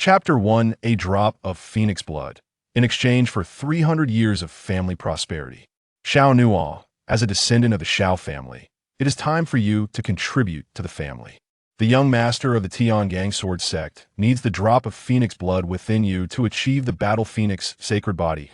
Chapter 1: A Drop of Phoenix Blood. In exchange for 300 years of family prosperity. Xiao Nuo, as a descendant of the Xiao family, it is time for you to contribute to the family. The young master of the Tiangang sword sect needs the drop of phoenix blood within you to achieve the battle phoenix sacred body.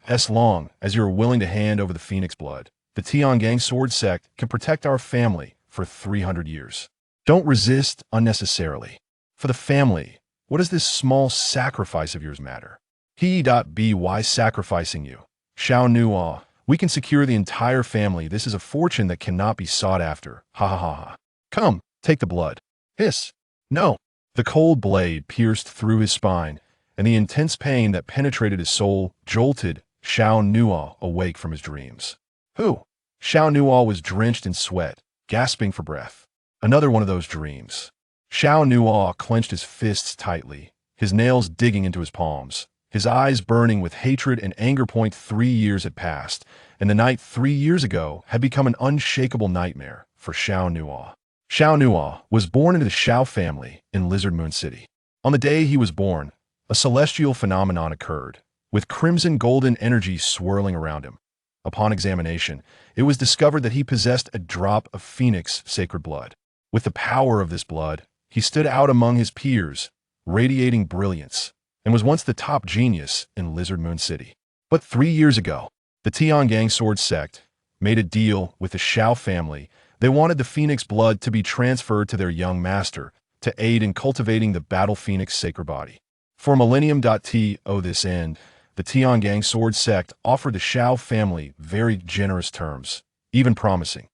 As long as you are willing to hand over the phoenix blood, the Tiangang sword sect can protect our family for 300 years. Don't resist unnecessarily. For the family, what does this small sacrifice of yours matter? He.By sacrificing you. Xiao Nuo, we can secure the entire family. This is a fortune that cannot be sought after. Ha ha ha ha. Come, take the blood. Hiss. No. The cold blade pierced through his spine, and the intense pain that penetrated his soul jolted Xiao Nuo awake from his dreams. Who? Xiao Nuo was drenched in sweat, gasping for breath. Another one of those dreams. Xiao Nuo clenched his fists tightly, his nails digging into his palms, his eyes burning with hatred and anger. 3 years had passed, and the night 3 years ago had become an unshakable nightmare for Xiao Nuo. Xiao Nuo was born into the Xiao family in Lizard Moon City. On the day he was born, a celestial phenomenon occurred, with crimson golden energy swirling around him. Upon examination, it was discovered that he possessed a drop of phoenix sacred blood. With the power of this blood, he stood out among his peers, radiating brilliance, and was once the top genius in Lizard Moon City. But 3 years ago, the Tiangang sword sect made a deal with the Xiao family. They wanted the phoenix blood to be transferred to their young master to aid in cultivating the battle phoenix sacred body. For millennium.to this end, the Tiangang sword sect offered the Xiao family very generous terms, even promising,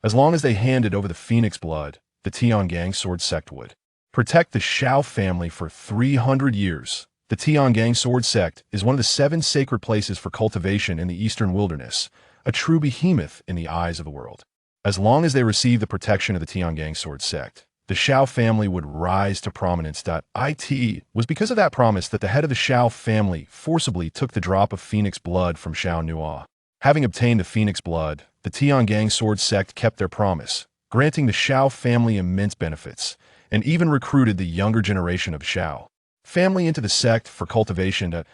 as long as they handed over the phoenix blood, the Tiangang sword sect would protect the Xiao family for 300 years. The Tiangang sword sect is one of the 7 sacred places for cultivation in the eastern wilderness, a true behemoth in the eyes of the world. As long as they received the protection of the Tiangang sword sect, the Xiao family would rise to prominence. It was because of that promise that the head of the Xiao family forcibly took the drop of phoenix blood from Xiao Nuo. Having obtained the phoenix blood, the Tiangang sword sect kept their promise, granting the Xiao family immense benefits, and even recruited the younger generation of Xiao family into the sect for cultivation.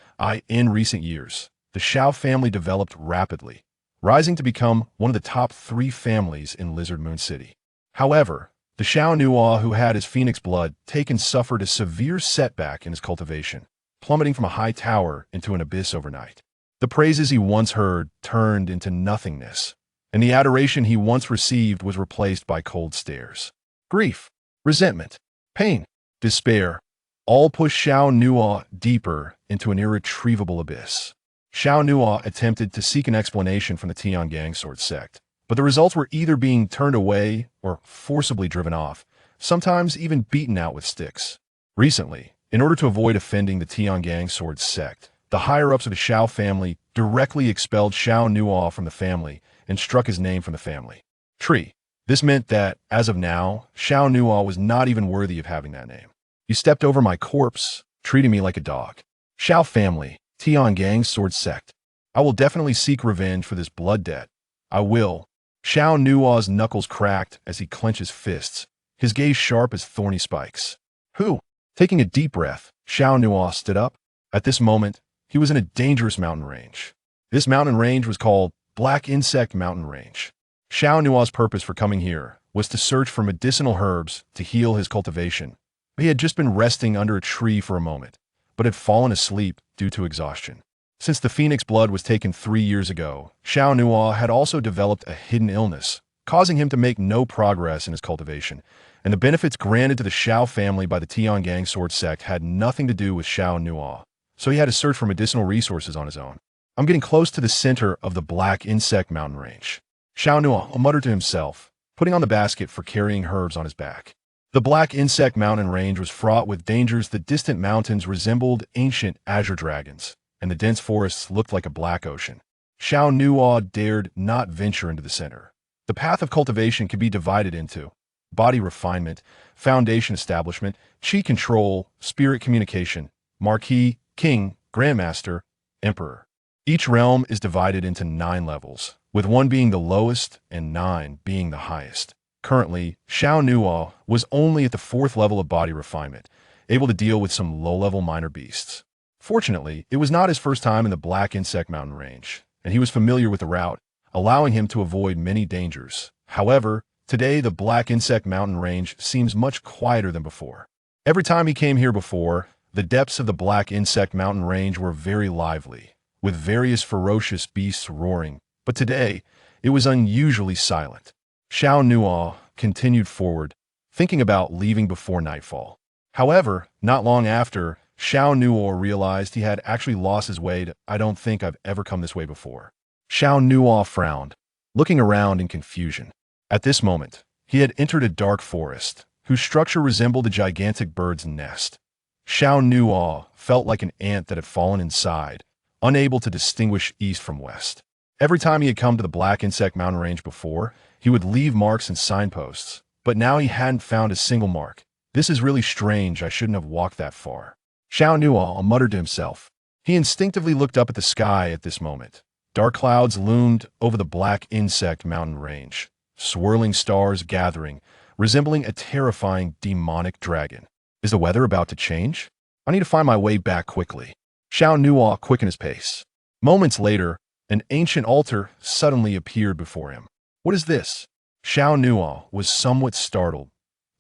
In recent years, the Xiao family developed rapidly, rising to become one of the top 3 families in Lizard Moon City. However, the Xiao Nuo who had his phoenix blood taken suffered a severe setback in his cultivation, plummeting from a high tower into an abyss overnight. The praises he once heard turned into nothingness, and the adoration he once received was replaced by cold stares. Grief, resentment, pain, despair, all pushed Xiao Nuo deeper into an irretrievable abyss. Xiao Nuo attempted to seek an explanation from the Tiangang sword sect, but the results were either being turned away or forcibly driven off, sometimes even beaten out with sticks. Recently, in order to avoid offending the Tiangang sword sect, the higher-ups of the Xiao family directly expelled Xiao Nuo from the family and struck his name from the family tree. This meant that, as of now, Xiao Nuo was not even worthy of having that name. You stepped over my corpse, treating me like a dog. Xiao family, Tiangang sword sect. I will definitely seek revenge for this blood debt. I will. Xiao Nuo's knuckles cracked as he clenched his fists, his gaze sharp as thorny spikes. Who? Taking a deep breath, Xiao Nuo stood up. At this moment, he was in a dangerous mountain range. This mountain range was called Black Insect Mountain Range. Xiao Nuo's purpose for coming here was to search for medicinal herbs to heal his cultivation. He had just been resting under a tree for a moment, but had fallen asleep due to exhaustion. Since the phoenix blood was taken 3 years ago, Xiao Nuo had also developed a hidden illness, causing him to make no progress in his cultivation, and the benefits granted to the Xiao family by the Tiangang sword sect had nothing to do with Xiao Nuo, so he had to search for medicinal resources on his own. I'm getting close to the center of the Black Insect Mountain Range. Xiao Nuo muttered to himself, putting on the basket for carrying herbs on his back. The Black Insect Mountain Range was fraught with dangers. The distant mountains resembled ancient azure dragons, and the dense forests looked like a black ocean. Xiao Nuo dared not venture into the center. The path of cultivation could be divided into body refinement, foundation establishment, chi control, spirit communication, marquis, king, grandmaster, emperor. Each realm is divided into 9 levels, with 1 being the lowest and 9 being the highest. Currently, Xiao Nuo was only at the 4th level of body refinement, able to deal with some low-level minor beasts. Fortunately, it was not his first time in the Black Insect Mountain Range, and he was familiar with the route, allowing him to avoid many dangers. However, today the Black Insect Mountain Range seems much quieter than before. Every time he came here before, the depths of the Black Insect Mountain Range were very lively, with various ferocious beasts roaring, but today, it was unusually silent. Xiao Nuo continued forward, thinking about leaving before nightfall. However, not long after, Xiao Nuo realized he had actually lost his way to, "I don't think I've ever come this way before." Xiao Nuo frowned, looking around in confusion. At this moment, he had entered a dark forest, whose structure resembled a gigantic bird's nest. Xiao Nuo felt like an ant that had fallen inside, unable to distinguish east from west. Every time he had come to the Black Insect Mountain Range before, he would leave marks and signposts, but now he hadn't found a single mark. "This is really strange, I shouldn't have walked that far." Xiao Nuo muttered to himself. He instinctively looked up at the sky at this moment. Dark clouds loomed over the Black Insect Mountain Range, swirling stars gathering, resembling a terrifying demonic dragon. Is the weather about to change? I need to find my way back quickly. Xiao Nuo quickened his pace. Moments later, an ancient altar suddenly appeared before him. What is this? Xiao Nuo was somewhat startled.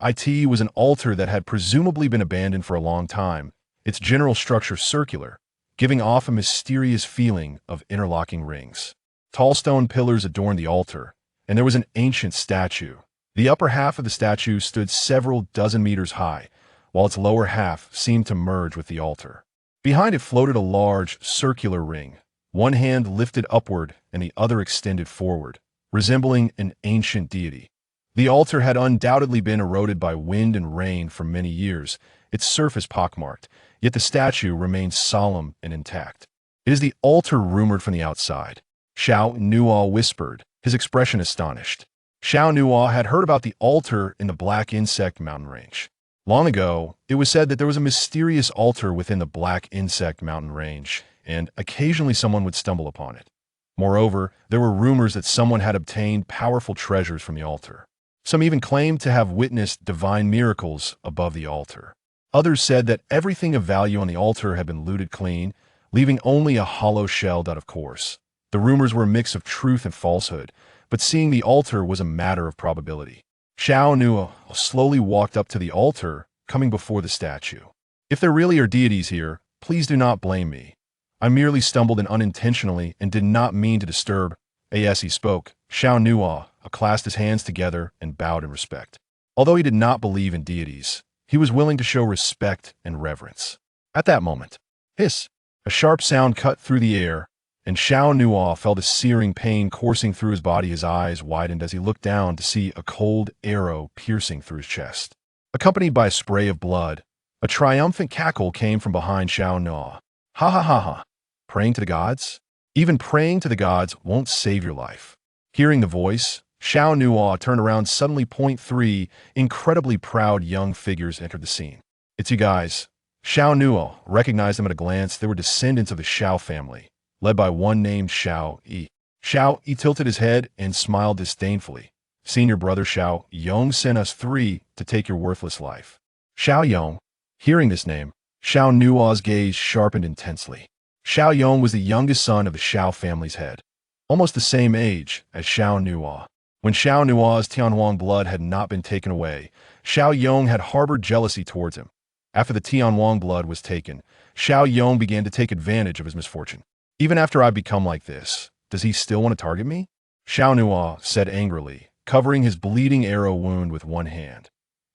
It was an altar that had presumably been abandoned for a long time, its general structure circular, giving off a mysterious feeling of interlocking rings. Tall stone pillars adorned the altar, and there was an ancient statue. The upper half of the statue stood several dozen meters high, while its lower half seemed to merge with the altar. Behind it floated a large, circular ring, one hand lifted upward and the other extended forward, resembling an ancient deity. The altar had undoubtedly been eroded by wind and rain for many years, its surface pockmarked, yet the statue remained solemn and intact. "It is the altar rumored from the outside," Xiao Nuo whispered, his expression astonished. Xiao Nuo had heard about the altar in the Black Insect Mountain Range. Long ago, it was said that there was a mysterious altar within the Black Insect Mountain Range, and occasionally someone would stumble upon it. Moreover, there were rumors that someone had obtained powerful treasures from the altar. Some even claimed to have witnessed divine miracles above the altar. Others said that everything of value on the altar had been looted clean, leaving only a hollow shell out of course. The rumors were a mix of truth and falsehood, but seeing the altar was a matter of probability. Xiao Nuo slowly walked up to the altar, coming before the statue. "If there really are deities here, please do not blame me. I merely stumbled in unintentionally and did not mean to disturb." As he spoke, Xiao Nuo clasped his hands together and bowed in respect. Although he did not believe in deities, he was willing to show respect and reverence. At that moment, hiss! A sharp sound cut through the air, and Xiao Nuo felt a searing pain coursing through his body. His eyes widened as he looked down to see a cold arrow piercing through his chest. Accompanied by a spray of blood, a triumphant cackle came from behind Xiao Nuo. "Ha ha ha ha! Praying to the gods? Even praying to the gods won't save your life." Hearing the voice, Xiao Nuo turned around suddenly. Three incredibly proud young figures entered the scene. "It's you guys." Xiao Nuo recognized them at a glance. They were descendants of the Xiao family, led by one named Xiao Yi. Xiao Yi tilted his head and smiled disdainfully. "Senior brother Xiao Yong sent us three to take your worthless life." Xiao Yong. Hearing this name, Xiao Nuo's gaze sharpened intensely. Xiao Yong was the youngest son of the Xiao family's head, almost the same age as Xiao Nuo. When Xiao Nuo's Tianhuang blood had not been taken away, Xiao Yong had harbored jealousy towards him. After the Tianhuang blood was taken, Xiao Yong began to take advantage of his misfortune. "Even after I've become like this, does he still want to target me?" Xiao Nuo said angrily, covering his bleeding arrow wound with one hand.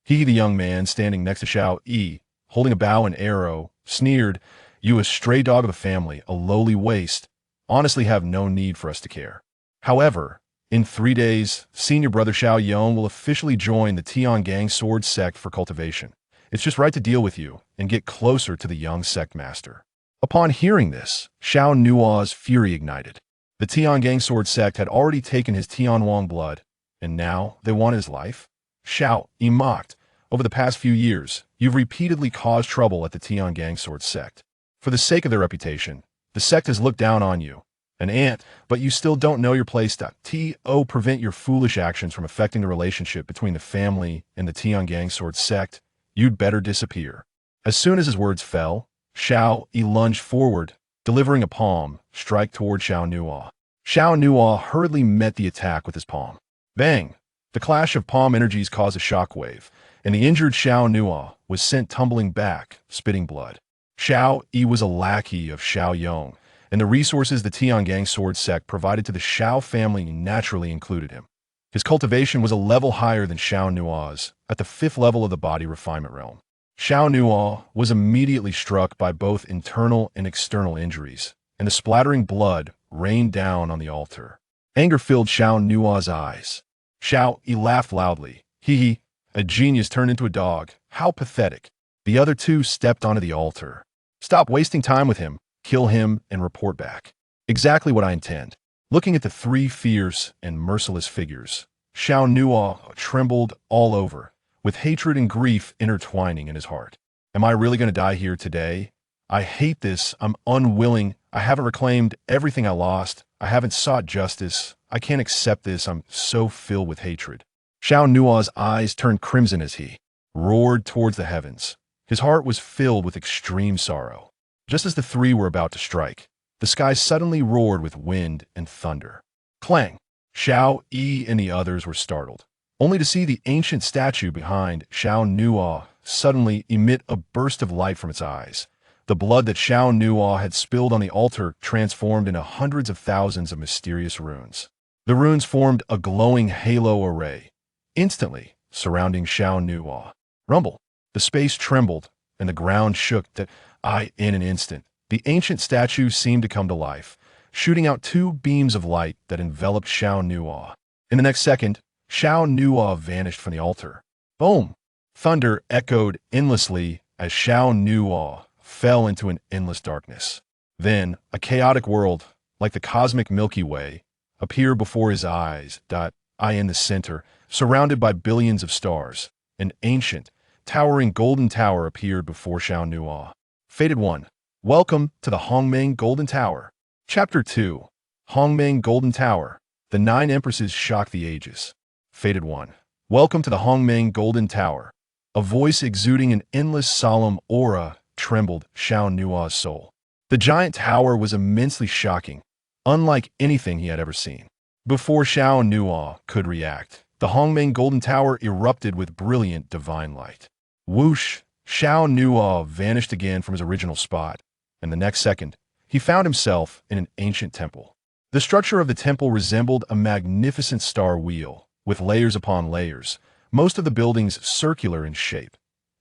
He, the young man standing next to Xiao Yi, holding a bow and arrow, sneered, "You, a stray dog of the family, a lowly waste, honestly have no need for us to care." However, in 3 days, senior brother Xiao Yong will officially join the Tiangang sword sect for cultivation. It's just right to deal with you and get closer to the young sect master. Upon hearing this, Xiao Nuo's fury ignited. The Tiangang sword sect had already taken his Tianhuang blood, and now they wanted his life? Xiao Yi mocked. "Over the past few years, you've repeatedly caused trouble at the Tiangang sword sect. For the sake of their reputation, the sect has looked down on you. An ant, but you still don't know your place. To prevent your foolish actions from affecting the relationship between the family and the Tiangang sword sect, you'd better disappear." As soon as his words fell, Xiao Yi lunged forward, delivering a palm strike toward Xiao Nuo. Xiao Nuo hurriedly met the attack with his palm. Bang! The clash of palm energies caused a shockwave, and the injured Xiao Nuo was sent tumbling back, spitting blood. Xiao Yi was a lackey of Xiao Yong, and the resources the Tiangang sword sect provided to the Xiao family naturally included him. His cultivation was a level higher than Xiao Nuo's, at the 5th level of the body refinement realm. Xiao Nuo was immediately struck by both internal and external injuries, and the splattering blood rained down on the altar. Anger filled Xiao Nuo's eyes. Xiao Yi laughed loudly. Hee, a genius turned into a dog. How pathetic. The other two stepped onto the altar. Stop wasting time with him. Kill him and report back. Exactly what I intend. Looking at the three fierce and merciless figures, Xiao Nuo trembled all over, with hatred and grief intertwining in his heart. Am I really going to die here today? I hate this. I'm unwilling. I haven't reclaimed everything I lost. I haven't sought justice. I can't accept this. I'm so filled with hatred. Xiao Nuo's eyes turned crimson as he roared towards the heavens. His heart was filled with extreme sorrow. Just as the three were about to strike, the sky suddenly roared with wind and thunder. Clang! Xiao Yi and the others were startled, only to see the ancient statue behind Xiao Nuo suddenly emit a burst of light from its eyes. The blood that Xiao Nuo had spilled on the altar transformed into hundreds of thousands of mysterious runes. The runes formed a glowing halo array, instantly surrounding Xiao Nuo. Rumble! The space trembled, and the ground shook in an instant. The ancient statue seemed to come to life, shooting out two beams of light that enveloped Xiao Nuo. In the next second, Xiao Nuo vanished from the altar. Boom! Thunder echoed endlessly as Xiao Nuo fell into an endless darkness. Then, a chaotic world, like the cosmic Milky Way, appeared before his eyes. I in the center, surrounded by billions of stars. An ancient, towering golden tower appeared before Xiao Nuo. Fated One, welcome to the Hongmeng Golden Tower. Chapter 2. Hongmeng Golden Tower. The 9 Empresses shock the ages. Fated One, welcome to the Hongmeng Golden Tower. A voice exuding an endless solemn aura trembled Xiao Nuo's soul. The giant tower was immensely shocking, unlike anything he had ever seen. Before Xiao Nuo could react, the Hongmeng Golden Tower erupted with brilliant divine light. Whoosh! Xiao Nuo vanished again from his original spot, and the next second, he found himself in an ancient temple. The structure of the temple resembled a magnificent star wheel, with layers upon layers, most of the buildings circular in shape.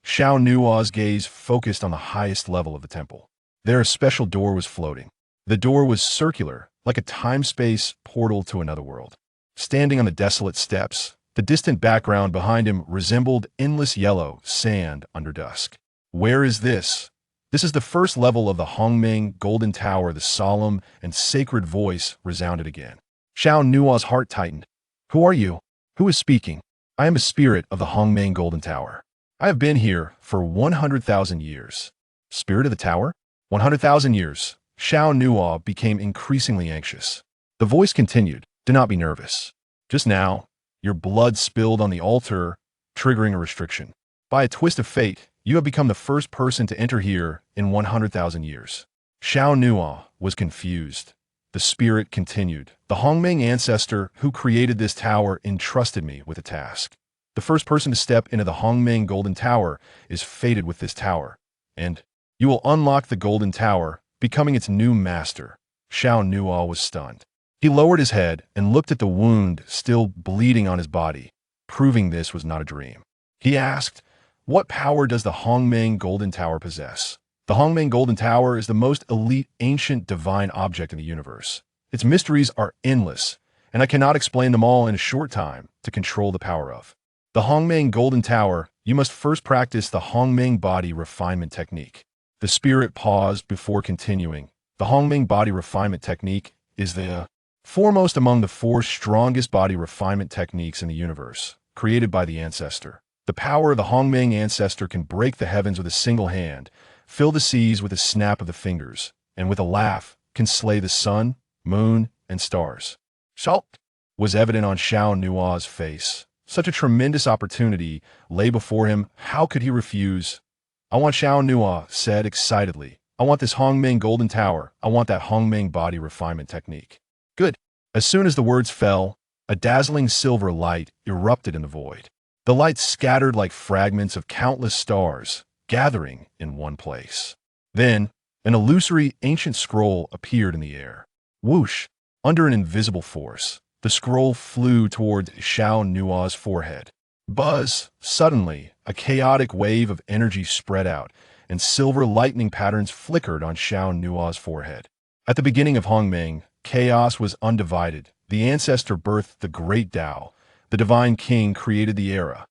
Xiao Nuo's gaze focused on the highest level of the temple. There a special door was floating. The door was circular, like a time-space portal to another world. Standing on the desolate steps, the distant background behind him resembled endless yellow sand under dusk. Where is this? This is the first level of the Hongmeng Golden Tower. The solemn and sacred voice resounded again. Xiao Nuo's heart tightened. Who are you? Who is speaking? I am a spirit of the Hongmeng Golden Tower. I have been here for 100,000 years. Spirit of the tower? 100,000 years. Xiao Nuo became increasingly anxious. The voice continued, do not be nervous. Just now, your blood spilled on the altar, triggering a restriction. By a twist of fate, you have become the first person to enter here in 100,000 years. Xiao Nuo was confused. The spirit continued. The Hongmeng ancestor who created this tower entrusted me with a task. The first person to step into the Hongmeng Golden Tower is fated with this tower, and you will unlock the Golden Tower, becoming its new master. Xiao Nuo was stunned. He lowered his head and looked at the wound still bleeding on his body, proving this was not a dream. He asked, what power does the Hongmeng Golden Tower possess? The Hongmeng Golden Tower is the most elite ancient divine object in the universe. Its mysteries are endless, and I cannot explain them all in a short time to control the power of. The Hongmeng Golden Tower, you must first practice the Hongmeng Body Refinement Technique. The spirit paused before continuing. The Hongmeng Body Refinement Technique is the foremost among the 4 strongest body refinement techniques in the universe, created by the ancestor. The power of the Hongmeng ancestor can break the heavens with a single hand, fill the seas with a snap of the fingers, and with a laugh can slay the sun, moon, and stars. Shock was evident on Xiao Nuo's face. Such a tremendous opportunity lay before him. How could he refuse? I want Xiao Nuo said excitedly. I want this Hongmeng Golden Tower. I want that Hongmeng body refinement technique. Good. As soon as the words fell, a dazzling silver light erupted in the void. The light scattered like fragments of countless stars, gathering in one place. Then, an illusory ancient scroll appeared in the air. Whoosh! Under an invisible force, the scroll flew toward Xiao Nuo's forehead. Buzz! Suddenly, a chaotic wave of energy spread out, and silver lightning patterns flickered on Xiao Nuo's forehead. At the beginning of Hongmeng, chaos was undivided. The ancestor birthed the great Tao. The divine king created the era.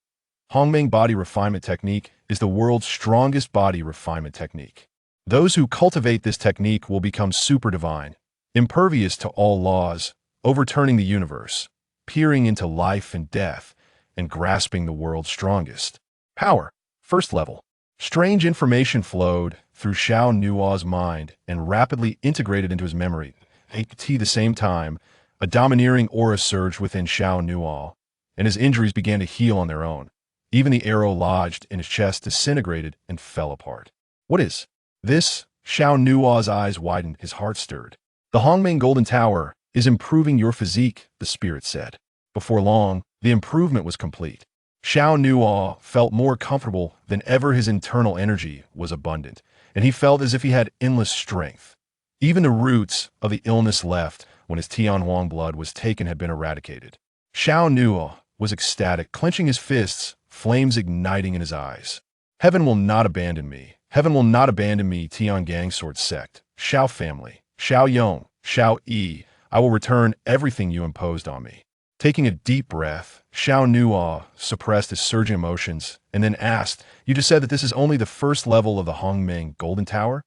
Hongmeng body refinement technique is the world's strongest body refinement technique. Those who cultivate this technique will become super divine, impervious to all laws, overturning the universe, peering into life and death, and grasping the world's strongest power. First level. Strange information flowed through Xiao Nuo's mind and rapidly integrated into his memory. At the same time, a domineering aura surged within Xiao Nuo, and his injuries began to heal on their own. Even the arrow lodged in his chest disintegrated and fell apart. What is this? Xiao Nuo's eyes widened, his heart stirred. The Hongmeng Golden Tower is improving your physique, the spirit said. Before long, the improvement was complete. Xiao Nuo felt more comfortable than ever. His internal energy was abundant, and he felt as if he had endless strength. Even the roots of the illness left when his Tianhuang blood was taken had been eradicated. Xiao Nuo was ecstatic, clenching his fists, flames igniting in his eyes. Heaven will not abandon me. Heaven will not abandon me, Tiangang Sword Sect, Xiao family, Xiao Yong, Xiao Yi. I will return everything you imposed on me. Taking a deep breath, Xiao Nuo suppressed his surging emotions and then asked, "You just said that this is only the first level of the Hongmeng Golden Tower?"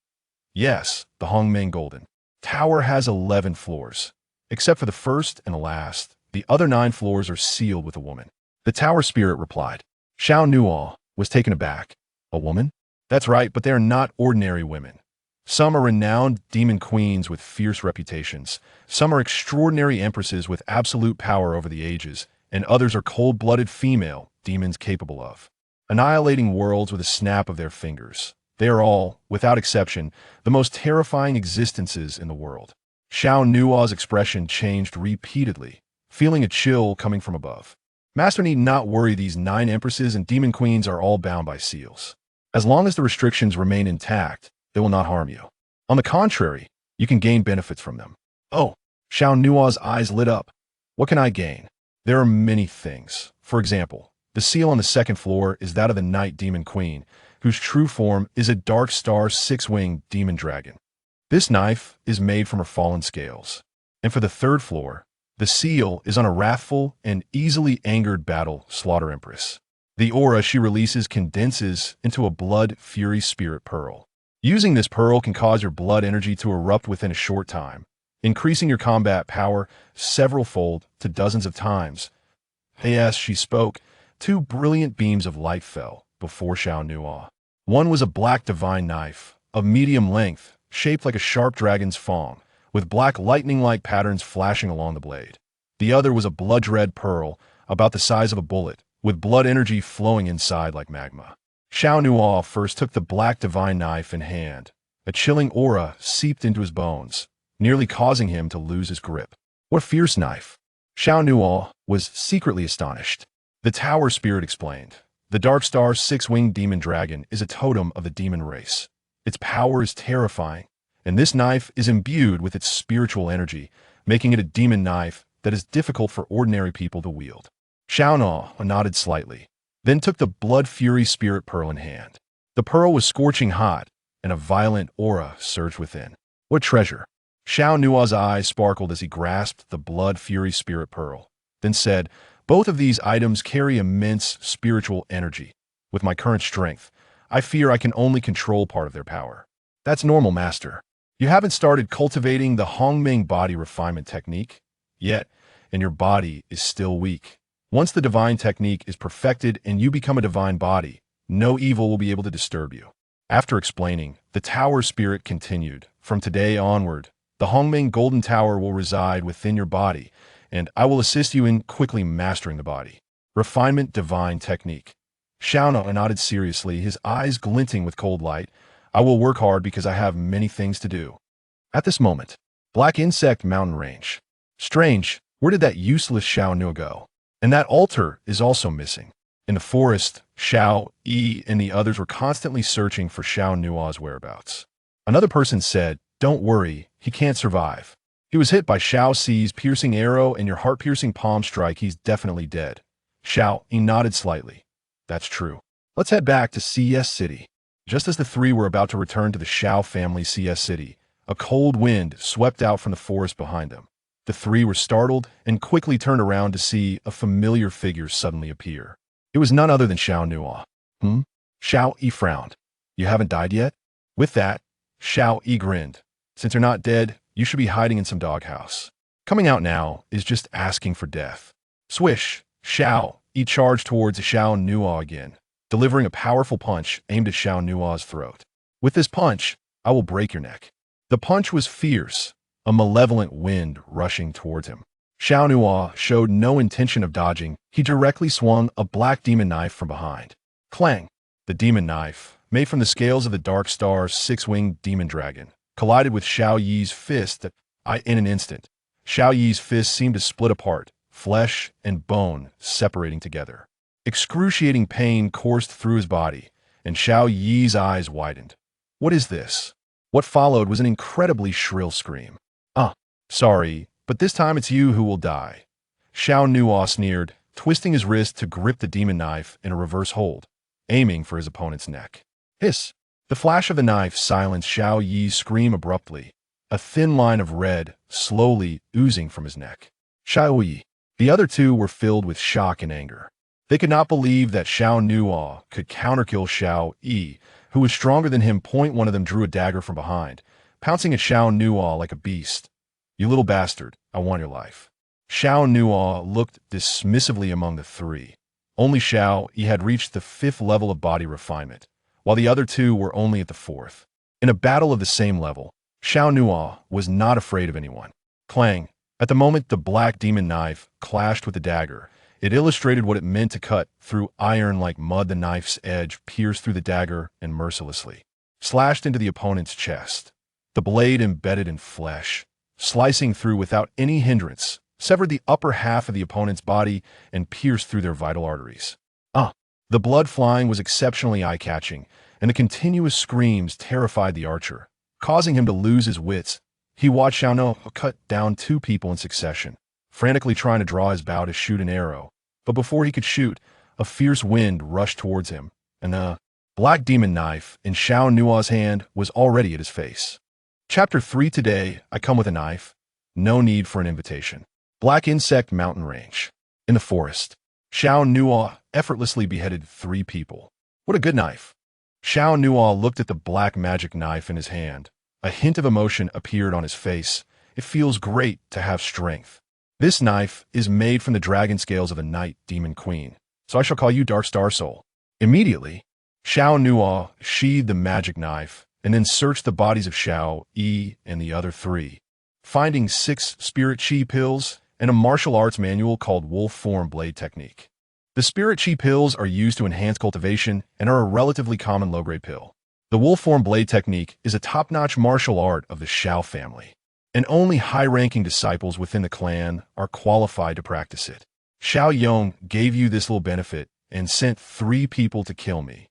"Yes, the Hongmeng Golden Tower has 11 floors. Except for the first and the last, the other 9 floors are sealed with a woman." The tower spirit replied. Xiao Nuo was taken aback. "A woman?" "That's right, but they are not ordinary women. Some are renowned demon queens with fierce reputations. Some are extraordinary empresses with absolute power over the ages, and others are cold-blooded female demons capable of annihilating worlds with a snap of their fingers. They are all, without exception, the most terrifying existences in the world." Xiao Nuo's expression changed repeatedly, feeling a chill coming from above. "Master need not worry. These 9 empresses and demon queens are all bound by seals. As long as the restrictions remain intact, they will not harm you. On the contrary, you can gain benefits from them." "Oh!" Xiao Nuo's eyes lit up. "What can I gain?" "There are many things. For example, the seal on the 2nd floor is that of the Night Demon Queen, whose true form is a dark star 6-winged demon dragon. This knife is made from her fallen scales. And for the 3rd floor, the seal is on a wrathful and easily angered battle slaughter empress. The aura she releases condenses into a blood fury spirit pearl. Using this pearl can cause your blood energy to erupt within a short time, increasing your combat power several-fold to dozens of times." As she spoke, 2 brilliant beams of light fell before Xiao Nuo. One was a black divine knife, of medium length, shaped like a sharp dragon's fang, with black lightning-like patterns flashing along the blade. The other was a blood-red pearl, about the size of a bullet, with blood energy flowing inside like magma. Xiao Nuo first took the black divine knife in hand. A chilling aura seeped into his bones, nearly causing him to lose his grip. "What a fierce knife!" Xiao Nuo was secretly astonished. The tower spirit explained. "The Dark Star 6-winged demon dragon is a totem of the demon race. Its power is terrifying, and this knife is imbued with its spiritual energy, making it a demon knife that is difficult for ordinary people to wield." Xiao Nuo nodded slightly, then took the blood fury spirit pearl in hand. The pearl was scorching hot, and a violent aura surged within. "What treasure!" Xiao Nuo's eyes sparkled as he grasped the blood fury spirit pearl, then said, "Both of these items carry immense spiritual energy. With my current strength, I fear I can only control part of their power." "That's normal, Master. You haven't started cultivating the Hongmeng body refinement technique yet, and your body is still weak. Once the divine technique is perfected and you become a divine body, no evil will be able to disturb you." After explaining, the tower spirit continued, "From today onward, the Hongmeng Golden Tower will reside within your body, and I will assist you in quickly mastering the body. Refinement divine technique. Xiao Nuo nodded seriously, his eyes glinting with cold light. I will work hard because I have many things to do. At this moment, Black Insect Mountain Range. Strange, where did that useless Xiao Nuo go? And that altar is also missing. In the forest, Xiao, Yi, and the others were constantly searching for Xiao Nuo's whereabouts. Another person said, "Don't worry, he can't survive. He was hit by Xiao Ci's piercing arrow and your heart-piercing palm strike. He's definitely dead." Xiao Yi nodded slightly. That's true. Let's head back to CS City. Just as the three were about to return to the Xiao family CS City, a cold wind swept out from the forest behind them. The three were startled and quickly turned around to see a familiar figure suddenly appear. It was none other than Xiao Nuo. Xiao Yi frowned. You haven't died yet? With that, Xiao Yi grinned. Since you're not dead, you should be hiding in some doghouse. Coming out now is just asking for death. Swish! Xiao Yi charged towards Xiao Nuo again, delivering a powerful punch aimed at Xiao Nuo's throat. With this punch, I will break your neck. The punch was fierce, a malevolent wind rushing towards him. Xiao Nuo showed no intention of dodging. He directly swung a black demon knife from behind. Clang! The demon knife, made from the scales of the Dark Star's six-winged demon dragon, collided with Xiao Yi's fist in an instant. Xiao Yi's fist seemed to split apart, flesh and bone separating together. Excruciating pain coursed through his body, and Xiao Yi's eyes widened. What is this? What followed was an incredibly shrill scream. Sorry, but this time it's you who will die. Xiao Nuo sneered, twisting his wrist to grip the demon knife in a reverse hold, aiming for his opponent's neck. Hiss! The flash of the knife silenced Xiao Yi's scream abruptly, a thin line of red slowly oozing from his neck. Xiao Yi. The other two were filled with shock and anger. They could not believe that Xiao Nuo could counterkill Xiao Yi, who was stronger than him. One of them drew a dagger from behind, pouncing at Xiao Nuo like a beast. You little bastard, I want your life. Xiao Nuo looked dismissively among the three. Only Xiao Yi had reached the 5th level of body refinement, while the other two were only at the 4th. In a battle of the same level, Xiao Nuo was not afraid of anyone. Clang! At the moment the black demon knife clashed with the dagger, it illustrated what it meant to cut through iron like mud. The knife's edge pierced through the dagger and mercilessly slashed into the opponent's chest. The blade embedded in flesh, slicing through without any hindrance, severed the upper half of the opponent's body and pierced through their vital arteries. The blood flying was exceptionally eye-catching, and the continuous screams terrified the archer, causing him to lose his wits. He watched Xiao Nuo cut down 2 people in succession, frantically trying to draw his bow to shoot an arrow. But before he could shoot, a fierce wind rushed towards him, and the black demon knife in Xiao Nuo's hand was already at his face. Chapter 3. Today, I come with a knife. No need for an invitation. Black Insect Mountain Range. In the forest, Xiao Nuo effortlessly beheaded 3 people. What a good knife. Xiao Nuo looked at the black magic knife in his hand. A hint of emotion appeared on his face. It feels great to have strength. This knife is made from the dragon scales of a night demon queen, so I shall call you Dark Star Soul. Immediately, Xiao Nuo sheathed the magic knife and then searched the bodies of Xiao Yi and the other 3, finding 6 spirit chi pills and a martial arts manual called Wolf Form Blade Technique. The spirit chi pills are used to enhance cultivation and are a relatively common low-grade pill. The Wolf Form Blade Technique is a top-notch martial art of the Xiao family, and only high-ranking disciples within the clan are qualified to practice it. Xiao Yong gave you this little benefit and sent 3 people to kill me.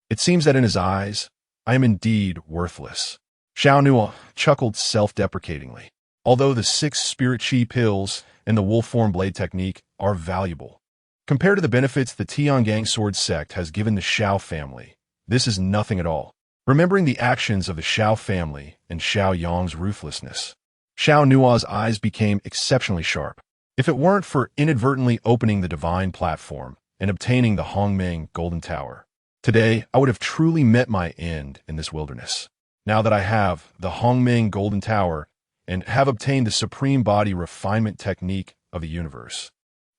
It seems that in his eyes, I am indeed worthless. Xiao Nuo chuckled self-deprecatingly. Although the 6 spirit chi pills and the Wolf Form Blade Technique are valuable, compared to the benefits the Tiangang Sword Sect has given the Xiao family, this is nothing at all. Remembering the actions of the Xiao family and Xiao Yong's ruthlessness, Xiao Nuo's eyes became exceptionally sharp. If it weren't for inadvertently opening the divine platform and obtaining the Hongmeng Golden Tower, today I would have truly met my end in this wilderness. Now that I have the Hongmeng Golden Tower and have obtained the supreme body refinement technique of the universe,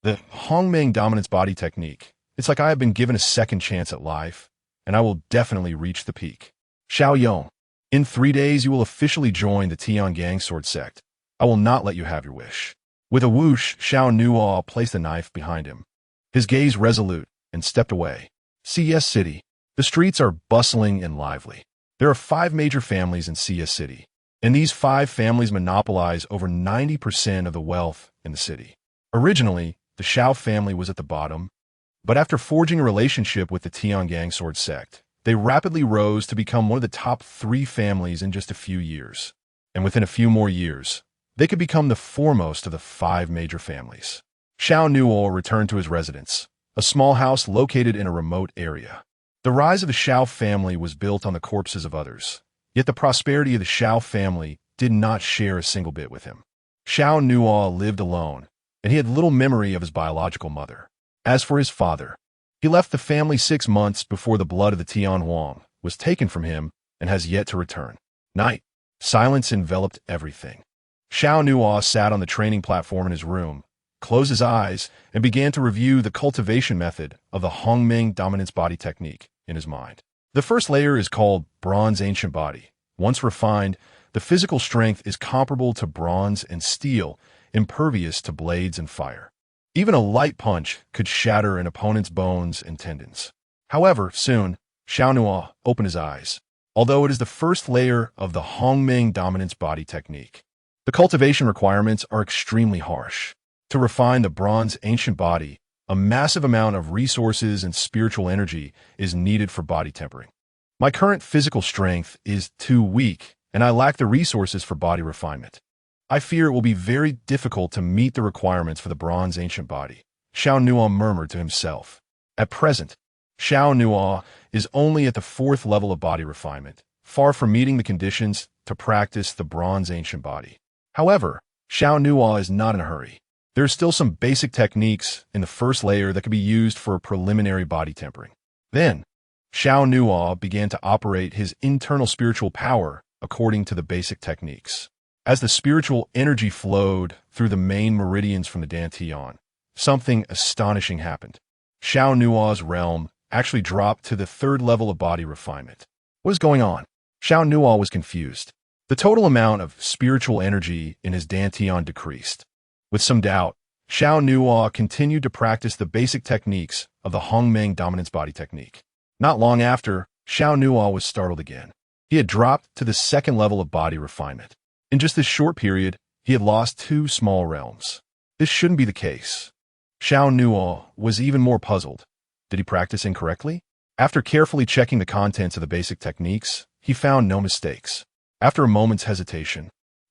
the Hongmeng Dominance Body Technique, it's like I have been given a second chance at life, and I will definitely reach the peak. Xiao Yong, in 3 days you will officially join the Tiangang Sword Sect. I will not let you have your wish. With a whoosh, Xiao Nuo placed the knife behind him, his gaze resolute, and stepped away. CS City. The streets are bustling and lively. There are 5 major families in CS City, and these 5 families monopolize over 90% of the wealth in the city. Originally, the Xiao family was at the bottom, but after forging a relationship with the Tiangang sword sect, they rapidly rose to become one of the top 3 families in just a few years. And within a few more years, they could become the foremost of the 5 major families. Xiao Nuo returned to his residence, a small house located in a remote area. The rise of the Xiao family was built on the corpses of others, yet the prosperity of the Xiao family did not share a single bit with him. Xiao Nuo lived alone, and he had little memory of his biological mother. As for his father, he left the family 6 months before the blood of the Tian Huang was taken from him and has yet to return. Night. Silence enveloped everything. Xiao Nuo sat on the training platform in his room, closed his eyes, and began to review the cultivation method of the Hongmeng dominance body technique in his mind. The first layer is called bronze ancient body. Once refined, the physical strength is comparable to bronze and steel, impervious to blades and fire. Even a light punch could shatter an opponent's bones and tendons. However, soon, Xiao Nuo opened his eyes, although it is the first layer of the Hongmeng dominance body technique. The cultivation requirements are extremely harsh. To refine the bronze ancient body, a massive amount of resources and spiritual energy is needed for body tempering. My current physical strength is too weak, and I lack the resources for body refinement. I fear it will be very difficult to meet the requirements for the bronze ancient body, Xiao Nuo murmured to himself. At present, Xiao Nuo is only at the 4th level of body refinement, far from meeting the conditions to practice the bronze ancient body. However, Xiao Nuo is not in a hurry. There are still some basic techniques in the first layer that can be used for preliminary body tempering. Then, Xiao Nuo began to operate his internal spiritual power according to the basic techniques. As the spiritual energy flowed through the main meridians from the Dantian, something astonishing happened. Xiao Nuo's realm actually dropped to the 3rd level of body refinement. What is going on? Xiao Nuo was confused. The total amount of spiritual energy in his Dantian decreased. With some doubt, Xiao Nuo continued to practice the basic techniques of the Hongmeng dominance body technique. Not long after, Xiao Nuo was startled again. He had dropped to the 2nd level of body refinement. In just this short period, he had lost 2 small realms. This shouldn't be the case. Xiao Nuo was even more puzzled. Did he practice incorrectly? After carefully checking the contents of the basic techniques, he found no mistakes. After a moment's hesitation,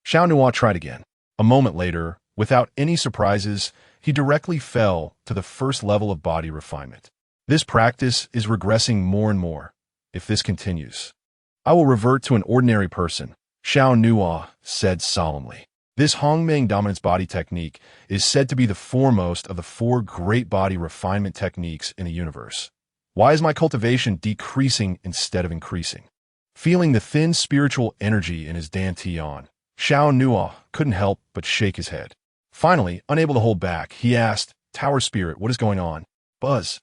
Xiao Nuo tried again. A moment later, without any surprises, he directly fell to the 1st level of body refinement. This practice is regressing more and more. If this continues, I will revert to an ordinary person, Xiao Nuo said solemnly. This Hongmeng dominance body technique is said to be the foremost of the 4 great body refinement techniques in the universe. Why is my cultivation decreasing instead of increasing? Feeling the thin spiritual energy in his Dantian, Xiao Nuo couldn't help but shake his head. Finally, unable to hold back, he asked, Tower Spirit, what is going on? Buzz.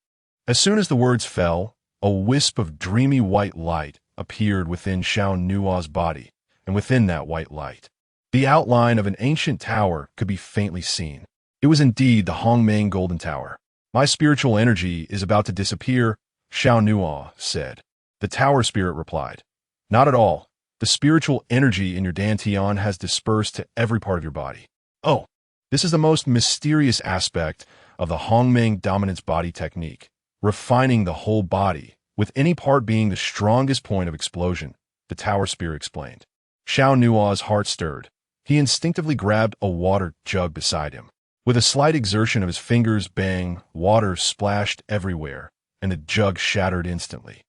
As soon as the words fell, a wisp of dreamy white light appeared within Xiao Nuo's body, and within that white light, the outline of an ancient tower could be faintly seen. It was indeed the Hongmeng Golden Tower. My spiritual energy is about to disappear, Xiao Nuo said. The Tower Spirit replied, Not at all. The spiritual energy in your Dantian has dispersed to every part of your body. Oh, this is the most mysterious aspect of the Hongmeng dominance body technique, refining the whole body, with any part being the strongest point of explosion, the Tower Spirit explained. Xiao Nuo's heart stirred. He instinctively grabbed a water jug beside him. With a slight exertion of his fingers, bang, water splashed everywhere, and the jug shattered instantly.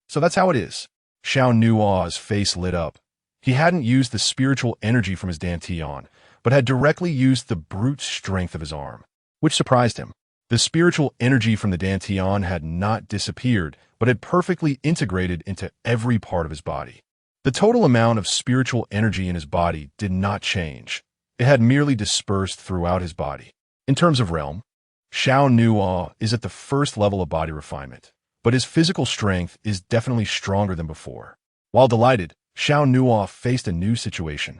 So that's how it is. Xiao Nuo's face lit up. He hadn't used the spiritual energy from his Dantian, but had directly used the brute strength of his arm, which surprised him. The spiritual energy from the Dantian had not disappeared, but had perfectly integrated into every part of his body. The total amount of spiritual energy in his body did not change. It had merely dispersed throughout his body. In terms of realm, Xiao Nuo is at the 1st level of body refinement, but his physical strength is definitely stronger than before. While delighted, Xiao Nuo faced a new situation.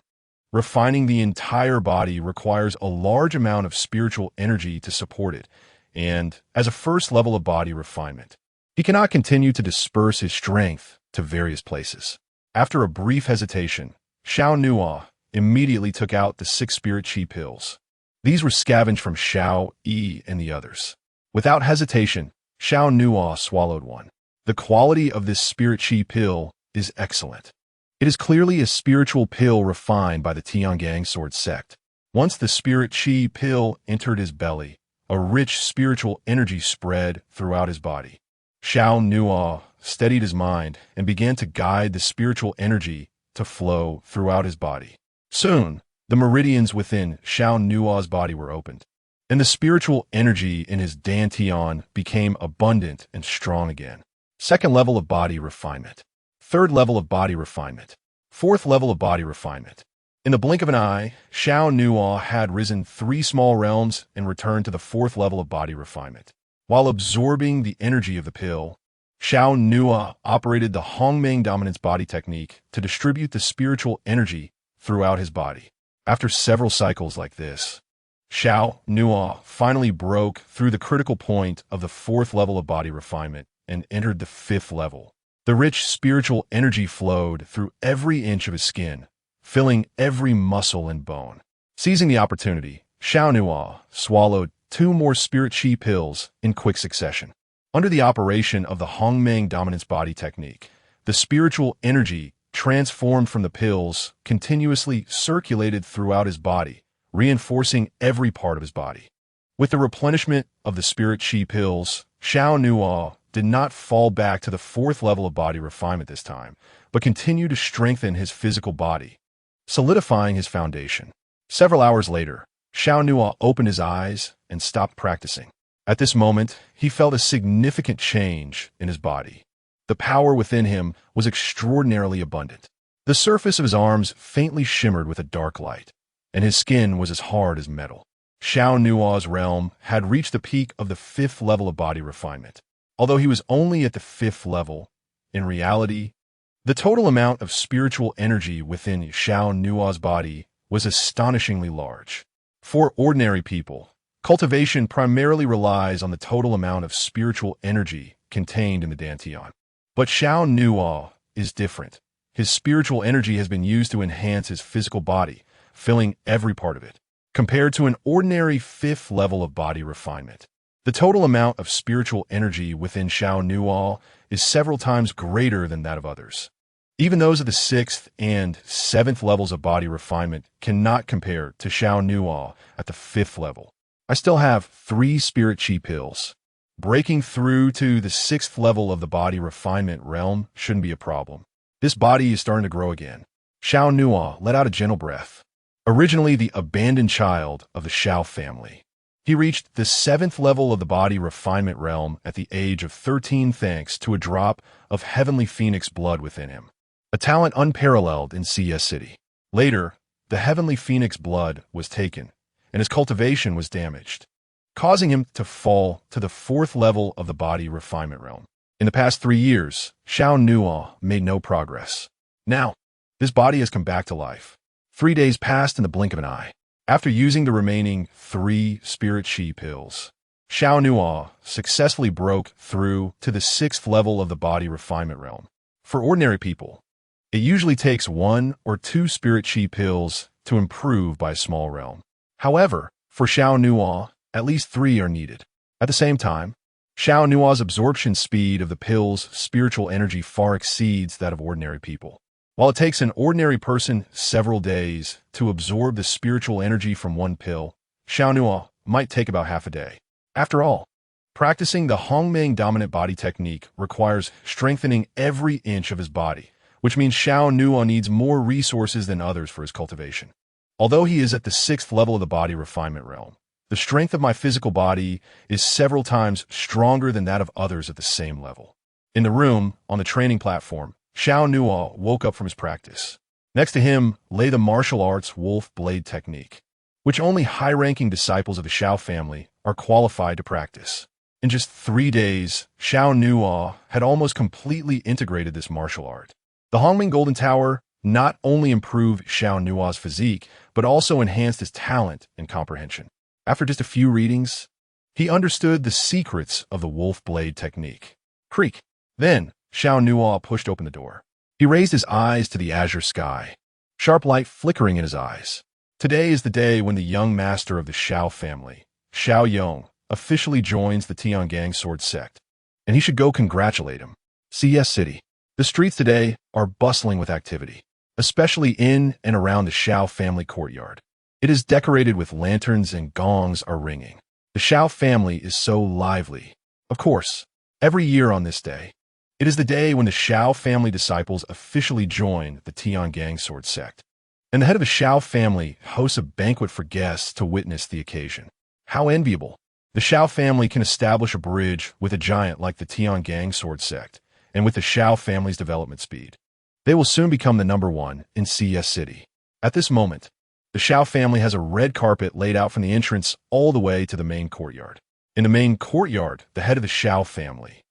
Refining the entire body requires a large amount of spiritual energy to support it, and as a 1st level of body refinement, He cannot continue to disperse his strength to various places. After a brief hesitation, Xiao Nuo immediately took out the 6 spirit chi pills. These were scavenged from Xiao Yi and the others. Without hesitation, Xiao Nuo swallowed one. The quality of this spirit chi pill is excellent. It is clearly a spiritual pill refined by the Tiangang sword sect. Once the spirit chi pill entered his belly, a rich spiritual energy spread throughout his body. Xiao Nuo steadied his mind and began to guide the spiritual energy to flow throughout his body. Soon, the meridians within Xiao Nuo's body were opened, and the spiritual energy in his dantian became abundant and strong again. Second level of body refinement. Third level of body refinement. Fourth level of body refinement. In the blink of an eye, Xiao Nuo had risen 3 small realms and returned to the 4th level of body refinement. While absorbing the energy of the pill, Xiao Nuo operated the Hongmeng dominance body technique to distribute the spiritual energy throughout his body. After several cycles like this, Xiao Nuo finally broke through the critical point of the 4th level of body refinement and entered the 5th level. The rich spiritual energy flowed through every inch of his skin, filling every muscle and bone. Seizing the opportunity, Xiao Nuo swallowed 2 more spirit chi pills in quick succession. Under the operation of the Hongmeng dominance body technique, the spiritual energy transformed from the pills continuously circulated throughout his body, reinforcing every part of his body. With the replenishment of the spirit chi pills, Xiao Nuo did not fall back to the 4th level of body refinement this time, but continued to strengthen his physical body, solidifying his foundation. Several hours later, Xiao Nuo opened his eyes and stopped practicing. At this moment, he felt a significant change in his body. The power within him was extraordinarily abundant. The surface of his arms faintly shimmered with a dark light, and his skin was as hard as metal. Xiao Nuo's realm had reached the peak of the 5th level of body refinement. Although he was only at the 5th level, in reality, the total amount of spiritual energy within Xiao Nuo's body was astonishingly large. For ordinary people, cultivation primarily relies on the total amount of spiritual energy contained in the dantian. But Xiao Nuo is different. His spiritual energy has been used to enhance his physical body, filling every part of it. Compared to an ordinary 5th level of body refinement, the total amount of spiritual energy within Xiao Nuo is several times greater than that of others. Even those of the 6th and 7th levels of body refinement cannot compare to Xiao Nuo at the 5th level. I still have 3 spirit chi pills. Breaking through to the 6th level of the body refinement realm shouldn't be a problem. This body is starting to grow again. Xiao Nuo let out a gentle breath. Originally the abandoned child of the Xiao family, he reached the 7th level of the body refinement realm at the age of 13 thanks to a drop of heavenly phoenix blood within him, a talent unparalleled in CS City. Later, the heavenly phoenix blood was taken, and his cultivation was damaged, causing him to fall to the 4th level of the body refinement realm. In the past 3 years, Xiao Nuo made no progress. Now, this body has come back to life. 3 days passed in the blink of an eye. After using the remaining 3 spirit chi pills, Xiao Nuo successfully broke through to the 6th level of the body refinement realm. For ordinary people, it usually takes 1 or 2 spirit chi pills to improve by a small realm. However, for Xiao Nuo, at least 3 are needed. At the same time, Xiao Nuo's absorption speed of the pill's spiritual energy far exceeds that of ordinary people. While it takes an ordinary person several days to absorb the spiritual energy from 1 pill, Xiao Nuo might take about half a day. After all, practicing the Hongmeng dominant body technique requires strengthening every inch of his body, which means Xiao Nuo needs more resources than others for his cultivation. Although he is at the 6th level of the body refinement realm, the strength of my physical body is several times stronger than that of others at the same level. In the room, on the training platform, Xiao Nuo woke up from his practice. Next to him lay the martial arts wolf blade technique, which only high-ranking disciples of the Xiao family are qualified to practice. In just 3 days, Xiao Nuo had almost completely integrated this martial art. The Hongmeng Golden Tower not only improved Xiao Nuo's physique, but also enhanced his talent and comprehension. After just a few readings, he understood the secrets of the wolf blade technique. Creak. Then, Xiao Nuo pushed open the door. He raised his eyes to the azure sky, sharp light flickering in his eyes. Today is the day when the young master of the Xiao family, Xiao Yong, officially joins the Tiangang sword sect, and he should go congratulate him. CS City. The streets today are bustling with activity, especially in and around the Xiao family courtyard. It is decorated with lanterns and gongs are ringing. The Xiao family is so lively. Of course, every year on this day, it is the day when the Xiao family disciples officially join the Tiangang sword sect, and the head of the Xiao family hosts a banquet for guests to witness the occasion. How enviable! The Xiao family can establish a bridge with a giant like the Tiangang sword sect, and with the Xiao family's development speed, they will soon become the #1 in CS City. At this moment, the Xiao family has a red carpet laid out from the entrance all the way to the main courtyard. In the main courtyard, the head of the Xiao family,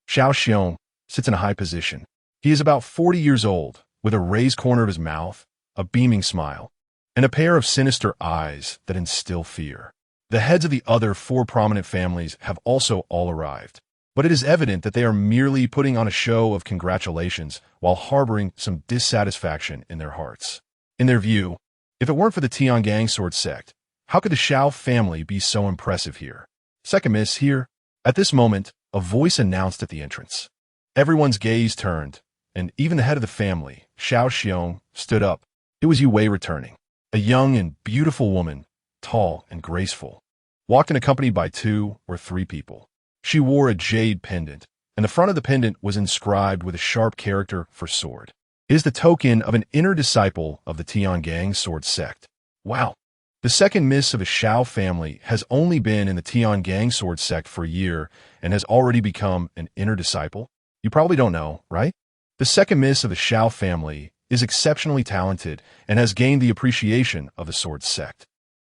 Xiao Xiong, sits in a high position. He is about 40 years old, with a raised corner of his mouth, a beaming smile, and a pair of sinister eyes that instill fear. The heads of the other 4 prominent families have also all arrived, but it is evident that they are merely putting on a show of congratulations while harboring some dissatisfaction in their hearts. In their view, if it weren't for the Tiangang sword sect, how could the Xiao family be so impressive here? Second miss here. At this moment, a voice announced at the entrance. Everyone's gaze turned, and even the head of the family, Xiao Xiong, stood up. It was Yu Wei returning. A young and beautiful woman, tall and graceful, walked in accompanied by 2 or 3 people. She wore a jade pendant, and the front of the pendant was inscribed with a sharp character for sword. It is the token of an inner disciple of the Tiangang sword sect. Wow! The second miss of a Xiao family has only been in the Tiangang sword sect for a year and has already become an inner disciple? You probably don't know, right? The second miss of the Xiao family is exceptionally talented and has gained the appreciation of the sword sect.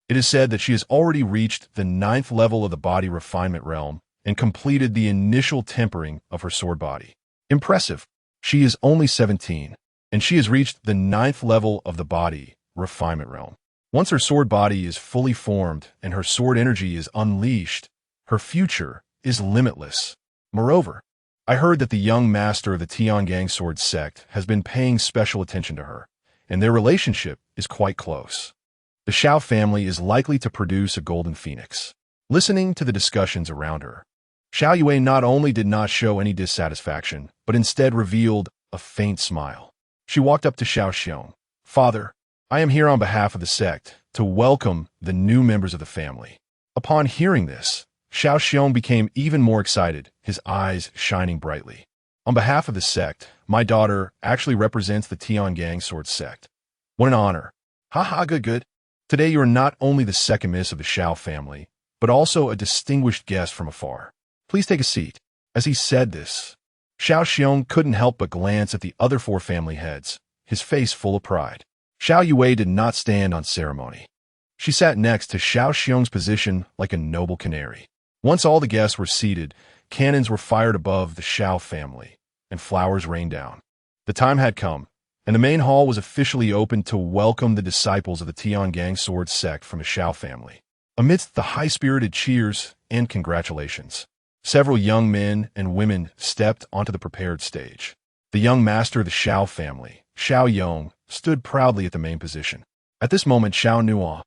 It is said that she has already reached the 9th level of the body refinement realm and completed the initial tempering of her sword body. Impressive. She is only 17, and she has reached the 9th level of the body refinement realm. Once her sword body is fully formed and her sword energy is unleashed, her future is limitless. Moreover, I heard that the young master of the Tiangang sword sect has been paying special attention to her, and their relationship is quite close. The Xiao family is likely to produce a golden phoenix. Listening to the discussions around her, Xiao Yue not only did not show any dissatisfaction, but instead revealed a faint smile. She walked up to Xiao Xiong. Father, I am here on behalf of the sect to welcome the new members of the family. Upon hearing this, Xiao Xiong became even more excited, his eyes shining brightly. On behalf of the sect, my daughter actually represents the Tiangang sword sect. What an honor. Haha, good. Today you are not only the second miss of the Xiao family, but also a distinguished guest from afar. Please take a seat. As he said this, Xiao Xiong couldn't help but glance at the other 4 family heads, his face full of pride. Xiao Yue did not stand on ceremony. She sat next to Xiao Xiong's position like a noble canary. Once all the guests were seated, cannons were fired above the Xiao family, and flowers rained down. The time had come, and the main hall was officially opened to welcome the disciples of the Tiangang sword sect from the Xiao family. Amidst the high-spirited cheers and congratulations, several young men and women stepped onto the prepared stage. The young master of the Xiao family, Xiao Yong, stood proudly at the main position. At this moment, Xiao Nuo,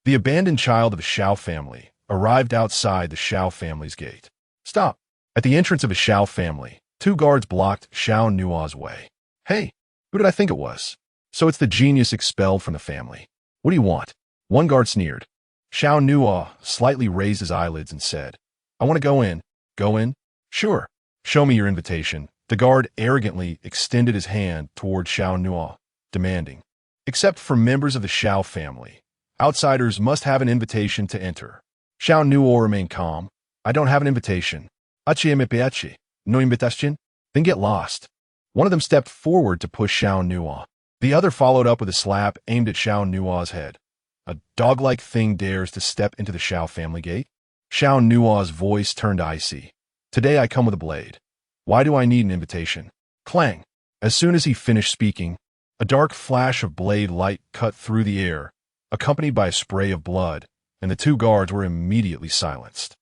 the abandoned child of the Xiao family, arrived outside the Xiao family's gate. Stop! At the entrance of the Xiao family, 2 guards blocked Xiao Nuo's way. Hey, who did I think it was? So it's the genius expelled from the family. What do you want? One guard sneered. Xiao Nuo slightly raised his eyelids and said, I want to go in. Go in? Sure. Show me your invitation. The guard arrogantly extended his hand toward Xiao Nuo, demanding, except for members of the Xiao family, outsiders must have an invitation to enter. Xiao Nuo remained calm. I don't have an invitation. Achi no invitation? Then get lost. One of them stepped forward to push Xiao Nuo. The other followed up with a slap aimed at Xiao Nuo's head. A dog-like thing dares to step into the Xiao family gate? Xiao Nuo's voice turned icy. Today I come with a blade. Why do I need an invitation? Clang! As soon as he finished speaking, a dark flash of blade light cut through the air, accompanied by a spray of blood, and the 2 guards were immediately silenced.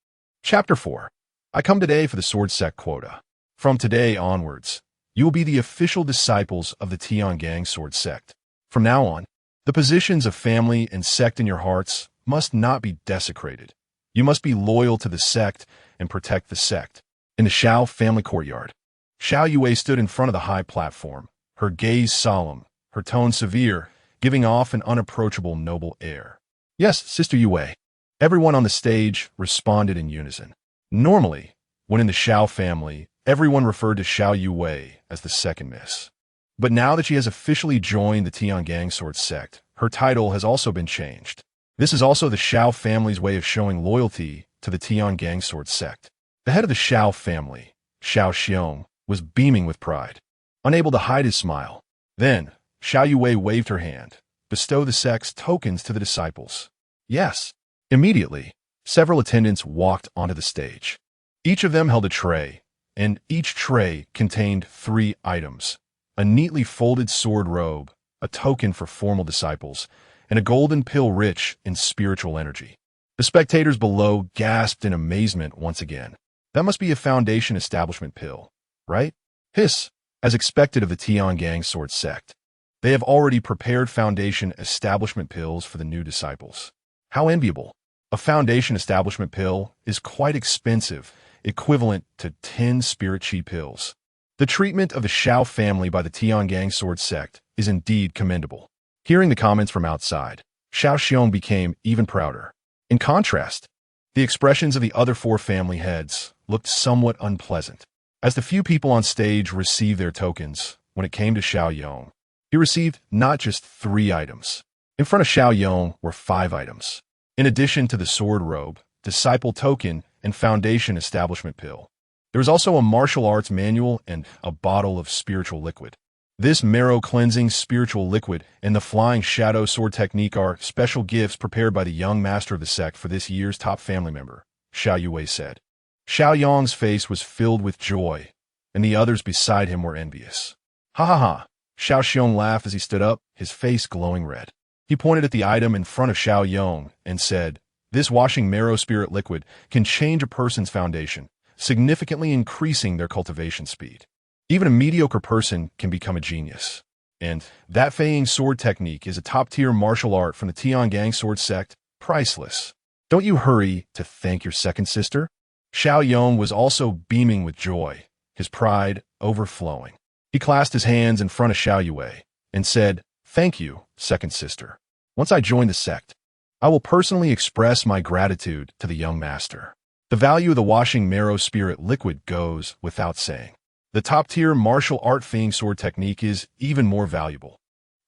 Chapter 4. I come today for the sword sect quota. From today onwards, you will be the official disciples of the Tiangang sword sect. From now on, the positions of family and sect in your hearts must not be desecrated. You must be loyal to the sect and protect the sect. In the Xiao family courtyard, Xiao Yue stood in front of the high platform, her gaze solemn, her tone severe, giving off an unapproachable noble air. Yes, Sister Yue. Everyone on the stage responded in unison. Normally, when in the Xiao family, everyone referred to Xiao Yue as the second miss. But now that she has officially joined the Tiangang sword sect, her title has also been changed. This is also the Xiao family's way of showing loyalty to the Tiangang sword sect. The head of the Xiao family, Xiao Xiong, was beaming with pride, unable to hide his smile. Then, Xiao Yue waved her hand, bestow the sect's tokens to the disciples. Yes. Immediately, several attendants walked onto the stage. Each of them held a tray, and each tray contained 3 items: a neatly folded sword robe, a token for formal disciples, and a golden pill rich in spiritual energy. The spectators below gasped in amazement once again. That must be a Foundation Establishment pill, right? Hiss, as expected of the Tiangang sword sect. They have already prepared Foundation Establishment pills for the new disciples. How enviable. A Foundation Establishment pill is quite expensive, equivalent to 10 spirit chi pills. The treatment of the Xiao family by the Tiangang sword sect is indeed commendable. Hearing the comments from outside, Xiao Xiong became even prouder. In contrast, the expressions of the other 4 family heads looked somewhat unpleasant. As the few people on stage received their tokens, when it came to Xiao Yong, he received not just 3 items. In front of Xiao Yong were 5 items. In addition to the sword robe, disciple token, and Foundation Establishment pill, there was also a martial arts manual and a bottle of spiritual liquid. This marrow-cleansing spiritual liquid and the flying shadow sword technique are special gifts prepared by the young master of the sect for this year's top family member, Xiao Yue said. Xiao Yong's face was filled with joy, and the others beside him were envious. Ha ha ha! Xiao Xiong laughed as he stood up, his face glowing red. He pointed at the item in front of Xiao Yong and said, "This washing marrow spirit liquid can change a person's foundation, significantly increasing their cultivation speed. Even a mediocre person can become a genius. And that Feiying sword technique is a top-tier martial art from the Tiangang sword sect, priceless. Don't you hurry to thank your second sister?" Xiao Yong was also beaming with joy, his pride overflowing. He clasped his hands in front of Xiao Yue and said, "Thank you, second sister. Once I join the sect, I will personally express my gratitude to the young master." The value of the washing marrow spirit liquid goes without saying. The top-tier martial art Feiying sword technique is even more valuable.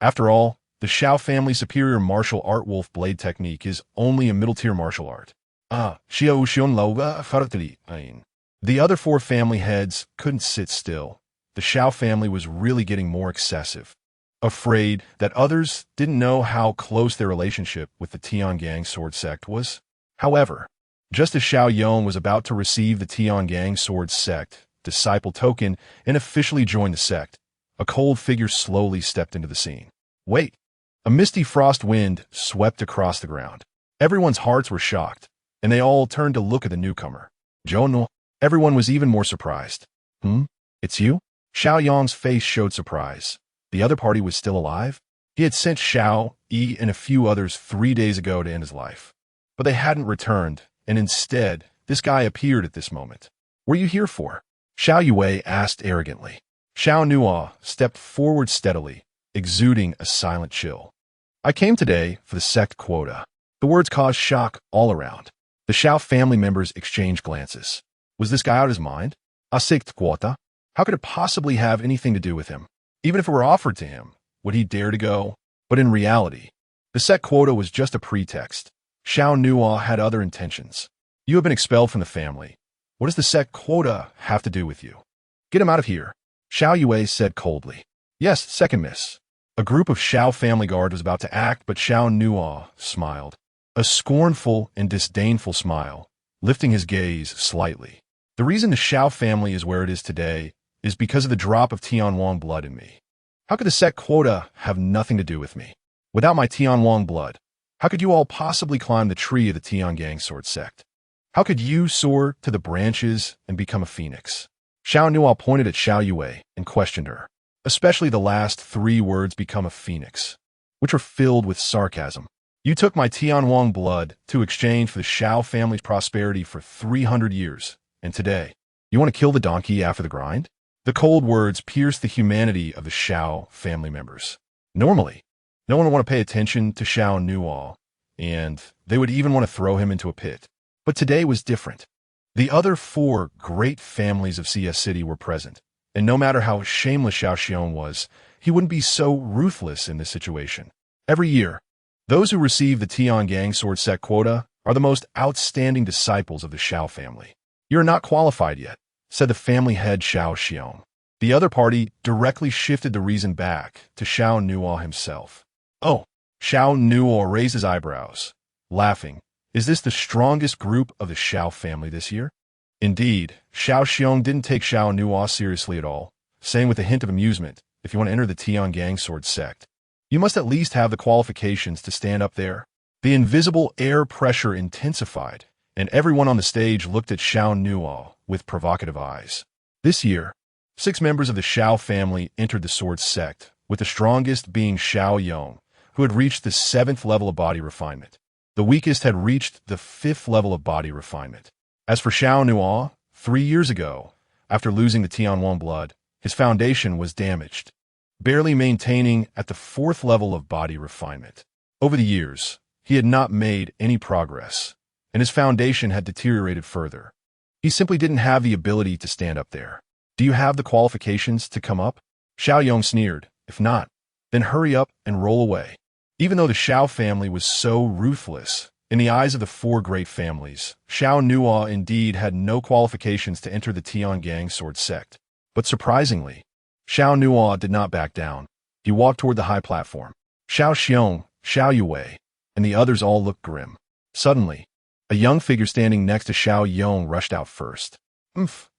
After all, the Xiao family superior martial art wolf blade technique is only a middle-tier martial art. The other 4 family heads couldn't sit still. The Xiao family was really getting more excessive, afraid that others didn't know how close their relationship with the Tiangang sword sect was. However, just as Xiao Yong was about to receive the Tiangang sword sect disciple token and officially join the sect, a cold figure slowly stepped into the scene. Wait! A misty frost wind swept across the ground. Everyone's hearts were shocked, and they all turned to look at the newcomer. Xiao Nuo. Everyone was even more surprised. It's you? Xiao Yong's face showed surprise. The other party was still alive? He had sent Xiao, Yi, and a few others 3 days ago to end his life. But they hadn't returned, and instead, this guy appeared at this moment. What are you here for? Xiao Yue asked arrogantly. Xiao Nuo stepped forward steadily, exuding a silent chill. I came today for the sect quota. The words caused shock all around. The Xiao family members exchanged glances. Was this guy out of his mind? A sect quota? How could it possibly have anything to do with him? Even if it were offered to him, would he dare to go? But in reality, the sect quota was just a pretext. Xiao Nuo had other intentions. You have been expelled from the family. What does the sect quota have to do with you? Get him out of here, Xiao Yue said coldly. Yes, second miss. A group of Xiao family guard was about to act, but Xiao Nuo smiled. A scornful and disdainful smile, lifting his gaze slightly. The reason the Xiao family is where it is today is because of the drop of Tianwang blood in me. How could the sect quota have nothing to do with me? Without my Tianwang blood, how could you all possibly climb the tree of the Tiangang sword sect? How could you soar to the branches and become a phoenix? Xiao Nuo pointed at Xiao Yue and questioned her, especially the last three words become a phoenix, which were filled with sarcasm. You took my Tianwang blood to exchange for the Xiao family's prosperity for 300 years, and today, you want to kill the donkey after the grind? The cold words pierced the humanity of the Xiao family members. Normally, no one would want to pay attention to Xiao Nuo, and they would even want to throw him into a pit. But today was different. The other four great families of CS City were present, and no matter how shameless Xiao Xiong was, he wouldn't be so ruthless in this situation. Every year, those who receive the Tiangang sword set quota are the most outstanding disciples of the Xiao family. You are not qualified yet, said the family head Xiao Xiong. The other party directly shifted the reason back to Xiao Nuo himself. Oh, Xiao Nuo raised his eyebrows, laughing. Is this the strongest group of the Xiao family this year? Indeed, Xiao Xiong didn't take Xiao Nuo seriously at all, saying with a hint of amusement, if you want to enter the Tiangang sword sect, you must at least have the qualifications to stand up there. The invisible air pressure intensified, and everyone on the stage looked at Xiao Nuo with provocative eyes. This year, 6 members of the Xiao family entered the sword sect, with the strongest being Xiao Yong, who had reached the 7th level of body refinement. The weakest had reached the 5th level of body refinement. As for Xiao Nuo, 3 years ago, after losing the Tianwang blood, his foundation was damaged, barely maintaining at the 4th level of body refinement. Over the years, he had not made any progress, and his foundation had deteriorated further. He simply didn't have the ability to stand up there. Do you have the qualifications to come up? Xiao Yong sneered. If not, then hurry up and roll away. Even though the Xiao family was so ruthless, in the eyes of the 4 great families, Xiao Nuo indeed had no qualifications to enter the Tiangang sword sect. But surprisingly, Xiao Nuo did not back down. He walked toward the high platform. Xiao Xiong, Xiao Yue, and the others all looked grim. Suddenly, a young figure standing next to Xiao Yong rushed out first.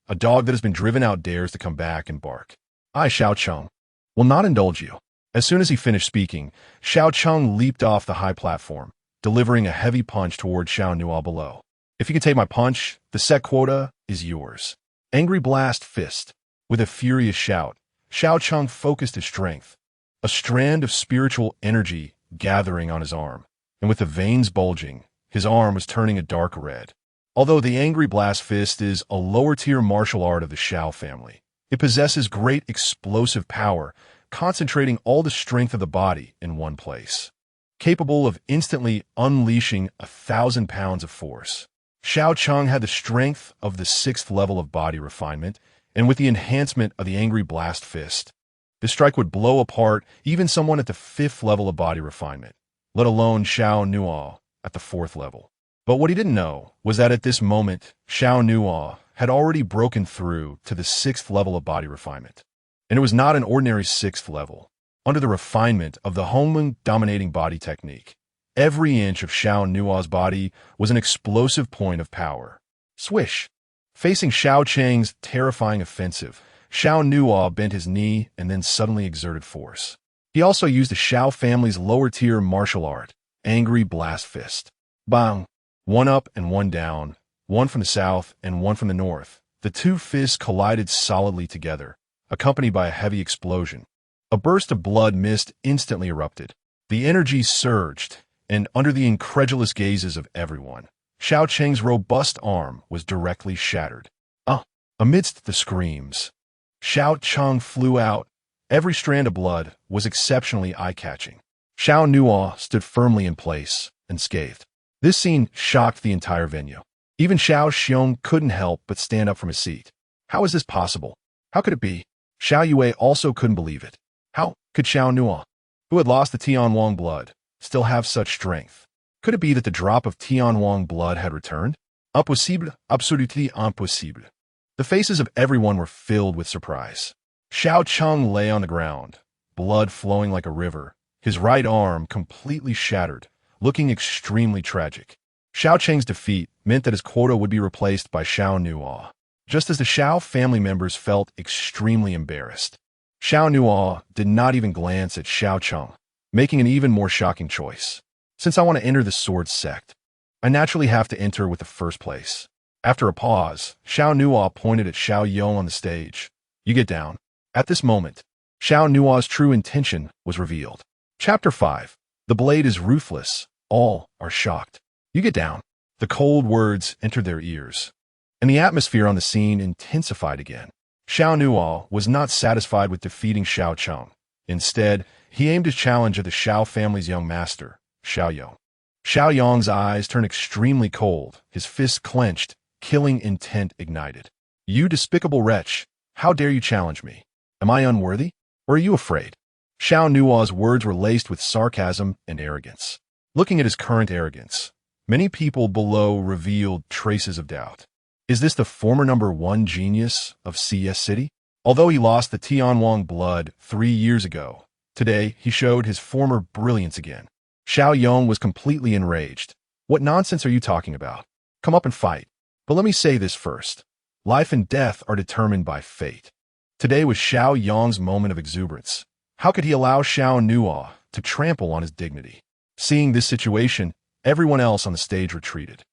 A dog that has been driven out dares to come back and bark. I, Xiao Cheng, will not indulge you. As soon as he finished speaking, Xiao Cheng leaped off the high platform, delivering a heavy punch toward Xiao Nuo below. If you can take my punch, the set quota is yours. Angry blast fist. With a furious shout, Xiao Cheng focused his strength, a strand of spiritual energy gathering on his arm, and with the veins bulging, his arm was turning a dark red. Although the Angry Blast Fist is a lower-tier martial art of the Xiao family, it possesses great explosive power, concentrating all the strength of the body in one place, capable of instantly unleashing 1,000 pounds of force. Xiao Cheng had the strength of the 6th level of body refinement, and with the enhancement of the Angry Blast Fist, this strike would blow apart even someone at the 5th level of body refinement, let alone Xiao Nuo at the 4th level. But what he didn't know was that at this moment, Xiao Nuo had already broken through to the 6th level of body refinement. And it was not an ordinary 6th level. Under the refinement of the Hongmeng dominating body technique, every inch of Xiao Nuo's body was an explosive point of power. Swish! Facing Xiao Cheng's terrifying offensive, Xiao Nuo bent his knee and then suddenly exerted force. He also used the Xiao family's lower-tier martial art, Angry Blast Fist. Bang! One up and one down, one from the south and one from the north. The 2 fists collided solidly together, accompanied by a heavy explosion. A burst of blood mist instantly erupted. The energy surged, and under the incredulous gazes of everyone, Xiao Cheng's robust arm was directly shattered. Amidst the screams, Xiao Cheng flew out. Every strand of blood was exceptionally eye-catching. Xiao Nuo stood firmly in place, unscathed. This scene shocked the entire venue. Even Xiao Xiong couldn't help but stand up from his seat. How is this possible? How could it be? Xiao Yue also couldn't believe it. How could Xiao Nuo, who had lost the Tianwang blood, still have such strength? Could it be that the drop of Tianwang blood had returned? Impossible, absolutely impossible. The faces of everyone were filled with surprise. Xiao Cheng lay on the ground, blood flowing like a river, his right arm completely shattered, looking extremely tragic. Xiao Cheng's defeat meant that his quota would be replaced by Xiao Nuo, just as the Xiao family members felt extremely embarrassed. Xiao Nuo did not even glance at Xiao Cheng, making an even more shocking choice. Since I want to enter the sword sect, I naturally have to enter with the first place. After a pause, Xiao Nuo pointed at Xiao Yong on the stage. You get down. At this moment, Xiao Nuo's true intention was revealed. Chapter 5. The blade is ruthless. All are shocked. You get down. The cold words entered their ears, and the atmosphere on the scene intensified again. Xiao Nuo was not satisfied with defeating Xiao Cheng. Instead, he aimed his challenge at the Xiao family's young master, Xiao Yong. Xiao Yong's eyes turned extremely cold, his fists clenched, killing intent ignited. You despicable wretch, how dare you challenge me? Am I unworthy? Or are you afraid? Xiao Nuo's words were laced with sarcasm and arrogance. Looking at his current arrogance, many people below revealed traces of doubt. Is this the former #1 genius of CS City? Although he lost the Tianwang blood 3 years ago, today he showed his former brilliance again. Xiao Yong was completely enraged. What nonsense are you talking about? Come up and fight. But let me say this first. Life and death are determined by fate. Today was Xiao Yong's moment of exuberance. How could he allow Xiao Nuo to trample on his dignity? Seeing this situation, everyone else on the stage retreated.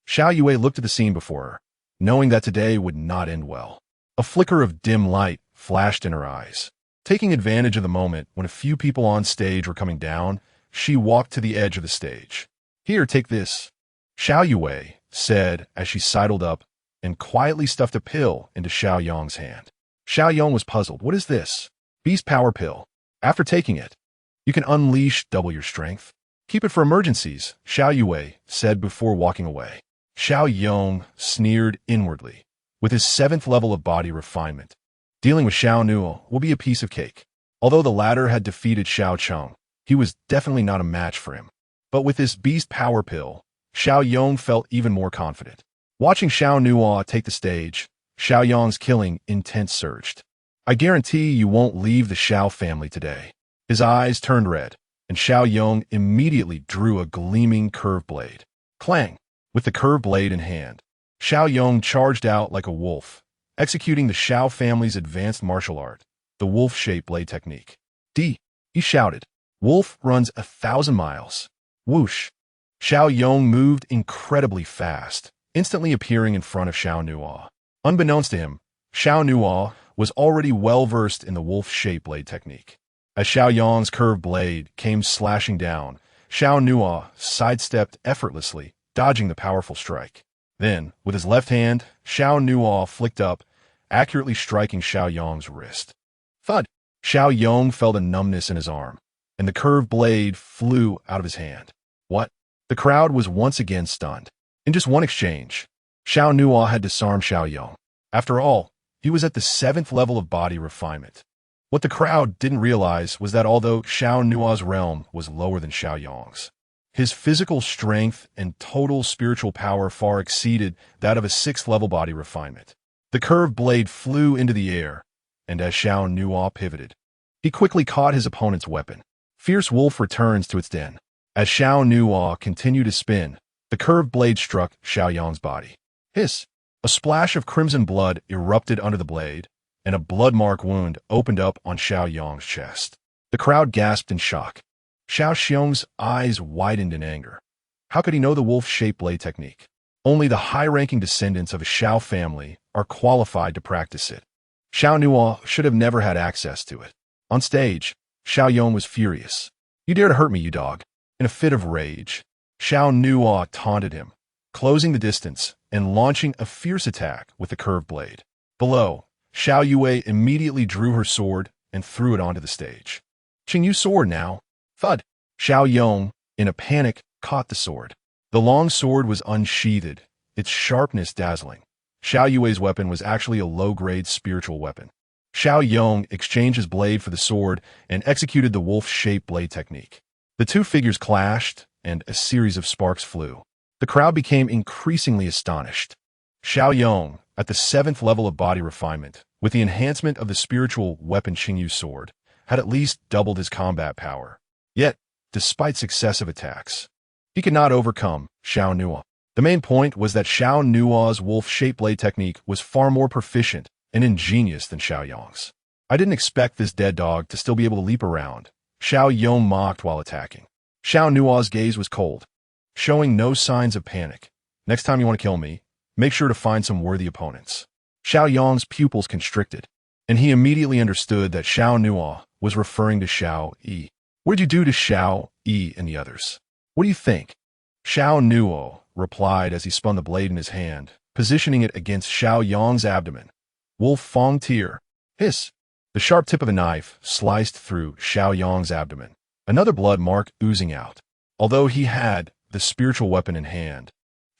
Xiao Yue looked at the scene before her, knowing that today would not end well. A flicker of dim light flashed in her eyes. Taking advantage of the moment when a few people on stage were coming down, she walked to the edge of the stage. Here, take this, Xiao Yue said as she sidled up and quietly stuffed a pill into Xiao Yong's hand. Xiao Yong was puzzled. What is this? Beast Power Pill. After taking it, you can unleash double your strength. Keep it for emergencies, Xiao Yue said before walking away. Xiao Yong sneered inwardly. With his 7th level of body refinement, dealing with Xiao Nuo will be a piece of cake. Although the latter had defeated Xiao Cheng, he was definitely not a match for him. But with this Beast Power Pill, Xiao Yong felt even more confident. Watching Xiao Nuo take the stage, Xiao Yong's killing intent surged. I guarantee you won't leave the Xiao family today. His eyes turned red, and Xiao Yong immediately drew a gleaming curved blade. Clang! With the curved blade in hand, Xiao Yong charged out like a wolf, executing the Xiao family's advanced martial art, the wolf-shaped blade technique. He shouted. Wolf runs 1,000 miles. Whoosh! Xiao Yong moved incredibly fast, instantly appearing in front of Xiao Nuo. Unbeknownst to him, Xiao Nuo was already well-versed in the wolf-shaped blade technique. As Xiao Yong's curved blade came slashing down, Xiao Nuo sidestepped effortlessly, dodging the powerful strike. Then, with his left hand, Xiao Nuo flicked up, accurately striking Xiao Yong's wrist. Thud! Xiao Yong felt a numbness in his arm, and the curved blade flew out of his hand. What? The crowd was once again stunned. In just one exchange, Xiao Nuo had disarmed Xiao Yong. After all, he was at the 7th level of body refinement. What the crowd didn't realize was that although Xiao Nuo's realm was lower than Xiao Yong's, his physical strength and total spiritual power far exceeded that of a 6th level body refinement. The curved blade flew into the air, and as Xiao Nuo pivoted, he quickly caught his opponent's weapon. Fierce wolf returns to its den. As Xiao Nuo continued to spin, the curved blade struck Xiao Yong's body. Hiss! A splash of crimson blood erupted under the blade, and a blood-mark wound opened up on Xiao Yong's chest. The crowd gasped in shock. Xiao Xiong's eyes widened in anger. How could he know the wolf-shaped blade technique? Only the high-ranking descendants of a Xiao family are qualified to practice it. Xiao Nuo should have never had access to it. On stage, Xiao Yong was furious. You dare to hurt me, you dog. In a fit of rage, Xiao Nuo taunted him, closing the distance and launching a fierce attack with the curved blade. Below, Xiao Yue immediately drew her sword and threw it onto the stage. Qingyu's sword now. Thud! Xiao Yong, in a panic, caught the sword. The long sword was unsheathed, its sharpness dazzling. Xiao Yue's weapon was actually a low-grade spiritual weapon. Xiao Yong exchanged his blade for the sword and executed the wolf-shaped blade technique. The two figures clashed, and a series of sparks flew. The crowd became increasingly astonished. Xiao Yong, at the 7th level of body refinement, with the enhancement of the spiritual weapon Qingyu's sword, had at least doubled his combat power. Yet, despite successive attacks, he could not overcome Xiao Nuo. The main point was that Xiao Nuo's wolf-shaped blade technique was far more proficient and ingenious than Xiao Yong's. I didn't expect this dead dog to still be able to leap around, Xiao Yong mocked while attacking. Xiao Nuo's gaze was cold, showing no signs of panic. Next time you want to kill me, Make sure to find some worthy opponents. Xiao Yong's pupils constricted, and he immediately understood that Xiao Nuo was referring to Xiao Yi. What did you do to Xiao Yi and the others? What do you think? Xiao Nuo replied as he spun the blade in his hand, positioning it against Xiao Yong's abdomen. Wolf Fong Tier. Hiss. The sharp tip of a knife sliced through Xiao Yong's abdomen, another blood mark oozing out. Although he had the spiritual weapon in hand,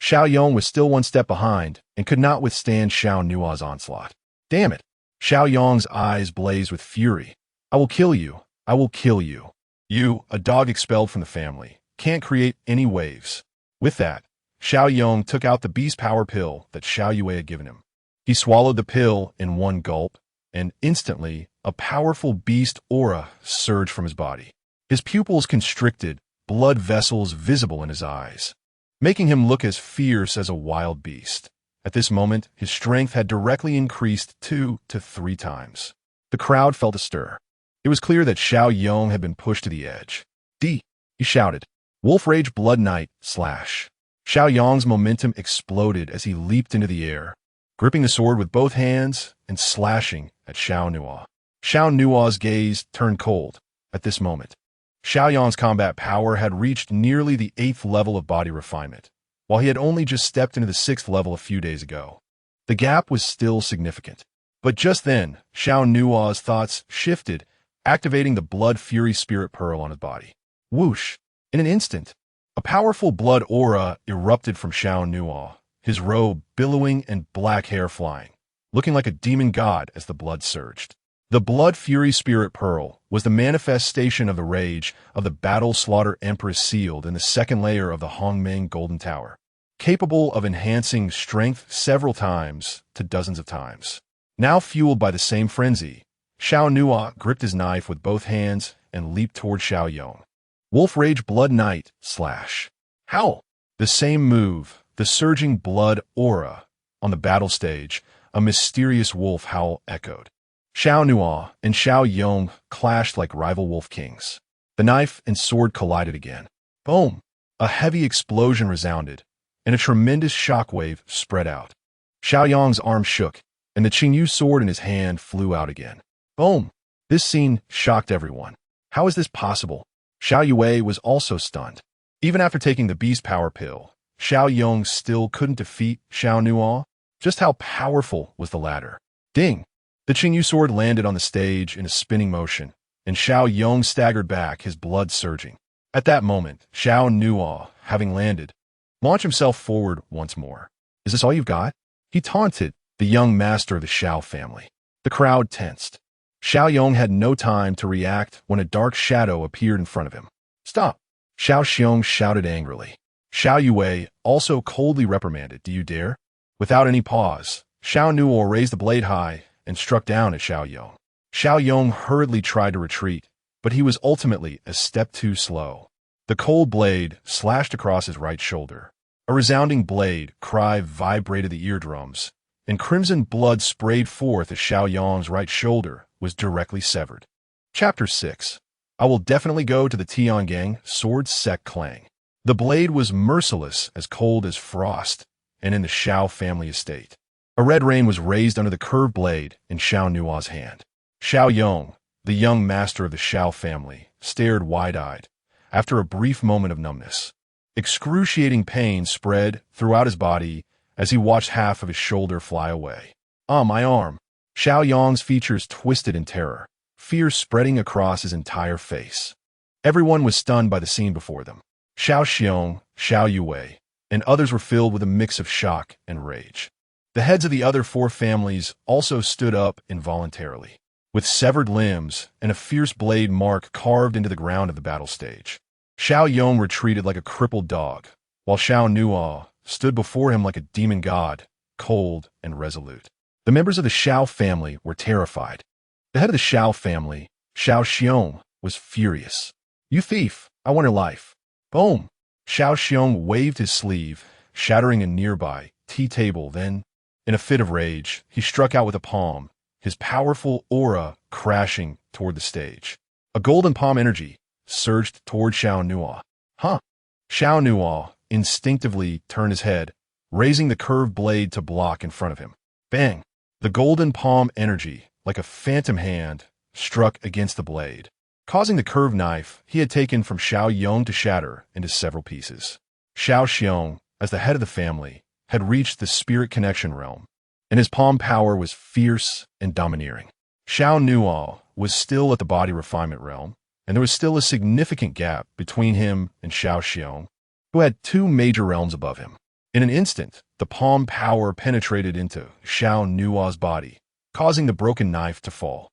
Xiao Yong was still one step behind and could not withstand Xiao Nuo's onslaught. Damn it! Xiao Yong's eyes blazed with fury. I will kill you. I will kill you. You, a dog expelled from the family, can't create any waves. With that, Xiao Yong took out the beast power pill that Xiao Yue had given him. He swallowed the pill in one gulp, and instantly, a powerful beast aura surged from his body. His pupils constricted, blood vessels visible in his eyes, making him look as fierce as a wild beast. At this moment, his strength had directly increased 2 to 3 times. The crowd felt a stir. It was clear that Xiao Yong had been pushed to the edge. D, he shouted. Wolf Rage Blood Knight, slash. Xiao Yong's momentum exploded as he leaped into the air, gripping the sword with both hands and slashing at Xiao Nuo. Xiao Nuo's gaze turned cold at this moment. Xiao Yong's combat power had reached nearly the 8th level of body refinement, while he had only just stepped into the 6th level a few days ago. The gap was still significant. But just then, Xiao Nuo's thoughts shifted, activating the Blood Fury Spirit Pearl on his body. Whoosh! In an instant, a powerful blood aura erupted from Xiao Nuo, his robe billowing and black hair flying, looking like a demon god as the blood surged. The Blood Fury Spirit Pearl was the manifestation of the rage of the Battle Slaughter Empress sealed in the 2nd layer of the Hongmeng Golden Tower, capable of enhancing strength several times to dozens of times. Now fueled by the same frenzy, Xiao Nuo gripped his knife with both hands and leaped toward Xiao Yong. Wolf Rage Blood Knight, slash. Howl! The same move, the surging blood aura. On the battle stage, a mysterious wolf howl echoed. Xiao Nuo and Xiao Yong clashed like rival wolf kings. The knife and sword collided again. Boom! A heavy explosion resounded, and a tremendous shockwave spread out. Xiao Yong's arm shook, and the Qingyu sword in his hand flew out again. Boom! This scene shocked everyone. How is this possible? Xiao Yue was also stunned. Even after taking the beast power pill, Xiao Yong still couldn't defeat Xiao Nuo. Just how powerful was the latter? Ding! The Qingyu sword landed on the stage in a spinning motion, and Xiao Yong staggered back, his blood surging. At that moment, Xiao Nuo, having landed, launched himself forward once more. Is this all you've got? He taunted the young master of the Xiao family. The crowd tensed. Xiao Yong had no time to react when a dark shadow appeared in front of him. Stop! Xiao Xiong shouted angrily. Xiao Yue also coldly reprimanded. Do you dare? Without any pause, Xiao Nuo raised the blade high and struck down at Xiao Yong. Xiao Yong hurriedly tried to retreat, but he was ultimately a step too slow. The cold blade slashed across his right shoulder. A resounding blade cry vibrated the eardrums, and crimson blood sprayed forth as Xiao Yong's right shoulder was directly severed. Chapter 6. I will definitely go to the Tiangang Sword Sect Clang. The blade was merciless, as cold as frost, and in the Xiao family estate. A red rain was raised under the curved blade in Xiao Nuo's hand. Xiao Yong, the young master of the Xiao family, stared wide-eyed, after a brief moment of numbness. Excruciating pain spread throughout his body as he watched half of his shoulder fly away. My arm! Xiao Yong's features twisted in terror, fear spreading across his entire face. Everyone was stunned by the scene before them. Xiao Xiong, Xiao Yue, and others were filled with a mix of shock and rage. The heads of the other 4 families also stood up involuntarily, with severed limbs and a fierce blade mark carved into the ground of the battle stage. Xiao Yong retreated like a crippled dog, while Xiao Nuo stood before him like a demon god, cold and resolute. The members of the Xiao family were terrified. The head of the Xiao family, Xiao Xiong, was furious. You thief, I want your life. Boom! Xiao Xiong waved his sleeve, shattering a nearby tea table. Then, in a fit of rage, he struck out with a palm, his powerful aura crashing toward the stage. A golden palm energy surged toward Xiao Nuo. Huh? Xiao Nuo instinctively turned his head, raising the curved blade to block in front of him. Bang! The golden palm energy, like a phantom hand, struck against the blade, causing the curved knife he had taken from Xiao Yong to shatter into several pieces. Xiao Xiong, as the head of the family, had reached the spirit connection realm, and his palm power was fierce and domineering. Xiao Nuo was still at the body refinement realm, and there was still a significant gap between him and Xiao Xiong, who had two major realms above him. In an instant, the palm power penetrated into Xiao Nuo's body, causing the broken knife to fall,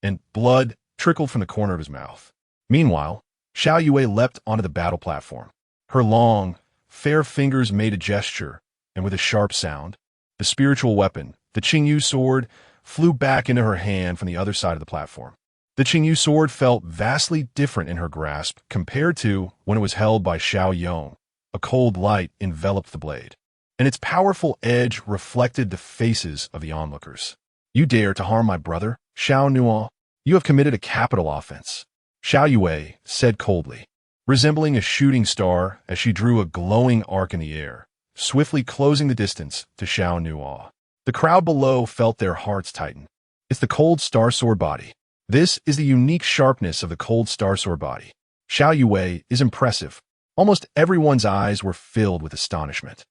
and blood trickled from the corner of his mouth. Meanwhile, Xiao Yue leapt onto the battle platform. Her long, fair fingers made a gesture, and with a sharp sound, the spiritual weapon, the Qingyu sword, flew back into her hand from the other side of the platform. The Qingyu sword felt vastly different in her grasp compared to when it was held by Xiao Yong. A cold light enveloped the blade, and its powerful edge reflected the faces of the onlookers. "You dare to harm my brother, Xiao Nuo? You have committed a capital offense," Xiao Yue said coldly, resembling a shooting star as she drew a glowing arc in the air, swiftly closing the distance to Xiao Nuo. The crowd below felt their hearts tighten. It's the cold star sword body. This is the unique sharpness of the cold star sword body. Xiao Yue is impressive. Almost everyone's eyes were filled with astonishment.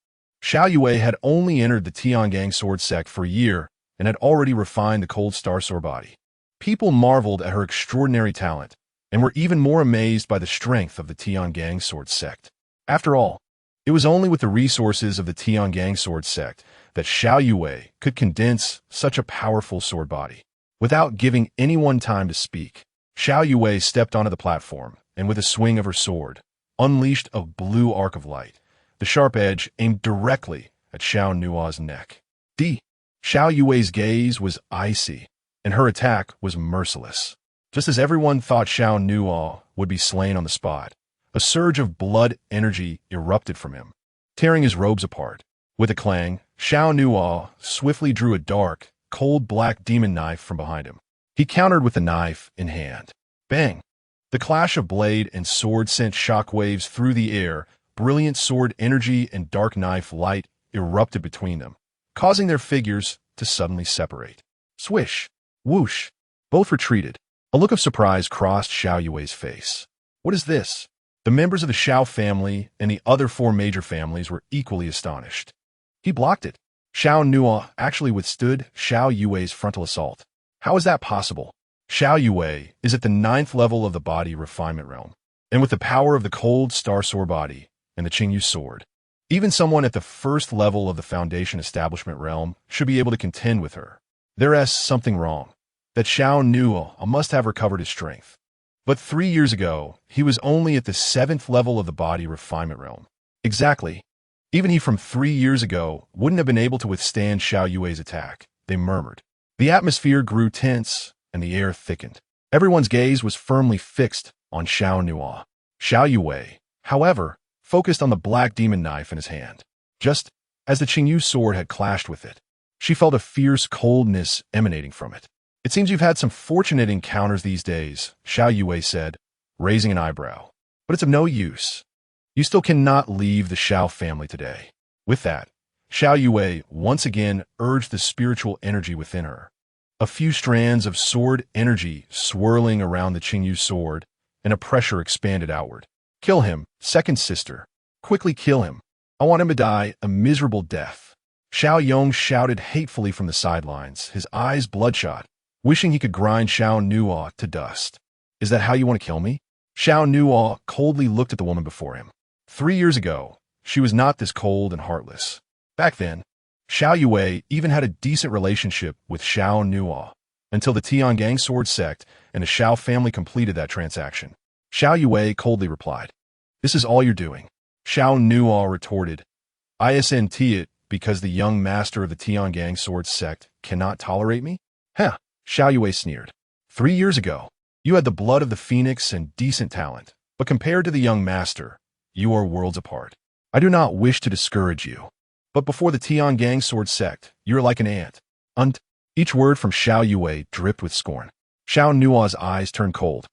Xiao Yue had only entered the Tiangang sword sect for a year and had already refined the cold star sword body. People marveled at her extraordinary talent and were even more amazed by the strength of the Tiangang sword sect. After all, it was only with the resources of the Tiangang sword sect that Xiao Yue could condense such a powerful sword body. Without giving anyone time to speak, Xiao Yue stepped onto the platform and with a swing of her sword, unleashed a blue arc of light, the sharp edge aimed directly at Xiao Nuo's neck. Xiao Yue's gaze was icy, and her attack was merciless. Just as everyone thought Xiao Nuo would be slain on the spot, a surge of blood energy erupted from him, tearing his robes apart. With a clang, Xiao Nuo swiftly drew a dark, cold black demon knife from behind him. He countered with the knife in hand. Bang! The clash of blade and sword sent shockwaves through the air. Brilliant sword energy and dark knife light erupted between them, causing their figures to suddenly separate. Swish! Whoosh! Both retreated. A look of surprise crossed Xiao Yue's face. What is this? The members of the Xiao family and the other four major families were equally astonished. He blocked it. Xiao Nuo actually withstood Xiao Yue's frontal assault. How is that possible? Xiao Yue is at the 9th level of the body refinement realm, and with the power of the cold star sword body and the Qingyu sword, even someone at the 1st level of the foundation establishment realm should be able to contend with her. There is something wrong. That Xiao Nuo must have recovered his strength. But 3 years ago, he was only at the 7th level of the body refinement realm. Exactly. Even he from 3 years ago wouldn't have been able to withstand Xiao Yue's attack, they murmured. The atmosphere grew tense, and the air thickened. Everyone's gaze was firmly fixed on Xiao Nuo. Xiao Yue, however, focused on the black demon knife in his hand. Just as the Qingyu sword had clashed with it, she felt a fierce coldness emanating from it. It seems you've had some fortunate encounters these days, Xiao Yue said, raising an eyebrow. But it's of no use. You still cannot leave the Xiao family today. With that, Xiao Yue once again urged the spiritual energy within her. A few strands of sword energy swirling around the Qingyu sword, and a pressure expanded outward. Kill him, second sister. Quickly kill him. I want him to die a miserable death. Xiao Yong shouted hatefully from the sidelines, his eyes bloodshot, wishing he could grind Xiao Nuo to dust. Is that how you want to kill me? Xiao Nuo coldly looked at the woman before him. 3 years ago, she was not this cold and heartless. Back then, Xiao Yue even had a decent relationship with Xiao Nuo, until the Tiangang sword sect and the Xiao family completed that transaction. Xiao Yue coldly replied, "This is all you're doing." Xiao Nuo retorted, "Isn't it because the young master of the Tiangang sword sect cannot tolerate me?" Huh, Xiao Yue sneered. 3 years ago, you had the blood of the phoenix and decent talent, but compared to the young master, you are worlds apart. I do not wish to discourage you, but before the Tiangang sword sect, you're like an ant. Each word from Xiao Yue dripped with scorn. Xiao Nuo's eyes turned cold,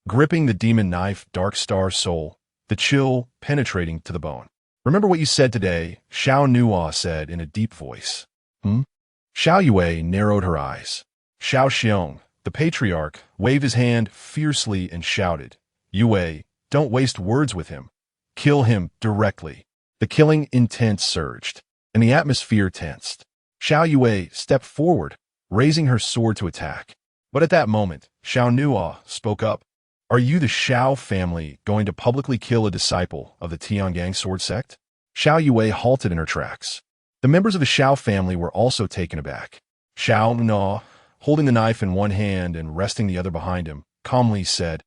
gripping the demon knife Dark Star Soul, the chill penetrating to the bone. Remember what you said today, Xiao Nuo said in a deep voice. Hmm? Xiao Yue narrowed her eyes. Xiao Xiong, the patriarch, waved his hand fiercely and shouted, Yue, don't waste words with him. Kill him directly. The killing intent surged, and the atmosphere tensed. Xiao Yue stepped forward, raising her sword to attack. But at that moment, Xiao Nuo spoke up. Are you the Xiao family going to publicly kill a disciple of the Tiangang sword sect? Xiao Yue halted in her tracks. The members of the Xiao family were also taken aback. Xiao Nuo, holding the knife in one hand and resting the other behind him, calmly said,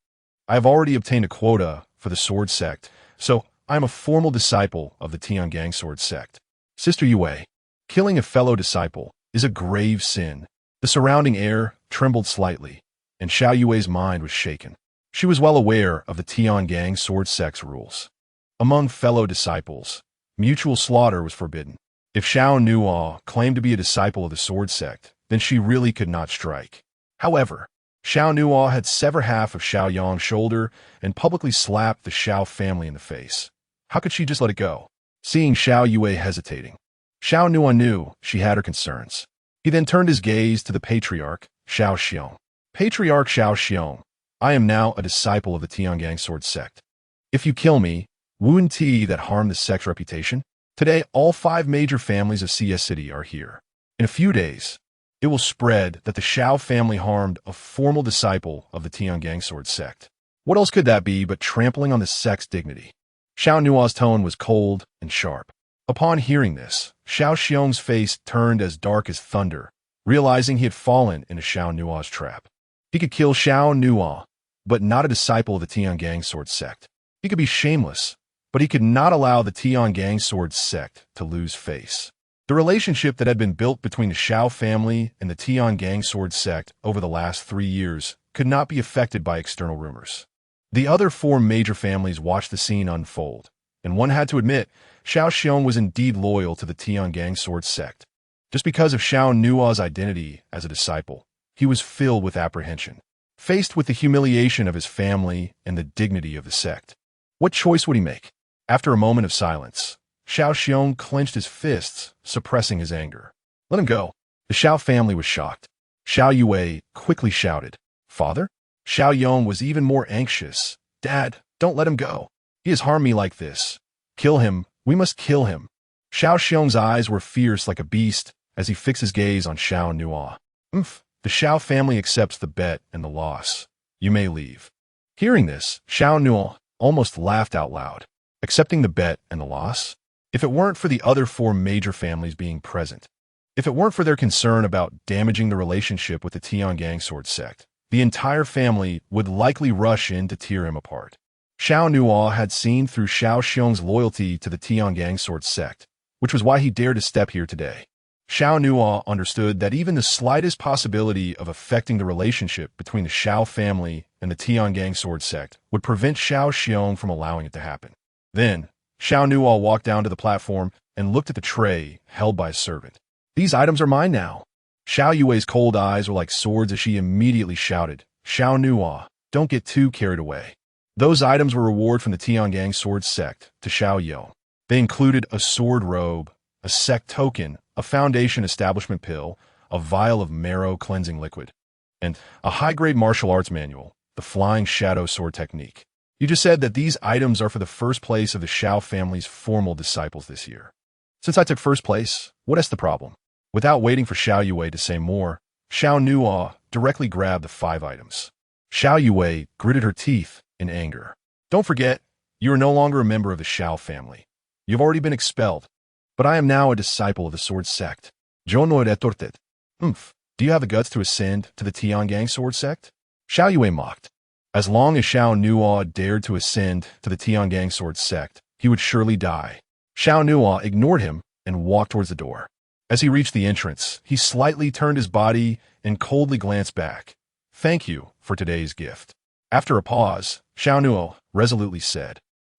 I have already obtained a quota for the sword sect, so I am a formal disciple of the Tiangang sword sect. Sister Yue, killing a fellow disciple is a grave sin. The surrounding air trembled slightly, and Xiao Yue's mind was shaken. She was well aware of the Tiangang sword sect's rules. Among fellow disciples, mutual slaughter was forbidden. If Xiao Nuo claimed to be a disciple of the sword sect, then she really could not strike. However, Xiao Nuo had severed half of Xiao Yong's shoulder and publicly slapped the Xiao family in the face. How could she just let it go? Seeing Xiao Yue hesitating, Xiao Nuo knew she had her concerns. He then turned his gaze to the patriarch, Xiao Xiong. Patriarch Xiao Xiong, I am now a disciple of the Tiangang sword sect. If you kill me, wound tea that harm the sect's reputation. Today, all 5 major families of CS City are here. In a few days, it will spread that the Xiao family harmed a formal disciple of the Tiangang sword sect. What else could that be but trampling on the sect's dignity? Xiao Nuo's tone was cold and sharp. Upon hearing this, Xiao Xiong's face turned as dark as thunder, realizing he had fallen into Xiao Nuo's trap. He could kill Xiao Nuo, but not a disciple of the Tiangang sword sect. He could be shameless, but he could not allow the Tiangang sword sect to lose face. The relationship that had been built between the Xiao family and the Tiangang sword sect over the last 3 years could not be affected by external rumors. The other 4 major families watched the scene unfold, and one had to admit Xiao Xiong was indeed loyal to the Tiangang sword sect. Just because of Xiao Nuo's identity as a disciple, he was filled with apprehension. Faced with the humiliation of his family and the dignity of the sect, what choice would he make? After a moment of silence, Xiao Xiong clenched his fists, suppressing his anger. Let him go. The Xiao family was shocked. Xiao Yue quickly shouted, Father? Xiao Yong was even more anxious. Dad, don't let him go. He has harmed me like this. Kill him. We must kill him. Xiao Xiong's eyes were fierce like a beast as he fixed his gaze on Xiao Nuo. The Xiao family accepts the bet and the loss. You may leave. Hearing this, Xiao Nuo almost laughed out loud. Accepting the bet and the loss? If it weren't for the other 4 major families being present, if it weren't for their concern about damaging the relationship with the Tiangang sword sect, the entire family would likely rush in to tear him apart. Xiao Nuo had seen through Xiao Xiong's loyalty to the Tiangang sword sect, which was why he dared to step here today. Xiao Nuo understood that even the slightest possibility of affecting the relationship between the Xiao family and the Tiangang sword sect would prevent Xiao Xiong from allowing it to happen. Then, Xiao Nuo walked down to the platform and looked at the tray held by a servant. These items are mine now. Xiao Yue's cold eyes were like swords as she immediately shouted, Xiao Nuo, don't get too carried away. Those items were reward from the Tiangang sword sect to Xiao Yong. They included a sword robe, a sect token, a foundation establishment pill, a vial of marrow cleansing liquid, and a high-grade martial arts manual, the Flying Shadow Sword Technique. You just said that these items are for the first place of the Xiao family's formal disciples this year. Since I took first place, what is the problem? Without waiting for Xiao Yue to say more, Xiao Nuo directly grabbed the 5 items. Xiao Yue gritted her teeth in anger. Don't forget, you are no longer a member of the Xiao family. You've already been expelled. But I am now a disciple of the sword sect. Do you have the guts to ascend to the Tiangang sword sect? Xiao Yue mocked. As long as Xiao Nuo dared to ascend to the Tiangang sword sect, he would surely die. Xiao Nuo ignored him and walked towards the door. As he reached the entrance, he slightly turned his body and coldly glanced back. Thank you for today's gift. After a pause, Xiao Nuo resolutely said,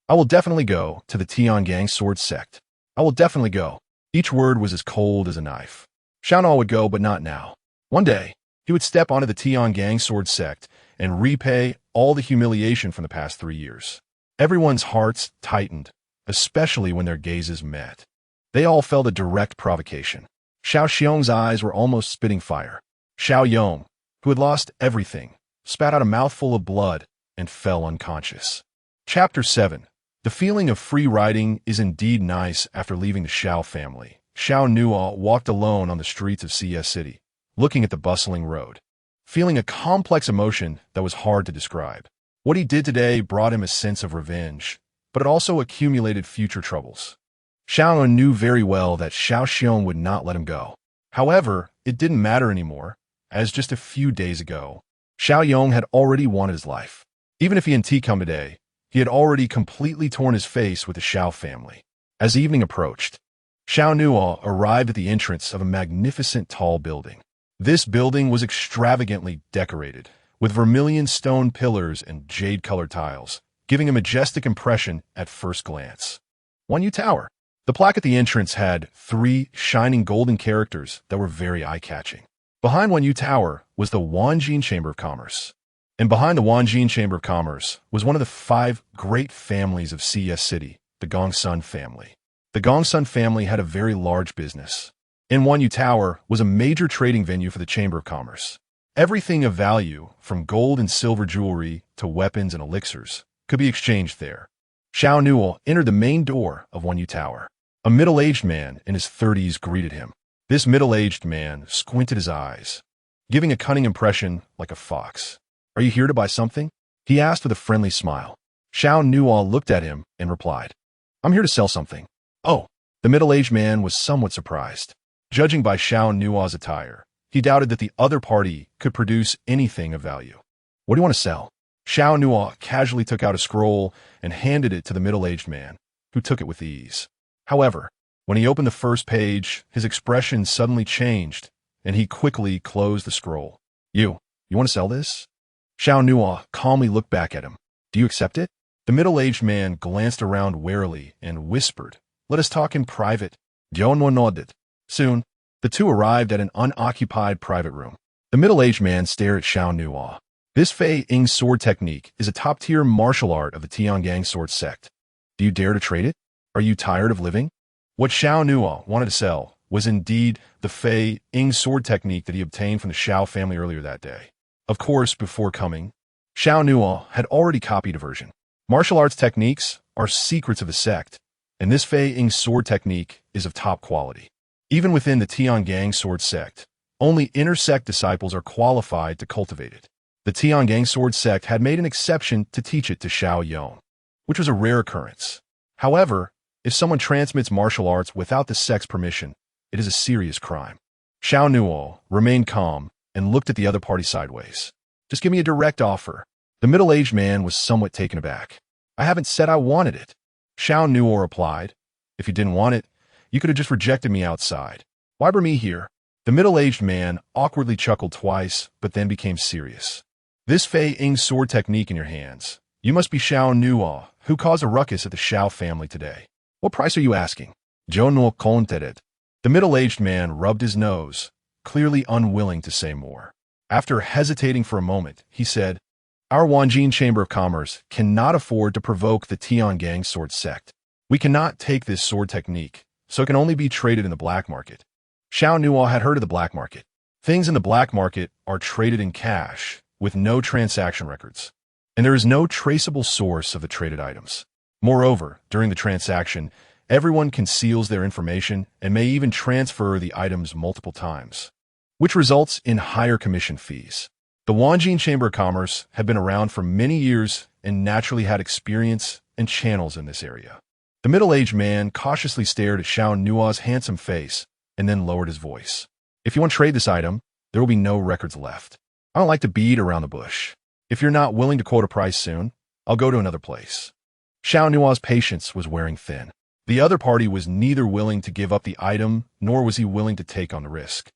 I will definitely go to the Tiangang sword sect. I will definitely go. Each word was as cold as a knife. Xiao Nuo would go, but not now. One day, he would step onto the Tiangang sword sect and repay all the humiliation from the past 3 years. Everyone's hearts tightened especially when their gazes met. They all felt a direct provocation. Xiao Xiong's eyes were almost spitting fire. Xiao Yong, who had lost everything, spat out a mouthful of blood and fell unconscious. Chapter 7. The feeling of free riding is indeed nice after leaving the Xiao family. Xiao Nuo walked alone on the streets of CS City, looking at the bustling road, feeling a complex emotion that was hard to describe. What he did today brought him a sense of revenge, but it also accumulated future troubles. Xiao Nuo knew very well that Xiao Xiong would not let him go. However, it didn't matter anymore, as just a few days ago, Xiao Yong had already wanted his life. Even if he hadn't come today, he had already completely torn his face with the Xiao family. As evening approached, Xiao Nuo arrived at the entrance of a magnificent tall building. This building was extravagantly decorated, with vermilion stone pillars and jade-colored tiles, giving a majestic impression at first glance. Wanyu Tower. The plaque at the entrance had 3 shining golden characters that were very eye-catching. Behind Wanyu Tower was the Wanjin Chamber of Commerce. And behind the Wanjin Chamber of Commerce was one of the 5 great families of CS City, the Gongsun family. The Gongsun family had a very large business. In Wanyu Tower was a major trading venue for the Chamber of Commerce. Everything of value, from gold and silver jewelry to weapons and elixirs, could be exchanged there. Xiao Nuo entered the main door of Wanyu Tower. A middle-aged man in his 30s greeted him. This middle-aged man squinted his eyes, giving a cunning impression like a fox. "Are you here to buy something?" he asked with a friendly smile. Xiao Nuo looked at him and replied, "I'm here to sell something." "Oh." The middle-aged man was somewhat surprised. Judging by Xiao Nuo's attire, he doubted that the other party could produce anything of value. "What do you want to sell?" Xiao Nuo casually took out a scroll and handed it to the middle-aged man, who took it with ease. However, when he opened the first page, his expression suddenly changed, and he quickly closed the scroll. You want to sell this?" Xiao Nuo calmly looked back at him. "Do you accept it?" The middle-aged man glanced around warily and whispered, "Let us talk in private." Xiao Nuo nodded. Soon, the two arrived at an unoccupied private room. The middle-aged man stared at Xiao Nuo. "This Fei Ying sword technique is a top-tier martial art of the Tiangang sword sect. Do you dare to trade it? Are you tired of living?" What Xiao Nuo wanted to sell was indeed the Fei Ying sword technique that he obtained from the Xiao family earlier that day. Of course, before coming, Xiao Nuo had already copied a version. Martial arts techniques are secrets of the sect, and this Fei Ying sword technique is of top quality. Even within the Tiangang sword sect, only inner sect disciples are qualified to cultivate it. The Tiangang sword sect had made an exception to teach it to Xiao Yong, which was a rare occurrence. However, if someone transmits martial arts without the sect's permission, it is a serious crime. Xiao Nuo remained calm and looked at the other party sideways. "Just give me a direct offer." The middle-aged man was somewhat taken aback. "I haven't said I wanted it." Xiao Nuo replied, "If you didn't want it, you could have just rejected me outside. Why bring me here?" The middle-aged man awkwardly chuckled twice, but then became serious. "This Fei Ying sword technique in your hands. You must be Xiao Nuo, who caused a ruckus at the Xiao family today. What price are you asking?" Xiao Nuo countered. The middle-aged man rubbed his nose, clearly unwilling to say more. After hesitating for a moment, he said, "Our Wanjin Chamber of Commerce cannot afford to provoke the Tiangang sword sect. We cannot take this sword technique, so it can only be traded in the black market." Xiao Nuo had heard of the black market. Things in the black market are traded in cash, with no transaction records, and there is no traceable source of the traded items. Moreover, during the transaction, everyone conceals their information and may even transfer the items multiple times, which results in higher commission fees. The Wanjin Chamber of Commerce had been around for many years and naturally had experience and channels in this area. The middle-aged man cautiously stared at Xiao Nuo's handsome face and then lowered his voice. "If you want to trade this item, there will be no records left. I don't like to beat around the bush. If you're not willing to quote a price soon, I'll go to another place." Xiao Nuo's patience was wearing thin. The other party was neither willing to give up the item, nor was he willing to take on the risk.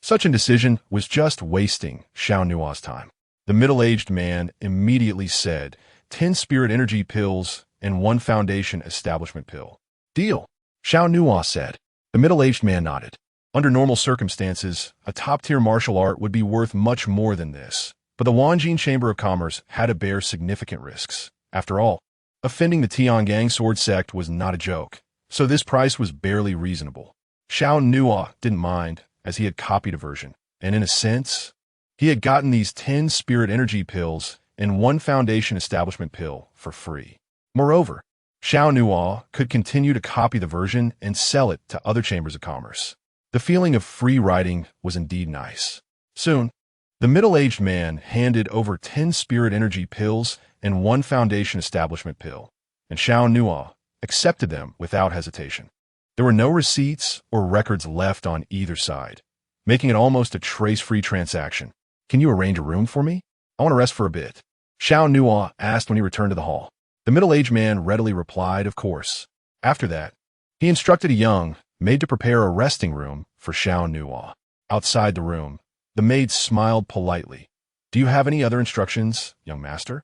Such indecision was just wasting Xiao Nuo's time. The middle-aged man immediately said, 10 spirit energy pills and 1 foundation establishment pill. "Deal," Xiao Nuo said. The middle-aged man nodded. Under normal circumstances, a top-tier martial art would be worth much more than this, but the Wanjin Chamber of Commerce had to bear significant risks. After all, Offending the Tiangang sword sect was not a joke, so this price was barely reasonable. Xiao Nuo didn't mind, as he had copied a version, and in a sense, he had gotten these 10 spirit energy pills and 1 foundation establishment pill for free. Moreover, Xiao Nuo could continue to copy the version and sell it to other chambers of commerce. The feeling of free riding was indeed nice. Soon, the middle-aged man handed over 10 spirit energy pills and 1 foundation establishment pill, and Xiao Nuo accepted them without hesitation. There were no receipts or records left on either side, making it almost a trace-free transaction. "Can you arrange a room for me? I want to rest for a bit," Xiao Nuo asked when he returned to the hall. The middle-aged man readily replied, "Of course." After that, he instructed a young maid to prepare a resting room for Xiao Nuo. Outside the room, the maid smiled politely. "Do you have any other instructions, young master?"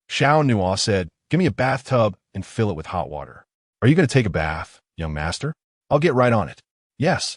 Xiao Nuo said, "Give me a bathtub and fill it with hot water." "Are you going to take a bath, young master?" "I'll get right on it." "Yes.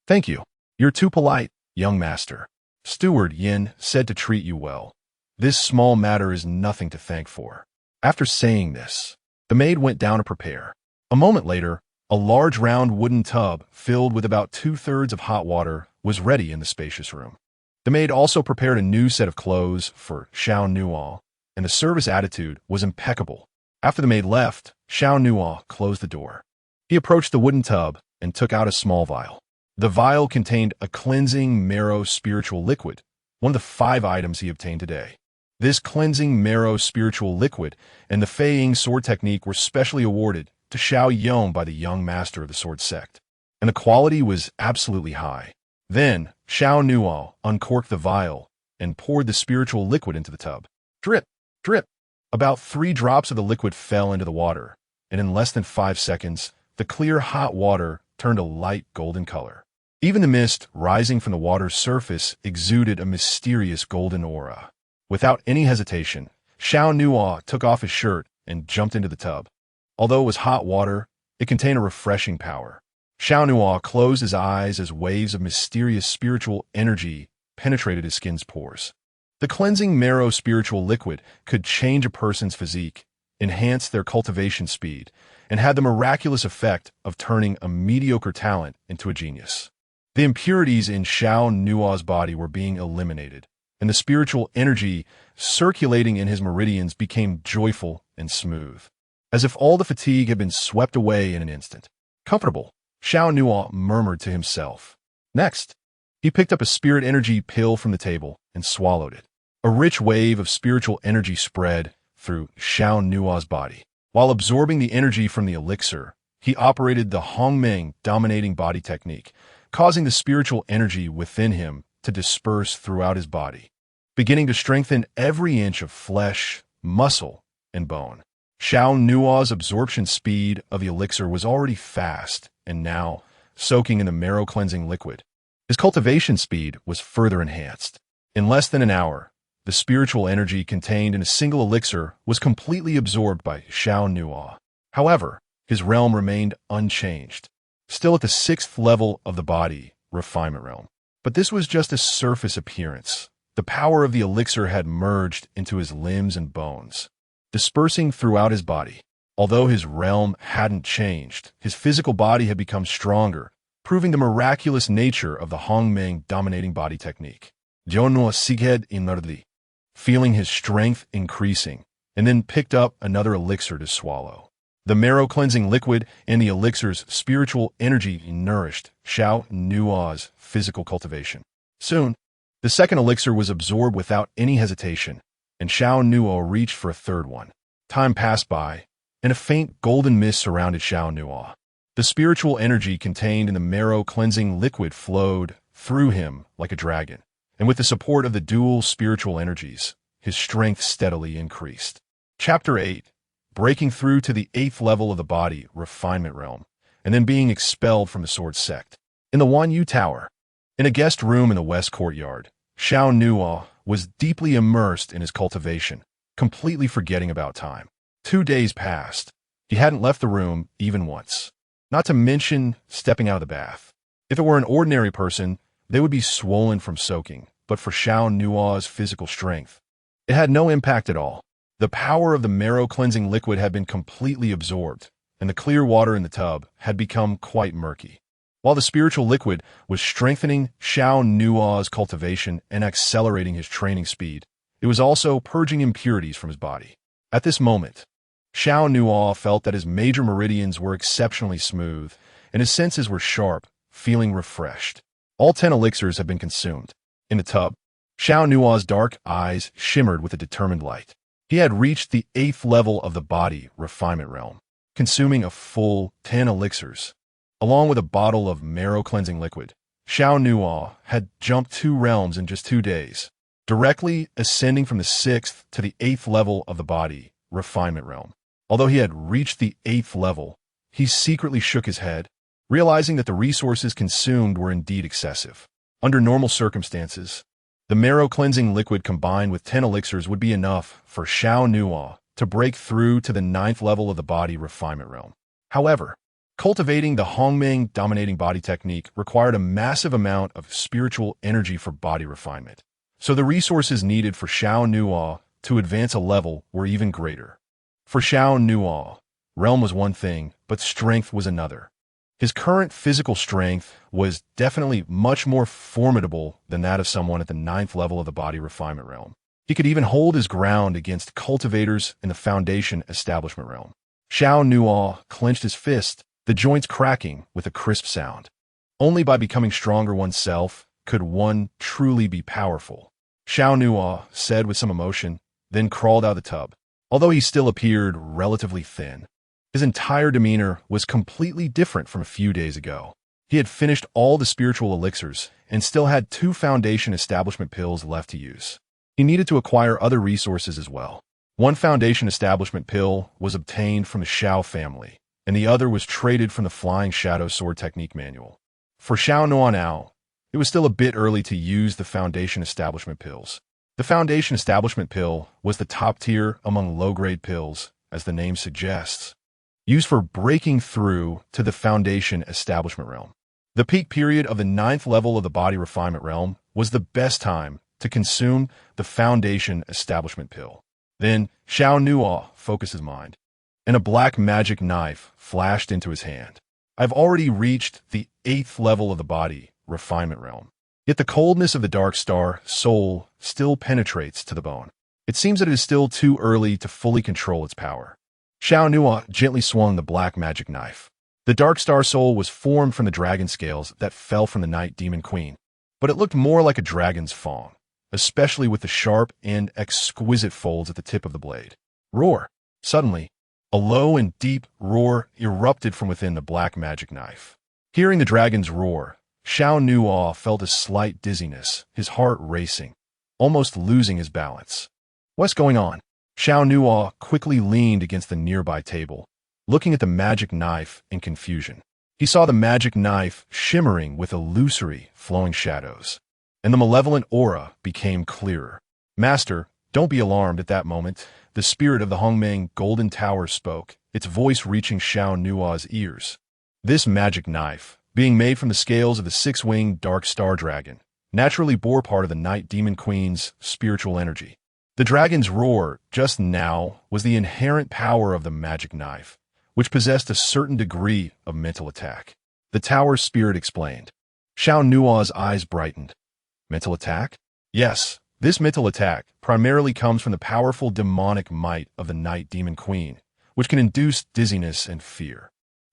Thank you. You're too polite, young master. Steward Yin said to treat you well. This small matter is nothing to thank for." After saying this, the maid went down to prepare. A moment later, a large round wooden tub filled with about 2/3 of hot water was ready in the spacious room. The maid also prepared a new set of clothes for Xiao Nuo, and the service attitude was impeccable. After the maid left, Xiao Nuo closed the door. He approached the wooden tub and took out a small vial. The vial contained a cleansing marrow spiritual liquid, one of the 5 items he obtained today. This cleansing marrow spiritual liquid and the Fei Ying sword technique were specially awarded to Xiao Yong by the young master of the sword sect, and the quality was absolutely high. Then, Xiao Nuo uncorked the vial and poured the spiritual liquid into the tub. Drip, drip. About 3 drops of the liquid fell into the water, and in less than 5 seconds, the clear hot water turned a light golden color. Even the mist rising from the water's surface exuded a mysterious golden aura. Without any hesitation, Xiao Nuo took off his shirt and jumped into the tub. Although it was hot water, it contained a refreshing power. Xiao Nuo closed his eyes as waves of mysterious spiritual energy penetrated his skin's pores. The cleansing marrow spiritual liquid could change a person's physique, enhance their cultivation speed, and had the miraculous effect of turning a mediocre talent into a genius. The impurities in Xiao Nuo's body were being eliminated, and the spiritual energy circulating in his meridians became joyful and smooth, as if all the fatigue had been swept away in an instant. Comfortable, Xiao Nuo murmured to himself. Next, he picked up a spirit energy pill from the table and swallowed it. A rich wave of spiritual energy spread through Xiao Nuo's body. While absorbing the energy from the elixir, he operated the Hongmeng dominating body technique, causing the spiritual energy within him to disperse throughout his body, beginning to strengthen every inch of flesh, muscle, and bone. Xiao Nuo's absorption speed of the elixir was already fast, and now, soaking in the marrow-cleansing liquid, his cultivation speed was further enhanced. In less than an hour, the spiritual energy contained in a single elixir was completely absorbed by Xiao Nuo. However, his realm remained unchanged, still at the 6th level of the body, refinement realm. But this was just a surface appearance. The power of the elixir had merged into his limbs and bones, dispersing throughout his body. Although his realm hadn't changed, his physical body had become stronger, proving the miraculous nature of the Hongmeng dominating body technique. Xiao Nuo sighed inwardly, feeling his strength increasing, and then picked up another elixir to swallow. The marrow-cleansing liquid and the elixir's spiritual energy nourished Xiao Nuo's physical cultivation. Soon, the second elixir was absorbed without any hesitation, and Xiao Nuo reached for a third one. Time passed by, and a faint golden mist surrounded Xiao Nuo. The spiritual energy contained in the marrow-cleansing liquid flowed through him like a dragon, and with the support of the dual spiritual energies, his strength steadily increased. Chapter 8. Breaking through to the 8th level of the body, refinement realm, and then being expelled from the sword sect. In the Wanyu Tower, in a guest room in the west courtyard, Xiao Nuo was deeply immersed in his cultivation, completely forgetting about time. 2 days passed. He hadn't left the room even once, not to mention stepping out of the bath. If it were an ordinary person, they would be swollen from soaking, but for Xiao Nuo's physical strength, it had no impact at all. The power of the marrow-cleansing liquid had been completely absorbed, and the clear water in the tub had become quite murky. While the spiritual liquid was strengthening Xiao Nuo's cultivation and accelerating his training speed, it was also purging impurities from his body. At this moment, Xiao Nuo felt that his major meridians were exceptionally smooth, and his senses were sharp, feeling refreshed. All 10 elixirs had been consumed. In the tub, Xiao Nuo's dark eyes shimmered with a determined light. He had reached the 8th level of the body refinement realm, consuming a full 10 elixirs. Along with a bottle of marrow-cleansing liquid, Xiao Nuo had jumped 2 realms in just 2 days, directly ascending from the 6th to the 8th level of the body refinement realm. Although he had reached the 8th level, he secretly shook his head, realizing that the resources consumed were indeed excessive. Under normal circumstances, the marrow-cleansing liquid combined with 10 elixirs would be enough for Xiao Nuo to break through to the 9th level of the body refinement realm. However, cultivating the Hongmeng dominating body technique required a massive amount of spiritual energy for body refinement, so the resources needed for Xiao Nuo to advance a level were even greater. For Xiao Nuo, realm was one thing, but strength was another. His current physical strength was definitely much more formidable than that of someone at the 9th level of the body refinement realm. He could even hold his ground against cultivators in the foundation establishment realm. Xiao Nuo clenched his fist, the joints cracking with a crisp sound. Only by becoming stronger oneself could one truly be powerful, Xiao Nuo said with some emotion, then crawled out of the tub. Although he still appeared relatively thin, his entire demeanor was completely different from a few days ago. He had finished all the spiritual elixirs and still had 2 foundation establishment pills left to use. He needed to acquire other resources as well. 1 foundation establishment pill was obtained from the Xiao family, and the other was traded from the Flying Shadow Sword Technique Manual. For Xiao Nuo now, it was still a bit early to use the foundation establishment pills. The foundation establishment pill was the top tier among low-grade pills, as the name suggests, used for breaking through to the foundation establishment realm. The peak period of the 9th level of the body refinement realm was the best time to consume the foundation establishment pill. Then Xiao Nuo focused his mind, and a black magic knife flashed into his hand. I've already reached the 8th level of the body refinement realm. Yet the coldness of the dark star soul still penetrates to the bone. It seems that it is still too early to fully control its power. Xiao Nuo gently swung the black magic knife. The dark star soul was formed from the dragon scales that fell from the night demon queen, but it looked more like a dragon's fang, especially with the sharp and exquisite folds at the tip of the blade. Roar! Suddenly, a low and deep roar erupted from within the black magic knife. Hearing the dragon's roar, Xiao Nuo felt a slight dizziness, his heart racing, almost losing his balance. What's going on? Xiao Nuo quickly leaned against the nearby table, looking at the magic knife in confusion. He saw the magic knife shimmering with illusory, flowing shadows, and the malevolent aura became clearer. Master, don't be alarmed. At that moment, the spirit of the Hongmeng Golden Tower spoke, its voice reaching Xiao Nuo's ears. This magic knife, being made from the scales of the 6-winged dark star dragon, naturally bore part of the Night Demon Queen's spiritual energy. The dragon's roar just now was the inherent power of the magic knife, which possessed a certain degree of mental attack. The tower's spirit explained. Xiao Nuo's eyes brightened. Mental attack? Yes, this mental attack primarily comes from the powerful demonic might of the Night Demon Queen, which can induce dizziness and fear.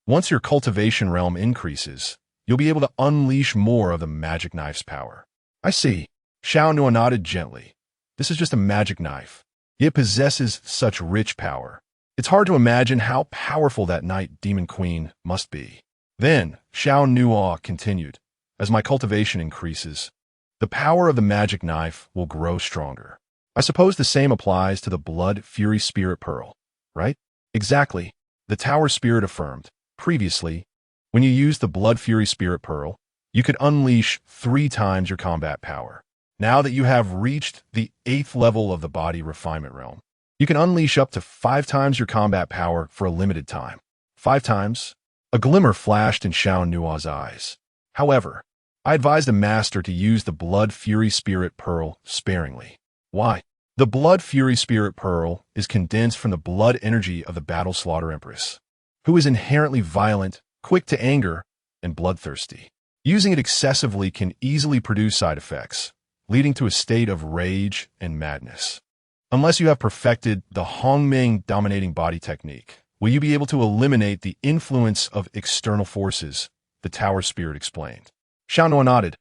Once your cultivation realm increases, you'll be able to unleash more of the magic knife's power. I see. Xiao Nuo nodded gently. This is just a magic knife. It possesses such rich power. It's hard to imagine how powerful that Night Demon Queen must be. Then, Xiao Nuo continued, as my cultivation increases, the power of the magic knife will grow stronger. I suppose the same applies to the Blood Fury Spirit Pearl, right? Exactly, the tower spirit affirmed. Previously, when you used the Blood Fury Spirit Pearl, you could unleash 3 times your combat power. Now that you have reached the 8th level of the body refinement realm, you can unleash up to 5 times your combat power for a limited time. 5 times? A glimmer flashed in Xiao Nuo's eyes. However, I advise the master to use the Blood Fury Spirit Pearl sparingly. Why? The Blood Fury Spirit Pearl is condensed from the blood energy of the Battle Slaughter Empress, who is inherently violent, quick to anger, and bloodthirsty. Using it excessively can easily produce side effects, leading to a state of rage and madness. Unless you have perfected the Hongmeng dominating body technique, will you be able to eliminate the influence of external forces, the Tower Spirit explained. Xiao Nuo nodded.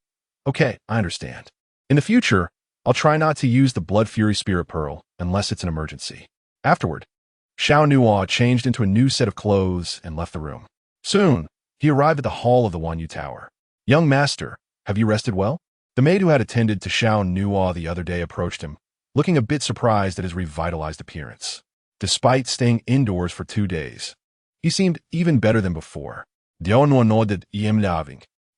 Okay, I understand. In the future, I'll try not to use the Blood Fury Spirit Pearl unless it's an emergency. Afterward, Xiao Nuo changed into a new set of clothes and left the room. Soon, he arrived at the hall of the Wanyu Tower. Young master, have you rested well? The maid who had attended to Xiao Nuo the other day approached him, looking a bit surprised at his revitalized appearance. Despite staying indoors for 2 days, he seemed even better than before. Xiao Nuo nodded,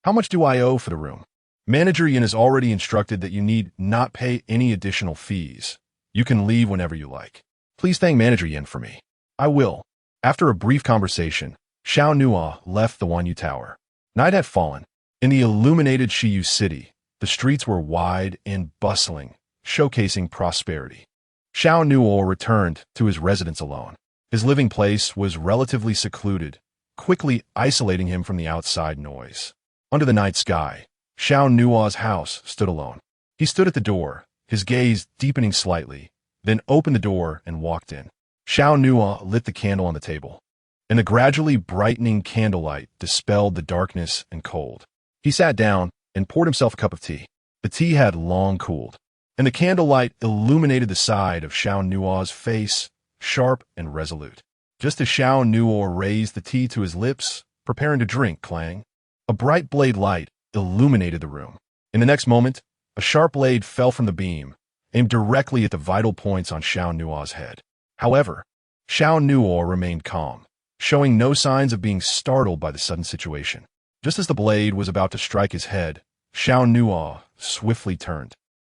How much do I owe for the room? Manager Yin has already instructed that you need not pay any additional fees. You can leave whenever you like. Please thank Manager Yin for me. I will. After a brief conversation, Xiao Nuo left the Wanyu Tower. Night had fallen. In the illuminated Shiyu city, the streets were wide and bustling, showcasing prosperity. Xiao Nuo returned to his residence alone. His living place was relatively secluded, quickly isolating him from the outside noise. Under the night sky, Xiao Nuo's house stood alone. He stood at the door, his gaze deepening slightly, then opened the door and walked in. Xiao Nuo lit the candle on the table, and the gradually brightening candlelight dispelled the darkness and cold. He sat down and poured himself a cup of tea. The tea had long cooled, and the candlelight illuminated the side of Xiao Nuo's face, sharp and resolute. Just as Xiao Nuo raised the tea to his lips, preparing to drink, clang, a bright blade light illuminated the room. In the next moment, a sharp blade fell from the beam, aimed directly at the vital points on Xiao Nuo's head. However, Xiao Nuo remained calm, showing no signs of being startled by the sudden situation. Just as the blade was about to strike his head, Xiao Nuo swiftly turned,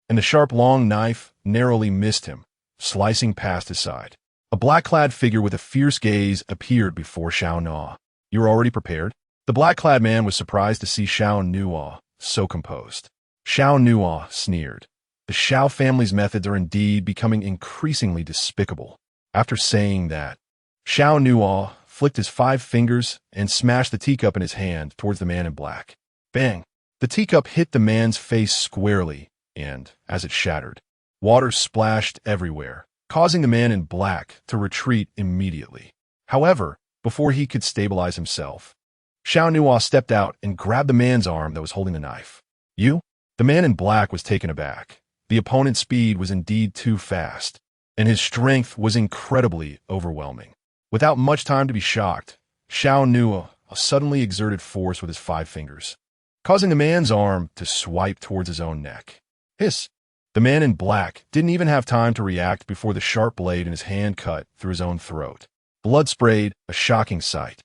and the sharp long knife narrowly missed him, slicing past his side. A black-clad figure with a fierce gaze appeared before Xiao Nuo. You are already prepared? The black-clad man was surprised to see Xiao Nuo so composed. Xiao Nuo sneered. The Xiao family's methods are indeed becoming increasingly despicable. After saying that, Xiao Nuo flicked his 5 fingers and smashed the teacup in his hand towards the man in black. Bang! The teacup hit the man's face squarely, and, as it shattered, water splashed everywhere, causing the man in black to retreat immediately. However, before he could stabilize himself, Xiao Nuo stepped out and grabbed the man's arm that was holding the knife. You? The man in black was taken aback. The opponent's speed was indeed too fast, and his strength was incredibly overwhelming. Without much time to be shocked, Xiao Nuo suddenly exerted force with his 5 fingers, causing the man's arm to swipe towards his own neck. Hiss! The man in black didn't even have time to react before the sharp blade in his hand cut through his own throat. Blood sprayed, a shocking sight.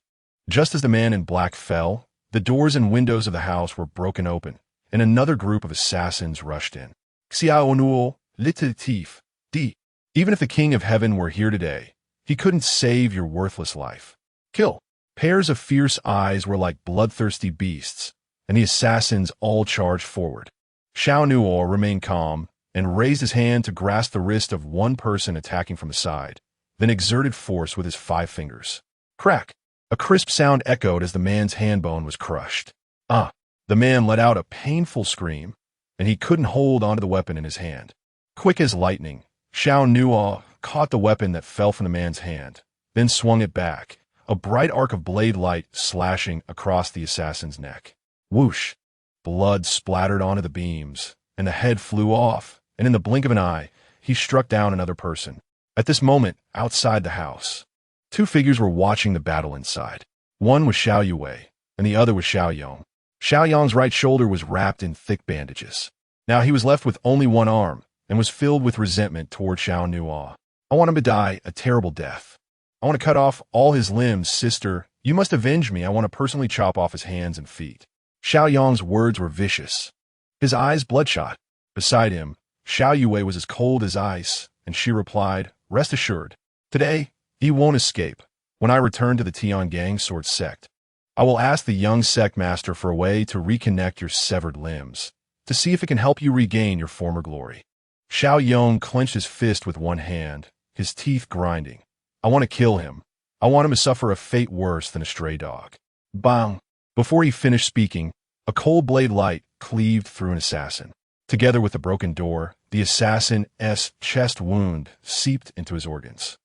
Just as the man in black fell, the doors and windows of the house were broken open, and another group of assassins rushed in. Xiao Nuo, lititif, d. Even if the King of Heaven were here today, he couldn't save your worthless life. Kill. Pairs of fierce eyes were like bloodthirsty beasts, and the assassins all charged forward. Xiao Nuo remained calm and raised his hand to grasp the wrist of one person attacking from the side, then exerted force with his 5 fingers. Crack! A crisp sound echoed as the man's hand bone was crushed. Ah! The man let out a painful scream, and he couldn't hold onto the weapon in his hand. Quick as lightning, Xiao Nuo caught the weapon that fell from the man's hand, then swung it back, a bright arc of blade light slashing across the assassin's neck. Whoosh! Blood splattered onto the beams, and the head flew off, and in the blink of an eye, he struck down another person. At this moment, outside the house, 2 figures were watching the battle inside. One was Xiao Yue, and the other was Xiao Yong. Xiao Yong's right shoulder was wrapped in thick bandages. Now he was left with only one arm, and was filled with resentment toward Xiao Nuo. I want him to die a terrible death. I want to cut off all his limbs, sister. You must avenge me. I want to personally chop off his hands and feet. Xiao Yong's words were vicious, his eyes bloodshot. Beside him, Xiao Yue was as cold as ice, and she replied, Rest assured, today, he won't escape. When I return to the Tiangang sword sect, I will ask the young sect master for a way to reconnect your severed limbs, to see if it can help you regain your former glory. Xiao Yong clenched his fist with one hand, his teeth grinding. I want to kill him. I want him to suffer a fate worse than a stray dog. Bang! Before he finished speaking, a cold blade light cleaved through an assassin. Together with the broken door, the assassin's chest wound seeped into his organs.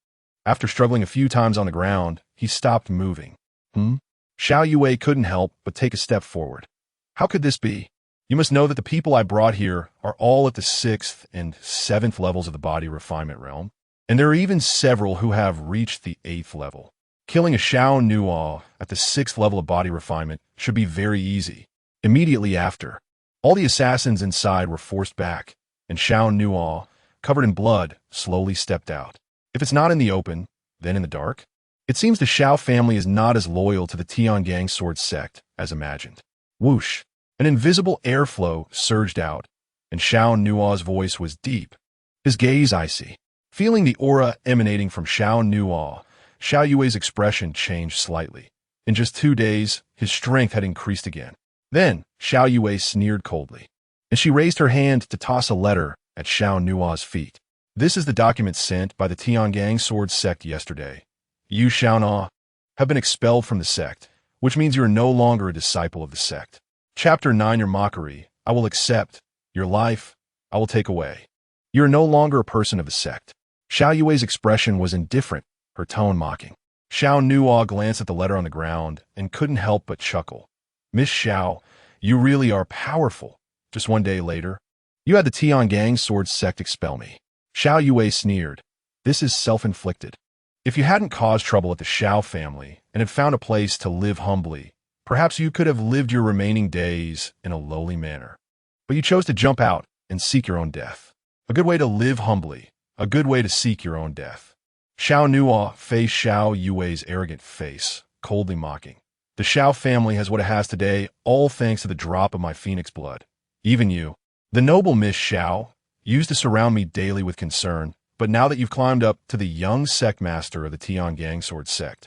After struggling a few times on the ground, he stopped moving. Xiao Yue couldn't help but take a step forward. How could this be? You must know that the people I brought here are all at the 6th and 7th levels of the body refinement realm, and there are even several who have reached the 8th level. Killing a Xiao Nuo at the 6th level of body refinement should be very easy. Immediately after, all the assassins inside were forced back, and Xiao Nuo, covered in blood, slowly stepped out. If it's not in the open, then in the dark? It seems the Xiao family is not as loyal to the Tiangang sword sect as imagined. Whoosh! An invisible airflow surged out, and Xiao Nuo's voice was deep, his gaze icy. Feeling the aura emanating from Xiao Nuo, Xiao Yue's expression changed slightly. In just 2 days, his strength had increased again. Then, Xiao Yue sneered coldly, and she raised her hand to toss a letter at Xiao Nuo's feet. This is the document sent by the Tiangang sword sect yesterday. You, Xiao Nuo, have been expelled from the sect, which means you are no longer a disciple of the sect. Chapter 9. Your mockery, I will accept. Your life, I will take away. You are no longer a person of the sect. Xiao Yue's expression was indifferent, her tone mocking. Xiao Nuo glanced at the letter on the ground and couldn't help but chuckle. Miss Xiao, you really are powerful. Just 1 day later, you had the Tiangang sword sect expel me. Xiao Yue sneered. This is self-inflicted. If you hadn't caused trouble at the Xiao family and had found a place to live humbly, perhaps you could have lived your remaining days in a lowly manner. But you chose to jump out and seek your own death. A good way to live humbly, a good way to seek your own death. Xiao Nuo faced Xiao Yue's arrogant face, coldly mocking. The Xiao family has what it has today, all thanks to the drop of my phoenix blood. Even you, the noble Miss Xiao, used to surround me daily with concern, but now that you've climbed up to the young sect master of the Tiangang sword sect,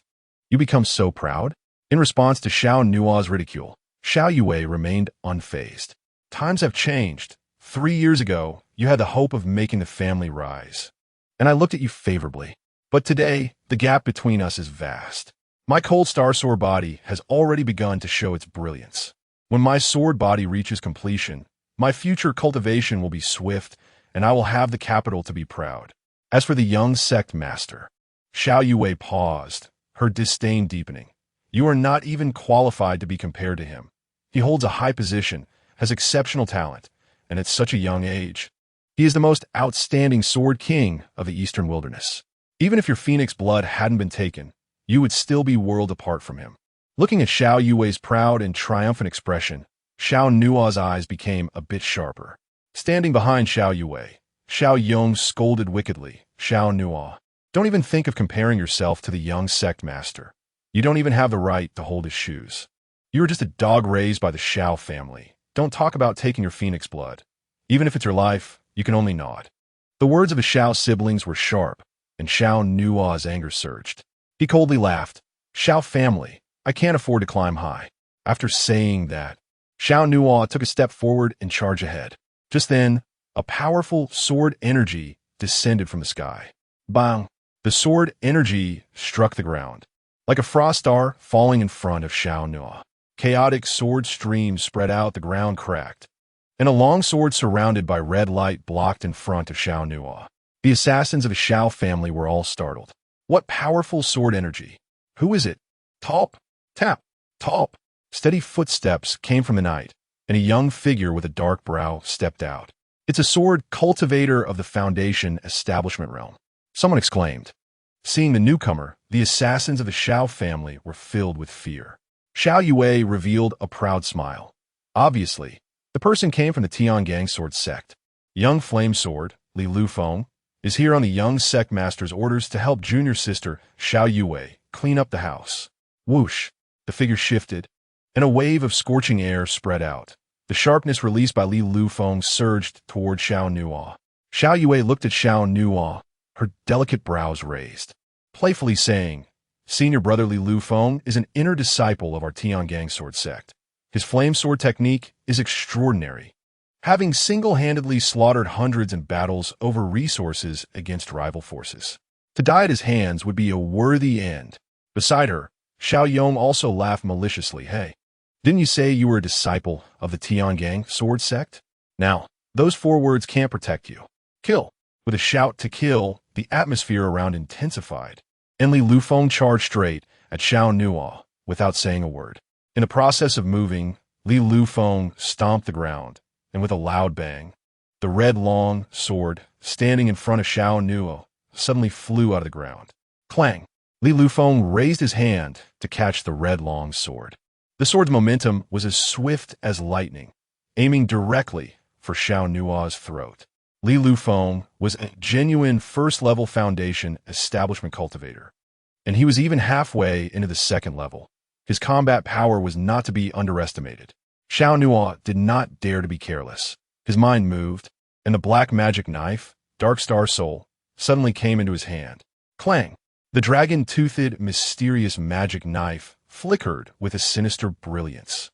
you become so proud? In response to Xiao Nuo's ridicule, Xiao Yue remained unfazed. Times have changed. 3 years ago, you had the hope of making the family rise, and I looked at you favorably. But today, the gap between us is vast. My cold star sword body has already begun to show its brilliance. When my sword body reaches completion, my future cultivation will be swift, and I will have the capital to be proud. As for the young sect master, Xiao Yue paused, her disdain deepening. You are not even qualified to be compared to him. He holds a high position, has exceptional talent, and at such a young age. He is the most outstanding sword king of the eastern wilderness. Even if your phoenix blood hadn't been taken, you would still be world apart from him. Looking at Xiao Yue's proud and triumphant expression, Xiao Nuo's eyes became a bit sharper. Standing behind Xiao Yue, Xiao Yong scolded wickedly. Xiao Nuo, don't even think of comparing yourself to the young sect master. You don't even have the right to hold his shoes. You are just a dog raised by the Xiao family. Don't talk about taking your phoenix blood. Even if it's your life, you can only nod. The words of the Xiao siblings were sharp, and Xiao Nuo's anger surged. He coldly laughed. Xiao family, I can't afford to climb high. After saying that, Xiao Nuo took a step forward and charged ahead. Just then, a powerful sword energy descended from the sky. Bang! The sword energy struck the ground. Like a frost star falling in front of Xiao Nuo. Chaotic sword streams spread out, the ground cracked, and a long sword surrounded by red light blocked in front of Xiao Nuo. The assassins of the Xiao family were all startled. What powerful sword energy! Who is it? Talp! Tap! Talp! Steady footsteps came from the night, and a young figure with a dark brow stepped out. It's a sword cultivator of the Foundation establishment realm, someone exclaimed. Seeing the newcomer, the assassins of the Xiao family were filled with fear. Xiao Yue revealed a proud smile. Obviously, the person came from the Tiangang sword sect. Young Flame Sword, Li Lufeng, is here on the young sect master's orders to help junior sister Xiao Yue clean up the house. Whoosh! The figure shifted, and a wave of scorching air spread out. The sharpness released by Li Lufeng surged toward Xiao Nuo. Xiao Yue looked at Xiao Nuo, her delicate brows raised, playfully saying, Senior brother Li Lufeng is an inner disciple of our Tiangang sword sect. His flame sword technique is extraordinary. having single-handedly slaughtered hundreds in battles over resources against rival forces. To die at his hands would be a worthy end. Beside her, Xiao Yong also laughed maliciously. Hey, didn't you say you were a disciple of the Tiangang sword sect? Now, those 4 words can't protect you. Kill. With a shout to kill, the atmosphere around intensified, and Li Lufeng charged straight at Xiao Nuo without saying a word. In the process of moving, Li Lufeng stomped the ground, and with a loud bang, the red long sword standing in front of Xiao Nuo suddenly flew out of the ground. Clang! Li Lufeng raised his hand to catch the red long sword. The sword's momentum was as swift as lightning, aiming directly for Xiao Nuo's throat. Li Lufeng was a genuine first-level foundation establishment cultivator, and he was even halfway into the second level. His combat power was not to be underestimated. Xiao Nuo did not dare to be careless. His mind moved, and the black magic knife, Dark Star Soul, suddenly came into his hand. Clang! The dragon-toothed, mysterious magic knife flickered with a sinister brilliance,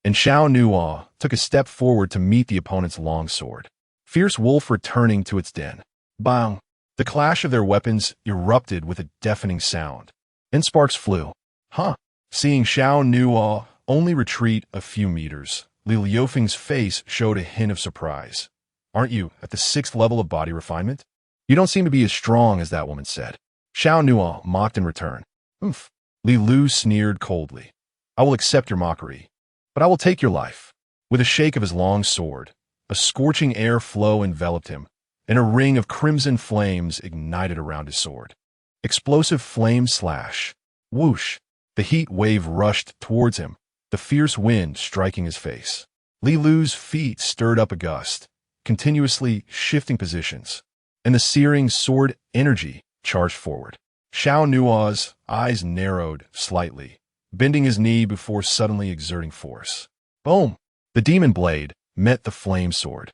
and Xiao Nuo took a step forward to meet the opponent's longsword. Fierce wolf returning to its den. Bang! The clash of their weapons erupted with a deafening sound, and sparks flew. Huh! Seeing Xiao Nuo only retreat a few meters, Li Liufeng's face showed a hint of surprise. Aren't you at the 6th level of body refinement? You don't seem to be as strong as that woman said. Xiao Nuo mocked in return. Oomph. Li Lu sneered coldly. I will accept your mockery, but I will take your life. With a shake of his long sword, a scorching air flow enveloped him, and a ring of crimson flames ignited around his sword. Explosive flame slash. Whoosh! The heat wave rushed towards him, the fierce wind striking his face. Li Lu's feet stirred up a gust, continuously shifting positions, and the searing sword energy charged forward. Xiao Nuo's eyes narrowed slightly, bending his knee before suddenly exerting force. Boom! The demon blade met the flame sword.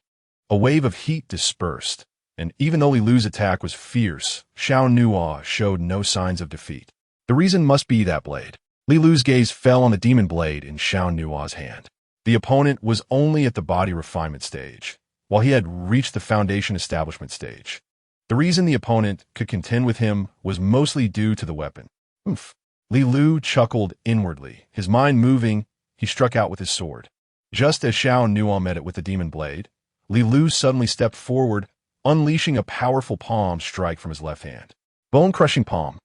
A wave of heat dispersed, and even though Li Lu's attack was fierce, Xiao Nuo showed no signs of defeat. The reason must be that blade. Li Lu's gaze fell on the demon blade in Xiao Nuo's hand. The opponent was only at the body refinement stage, while he had reached the foundation establishment stage. The reason the opponent could contend with him was mostly due to the weapon. Oomph! Li Lu chuckled inwardly. His mind moving, he struck out with his sword. Just as Xiao Nuo met it with the demon blade, Li Lu suddenly stepped forward, unleashing a powerful palm strike from his left hand. Bone-crushing palm.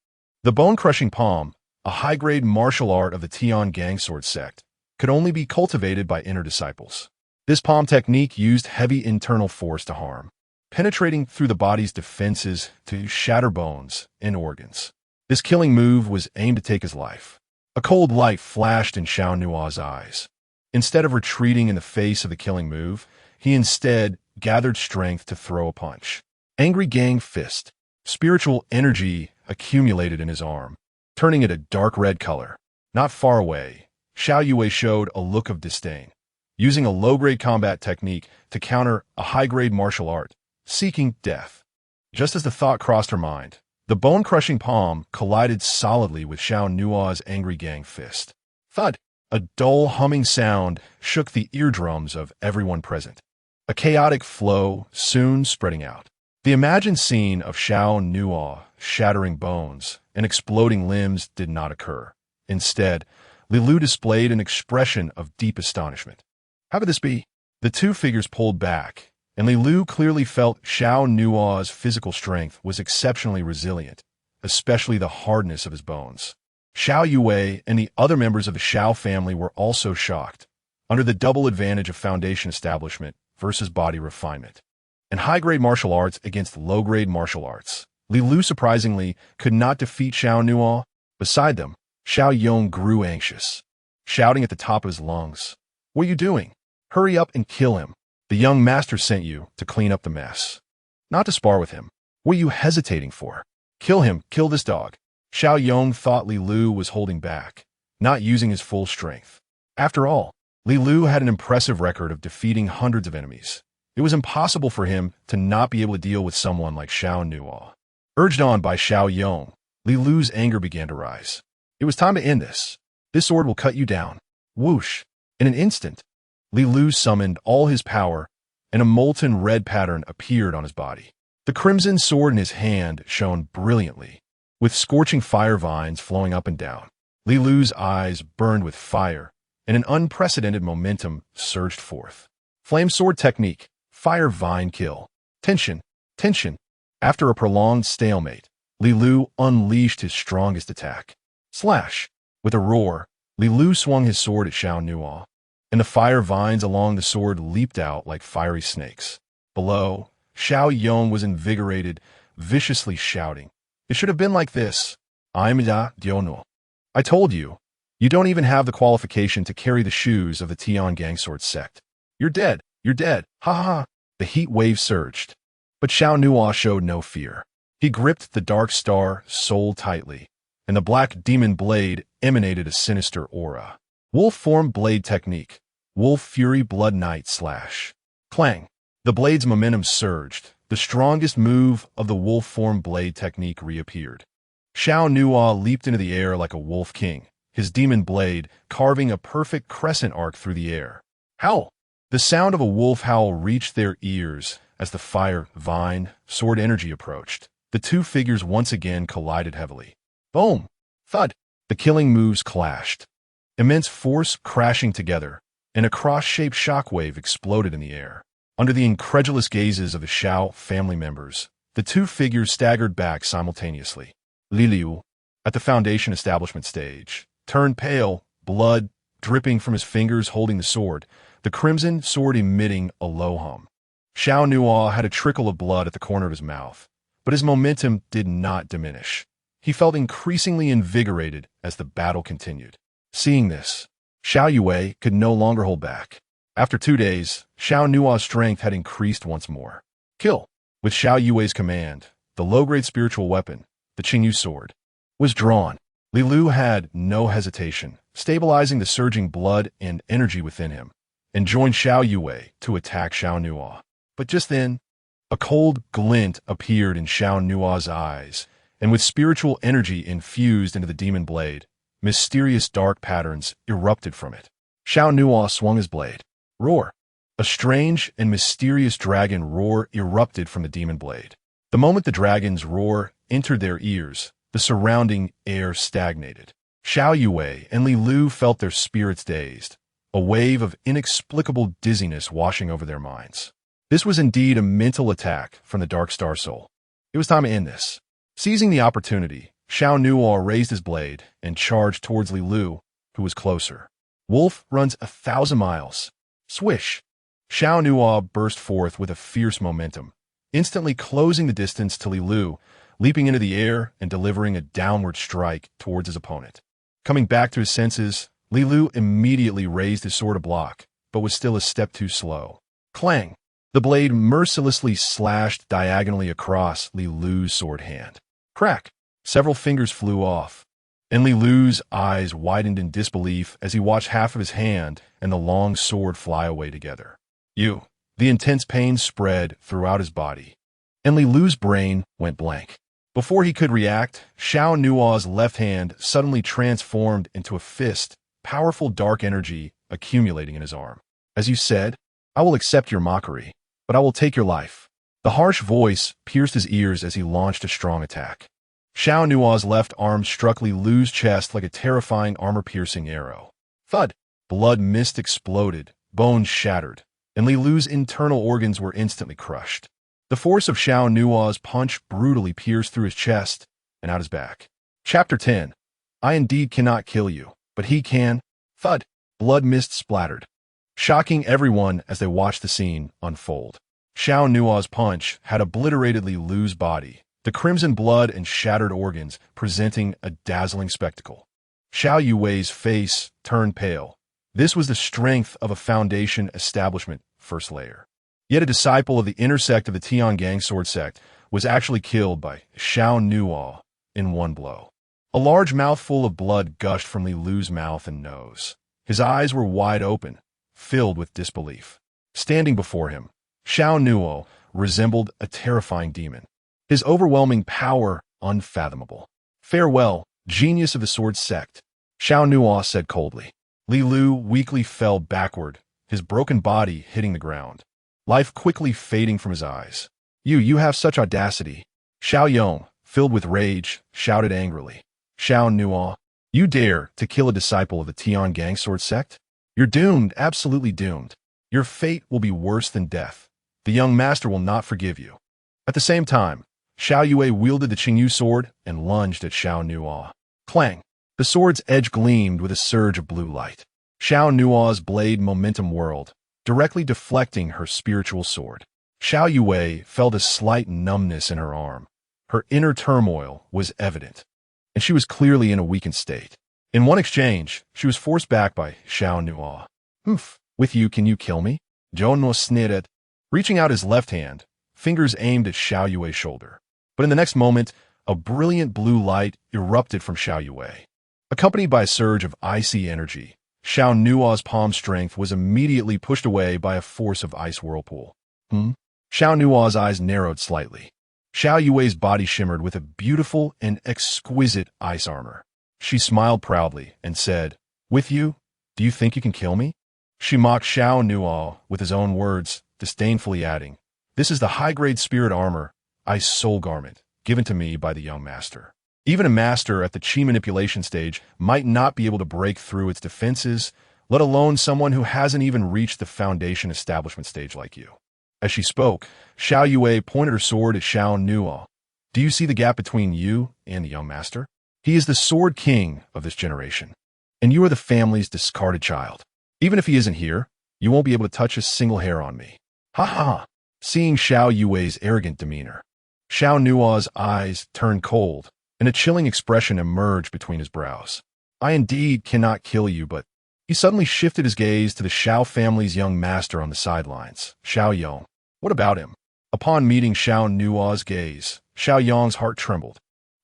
The bone-crushing palm, a high-grade martial art of the Tiangang sword sect, could only be cultivated by inner disciples. This palm technique used heavy internal force to harm, penetrating through the body's defenses to shatter bones and organs. This killing move was aimed to take his life. A cold light flashed in Xiao Nuo's eyes. Instead of retreating in the face of the killing move, he instead gathered strength to throw a punch. Angry Gang Fist. Spiritual energy accumulated in his arm, turning it a dark red color. Not far away, Xiao Yue showed a look of disdain, using a low-grade combat technique to counter a high-grade martial art, seeking death. Just as the thought crossed her mind, the bone-crushing palm collided solidly with Xiao Nuo's Angry Gang Fist. Thud! A dull humming sound shook the eardrums of everyone present. A chaotic flow soon spreading out. The imagined scene of Xiao Nuo shattering bones and exploding limbs did not occur. Instead, Li Lu displayed an expression of deep astonishment. How could this be? The two figures pulled back, and Li Lu clearly felt Xiao Nuo's physical strength was exceptionally resilient, especially the hardness of his bones. Xiao Yue and the other members of the Xiao family were also shocked, under the double advantage of foundation establishment versus body refinement, and high-grade martial arts against low-grade martial arts. Li Lu surprisingly could not defeat Xiao Nuo. Beside them, Xiao Yong grew anxious, shouting at the top of his lungs, "What are you doing? Hurry up and kill him. The young master sent you to clean up the mess, not to spar with him. What are you hesitating for? Kill him, kill this dog." Xiao Yong thought Li Lu was holding back, not using his full strength. After all, Li Lu had an impressive record of defeating hundreds of enemies. It was impossible for him to not be able to deal with someone like Xiao Nuo. Urged on by Xiao Yong, Li Lu's anger began to rise. It was time to end this. This sword will cut you down. Whoosh! In an instant, Li Lu summoned all his power and a molten red pattern appeared on his body. The crimson sword in his hand shone brilliantly, with scorching fire vines flowing up and down. Li Lu's eyes burned with fire, and an unprecedented momentum surged forth. Flame sword technique, fire vine kill. Tension, tension. After a prolonged stalemate, Li Lu unleashed his strongest attack. Slash! With a roar, Li Lu swung his sword at Xiao Nuo, and the fire vines along the sword leaped out like fiery snakes. Below, Xiao Yong was invigorated, viciously shouting, "It should have been like this. I'm da Diono. I told you. You don't even have the qualification to carry the shoes of the Tian Gangsword sect. You're dead. You're dead. Ha ha ha." The heat wave surged. But Xiao Nuo showed no fear. He gripped the dark star soul tightly, and the black demon blade emanated a sinister aura. Wolf form blade technique. Wolf Fury Blood Knight slash. Clang. The blade's momentum surged. The strongest move of the wolf form blade technique reappeared. Xiao Nuo leaped into the air like a wolf king, his demon blade carving a perfect crescent arc through the air. Howl! The sound of a wolf howl reached their ears as the fire, vine, sword energy approached. The two figures once again collided heavily. Boom! Thud! The killing moves clashed. Immense force crashing together, and a cross-shaped shockwave exploded in the air. Under the incredulous gazes of the Xiao family members, the two figures staggered back simultaneously. Li Lu, at the Foundation establishment stage, turned pale, blood dripping from his fingers holding the sword, the crimson sword emitting a low hum. Xiao Nuo had a trickle of blood at the corner of his mouth, but his momentum did not diminish. He felt increasingly invigorated as the battle continued. Seeing this, Xiao Yue could no longer hold back. After 2 days, Xiao Nuo's strength had increased once more. Kill! With Xiao Yue's command, the low-grade spiritual weapon, the Qingyu sword, was drawn. Li Lu had no hesitation, stabilizing the surging blood and energy within him, and joined Xiao Yue to attack Xiao Nuo. But just then, a cold glint appeared in Xiao Nuo's eyes, and with spiritual energy infused into the demon blade, mysterious dark patterns erupted from it. Xiao Nuo swung his blade. Roar! A strange and mysterious dragon roar erupted from the demon blade. The moment the dragon's roar entered their ears, the surrounding air stagnated. Xiao Yue and Li Lu felt their spirits dazed, a wave of inexplicable dizziness washing over their minds. This was indeed a mental attack from the Dark Star Soul. It was time to end this. Seizing the opportunity, Xiao Nuo raised his blade and charged towards Li Lu, who was closer. Wolf runs 1,000 miles. Swish! Xiao Nuo burst forth with a fierce momentum, instantly closing the distance to Li Lu, leaping into the air and delivering a downward strike towards his opponent. Coming back to his senses, Li Lu immediately raised his sword to block, but was still a step too slow. Clang! The blade mercilessly slashed diagonally across Li Lu's sword hand. Crack! Several fingers flew off, and Li Lu's eyes widened in disbelief as he watched half of his hand and the long sword fly away together. The intense pain spread throughout his body, and Li Lu's brain went blank. Before he could react, Xiao Nuo's left hand suddenly transformed into a fist, powerful dark energy accumulating in his arm. As you said, I will accept your mockery, but I will take your life. The harsh voice pierced his ears as he launched a strong attack. Xiao Nuo's left arm struck Li Lu's chest like a terrifying armor-piercing arrow. Thud! Blood mist exploded, bones shattered, and Li Lu's internal organs were instantly crushed. The force of Xiao Nuo's punch brutally pierced through his chest and out his back. Chapter 10. I indeed cannot kill you, but he can. Thud! Blood mist splattered, shocking everyone as they watched the scene unfold. Xiao Nuo's punch had obliterated Li Lu's body, the crimson blood and shattered organs presenting a dazzling spectacle. Xiao Yue's face turned pale. This was the strength of a Foundation establishment first layer. Yet a disciple of the inner sect of the Tian Gangsword sect was actually killed by Xiao Nuo in one blow. A large mouthful of blood gushed from Li Lu's mouth and nose. His eyes were wide open, filled with disbelief. Standing before him, Xiao Nuo resembled a terrifying demon, his overwhelming power unfathomable. Farewell, genius of the sword sect, Xiao Nuo said coldly. Li Lu weakly fell backward, his broken body hitting the ground. life quickly fading from his eyes. You have such audacity. Xiao Yong, filled with rage, shouted angrily. Xiao Nuo, you dare to kill a disciple of the Tiangang sword sect? You're doomed, absolutely doomed. Your fate will be worse than death. The young master will not forgive you. At the same time, Xiao Yue wielded the Qingyu sword and lunged at Xiao Nuo. Clang! The sword's edge gleamed with a surge of blue light. Xiao Nuo's blade momentum whirled, directly deflecting her spiritual sword. Xiao Yue felt a slight numbness in her arm. Her inner turmoil was evident, and she was clearly in a weakened state. In one exchange, she was forced back by Xiao Nuo. With you, can you kill me? Xiao Nuo sneered, reaching out his left hand, fingers aimed at Xiao Yue's shoulder. But in the next moment, a brilliant blue light erupted from Xiao Yue. Accompanied by a surge of icy energy, Xiao Nuo's palm strength was immediately pushed away by a force of ice whirlpool. Xiao Nuo's eyes narrowed slightly. Xiao Yue's body shimmered with a beautiful and exquisite ice armor. She smiled proudly and said, "With you, do you think you can kill me?" She mocked Xiao Nuo with his own words, disdainfully adding, "This is the high-grade spirit armor, ice soul garment, given to me by the young master. Even a master at the chi manipulation stage might not be able to break through its defenses, let alone someone who hasn't even reached the foundation establishment stage like you." As she spoke, Xiao Yue pointed her sword at Xiao Nuo. "Do you see the gap between you and the young master? He is the sword king of this generation, and you are the family's discarded child. Even if he isn't here, you won't be able to touch a single hair on me." Ha ha! Seeing Xiao Yue's arrogant demeanor, Xiao Nuo's eyes turned cold, and a chilling expression emerged between his brows. "I indeed cannot kill you, but..." He suddenly shifted his gaze to the Xiao family's young master on the sidelines, Xiao Yong. What about him? Upon meeting Xiao Nuo's gaze, Xiao Yong's heart trembled,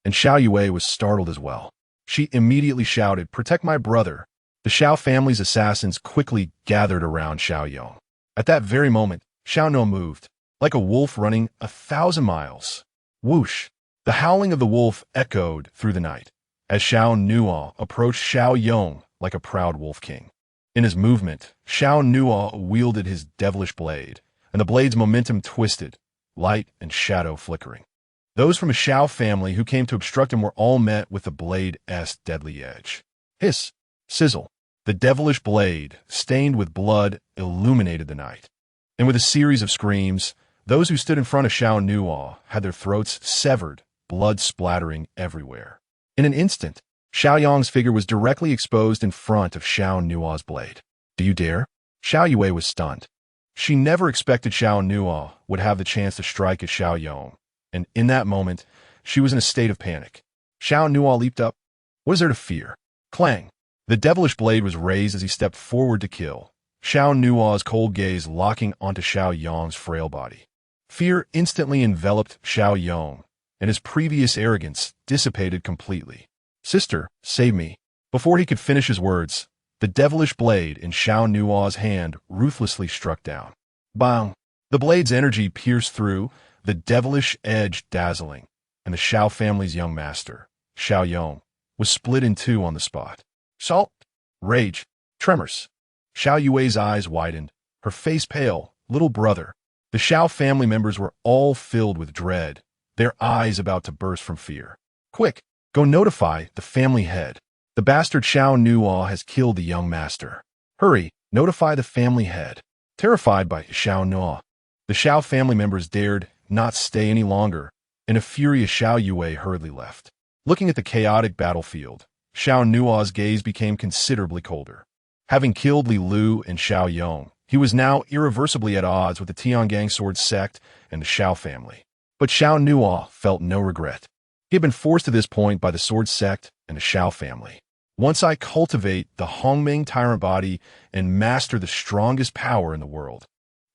and Xiao Yue was startled as well. She immediately shouted, "Protect my brother." The Xiao family's assassins quickly gathered around Xiao Yong. At that very moment, Xiao Nuo moved, like a wolf running 1,000 miles. Whoosh! The howling of the wolf echoed through the night, as Xiao Nuo approached Xiao Yong like a proud wolf king. In his movement, Xiao Nuo wielded his devilish blade, and the blade's momentum twisted, light and shadow flickering. Those from a Xiao family who came to obstruct him were all met with the blade's deadly edge. Hiss! Sizzle! The devilish blade, stained with blood, illuminated the night. And with a series of screams, those who stood in front of Xiao Nuo had their throats severed, blood splattering everywhere. In an instant, Xiao Yong's figure was directly exposed in front of Xiao Nuo's blade. "Do you dare?" Xiao Yue was stunned. She never expected Xiao Nuo would have the chance to strike at Xiao Yong, and in that moment, she was in a state of panic. Xiao Nuo leaped up. What is there to fear? Clang! The devilish blade was raised as he stepped forward to kill, Xiao Nuo's cold gaze locking onto Xiao Yong's frail body. Fear instantly enveloped Xiao Yong, and his previous arrogance dissipated completely. "Sister, save me." Before he could finish his words, the devilish blade in Xiao Nuo's hand ruthlessly struck down. Bang! The blade's energy pierced through, the devilish edge dazzling, and the Xiao family's young master, Xiao Yong, was split in two on the spot. Salt, rage, tremors. Xiao Yue's eyes widened, her face pale. Little brother. The Xiao family members were all filled with dread, their eyes about to burst from fear. "Quick, go notify the family head. The bastard Xiao Nuo has killed the young master. Hurry, notify the family head." Terrified by Xiao Nuo, the Xiao family members dared not stay any longer, and a furious Xiao Yue hurriedly left. Looking at the chaotic battlefield, Xiao Nuo's gaze became considerably colder. Having killed Li Lu and Xiao Yong, he was now irreversibly at odds with the Tiangang sword sect and the Xiao family. But Xiao Nuo felt no regret. He had been forced to this point by the sword sect and the Xiao family. "Once I cultivate the Hongmeng tyrant body and master the strongest power in the world,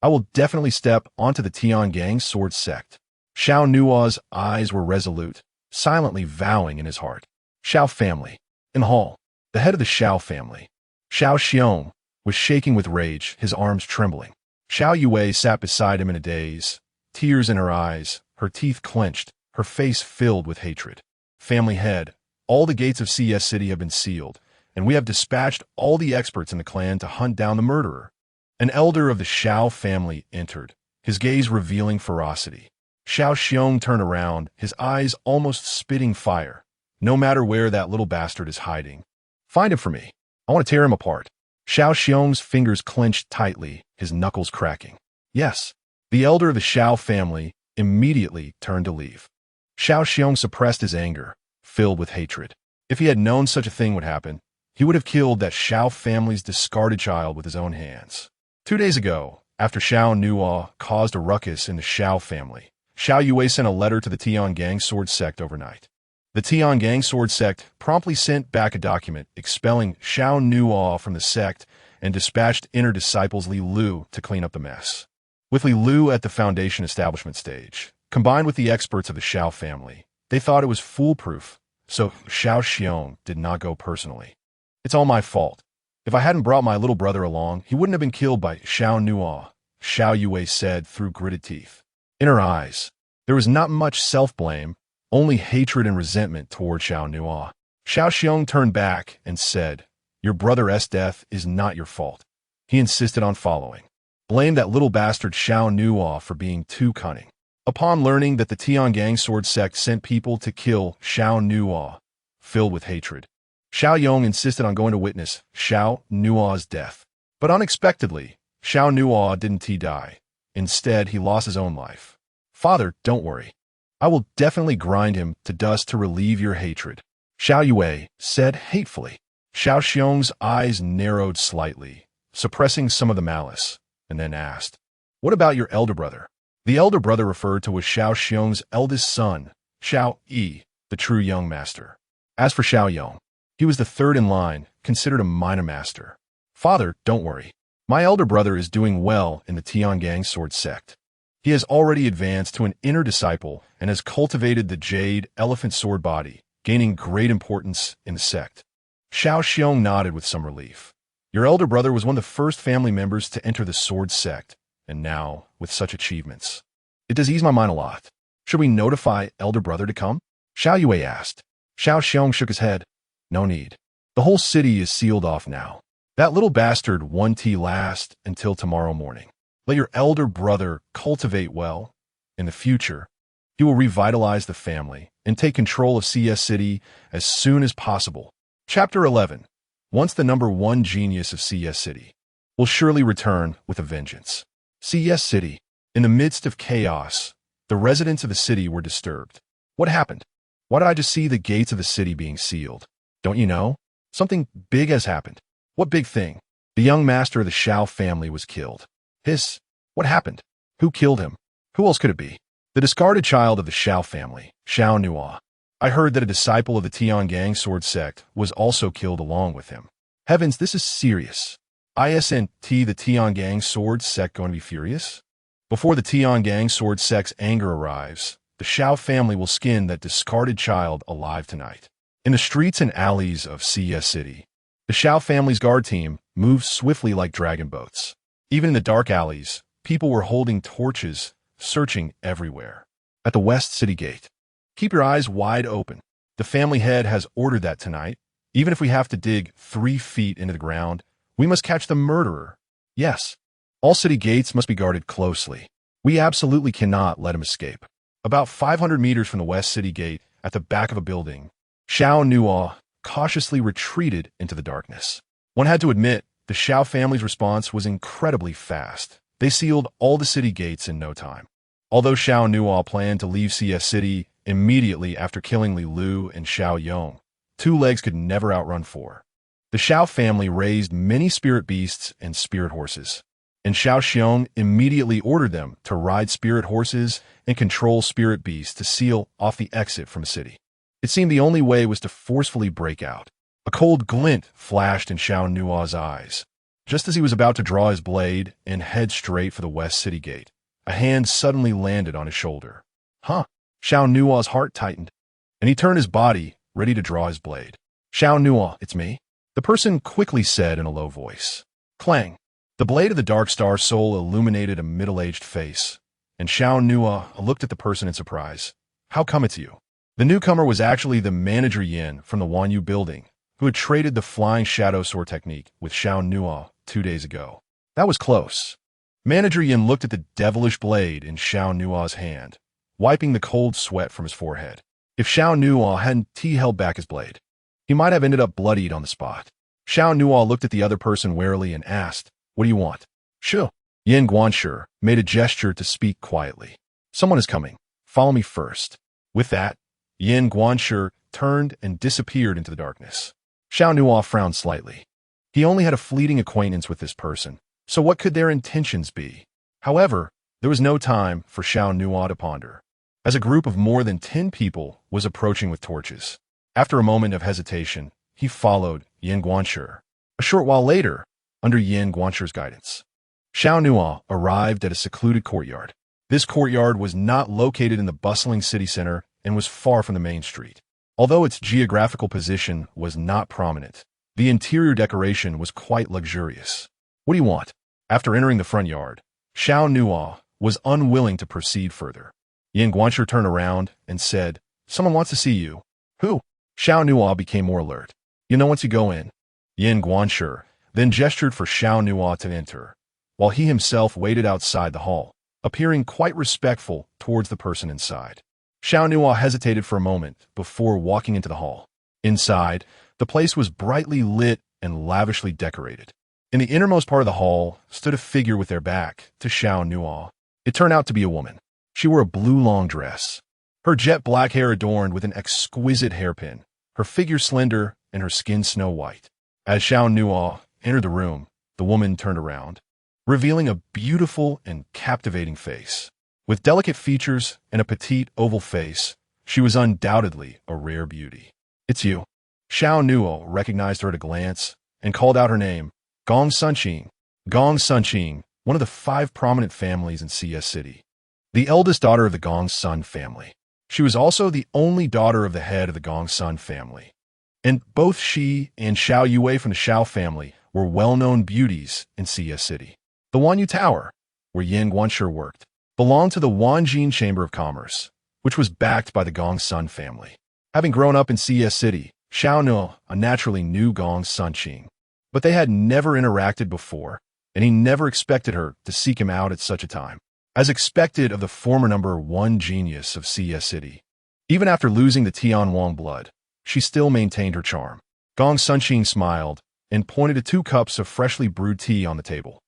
I will definitely step onto the Tiangang sword sect." Xiao Nuo's eyes were resolute, silently vowing in his heart. Xiao family. In the hall, the head of the Xiao family, Xiao Xiong, was shaking with rage, his arms trembling. Xiao Yue sat beside him in a daze, tears in her eyes, her teeth clenched, her face filled with hatred. "Family head, all the gates of CS City have been sealed, and we have dispatched all the experts in the clan to hunt down the murderer." An elder of the Xiao family entered, his gaze revealing ferocity. Xiao Xiong turned around, his eyes almost spitting fire. No matter where that little bastard is hiding, find him for me. I want to tear him apart. Xiao Xiong's fingers clenched tightly, his knuckles cracking. Yes. The elder of the Xiao family immediately turned to leave. Xiao Xiong suppressed his anger, filled with hatred. If he had known such a thing would happen, he would have killed that Xiao family's discarded child with his own hands. 2 days ago, after Xiao Nuo caused a ruckus in the Xiao family, Xiao Yue sent a letter to the Tiangang sword sect overnight. The Tiangang sword sect promptly sent back a document expelling Xiao Nuo from the sect and dispatched inner disciples Li Lu to clean up the mess. With Li Lu at the foundation establishment stage, combined with the experts of the Xiao family, they thought it was foolproof, so Xiao Xiong did not go personally. It's all my fault. If I hadn't brought my little brother along, he wouldn't have been killed by Xiao Nuo, Xiao Yue said through gritted teeth. In her eyes, there was not much self-blame, only hatred and resentment toward Xiao Nuo. Xiao Xiong turned back and said, "Your brother's death is not your fault." He insisted on following. Blamed that little bastard Xiao Nuo for being too cunning. Upon learning that the Tiangang sword sect sent people to kill Xiao Nuo, filled with hatred, Xiao Yong insisted on going to witness Xiao Nuo's death. But unexpectedly, Xiao Nuo didn't die. Instead, he lost his own life. "Father, don't worry. I will definitely grind him to dust to relieve your hatred," Xiao Yue said hatefully. Xiao Xiong's eyes narrowed slightly, suppressing some of the malice, and then asked, "What about your elder brother?" The elder brother referred to was Xiao Xiong's eldest son, Xiao Yi, the true young master. As for Xiao Yong, he was the third in line, considered a minor master. "Father, don't worry. My elder brother is doing well in the Tiangang sword sect. He has already advanced to an inner disciple and has cultivated the jade elephant sword body, gaining great importance in the sect." Xiao Xiong nodded with some relief. "Your elder brother was one of the first family members to enter the sword sect, and now, with such achievements, it does ease my mind a lot. Should we notify elder brother to come?" Xiao Yue asked. Xiao Xiong shook his head. "No need. The whole city is sealed off now. That little bastard won't last until tomorrow morning. Let your elder brother cultivate well. In the future, he will revitalize the family and take control of CS City as soon as possible." Chapter 11. Once the number one genius of CS City will surely return with a vengeance. CS City. In the midst of chaos, the residents of the city were disturbed. What happened? Why did I just see the gates of the city being sealed? Don't you know? Something big has happened. What big thing? The young master of the Xiao family was killed. What happened? Who killed him? Who else could it be? The discarded child of the Xiao family, Xiao Nuo. I heard that a disciple of the Tiangang sword sect was also killed along with him. Heavens, this is serious. Isn't the Tiangang sword sect going to be furious? Before the Tiangang sword sect's anger arrives, the Xiao family will skin that discarded child alive tonight. In the streets and alleys of CS City, the Xiao family's guard team moved swiftly like dragon boats. Even in the dark alleys, people were holding torches, searching everywhere. At the West City Gate, keep your eyes wide open. The family head has ordered that tonight, even if we have to dig 3 feet into the ground, we must catch the murderer. Yes, all city gates must be guarded closely. We absolutely cannot let him escape. About 500 meters from the West City Gate, at the back of a building, Xiao Nuo cautiously retreated into the darkness. One had to admit, the Xiao family's response was incredibly fast. They sealed all the city gates in no time. Although Xiao Nuo planned to leave CS City immediately after killing Li Lu and Xiao Yong, 2 legs could never outrun 4. The Xiao family raised many spirit beasts and spirit horses, and Xiao Xiong immediately ordered them to ride spirit horses and control spirit beasts to seal off the exit from the city. It seemed the only way was to forcefully break out. A cold glint flashed in Xiao Nuo's eyes. Just as he was about to draw his blade and head straight for the West City Gate, a hand suddenly landed on his shoulder. Huh? Xiao Nuo's heart tightened, and he turned his body, ready to draw his blade. Xiao Nuo, it's me. The person quickly said in a low voice. Clang. The blade of the Dark Star Soul illuminated a middle-aged face, and Xiao Nuo looked at the person in surprise. How come it's you? The newcomer was actually the manager Yin from the Wanyu building, who had traded the flying shadow sword technique with Xiao Nuo 2 days ago. That was close. Manager Yin looked at the devilish blade in Xiao Nuo's hand, wiping the cold sweat from his forehead. If Xiao Nuo hadn't held back his blade, he might have ended up bloodied on the spot. Xiao Nuo looked at the other person warily and asked, "What do you want?" "Sure." Yin Guanshi made a gesture to speak quietly. "Someone is coming. Follow me first." With that, Yin Guanshi turned and disappeared into the darkness. Xiao Nuo frowned slightly. He only had a fleeting acquaintance with this person, so what could their intentions be? However, there was no time for Xiao Nuo to ponder, as a group of more than 10 people was approaching with torches. After a moment of hesitation, he followed Yin Guanshi. A short while later, under Yin Guanshi's guidance, Xiao Nuo arrived at a secluded courtyard. This courtyard was not located in the bustling city center and was far from the main street. Although its geographical position was not prominent, the interior decoration was quite luxurious. "What do you want?" After entering the front yard, Xiao Nuo was unwilling to proceed further. Yin Guanshi turned around and said, "Someone wants to see you." "Who?" Xiao Nuo became more alert. "You know once you go in." Yin Guanshi then gestured for Xiao Nuo to enter, while he himself waited outside the hall, appearing quite respectful towards the person inside. Xiao Nuo hesitated for a moment before walking into the hall. Inside, the place was brightly lit and lavishly decorated. In the innermost part of the hall stood a figure with their back to Xiao Nuo. It turned out to be a woman. She wore a blue long dress, her jet black hair adorned with an exquisite hairpin, her figure slender and her skin snow white. As Xiao Nuo entered the room, the woman turned around, revealing a beautiful and captivating face. With delicate features and a petite oval face, she was undoubtedly a rare beauty. "It's you." Xiao Nuo recognized her at a glance and called out her name, Gong Sunqing. Gong Sunqing, one of the 5 prominent families in CS City. The eldest daughter of the Gong Sun family. She was also the only daughter of the head of the Gong Sun family. And both she and Xiao Yue from the Xiao family were well-known beauties in CS City. The Wanyu Tower, where Yin Guanshi worked, belonged to the Wanjin Chamber of Commerce, which was backed by the Gong Sun family. Having grown up in CS City, Xiao Nuo naturally knew Gong Sunqing, but they had never interacted before, and he never expected her to seek him out at such a time. As expected of the former number 1 genius of CS City, even after losing the Tianwang blood, she still maintained her charm. Gong Sunqing smiled and pointed to 2 cups of freshly brewed tea on the table,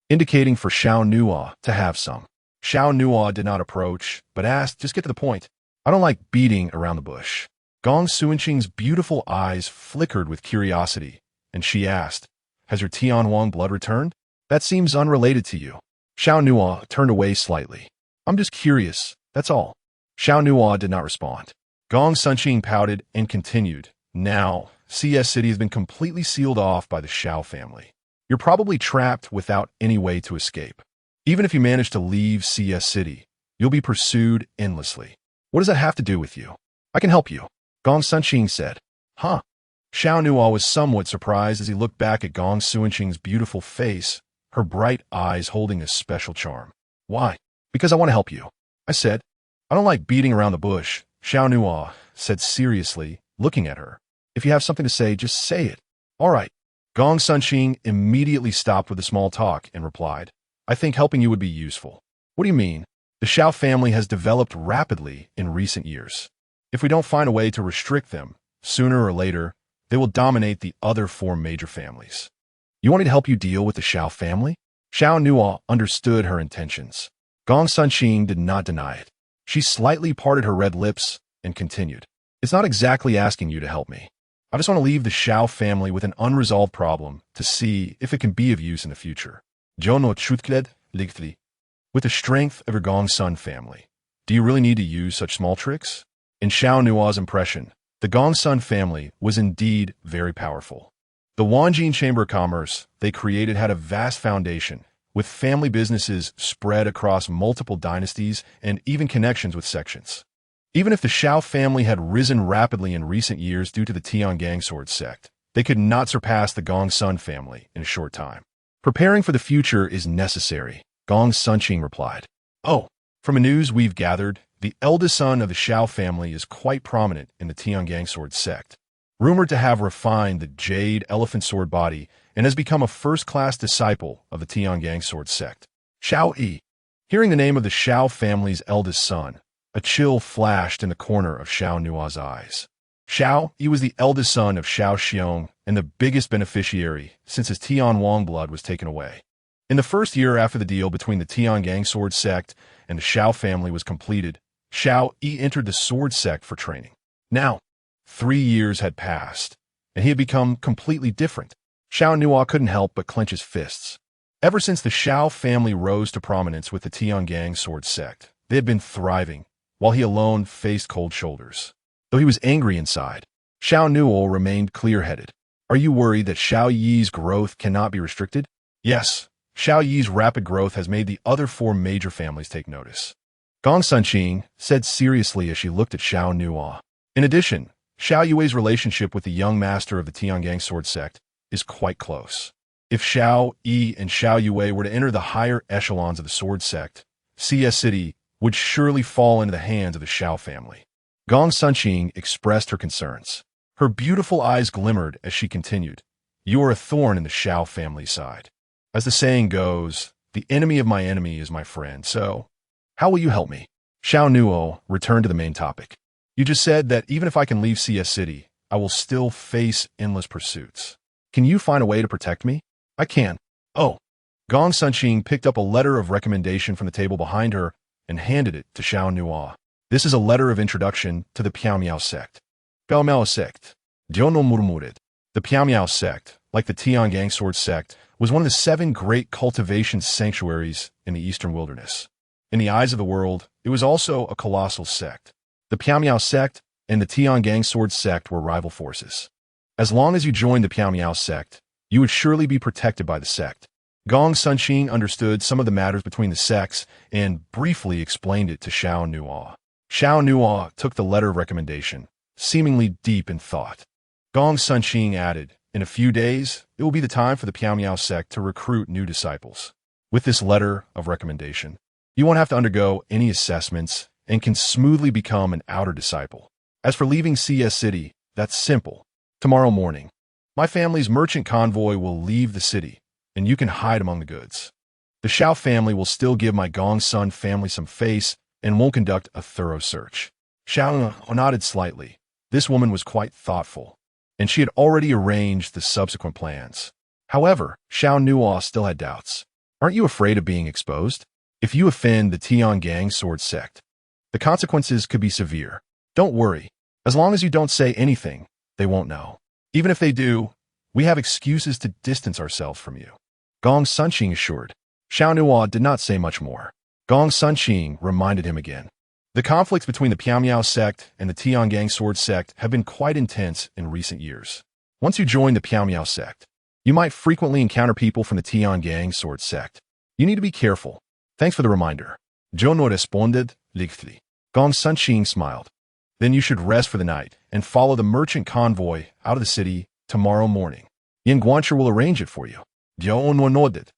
indicating for Xiao Nuo to have some. Xiao Nuo did not approach, but asked, "Just get to the point. I don't like beating around the bush." Gong Sunqing's beautiful eyes flickered with curiosity, and she asked, "Has your Tianwang blood returned? That seems unrelated to you." Xiao Nuo turned away slightly. "I'm just curious, that's all." Xiao Nuo did not respond. Gong Sunqing pouted and continued, "Now, CS City has been completely sealed off by the Xiao family. You're probably trapped without any way to escape. Even if you manage to leave CS City, you'll be pursued endlessly. What does that have to do with you? I can help you." Gong Sunqing said. "Huh?" Xiao Nuo was somewhat surprised as he looked back at Gong Sunqing's beautiful face, her bright eyes holding a special charm. "Why?" "Because I want to help you," I said. "I don't like beating around the bush," Xiao Nuo said seriously, looking at her. "If you have something to say, just say it." "All right." Gong Sunqing immediately stopped with the small talk and replied, "I think helping you would be useful." "What do you mean?" "The Xiao family has developed rapidly in recent years. If we don't find a way to restrict them, sooner or later, they will dominate the other 4 major families." "You want me to help you deal with the Xiao family?" Xiao Nuo understood her intentions. Gong Sunqing did not deny it. She slightly parted her red lips and continued, "It's not exactly asking you to help me. I just want to leave the Xiao family with an unresolved problem to see if it can be of use in the future. With the strength of your Gong Sun family, do you really need to use such small tricks?" In Xiao Nuo's impression, the Gong Sun family was indeed very powerful. The Wanjin Chamber of Commerce they created had a vast foundation, with family businesses spread across multiple dynasties and even connections with sections. Even if the Xiao family had risen rapidly in recent years due to the Tiangang sword sect, they could not surpass the Gong Sun family in a short time. "Preparing for the future is necessary," Gong Sunqing replied. "Oh, from the news we've gathered, the eldest son of the Xiao family is quite prominent in the Tiangang sword sect, rumored to have refined the jade elephant sword body and has become a first-class disciple of the Tiangang sword sect. Xiao Yi. Hearing the name of the Xiao family's eldest son, a chill flashed in the corner of Xiao Nuo's eyes. Xiao Yi was the eldest son of Xiao Xiong and the biggest beneficiary since his Tianwang blood was taken away. In the first year after the deal between the Tiangang sword sect and the Xiao family was completed, Xiao Yi entered the sword sect for training. Now, 3 years had passed, and he had become completely different. Xiao Nuo couldn't help but clench his fists. Ever since the Xiao family rose to prominence with the Tiangang sword sect, they had been thriving, while he alone faced cold shoulders. Though he was angry inside, Xiao Nuo remained clear-headed. Are you worried that Xiao Yi's growth cannot be restricted? Yes, Xiao Yi's rapid growth has made the other 4 major families take notice. Gong Sunqing said seriously as she looked at Xiao Nuo. In addition, Xiao Yue's relationship with the young master of the Tiangang sword sect is quite close. If Xiao Yi and Xiao Yue were to enter the higher echelons of the sword sect, CS City would surely fall into the hands of the Xiao family. Gong Sunqing expressed her concerns. Her beautiful eyes glimmered as she continued. You are a thorn in the Xiao family's side. As the saying goes, the enemy of my enemy is my friend, so how will you help me? Xiao Nuo returned to the main topic. You just said that even if I can leave CS City, I will still face endless pursuits. Can you find a way to protect me? I can. Oh. Gong Sunqing picked up a letter of recommendation from the table behind her and handed it to Xiao Nuo. This is a letter of introduction to the Piamiao sect. Piamiao sect. Xiao Nuo murmured. The Piamiao sect, like the Tiangang sword sect, was one of the 7 great cultivation sanctuaries in the eastern wilderness. In the eyes of the world, it was also a colossal sect. The Piamiao sect and the Tiangang sword sect were rival forces. As long as you joined the Piamiao sect, you would surely be protected by the sect. Gong Sunqing understood some of the matters between the sects and briefly explained it to Xiao Nuo. Xiao Nuo took the letter of recommendation, seemingly deep in thought. Gong Sunqing added, in a few days, it will be the time for the Piamiao sect to recruit new disciples. With this letter of recommendation, you won't have to undergo any assessments and can smoothly become an outer disciple. As for leaving CS City, that's simple. Tomorrow morning, my family's merchant convoy will leave the city, and you can hide among the goods. The Xiao family will still give my Gong Sun family some face and won't conduct a thorough search. Xiao Nuo nodded slightly. This woman was quite thoughtful, and she had already arranged the subsequent plans. However, Xiao Nuo still had doubts. Aren't you afraid of being exposed? If you offend the Tiangang sword sect, the consequences could be severe. Don't worry. As long as you don't say anything, they won't know. Even if they do, we have excuses to distance ourselves from you. Gong Sunqing assured. Xiao Nuo did not say much more. Gong Sunqing reminded him again. The conflicts between the Piamiao sect and the Tiangang sword sect have been quite intense in recent years. Once you join the Piamiao sect, you might frequently encounter people from the Tiangang sword sect. You need to be careful. Thanks for the reminder. Xiao Nuo responded lightly. Gong Sunqing smiled. Then you should rest for the night and follow the merchant convoy out of the city tomorrow morning. Yin Guancher will arrange it for you. Xiao Nuo nodded,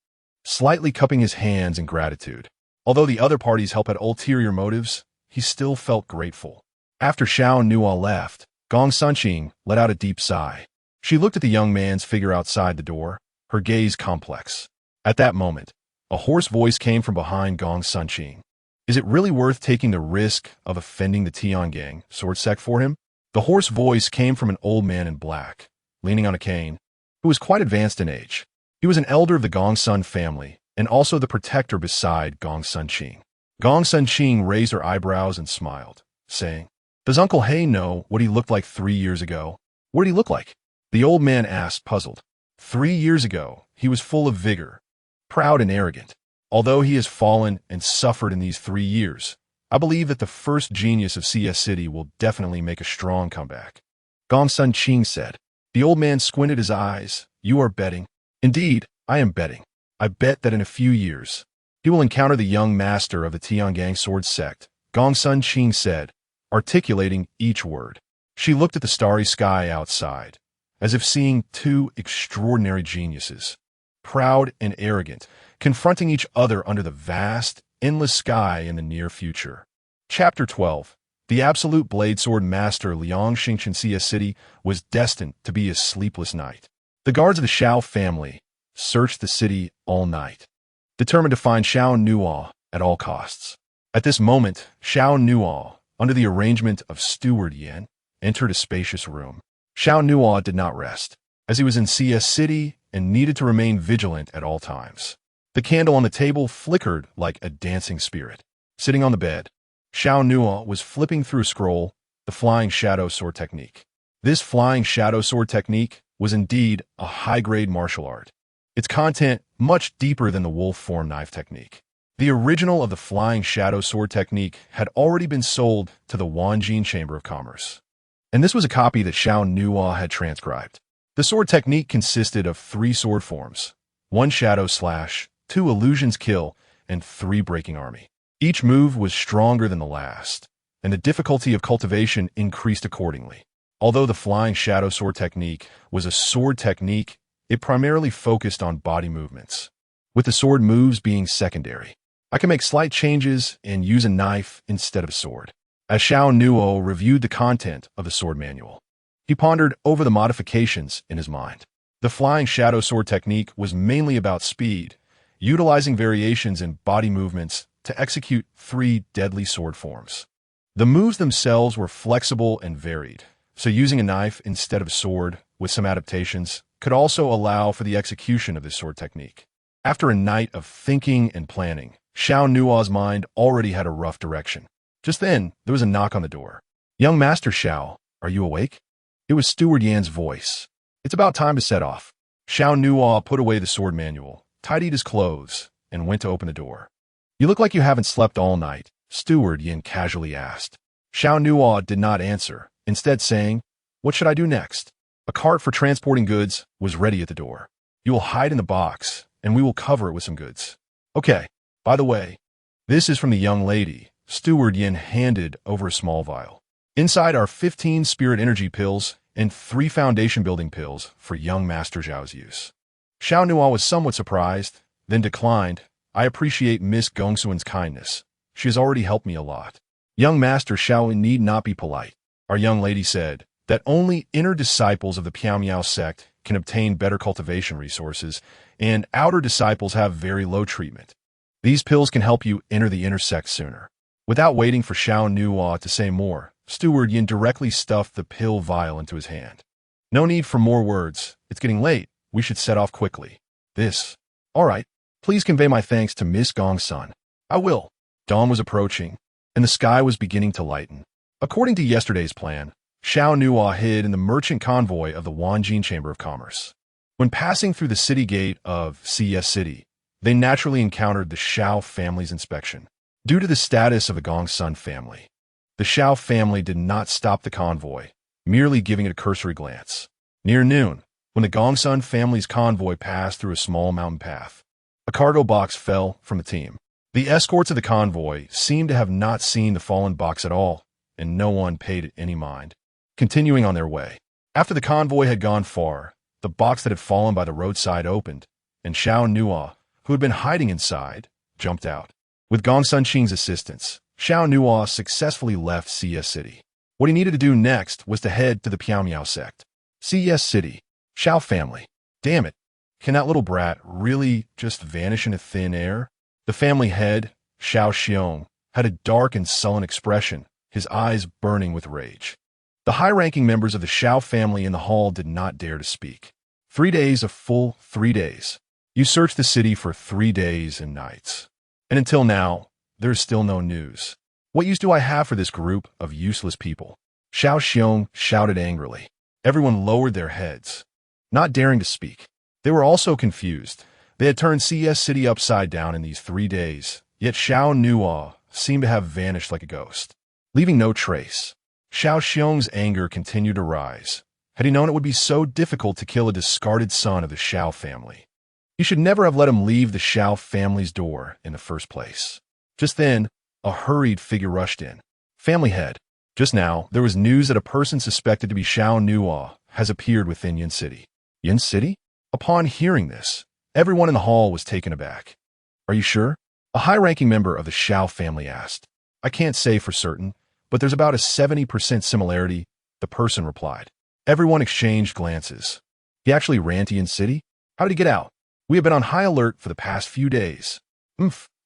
slightly cupping his hands in gratitude. Although the other parties helped had ulterior motives, he still felt grateful. After Xiao Nuo left, Gong Sunqing let out a deep sigh. She looked at the young man's figure outside the door, her gaze complex. At that moment, a hoarse voice came from behind Gong Sunqing. Is it really worth taking the risk of offending the Tiangang sword sect for him? The hoarse voice came from an old man in black, leaning on a cane, who was quite advanced in age. He was an elder of the Gong Sun family, and also the protector beside Gong Sunqing. Gong Sunqing raised her eyebrows and smiled, saying, Does Uncle He know what he looked like 3 years ago? What did he look like? The old man asked, puzzled. 3 years ago, he was full of vigor, proud and arrogant. Although he has fallen and suffered in these 3 years, I believe that the first genius of CS City will definitely make a strong comeback. Gong Sunqing said. The old man squinted his eyes. You are betting? Indeed, I am betting. I bet that in a few years, he will encounter the young master of the Tiangang sword sect, Gong Sunqing said, articulating each word. She looked at the starry sky outside, as if seeing 2 extraordinary geniuses, proud and arrogant, confronting each other under the vast, endless sky in the near future. Chapter 12. The absolute blade sword master Liang Xingchen CS City was destined to be a sleepless night. The guards of the Xiao family searched the city all night. determined to find Xiao Nuo at all costs. At this moment, Xiao Nuo, under the arrangement of Steward Yin, entered a spacious room. Xiao Nuo did not rest, as he was in CS City and needed to remain vigilant at all times. The candle on the table flickered like a dancing spirit. Sitting on the bed, Xiao Nuo was flipping through a scroll, the Flying Shadow Sword technique. This Flying Shadow Sword technique was indeed a high-grade martial art. Its content much deeper than the wolf form knife technique. The original of the Flying Shadow Sword technique had already been sold to the Wanjin Chamber of Commerce, and this was a copy that Xiao Nuo had transcribed. The sword technique consisted of 3 sword forms, 1 shadow slash, 2 illusions kill, and 3 breaking army. Each move was stronger than the last, and the difficulty of cultivation increased accordingly. Although the Flying Shadow Sword technique was a sword technique, it primarily focused on body movements, with the sword moves being secondary. I can make slight changes and use a knife instead of a sword. As Xiao Nuo reviewed the content of the sword manual, he pondered over the modifications in his mind. The Flying Shadow Sword technique was mainly about speed, utilizing variations in body movements to execute 3 deadly sword forms. The moves themselves were flexible and varied, so using a knife instead of a sword, with some adaptations, could also allow for the execution of this sword technique. After a night of thinking and planning, Xiao Nuo's mind already had a rough direction. Just then, there was a knock on the door. "Young Master Xiao, are you awake?" It was Steward Yan's voice. "It's about time to set off." Xiao Nuo put away the sword manual, tidied his clothes, and went to open the door. "You look like you haven't slept all night," Steward Yin casually asked. Xiao Nuo did not answer, instead saying, "What should I do next?" A cart for transporting goods was ready at the door. "You will hide in the box, and we will cover it with some goods." "Okay. By the way, this is from the young lady." Steward Yin handed over a small vial. "Inside are 15 spirit energy pills and 3 foundation building pills for young Master Zhao's use." Xiao Nuo was somewhat surprised, then declined. "I appreciate Miss Gongsuan's kindness. She has already helped me a lot." Young Master Xiao need not be polite. Our young lady said that only inner disciples of the Piao sect can obtain better cultivation resources, and outer disciples have very low treatment. These pills can help you enter the inner sect sooner. Without waiting for Xiao Nuo to say more, Steward Yin directly stuffed the pill vial into his hand. "No need for more words. It's getting late. We should set off quickly." "This. All right. Please convey my thanks to Miss Gongsun." "I will." Dawn was approaching, and the sky was beginning to lighten. According to yesterday's plan, Xiao Nuo hid in the merchant convoy of the Wanjin Chamber of Commerce. When passing through the city gate of CS City, they naturally encountered the Xiao family's inspection. Due to the status of the Gongsun family, the Xiao family did not stop the convoy, merely giving it a cursory glance. Near noon, when the Gongsun family's convoy passed through a small mountain path, a cargo box fell from the team. The escorts of the convoy seemed to have not seen the fallen box at all, and no one paid it any mind. Continuing on their way, after the convoy had gone far, the box that had fallen by the roadside opened, and Xiao Nuo, who had been hiding inside, jumped out. With Gong Sunqing's assistance, Xiao Nuo successfully left CS City. What he needed to do next was to head to the Piao sect. CS City. Xiao family. Damn it. Can that little brat really just vanish into thin air? The family head, Xiao Xiong, had a dark and sullen expression, his eyes burning with rage. The high-ranking members of the Xiao family in the hall did not dare to speak. 3 days, a full 3 days. You searched the city for 3 days and nights. And until now, there is still no news. What use do I have for this group of useless people? Xiao Xiong shouted angrily. Everyone lowered their heads, not daring to speak. They were also confused. They had turned CS City upside down in these 3 days, yet Xiao Nuo seemed to have vanished like a ghost, leaving no trace. Xiao Xiong's anger continued to rise. Had he known it would be so difficult to kill a discarded son of the Xiao family, he should never have let him leave the Xiao family's door in the first place. Just then, a hurried figure rushed in. Family head. Just now, there was news that a person suspected to be Xiao Nuo has appeared within Yin City. Yin City? Upon hearing this, everyone in the hall was taken aback. Are you sure? A high-ranking member of the Xiao family asked. I can't say for certain, but there's about a 70% similarity, the person replied. Everyone exchanged glances. He actually ran to Yin City? How did he get out? We have been on high alert for the past few days.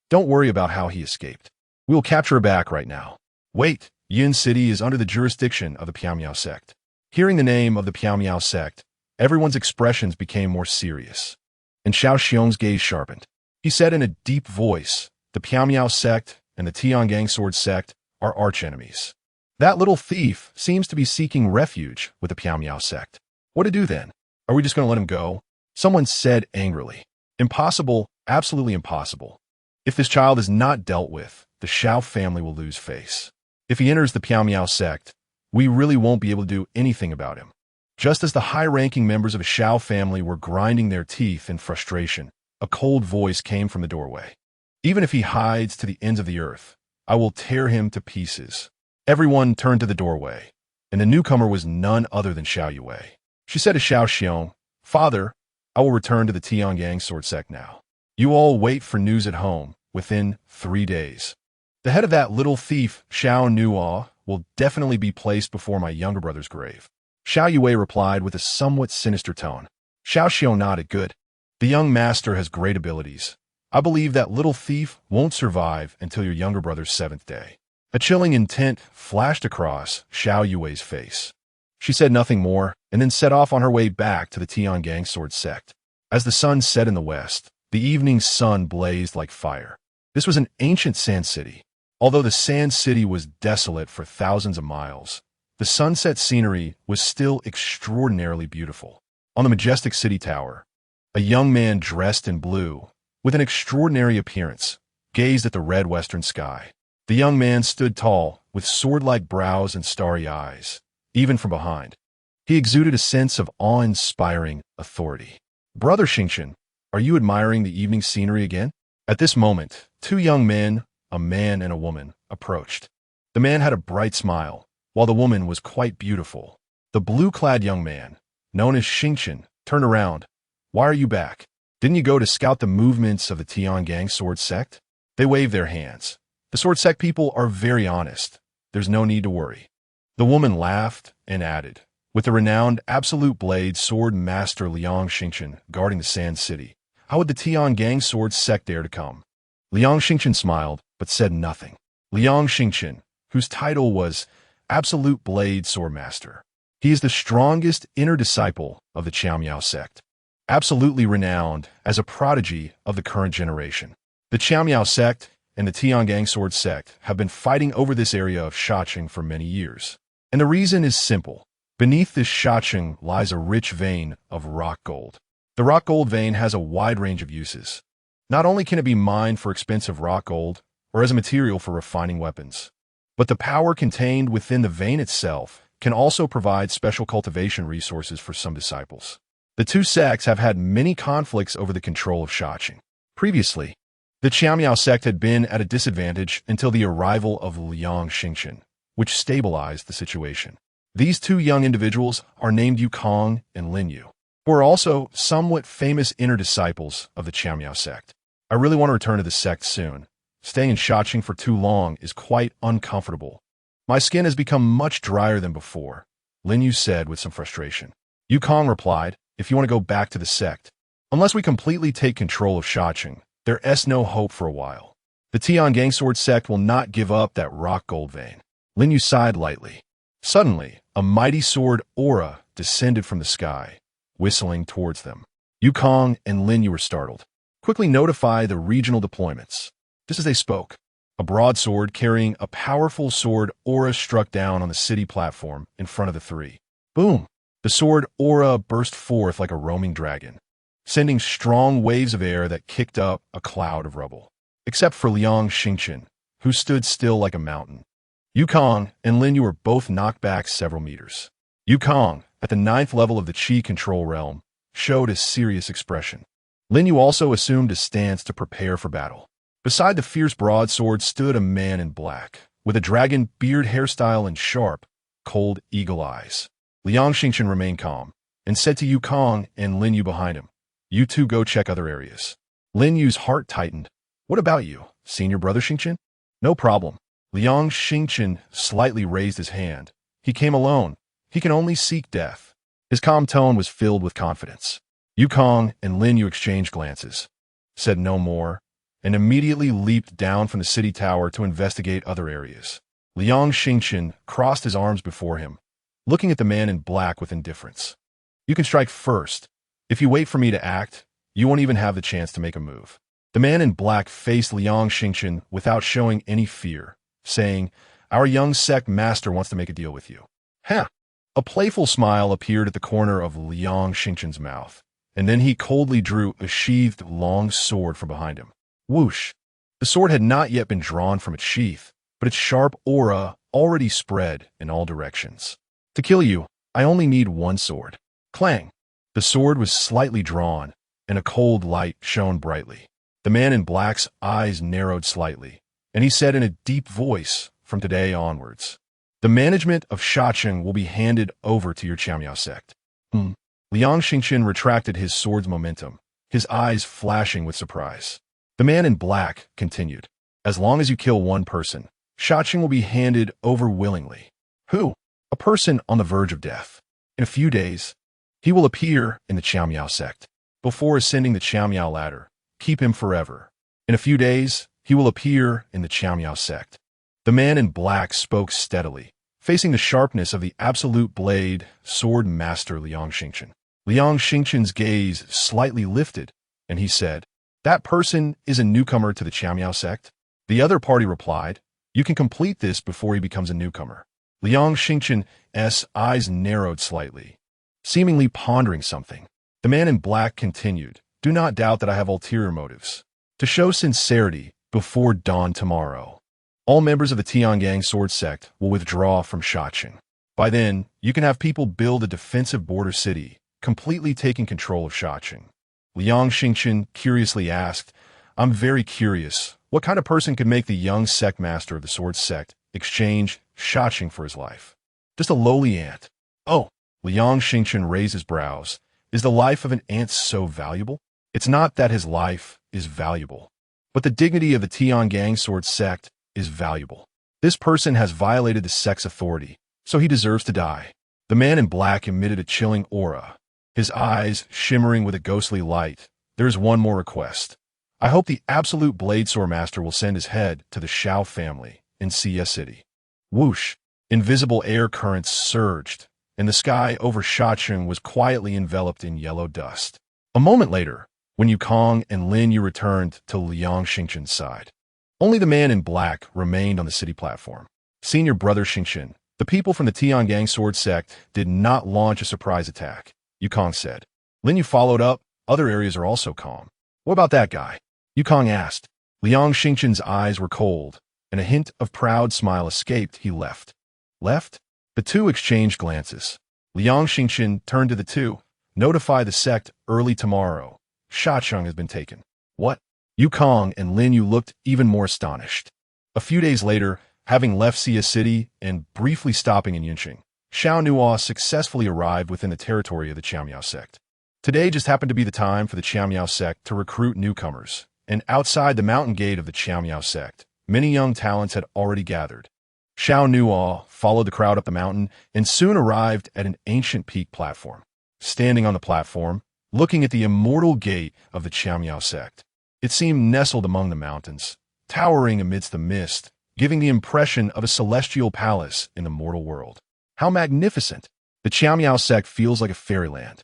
Don't worry about how he escaped. We will capture her back right now. Wait, Yin City is under the jurisdiction of the Piao sect. Hearing the name of the Piao sect, everyone's expressions became more serious. And Xiao Xiong's gaze sharpened. He said in a deep voice, the Piao sect and the Tiangang sword sect are archenemies. That little thief seems to be seeking refuge with the Piao sect. What to do then? Are we just going to let him go? Someone said angrily. Impossible, absolutely impossible. If this child is not dealt with, the Xiao family will lose face. If he enters the Piao sect, we really won't be able to do anything about him. Just as the high-ranking members of the Xiao family were grinding their teeth in frustration, a cold voice came from the doorway. Even if he hides to the ends of the earth, I will tear him to pieces. Everyone turned to the doorway, and the newcomer was none other than Xiao Yue. She said to Xiao Xiong, Father, I will return to the Tiangang sword sect now. You all wait for news at home within 3 days. The head of that little thief, Xiao Nuo, will definitely be placed before my younger brother's grave. Xiao Yue replied with a somewhat sinister tone. Xiao Xiong nodded. Good. The young master has great abilities. I believe that little thief won't survive until your younger brother's 7th day. A chilling intent flashed across Xiao Yue's face. She said nothing more, and then set off on her way back to the Tiangang sword sect. As the sun set in the west, the evening sun blazed like fire. This was an ancient sand city. Although the sand city was desolate for thousands of miles, the sunset scenery was still extraordinarily beautiful. On the majestic city tower, a young man dressed in blue, with an extraordinary appearance, gazed at the red western sky. The young man stood tall, with sword-like brows and starry eyes, even from behind. He exuded a sense of awe-inspiring authority. Brother Xingqian, are you admiring the evening scenery again? At this moment, 2 young men, a man and a woman, approached. The man had a bright smile, while the woman was quite beautiful. The blue-clad young man, known as Xingqian, turned around. Why are you back? Didn't you go to scout the movements of the Tiangang sword sect? They waved their hands. The sword sect people are very honest. There's no need to worry. The woman laughed and added, with the renowned absolute blade sword master Liang Xingqian guarding the Sand City, how would the Tiangang sword sect dare to come? Liang Xingqian smiled, but said nothing. Liang Xingqian, whose title was Absolute Blade Sword Master. He is the strongest inner disciple of the Qiao sect, absolutely renowned as a prodigy of the current generation. The Qiao sect and the Tiangang sword sect have been fighting over this area of Shaoqing for many years. And the reason is simple. Beneath this Shaoqing lies a rich vein of rock gold. The rock gold vein has a wide range of uses. Not only can it be mined for expensive rock gold, or as a material for refining weapons, but the power contained within the vein itself can also provide special cultivation resources for some disciples. The 2 sects have had many conflicts over the control of Shaoqing. Previously, the Qiao sect had been at a disadvantage until the arrival of Liang Xingqian, which stabilized the situation. These 2 young individuals are named Yukong and Linyu, who are also somewhat famous inner disciples of the Qiao sect. I really want to return to the sect soon. Staying in Shaoqing for too long is quite uncomfortable. My skin has become much drier than before, Linyu said with some frustration. Yukong replied, if you want to go back to the sect, unless we completely take control of Shaoqing, there is no hope for a while. The Tiangang sword sect will not give up that rock gold vein. Linyu sighed lightly. Suddenly, a mighty sword aura descended from the sky, whistling towards them. Yukong and Linyu were startled. Quickly notify the regional deployments. Just as they spoke, a broadsword carrying a powerful sword aura struck down on the city platform in front of the 3. Boom! The sword aura burst forth like a roaming dragon, sending strong waves of air that kicked up a cloud of rubble. Except for Liang Xingqian, who stood still like a mountain. Yukong and Linyu were both knocked back several meters. Yukong, at the 9th level of the Qi control realm, showed a serious expression. Linyu also assumed a stance to prepare for battle. Beside the fierce broadsword stood a man in black, with a dragon beard hairstyle and sharp, cold eagle eyes. Liang Xingqian remained calm, and said to Yukong and Linyu behind him, you 2 go check other areas. Linyu's heart tightened. What about you, senior brother Xingqian? No problem. Liang Xingqian slightly raised his hand. He came alone. He can only seek death. His calm tone was filled with confidence. Yukong and Linyu exchanged glances, said no more, and immediately leaped down from the city tower to investigate other areas. Liang Xingchen crossed his arms before him, looking at the man in black with indifference. You can strike first. If you wait for me to act, you won't even have the chance to make a move. The man in black faced Liang Xingchen without showing any fear, saying, "Our young sect master wants to make a deal with you." Huh! A playful smile appeared at the corner of Liang Xingchen's mouth, and then he coldly drew a sheathed long sword from behind him. Whoosh! The sword had not yet been drawn from its sheath, but its sharp aura already spread in all directions. To kill you, I only need one sword. Clang! The sword was slightly drawn, and a cold light shone brightly. The man in black's eyes narrowed slightly, and he said in a deep voice, "From today onwards, the management of Shacheng will be handed over to your Xiao sect." Liang Xingchen retracted his sword's momentum, his eyes flashing with surprise. The man in black continued, "As long as you kill one person, Shacheng will be handed over willingly." Who? A person on the verge of death. In a few days, he will appear in the Xiao sect. Before ascending the Xiao ladder, keep him forever. In a few days, he will appear in the Xiao sect. The man in black spoke steadily, facing the sharpness of the absolute blade sword master Liang Xingchen. Liang Xingchen's gaze slightly lifted, and he said, "That person is a newcomer to the Xiao sect?" The other party replied, "You can complete this before he becomes a newcomer." Liang Xingchen's eyes narrowed slightly, seemingly pondering something. The man in black continued, "Do not doubt that I have ulterior motives. To show sincerity, before dawn tomorrow, all members of the Tiangang sword sect will withdraw from Shacheng. By then, you can have people build a defensive border city, completely taking control of Shacheng." Liang Xingchen curiously asked, "I'm very curious. What kind of person could make the young sect master of the sword sect exchange Shacheng for his life?" "Just a lowly ant." "Oh," Liang Xingchen raised his brows. "Is the life of an ant so valuable?" "It's not that his life is valuable, but the dignity of the Tiangang sword sect is valuable. This person has violated the sect's authority, so he deserves to die." The man in black emitted a chilling aura, his eyes shimmering with a ghostly light. "There is one more request. I hope the absolute blade sword master will send his head to the Xiao family in Xia City." Whoosh! Invisible air currents surged, and the sky over Shacheng was quietly enveloped in yellow dust. A moment later, when Yukong and Lin Yu returned to Liang Xingchen's side, only the man in black remained on the city platform. "Senior brother Xingchen, the people from the Tiangang sword sect did not launch a surprise attack," Yukong said. Lin Yu followed up, "Other areas are also calm." "What about that guy?" Yukong asked. Liang Xingchen's eyes were cold, and a hint of proud smile escaped. "He left." "Left?" The two exchanged glances. Liang Xingchen turned to the two. "Notify the sect early tomorrow. Shacheng has been taken." "What?" Yukong and Lin Yu looked even more astonished. A few days later, having left Xia City and briefly stopping in Yunqing, Xiao Nuo successfully arrived within the territory of the Qiamiao sect. Today just happened to be the time for the Qiamiao sect to recruit newcomers, and outside the mountain gate of the Qiamiao sect, many young talents had already gathered. Xiao Nuo followed the crowd up the mountain and soon arrived at an ancient peak platform. Standing on the platform, looking at the immortal gate of the Qiamiao sect, it seemed nestled among the mountains, towering amidst the mist, giving the impression of a celestial palace in the mortal world. How magnificent! The Qiamiao sect feels like a fairyland.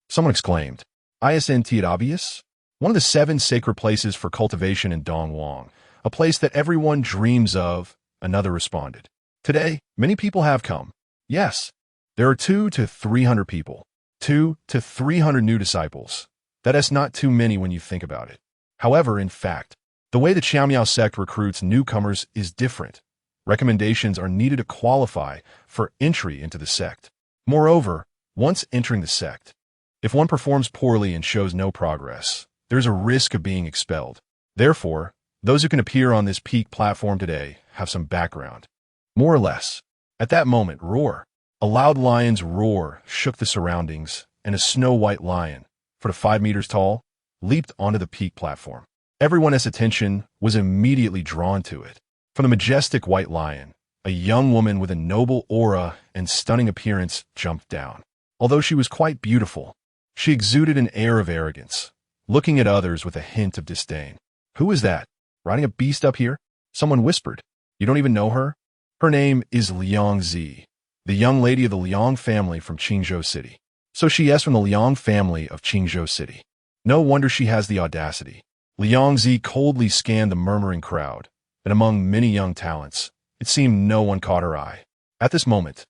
Someone exclaimed, "Isn't it obvious? One of the 7 sacred places for cultivation in Dongwang, a place that everyone dreams of," another responded. "Today, many people have come. Yes, there are 200 to 300 people, 200 to 300 new disciples. That is not too many when you think about it. However, in fact, the way the Qiamiao sect recruits newcomers is different. Recommendations are needed to qualify for entry into the sect. Moreover, once entering the sect, if one performs poorly and shows no progress, there is a risk of being expelled. Therefore, those who can appear on this peak platform today have some background. More or less." At that moment, roar. A loud lion's roar shook the surroundings, and a snow-white lion, 5 meters tall, leaped onto the peak platform. Everyone's attention was immediately drawn to it. From the majestic white lion, a young woman with a noble aura and stunning appearance jumped down. Although she was quite beautiful, she exuded an air of arrogance, looking at others with a hint of disdain. "Who is that?" Riding a beast up here? Someone whispered. You don't even know her? Her name is Liang Zi, the young lady of the Liang family from Qingzhou City. So she is from the Liang family of Qingzhou City. No wonder she has the audacity. Liang Zi coldly scanned the murmuring crowd, and among many young talents, it seemed no one caught her eye. At this moment,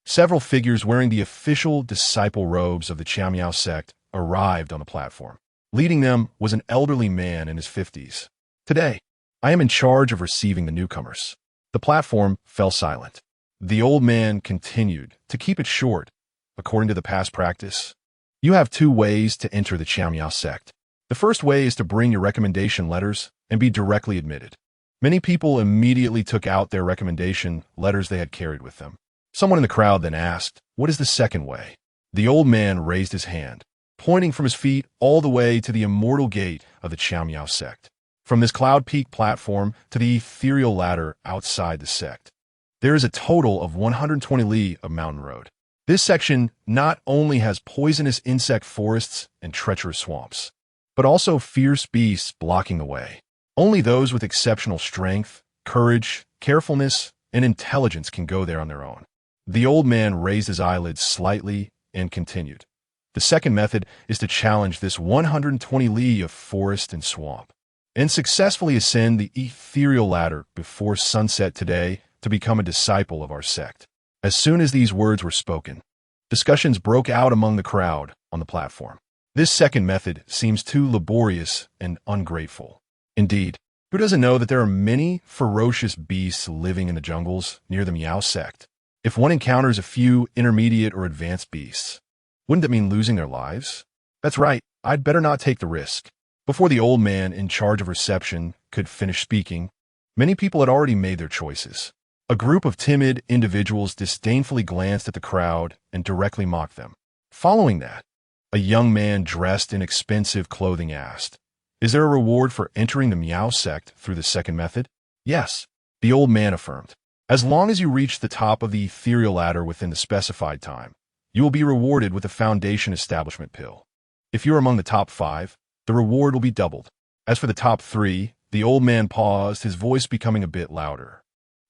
several figures wearing the official disciple robes of the Qiamiao sect arrived on the platform. Leading them was an elderly man in his 50s. Today, I am in charge of receiving the newcomers. The platform fell silent. The old man continued to keep it short. According to the past practice, you have two ways to enter the Qiamiao sect. The first way is to bring your recommendation letters and be directly admitted. Many people immediately took out their recommendation letters they had carried with them. Someone in the crowd then asked, "What is the second way?" The old man raised his hand, pointing from his feet all the way to the immortal gate of the Qiamiao sect. From this cloud peak platform to the ethereal ladder outside the sect, there is a total of 120 li of mountain road. This section not only has poisonous insect forests and treacherous swamps, but also fierce beasts blocking the way. Only those with exceptional strength, courage, carefulness, and intelligence can go there on their own. The old man raised his eyelids slightly and continued. The second method is to challenge this 120 li of forest and swamp, and successfully ascend the ethereal ladder before sunset today to become a disciple of our sect. As soon as these words were spoken, discussions broke out among the crowd on the platform. This second method seems too laborious and ungrateful. Indeed, who doesn't know that there are many ferocious beasts living in the jungles near the Miao sect? If one encounters a few intermediate or advanced beasts, wouldn't that mean losing their lives? That's right, I'd better not take the risk. Before the old man in charge of reception could finish speaking, many people had already made their choices. A group of timid individuals disdainfully glanced at the crowd and directly mocked them. Following that, a young man dressed in expensive clothing asked, "Is there a reward for entering the Miao sect through the second method?" "Yes," the old man affirmed. "As long as you reach the top of the ethereal ladder within the specified time, you will be rewarded with a foundation establishment pill. If you are among the top 5, the reward will be doubled. As for the top 3, the old man paused, his voice becoming a bit louder.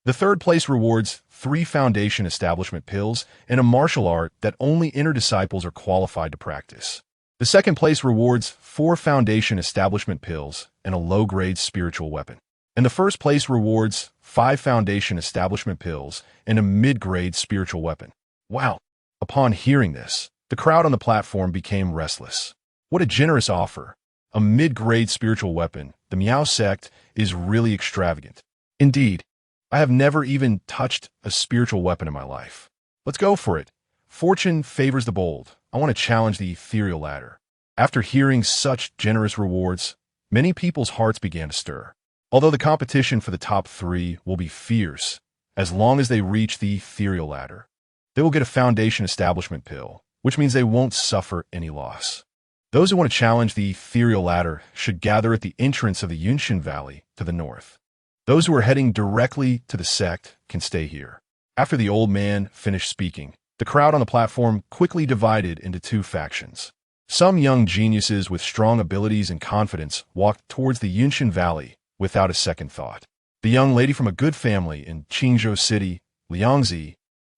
The third place rewards 3 foundation establishment pills and a martial art that only inner disciples are qualified to practice. The second place rewards 4 foundation establishment pills and a low-grade spiritual weapon. And the first place rewards 5 foundation establishment pills and a mid-grade spiritual weapon." Wow! Upon hearing this, the crowd on the platform became restless. What a generous offer! A mid-grade spiritual weapon. The Miao sect is really extravagant. Indeed, I have never even touched a spiritual weapon in my life. Let's go for it. Fortune favors the bold. I want to challenge the ethereal ladder. After hearing such generous rewards, many people's hearts began to stir. Although the competition for the top 3 will be fierce, as long as they reach the ethereal ladder, they will get a foundation establishment pill, which means they won't suffer any loss. Those who want to challenge the ethereal ladder should gather at the entrance of the Yunshan Valley to the north. Those who are heading directly to the sect can stay here. After the old man finished speaking, the crowd on the platform quickly divided into 2 factions. Some young geniuses with strong abilities and confidence walked towards the Yunshan Valley without a second thought. The young lady from a good family in Qingzhou City, Liang Zi,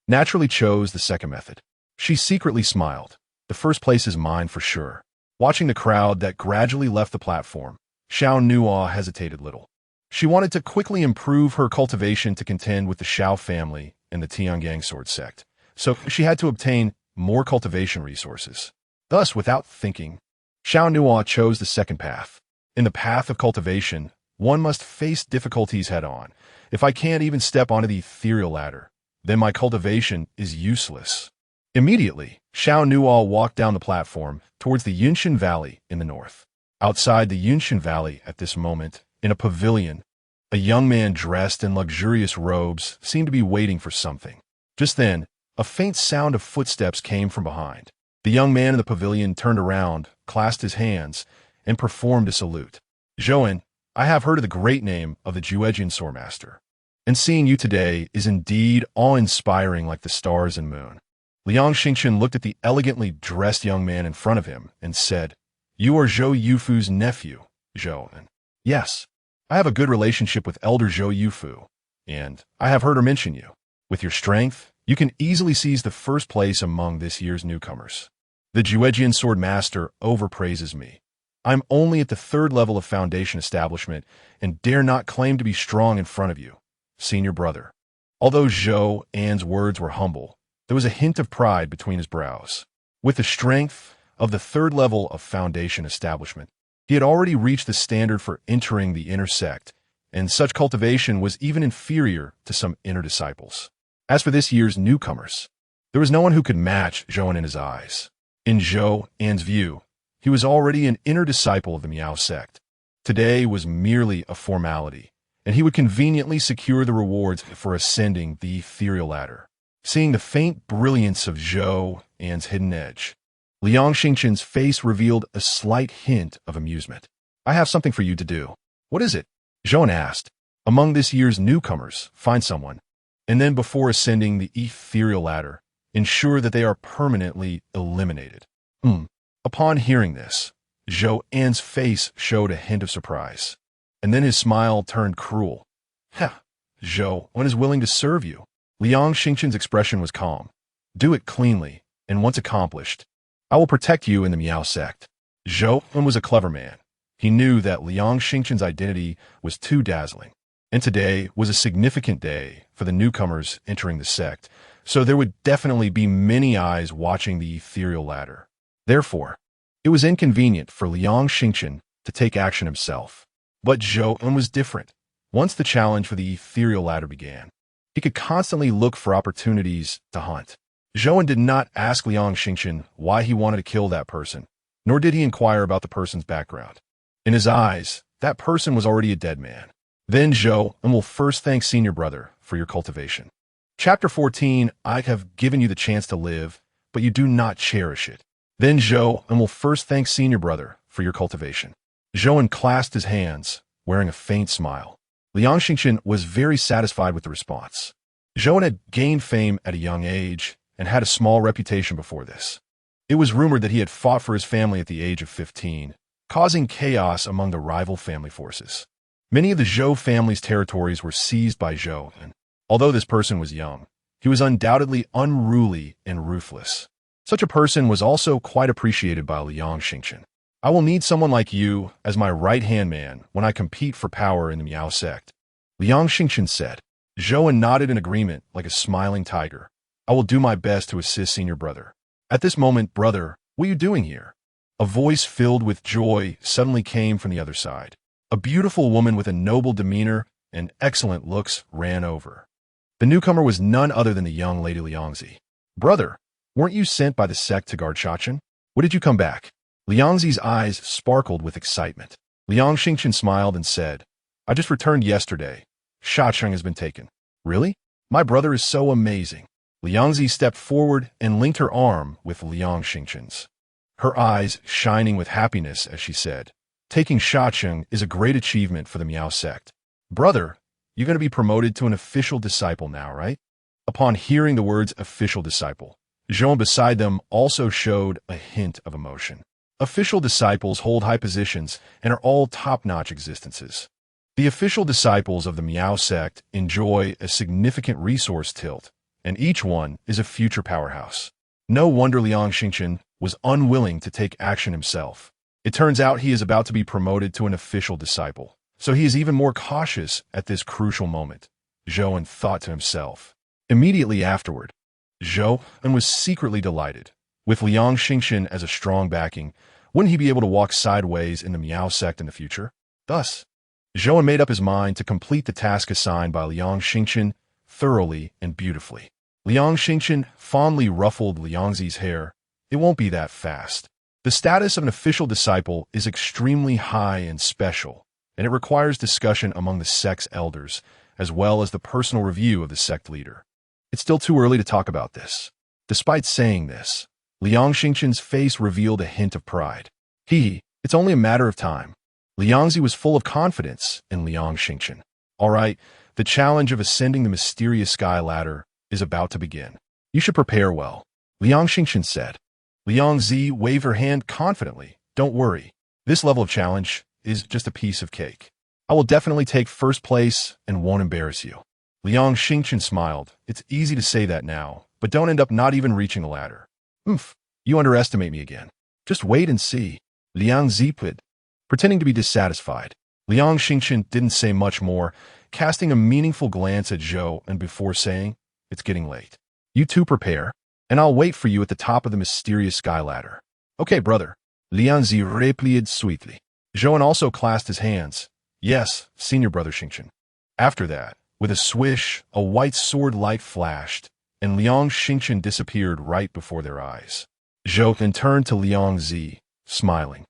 naturally chose the second method. She secretly smiled. The first place is mine for sure. Watching the crowd that gradually left the platform, Xiao Nuo hesitated little. She wanted to quickly improve her cultivation to contend with the Xiao family and the Tiangang sword sect, so she had to obtain more cultivation resources. Thus, without thinking, Xiao Nuo chose the second path. In the path of cultivation, one must face difficulties head-on. If I can't even step onto the ethereal ladder, then my cultivation is useless. Immediately, Xiao Nuo walked down the platform towards the Yunshan Valley in the north. Outside the Yunshan Valley at this moment, in a pavilion, a young man dressed in luxurious robes seemed to be waiting for something. Just then, a faint sound of footsteps came from behind. The young man in the pavilion turned around, clasped his hands, and performed a salute. "Zhouan, I have heard of the great name of the Juejian Swordmaster, and seeing you today is indeed awe-inspiring like the stars and moon." Liang Xingchen looked at the elegantly dressed young man in front of him and said, "You are Zhou Yufu's nephew, Zhouan." "Yes." I have a good relationship with Elder Zhou Yufu, and I have heard her mention you. With your strength, you can easily seize the first place among this year's newcomers. The Juejian Sword Master overpraises me. I'm only at the 3rd level of Foundation establishment and dare not claim to be strong in front of you, senior brother. Although Zhou An's words were humble, there was a hint of pride between his brows. With the strength of the 3rd level of Foundation establishment, he had already reached the standard for entering the inner sect, and such cultivation was even inferior to some inner disciples. As for this year's newcomers, there was no one who could match Zhou An in his eyes. In Zhou An's view, he was already an inner disciple of the Miao sect. Today was merely a formality, and he would conveniently secure the rewards for ascending the ethereal ladder. Seeing the faint brilliance of Zhou An's hidden edge, Liang Xingqian's face revealed a slight hint of amusement. I have something for you to do. What is it? Zhou An asked. Among this year's newcomers, find someone, and then before ascending the ethereal ladder, ensure that they are permanently eliminated. Upon hearing this, Zhou An's face showed a hint of surprise, and then his smile turned cruel. Zhou An is willing to serve you. Liang Xingqian's expression was calm. Do it cleanly, and once accomplished, I will protect you in the Miao sect. Zhou An was a clever man. He knew that Liang Xingqian's identity was too dazzling, and today was a significant day for the newcomers entering the sect, so there would definitely be many eyes watching the ethereal ladder. Therefore, it was inconvenient for Liang Xingqian to take action himself. But Zhou An was different. Once the challenge for the ethereal ladder began, he could constantly look for opportunities to hunt. Zhou An did not ask Liang Xingqian why he wanted to kill that person, nor did he inquire about the person's background. In his eyes, that person was already a dead man. Then Zhou An will first thank senior brother for your cultivation. Chapter 14, I have given you the chance to live, but you do not cherish it. Then Zhou An will first thank senior brother for your cultivation. Zhou An clasped his hands, wearing a faint smile. Liang Xingqian was very satisfied with the response. Zhou An had gained fame at a young age and had a small reputation before this. It was rumored that he had fought for his family at the age of 15, causing chaos among the rival family forces. Many of the Zhou family's territories were seized by Zhou An. Although this person was young, he was undoubtedly unruly and ruthless. Such a person was also quite appreciated by Liang Xingqian. I will need someone like you as my right-hand man when I compete for power in the Miao sect, Liang Xingqian said. Zhou An nodded in agreement like a smiling tiger. I will do my best to assist senior brother. At this moment, brother, what are you doing here? A voice filled with joy suddenly came from the other side. A beautiful woman with a noble demeanor and excellent looks ran over. The newcomer was none other than the young lady Liangzi. Brother, weren't you sent by the sect to guard Shacheng? When did you come back? Liangzi's eyes sparkled with excitement. Liang Xingqian smiled and said, I just returned yesterday. Shacheng has been taken. Really? My brother is so amazing. Liangzi stepped forward and linked her arm with Liang Xingqian's, her eyes shining with happiness as she said, taking Shacheng is a great achievement for the Miao sect. Brother, you're going to be promoted to an official disciple now, right? Upon hearing the words official disciple, Zhou An beside them also showed a hint of emotion. Official disciples hold high positions and are all top-notch existences. The official disciples of the Miao sect enjoy a significant resource tilt, and each one is a future powerhouse. No wonder Liang Xingqian was unwilling to take action himself. It turns out he is about to be promoted to an official disciple, so he is even more cautious at this crucial moment, Zhou An thought to himself. Immediately afterward, Zhou An was secretly delighted. With Liang Xingqian as a strong backing, wouldn't he be able to walk sideways in the Miao sect in the future? Thus, Zhou An made up his mind to complete the task assigned by Liang Xingqian thoroughly and beautifully. Liang Xingqian fondly ruffled Liangzi's hair. It won't be that fast. The status of an official disciple is extremely high and special, and it requires discussion among the sect's elders, as well as the personal review of the sect leader. It's still too early to talk about this. Despite saying this, Liang Xingqian's face revealed a hint of pride. It's only a matter of time. Liangzi was full of confidence in Liang Xingqian. All right, the challenge of ascending the mysterious sky ladder is about to begin. You should prepare well, Liang Xingqian said. Liangzi waved her hand confidently. Don't worry. This level of challenge is just a piece of cake. I will definitely take first place and won't embarrass you. Liang Xingchen smiled. It's easy to say that now, but don't end up not even reaching the ladder. You underestimate me again. Just wait and see. Liang Zipid, pretending to be dissatisfied. Liang Xingchen didn't say much more, casting a meaningful glance at Zhou and before saying, it's getting late. You two prepare, and I'll wait for you at the top of the mysterious sky ladder. Okay, brother. Liang Zi replied sweetly. Zhou also clasped his hands. Yes, senior brother Xingchen. After that, with a swish, a white sword light flashed, and Liang Xingchen disappeared right before their eyes. Zhou then turned to Liang Zi, smiling.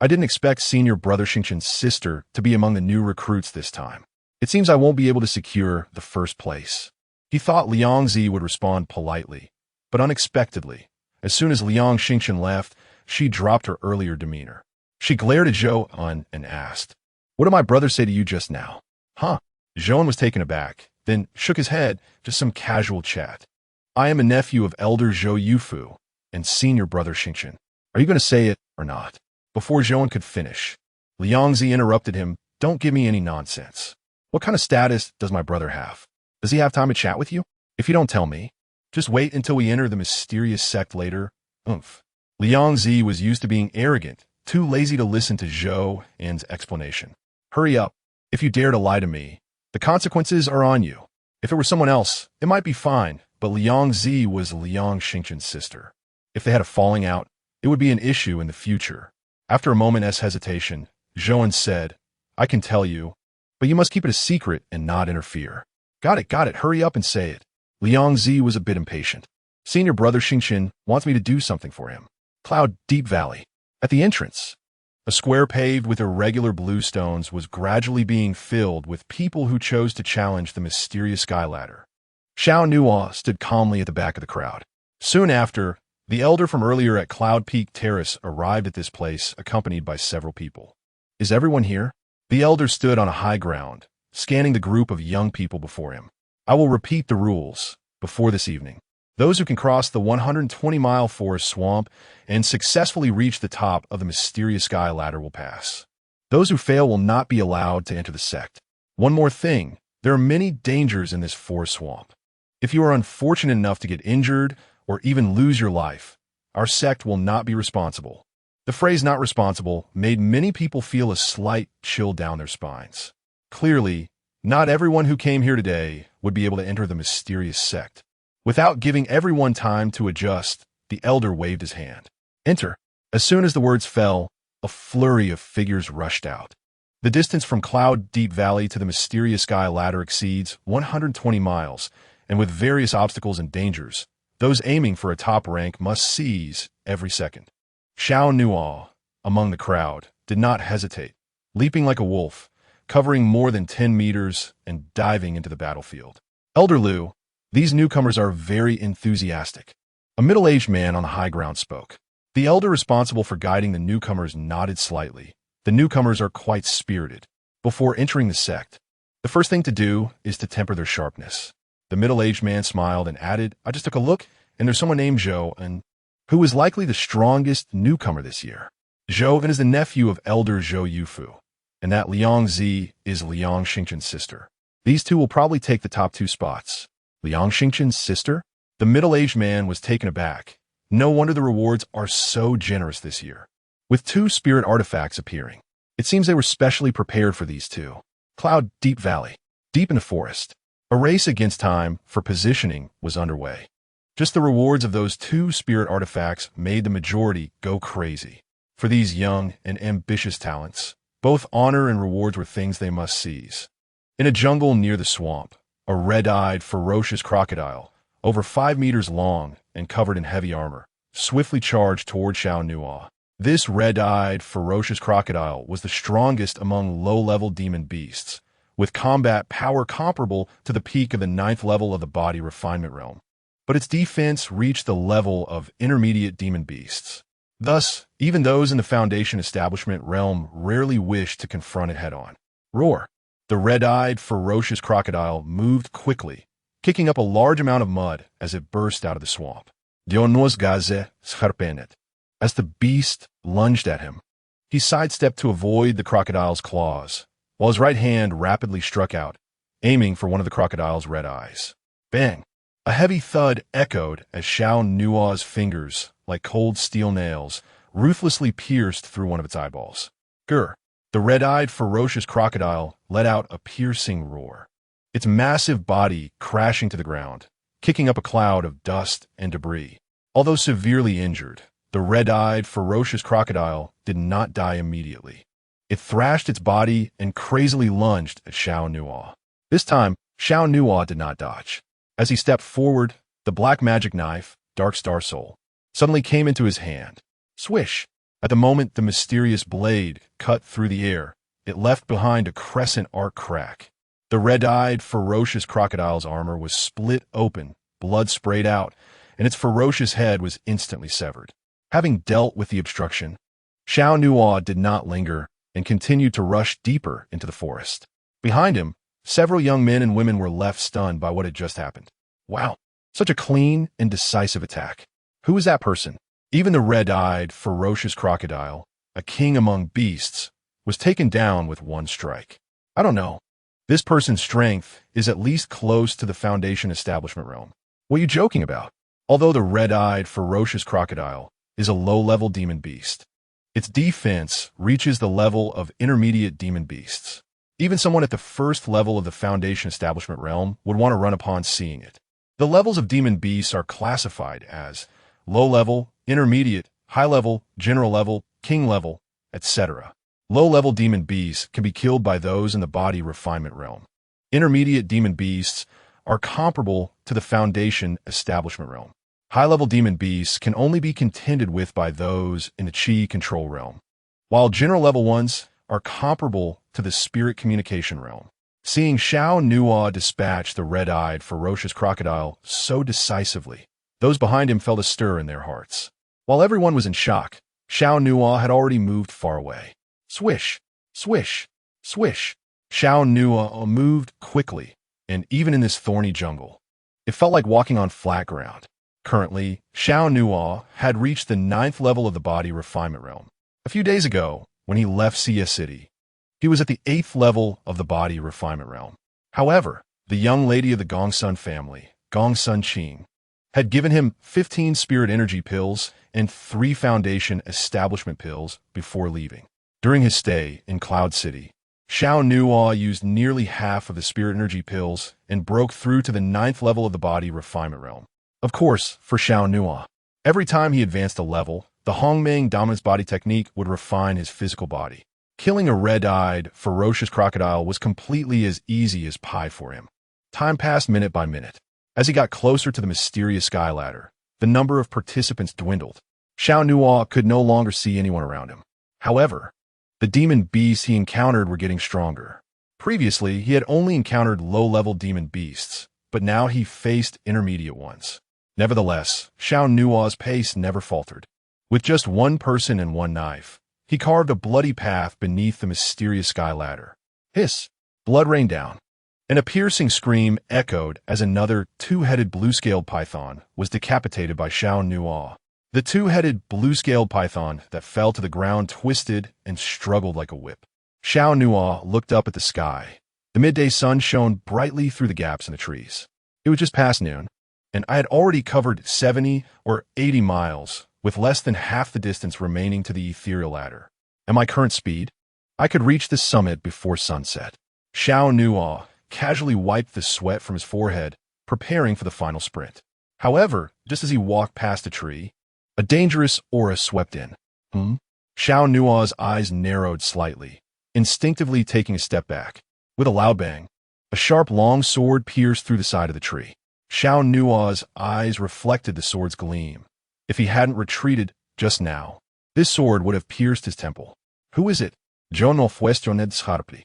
I didn't expect senior brother Xingchen's sister to be among the new recruits this time. It seems I won't be able to secure the first place. He thought Liang Zi would respond politely, but unexpectedly, as soon as Liang Xingchen left, she dropped her earlier demeanor. She glared at Zhou and asked, What did my brother say to you just now? Huh? Zhou was taken aback, then shook his head, just some casual chat. I am a nephew of elder Zhou Yufu and senior brother Xingchen. Are you going to say it or not? Before Zhou could finish, Liang Zi interrupted him. Don't give me any nonsense. What kind of status does my brother have? Does he have time to chat with you? If you don't tell me, just wait until we enter the mysterious sect later. Liang Zi was used to being arrogant, too lazy to listen to Zhou and's explanation. Hurry up. If you dare to lie to me, the consequences are on you. If it were someone else, it might be fine, but Liang Zi was Liang Xingchen's sister. If they had a falling out, it would be an issue in the future. After a moment's hesitation, Zhou said, I can tell you, but you must keep it a secret and not interfere. Got it, hurry up and say it. Liang Zi was a bit impatient. Senior brother Xingchen wants me to do something for him. Cloud Deep Valley. At the entrance, a square paved with irregular blue stones was gradually being filled with people who chose to challenge the mysterious sky ladder. Xiao Nuo stood calmly at the back of the crowd. Soon after, the elder from earlier at Cloud Peak Terrace arrived at this place, accompanied by several people. Is everyone here? The elder stood on a high ground, scanning the group of young people before him. I will repeat the rules before this evening. Those who can cross the 120-mile forest swamp and successfully reach the top of the mysterious sky ladder will pass. Those who fail will not be allowed to enter the sect. One more thing, there are many dangers in this forest swamp. If you are unfortunate enough to get injured or even lose your life, our sect will not be responsible. The phrase not responsible made many people feel a slight chill down their spines. Clearly, not everyone who came here today would be able to enter the mysterious sect. Without giving everyone time to adjust, the elder waved his hand. Enter. As soon as the words fell, a flurry of figures rushed out. The distance from Cloud Deep Valley to the mysterious sky ladder exceeds 120 miles, and with various obstacles and dangers, those aiming for a top rank must seize every second. Xiao Nuo, among the crowd, did not hesitate, leaping like a wolf, covering more than 10 meters and diving into the battlefield. Elder Liu, these newcomers are very enthusiastic. A middle-aged man on the high ground spoke. The elder responsible for guiding the newcomers nodded slightly. The newcomers are quite spirited. Before entering the sect, the first thing to do is to temper their sharpness. The middle-aged man smiled and added, I just took a look, and there's someone named Zhou, and who is likely the strongest newcomer this year. Zhou is the nephew of elder Zhou Yufu, and that Liang Zi is Liang Xingchen's sister. These two will probably take the top 2 spots. Liang Xingchen's sister? The middle-aged man was taken aback. No wonder the rewards are so generous this year. With 2 spirit artifacts appearing, it seems they were specially prepared for these two. Cloud Deep Valley, deep in the forest. A race against time for positioning was underway. Just the rewards of those 2 spirit artifacts made the majority go crazy. For these young and ambitious talents, both honor and rewards were things they must seize. In a jungle near the swamp, a red-eyed, ferocious crocodile, over 5 meters long and covered in heavy armor, swiftly charged toward Xiao Nuo. This red-eyed, ferocious crocodile was the strongest among low-level demon beasts, with combat power comparable to the peak of the 9th level of the body refinement realm. But its defense reached the level of intermediate demon beasts. Thus, even those in the Foundation establishment realm rarely wished to confront it head-on. Roar! The red-eyed, ferocious crocodile moved quickly, kicking up a large amount of mud as it burst out of the swamp. Dionos gaze sharpenet. As the beast lunged at him, he sidestepped to avoid the crocodile's claws, while his right hand rapidly struck out, aiming for one of the crocodile's red eyes. Bang! A heavy thud echoed as Xiao Nuo's fingers, like cold steel nails, ruthlessly pierced through one of its eyeballs. Grr! The red-eyed, ferocious crocodile let out a piercing roar, its massive body crashing to the ground, kicking up a cloud of dust and debris. Although severely injured, the red-eyed, ferocious crocodile did not die immediately. It thrashed its body and crazily lunged at Xiao Nuo. This time, Xiao Nuo did not dodge. As he stepped forward, the black magic knife, Dark Star Soul, suddenly came into his hand. Swish! At the moment the mysterious blade cut through the air, it left behind a crescent arc crack. The red-eyed, ferocious crocodile's armor was split open, blood sprayed out, and its ferocious head was instantly severed. Having dealt with the obstruction, Xiao Nuo did not linger and continued to rush deeper into the forest. Behind him, several young men and women were left stunned by what had just happened. Wow, such a clean and decisive attack. Who is that person? Even the red-eyed, ferocious crocodile, a king among beasts, was taken down with one strike. I don't know. This person's strength is at least close to the Foundation establishment realm. What are you joking about? Although the red-eyed, ferocious crocodile is a low-level demon beast, its defense reaches the level of intermediate demon beasts. Even someone at the first level of the Foundation establishment realm would want to run upon seeing it. The levels of demon beasts are classified as low-level, intermediate, high-level, general level, king level, etc. Low-level demon beasts can be killed by those in the body refinement realm. Intermediate demon beasts are comparable to the Foundation establishment realm. High-level demon beasts can only be contended with by those in the Qi control realm, while general-level ones are comparable to the spirit communication realm. Seeing Xiao Nuo dispatch the red-eyed, ferocious crocodile so decisively, those behind him felt a stir in their hearts. While everyone was in shock, Xiao Nuo had already moved far away. Swish, swish, swish. Xiao Nuo moved quickly, and even in this thorny jungle, it felt like walking on flat ground. Currently, Xiao Nuo had reached the 9th level of the body refinement realm. A few days ago, when he left Xia City, he was at the 8th level of the body refinement realm. However, the young lady of the Gongsun family, Gongsun Qing, had given him 15 spirit energy pills and 3 foundation establishment pills before leaving. During his stay in Cloud City, Xiao Nuo used nearly half of the spirit energy pills and broke through to the 9th level of the body refinement realm. Of course, for Xiao Nuo, every time he advanced a level, the Hongmeng dominance body technique would refine his physical body. Killing a red-eyed, ferocious crocodile was completely as easy as pie for him. Time passed minute by minute. As he got closer to the mysterious sky ladder, the number of participants dwindled. Xiao Nuo could no longer see anyone around him. However, the demon beasts he encountered were getting stronger. Previously, he had only encountered low-level demon beasts, but now he faced intermediate ones. Nevertheless, Xiao Nuo's pace never faltered. With just one person and one knife, he carved a bloody path beneath the mysterious sky ladder. Hiss! Blood rained down, and a piercing scream echoed as another two-headed blue-scaled python was decapitated by Xiao Nuo. The two-headed blue-scaled python that fell to the ground twisted and struggled like a whip. Xiao Nuo looked up at the sky. The midday sun shone brightly through the gaps in the trees. It was just past noon, and I had already covered 70 or 80 miles, with less than half the distance remaining to the ethereal ladder. At my current speed, I could reach the summit before sunset. Xiao Nuo casually wiped the sweat from his forehead, preparing for the final sprint. However, just as he walked past a tree, a dangerous aura swept in. Xiao Nuo's eyes narrowed slightly, instinctively taking a step back. With a loud bang, a sharp long sword pierced through the side of the tree. Xiao Nuo's eyes reflected the sword's gleam. If he hadn't retreated just now, this sword would have pierced his temple. Who is it? Yo no cuestioned sharply.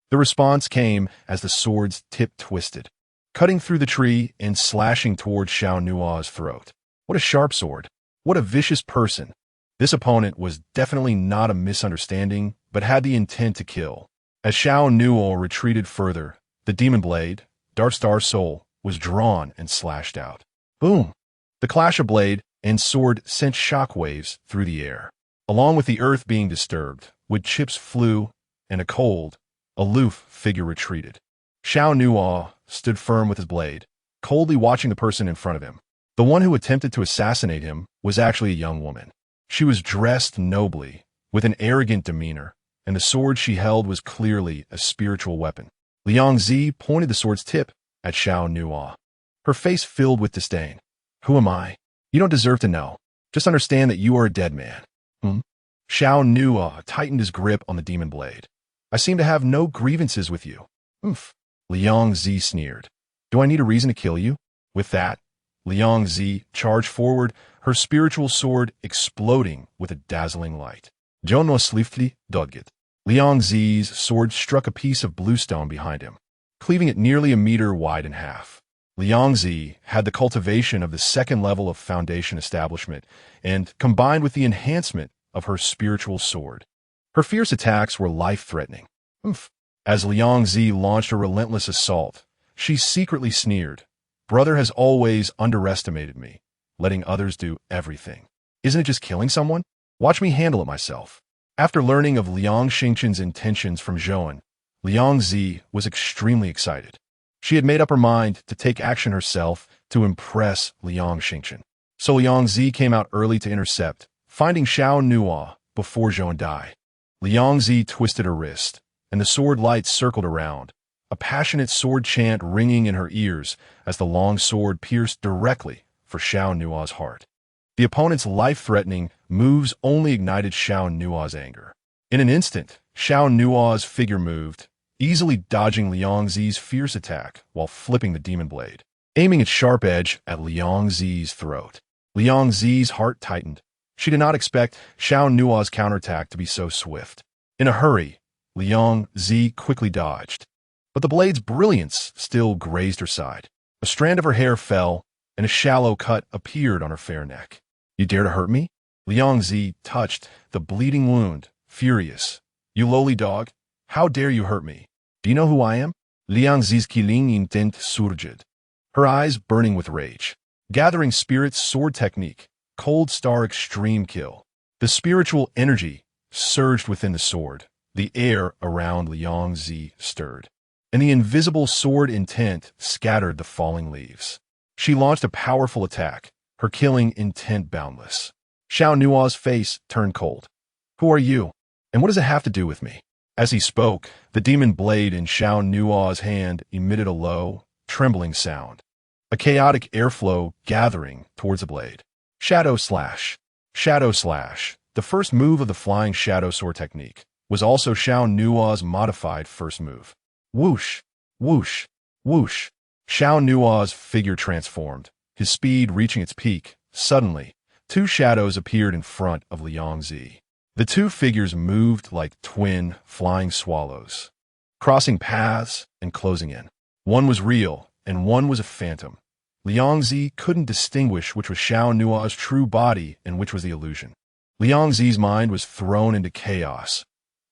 The response came as the sword's tip twisted, cutting through the tree and slashing towards Xiao Nuo's throat. What a sharp sword. What a vicious person. This opponent was definitely not a misunderstanding, but had the intent to kill. As Xiao Nuo retreated further, the demon blade, Dark Star Soul, was drawn and slashed out. Boom! The clash of blade and sword sent shockwaves through the air. Along with the earth being disturbed, wood chips flew, and a cold, aloof figure retreated. Xiao Nuo stood firm with his blade, coldly watching the person in front of him. The one who attempted to assassinate him was actually a young woman. She was dressed nobly, with an arrogant demeanor, and the sword she held was clearly a spiritual weapon. Liang Zi pointed the sword's tip at Xiao Nuo. Her face filled with disdain. Who am I? You don't deserve to know. Just understand that you are a dead man. Xiao Nuo tightened his grip on the demon blade. I seem to have no grievances with you. Liang Zi sneered. Do I need a reason to kill you? With that, Liang Zi charged forward, her spiritual sword exploding with a dazzling light. Xiao Nuo swiftly dodged it. Liang Zi's sword struck a piece of bluestone behind him, cleaving it nearly a meter wide in half. Liang Zi had the cultivation of the second level of foundation establishment, and combined with the enhancement of her spiritual sword, her fierce attacks were life-threatening. As Liang Zi launched a relentless assault, she secretly sneered. Brother has always underestimated me, letting others do everything. Isn't it just killing someone? Watch me handle it myself. After learning of Liang Xingchen's intentions from Zhouan, Liang Zi was extremely excited. She had made up her mind to take action herself to impress Liang Xingchen. So Liang Zi came out early to intercept, finding Xiao Nuo before Zhouan died. Liang Zi twisted her wrist, and the sword light circled around, a passionate sword chant ringing in her ears as the long sword pierced directly for Xiao Nuo's heart. The opponent's life-threatening moves only ignited Xiao Nuo's anger. In an instant, Xiao Nuo's figure moved, easily dodging Liang Zi's fierce attack while flipping the demon blade, aiming its sharp edge at Liang Zi's throat. Liang Zi's heart tightened. She did not expect Xiao Nuo's counterattack to be so swift. In a hurry, Liang Zi quickly dodged, but the blade's brilliance still grazed her side. A strand of her hair fell, and a shallow cut appeared on her fair neck. You dare to hurt me? Liang Zi touched the bleeding wound, furious. You lowly dog, how dare you hurt me? Do you know who I am? Liang Zi's killing intent surged, her eyes burning with rage. Gathering Spirit's sword technique, Cold Star Extreme Kill. The spiritual energy surged within the sword. The air around Liang Zi stirred, and the invisible sword intent scattered the falling leaves. She launched a powerful attack, her killing intent boundless. Xiao Nuo's face turned cold. Who are you? And what does it have to do with me? As he spoke, the demon blade in Xiao Nuo's hand emitted a low, trembling sound. A chaotic airflow gathering towards the blade. Shadow Slash. Shadow Slash, the first move of the flying shadow sword technique, was also Xiao Nuo's modified first move. Whoosh, whoosh, whoosh. Xiao Nuo's figure transformed, his speed reaching its peak. Suddenly, two shadows appeared in front of Liang Zi. The two figures moved like twin flying swallows, crossing paths and closing in. One was real, and one was a phantom. Liang Zi couldn't distinguish which was Xiao Nuo's true body and which was the illusion. Liang Zi's mind was thrown into chaos,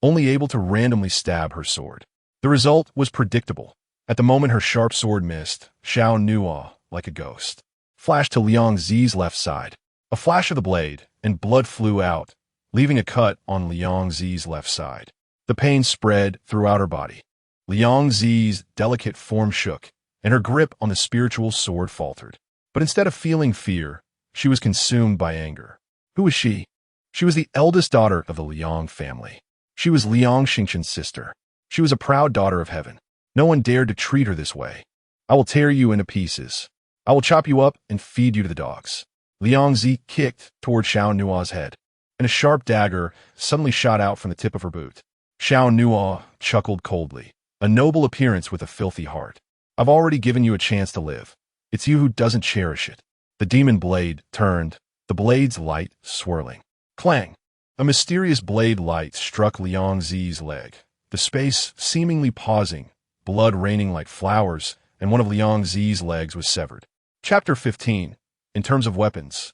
only able to randomly stab her sword. The result was predictable. At the moment her sharp sword missed, Xiao Nuo, like a ghost, flashed to Liang Zi's left side. A flash of the blade, and blood flew out, leaving a cut on Liang Zi's left side. The pain spread throughout her body. Liang Zi's delicate form shook, and her grip on the spiritual sword faltered. But instead of feeling fear, she was consumed by anger. Who was she? She was the eldest daughter of the Liang family. She was Liang Xingchen's sister. She was a proud daughter of heaven. No one dared to treat her this way. I will tear you into pieces. I will chop you up and feed you to the dogs. Liang Zi kicked toward Xiao Nuo's head, and a sharp dagger suddenly shot out from the tip of her boot. Xiao Nuo chuckled coldly. A noble appearance with a filthy heart. I've already given you a chance to live. It's you who doesn't cherish it. The demon blade turned, the blade's light swirling. Clang! A mysterious blade light struck Liang Zi's leg, the space seemingly pausing, blood raining like flowers, and one of Liang Zi's legs was severed. Chapter 15. In terms of weapons,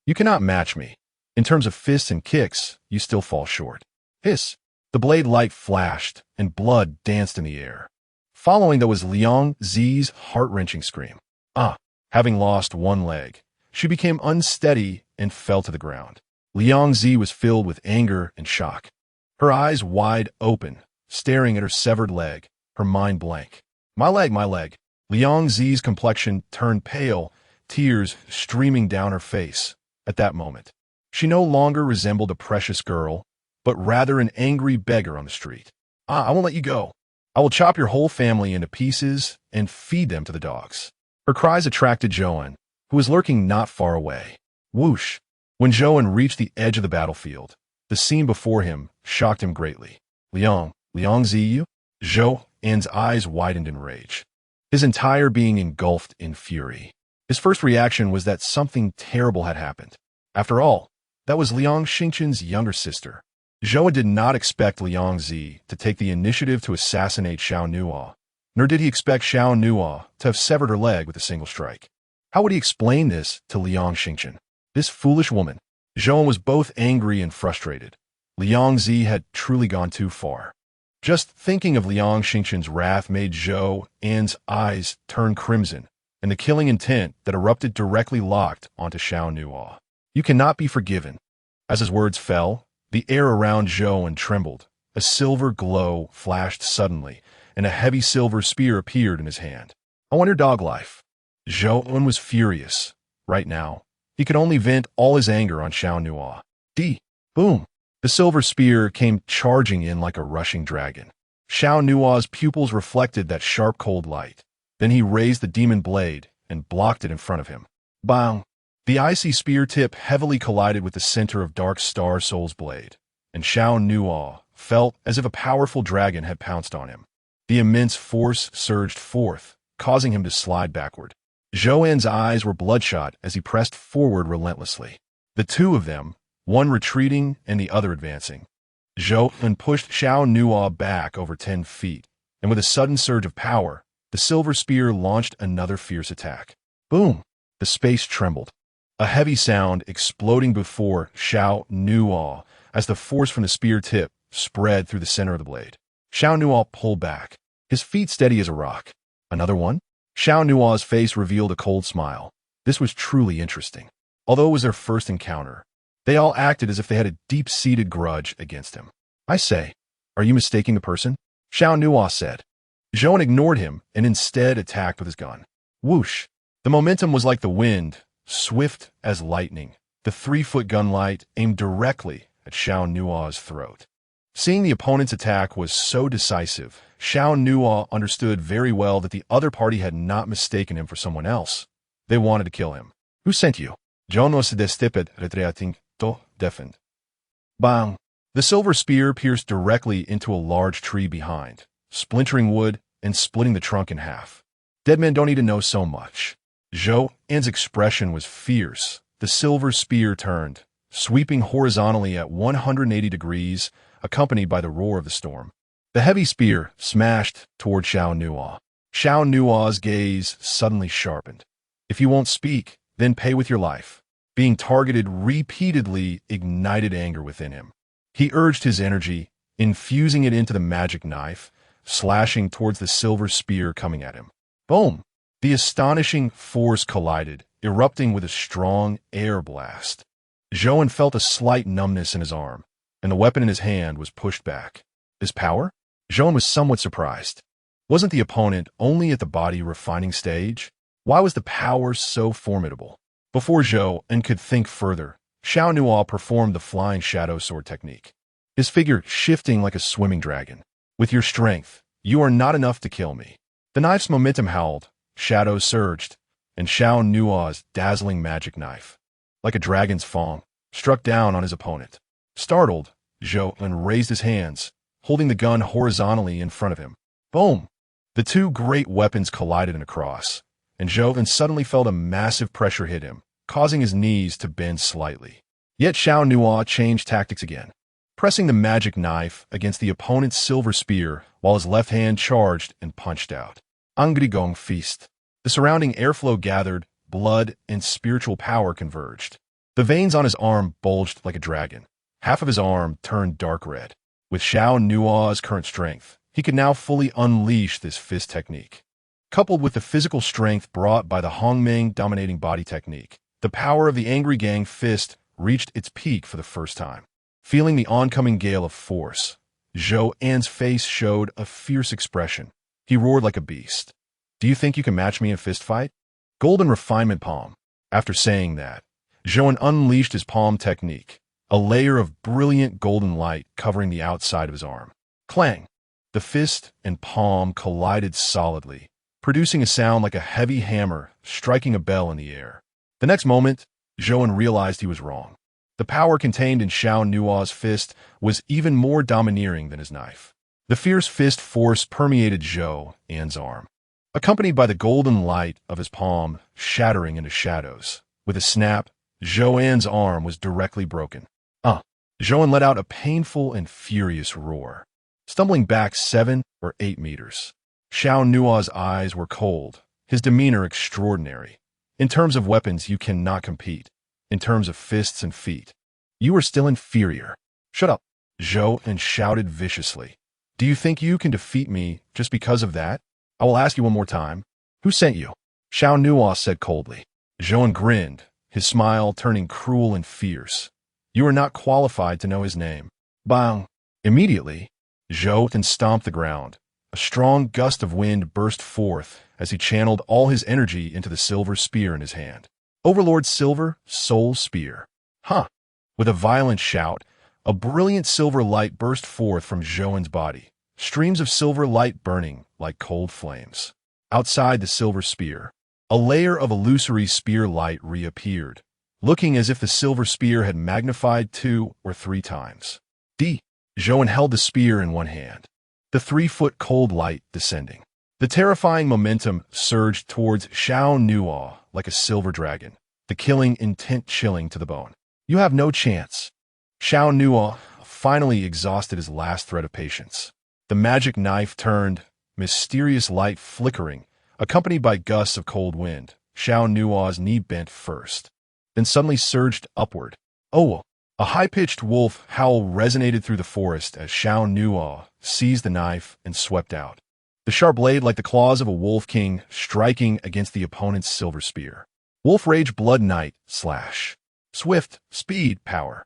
you cannot match me. In terms of fists and kicks, you still fall short. Hiss! The blade light flashed, and blood danced in the air. Following that was Liang Zi's heart-wrenching scream. Having lost one leg, she became unsteady and fell to the ground. Liang Zi was filled with anger and shock. Her eyes wide open, staring at her severed leg, her mind blank. My leg, my leg. Liang Zi's complexion turned pale, tears streaming down her face. At that moment, she no longer resembled a precious girl, but rather an angry beggar on the street. I won't let you go. I will chop your whole family into pieces and feed them to the dogs. Her cries attracted Zhou, who was lurking not far away. Whoosh! When Zhou reached the edge of the battlefield, the scene before him shocked him greatly. Liang Zi, you? Zhou's eyes widened in rage. His entire being engulfed in fury. His first reaction was that something terrible had happened. After all, that was Liang Xingchen's younger sister. Zhou did not expect Liang Zi to take the initiative to assassinate Xiao Nuo, nor did he expect Xiao Nuo to have severed her leg with a single strike. How would he explain this to Liang Xingchen? This foolish woman. Zhou was both angry and frustrated. Liang Zi had truly gone too far. Just thinking of Liang Xingchen's wrath made Zhou's eyes turn crimson, and the killing intent that erupted directly locked onto Xiao Nuo. You cannot be forgiven. As his words fell, the air around Zhou trembled. A silver glow flashed suddenly, and a heavy silver spear appeared in his hand. I want your dog life. Zhou was furious. Right now, he could only vent all his anger on Xiao Nuo. Boom! The silver spear came charging in like a rushing dragon. Xiao Nuo's pupils reflected that sharp cold light. Then he raised the demon blade and blocked it in front of him. Bang! The icy spear tip heavily collided with the center of Dark Star Soul's blade, and Xiao Nuo felt as if a powerful dragon had pounced on him. The immense force surged forth, causing him to slide backward. Zhou's eyes were bloodshot as he pressed forward relentlessly. The two of them, one retreating and the other advancing. Zhou pushed Xiao Nuo back over 10 feet, and with a sudden surge of power, the silver spear launched another fierce attack. Boom! The space trembled. A heavy sound exploding before Xiao Nuo as the force from the spear tip spread through the center of the blade. Xiao Nuo pulled back, his feet steady as a rock. Another one? Xiao Nuo's face revealed a cold smile. This was truly interesting. Although it was their first encounter, they all acted as if they had a deep-seated grudge against him. I say, are you mistaking the person? Xiao Nuo said. Zhou ignored him and instead attacked with his gun. Whoosh! The momentum was like the wind, swift as lightning. The 3-foot gunlight aimed directly at Xiao Nuo's throat. Seeing the opponent's attack was so decisive, Xiao Nuo understood very well that the other party had not mistaken him for someone else. They wanted to kill him. Who sent you? Xiao Nuo se destipet retreating to defend. Bang! The silver spear pierced directly into a large tree behind, splintering wood and splitting the trunk in half. Dead men don't need to know so much. Zhou's expression was fierce. The silver spear turned, sweeping horizontally at 180 degrees, accompanied by the roar of the storm. The heavy spear smashed toward Xiao Nuo. Xiao Nuo's gaze suddenly sharpened. If you won't speak, then pay with your life. Being targeted repeatedly ignited anger within him. He urged his energy, infusing it into the magic knife, slashing towards the silver spear coming at him. Boom! The astonishing force collided, erupting with a strong air blast. Zhou felt a slight numbness in his arm, and the weapon in his hand was pushed back. His power? Zhou was somewhat surprised. Wasn't the opponent only at the body refining stage? Why was the power so formidable? Before Zhou could think further, Xiao Nuo performed the flying shadow sword technique. His figure shifting like a swimming dragon. With your strength, you are not enough to kill me. The knife's momentum howled, shadows surged, and Xiao Nuo's dazzling magic knife, like a dragon's fang, struck down on his opponent. Startled, Zhou raised his hands, holding the gun horizontally in front of him. Boom! The two great weapons collided in a cross, and Zhou suddenly felt a massive pressure hit him, causing his knees to bend slightly. Yet Xiao Nuo changed tactics again, pressing the magic knife against the opponent's silver spear while his left hand charged and punched out. Angry Gong Feast. The surrounding airflow gathered, blood and spiritual power converged. The veins on his arm bulged like a dragon. Half of his arm turned dark red. With Xiao Nuo's current strength, he could now fully unleash this fist technique. Coupled with the physical strength brought by the Hongmeng dominating body technique, the power of the Angry Gang fist reached its peak for the first time. Feeling the oncoming gale of force, Zhou An's face showed a fierce expression. He roared like a beast. Do you think you can match me in a fist fight? Golden refinement palm. After saying that, Zhou unleashed his palm technique, a layer of brilliant golden light covering the outside of his arm. Clang! The fist and palm collided solidly, producing a sound like a heavy hammer striking a bell in the air. The next moment, Zhou realized he was wrong. The power contained in Xiao Nuo's fist was even more domineering than his knife. The fierce fist force permeated Zhou An's arm, accompanied by the golden light of his palm shattering into shadows. With a snap, Zhou An's arm was directly broken. Zhou An let out a painful and furious roar, stumbling back 7 or 8 meters. Xiao Nuo's eyes were cold, his demeanor extraordinary. In terms of weapons, you cannot compete. In terms of fists and feet, you are still inferior. Shut up, Zhou An shouted viciously. Do you think you can defeat me just because of that? I will ask you one more time. Who sent you? Xiao Nuo said coldly. Zhou An grinned, his smile turning cruel and fierce. You are not qualified to know his name. Bang! Immediately, Zhou An stomped the ground. A strong gust of wind burst forth as he channeled all his energy into the silver spear in his hand. Overlord Silver Soul Spear. With a violent shout, a brilliant silver light burst forth from Zhou An's body, streams of silver light burning like cold flames. Outside the silver spear, a layer of illusory spear light reappeared, looking as if the silver spear had magnified 2 or 3 times. Zhou An held the spear in one hand, the 3-foot cold light descending. The terrifying momentum surged towards Xiao Nuo like a silver dragon, the killing intent chilling to the bone. You have no chance. Xiao Nuo finally exhausted his last thread of patience. The magic knife turned, mysterious light flickering, accompanied by gusts of cold wind. Xiao Nuo's knee bent first, then suddenly surged upward. A high-pitched wolf howl resonated through the forest as Xiao Nuo seized the knife and swept out, the sharp blade like the claws of a wolf king striking against the opponent's silver spear. Wolf Rage Blood Knight slash. Swift, speed, power.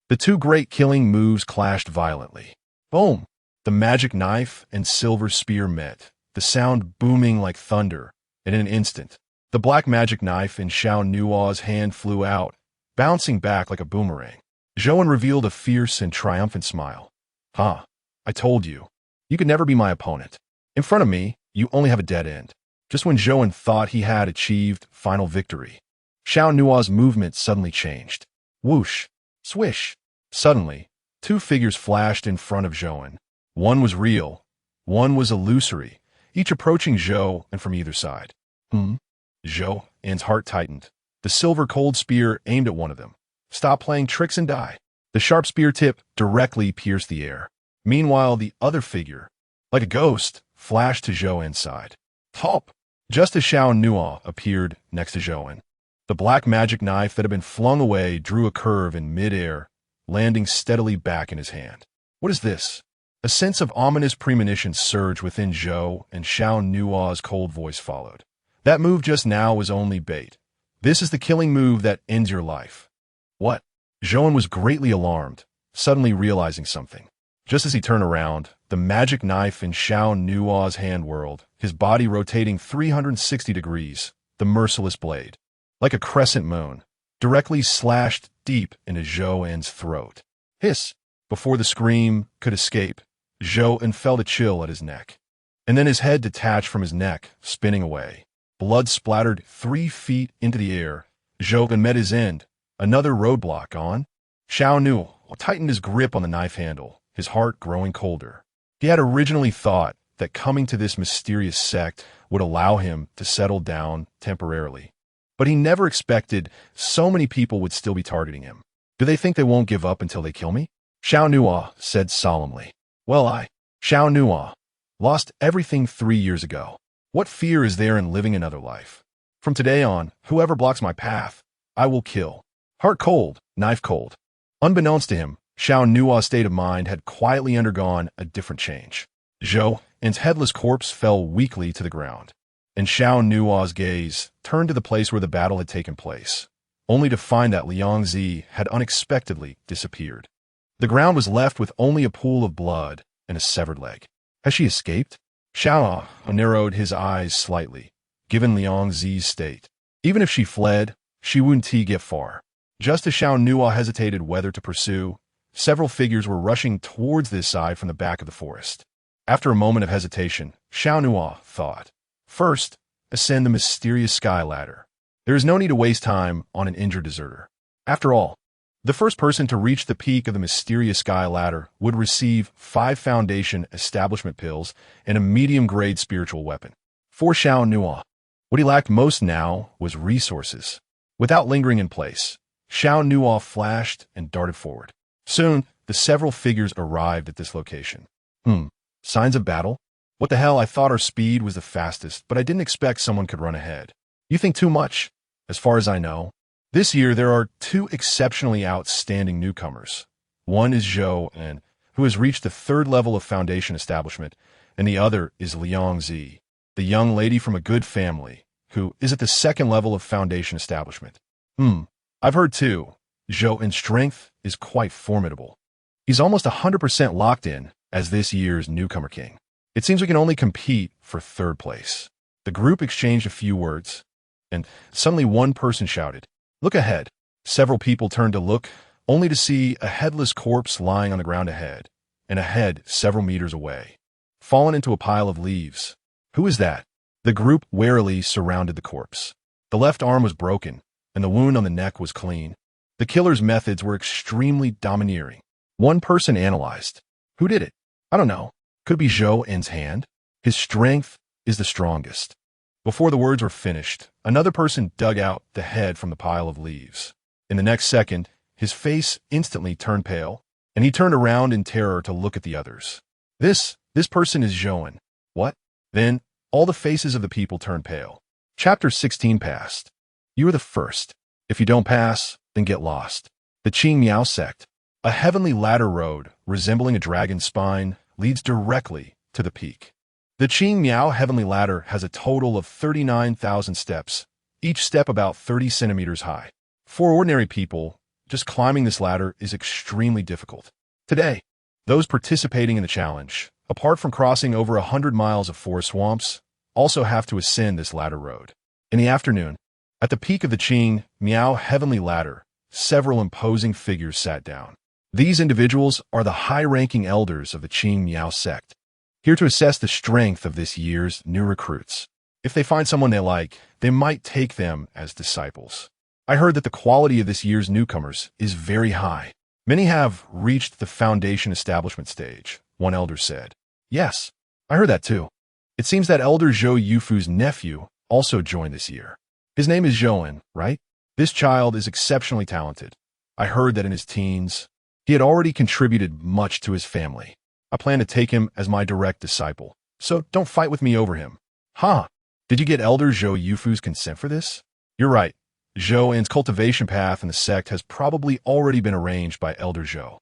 The 2 great killing moves clashed violently. Boom! The magic knife and silver spear met, the sound booming like thunder, and in an instant, the black magic knife in Xiao Nuo's hand flew out, bouncing back like a boomerang. Zhou An revealed a fierce and triumphant smile. I told you. You could never be my opponent. In front of me, you only have a dead end. Just when Zhou An thought he had achieved final victory, Xiao Nuo's movement suddenly changed. Whoosh! Swish! Suddenly, 2 figures flashed in front of Zhou An. One was real, one was illusory, each approaching Zhou An from either side. Zhou An's heart tightened. The silver cold spear aimed at one of them. Stop playing tricks and die. The sharp spear tip directly pierced the air. Meanwhile, the other figure, like a ghost, flashed to Zhou An's side. Top! Just as Xiao Nuo appeared next to Zhou An, the black magic knife that had been flung away drew a curve in mid-air, landing steadily back in his hand. What is this? A sense of ominous premonition surged within Zhou, and Xiao Nuo's cold voice followed. That move just now was only bait. This is the killing move that ends your life. What? Zhou An was greatly alarmed, suddenly realizing something. Just as he turned around, the magic knife in Xiao Nuo's hand whirled, his body rotating 360 degrees, the merciless blade, like a crescent moon, directly slashed deep into Zhou An's throat. Hiss! Before the scream could escape, Zhou An felt a chill at his neck. And then his head detached from his neck, spinning away. Blood splattered 3 feet into the air. Zhou An met his end. Another roadblock on. Xiao Nuo tightened his grip on the knife handle, his heart growing colder. He had originally thought that coming to this mysterious sect would allow him to settle down temporarily. But he never expected so many people would still be targeting him. Do they think they won't give up until they kill me? Xiao Nuo said solemnly. Well, Xiao Nuo, lost everything 3 years ago. What fear is there in living another life? From today on, whoever blocks my path, I will kill. Heart cold, knife cold. Unbeknownst to him, Xiao Nuo's state of mind had quietly undergone a different change. Zhou An's headless corpse fell weakly to the ground, and Xiao Nuo's gaze turned to the place where the battle had taken place, only to find that Liang Zi had unexpectedly disappeared. The ground was left with only a pool of blood, and a severed leg. Has she escaped? Xiao Nuo narrowed his eyes slightly, given Liang Zi's state. Even if she fled, she wouldn't get far. Just as Xiao Nuo hesitated whether to pursue, several figures were rushing towards this side from the back of the forest. After a moment of hesitation, Xiao Nuo thought, "First, ascend the mysterious sky ladder. There is no need to waste time on an injured deserter." After all, the first person to reach the peak of the mysterious sky ladder would receive 5 foundation establishment pills and a medium-grade spiritual weapon. For Xiao Nuo, what he lacked most now was resources. Without lingering in place, Xiao Nuo flashed and darted forward. Soon, the several figures arrived at this location. Signs of battle? What the hell, I thought our speed was the fastest, but I didn't expect someone could run ahead. You think too much. As far as I know, this year there are 2 exceptionally outstanding newcomers. One is Zhou, who has reached the 3rd level of foundation establishment, and the other is Liang Zi, the young lady from a good family, who is at the 2nd level of foundation establishment. I've heard too. Zhou in strength is quite formidable. He's almost 100% locked in as this year's newcomer king. It seems we can only compete for 3rd place. The group exchanged a few words, and suddenly one person shouted, "Look ahead." Several people turned to look, only to see a headless corpse lying on the ground ahead, and a head several meters away, fallen into a pile of leaves. Who is that? The group warily surrounded the corpse. The left arm was broken, and the wound on the neck was clean. The killer's methods were extremely domineering. One person analyzed. Who did it? I don't know. Could be Zhou En's hand? His strength is the strongest. Before the words were finished, another person dug out the head from the pile of leaves. In the next second, his face instantly turned pale, and he turned around in terror to look at the others. This person is Zhou En. What? Then, all the faces of the people turned pale. Chapter 16 passed. You are the first. If you don't pass, then get lost. The Qing Miao sect. A heavenly ladder road, resembling a dragon's spine, leads directly to the peak. The Qing Miao heavenly ladder has a total of 39,000 steps, each step about 30 centimeters high. For ordinary people, just climbing this ladder is extremely difficult. Today, those participating in the challenge, apart from crossing over 100 miles of forest swamps, also have to ascend this ladder road. In the afternoon, at the peak of the Qing Miao heavenly ladder, several imposing figures sat down. These individuals are the high-ranking elders of the Qing Miao sect, here to assess the strength of this year's new recruits. If they find someone they like, they might take them as disciples. I heard that the quality of this year's newcomers is very high. Many have reached the foundation establishment stage, one elder said. Yes, I heard that too. It seems that Elder Zhou Yufu's nephew also joined this year. His name is Zhou En, right? This child is exceptionally talented. I heard that in his teens, he had already contributed much to his family. I plan to take him as my direct disciple, so don't fight with me over him. Did you get Elder Zhou Yufu's consent for this? You're right. Zhou En's cultivation path in the sect has probably already been arranged by Elder Zhou.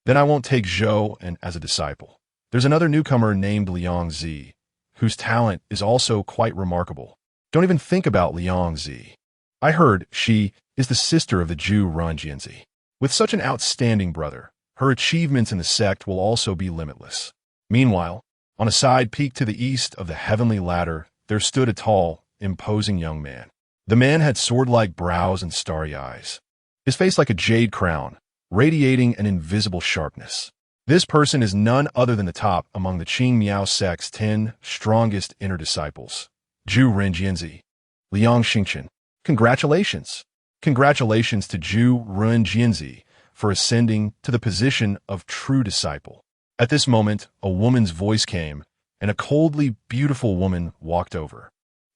Then I won't take Zhou En as a disciple. There's another newcomer named Liang Zi, whose talent is also quite remarkable. Don't even think about Liang Zi. I heard she is the sister of the Jew Ren Jianzi. With such an outstanding brother, her achievements in the sect will also be limitless. Meanwhile, on a side peak to the east of the heavenly ladder, there stood a tall, imposing young man. The man had sword-like brows and starry eyes, his face like a jade crown, radiating an invisible sharpness. This person is none other than the top among the Qing Miao sect's 10 strongest inner disciples, Zhu Ren Jianzi, Liang Xingchen. Congratulations! Congratulations to Zhu Ren Jianzi for ascending to the position of true disciple. At this moment, a woman's voice came, and a coldly beautiful woman walked over.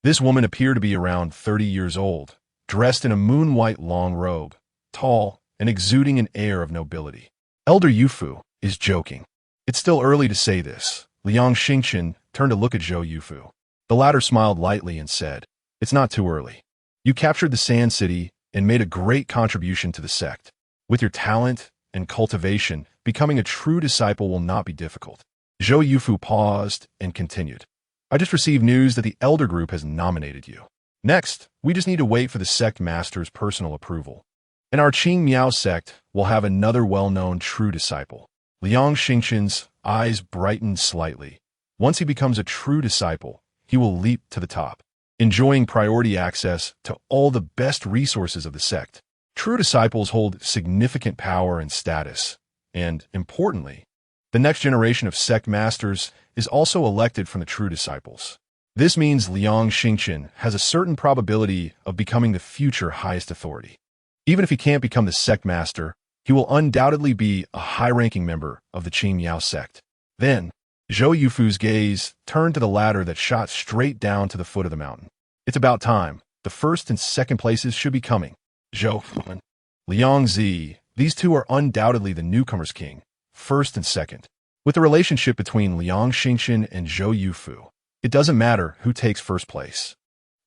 This woman appeared to be around 30 years old, dressed in a moon-white long robe, tall and exuding an air of nobility. Elder Yufu is joking. It's still early to say this. Liang Xingchen turned to look at Zhou Yufu. The latter smiled lightly and said, "It's not too early. You captured the Sand City and made a great contribution to the sect. With your talent and cultivation, becoming a true disciple will not be difficult." Zhou Yufu paused and continued. "I just received news that the Elder Group has nominated you. Next, we just need to wait for the sect master's personal approval. And our Qing Miao sect will have another well-known true disciple, Liang Xingqian's eyes brightened slightly. Once he becomes a true disciple, he will leap to the top, enjoying priority access to all the best resources of the sect. True disciples hold significant power and status, and, importantly, the next generation of sect masters is also elected from the true disciples. This means Liang Xingqian has a certain probability of becoming the future highest authority. Even if he can't become the sect master, he will undoubtedly be a high-ranking member of the Qing Miao sect. Then, Zhou Yufu's gaze turned to the ladder that shot straight down to the foot of the mountain. It's about time. The first and second places should be coming. Zhou and Liang Zi, these two are undoubtedly the newcomer's king, first and second. With the relationship between Liang Xingqian and Zhou Yufu, it doesn't matter who takes first place.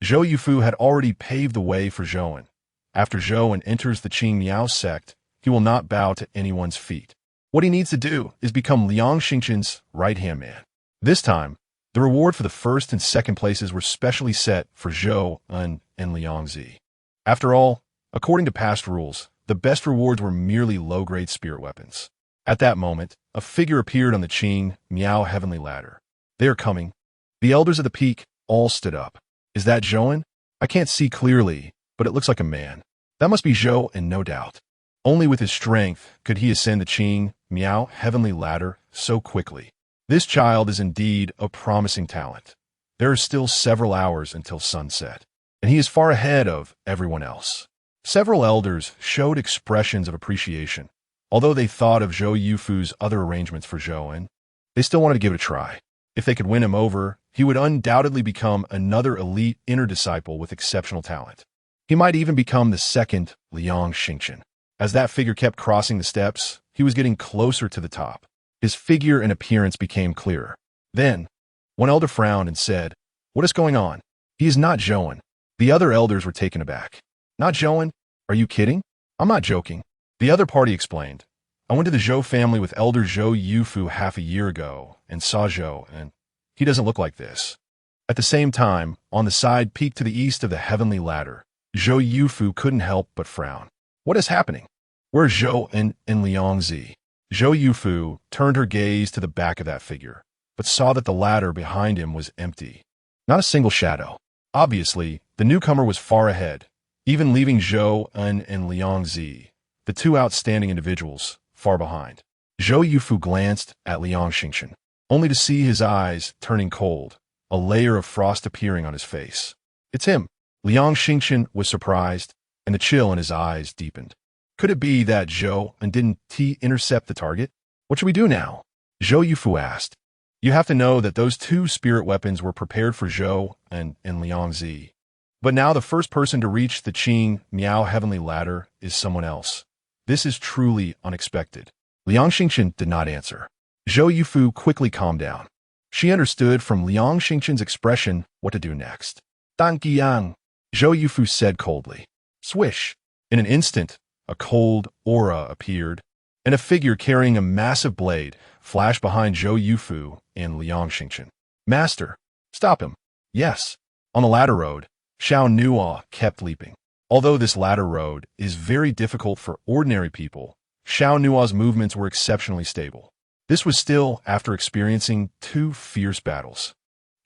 Zhou Yufu had already paved the way for Zhouan. After Zhouan enters the Qing Miao sect, he will not bow to anyone's feet. What he needs to do is become Liang Xingqian's right-hand man. This time, the reward for the first and second places were specially set for Zhouan and Liang Zi. After all, according to past rules, the best rewards were merely low-grade spirit weapons. At that moment, a figure appeared on the Qing Miao heavenly ladder. They are coming. The elders of the peak all stood up. Is that Zhouan? I can't see clearly, but it looks like a man. That must be Zhou, and no doubt. Only with his strength could he ascend the Qing Miao heavenly ladder so quickly. This child is indeed a promising talent. There are still several hours until sunset, and he is far ahead of everyone else. Several elders showed expressions of appreciation. Although they thought of Zhou Yufu's other arrangements for Zhouan, they still wanted to give it a try. If they could win him over, he would undoubtedly become another elite inner disciple with exceptional talent. He might even become the second Liang Xingqian. As that figure kept crossing the steps, he was getting closer to the top. His figure and appearance became clearer. Then, one elder frowned and said, "What is going on? He is not Zhouan." The other elders were taken aback. "Not Zhouan? Are you kidding? I'm not joking." The other party explained, "I went to the Zhou family with Elder Zhou Yufu half a year ago and saw Zhou, and he doesn't look like this." At the same time, on the side peaked to the east of the heavenly ladder, Zhou Yufu couldn't help but frown. What is happening? Where's Zhou and Liang Zi? Zhou Yufu turned her gaze to the back of that figure, but saw that the ladder behind him was empty. Not a single shadow. Obviously, the newcomer was far ahead, even leaving Zhou and Liang Zi, the two outstanding individuals, far behind. Zhou Yufu glanced at Liang Xingqian, only to see his eyes turning cold, a layer of frost appearing on his face. "It's him." Liang Xingqian was surprised, and the chill in his eyes deepened. Could it be that Zhou and didn't intercept the target? "What should we do now?" Zhou Yufu asked. "You have to know that those two spirit weapons were prepared for Zhou and Liang Zi. But now the first person to reach the Qing Miao heavenly ladder is someone else. This is truly unexpected." Liang Xingqian did not answer. Zhou Yufu quickly calmed down. She understood from Liang Xingqian's expression what to do next. "Dan Qiang," Zhou Yufu said coldly. Swish! In an instant, a cold aura appeared, and a figure carrying a massive blade flashed behind Zhou Yufu and Liang Xingqian. "Master, stop him." "Yes." On the ladder road, Xiao Nuo kept leaping. Although this ladder road is very difficult for ordinary people, Xiao Nuo's movements were exceptionally stable. This was still after experiencing 2 fierce battles.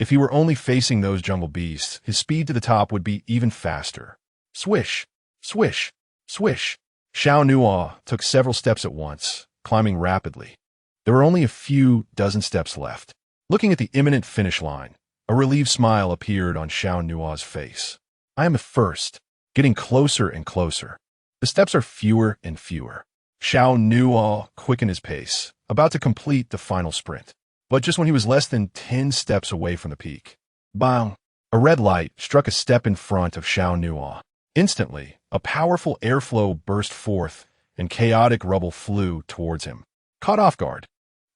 If he were only facing those jungle beasts, his speed to the top would be even faster. Swish! Swish! Swish! Xiao Nuo took several steps at once, climbing rapidly. There were only a few dozen steps left. Looking at the imminent finish line, a relieved smile appeared on Xiao Nuo's face. "I am at first, getting closer and closer. The steps are fewer and fewer." Xiao Nuo quickened his pace, about to complete the final sprint. But just when he was less than 10 steps away from the peak, bang! A red light struck a step in front of Xiao Nuo. Instantly, a powerful airflow burst forth, and chaotic rubble flew towards him. Caught off guard,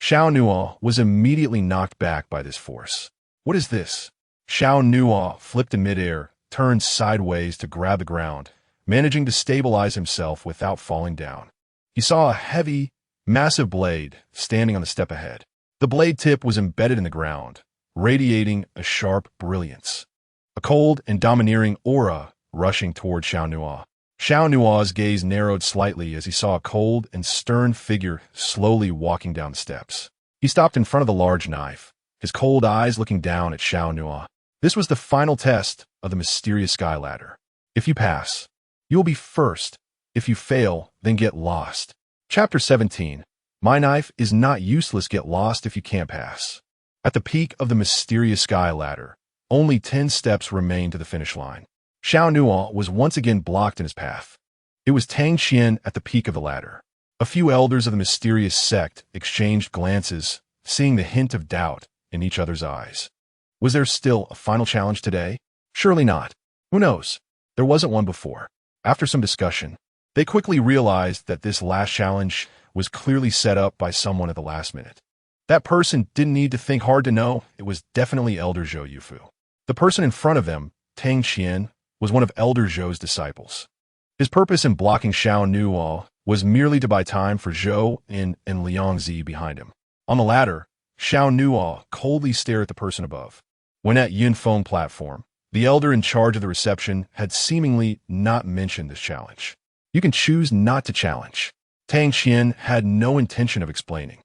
Xiao Nuo was immediately knocked back by this force. "What is this?" Xiao Nuo flipped in midair, turned sideways to grab the ground, managing to stabilize himself without falling down. He saw a heavy, massive blade standing on the step ahead. The blade tip was embedded in the ground, radiating a sharp brilliance. A cold and domineering aura rushing toward Xiao Nuo. Xiao Nuo's gaze narrowed slightly as he saw a cold and stern figure slowly walking down the steps. He stopped in front of the large knife, his cold eyes looking down at Xiao Nuo. This was the final test of the mysterious sky ladder. If you pass, you will be first. If you fail, then get lost. Chapter 17. My knife is not useless. Get lost if you can't pass. At the peak of the mysterious sky ladder, only 10 steps remained to the finish line. Xiao Nuo was once again blocked in his path. It was Tang Qian at the peak of the ladder. A few elders of the mysterious sect exchanged glances, seeing the hint of doubt in each other's eyes. Was there still a final challenge today? Surely not. Who knows? There wasn't one before. After some discussion, they quickly realized that this last challenge was clearly set up by someone at the last minute. That person didn't need to think hard to know it was definitely Elder Zhou Yufu. The person in front of them, Tang Qian, was one of Elder Zhou's disciples. His purpose in blocking Xiao Nuo was merely to buy time for Zhou and Liang Zi behind him. On the ladder, Xiao Nuo coldly stared at the person above. When at Yunfeng platform, the elder in charge of the reception had seemingly not mentioned this challenge. You can choose not to challenge. Tang Qian had no intention of explaining.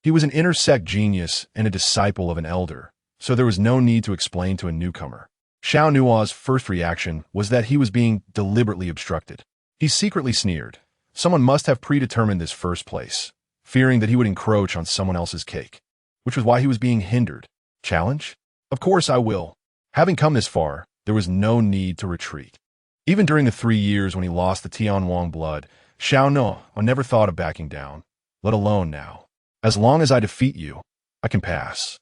He was an inner-sect genius and a disciple of an elder, so there was no need to explain to a newcomer. Xiao Nuo's first reaction was that he was being deliberately obstructed. He secretly sneered. Someone must have predetermined this first place, fearing that he would encroach on someone else's cake, which was why he was being hindered. Challenge? Of course I will. Having come this far, there was no need to retreat. Even during the 3 years when he lost the Tianwang blood, Xiao Nuo never thought of backing down, let alone now. As long as I defeat you, I can pass.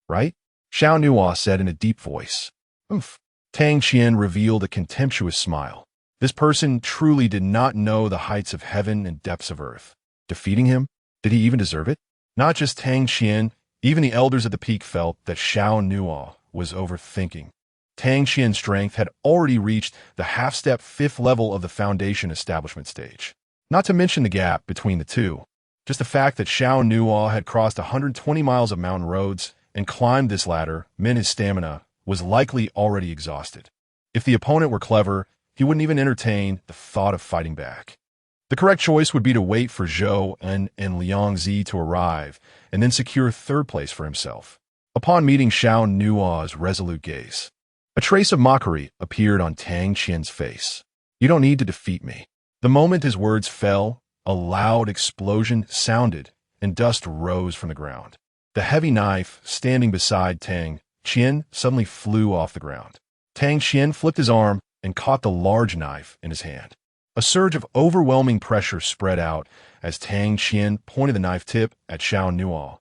Right? Xiao Nuo said in a deep voice. Oomph. Tang Qian revealed a contemptuous smile. This person truly did not know the heights of heaven and depths of earth. Defeating him? Did he even deserve it? Not just Tang Qian, even the elders at the peak felt that Xiao Nuo was overthinking. Tang Qian's strength had already reached the half-step 5th level of the foundation establishment stage. Not to mention the gap between the two. Just the fact that Xiao Nuo had crossed 120 miles of mountain roads and climbed this ladder meant his stamina was likely already exhausted. If the opponent were clever, he wouldn't even entertain the thought of fighting back. The correct choice would be to wait for Zhou and Liang Zi to arrive and then secure 3rd place for himself. Upon meeting Xiao Nuo's resolute gaze, a trace of mockery appeared on Tang Qian's face. You don't need to defeat me. The moment his words fell, a loud explosion sounded and dust rose from the ground. The heavy knife standing beside Tang Qian suddenly flew off the ground. Tang Qian flipped his arm and caught the large knife in his hand. A surge of overwhelming pressure spread out as Tang Qian pointed the knife tip at Xiao Nuo,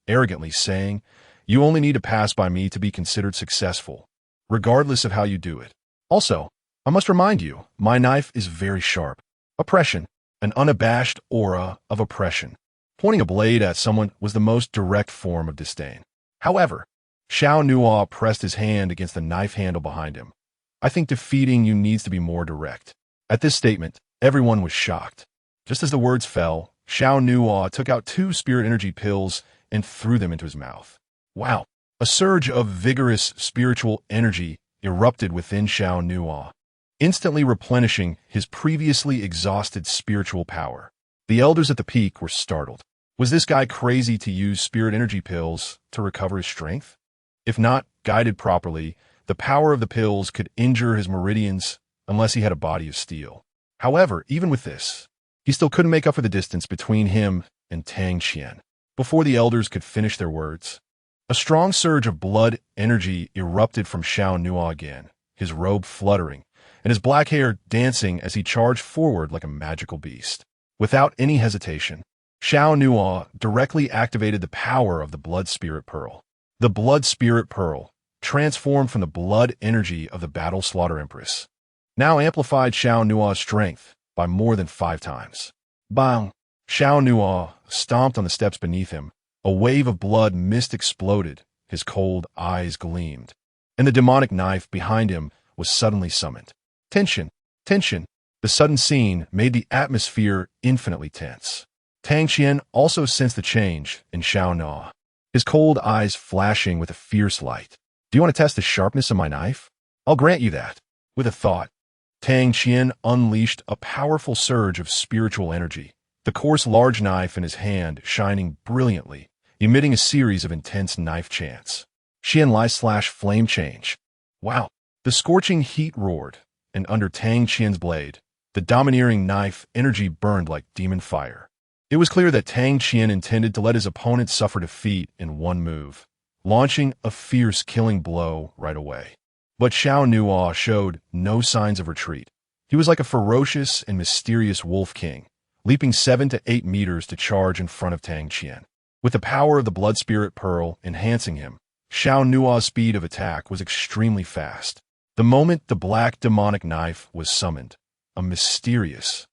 arrogantly saying, "You only need to pass by me to be considered successful, regardless of how you do it. Also, I must remind you, my knife is very sharp. Oppression, an unabashed aura of oppression." Pointing a blade at someone was the most direct form of disdain. However, Xiao Nuo pressed his hand against the knife handle behind him. I think defeating you needs to be more direct. At this statement, everyone was shocked. Just as the words fell, Xiao Nuo took out 2 spirit energy pills and threw them into his mouth. Wow! A surge of vigorous spiritual energy erupted within Xiao Nuo, instantly replenishing his previously exhausted spiritual power. The elders at the peak were startled. Was this guy crazy to use spirit energy pills to recover his strength? If not guided properly, the power of the pills could injure his meridians unless he had a body of steel. However, even with this, he still couldn't make up for the distance between him and Tang Qian. Before the elders could finish their words, a strong surge of blood energy erupted from Xiao Nuo again, his robe fluttering, and his black hair dancing as he charged forward like a magical beast. Without any hesitation, Xiao Nuo directly activated the power of the Blood Spirit Pearl. The Blood Spirit Pearl, transformed from the blood energy of the Battle Slaughter Empress, now amplified Xiao Nuo's strength by more than 5 times. Bang! Xiao Nuo stomped on the steps beneath him. A wave of blood mist exploded, his cold eyes gleamed, and the demonic knife behind him was suddenly summoned. Tension, tension. The sudden scene made the atmosphere infinitely tense. Tang Qian also sensed the change in Xiao Nuo, his cold eyes flashing with a fierce light. Do you want to test the sharpness of my knife? I'll grant you that. With a thought, Tang Qian unleashed a powerful surge of spiritual energy, the coarse large knife in his hand shining brilliantly, emitting a series of intense knife chants. Qian Lai / flame change. Wow! The scorching heat roared, and under Tang Qian's blade, the domineering knife energy burned like demon fire. It was clear that Tang Qian intended to let his opponent suffer defeat in one move, launching a fierce killing blow right away. But Xiao Nuo showed no signs of retreat. He was like a ferocious and mysterious wolf king, leaping 7 to 8 meters to charge in front of Tang Qian. With the power of the blood spirit pearl enhancing him, Xiao Nuo's speed of attack was extremely fast. The moment the black demonic knife was summoned, a mysterious,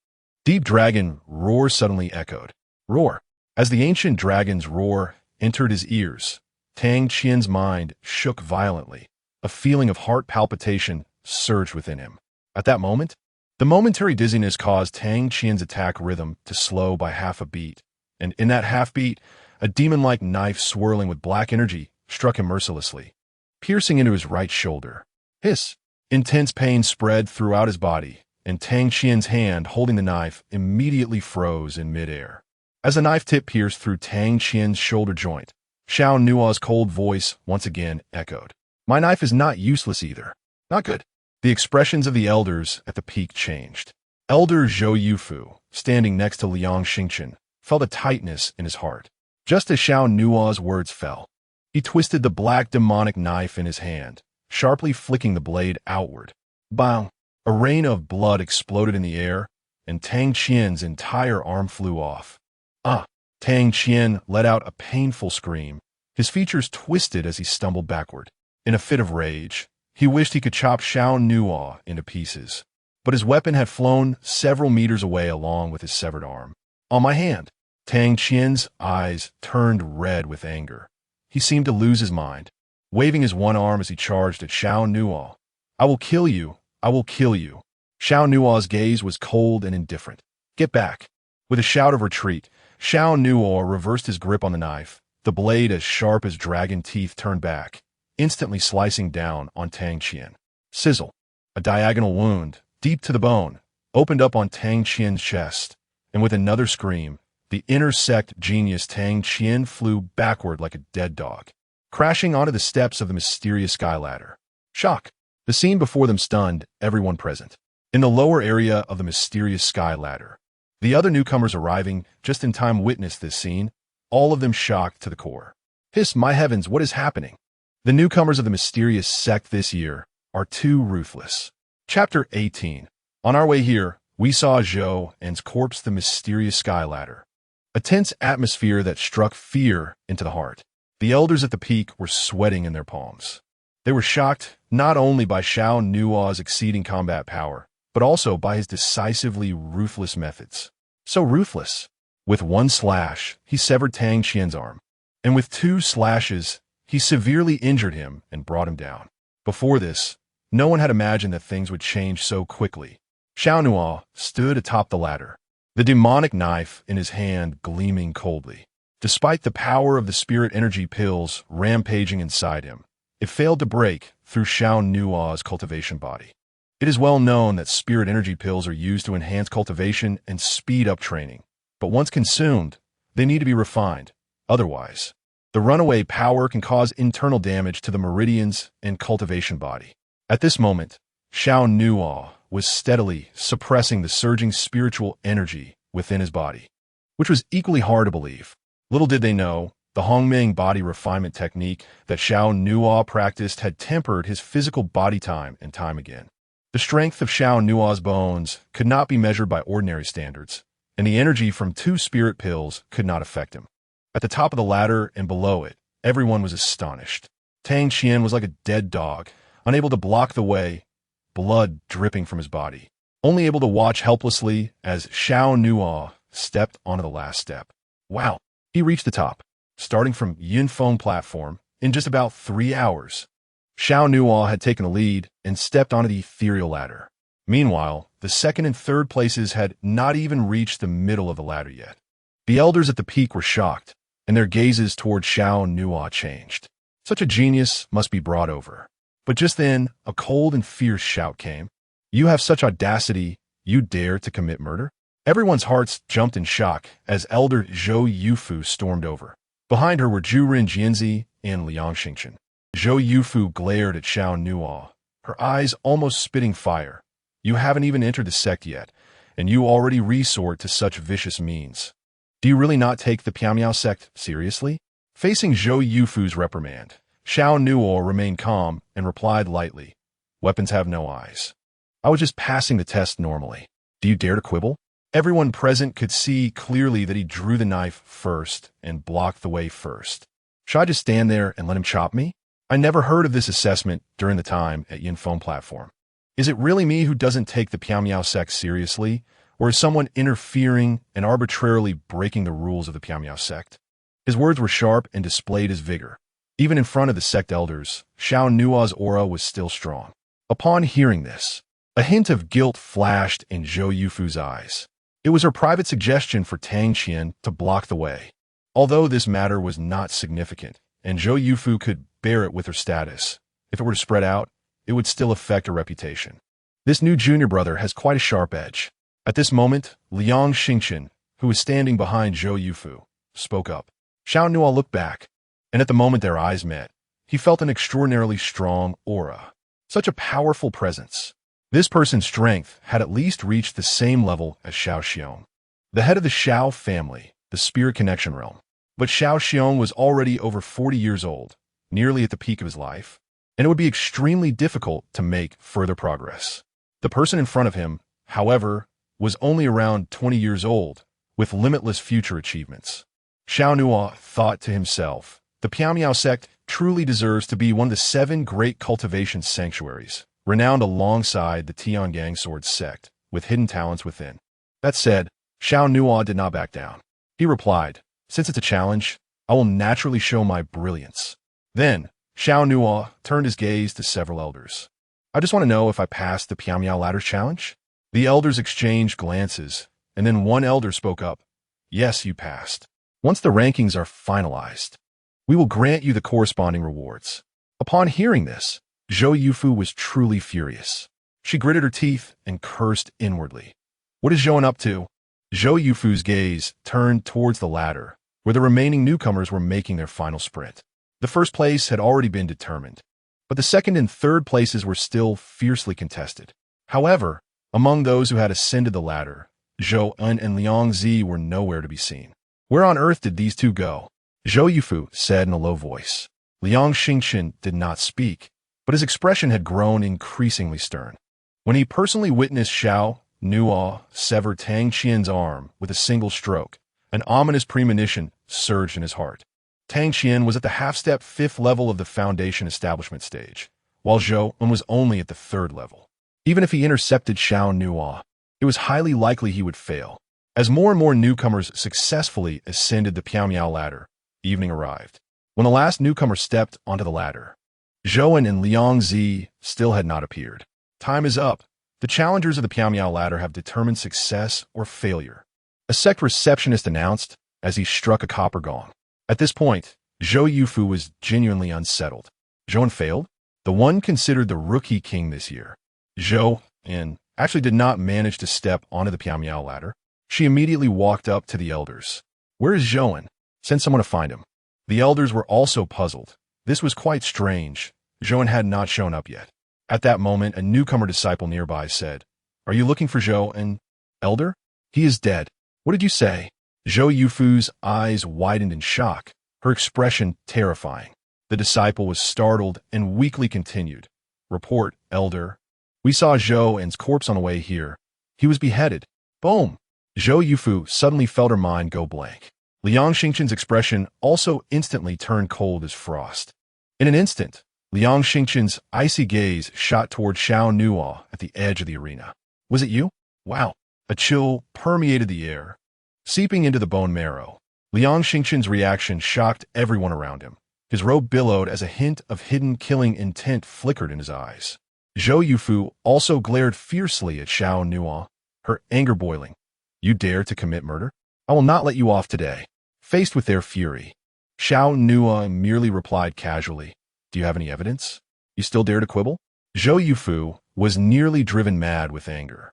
deep dragon roar suddenly echoed. Roar! As the ancient dragon's roar entered his ears, Tang Qian's mind shook violently. A feeling of heart palpitation surged within him. At that moment, the momentary dizziness caused Tang Qian's attack rhythm to slow by half a beat, and in that half beat, a demon-like knife swirling with black energy struck him mercilessly, piercing into his right shoulder. Hiss! Intense pain spread throughout his body, and Tang Qian's hand holding the knife immediately froze in midair. As the knife tip pierced through Tang Qian's shoulder joint, Xiao Nuo's cold voice once again echoed. My knife is not useless either. Not good. The expressions of the elders at the peak changed. Elder Zhou Yufu, standing next to Liang Xingchen, felt a tightness in his heart. Just as Xiao Nuo's words fell, he twisted the black demonic knife in his hand, sharply flicking the blade outward. Bang! A rain of blood exploded in the air, and Tang Qian's entire arm flew off. Ah! Tang Qian let out a painful scream. His features twisted as he stumbled backward. In a fit of rage, he wished he could chop Xiao Nuo into pieces. But his weapon had flown several meters away along with his severed arm. On my hand! Tang Qian's eyes turned red with anger. He seemed to lose his mind, waving his one arm as he charged at Xiao Nuo. I will kill you! I will kill you! Xiao Nuo's gaze was cold and indifferent. Get back! With a shout of retreat, Xiao Nuo reversed his grip on the knife, the blade as sharp as dragon teeth turned back, instantly slicing down on Tang Qian. Sizzle! A diagonal wound, deep to the bone, opened up on Tang Qian's chest, and with another scream, the intersect genius Tang Qian flew backward like a dead dog, crashing onto the steps of the mysterious sky ladder. Shock! The scene before them stunned everyone present. In the lower area of the mysterious sky ladder, the other newcomers arriving just in time witnessed this scene, all of them shocked to the core. Hiss, my heavens, what is happening? The newcomers of the mysterious sect this year are too ruthless. Chapter 18. On our way here, we saw Zhou and's corpse the mysterious sky ladder. A tense atmosphere that struck fear into the heart. The elders at the peak were sweating in their palms. They were shocked not only by Xiao Nuo's exceeding combat power, but also by his decisively ruthless methods. So ruthless. With one slash, he severed Tang Qian's arm, and with 2 slashes, he severely injured him and brought him down. Before this, no one had imagined that things would change so quickly. Xiao Nuo stood atop the ladder, the demonic knife in his hand gleaming coldly. Despite the power of the spirit energy pills rampaging inside him, it failed to break through Xiao Nuo's cultivation body. It is well known that spirit energy pills are used to enhance cultivation and speed up training, but once consumed, they need to be refined. Otherwise, the runaway power can cause internal damage to the meridians and cultivation body. At this moment, Xiao Nuo was steadily suppressing the surging spiritual energy within his body, which was equally hard to believe. Little did they know, the Hongmeng body refinement technique that Xiao Nuo practiced had tempered his physical body time and time again. The strength of Xiao Nuo's bones could not be measured by ordinary standards, and the energy from 2 spirit pills could not affect him. At the top of the ladder and below it, everyone was astonished. Tang Qian was like a dead dog, unable to block the way, blood dripping from his body, only able to watch helplessly as Xiao Nuo stepped onto the last step. Wow! He reached the top, starting from Yinfeng platform, in just about 3 hours. Xiao Nuo had taken the lead and stepped onto the ethereal ladder. Meanwhile, the 2nd and 3rd places had not even reached the middle of the ladder yet. The elders at the peak were shocked, and their gazes toward Xiao Nuo changed. Such a genius must be brought over. But just then, a cold and fierce shout came. You have such audacity, you dare to commit murder? Everyone's hearts jumped in shock as Elder Zhou Yufu stormed over. Behind her were Jurin Jianzi and Liang Xingchen. Zhou Yufu glared at Xiao Nuo, her eyes almost spitting fire. You haven't even entered the sect yet, and you already resort to such vicious means. Do you really not take the Piamiao sect seriously? Facing Zhou Yufu's reprimand, Xiao Nuo remained calm and replied lightly, "Weapons have no eyes. I was just passing the test normally. Do you dare to quibble?" Everyone present could see clearly that he drew the knife first and blocked the way first. Should I just stand there and let him chop me? I never heard of this assessment during the time at Yinfeng platform. Is it really me who doesn't take the Piamiao sect seriously, or is someone interfering and arbitrarily breaking the rules of the Piamiao sect? His words were sharp and displayed his vigor. Even in front of the sect elders, Xiao Nuo's aura was still strong. Upon hearing this, a hint of guilt flashed in Zhou Yufu's eyes. It was her private suggestion for Tang Qian to block the way. Although this matter was not significant, and Zhou Yufu could bear it with her status, if it were to spread out, it would still affect her reputation. This new junior brother has quite a sharp edge. At this moment, Liang Xingchen, who was standing behind Zhou Yufu, spoke up. Xiao Nuo looked back, and at the moment their eyes met, he felt an extraordinarily strong aura. Such a powerful presence. This person's strength had at least reached the same level as Xiao Xiong, the head of the Xiao family, the spirit connection realm. But Xiao Xiong was already over 40 years old, nearly at the peak of his life, and it would be extremely difficult to make further progress. The person in front of him, however, was only around 20 years old, with limitless future achievements. Xiao Nuo thought to himself, the Piamiao sect truly deserves to be one of the 7 great cultivation sanctuaries, renowned alongside the Tiangang Sword sect, with hidden talents within. That said, Xiao Nuo did not back down. He replied, since it's a challenge, I will naturally show my brilliance. Then, Xiao Nuo turned his gaze to several elders. I just want to know if I passed the Piamiao Ladders challenge? The elders exchanged glances, and then one elder spoke up. Yes, you passed. Once the rankings are finalized, we will grant you the corresponding rewards. Upon hearing this, Zhou Yufu was truly furious. She gritted her teeth and cursed inwardly. What is Zhou up to? Zhou Yufu's gaze turned towards the ladder, where the remaining newcomers were making their final sprint. The first place had already been determined, but the second and third places were still fiercely contested. However, among those who had ascended the ladder, Zhou En and Liang Zi were nowhere to be seen. Where on earth did these two go? Zhou Yufu said in a low voice. Liang Xingchen did not speak, but his expression had grown increasingly stern. When he personally witnessed Xiao Nuo sever Tang Qian's arm with a single stroke, an ominous premonition surged in his heart. Tang Qian was at the half-step 5th level of the foundation establishment stage, while Zhou En was only at the 3rd level. Even if he intercepted Xiao Nuo, it was highly likely he would fail. As more and more newcomers successfully ascended the Piamiao ladder, evening arrived. When the last newcomer stepped onto the ladder, Zhou En and Liang Zi still had not appeared. Time is up. The challengers of the Piamiao ladder have determined success or failure. A sect receptionist announced as he struck a copper gong. At this point, Zhou Yufu was genuinely unsettled. Zhou En failed? The one considered the rookie king this year. Zhou En actually did not manage to step onto the Piamiao ladder. She immediately walked up to the elders. Where is Zhou En? Send someone to find him. The elders were also puzzled. This was quite strange. Zhou En had not shown up yet. At that moment, a newcomer disciple nearby said, Are you looking for Zhou En, elder? He is dead. What did you say? Zhou Yufu's eyes widened in shock, her expression terrifying. The disciple was startled and weakly continued. Report, elder. We saw Zhou En's corpse on the way here. He was beheaded. Boom! Zhou Yufu suddenly felt her mind go blank. Liang Xingchen's expression also instantly turned cold as frost. In an instant, Liang Xingchen's icy gaze shot toward Xiao Nuo at the edge of the arena. Was it you? Wow! A chill permeated the air, seeping into the bone marrow. Liang Xingchen's reaction shocked everyone around him. His robe billowed as a hint of hidden killing intent flickered in his eyes. Zhou Yufu also glared fiercely at Xiao Nuo, her anger boiling. You dare to commit murder? I will not let you off today. Faced with their fury, Xiao Nuo merely replied casually, Do you have any evidence? You still dare to quibble? Zhou Yufu was nearly driven mad with anger.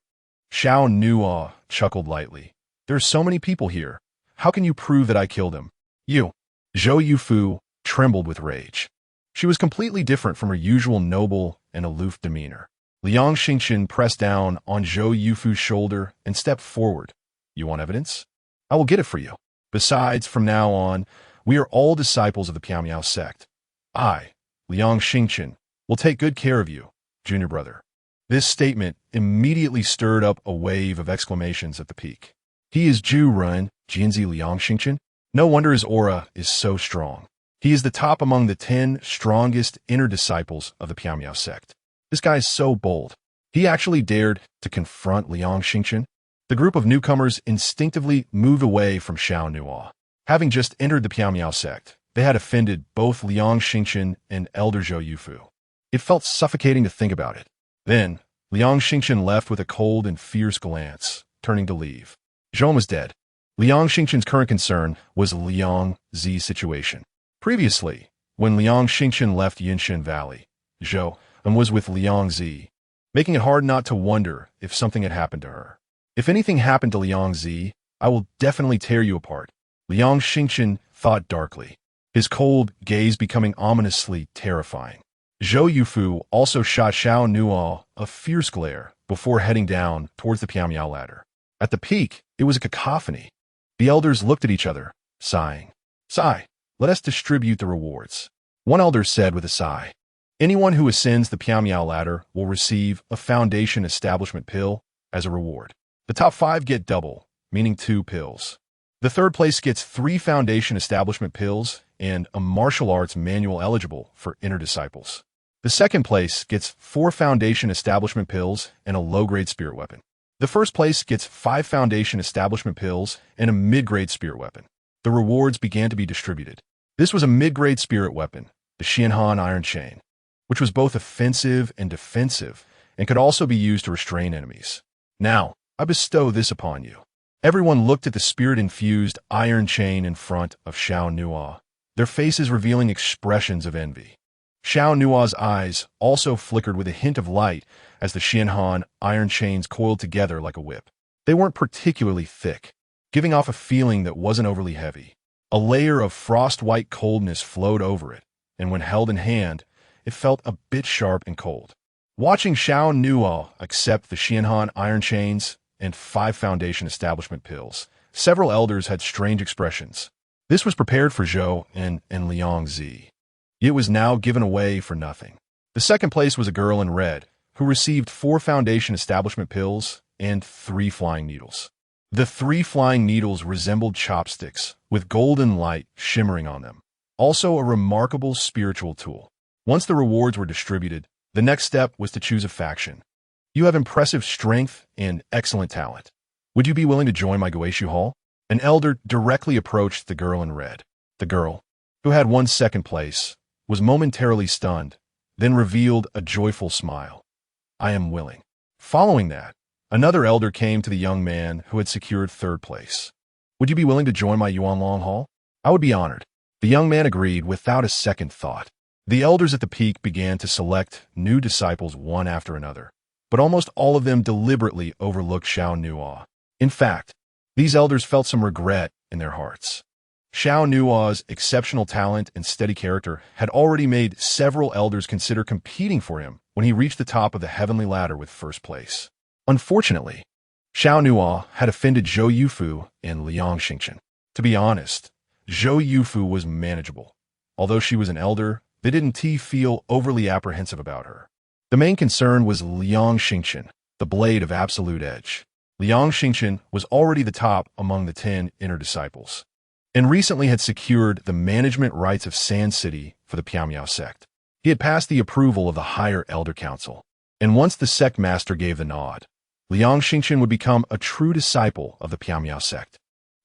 Xiao Nuo chuckled lightly. There are so many people here. How can you prove that I killed him? You. Zhou Yufu trembled with rage. She was completely different from her usual noble and aloof demeanor. Liang Xingqian pressed down on Zhou Yufu's shoulder and stepped forward. You want evidence? I will get it for you. Besides, from now on, we are all disciples of the Piamiao sect. I, Liang Xingqian, will take good care of you, junior brother. This statement immediately stirred up a wave of exclamations at the peak. He is Zhu Run, Jinzi Liang Xingqian. No wonder his aura is so strong. He is the top among the 10 strongest inner disciples of the Piamiao sect. This guy is so bold. He actually dared to confront Liang Xingqian. The group of newcomers instinctively moved away from Xiao Nuo. Having just entered the Piamiao sect, they had offended both Liang Xingqian and Elder Zhou Yufu. It felt suffocating to think about it. Then, Liang Xingqian left with a cold and fierce glance, turning to leave. Zhou was dead. Liang Xingqian's current concern was Liang Zi's situation. Previously, when Liang Xingqian left Yinshan Valley, Zhou was with Liang Zi, making it hard not to wonder if something had happened to her. If anything happened to Liang Zi, I will definitely tear you apart. Liang Xingqian thought darkly, his cold gaze becoming ominously terrifying. Zhou Yufu also shot Xiao Nuo a fierce glare before heading down towards the Piamiao ladder. At the peak, it was a cacophony. The elders looked at each other, sighing. Sigh, let us distribute the rewards. One elder said with a sigh. Anyone who ascends the Piamiao ladder will receive a foundation establishment pill as a reward. The top 5 get double, meaning 2 pills. The third place gets 3 foundation establishment pills and a martial arts manual eligible for inner disciples. The second place gets 4 foundation establishment pills and a low-grade spirit weapon. The first place gets 5 foundation establishment pills and a mid-grade spirit weapon. The rewards began to be distributed. This was a mid-grade spirit weapon, the Xianhan Iron Chain, which was both offensive and defensive and could also be used to restrain enemies. Now, I bestow this upon you. Everyone looked at the spirit-infused iron chain in front of Xiao Nuo, their faces revealing expressions of envy. Xiao Nuo's eyes also flickered with a hint of light as the Xianhan iron chains coiled together like a whip. They weren't particularly thick, giving off a feeling that wasn't overly heavy. A layer of frost-white coldness flowed over it, and when held in hand, it felt a bit sharp and cold. Watching Xiao Nuo accept the Xianhan iron chains and 5 foundation establishment pills, several elders had strange expressions. This was prepared for Zhou and Liang Zi. It was now given away for nothing. The second place was a girl in red, who received 4 foundation establishment pills and 3 flying needles. The 3 flying needles resembled chopsticks, with golden light shimmering on them. Also a remarkable spiritual tool. Once the rewards were distributed, the next step was to choose a faction. You have impressive strength and excellent talent. Would you be willing to join my Goeishu Hall? An elder directly approached the girl in red. The girl, who had won second place, was momentarily stunned, then revealed a joyful smile. I am willing. Following that, another elder came to the young man who had secured third place. Would you be willing to join my Yuanlong Hall? I would be honored. The young man agreed without a second thought. The elders at the peak began to select new disciples one after another, but almost all of them deliberately overlooked Xiao Nuo. In fact, these elders felt some regret in their hearts. Xiao Nuo's exceptional talent and steady character had already made several elders consider competing for him when he reached the top of the heavenly ladder with first place. Unfortunately, Xiao Nuo had offended Zhou Yufu and Liang Xingqian. To be honest, Zhou Yufu was manageable. Although she was an elder, they didn't feel overly apprehensive about her. The main concern was Liang Xingqian, the blade of absolute edge. Liang Xingqian was already the top among the 10 inner disciples, and recently had secured the management rights of Sand City for the Piamiao sect. He had passed the approval of the higher elder council, and once the sect master gave the nod, Liang Xingqian would become a true disciple of the Piamiao sect.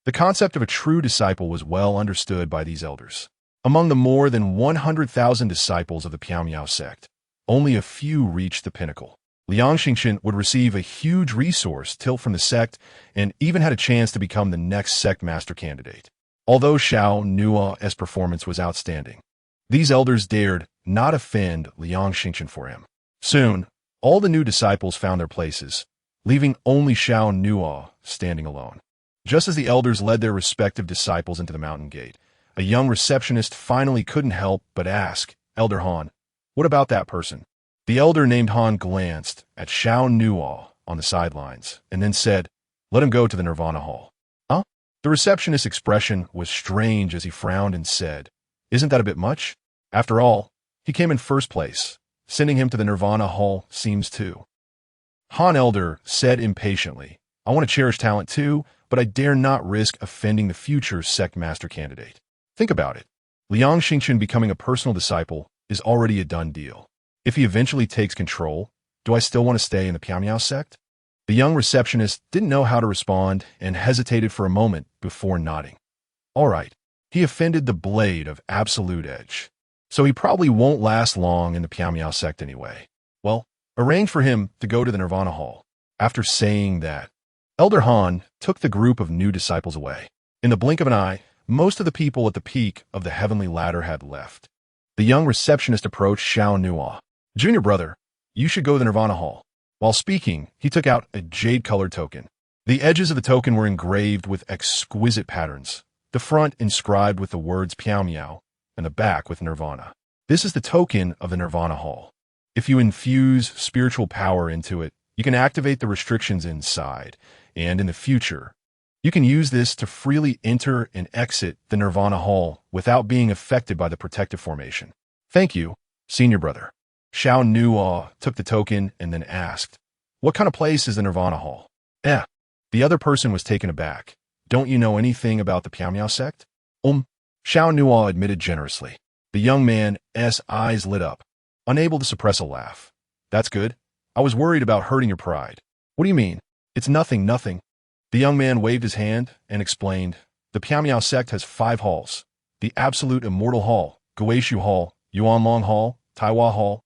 The concept of a true disciple was well understood by these elders. Among the more than 100,000 disciples of the Piamiao sect, only a few reached the pinnacle. Liang Xingqian would receive a huge resource till from the sect and even had a chance to become the next sect master candidate. Although Xiao Nuo's performance was outstanding, these elders dared not offend Liang Xingqian for him. Soon, All the new disciples found their places, leaving only Xiao Nuo standing alone. Just as the elders led their respective disciples into the mountain gate, a young receptionist finally couldn't help but ask, "Elder Han, what about that person?" The elder named Han glanced at Xiao Nuo on the sidelines and then said, "Let him go to the Nirvana Hall." Huh? The receptionist's expression was strange as he frowned and said, "Isn't that a bit much? After all, he came in first place. Sending him to the Nirvana Hall seems too." Han Elder said impatiently, "I want to cherish talent too, but I dare not risk offending the future sect master candidate. Think about it. Liang Xingchen becoming a personal disciple is already a done deal. If he eventually takes control, do I still want to stay in the Piao sect?" The young receptionist didn't know how to respond and hesitated for a moment before nodding. All right, he offended the blade of absolute edge, so he probably won't last long in the Piao sect anyway. Well, arrange for him to go to the Nirvana Hall. After saying that, Elder Han took the group of new disciples away. In the blink of an eye, most of the people at the peak of the heavenly ladder had left. The young receptionist approached Xiao Nuo. "Junior brother, you should go to the Nirvana Hall." While speaking, he took out a jade-colored token. The edges of the token were engraved with exquisite patterns, the front inscribed with the words Piao Miao, and the back with Nirvana. This is the token of the Nirvana Hall. If you infuse spiritual power into it, you can activate the restrictions inside, and in the future, you can use this to freely enter and exit the Nirvana Hall without being affected by the protective formation. "Thank you, senior brother." Xiao Nuo took the token and then asked, "What kind of place is the Nirvana Hall?" The other person was taken aback. "Don't you know anything about the Piao sect?" Xiao Nuo admitted generously. The young man's eyes lit up, unable to suppress a laugh. "That's good. I was worried about hurting your pride." "What do you mean?" "It's nothing. The young man waved his hand and explained, "The Piao sect has 5 halls. The Absolute Immortal Hall, Guishu Hall, Yuanlong Hall, Taiwa Hall,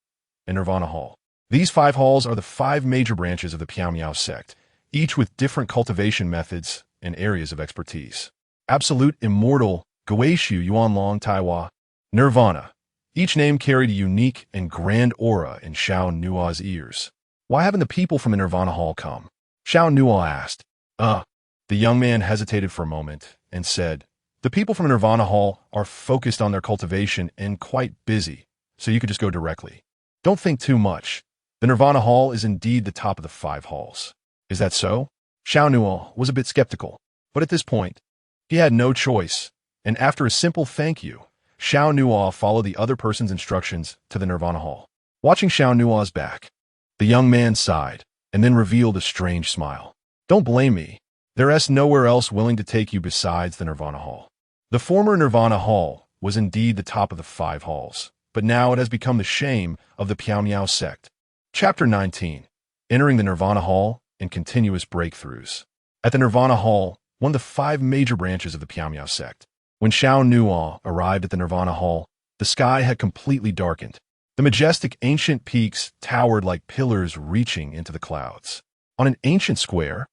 and Nirvana Hall. These 5 halls are the 5 major branches of the Piao sect, each with different cultivation methods and areas of expertise. Absolute Immortal, Guishu, Yuanlong, Taiwa, Nirvana. Each name carried a unique and grand aura in Xiao Nuo's ears. "Why haven't the people from the Nirvana Hall come?" Xiao Nuo asked. The young man hesitated for a moment and said, "The people from Nirvana Hall are focused on their cultivation and quite busy, so you could just go directly. Don't think too much. The Nirvana Hall is indeed the top of the 5 halls. "Is that so?" Xiao Nuo was a bit skeptical, but at this point, he had no choice, and after a simple thank you, Xiao Nuo followed the other person's instructions to the Nirvana Hall. Watching Xiao Nuo's back, the young man sighed and then revealed a strange smile. "Don't blame me. There's nowhere else willing to take you besides the Nirvana Hall." The former Nirvana Hall was indeed the top of the 5 halls, but now it has become the shame of the Piao sect. Chapter 19. Entering the Nirvana Hall and Continuous Breakthroughs. At the Nirvana Hall, one of the 5 major branches of the Piao sect. When Xiao Nuo arrived at the Nirvana Hall, the sky had completely darkened. The majestic ancient peaks towered like pillars reaching into the clouds. On an ancient square,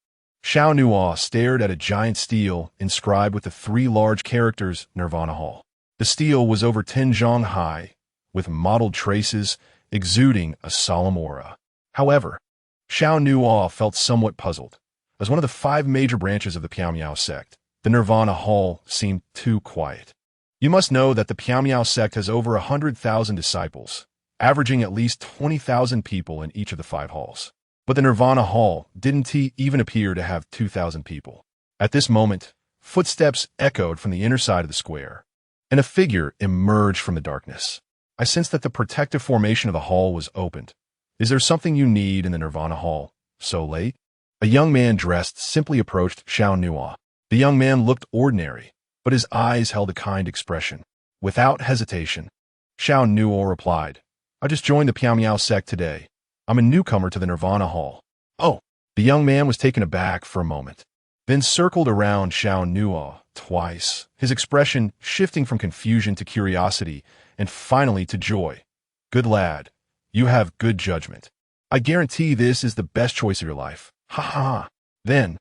Xiao Nuo stared at a giant stele inscribed with the 3 large characters Nirvana Hall. The stele was over 10 zhang high, with mottled traces exuding a solemn aura. However, Xiao Nuo felt somewhat puzzled. As one of the 5 major branches of the Piao sect, the Nirvana Hall seemed too quiet. You must know that the Piao sect has over 100,000 disciples, averaging at least 20,000 people in each of the 5 halls. But the Nirvana Hall didn't even appear to have 2,000 people. At this moment, footsteps echoed from the inner side of the square, and a figure emerged from the darkness. I sensed that the protective formation of the hall was opened. "Is there something you need in the Nirvana Hall? So late?" A young man dressed simply approached Xiao Nuo. The young man looked ordinary, but his eyes held a kind expression. Without hesitation, Xiao Nuo replied, "I just joined the Piao sect today. I'm a newcomer to the Nirvana Hall." "Oh." The young man was taken aback for a moment, then circled around Xiao Nuo twice, his expression shifting from confusion to curiosity and finally to joy. "Good lad. You have good judgment. I guarantee this is the best choice of your life. Ha ha ha." Then,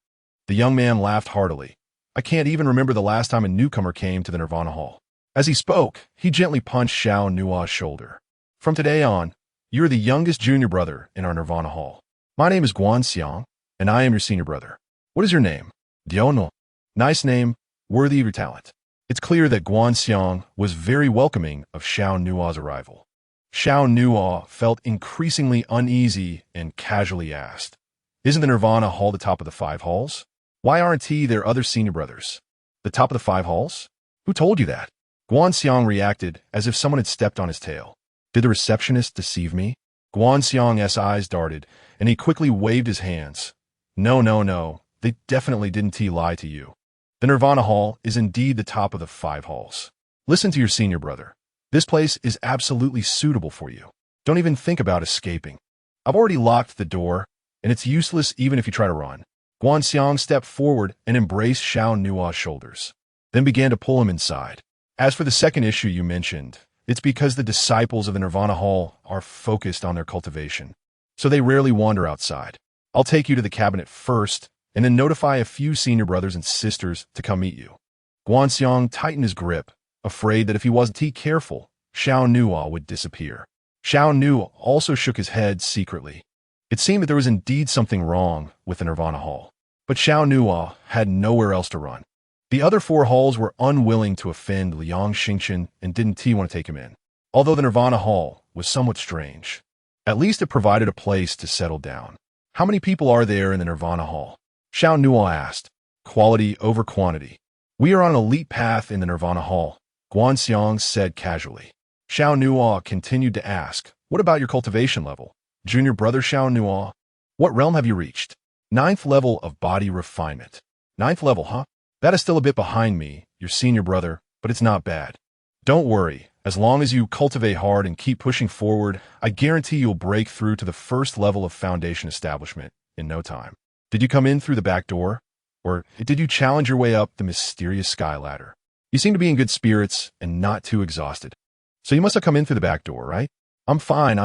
the young man laughed heartily. "I can't even remember the last time a newcomer came to the Nirvana Hall." As he spoke, he gently punched Xiao Nuo's shoulder. "From today on, You're the youngest junior brother in our Nirvana Hall. My name is Xiang, and I am your senior brother. What is your name? Xiao Nuo. Nice name, worthy of your talent. It's clear that Xiang was very welcoming of Xiao Nuo's arrival. Xiao Nuo felt increasingly uneasy and casually asked, "Isn't the Nirvana Hall the top of the 5 halls? Why aren't their other senior brothers? The top of the 5 halls? Who told you that?" Xiang reacted as if someone had stepped on his tail. Did the receptionist deceive me? Xiang's eyes darted, and he quickly waved his hands. No, they definitely didn't lie to you. The Nirvana Hall is indeed the top of the 5 halls. Listen to your senior brother. This place is absolutely suitable for you. Don't even think about escaping. I've already locked the door, and it's useless even if you try to run. Xiang stepped forward and embraced Xiao Nuo's shoulders, then began to pull him inside. As for the second issue you mentioned, it's because the disciples of the Nirvana Hall are focused on their cultivation, so they rarely wander outside. I'll take you to the cabinet first, and then notify a few senior brothers and sisters to come meet you. Xiang tightened his grip, afraid that if he wasn't careful, Xiao Nuo would disappear. Xiao Nuo also shook his head secretly. It seemed that there was indeed something wrong with the Nirvana Hall, but Xiao Nuo had nowhere else to run. The other 4 halls were unwilling to offend Liang Xingchen and didn't want to take him in, although the Nirvana Hall was somewhat strange. At least it provided a place to settle down. How many people are there in the Nirvana Hall? Xiao Nuo asked. Quality over quantity. We are on an elite path in the Nirvana Hall, Xiang said casually. Xiao Nuo continued to ask, what about your cultivation level? Junior brother Xiao Nuo, what realm have you reached? 9th level of body refinement. 9th level, huh? That is still a bit behind me, your senior brother, but it's not bad. Don't worry, as long as you cultivate hard and keep pushing forward, I guarantee you'll break through to the 1st level of foundation establishment in no time. Did you come in through the back door? Or did you challenge your way up the mysterious sky ladder? You seem to be in good spirits and not too exhausted. So you must have come in through the back door, right? I'm fine.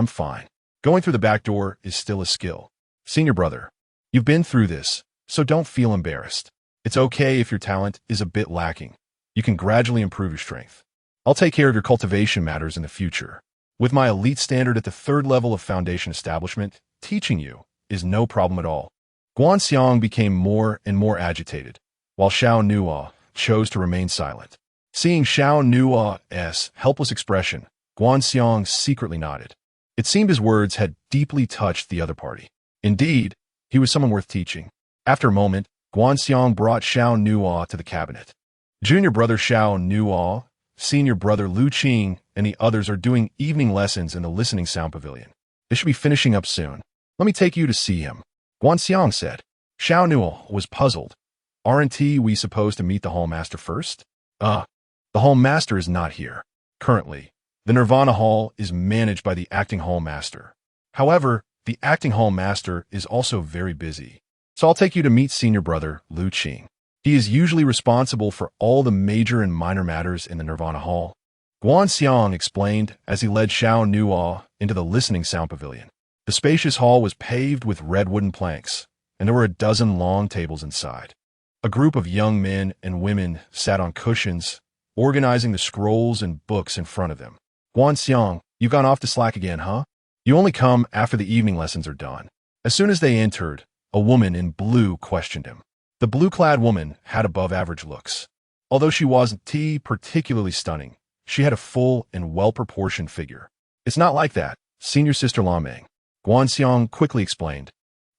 Going through the back door is still a skill. Senior brother, you've been through this, so don't feel embarrassed. It's okay if your talent is a bit lacking. You can gradually improve your strength. I'll take care of your cultivation matters in the future. With my elite standard at the 3rd level of foundation establishment, teaching you is no problem at all. Xiang became more and more agitated, while Xiao Nuo chose to remain silent. Seeing Xiao Nuo's helpless expression, Xiang secretly nodded. It seemed his words had deeply touched the other party. Indeed, he was someone worth teaching. After a moment, Xiang brought Xiao Nuo to the cabinet. Junior brother Xiao Nuo, senior brother Lu Qing, and the others are doing evening lessons in the listening sound pavilion. They should be finishing up soon. Let me take you to see him. Xiang said. Xiao Nuo was puzzled. Aren't we supposed to meet the hall master first? The hall master is not here. Currently, the Nirvana Hall is managed by the acting hall master. However, the acting hall master is also very busy. So I'll take you to meet senior brother Lu Qing. He is usually responsible for all the major and minor matters in the Nirvana Hall. Xiang explained as he led Xiao Nuo into the listening sound pavilion. The spacious hall was paved with red wooden planks, and there were a dozen long tables inside. A group of young men and women sat on cushions, organizing the scrolls and books in front of them. Xiang, you've gone off to slack again, huh? You only come after the evening lessons are done. As soon as they entered, a woman in blue questioned him. The blue-clad woman had above-average looks. Although she wasn't particularly stunning, she had a full and well-proportioned figure. It's not like that, senior sister Hongmeng. Xiang quickly explained.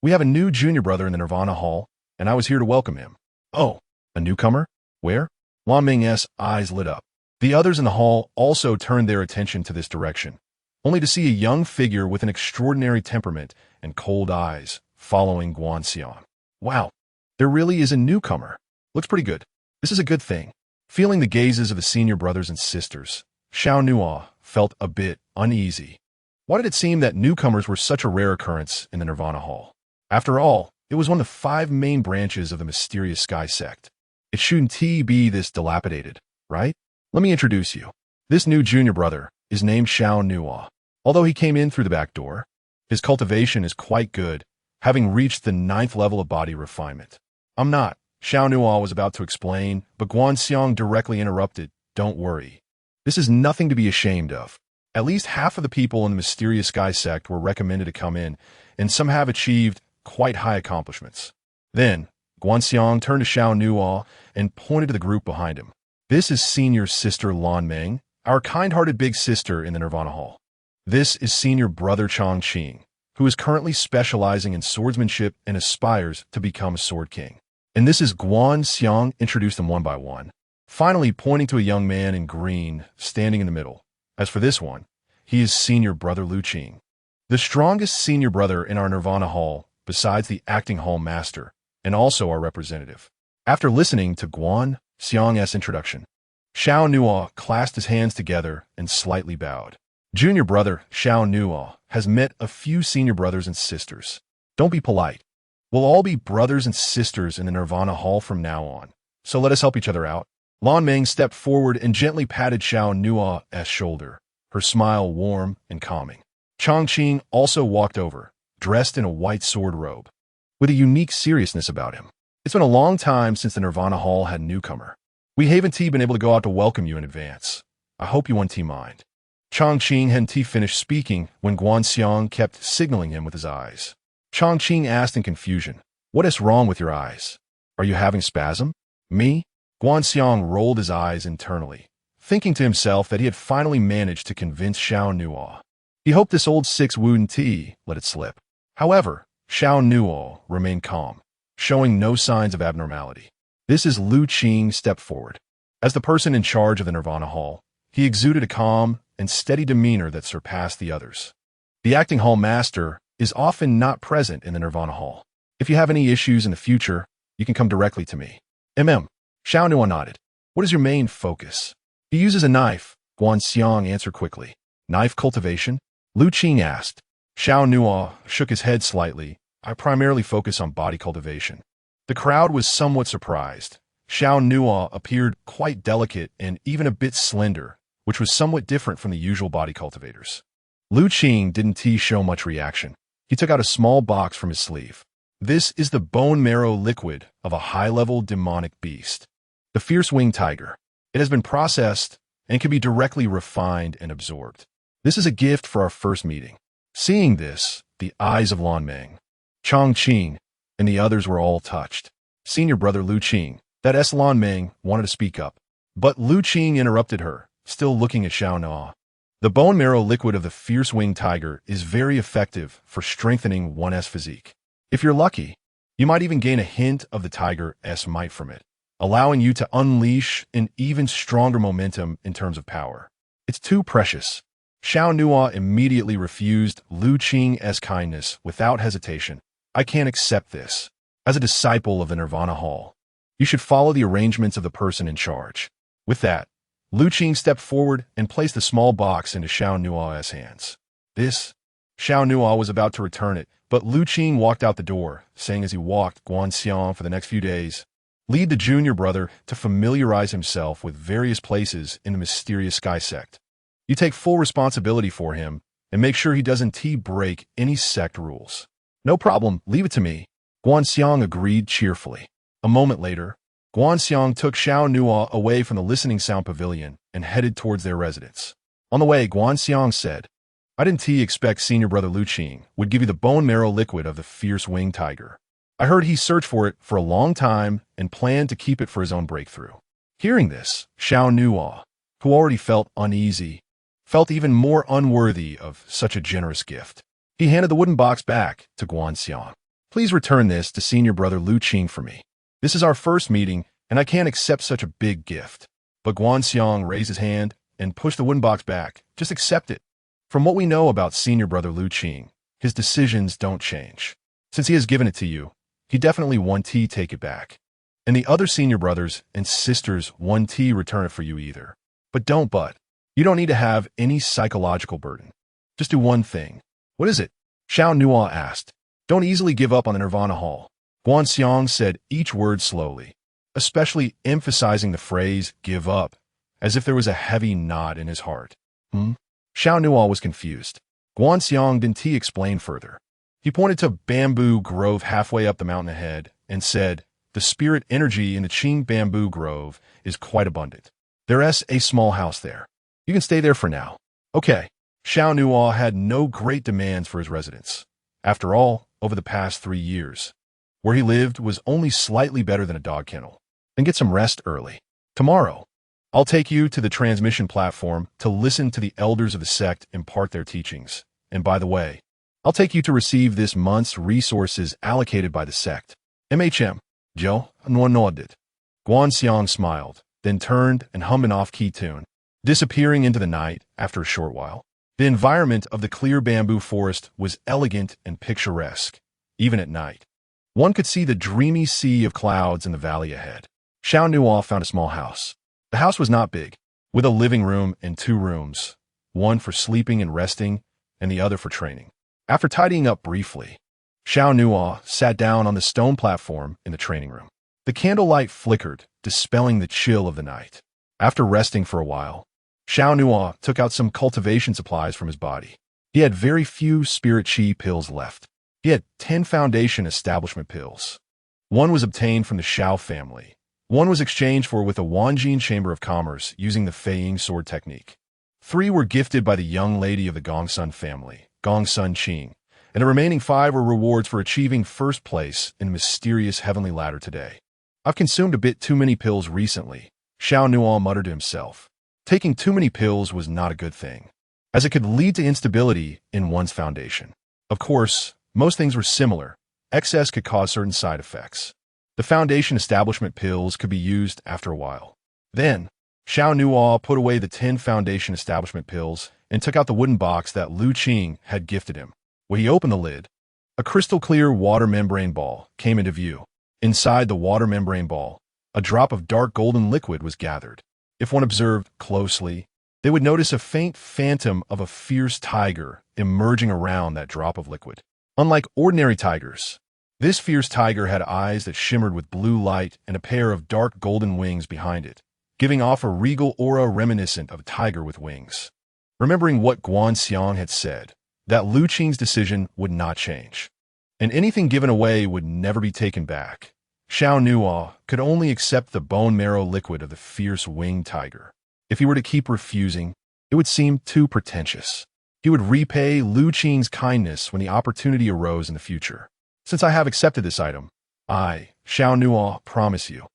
We have a new junior brother in the Nirvana Hall, and I was here to welcome him. Oh, a newcomer? Where? Hongmeng's eyes lit up. The others in the hall also turned their attention to this direction, only to see a young figure with an extraordinary temperament and cold eyes following Xiang. Wow, there really is a newcomer. Looks pretty good. This is a good thing. Feeling the gazes of the senior brothers and sisters, Xiao Nuo felt a bit uneasy. Why did it seem that newcomers were such a rare occurrence in the Nirvana Hall? After all, it was one of the 5 main branches of the mysterious sky sect. It shouldn't be this dilapidated, right? Let me introduce you. This new junior brother is named Xiao Nuo. Although he came in through the back door, his cultivation is quite good, having reached the 9th level of body refinement. I'm not. Xiao Nuo was about to explain, but Xiang directly interrupted. Don't worry. This is nothing to be ashamed of. At least half of the people in the mysterious sky sect were recommended to come in, and some have achieved quite high accomplishments. Then, Guanxiang turned to Xiao Nuo and pointed to the group behind him. This is senior sister Lan Meng, our kind-hearted big sister in the Nirvana Hall. This is senior brother Chongqing, who is currently specializing in swordsmanship and aspires to become a sword king. And this is Guanxiang, introduced them one by one, finally pointing to a young man in green standing in the middle. As for this one, he is senior brother Lu Qing, the strongest senior brother in our Nirvana Hall, besides the acting hall master, and also our representative. After listening to Guanxiang's introduction, Xiao Nuo clasped his hands together and slightly bowed. Junior brother Xiao Nuo has met a few senior brothers and sisters. Don't be polite. We'll all be brothers and sisters in the Nirvana Hall from now on, so let us help each other out. Lan Meng stepped forward and gently patted Xiao Nuo's shoulder, her smile warm and calming. Chongqing also walked over, dressed in a white sword robe, with a unique seriousness about him. It's been a long time since the Nirvana Hall had a newcomer. We haven't been able to go out to welcome you in advance. I hope you won't mind. Chongqing hadn't finished speaking when Guanxiang kept signaling him with his eyes. Chongqing asked in confusion, "What is wrong with your eyes? Are you having spasm?" "Me?" Guanxiang rolled his eyes internally, thinking to himself that he had finally managed to convince Xiao Nuo. He hoped this old six wouldn't let it slip. However, Xiao Nuo remained calm, showing no signs of abnormality. This is Lu Qing stepped forward. As the person in charge of the Nirvana Hall, he exuded a calm and steady demeanor that surpassed the others. The acting hall master is often not present in the Nirvana Hall. If you have any issues in the future, you can come directly to me. Xiao Nuo nodded. What is your main focus? He uses a knife, Guanxiang answered quickly. Knife cultivation? Lu Qing asked. Xiao Nuo shook his head slightly. I primarily focus on body cultivation. The crowd was somewhat surprised. Xiao Nuo appeared quite delicate and even a bit slender, which was somewhat different from the usual body cultivators. Lu Qing didn't show much reaction. He took out a small box from his sleeve. This is the bone marrow liquid of a high-level demonic beast, the fierce winged tiger. It has been processed and can be directly refined and absorbed. This is a gift for our first meeting. Seeing this, the eyes of Lan Meng, Chongqing, and the others were all touched. Senior brother Lu Qing, that S. Lan Meng, wanted to speak up, but Lu Qing interrupted her, still looking at Xiao Nuo. The bone marrow liquid of the fierce winged tiger is very effective for strengthening one's physique. If you're lucky, you might even gain a hint of the tiger's might from it, allowing you to unleash an even stronger momentum in terms of power. It's too precious. Xiao Nuo immediately refused Lu Qing's kindness without hesitation. I can't accept this. As a disciple of the Nirvana Hall, you should follow the arrangements of the person in charge. With that, Lu Qing stepped forward and placed the small box into Xiao Nuo's hands. This? Xiao Nuo was about to return it, but Lu Qing walked out the door, saying as he walked Guanxiang for the next few days, lead the junior brother to familiarize himself with various places in the mysterious sky sect. You take full responsibility for him and make sure he doesn't break any sect rules. No problem, leave it to me. Guanxiang agreed cheerfully. A moment later, Guanxiang took Xiao Nuo away from the listening sound pavilion and headed towards their residence. On the way, Guanxiang said, I didn't expect senior brother Lu Qing would give you the bone marrow liquid of the fierce winged tiger. I heard he searched for it for a long time and planned to keep it for his own breakthrough. Hearing this, Xiao Nuo, who already felt uneasy, felt even more unworthy of such a generous gift. He handed the wooden box back to Guanxiang. Please return this to senior brother Lu Qing for me. This is our first meeting, and I can't accept such a big gift. But Guanxiang raised his hand and pushed the wooden box back. Just accept it. From what we know about senior brother Lu Qing, his decisions don't change. Since he has given it to you, he definitely won't take it back. And the other senior brothers and sisters won't return it for you either. But you don't need to have any psychological burden. Just do one thing. What is it? Xiao Nuo asked. Don't easily give up on the Nirvana Hall. Guanxiang said each word slowly, especially emphasizing the phrase, give up, as if there was a heavy knot in his heart. Xiao Nuo was confused. Guanxiang didn't explain further. He pointed to bamboo grove halfway up the mountain ahead and said, the spirit energy in the Qing bamboo grove is quite abundant. There's a small house there. You can stay there for now. Okay. Xiao Nuo had no great demands for his residence. After all, over the past 3 years, where he lived was only slightly better than a dog kennel. And get some rest early. Tomorrow, I'll take you to the transmission platform to listen to the elders of the sect impart their teachings. And by the way, I'll take you to receive this month's resources allocated by the sect. Xiao Nuo nodded. Guanxiang smiled, then turned and hummed an off-key tune, disappearing into the night after a short while. The environment of the clear bamboo forest was elegant and picturesque, even at night. One could see the dreamy sea of clouds in the valley ahead. Xiao Nuo found a small house. The house was not big, with a living room and 2 rooms, one for sleeping and resting, and the other for training. After tidying up briefly, Xiao Nuo sat down on the stone platform in the training room. The candlelight flickered, dispelling the chill of the night. After resting for a while, Xiao Nuo took out some cultivation supplies from his body. He had very few spirit chi pills left. He had 10 foundation establishment pills. One was obtained from the Xiao family. One was exchanged for with a Wanjin Chamber of Commerce using the Feiying sword technique. 3 were gifted by the young lady of the Gongsun family, Gongsun Qing, and the remaining 5 were rewards for achieving first place in a mysterious heavenly ladder today. I've consumed a bit too many pills recently, Xiao Nuo muttered to himself. Taking too many pills was not a good thing, as it could lead to instability in one's foundation. Of course, most things were similar. Excess could cause certain side effects. The foundation establishment pills could be used after a while. Then, Xiao Nuo put away the 10 foundation establishment pills and took out the wooden box that Lu Qing had gifted him. When he opened the lid, a crystal-clear water membrane ball came into view. Inside the water membrane ball, a drop of dark golden liquid was gathered. If one observed closely, they would notice a faint phantom of a fierce tiger emerging around that drop of liquid. Unlike ordinary tigers, this fierce tiger had eyes that shimmered with blue light and a pair of dark golden wings behind it, giving off a regal aura reminiscent of a tiger with wings. Remembering what Guanxiang had said, that Lu Qing's decision would not change, and anything given away would never be taken back, Xiao Nuo could only accept the bone marrow liquid of the fierce winged tiger. If he were to keep refusing, it would seem too pretentious. He would repay Lu Qing's kindness when the opportunity arose in the future. Since I have accepted this item, I, Xiao Nuo, promise you,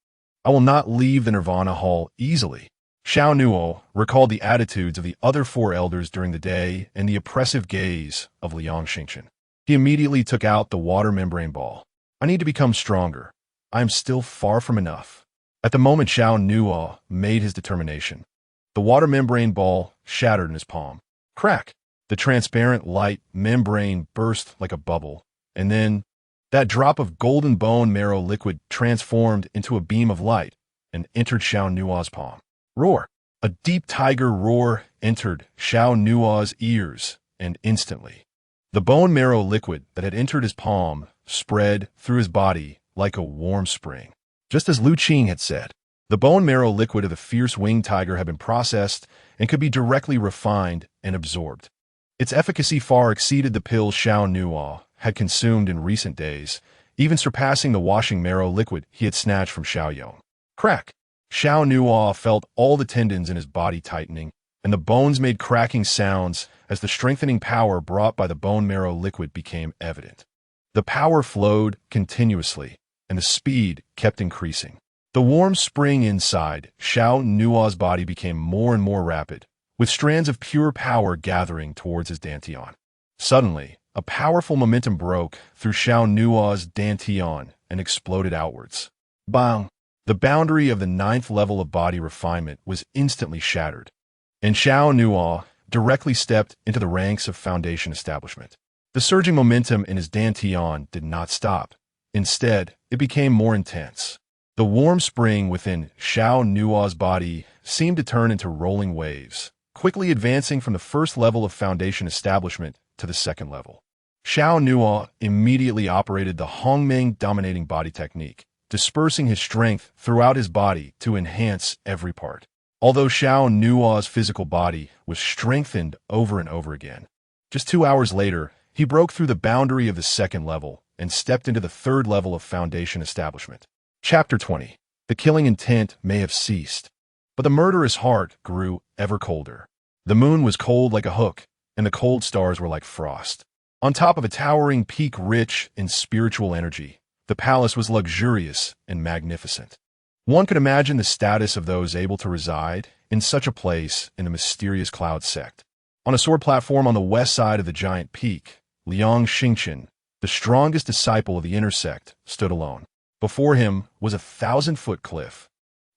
I will not leave the Nirvana Hall easily. Xiao Nuo recalled the attitudes of the other 4 elders during the day and the oppressive gaze of Liang Xingchen. He immediately took out the water membrane ball. I need to become stronger. I am still far from enough. At the moment Xiao Nuo made his determination, the water membrane ball shattered in his palm. Crack! The transparent light membrane burst like a bubble, and then that drop of golden bone marrow liquid transformed into a beam of light and entered Xiao Nuo's palm. Roar! A deep tiger roar entered Xiao Nuo's ears, and instantly, the bone marrow liquid that had entered his palm spread through his body like a warm spring. Just as Lu Qing had said, the bone marrow liquid of the fierce winged tiger had been processed and could be directly refined and absorbed. Its efficacy far exceeded the pills Xiao Nuo had consumed in recent days, even surpassing the washing marrow liquid he had snatched from Xiao Yon. Crack! Xiao Nuo felt all the tendons in his body tightening, and the bones made cracking sounds as the strengthening power brought by the bone marrow liquid became evident. The power flowed continuously, and the speed kept increasing. The warm spring inside Xiao Nuo's body became more and more rapid, with strands of pure power gathering towards his dantian. Suddenly, a powerful momentum broke through Xiao Nuo's dantian and exploded outwards. Bang! The boundary of the 9th level of body refinement was instantly shattered, and Xiao Nuo directly stepped into the ranks of foundation establishment. The surging momentum in his dantian did not stop. Instead, it became more intense. The warm spring within Xiao Nuo's body seemed to turn into rolling waves, quickly advancing from the 1st level of foundation establishment to the 2nd level. Xiao Nuo immediately operated the Hongmeng dominating body technique, dispersing his strength throughout his body to enhance every part. Although Xiao Nuo's physical body was strengthened over and over again, just 2 hours later, he broke through the boundary of the 2nd level and stepped into the 3rd level of foundation establishment. Chapter 20. The killing intent may have ceased, but the murderous heart grew ever colder. The moon was cold like a hook, and the cold stars were like frost. On top of a towering peak rich in spiritual energy, the palace was luxurious and magnificent. One could imagine the status of those able to reside in such a place in the mysterious cloud sect. On a sword platform on the west side of the giant peak, Liang Xingqian, the strongest disciple of the inner sect, stood alone. Before him was a 1,000-foot cliff,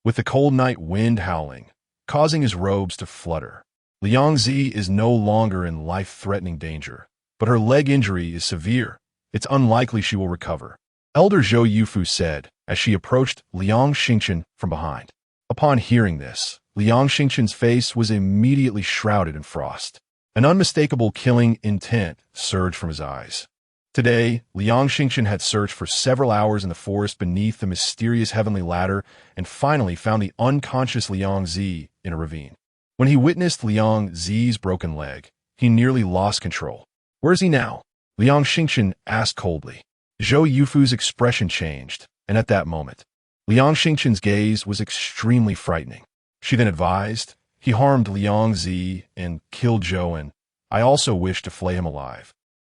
with the cold night wind howling, causing his robes to flutter. Liang Zi is no longer in life-threatening danger, but her leg injury is severe. It's unlikely she will recover, Elder Zhou Yufu said as she approached Liang Xingqian from behind. Upon hearing this, Liang Xingqian's face was immediately shrouded in frost. An unmistakable killing intent surged from his eyes. Today, Liang Xingqian had searched for several hours in the forest beneath the mysterious heavenly ladder and finally found the unconscious Liang Zi in a ravine. When he witnessed Liang Zi's broken leg, he nearly lost control. "Where is he now?" Liang Xingqian asked coldly. Zhou Yufu's expression changed, and at that moment, Liang Xingqian's gaze was extremely frightening. She then advised, "He harmed Liang Zi and killed Zhou, I also wish to flay him alive.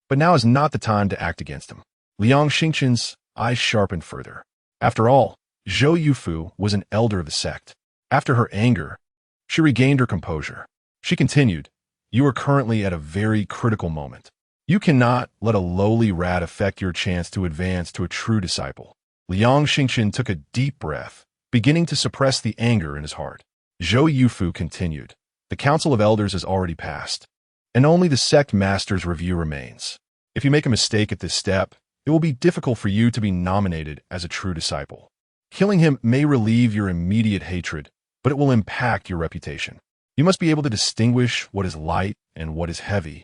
But now is not the time to act against him." Liang Xingqian's eyes sharpened further. After all, Zhou Yufu was an elder of the sect. After her anger, she regained her composure. She continued, "You are currently at a very critical moment. You cannot let a lowly rat affect your chance to advance to a true disciple." Liang Xingqian took a deep breath, beginning to suppress the anger in his heart. Zhou Yufu continued, "The Council of Elders has already passed, and only the sect master's review remains. If you make a mistake at this step, it will be difficult for you to be nominated as a true disciple. Killing him may relieve your immediate hatred, but it will impact your reputation. You must be able to distinguish what is light and what is heavy,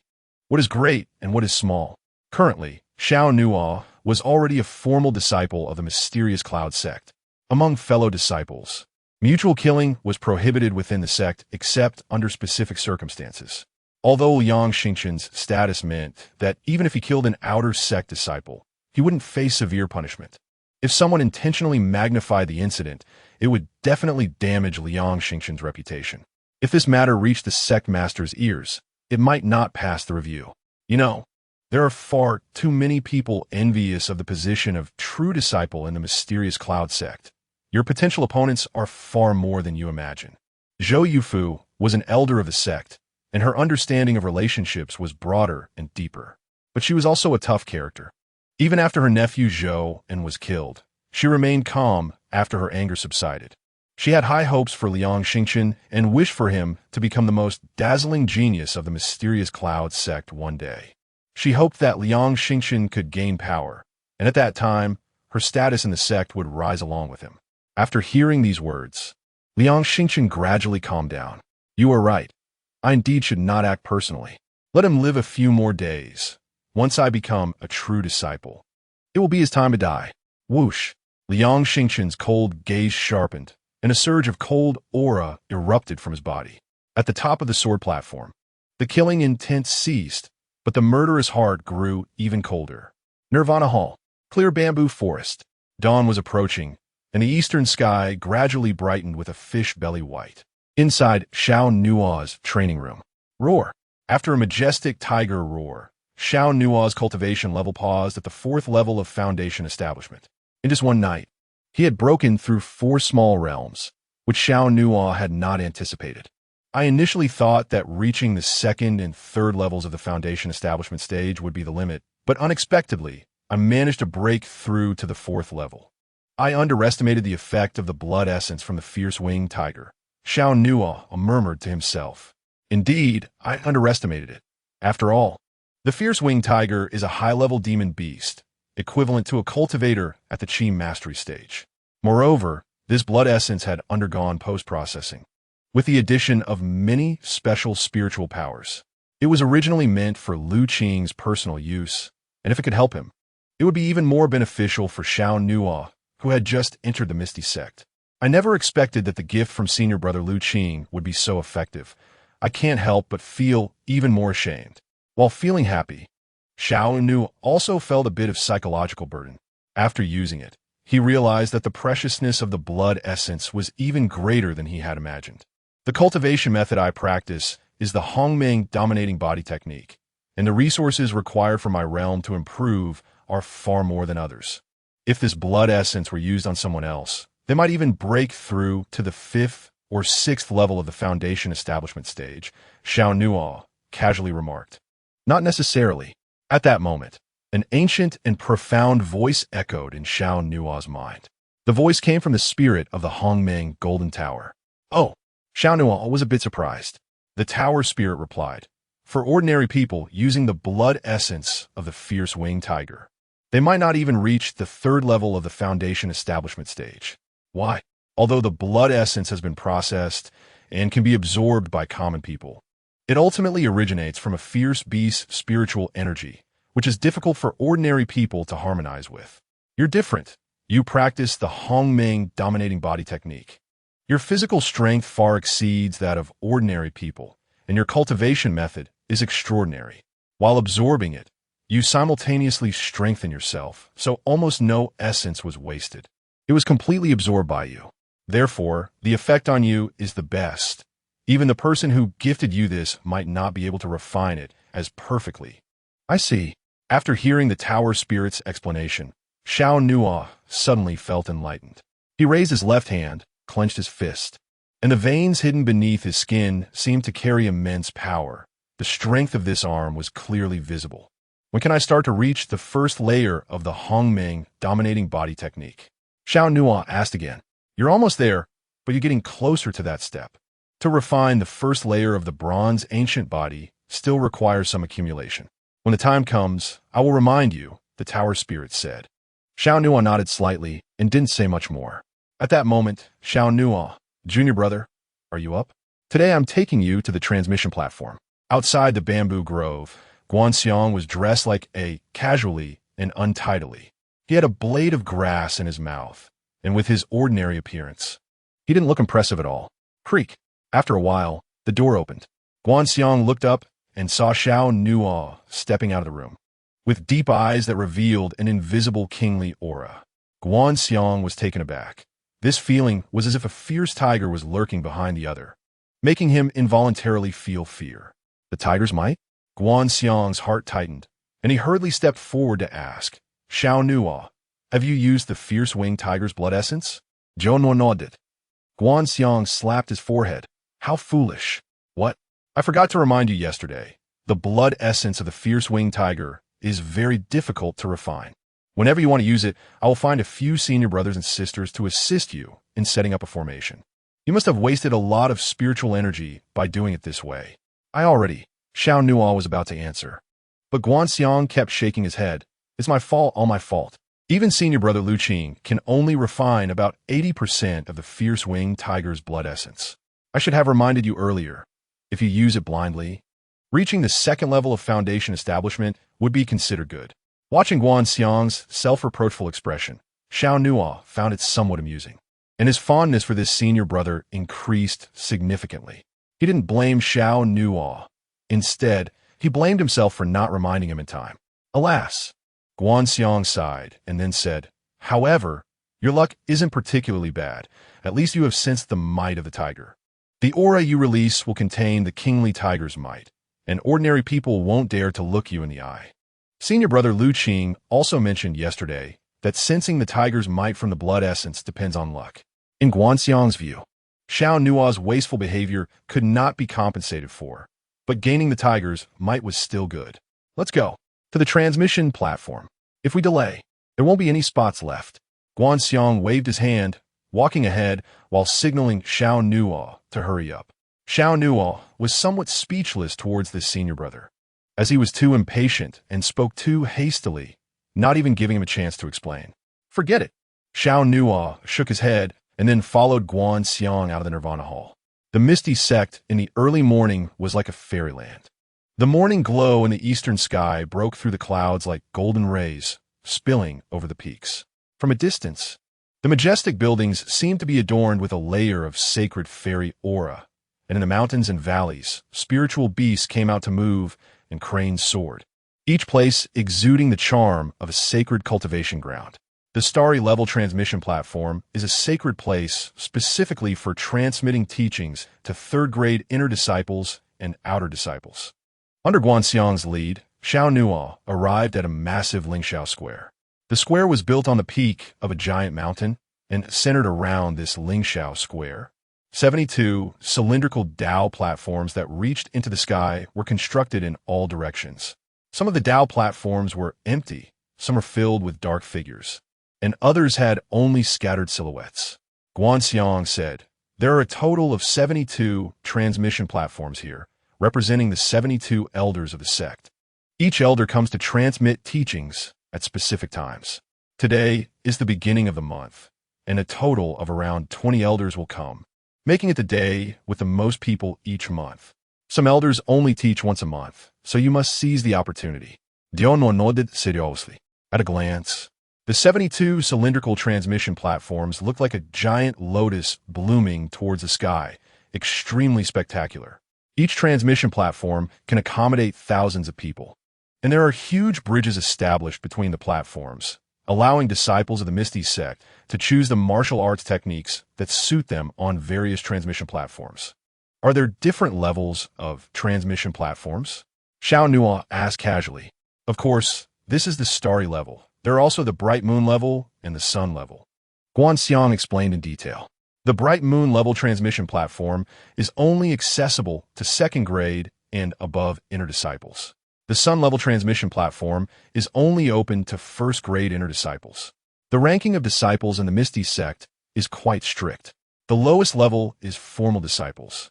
what is great and what is small." Currently, Xiao Nuo was already a formal disciple of the mysterious cloud sect. Among fellow disciples, mutual killing was prohibited within the sect except under specific circumstances. Although Liang Xingqian's status meant that even if he killed an outer sect disciple, he wouldn't face severe punishment. If someone intentionally magnified the incident, it would definitely damage Liang Xingqian's reputation. If this matter reached the sect master's ears, it might not pass the review. You know, there are far too many people envious of the position of true disciple in the mysterious cloud sect. Your potential opponents are far more than you imagine. Zhou Yufu was an elder of the sect, and her understanding of relationships was broader and deeper. But she was also a tough character. Even after her nephew Zhou was killed, she remained calm after her anger subsided. She had high hopes for Liang Xingqian and wished for him to become the most dazzling genius of the mysterious cloud sect one day. She hoped that Liang Xingqian could gain power, and at that time, her status in the sect would rise along with him. After hearing these words, Liang Xingqian gradually calmed down. "You are right. I indeed should not act personally. Let him live a few more days. Once I become a true disciple, it will be his time to die." Whoosh! Liang Xingqian's cold gaze sharpened, and a surge of cold aura erupted from his body. At the top of the sword platform, the killing intent ceased, but the murderous heart grew even colder. Nirvana Hall, clear bamboo forest. Dawn was approaching, and the eastern sky gradually brightened with a fish belly white. Inside Xiao Nuo's training room. Roar! After a majestic tiger roar, Xiao Nuo's cultivation level paused at the 4th level of foundation establishment. In just one night, he had broken through 4 small realms, which Xiao Nuo had not anticipated. "I initially thought that reaching the 2nd and 3rd levels of the foundation establishment stage would be the limit, but unexpectedly, I managed to break through to the 4th level. I underestimated the effect of the blood essence from the fierce winged tiger." Xiao Nuo murmured to himself. "Indeed, I underestimated it. After all, the fierce winged tiger is a high-level demon beast, equivalent to a cultivator at the Qi mastery stage. Moreover, this blood essence had undergone post-processing, with the addition of many special spiritual powers. It was originally meant for Lu Qing's personal use, and if it could help him, it would be even more beneficial for Xiao Nuo, who had just entered the Misty Sect. I never expected that the gift from senior brother Lu Qing would be so effective. I can't help but feel even more ashamed." While feeling happy, Xiao Nuo also felt a bit of psychological burden. After using it, he realized that the preciousness of the blood essence was even greater than he had imagined. "The cultivation method I practice is the Hongmeng dominating body technique, and the resources required for my realm to improve are far more than others. If this blood essence were used on someone else, they might even break through to the 5th or 6th level of the foundation establishment stage, Xiao Nuo casually remarked. Not necessarily. At that moment, an ancient and profound voice echoed in Xiao Nuo's mind. The voice came from the spirit of the Hongmeng Golden Tower. Oh, Xiao Nuo was a bit surprised. The tower spirit replied, for ordinary people using the blood essence of the fierce winged tiger, they might not even reach the 3rd level of the foundation establishment stage. Why? Although the blood essence has been processed and can be absorbed by common people, it ultimately originates from a fierce beast's spiritual energy, which is difficult for ordinary people to harmonize with. You're different. You practice the Hongmeng dominating body technique. Your physical strength far exceeds that of ordinary people, and your cultivation method is extraordinary. While absorbing it, you simultaneously strengthen yourself, so almost no essence was wasted. It was completely absorbed by you. Therefore, the effect on you is the best. Even the person who gifted you this might not be able to refine it as perfectly. I see. After hearing the tower spirit's explanation, Xiao Nuo suddenly felt enlightened. He raised his left hand, clenched his fist, and the veins hidden beneath his skin seemed to carry immense power. The strength of this arm was clearly visible. When can I start to reach the 1st layer of the Hongmeng dominating body technique? Xiao Nuo asked again. You're almost there, but you're getting closer to that step. To refine the 1st layer of the bronze ancient body still requires some accumulation. When the time comes, I will remind you, the tower spirit said. Xiao Nuo nodded slightly and didn't say much more. At that moment, Xiao Nuo, junior brother, are you up? Today I'm taking you to the transmission platform. Outside the bamboo grove, Guanxiang was dressed like a casually and untidily. He had a blade of grass in his mouth, and with his ordinary appearance, he didn't look impressive at all. Creak. After a while, the door opened. Guanxiang looked up and saw Xiao Nuo stepping out of the room. With deep eyes that revealed an invisible kingly aura, Guanxiang was taken aback. This feeling was as if a fierce tiger was lurking behind the other, making him involuntarily feel fear. The tiger's might? Guanxiang's heart tightened, and he hurriedly stepped forward to ask, Xiao Nuo, have you used the fierce winged tiger's blood essence? Xiao Nuo nodded. Guanxiang slapped his forehead. How foolish. What? I forgot to remind you yesterday. The blood essence of the fierce winged tiger is very difficult to refine. Whenever you want to use it, I will find a few senior brothers and sisters to assist you in setting up a formation. You must have wasted a lot of spiritual energy by doing it this way. Xiao Nuo was about to answer. But Guanxiang kept shaking his head. It's my fault, all my fault. Even senior brother Lu Qing can only refine about 80% of the fierce winged tiger's blood essence. I should have reminded you earlier. If you use it blindly, reaching the 2nd level of foundation establishment would be considered good. Watching Guanxiang's self-reproachful expression, Xiao Nuo found it somewhat amusing, and his fondness for this senior brother increased significantly. He didn't blame Xiao Nuo. Instead, he blamed himself for not reminding him in time. Alas! Guanxiang sighed and then said, however, your luck isn't particularly bad. At least you have sensed the might of the tiger. The aura you release will contain the kingly tiger's might, and ordinary people won't dare to look you in the eye. Senior brother Lu Qing also mentioned yesterday that sensing the tiger's might from the blood essence depends on luck. In Guanxiang's view, Xiao Nuo's wasteful behavior could not be compensated for, but gaining the tiger's might was still good. Let's go to the transmission platform. If we delay, there won't be any spots left. Guanxiang waved his hand, walking ahead while signaling Xiao Nuo to hurry up. Xiao Nuo was somewhat speechless towards this senior brother, as he was too impatient and spoke too hastily, not even giving him a chance to explain. Forget it. Xiao Nuo shook his head and then followed Guanxiang out of the Nirvana Hall. The misty sect in the early morning was like a fairyland. The morning glow in the eastern sky broke through the clouds like golden rays, spilling over the peaks. From a distance, the majestic buildings seemed to be adorned with a layer of sacred fairy aura, and in the mountains and valleys, spiritual beasts came out to move and cranes soared, each place exuding the charm of a sacred cultivation ground. The Starry Level Transmission Platform is a sacred place specifically for transmitting teachings to third-grade inner disciples and outer disciples. Under Guanxiang's lead, Xiao Nuo arrived at a massive Lingxiao square. The square was built on the peak of a giant mountain, and centered around this Lingxiao square, 72 cylindrical Dao platforms that reached into the sky were constructed in all directions. Some of the Dao platforms were empty, some were filled with dark figures, and others had only scattered silhouettes. Guanxiang said, "There are a total of 72 transmission platforms here, representing the 72 elders of the sect. Each elder comes to transmit teachings at specific times. Today is the beginning of the month, and a total of around 20 elders will come, making it the day with the most people each month. Some elders only teach once a month, so you must seize the opportunity." Xiao Nuo nodded seriously. At a glance, the 72 cylindrical transmission platforms looked like a giant lotus blooming towards the sky, extremely spectacular. Each transmission platform can accommodate thousands of people, and there are huge bridges established between the platforms, allowing disciples of the Misty sect to choose the martial arts techniques that suit them on various transmission platforms. Are there different levels of transmission platforms? Xiao Nuo asked casually. Of course, this is the starry level. There are also the bright moon level and the sun level. Guanxiang explained in detail. The bright moon level transmission platform is only accessible to second grade and above inner disciples. The sun level transmission platform is only open to first grade inner disciples. The ranking of disciples in the Misty sect is quite strict. The lowest level is formal disciples,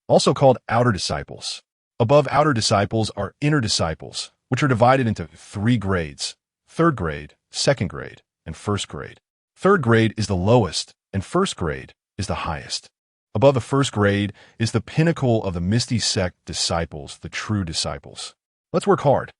also called outer disciples. Above outer disciples are inner disciples, which are divided into 3 grades: third grade, second grade, and first grade. Third grade is the lowest, and first grade is the highest. Above the first grade is the pinnacle of the Misty sect disciples, the true disciples. Let's work hard.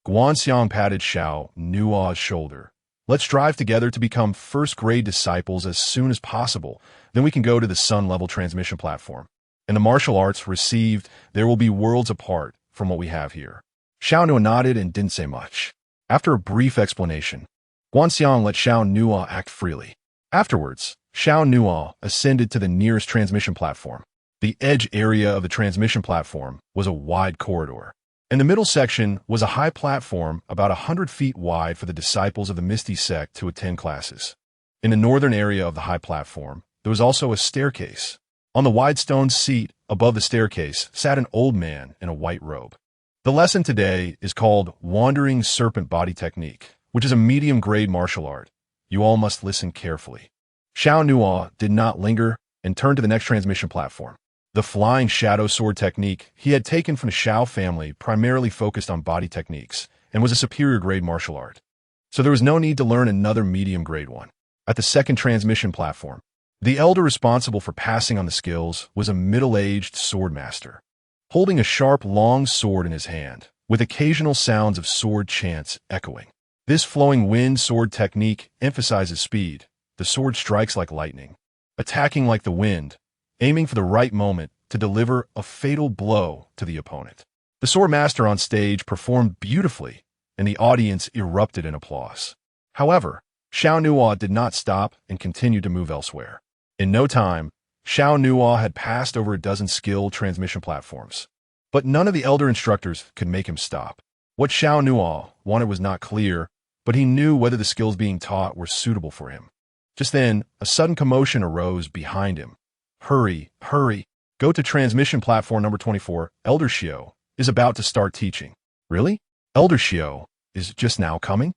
Guanxiang patted Xiao Nuo's shoulder. Let's strive together to become first-grade disciples as soon as possible. Then we can go to the sun-level transmission platform. And the martial arts received, there will be worlds apart from what we have here. Xiao Nuo nodded and didn't say much. After a brief explanation, Guanxiang let Xiao Nuo act freely. Afterwards, Xiao Nuo ascended to the nearest transmission platform. The edge area of the transmission platform was a wide corridor. In the middle section was a high platform about 100 feet wide for the disciples of the Misty sect to attend classes. In the northern area of the high platform, there was also a staircase. On the wide stone seat above the staircase sat an old man in a white robe. The lesson today is called Wandering Serpent Body Technique, which is a medium-grade martial art. You all must listen carefully. Xiao Nuo did not linger and turned to the next transmission platform. The flying shadow sword technique he had taken from the Xiao family primarily focused on body techniques and was a superior grade martial art. So there was no need to learn another medium grade one. At the second transmission platform, the elder responsible for passing on the skills was a middle-aged sword master, holding a sharp, long sword in his hand, with occasional sounds of sword chants echoing. This flowing wind sword technique emphasizes speed. The sword strikes like lightning, attacking like the wind, aiming for the right moment to deliver a fatal blow to the opponent. The sword master on stage performed beautifully, and the audience erupted in applause. However, Xiao Nuo did not stop and continued to move elsewhere. In no time, Xiao Nuo had passed over a dozen skill transmission platforms. But none of the elder instructors could make him stop. What Xiao Nuo wanted was not clear, but he knew whether the skills being taught were suitable for him. Just then, a sudden commotion arose behind him. Hurry, hurry, go to transmission platform number 24. Elder Xiao is about to start teaching. Really? Elder Xiao is just now coming?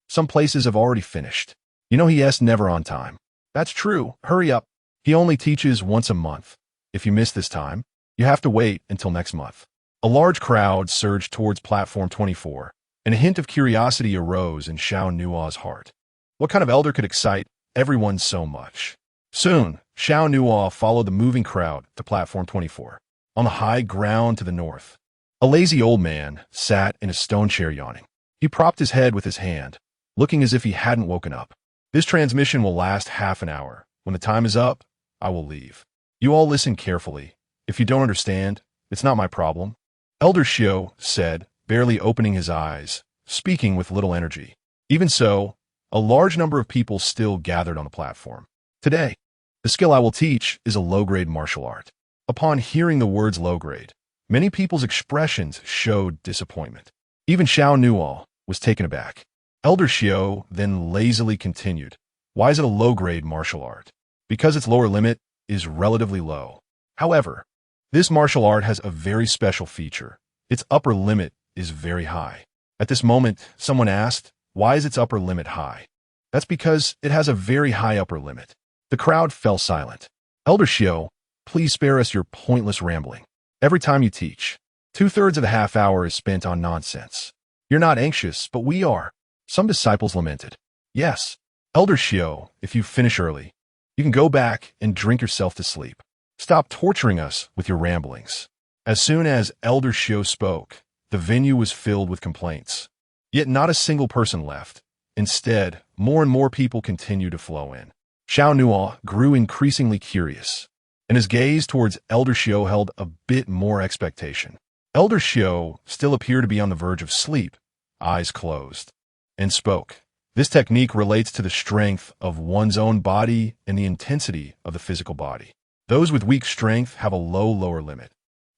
Some places have already finished. You know he's never on time. That's true. Hurry up. He only teaches once a month. If you miss this time, you have to wait until next month. A large crowd surged towards platform 24, and a hint of curiosity arose in Xiao Nuo's heart. What kind of elder could excite everyone so much? Soon, Xiao Nuo followed the moving crowd to platform 24. On the high ground to the north, a lazy old man sat in a stone chair yawning. He propped his head with his hand, looking as if he hadn't woken up. This transmission will last half an hour. When the time is up, I will leave. You all listen carefully. If you don't understand, it's not my problem. Elder Xiao said, barely opening his eyes, speaking with little energy. Even so, a large number of people still gathered on the platform. Today, the skill I will teach is a low-grade martial art. Upon hearing the words low-grade, Many people's expressions showed disappointment. Even Xiao Nuo was taken aback. Elder Xiao then lazily continued. Why is it a low-grade martial art? Because its lower limit is relatively low. However, this martial art has a very special feature. Its upper limit is very high. At this moment, someone asked, why is its upper limit high? That's because it has a very high upper limit. The crowd fell silent. Elder Xiao, please spare us your pointless rambling. Every time you teach, 2/3 of the half hour is spent on nonsense. You're not anxious, but we are. Some disciples lamented. Yes, Elder Xiao, if you finish early, you can go back and drink yourself to sleep. Stop torturing us with your ramblings. As soon as Elder Xiao spoke, the venue was filled with complaints. Yet not a single person left. Instead, more and more people continued to flow in. Xiao Nuo grew increasingly curious, and his gaze towards Elder Xiao held a bit more expectation. Elder Xiao still appeared to be on the verge of sleep, eyes closed, and spoke. This technique relates to the strength of one's own body and the intensity of the physical body. Those with weak strength have a low lower limit,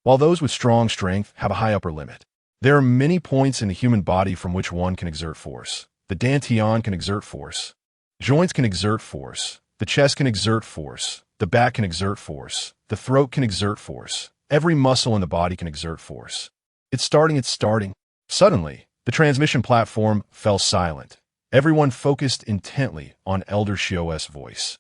while those with strong strength have a high upper limit. There are many points in the human body from which one can exert force. The dantian can exert force. Joints can exert force. The chest can exert force. The back can exert force. The throat can exert force. Every muscle in the body can exert force. It's starting. Suddenly, the transmission platform fell silent. Everyone focused intently on Elder Xiao's voice.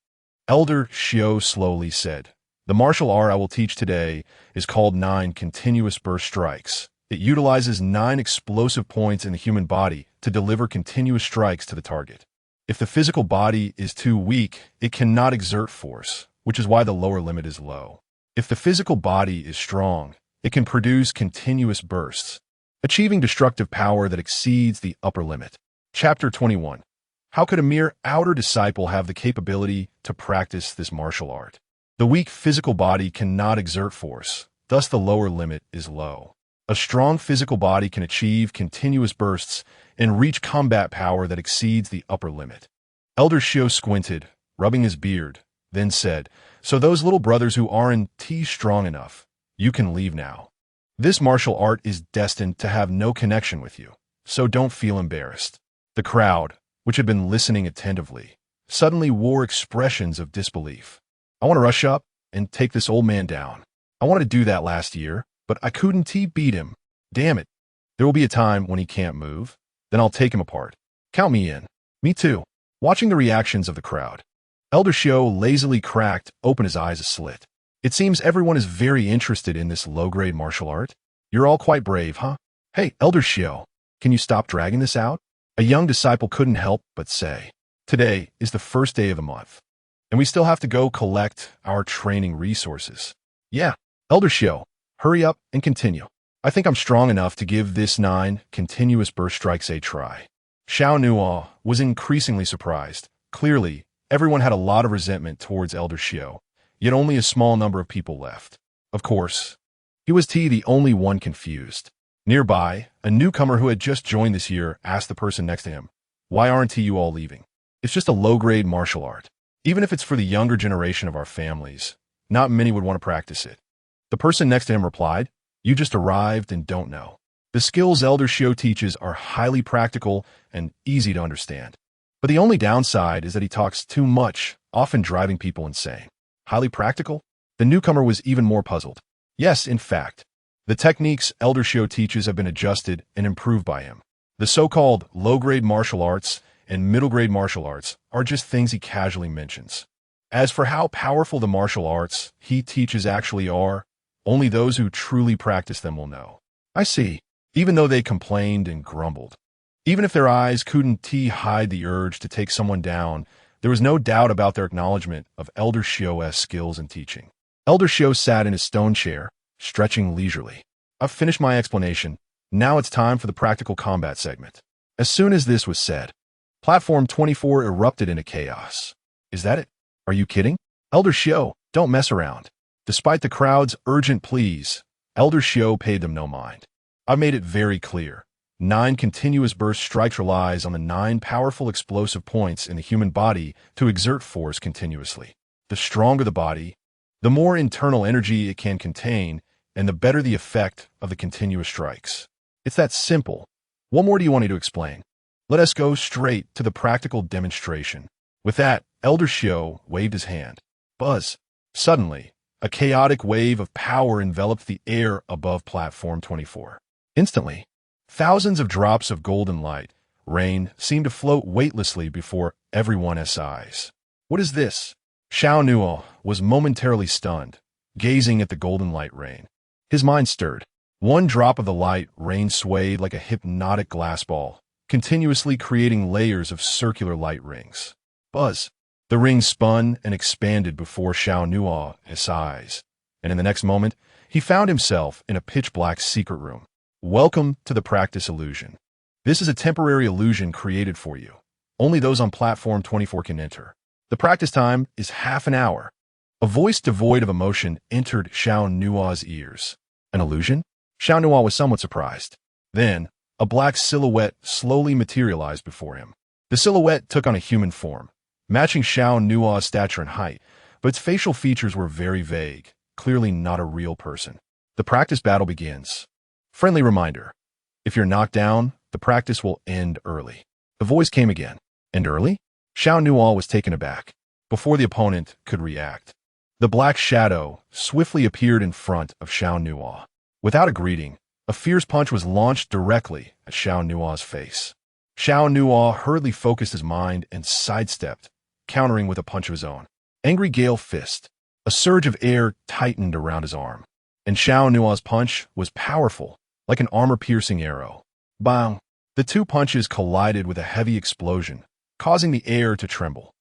Elder Xiao slowly said, the martial art I will teach today is called 9 continuous burst strikes. It utilizes 9 explosive points in the human body to deliver continuous strikes to the target. If the physical body is too weak, it cannot exert force, which is why the lower limit is low. If the physical body is strong, it can produce continuous bursts, achieving destructive power that exceeds the upper limit. Chapter 21. How could a mere outer disciple have the capability to practice this martial art? The weak physical body cannot exert force, thus the lower limit is low. A strong physical body can achieve continuous bursts and reach combat power that exceeds the upper limit. Elder Xiao squinted, rubbing his beard, then said, so those little brothers who aren't strong enough, you can leave now. This martial art is destined to have no connection with you, so don't feel embarrassed. The crowd, which had been listening attentively, suddenly wore expressions of disbelief. I want to rush up and take this old man down. I wanted to do that last year, but I couldn't beat him. Damn it. There will be a time when he can't move. Then I'll take him apart. Count me in. Me too. Watching the reactions of the crowd, Elder Xiao lazily cracked open his eyes a slit. It seems everyone is very interested in this low-grade martial art. You're all quite brave, huh? Hey, Elder Xiao, can you stop dragging this out? A young disciple couldn't help but say, today is the first day of the month, and we still have to go collect our training resources. Yeah, Elder Xiao, hurry up and continue. I think I'm strong enough to give this 9 continuous burst strikes a try. Xiao Nuo was increasingly surprised. Clearly, everyone had a lot of resentment towards Elder Xiao, yet only a small number of people left. Of course, he was the only one confused. Nearby, a newcomer who had just joined this year asked the person next to him, why aren't you all leaving? It's just a low-grade martial art. Even if it's for the younger generation of our families, not many would want to practice it. The person next to him replied, you just arrived and don't know. The skills Elder Xiao teaches are highly practical and easy to understand. But the only downside is that he talks too much, often driving people insane. Highly practical? The newcomer was even more puzzled. Yes, in fact, the techniques Elder Xiao teaches have been adjusted and improved by him. The so-called low-grade martial arts and middle-grade martial arts are just things he casually mentions. As for how powerful the martial arts he teaches actually are, only those who truly practice them will know. I see. Even though they complained and grumbled. Even if their eyes couldn't hide the urge to take someone down, there was no doubt about their acknowledgement of Elder Xiao's skills in teaching. Elder Xiao sat in his stone chair, stretching leisurely. I've finished my explanation. Now it's time for the practical combat segment. As soon as this was said, Platform 24 erupted into chaos. Is that it? Are you kidding? Elder Xiao, don't mess around. Despite the crowd's urgent pleas, Elder Xiao paid them no mind. I've made it very clear. 9 continuous burst strikes relies on the 9 powerful explosive points in the human body to exert force continuously. The stronger the body, the more internal energy it can contain, and the better the effect of the continuous strikes. It's that simple. What more do you want me to explain? Let us go straight to the practical demonstration. With that, Elder Xiao waved his hand. Buzz. Suddenly, a chaotic wave of power enveloped the air above Platform 24. Instantly, thousands of drops of golden light, rain, seemed to float weightlessly before everyone's eyes. What is this? Xiao Nuo was momentarily stunned, gazing at the golden light rain. His mind stirred. One drop of the light rain swayed like a hypnotic glass ball, continuously creating layers of circular light rings. Buzz. The rings spun and expanded before Xiao Nuo's eyes, and in the next moment, he found himself in a pitch-black secret room. Welcome to the practice illusion. This is a temporary illusion created for you. Only those on Platform 24 can enter. The practice time is half an hour. A voice devoid of emotion entered Xiao Nuo's ears. An illusion? Xiao Nuo was somewhat surprised. Then, a black silhouette slowly materialized before him. The silhouette took on a human form, matching Xiao Nuo's stature and height, but its facial features were very vague, clearly not a real person. The practice battle begins. Friendly reminder. If you're knocked down, the practice will end early. The voice came again. End early? Xiao Nuo was taken aback. Before the opponent could react, the black shadow swiftly appeared in front of Xiao Nuo. Without a greeting, a fierce punch was launched directly at Xiao Nuo's face. Xiao Nuo hurriedly focused his mind and sidestepped, countering with a punch of his own. Angry gale fist. A surge of air tightened around his arm, and Xiao Nuo's punch was powerful, like an armor-piercing arrow. Bang! The two punches collided with a heavy explosion, causing the air to tremble.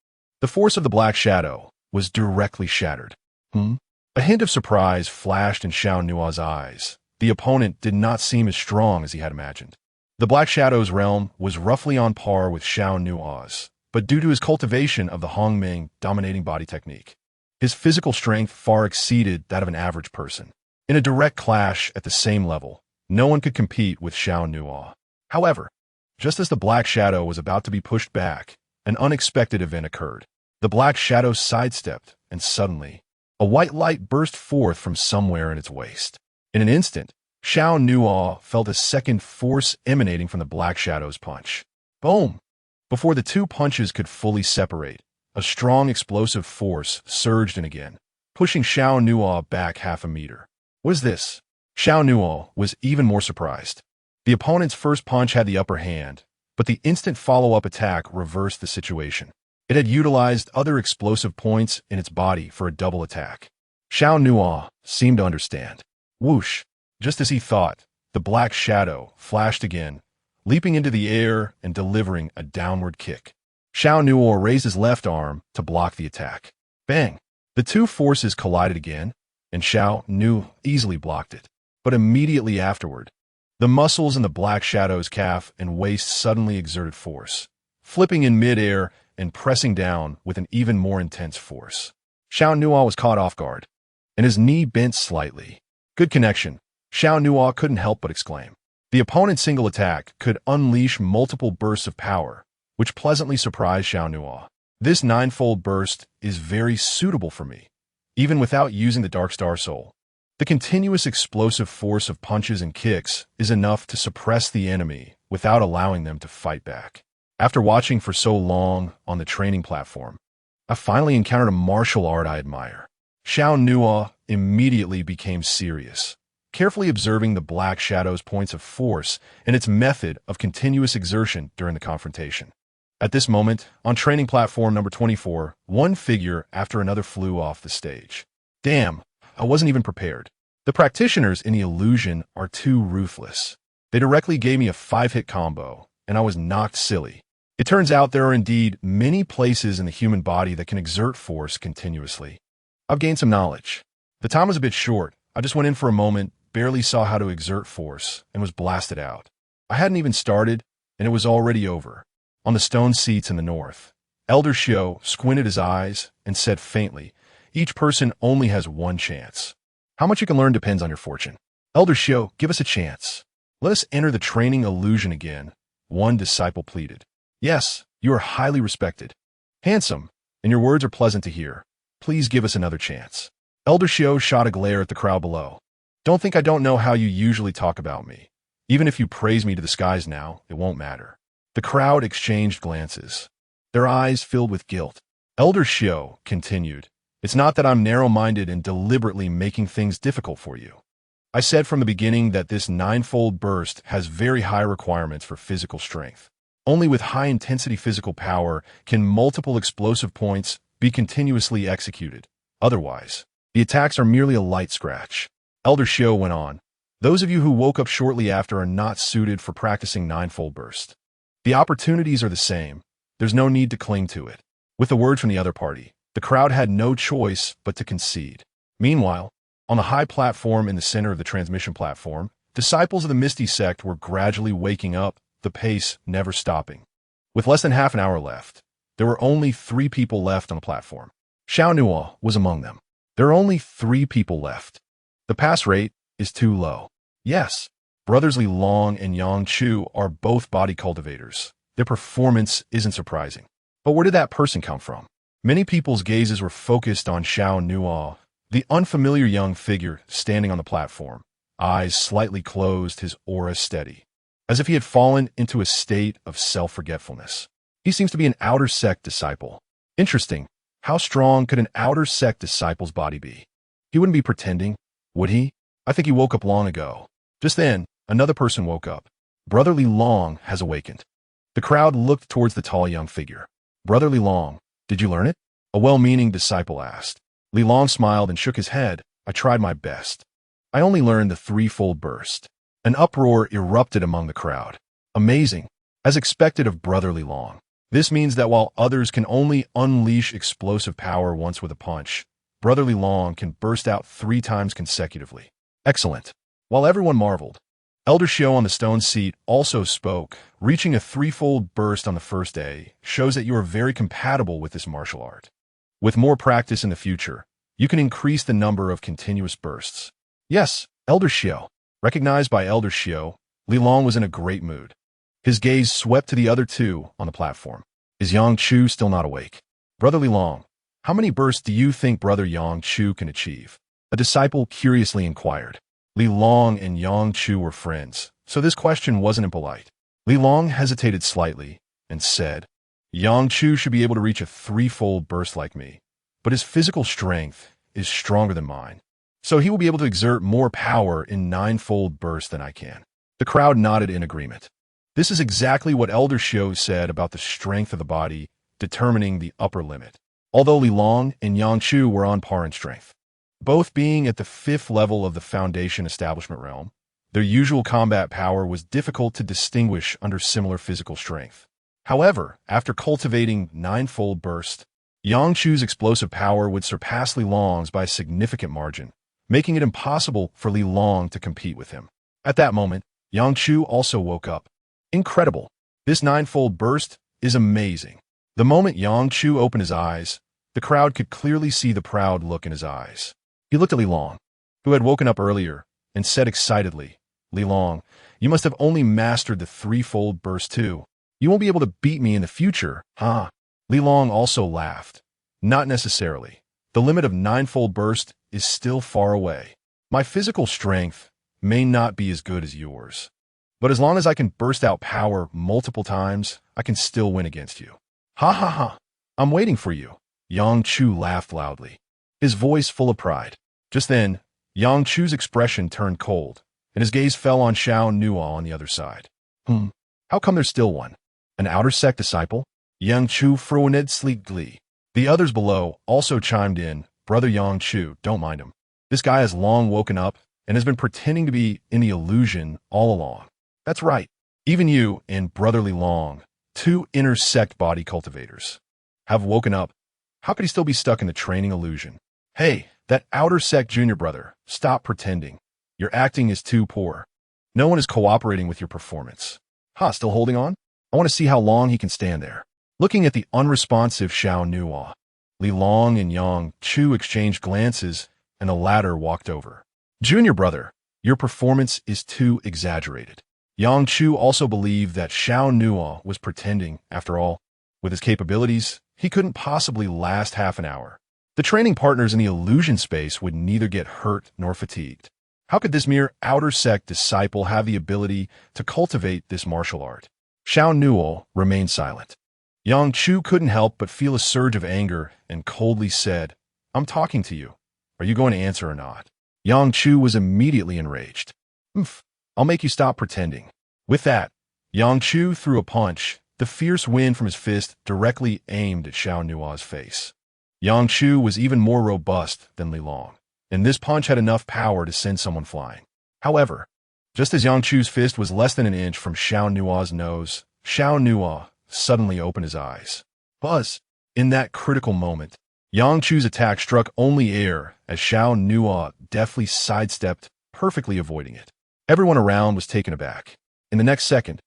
The force of the black shadow was directly shattered. A hint of surprise flashed in Xiao Nuo's eyes. The opponent did not seem as strong as he had imagined. The black shadow's realm was roughly on par with Xiao Nuo's, but due to his cultivation of the Hongmeng dominating body technique, his physical strength far exceeded that of an average person. In a direct clash at the same level, no one could compete with Xiao Nuo. However, just as the black shadow was about to be pushed back, an unexpected event occurred. The black shadow sidestepped, and suddenly, a white light burst forth from somewhere in its waist. In an instant, Xiao Nuo felt a second force emanating from the black shadow's punch. Boom! Before the two punches could fully separate, a strong explosive force surged in again, pushing Xiao Nuo back half a meter. What is this? Xiao Nuo was even more surprised. The opponent's first punch had the upper hand, but the instant follow-up attack reversed the situation. It had utilized other explosive points in its body for a double attack. Xiao Nuo seemed to understand. Whoosh! Just as he thought, the black shadow flashed again, leaping into the air and delivering a downward kick. Xiao Nuo raised his left arm to block the attack. Bang! The two forces collided again, and Xiao Nuo easily blocked it. But immediately afterward, the muscles in the black shadow's calf and waist suddenly exerted force, flipping in mid-air and pressing down with an even more intense force. Xiao Nuo was caught off guard, and his knee bent slightly. Good connection. Xiao Nuo couldn't help but exclaim. The opponent's single attack could unleash multiple bursts of power, which pleasantly surprised Xiao Nuo. This ninefold burst is very suitable for me, even without using the Dark Star Soul. The continuous explosive force of punches and kicks is enough to suppress the enemy without allowing them to fight back. After watching for so long on the training platform, I finally encountered a martial art I admire. Xiao Nuo immediately became serious, carefully observing the black shadow's points of force and its method of continuous exertion during the confrontation. At this moment, on training platform number 24, one figure after another flew off the stage. Damn, I wasn't even prepared. The practitioners in the illusion are too ruthless. They directly gave me a 5-hit combo, and I was knocked silly. It turns out there are indeed many places in the human body that can exert force continuously. I've gained some knowledge. The time was a bit short. I just went in for a moment, barely saw how to exert force, and was blasted out. I hadn't even started, and it was already over. On the stone seats in the north, Elder Xiao squinted his eyes and said faintly, "Each person only has one chance. How much you can learn depends on your fortune. Elder Xiao, give us a chance. Let us enter the training illusion again," one disciple pleaded. "Yes, you are highly respected. Handsome, and your words are pleasant to hear. Please give us another chance." Elder Xiao shot a glare at the crowd below. Don't think I don't know how you usually talk about me. Even if you praise me to the skies now, it won't matter. The crowd exchanged glances, their eyes filled with guilt. Elder Xiao continued, "It's not that I'm narrow-minded and deliberately making things difficult for you. I said from the beginning that this ninefold burst has very high requirements for physical strength. Only with high-intensity physical power can multiple explosive points be continuously executed. Otherwise, the attacks are merely a light scratch." Elder Xiao went on, "Those of you who woke up shortly after are not suited for practicing ninefold burst. The opportunities are the same. There's no need to cling to it." With the word from the other party, the crowd had no choice but to concede. Meanwhile, on the high platform in the center of the transmission platform, disciples of the Misty sect were gradually waking up, the pace never stopping. With less than half an hour left, there were only 3 people left on the platform. Xiao Nuo was among them. There are only 3 people left. The pass rate is too low. Yes, brothers Li Long and Yang Chu are both body cultivators. Their performance isn't surprising. But where did that person come from? Many people's gazes were focused on Xiao Nuo, the unfamiliar young figure standing on the platform, eyes slightly closed, his aura steady, as if he had fallen into a state of self-forgetfulness. He seems to be an outer sect disciple. Interesting. How strong could an outer sect disciple's body be? He wouldn't be pretending, would he? I think he woke up long ago. Just then, another person woke up. Brother Li Long has awakened. The crowd looked towards the tall young figure. "Brother Li Long, did you learn it?" a well-meaning disciple asked. Li Long smiled and shook his head. "I tried my best. I only learned the threefold burst." An uproar erupted among the crowd. Amazing. As expected of Brother Li Long. This means that while others can only unleash explosive power once with a punch, Brother Li Long can burst out 3 times consecutively. Excellent. While everyone marveled, Elder Xiao on the stone seat also spoke. "Reaching a threefold burst on the first day shows that you are very compatible with this martial art. With more practice in the future, you can increase the number of continuous bursts." "Yes, Elder Xiao." Recognized by Elder Xiao, Li Long was in a great mood. His gaze swept to the other 2 on the platform. "Is Yang Chu still not awake?" "Brother Li Long, how many bursts do you think Brother Yang Chu can achieve?" a disciple curiously inquired. Li Long and Yang Chu were friends, so this question wasn't impolite. Li Long hesitated slightly and said, "Yang Chu should be able to reach a threefold burst like me, but his physical strength is stronger than mine, so he will be able to exert more power in ninefold bursts than I can." The crowd nodded in agreement. This is exactly what Elder Xiao said about the strength of the body determining the upper limit. Although Li Long and Yang Chu were on par in strength, both being at the 5th level of the Foundation Establishment realm, their usual combat power was difficult to distinguish under similar physical strength. However, after cultivating ninefold burst, Yang Chu's explosive power would surpass Li Long's by a significant margin, making it impossible for Li Long to compete with him. At that moment, Yang Chu also woke up. Incredible. This ninefold burst is amazing. The moment Yang Chu opened his eyes, the crowd could clearly see the proud look in his eyes. He looked at Li Long, who had woken up earlier, and said excitedly, "Li Long, you must have only mastered the threefold burst too. You won't be able to beat me in the future, huh?" Li Long also laughed. "Not necessarily. The limit of ninefold burst is still far away. My physical strength may not be as good as yours, but as long as I can burst out power multiple times, I can still win against you." "Ha ha ha. I'm waiting for you." Yang Chu laughed loudly, his voice full of pride. Just then, Yang Chu's expression turned cold, and his gaze fell on Xiao Nuo on the other side. How come there's still one? An outer sect disciple?" Yang Chu frowned sleekly. The others below also chimed in. "Brother Yang Chu, don't mind him. This guy has long woken up and has been pretending to be in the illusion all along." "That's right. Even you and Brother Li Long, 2 inner sect body cultivators, have woken up. How could he still be stuck in the training illusion?" "Hey, that outer sect junior brother, stop pretending. Your acting is too poor. No one is cooperating with your performance." Still holding on? I want to see how long he can stand there." Looking at the unresponsive Xiao Nuo, Li Long and Yang Chu exchanged glances, and the latter walked over. "Junior brother, your performance is too exaggerated." Yang Chu also believed that Xiao Nuo was pretending. After all, with his capabilities, he couldn't possibly last half an hour. The training partners in the illusion space would neither get hurt nor fatigued. How could this mere outer sect disciple have the ability to cultivate this martial art? Xiao Nuo remained silent. Yang Chu couldn't help but feel a surge of anger and coldly said, "I'm talking to you. Are you going to answer or not?" Yang Chu was immediately enraged. "Oof, I'll make you stop pretending." With that, Yang Chu threw a punch, the fierce wind from his fist directly aimed at Xiao Nuo's face. Yang Chu was even more robust than Li Long, and this punch had enough power to send someone flying. However, just as Yang Chu's fist was less than an inch from Xiao Nuo's nose, Xiao Nuo suddenly opened his eyes. Buzz! In that critical moment, Yang Chu's attack struck only air as Xiao Nuo deftly sidestepped, perfectly avoiding it. Everyone around was taken aback. In the next second,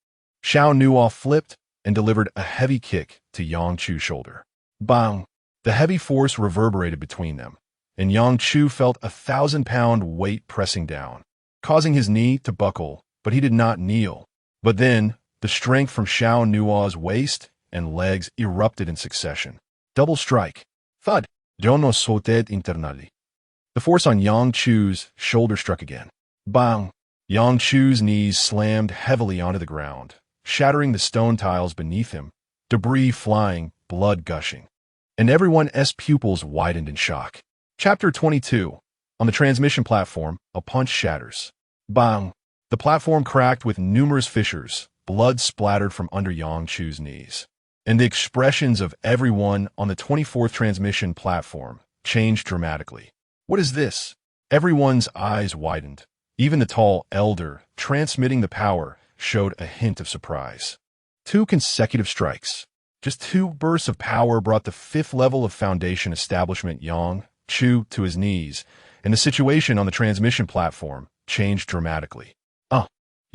Xiao Nuo flipped and delivered a heavy kick to Yang Chu's shoulder. Bang! The heavy force reverberated between them, and Yang Chu felt a 1,000-pound weight pressing down, causing his knee to buckle, but he did not kneel. But then, the strength from Xiao Nuo's waist and legs erupted in succession. Double strike. Thud. Dono sauted internally. The force on Yang Chu's shoulder struck again. Bang! Yang Chu's knees slammed heavily onto the ground, shattering the stone tiles beneath him, debris flying, blood gushing. And everyone's pupils widened in shock. Chapter 22. On the transmission platform, a punch shatters. Bang! The platform cracked with numerous fissures, blood splattered from under Yang Chu's knees. And the expressions of everyone on the 24th transmission platform changed dramatically. What is this? Everyone's eyes widened. Even the tall elder, transmitting the power, showed a hint of surprise. 2 consecutive strikes. Just 2 bursts of power brought the 5th level of Foundation establishment Yang Chu to his knees, and the situation on the transmission platform changed dramatically.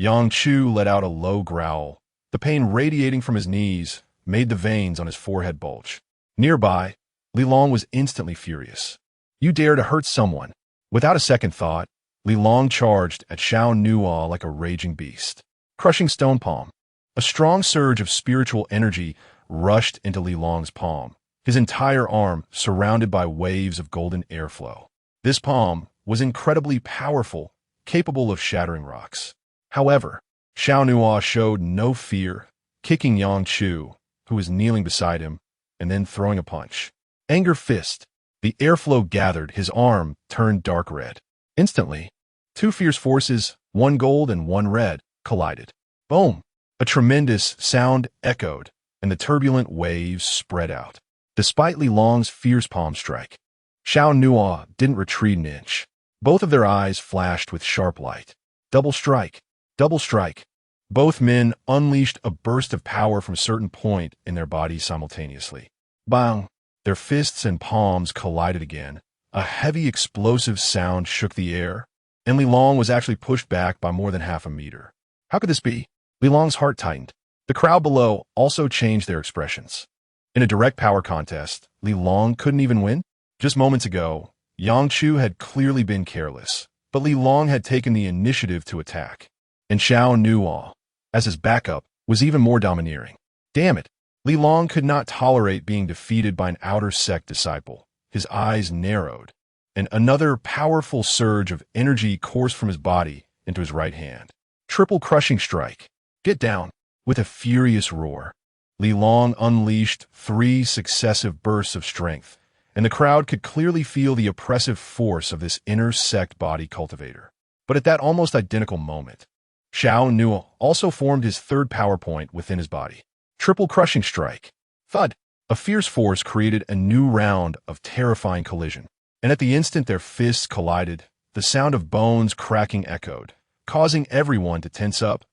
Yang Chu let out a low growl. The pain radiating from his knees made the veins on his forehead bulge. Nearby, Li Long was instantly furious. "You dare to hurt someone." Without a second thought, Li Long charged at Xiao Nuo like a raging beast. Crushing stone palm. A strong surge of spiritual energy rushed into Li Long's palm, his entire arm surrounded by waves of golden airflow. This palm was incredibly powerful, capable of shattering rocks. However, Xiao Nuo showed no fear, kicking Yang Chu, who was kneeling beside him, and then throwing a punch. Anger fist. The airflow gathered, his arm turned dark red. Instantly, 2 fierce forces, one gold and one red, collided. Boom! A tremendous sound echoed, and the turbulent waves spread out. Despite Li Long's fierce palm strike, Xiao Nuo didn't retreat an inch. Both of their eyes flashed with sharp light. Double strike. Double strike. Both men unleashed a burst of power from a certain point in their bodies simultaneously. Bang! Their fists and palms collided again. A heavy explosive sound shook the air, and Li Long was actually pushed back by more than half a meter. How could this be? Li Long's heart tightened. The crowd below also changed their expressions. In a direct power contest, Li Long couldn't even win? Just moments ago, Yang Chu had clearly been careless, but Li Long had taken the initiative to attack. And Xiao Nuo, as his backup, was even more domineering. Damn it! Li Long could not tolerate being defeated by an outer sect disciple. His eyes narrowed, and another powerful surge of energy coursed from his body into his right hand. Triple crushing strike. Get down! With a furious roar, Li Long unleashed 3 successive bursts of strength, and the crowd could clearly feel the oppressive force of this inner sect body cultivator. But at that almost identical moment, Xiao Nuo also formed his 3rd power point within his body. Triple crushing strike. Thud! A fierce force created a new round of terrifying collision, and at the instant their fists collided, the sound of bones cracking echoed, causing everyone to tense up.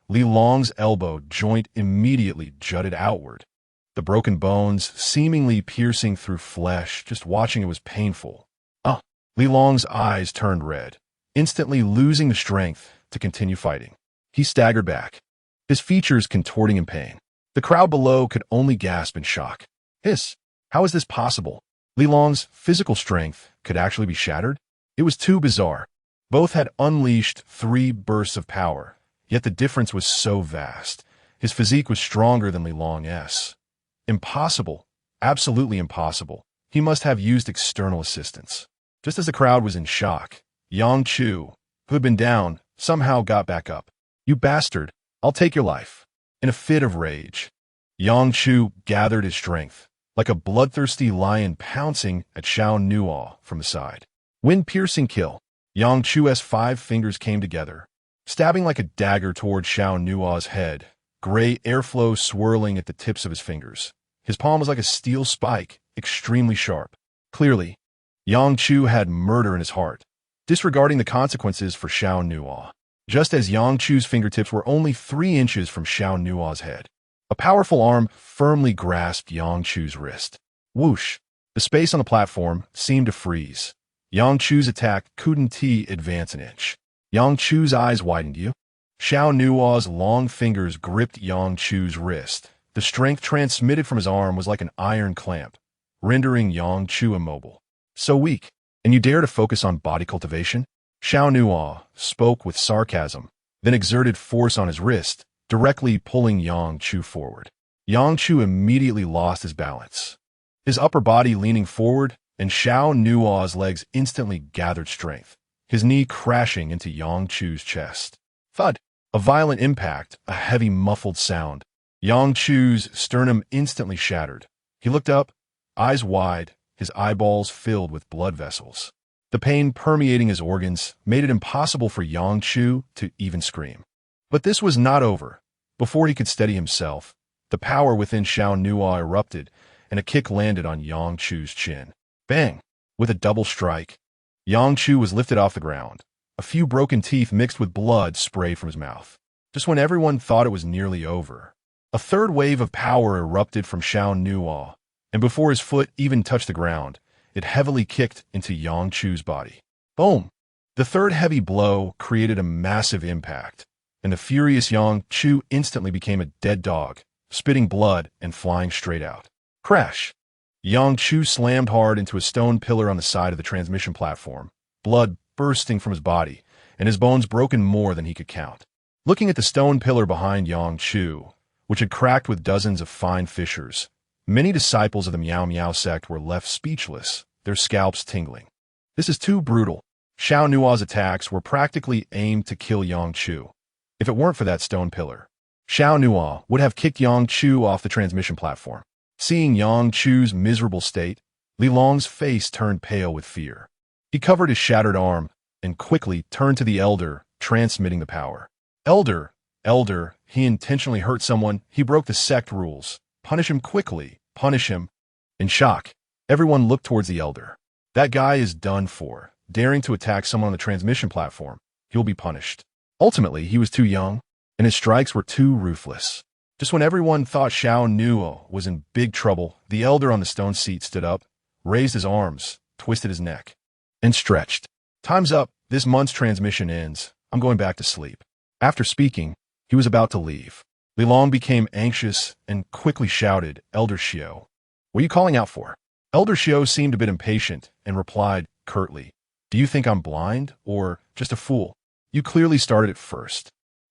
Li Long's elbow joint immediately jutted outward, the broken bones seemingly piercing through flesh. Just watching it was painful. Li Long's eyes turned red, instantly losing the strength to continue fighting. He staggered back, his features contorting in pain. The crowd below could only gasp in shock. Hiss! How is this possible? Li Long's physical strength could actually be shattered? It was too bizarre. Both had unleashed 3 bursts of power, yet the difference was so vast. His physique was stronger than Li Long's. Impossible. Absolutely impossible. He must have used external assistance. Just as the crowd was in shock, Yang Chu, who had been down, somehow got back up. "You bastard, I'll take your life." In a fit of rage, Yang Chu gathered his strength, like a bloodthirsty lion pouncing at Xiao Nuo from the side. Wind-piercing kill. Yang Chu's 5 fingers came together, stabbing like a dagger toward Xiao Nuo's head, gray airflow swirling at the tips of his fingers. His palm was like a steel spike, extremely sharp. Clearly, Yang Chu had murder in his heart, disregarding the consequences for Xiao Nuo. Just as Yang Chu's fingertips were only 3 inches from Xiao Nuo's head, a powerful arm firmly grasped Yang Chu's wrist. Whoosh! The space on the platform seemed to freeze. Yang Chu's attack couldn't advance an inch. Yang Chu's eyes widened. Xiao Nuo's long fingers gripped Yang Chu's wrist. The strength transmitted from his arm was like an iron clamp, rendering Yang Chu immobile. "So weak, and you dare to focus on body cultivation?" Xiao Nuo spoke with sarcasm, then exerted force on his wrist, directly pulling Yang Chu forward. Yang Chu immediately lost his balance, his upper body leaning forward, and Xiao Nuo's legs instantly gathered strength, his knee crashing into Yang Chu's chest. Thud! A violent impact, a heavy muffled sound. Yang Chu's sternum instantly shattered. He looked up, eyes wide, his eyeballs filled with blood vessels. The pain permeating his organs made it impossible for Yang Chu to even scream. But this was not over. Before he could steady himself, the power within Xiao Nuo erupted, and a kick landed on Yang Chu's chin. Bang! With a double strike, Yang Chu was lifted off the ground. A few broken teeth mixed with blood sprayed from his mouth. Just when everyone thought it was nearly over, a third wave of power erupted from Xiao Nuo, and before his foot even touched the ground, it heavily kicked into Yang Chu's body. Boom! The third heavy blow created a massive impact, and the furious Yang Chu instantly became a dead dog, spitting blood and flying straight out. Crash! Yang Chu slammed hard into a stone pillar on the side of the transmission platform, blood bursting from his body, and his bones broken more than he could count. Looking at the stone pillar behind Yang Chu, which had cracked with dozens of fine fissures, many disciples of the Miao Miao sect were left speechless, their scalps tingling. This is too brutal. Xiao Nuo's attacks were practically aimed to kill Yang Chu. If it weren't for that stone pillar, Xiao Nuo would have kicked Yang Chu off the transmission platform. Seeing Yang Chu's miserable state, Li Long's face turned pale with fear. He covered his shattered arm and quickly turned to the elder, transmitting the power. Elder, he intentionally hurt someone. He broke the sect rules. Punish him quickly. Punish him. In shock, everyone looked towards the elder. That guy is done for. Daring to attack someone on the transmission platform, he'll be punished. Ultimately, he was too young, and his strikes were too ruthless. Just when everyone thought Xiao Nuo was in big trouble, the elder on the stone seat stood up, raised his arms, twisted his neck, and stretched. "Time's up. This month's transmission ends. I'm going back to sleep." After speaking, he was about to leave. Li Long became anxious and quickly shouted, "Elder Xiao, what are you calling out for?" Elder Xiao seemed a bit impatient and replied curtly, "Do you think I'm blind or just a fool? You clearly started it first.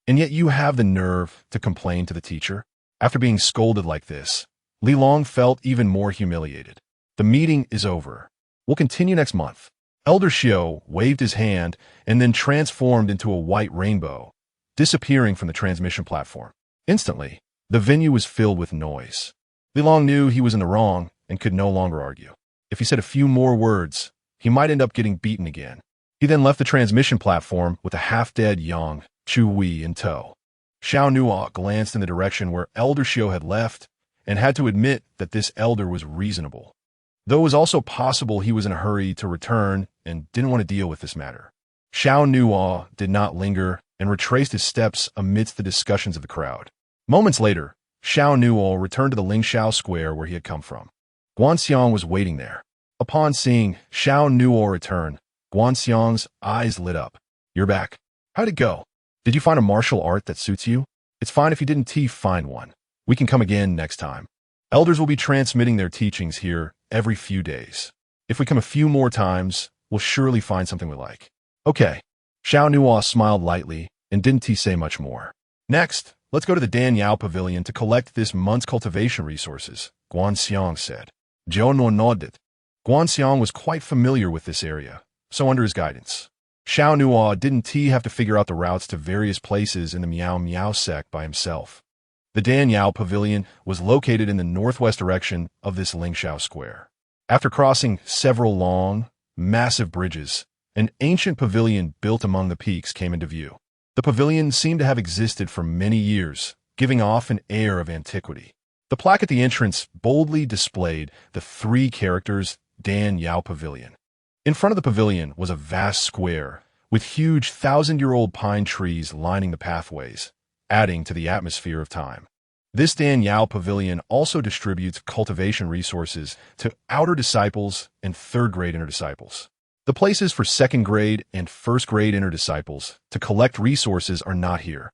And yet you have the nerve to complain to the teacher?" After being scolded like this, Li Long felt even more humiliated. "The meeting is over. We'll continue next month." Elder Xiao waved his hand and then transformed into a white rainbow, disappearing from the transmission platform. Instantly, the venue was filled with noise. Li Long knew he was in the wrong and could no longer argue. If he said a few more words, he might end up getting beaten again. He then left the transmission platform with a half-dead Yang Chu Wei in tow. Xiao Nuo glanced in the direction where Elder Xiao had left and had to admit that this elder was reasonable, though it was also possible he was in a hurry to return and didn't want to deal with this matter. Xiao Nuo did not linger and retraced his steps amidst the discussions of the crowd. Moments later, Xiao Nuo returned to the Lingxiao Square where he had come from. Guanxiang was waiting there. Upon seeing Xiao Nuo return, Guanxiang's eyes lit up. "You're back. How'd it go? Did you find a martial art that suits you? It's fine if you didn't find one. We can come again next time. Elders will be transmitting their teachings here every few days. If we come a few more times, we'll surely find something we like." "Okay." Xiao Nuo smiled lightly and didn't say much more. "Next, let's go to the Danyao Pavilion to collect this month's cultivation resources," Guanxiang said. Xiao Nuo nodded. Guanxiang was quite familiar with this area, so under his guidance, Xiao Nuo didn't have to figure out the routes to various places in the Miao Miao sect by himself. The Danyao Pavilion was located in the northwest direction of this Lingxiao Square. After crossing several long, massive bridges, an ancient pavilion built among the peaks came into view. The pavilion seemed to have existed for many years, giving off an air of antiquity. The plaque at the entrance boldly displayed the three characters Danyao Pavilion. In front of the pavilion was a vast square with huge thousand-year-old pine trees lining the pathways, adding to the atmosphere of time. This Danyao Pavilion also distributes cultivation resources to outer disciples and third-grade inner disciples. The places for second-grade and first-grade inner disciples to collect resources are not here.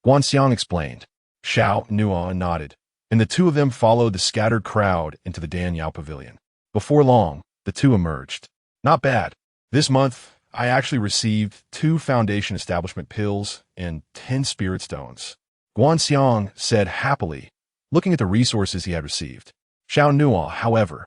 Guanxiang explained. Xiao Nuo nodded, and the two of them followed the scattered crowd into the Danyao Pavilion. Before long, the two emerged. Not bad. This month, I actually received 2 foundation establishment pills and 10 spirit stones. Guanxiang said happily, looking at the resources he had received. Xiao Nuo, however,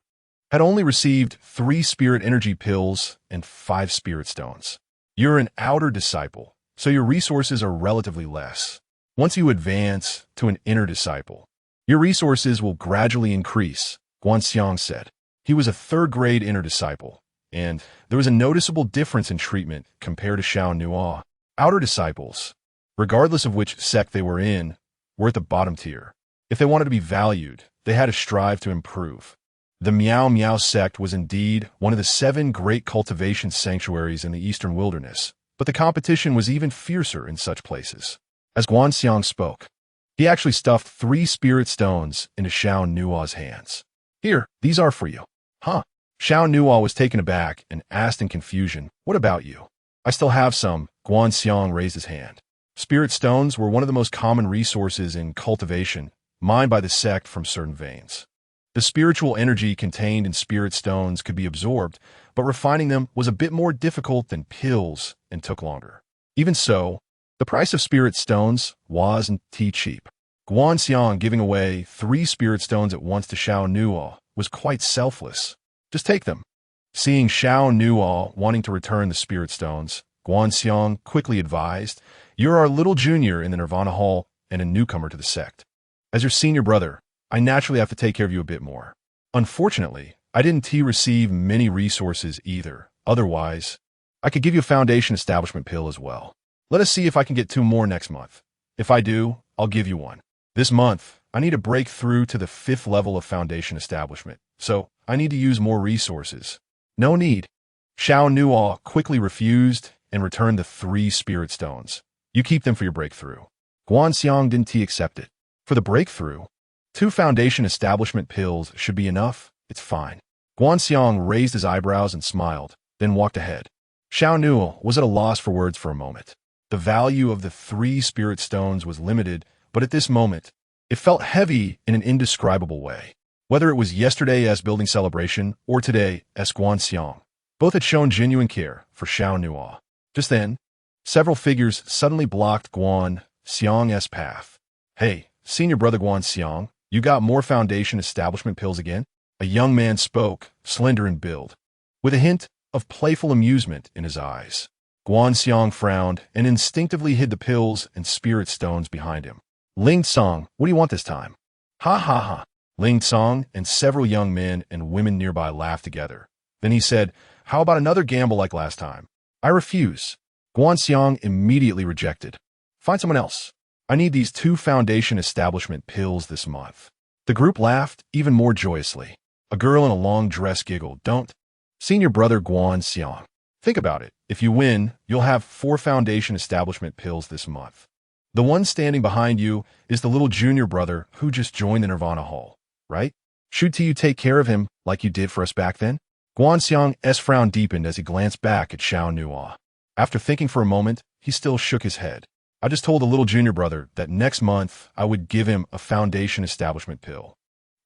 had only received 3 spirit energy pills and 5 spirit stones. You're an outer disciple, so your resources are relatively less. Once you advance to an inner disciple, your resources will gradually increase, Guanxiang said. He was a third-grade inner disciple, and there was a noticeable difference in treatment compared to Xiao Nuo. Outer disciples, regardless of which sect they were in, were at the bottom tier. If they wanted to be valued, they had to strive to improve. The Miao Miao sect was indeed one of the 7 great cultivation sanctuaries in the eastern wilderness, but the competition was even fiercer in such places. As Guanxiang spoke, he actually stuffed 3 spirit stones into Xiao Nuo's hands. Here, these are for you. Huh? Xiao Nuo was taken aback and asked in confusion, what about you? I still have some. Guanxiang raised his hand. Spirit stones were one of the most common resources in cultivation, mined by the sect from certain veins. The spiritual energy contained in spirit stones could be absorbed, but refining them was a bit more difficult than pills and took longer. Even so, the price of spirit stones wasn't cheap. Guanxiang giving away 3 spirit stones at once to Xiao Nuo was quite selfless. Just take them. Seeing Xiao Nuo wanting to return the spirit stones, Guanxiang quickly advised, you're our little junior in the Nirvana Hall and a newcomer to the sect. As your senior brother, I naturally have to take care of you a bit more. Unfortunately, I didn't receive many resources either. Otherwise, I could give you a foundation establishment pill as well. Let us see if I can get 2 more next month. If I do, I'll give you one. This month, I need to break through to the 5th level of foundation establishment, so I need to use more resources. No need. Xiao Nuo quickly refused and returned the 3 spirit stones. You keep them for your breakthrough. Guanxiang didn't accept it. For the breakthrough, 2 foundation establishment pills should be enough. It's fine. Guanxiang raised his eyebrows and smiled, then walked ahead. Xiao Nuo was at a loss for words for a moment. The value of the 3 spirit stones was limited, but at this moment, it felt heavy in an indescribable way. Whether it was yesterday's building celebration or today as Guanxiang, both had shown genuine care for Xiao Nuo. Just then, several figures suddenly blocked Guanxiang's path. Hey, senior brother Guanxiang, you got more foundation establishment pills again? A young man spoke, slender in build, with a hint of playful amusement in his eyes. Guanxiang frowned and instinctively hid the pills and spirit stones behind him. Ling Song, what do you want this time? Ha ha ha. Ling Song and several young men and women nearby laughed together. Then he said, how about another gamble like last time? I refuse. Guanxiang immediately rejected. Find someone else. I need these 2 foundation establishment pills this month. The group laughed even more joyously. A girl in a long dress giggled. Don't. Senior brother Guanxiang. Think about it. If you win, you'll have 4 foundation establishment pills this month. The one standing behind you is the little junior brother who just joined the Nirvana Hall, right? Should you take care of him like you did for us back then? Guanxiang's frown deepened as he glanced back at Xiao Nuo. After thinking for a moment, he still shook his head. I just told the little junior brother that next month I would give him a foundation establishment pill.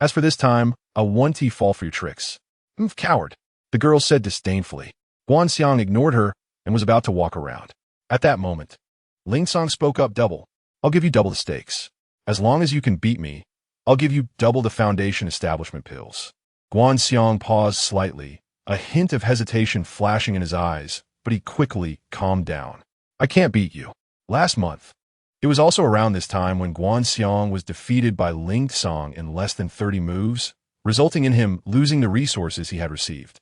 As for this time, I won't fall for your tricks. Coward, the girl said disdainfully. Guanxiang ignored her and was about to walk around. At that moment, Ling Song spoke up. Double. I'll give you double the stakes. As long as you can beat me, I'll give you double the foundation establishment pills. Guanxiang paused slightly, a hint of hesitation flashing in his eyes, but but he quickly calmed down. I can't beat you. Last month. It was also around this time when Guanxiang was defeated by Ling Tsong in less than 30 moves, resulting in him losing the resources he had received.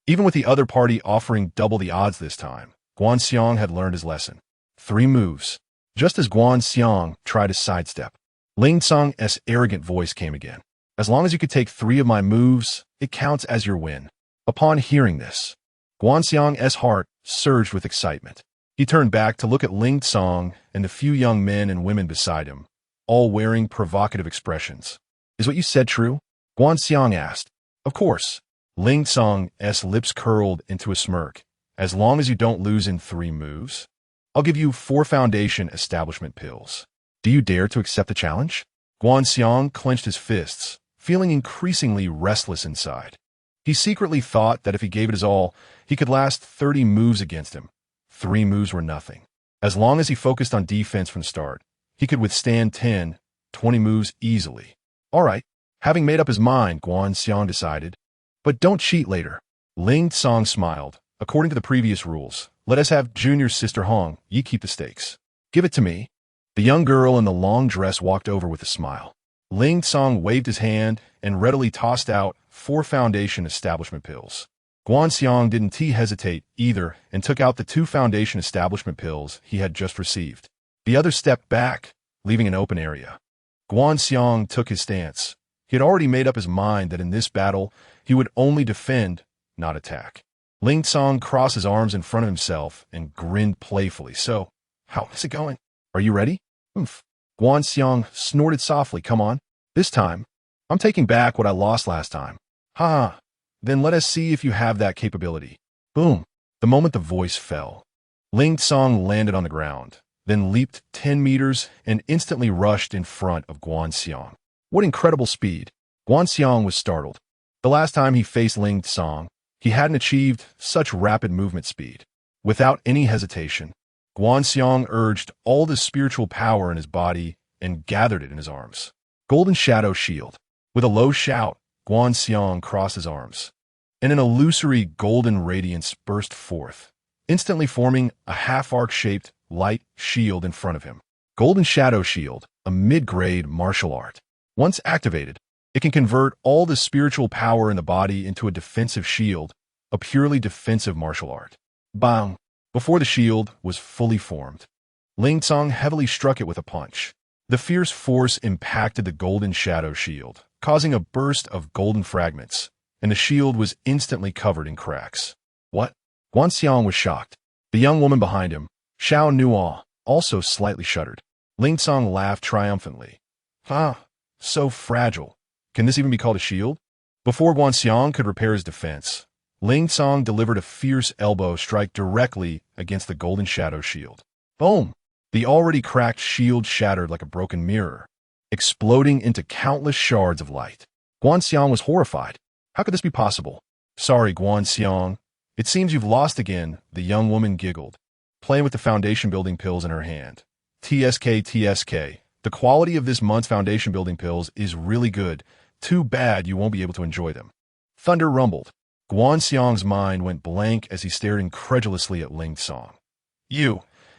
Even with the other party offering double the odds this time, Guanxiang had learned his lesson. 3 moves. Just as Guanxiang tried to sidestep, Ling Tsong's arrogant voice came again. As long as you could take 3 of my moves, it counts as your win. Upon hearing this, Guanxiang's heart surged with excitement. He turned back to look at Ling Tsong and the few young men and women beside him, all wearing provocative expressions. Is what you said true? Guanxiang asked. Of course. Ling Tsong's lips curled into a smirk. As long as you don't lose in 3 moves, I'll give you 4 foundation establishment pills. Do you dare to accept the challenge? Guanxiang clenched his fists, feeling increasingly restless inside. He secretly thought that if he gave it his all, he could last 30 moves against him. 3 moves were nothing. As long as he focused on defense from the start, he could withstand 10, 20 moves easily. All right, having made up his mind, Guanxiang decided. But don't cheat later. Ling Tsong smiled. According to the previous rules, let us have Junior's sister Hong, ye keep the stakes. Give it to me. The young girl in the long dress walked over with a smile. Ling Tsong waved his hand and readily tossed out 4 foundation establishment pills. Guanxiang didn't hesitate either and took out the 2 foundation establishment pills he had just received. The other stepped back, leaving an open area. Guanxiang took his stance. He had already made up his mind that in this battle, he would only defend, not attack. Ling Tsong crossed his arms in front of himself and grinned playfully. So, how is it going? Are you ready? Oomph. Guanxiang snorted softly. Come on. This time, I'm taking back what I lost last time. Ha! Then let us see if you have that capability. Boom. The moment the voice fell, Ling Tsong landed on the ground, then leaped 10 meters and instantly rushed in front of Guanxiang. What incredible speed! Guanxiang was startled. The last time he faced Ling Tsong, he hadn't achieved such rapid movement speed. Without any hesitation, Guanxiang urged all the spiritual power in his body and gathered it in his arms. Golden Shadow Shield. With a low shout, Guanxiang crossed his arms, and an illusory golden radiance burst forth, instantly forming a half-arc-shaped light shield in front of him. Golden Shadow Shield, a mid-grade martial art. Once activated, it can convert all the spiritual power in the body into a defensive shield, a purely defensive martial art. Bang! Before the shield was fully formed, Ling Tsong heavily struck it with a punch. The fierce force impacted the Golden Shadow Shield, causing a burst of golden fragments, and the shield was instantly covered in cracks. What? Guanxiang was shocked. The young woman behind him, Xiao Nuo, also slightly shuddered. Ling Tsong laughed triumphantly. So fragile. Can this even be called a shield? Before Guanxiang could repair his defense, Ling Tsong delivered a fierce elbow strike directly against the Golden Shadow Shield. Boom! The already cracked shield shattered like a broken mirror, exploding into countless shards of light. Guanxiang was horrified. How could this be possible? Sorry, Guanxiang. It seems you've lost again, the young woman giggled, playing with the foundation building pills in her hand. TSK. The quality of this month's foundation building pills is really good. Too bad you won't be able to enjoy them. Thunder rumbled. Guanxiang's mind went blank as he stared incredulously at Ling Tsong.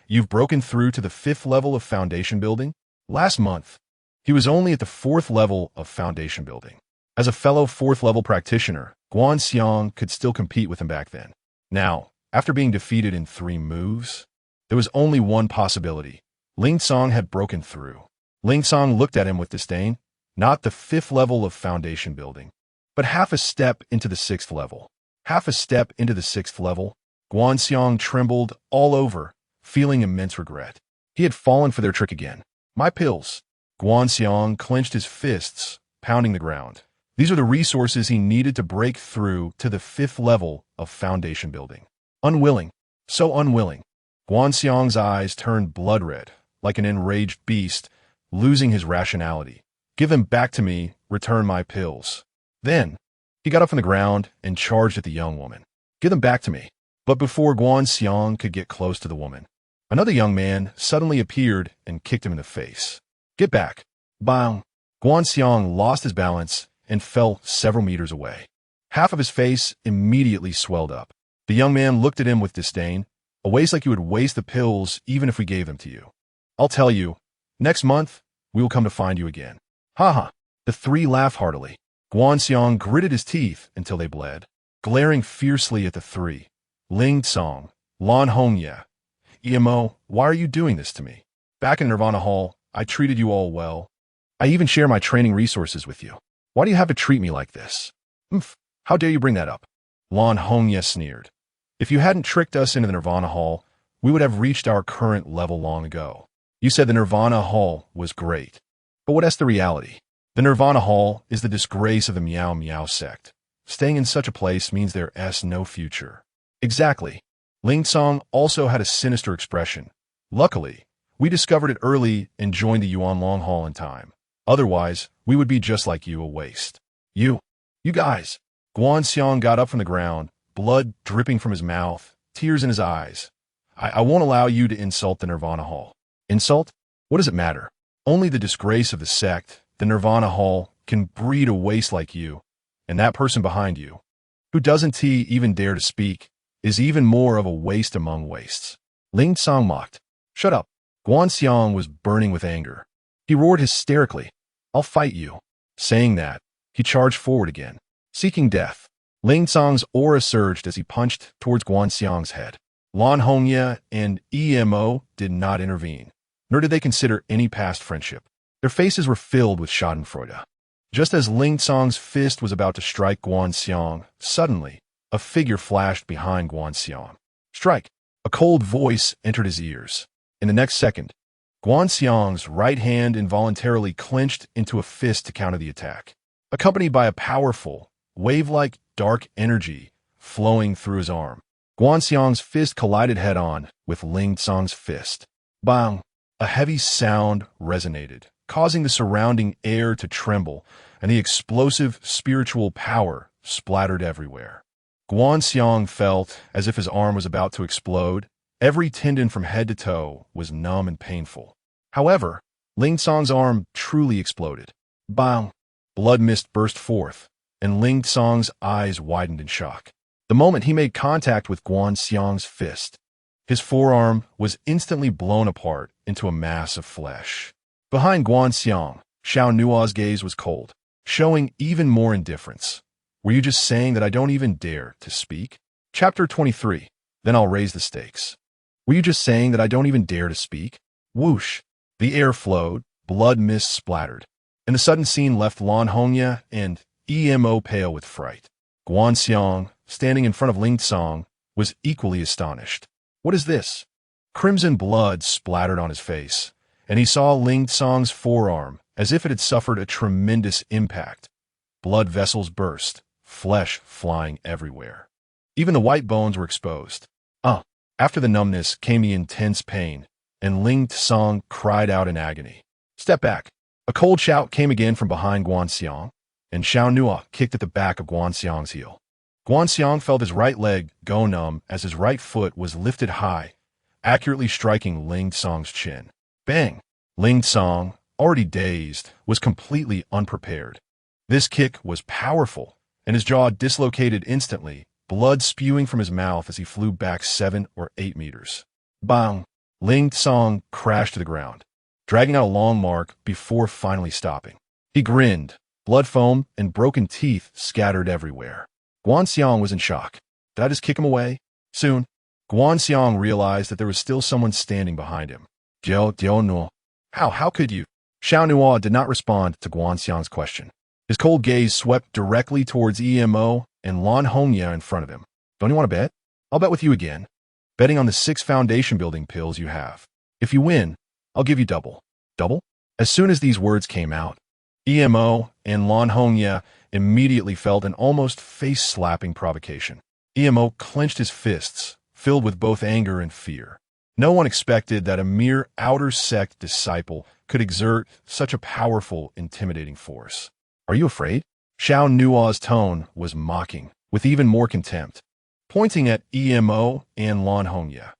You've broken through to the 5th level of foundation building? Last month, he was only at the 4th level of foundation building. As a fellow 4th level practitioner, Guanxiang could still compete with him back then. Now, after being defeated in 3 moves, there was only one possibility. Ling Tsong had broken through. Ling Tsong looked at him with disdain. Not the 5th level of foundation building, but half a step into the 6th level. Half a step into the 6th level. Guanxiang trembled all over, feeling immense regret. He had fallen for their trick again. My pills. Guanxiang clenched his fists, pounding the ground. These are the resources he needed to break through to the 5th level of foundation building. Unwilling. So unwilling. Guanxiang's eyes turned blood red, like an enraged beast, losing his rationality. Give them back to me, return my pills. Then, he got up from the ground and charged at the young woman. Give them back to me. But before Guanxiang could get close to the woman, another young man suddenly appeared and kicked him in the face. Get back. Bang. Guanxiang lost his balance and fell several meters away. Half of his face immediately swelled up. The young man looked at him with disdain. A waste like you would waste the pills even if we gave them to you. I'll tell you, next month, we will come to find you again. Ha. The three laughed heartily. Guanxiang gritted his teeth until they bled, glaring fiercely at the three. Ling Tsong, Lan Hongye, Emo, why are you doing this to me? Back in Nirvana Hall, I treated you all well. I even share my training resources with you. Why do you have to treat me like this? How dare you bring that up? Lan Hongye sneered. If you hadn't tricked us into the Nirvana Hall, we would have reached our current level long ago. You said the Nirvana Hall was great. But what's the reality? The Nirvana Hall is the disgrace of the Meow Meow sect. Staying in such a place means there's no future. Exactly. Ling Tsong also had a sinister expression. Luckily, we discovered it early and joined the Yuan Long Hall in time. Otherwise, we would be just like you, a waste. You guys. Guanxiang got up from the ground, blood dripping from his mouth, tears in his eyes. I won't allow you to insult the Nirvana Hall. Insult? What does it matter? Only the disgrace of the sect, the Nirvana Hall, can breed a waste like you, and that person behind you, who doesn't even dare to speak, is even more of a waste among wastes. Ling Tsong mocked. Shut up. Guanxiang was burning with anger. He roared hysterically. I'll fight you. Saying that, he charged forward again, seeking death. Ling Tsong's aura surged as he punched towards Guanxiang's head. Lan Hongye and Emo did not intervene, nor did they consider any past friendship. Their faces were filled with schadenfreude. Just as Ling Tsong's fist was about to strike Guanxiang, suddenly, a figure flashed behind Guanxiang. Strike! A cold voice entered his ears. In the next second, Guanxiang's right hand involuntarily clenched into a fist to counter the attack, accompanied by a powerful, wave-like dark energy flowing through his arm. Guanxiang's fist collided head-on with Ling Tsong's fist. Bang! A heavy sound resonated, causing the surrounding air to tremble, and the explosive spiritual power splattered everywhere. Guanxiang felt as if his arm was about to explode. Every tendon from head to toe was numb and painful. However, Ling Tsong's arm truly exploded. Bang! Blood mist burst forth, and Ling Tsong's eyes widened in shock. The moment he made contact with Guanxiang's fist, his forearm was instantly blown apart into a mass of flesh. Behind Guanxiang, Xiao Nuo's gaze was cold, showing even more indifference. Were you just saying that I don't even dare to speak? Chapter 23. Then I'll raise the stakes. Were you just saying that I don't even dare to speak? Whoosh! The air flowed, blood mist splattered, and the sudden scene left Lan Hongye and Emo pale with fright. Guanxiang, standing in front of Ling Tsong, was equally astonished. What is this? Crimson blood splattered on his face, and he saw Ling Tsong's forearm as if it had suffered a tremendous impact. Blood vessels burst, flesh flying everywhere. Even the white bones were exposed. After the numbness came the intense pain, and Ling Tsong cried out in agony. Step back. A cold shout came again from behind Guanxiang, and Xiao Nuo kicked at the back of Guanxiang's heel. Guanxiang felt his right leg go numb as his right foot was lifted high, accurately striking Ling Tsong's chin. Bang! Ling Tsong, already dazed, was completely unprepared. This kick was powerful, and his jaw dislocated instantly, blood spewing from his mouth as he flew back 7 or 8 meters. Bang! Ling Tsong crashed to the ground, dragging out a long mark before finally stopping. He grinned, blood foam and broken teeth scattered everywhere. Guanxiang was in shock. Did I just kick him away? Soon, Guanxiang realized that there was still someone standing behind him. Xiao Nuo. How could you? Xiao Nuo did not respond to Guanxiang's question. His cold gaze swept directly towards Emo and Lan Hongye in front of him. Don't you want to bet? I'll bet with you again. Betting on the 6 foundation building pills you have. If you win, I'll give you double. Double? As soon as these words came out, Emo and Lan Hongye immediately felt an almost face-slapping provocation. Emo clenched his fists, filled with both anger and fear. No one expected that a mere outer sect disciple could exert such a powerful, intimidating force. Are you afraid? Xiao Nuo's tone was mocking, with even more contempt, pointing at Emo and Lan Hongye.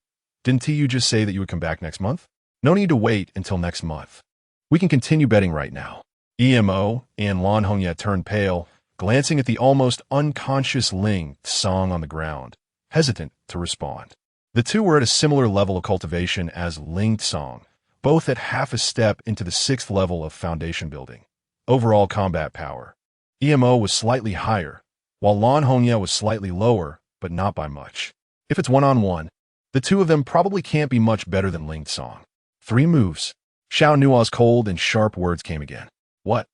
Didn't you just say that you would come back next month? No need to wait until next month. We can continue betting right now. Emo and Lan Hongye turned pale, glancing at the almost unconscious Ling Tsong on the ground, hesitant to respond. The two were at a similar level of cultivation as Ling Tsong, both at half a step into the 6th level of foundation building. Overall combat power. EMO was slightly higher, while Lan Hongye was slightly lower, but not by much. If it's one-on-one, the two of them probably can't be much better than Ling Tsong. 3 moves. Xiao Nuo's cold and sharp words came again. What?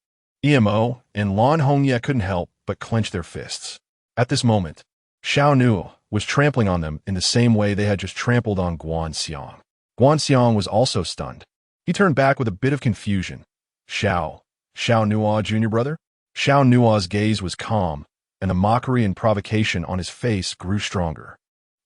EMO and Lan Hongye couldn't help but clench their fists. At this moment, Xiao Nuo was trampling on them in the same way they had just trampled on Guanxiang. Guanxiang was also stunned. He turned back with a bit of confusion. Xiao Nuo, junior brother? Xiao Nuo's gaze was calm, and the mockery and provocation on his face grew stronger.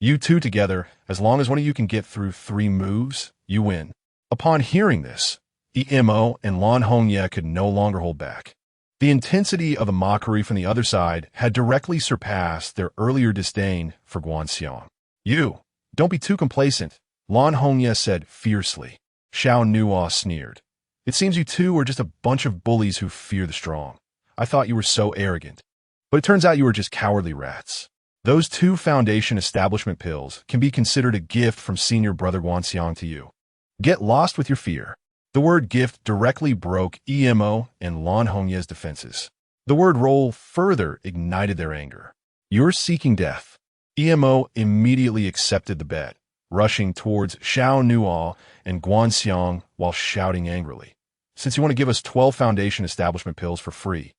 You two together, as long as one of you can get through 3 moves, you win. Upon hearing this, EMO and Lan Hongye could no longer hold back. The intensity of the mockery from the other side had directly surpassed their earlier disdain for Guanxiang. You, don't be too complacent, Lan Hongye said fiercely. Xiao Nuo sneered. It seems you two are just a bunch of bullies who fear the strong. I thought you were so arrogant. But it turns out you were just cowardly rats. Those 2 foundation establishment pills can be considered a gift from senior brother Guanxiang to you. Get lost with your fear. The word gift directly broke EMO and Lan Hongye's defenses. The word roll further ignited their anger. You're seeking death. EMO immediately accepted the bet, rushing towards Xiao Nuo and Guanxiang while shouting angrily. Since you want to give us 12 foundation establishment pills for free,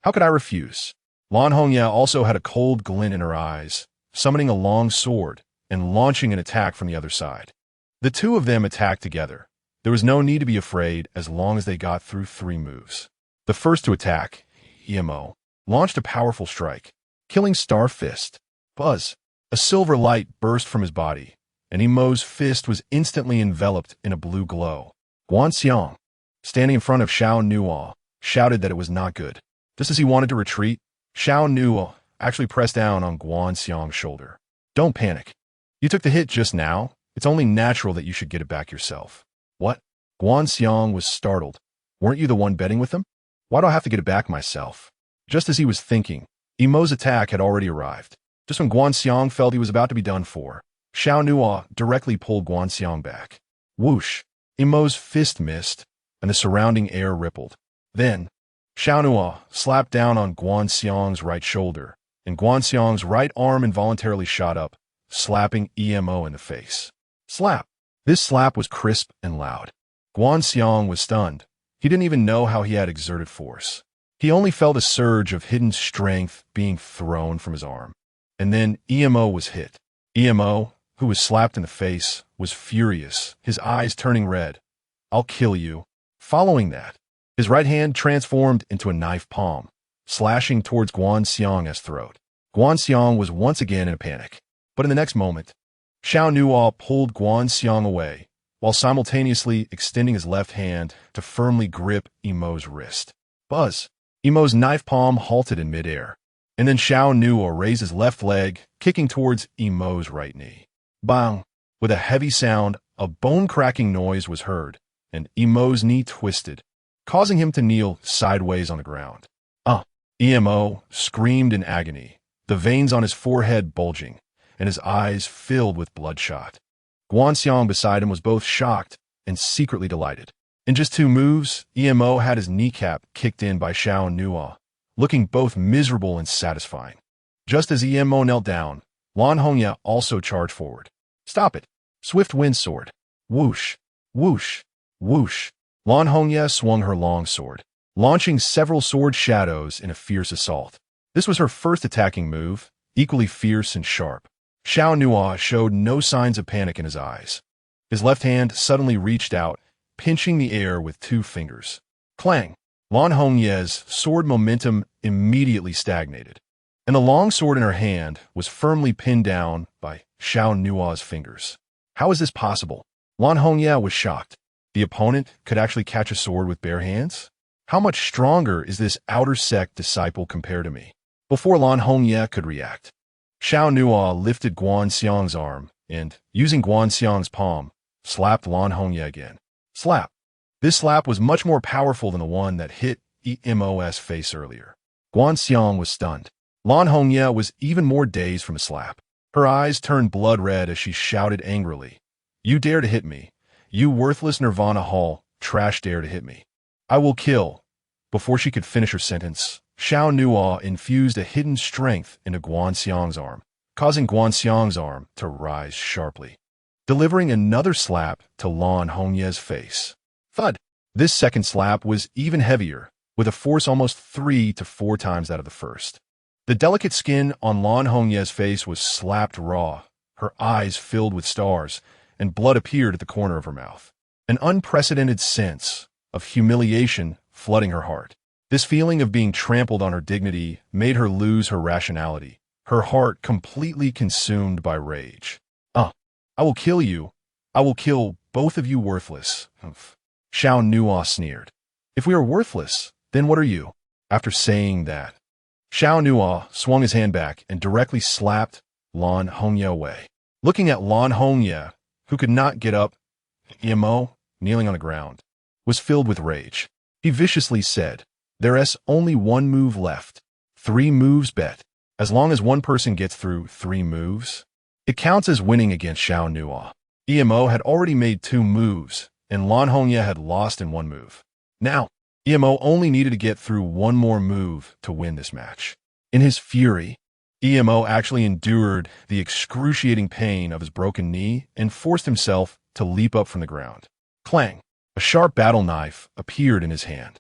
how could I refuse? Lan Hongye also had a cold glint in her eyes, summoning a long sword and launching an attack from the other side. The two of them attacked together. There was no need to be afraid as long as they got through 3 moves. The first to attack, EMO, launched a powerful strike, killing Star Fist. Buzz. A silver light burst from his body, and EMO's fist was instantly enveloped in a blue glow. Guanxiang, standing in front of Xiao Nuo, shouted that it was not good. Just as he wanted to retreat, Xiao Nuo actually pressed down on Guanxiang's shoulder. Don't panic. You took the hit just now. It's only natural that you should get it back yourself. What? Guanxiang was startled. Weren't you the one betting with them? Why do I have to get it back myself? Just as he was thinking, EMO's attack had already arrived. Just when Guanxiang felt he was about to be done for, Xiao Nuo directly pulled Guanxiang back. Whoosh! EMO's fist missed, and the surrounding air rippled. Then, Xiao Nuo slapped down on Guanxiang's right shoulder, and Guanxiang's right arm involuntarily shot up, slapping EMO in the face. Slap! This slap was crisp and loud. Guanxiang was stunned. He didn't even know how he had exerted force. He only felt a surge of hidden strength being thrown from his arm. And then EMO was hit. EMO, who was slapped in the face, was furious, his eyes turning red. I'll kill you. Following that, his right hand transformed into a knife palm, slashing towards Guanxiang's throat. Guanxiang was once again in a panic. But in the next moment, Xiao Nuo pulled Guanxiang away, while simultaneously extending his left hand to firmly grip EMO's wrist. Buzz! EMO's knife palm halted in midair, and then Xiao Nuo raised his left leg, kicking towards EMO's right knee. Bang! With a heavy sound, a bone-cracking noise was heard, and EMO's knee twisted, causing him to kneel sideways on the ground. EMO screamed in agony, the veins on his forehead bulging, and his eyes filled with bloodshot. Guanxiang beside him was both shocked and secretly delighted. In just 2 moves, EMO had his kneecap kicked in by Xiao Nuo, looking both miserable and satisfying. Just as EMO knelt down, Lan Hongye also charged forward. Stop it! Swift wind sword. Whoosh! Whoosh! Whoosh! Lan Hongye swung her long sword, launching several sword shadows in a fierce assault. This was her first attacking move, equally fierce and sharp. Xiao Nuo showed no signs of panic in his eyes. His left hand suddenly reached out, pinching the air with 2 fingers. Clang! Lan Hongye's sword momentum immediately stagnated, and the long sword in her hand was firmly pinned down by Xiao Nuo's fingers. How is this possible? Lan Hongye was shocked. The opponent could actually catch a sword with bare hands? How much stronger is this outer sect disciple compared to me? Before Lan Hongye could react, Xiao Nuo lifted Guanxiang's arm and, using Guanxiang's palm, slapped Lan Hongye again. Slap! This slap was much more powerful than the one that hit EMO's face earlier. Guanxiang was stunned. Lan Hongye was even more dazed from the slap. Her eyes turned blood red as she shouted angrily, "You dare to hit me! You worthless Nirvana Hall trash dare to hit me! I will kill!" Before she could finish her sentence, Xiao Nuo infused a hidden strength into Guanxiang's arm, causing Guanxiang's arm to rise sharply, delivering another slap to Lan Hongye's face. Thud! This second slap was even heavier, with a force almost 3 to 4 times that of the first. The delicate skin on Lan Hongye's face was slapped raw, her eyes filled with stars, and blood appeared at the corner of her mouth. An unprecedented sense of humiliation flooding her heart. This feeling of being trampled on her dignity made her lose her rationality, her heart completely consumed by rage. I will kill you. I will kill both of you worthless." Xiao Nuo sneered. "If we are worthless, then what are you?" After saying that, Xiao Nuo swung his hand back and directly slapped Lan Hongye away. Looking at Lan Hongye, who could not get up, Emo, kneeling on the ground, was filled with rage. He viciously said, "There's only one move left. 3 moves bet. As long as one person gets through 3 moves, it counts as winning against Xiao Nuo." Emo had already made 2 moves, and Lan Hongye had lost in 1 move. Now, Emo only needed to get through 1 more move to win this match. In his fury, Emo actually endured the excruciating pain of his broken knee and forced himself to leap up from the ground. Clang! A sharp battle knife appeared in his hand,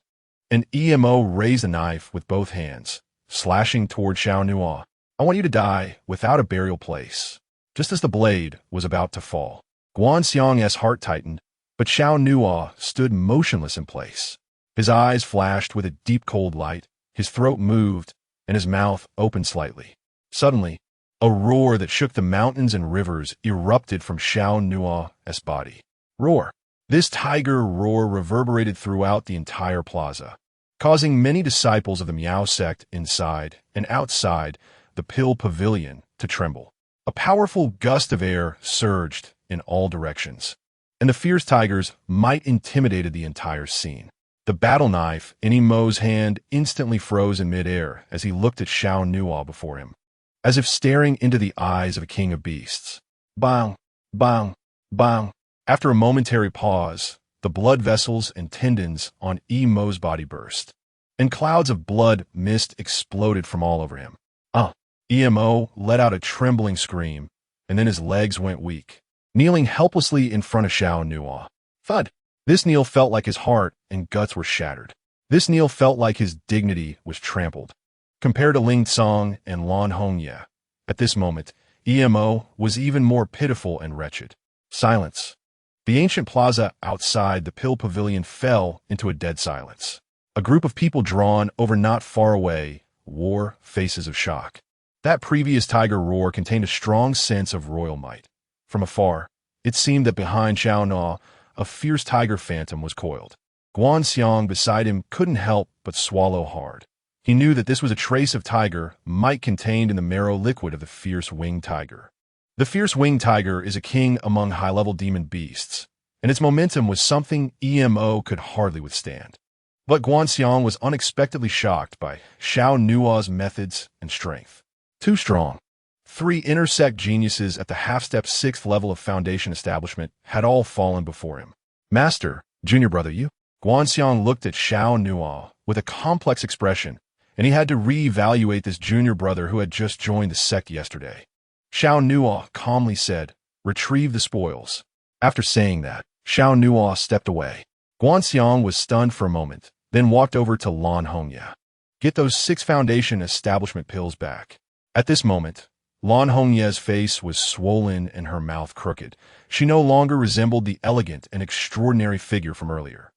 and Emo raised the knife with both hands, slashing toward Xiao Nuo. "I want you to die without a burial place." Just as the blade was about to fall, Guanxiang's heart tightened, but Xiao Nuo stood motionless in place. His eyes flashed with a deep cold light, his throat moved, and his mouth opened slightly. Suddenly, a roar that shook the mountains and rivers erupted from Xiao Nuo's body. Roar! This tiger roar reverberated throughout the entire plaza, causing many disciples of the Miao sect inside and outside the Pill Pavilion to tremble. A powerful gust of air surged in all directions, and the fierce tigers might intimidated the entire scene. The battle knife in Emo's hand instantly froze in midair as he looked at Xiao Nuo before him, as if staring into the eyes of a king of beasts. Bang! Bang! Bang! After a momentary pause, the blood vessels and tendons on Emo's body burst, and clouds of blood mist exploded from all over him. Emo let out a trembling scream, and then his legs went weak, kneeling helplessly in front of Xiao Nuo. Thud! This kneel felt like his heart and guts were shattered. This kneel felt like his dignity was trampled. Compared to Ling Tsong and Lan Hongye, at this moment, Emo was even more pitiful and wretched. Silence. The ancient plaza outside the Pill Pavilion fell into a dead silence. A group of people drawn over not far away wore faces of shock. That previous tiger roar contained a strong sense of royal might. From afar, it seemed that behind Xiao Nuo, a fierce tiger phantom was coiled. Guanxiang beside him couldn't help but swallow hard. He knew that this was a trace of tiger might contained in the marrow liquid of the fierce winged tiger. The fierce winged tiger is a king among high-level demon beasts, and its momentum was something Emo could hardly withstand. But Guanxiang was unexpectedly shocked by Xiao Nuo's methods and strength. Too strong. 3 intersect geniuses at the half-step 6th level of foundation establishment had all fallen before him. "Master, junior brother, you?" Guanxiang looked at Xiao Nuo with a complex expression, and he had to re-evaluate this junior brother who had just joined the sect yesterday. Xiao Nuo calmly said, "Retrieve the spoils." After saying that, Xiao Nuo stepped away. Guanxiang was stunned for a moment, then walked over to Lan Hongye. "Get those 6 foundation establishment pills back." At this moment, Lan Hongye's face was swollen and her mouth crooked. She no longer resembled the elegant and extraordinary figure from earlier.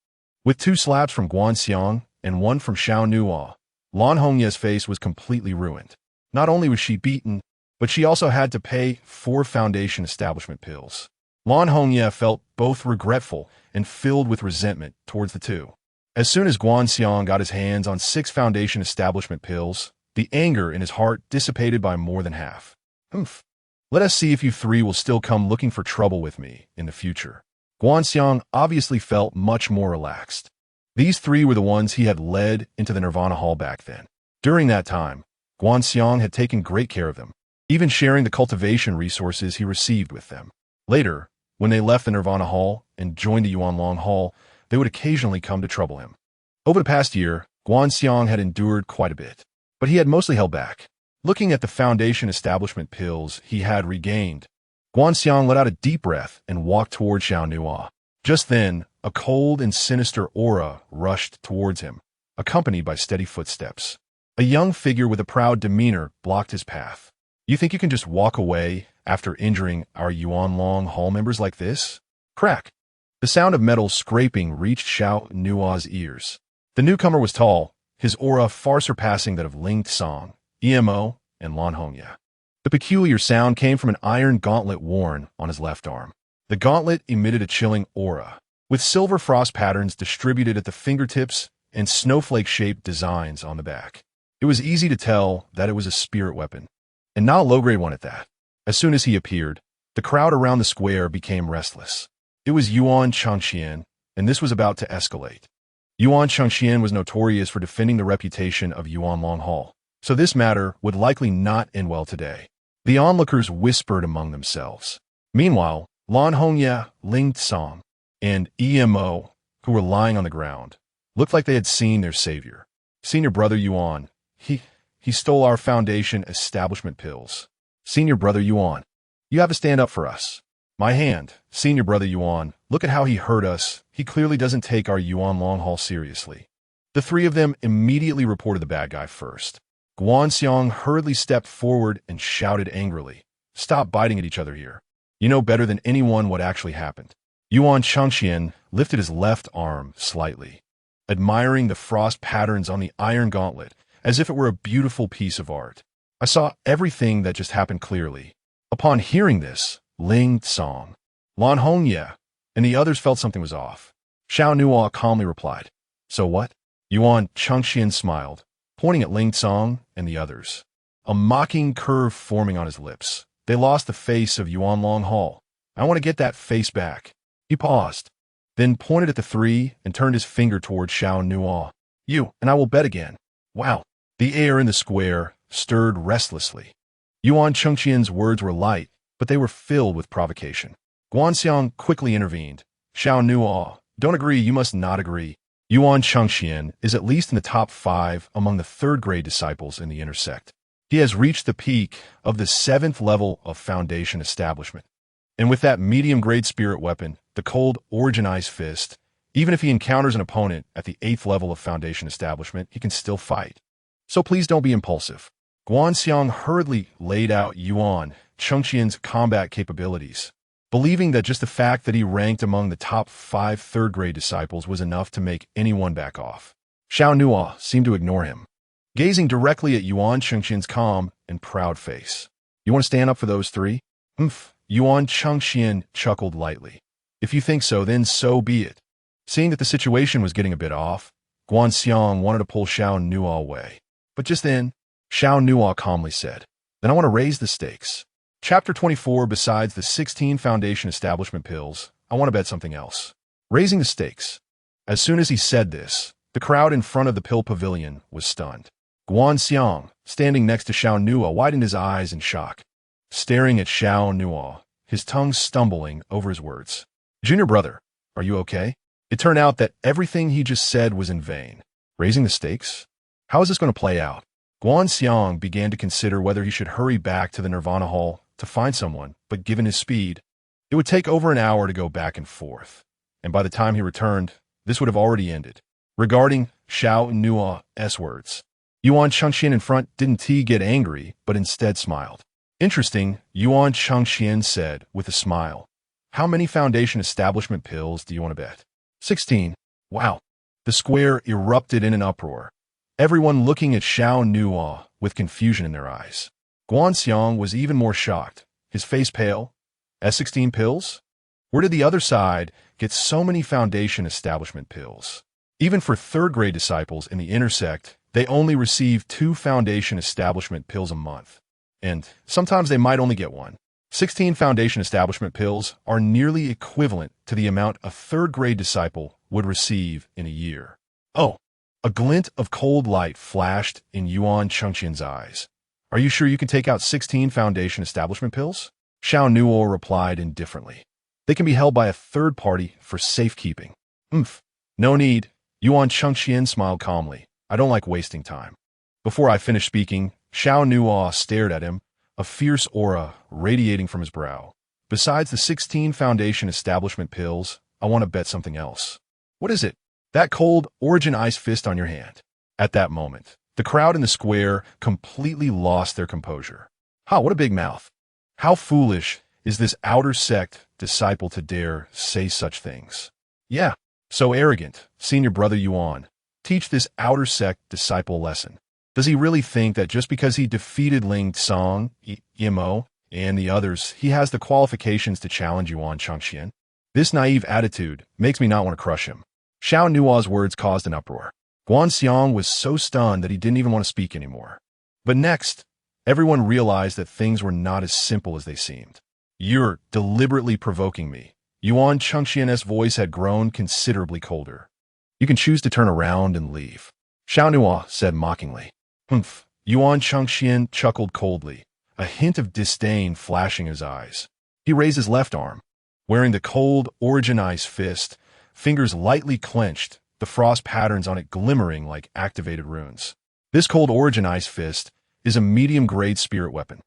With 2 slaps from Guanxiang and 1 from Xiao Nuo, Lan Hongye's face was completely ruined. Not only was she beaten, but she also had to pay 4 foundation establishment pills. Lan Hongye felt both regretful and filled with resentment towards the 2. As soon as Guanxiang got his hands on 6 foundation establishment pills, the anger in his heart dissipated by more than half. Let us see if you 3 will still come looking for trouble with me in the future." Guanxiang obviously felt much more relaxed. These 3 were the ones he had led into the Nirvana Hall back then. During that time, Guanxiang had taken great care of them. even sharing the cultivation resources he received with them. Later, when they left the Nirvana Hall and joined the Yuanlong Hall, they would occasionally come to trouble him. Over the past year, Guanxiang had endured quite a bit, but he had mostly held back. Looking at the Foundation establishment pills he had regained, Guanxiang let out a deep breath and walked toward Xiao Nuo. Just then, a cold and sinister aura rushed towards him, accompanied by steady footsteps. A young figure with a proud demeanor blocked his path. You think you can just walk away after injuring our Yuanlong Hall members like this? Crack! The sound of metal scraping reached Xiao Nuo's ears. The newcomer was tall, his aura far surpassing that of Ling Tsong, EMO, and Lan Hongya. The peculiar sound came from an iron gauntlet worn on his left arm. The gauntlet emitted a chilling aura, with silver frost patterns distributed at the fingertips and snowflake-shaped designs on the back. It was easy to tell that it was a spirit weapon, and not a low-grade one at that. As soon as he appeared, the crowd around the square became restless. It was Yuan Changxian, and this was about to escalate. Yuan Changxian was notorious for defending the reputation of Yuanlong Hall, so this matter would likely not end well today. The onlookers whispered among themselves. Meanwhile, Lan Hongya, Ling Tsong, and EMO, who were lying on the ground, looked like they had seen their savior. Senior brother Yuan, he stole our Foundation establishment pills. Senior brother Yuan, you have to stand up for us. My hand, senior brother Yuan, look at how he hurt us. He clearly doesn't take our Yuanlong Hall seriously. The three of them immediately reported the bad guy first. Guanxiang hurriedly stepped forward and shouted angrily, "Stop biting at each other here. You know better than anyone what actually happened." Yuan Changxian lifted his left arm slightly, admiring the frost patterns on the iron gauntlet as if it were a beautiful piece of art. I saw everything that just happened clearly. Upon hearing this, Ling Tsong, Lan Hongya, and the others felt something was off. Xiao Nuo calmly replied, "So what?" Yuan Changxian smiled, pointing at Ling Tsong and the others, a mocking curve forming on his lips. They lost the face of Yuanlong Hall. I want to get that face back. He paused, then pointed at the three and turned his finger toward Xiao Nuo. You, and I will bet again. Wow. The air in the square stirred restlessly. Yuan Changxian's words were light, but they were filled with provocation. Guanxiang quickly intervened. Xiao Nuo, don't agree, you must not agree. Yuan Changxian is at least in the top 5 among the third-grade disciples in the intersect. He has reached the peak of the 7th level of Foundation establishment. And with that medium-grade spirit weapon, the cold Originized Fist, even if he encounters an opponent at the 8th level of Foundation establishment, he can still fight. So please don't be impulsive. Guanxiang hurriedly laid out Yuan Changxian's combat capabilities, believing that just the fact that he ranked among the top 5 third-grade disciples was enough to make anyone back off. Xiao Nuo seemed to ignore him, gazing directly at Yuan Changxian's calm and proud face. You want to stand up for those three? Yuan Changxian chuckled lightly. If you think so, then so be it. Seeing that the situation was getting a bit off, Guanxiang wanted to pull Xiao Nuo away. But just then, Xiao Nuo calmly said, "Then I want to raise the stakes. Chapter 24, besides the 16 Foundation establishment pills, I want to bet something else. Raising the stakes." As soon as he said this, the crowd in front of the pill pavilion was stunned. Guanxiang, standing next to Xiao Nuo, widened his eyes in shock, staring at Xiao Nuo, his tongue stumbling over his words. "Junior brother, are you okay?" It turned out that everything he just said was in vain. Raising the stakes? How is this going to play out? Guanxiang began to consider whether he should hurry back to the Nirvana Hall to find someone, but given his speed, it would take over an hour to go back and forth, and by the time he returned, this would have already ended. Regarding Xiao Nuo's words, Yuan Changxian in front didn't get angry, but instead smiled. Interesting, Yuan Changxian said with a smile. How many Foundation establishment pills do you want to bet? 16. Wow. The square erupted in an uproar, everyone looking at Xiao Nuo with confusion in their eyes. Guanxiang was even more shocked, his face pale. S16 pills? Where did the other side get so many Foundation establishment pills? Even for third-grade disciples in the intersect, they only receive 2 Foundation establishment pills a month. And sometimes they might only get 1. 16 Foundation establishment pills are nearly equivalent to the amount a third-grade disciple would receive in a year. Oh, a glint of cold light flashed in Yuan Changxian's eyes. Are you sure you can take out 16 foundation establishment pills? Xiao Nuo replied indifferently. They can be held by a third party for safekeeping. No need. Yuan Chengxian smiled calmly. I don't like wasting time. Before I finished speaking, Xiao Nuo stared at him, a fierce aura radiating from his brow. Besides the 16 foundation establishment pills, I want to bet something else. What is it? That cold origin ice fist on your hand. At that moment, the crowd in the square completely lost their composure. What a big mouth. How foolish is this outer sect disciple to dare say such things? Yeah, so arrogant, senior brother Yuan. Teach this outer sect disciple a lesson. Does he really think that just because he defeated Ling Tsong, Yimo, and the others, he has the qualifications to challenge Yuan Chengxian? This naive attitude makes me not want to crush him. Xiao Nuo's words caused an uproar. Guanxiang was so stunned that he didn't even want to speak anymore. But next, everyone realized that things were not as simple as they seemed. You're deliberately provoking me. Yuan Chengxian's voice had grown considerably colder. You can choose to turn around and leave. Xiao Nuo said mockingly. Yuan Chengxian chuckled coldly, a hint of disdain flashing in his eyes. He raised his left arm. Wearing the cold origin ice fist, fingers lightly clenched, the frost patterns on it glimmering like activated runes. This cold origin ice fist is a medium-grade spirit weapon.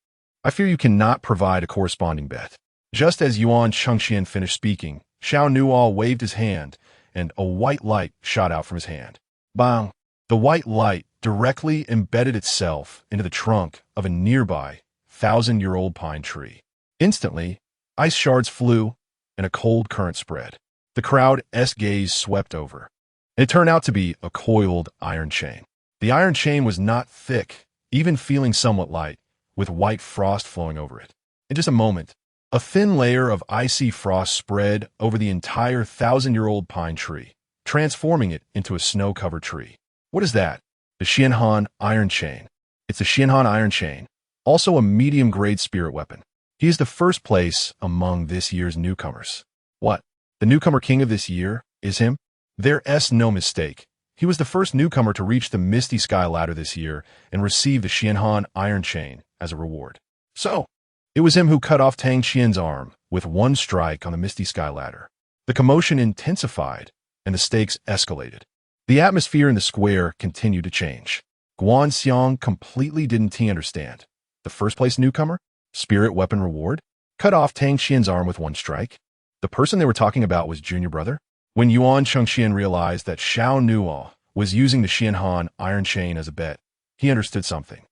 I fear you cannot provide a corresponding bet. Just as Yuan Chengxian finished speaking, Xiao Nuo waved his hand, and a white light shot out from his hand. Bang! The white light directly embedded itself into the trunk of a nearby 1,000-year-old pine tree. Instantly, ice shards flew, and a cold current spread. The crowd's gaze swept over. It turned out to be a coiled iron chain. The iron chain was not thick, even feeling somewhat light, with white frost flowing over it. In just a moment, a thin layer of icy frost spread over the entire 1,000-year-old pine tree, transforming it into a snow-covered tree. What is that? The Xianhan Iron Chain. It's the Xianhan Iron Chain, also a medium-grade spirit weapon. He is the first place among this year's newcomers. What? The newcomer king of this year is him? There's no mistake. He was the first newcomer to reach the Misty Sky Ladder this year and receive the Xianhan Iron Chain as a reward. So, it was him who cut off Tang Qian's arm with one strike on the Misty Sky Ladder. The commotion intensified, and the stakes escalated. The atmosphere in the square continued to change. Guanxiang completely didn't understand. The first-place newcomer? Spirit weapon reward? Cut off Tang Qian's arm with one strike? The person they were talking about was Junior Brother? When Yuan Chengxian realized that Xiao Nuo was using the Xianhan Iron Chain as a bet, he understood something.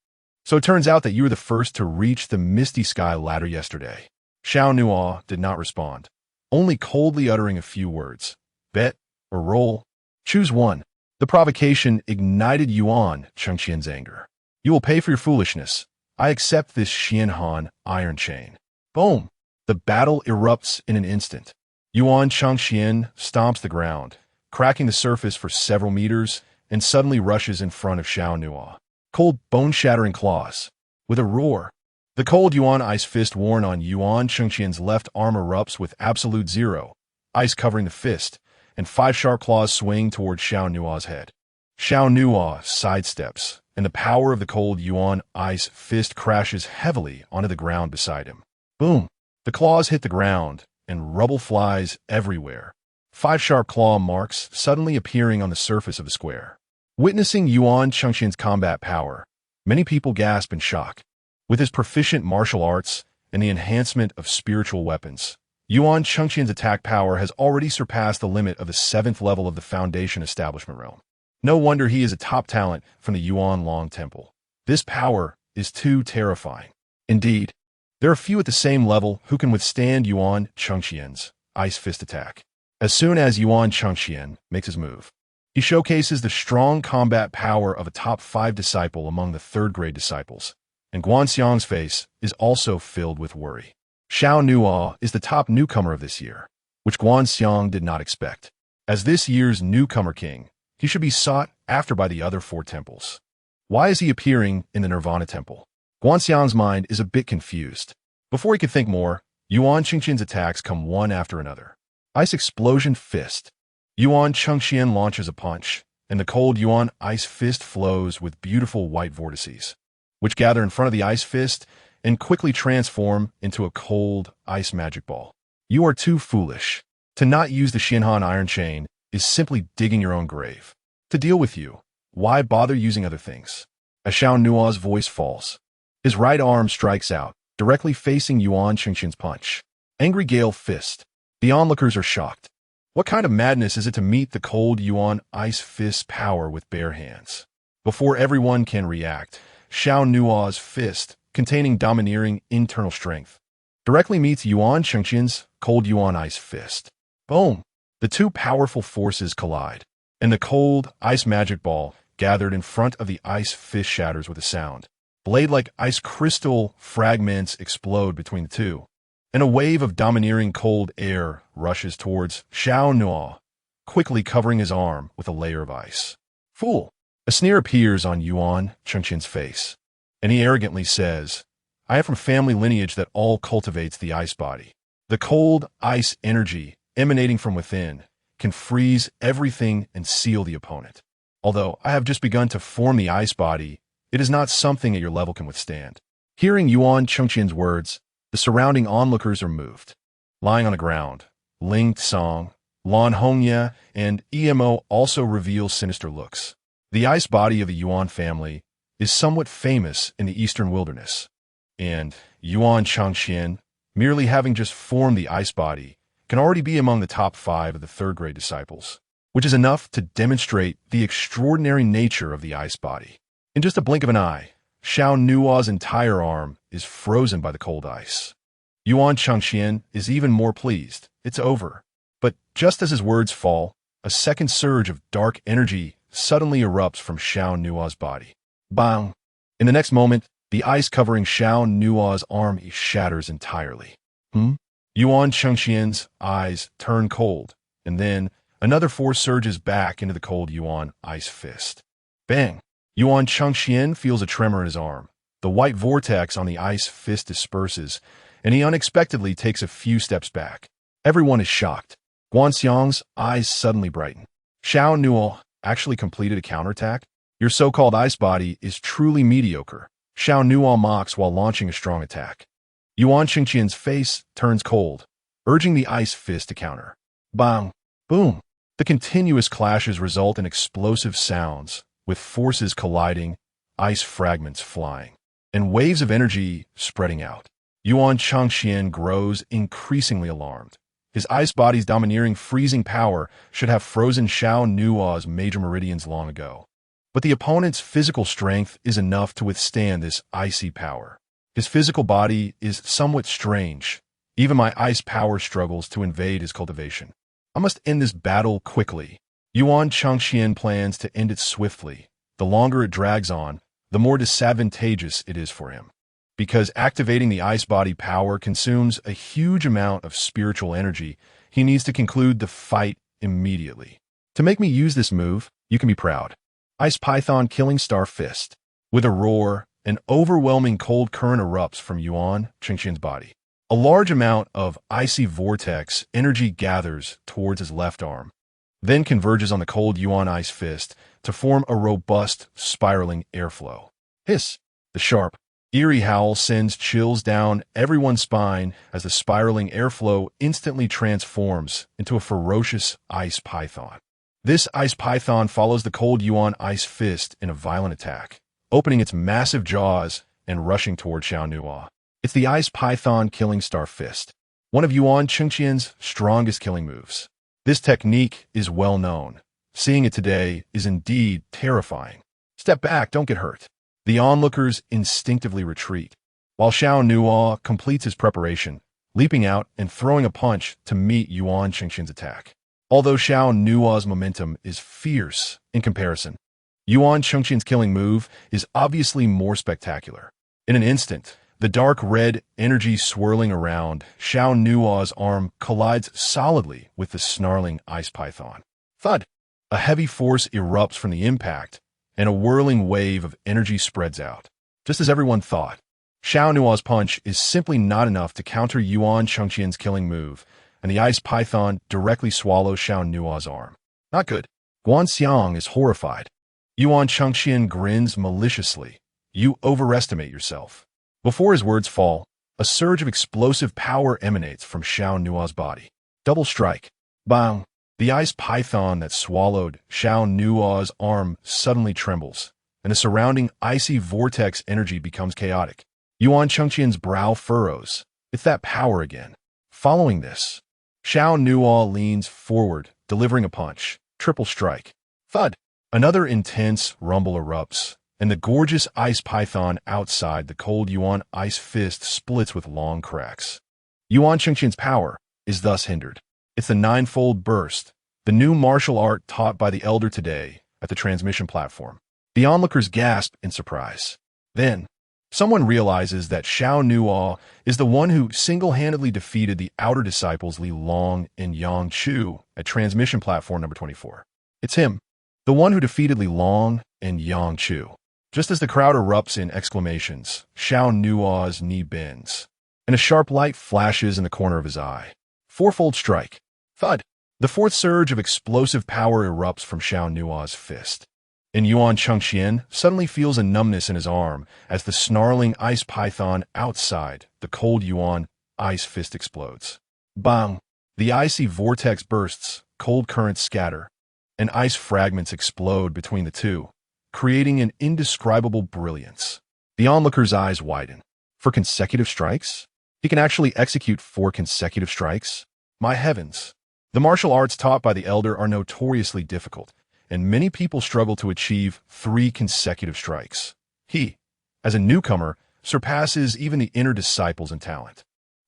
So it turns out that you were the first to reach the Misty Sky Ladder yesterday. Xiao Nuo did not respond, only coldly uttering a few words. Bet or roll? Choose one. The provocation ignited Yuan Chengxian's anger. You will pay for your foolishness. I accept this Xianhan Iron Chain. Boom! The battle erupts in an instant. Yuan Chengxian stomps the ground, cracking the surface for several meters, and suddenly rushes in front of Xiao Nuo. Cold, bone-shattering claws. With a roar, the cold Yuan ice fist worn on Yuan Chengxian's left arm erupts with absolute zero, ice covering the fist, and 5 sharp claws swing toward Xiao Nuo's head. Xiao Nuo sidesteps, and the power of the cold Yuan ice fist crashes heavily onto the ground beside him. Boom! The claws hit the ground, and rubble flies everywhere. 5 sharp claw marks suddenly appearing on the surface of the square. Witnessing Yuan Chengxian's combat power, many people gasp in shock. With his proficient martial arts and the enhancement of spiritual weapons, Yuan Chengxian's attack power has already surpassed the limit of the 7th level of the Foundation Establishment realm. No wonder he is a top talent from the Yuan Long Temple. This power is too terrifying. Indeed, there are few at the same level who can withstand Yuan Chengxian's ice fist attack. As soon as Yuan Chengxian makes his move, he showcases the strong combat power of a top 5 disciple among the 3rd-grade disciples, and Guanxiang's face is also filled with worry. Xiao Nuo is the top newcomer of this year, which Guanxiang did not expect. As this year's newcomer king, he should be sought after by the other 4 temples. Why is he appearing in the Nirvana Temple? Guanxiang's mind is a bit confused. Before he could think more, Yuan Chengxian's attacks come one after another. Ice Explosion Fist. Yuan Chengxian launches a punch, and the cold Yuan Ice Fist flows with beautiful white vortices. which gather in front of the ice fist and quickly transform into a cold ice magic ball. You are too foolish. To not use the Shinhan iron chain is simply digging your own grave. To deal with you, why bother using other things? As Xiao Nuo's voice falls, his right arm strikes out, directly facing Yuan Qingqian's punch. Angry gale fist. The onlookers are shocked. What kind of madness is it to meet the cold Yuan ice fist power with bare hands? Before everyone can react, Xiao Nuo's fist, containing domineering internal strength, directly meets Yuan Qingqian's cold Yuan ice fist. Boom! The two powerful forces collide, and the cold ice magic ball gathered in front of the ice fist shatters with a sound. Blade-like ice crystal fragments explode between the two, and a wave of domineering cold air rushes towards Xiao Nuo, quickly covering his arm with a layer of ice. Fool! A sneer appears on Yuan Qingqian's face, and he arrogantly says, I am from family lineage that all cultivates the ice body. The cold ice energy emanating from within can freeze everything and seal the opponent. Although I have just begun to form the ice body, it is not something at your level can withstand. Hearing Yuan Qingqian's words, the surrounding onlookers are moved. Lying on the ground, Ling Tsang, Lan Hongye, and Emo also reveal sinister looks. The ice body of the Yuan family is somewhat famous in the eastern wilderness, and Yuan Changxian, merely having just formed the ice body, can already be among the top 5 of the third-grade disciples, which is enough to demonstrate the extraordinary nature of the ice body. In just a blink of an eye, Xiao Nuo's entire arm is frozen by the cold ice. Yuan Changxian is even more pleased. It's over. But just as his words fall, a second surge of dark energy suddenly erupts from Xiao Nuo's body. Bang! In the next moment, the ice covering Xiao Nuo's arm shatters entirely. Yuan Changxian's eyes turn cold, and then another force surges back into the cold Yuan ice fist. Bang! Yuan Changxian feels a tremor in his arm. The white vortex on the ice fist disperses, and he unexpectedly takes a few steps back. Everyone is shocked. Guanxiang's eyes suddenly brighten. Xiao Nuo actually completed a counterattack? Your so-called ice body is truly mediocre. Xiao Nuo mocks while launching a strong attack. Yuan Qingqian's face turns cold, urging the ice fist to counter. Bang! Boom! The continuous clashes result in explosive sounds, with forces colliding, ice fragments flying, and waves of energy spreading out. Yuan Changxian grows increasingly alarmed. His ice body's domineering freezing power should have frozen Xiao Nuo's major meridians long ago. But the opponent's physical strength is enough to withstand this icy power. His physical body is somewhat strange. Even my ice power struggles to invade his cultivation. I must end this battle quickly. Yuan Changxian plans to end it swiftly. The longer it drags on, the more disadvantageous it is for him. Because activating the ice body power consumes a huge amount of spiritual energy, he needs to conclude the fight immediately. To make me use this move, you can be proud. Ice Python Killing Star Fist. With a roar, an overwhelming cold current erupts from Yuan Qingqian's body. A large amount of icy vortex energy gathers towards his left arm, then converges on the cold Yuan ice fist to form a robust, spiraling airflow. Hiss! The sharp, eerie howl sends chills down everyone's spine as the spiraling airflow instantly transforms into a ferocious ice python. This ice python follows the cold Yuan ice fist in a violent attack, opening its massive jaws and rushing toward Xiao Nuo. It's the Ice Python Killing Star Fist, one of Yuan Qingqian's strongest killing moves. This technique is well known. Seeing it today is indeed terrifying. Step back, don't get hurt. The onlookers instinctively retreat, while Xiao Nuo completes his preparation, leaping out and throwing a punch to meet Yuan Qingqian's attack. Although Xiao Nuo's momentum is fierce in comparison, Yuan Qingqian's killing move is obviously more spectacular. In an instant, the dark red energy swirling around Xiao Nuo's arm collides solidly with the snarling ice python. Thud! A heavy force erupts from the impact, and a whirling wave of energy spreads out. Just as everyone thought, Xiao Nuo's punch is simply not enough to counter Yuan Qingqian's killing move, and the ice python directly swallows Xiao Nuo's arm. Not good. Guanxiang is horrified. Yuan Changxian grins maliciously, You overestimate yourself. Before his words fall, a surge of explosive power emanates from Xiao Nuo's body. Double strike. Bang! The ice python that swallowed Xiao Nuo's arm suddenly trembles, and the surrounding icy vortex energy becomes chaotic. Yuan Chengqian's brow furrows. It's that power again. Following this, Xiao Nuo leans forward, delivering a punch. Triple strike. Thud! Another intense rumble erupts, and the gorgeous ice python outside the cold Yuan ice fist splits with long cracks. Yuan Chengqian's power is thus hindered. It's the ninefold burst, the new martial art taught by the elder today at the transmission platform. The onlookers gasp in surprise. Then, someone realizes that Xiao Nuo is the one who single-handedly defeated the outer disciples Li Long and Yang Chu at transmission platform number 24. It's him, the one who defeated Li Long and Yang Chu. Just as the crowd erupts in exclamations, Xiao Nuo's knee bends, and a sharp light flashes in the corner of his eye. Fourfold strike. Thud! The fourth surge of explosive power erupts from Xiao Nuo's fist. And Yuan Chengqian suddenly feels a numbness in his arm as the snarling ice python outside the cold Yuan ice fist explodes. Bang! The icy vortex bursts, cold currents scatter, and ice fragments explode between the two, creating an indescribable brilliance. The onlooker's eyes widen. For consecutive strikes? He can actually execute 4 consecutive strikes? My heavens! The martial arts taught by the elder are notoriously difficult, and many people struggle to achieve 3 consecutive strikes. He, as a newcomer, surpasses even the inner disciples in talent.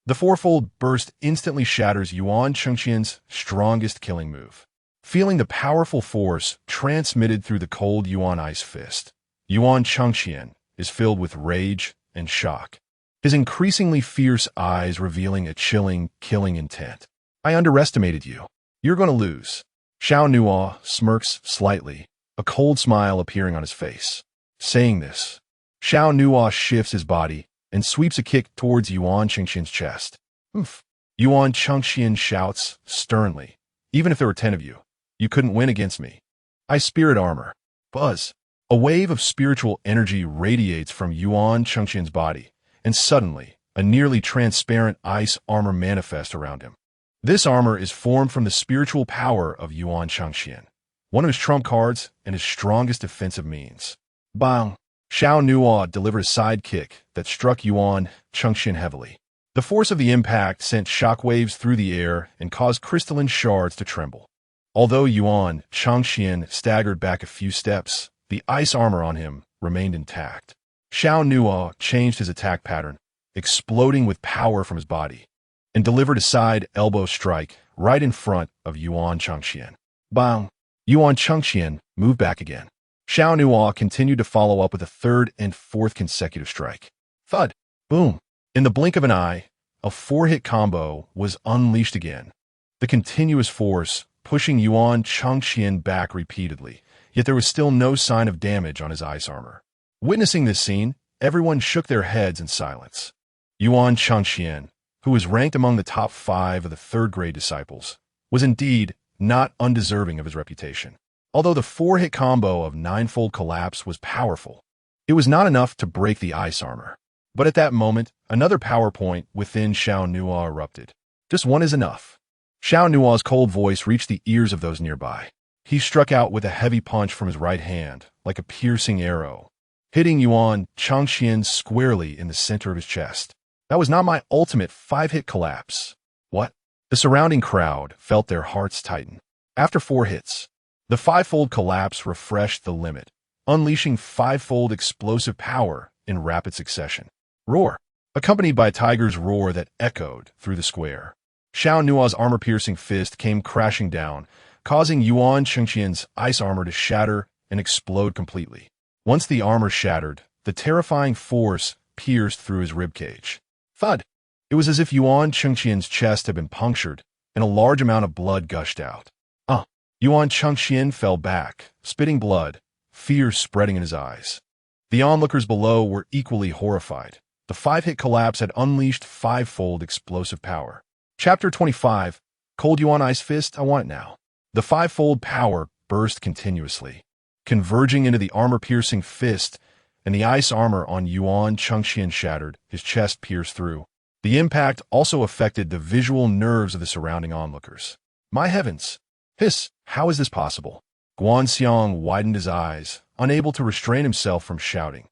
The fourfold burst instantly shatters Yuan Chengqian's strongest killing move. Feeling the powerful force transmitted through the cold Yuan ice fist, Yuan Chengqian is filled with rage and shock, his increasingly fierce eyes revealing a chilling, killing intent. I underestimated you. You're going to lose. Xiao Nuo smirks slightly, a cold smile appearing on his face. Saying this, Xiao Nuo shifts his body and sweeps a kick towards Yuan Chengqian's chest. Oof. Yuan Chengqian shouts sternly, even if there were 10 of you, you couldn't win against me. I spirit armor. Buzz. A wave of spiritual energy radiates from Yuan Chengqian's body, and suddenly, a nearly transparent ice armor manifests around him. This armor is formed from the spiritual power of Yuan Chengqian, one of his trump cards and his strongest defensive means. Bang! Xiao Nuo delivered a side kick that struck Yuan Chengqian heavily. The force of the impact sent shockwaves through the air and caused crystalline shards to tremble. Although Yuan Chengqian staggered back a few steps, the ice armor on him remained intact. Xiao Nuo changed his attack pattern, exploding with power from his body, and delivered a side elbow strike right in front of Yuan Chengqian. Bang! Yuan Chengqian moved back again. Xiao Nuo continued to follow up with a third and fourth consecutive strike. Thud! Boom! In the blink of an eye, a 4-hit combo was unleashed again. The continuous force pushing Yuan Chengqian back repeatedly, yet there was still no sign of damage on his ice armor. Witnessing this scene, everyone shook their heads in silence. Yuan Chengqian, who was ranked among the top 5 of the third-grade disciples, was indeed not undeserving of his reputation. Although the 4-hit combo of ninefold collapse was powerful, it was not enough to break the ice armor. But at that moment, another power point within Xiao Nuo erupted. Just one is enough. Xiao Nuo's cold voice reached the ears of those nearby. He struck out with a heavy punch from his right hand, like a piercing arrow, hitting Yuan Chengqian squarely in the center of his chest. That was not my ultimate 5-hit collapse. What? The surrounding crowd felt their hearts tighten. After 4 hits, the 5-fold collapse refreshed the limit, unleashing 5-fold explosive power in rapid succession. Roar! Accompanied by a tiger's roar that echoed through the square. Xiao Nuo's armor-piercing fist came crashing down, causing Yuan Chengqian's ice armor to shatter and explode completely. Once the armor shattered, the terrifying force pierced through his ribcage. Thud! It was as if Yuan Chengqian's chest had been punctured, and a large amount of blood gushed out. Yuan Chengqian fell back, spitting blood, fear spreading in his eyes. The onlookers below were equally horrified. The 5-hit collapse had unleashed 5-fold explosive power. Chapter 25, Cold Yuan Ice Fist, I Want It Now. The 5-fold power burst continuously, converging into the armor-piercing fist and the ice armor on Yuan Chengxian shattered, his chest pierced through. The impact also affected the visual nerves of the surrounding onlookers. My heavens! Hiss! How is this possible? Guanxiang widened his eyes, unable to restrain himself from shouting.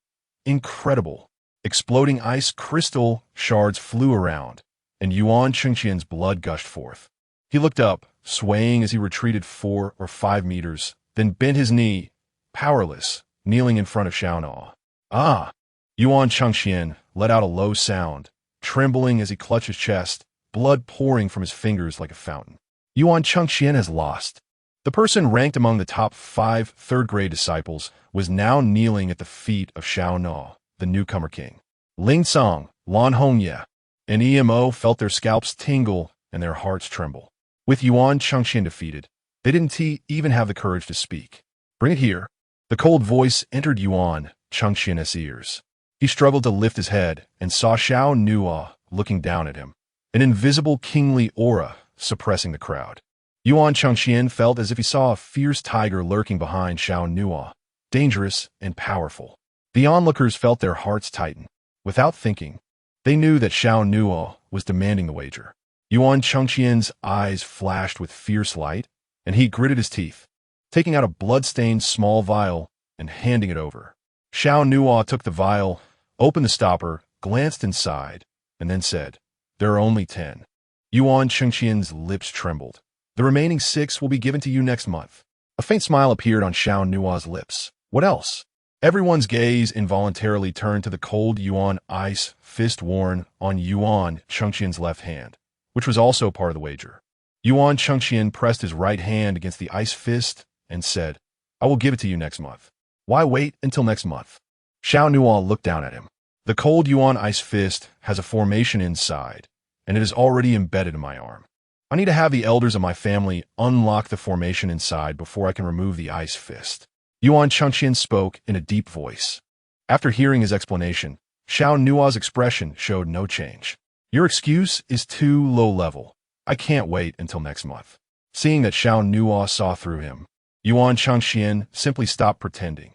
Incredible! Exploding ice crystal shards flew around, and Yuan Chengxian's blood gushed forth. He looked up, swaying as he retreated 4 or 5 meters, then bent his knee, powerless, kneeling in front of Xiao Nuo. Ah! Yuan Chengxian let out a low sound, trembling as he clutched his chest, blood pouring from his fingers like a fountain. Yuan Chengxian has lost. The person ranked among the top 5 third-grade disciples was now kneeling at the feet of Xiao Nuo, the newcomer king. Ling Song, Lan Hongye, and Emo felt their scalps tingle and their hearts tremble. With Yuan Chengxian defeated, they didn't even have the courage to speak. Bring it here. The cold voice entered Yuan Chengxian's ears. He struggled to lift his head and saw Xiao Nuo looking down at him, an invisible kingly aura suppressing the crowd. Yuan Chengxian felt as if he saw a fierce tiger lurking behind Xiao Nuo, dangerous and powerful. The onlookers felt their hearts tighten. Without thinking, they knew that Xiao Nuo was demanding the wager. Yuan Chengxian's eyes flashed with fierce light, and he gritted his teeth, taking out a blood-stained small vial and handing it over. Xiao Nuo took the vial, opened the stopper, glanced inside, and then said, "There are only 10. Yuan Chengxian's lips trembled. "The remaining 6 will be given to you next month." A faint smile appeared on Xiao Nuo's lips. What else? Everyone's gaze involuntarily turned to the cold Yuan ice fist worn on Yuan Chengxian's left hand, which was also part of the wager. Yuan Chengxian pressed his right hand against the ice fist and said, "I will give it to you next month." Why wait until next month? Xiao Nuo looked down at him. The cold Yuan ice fist has a formation inside, and it is already embedded in my arm. I need to have the elders of my family unlock the formation inside before I can remove the ice fist. Yuan Chengxian spoke in a deep voice. After hearing his explanation, Xiao Nuo's expression showed no change. Your excuse is too low level. I can't wait until next month. Seeing that Xiao Nuo saw through him, Yuan Chengxian simply stopped pretending.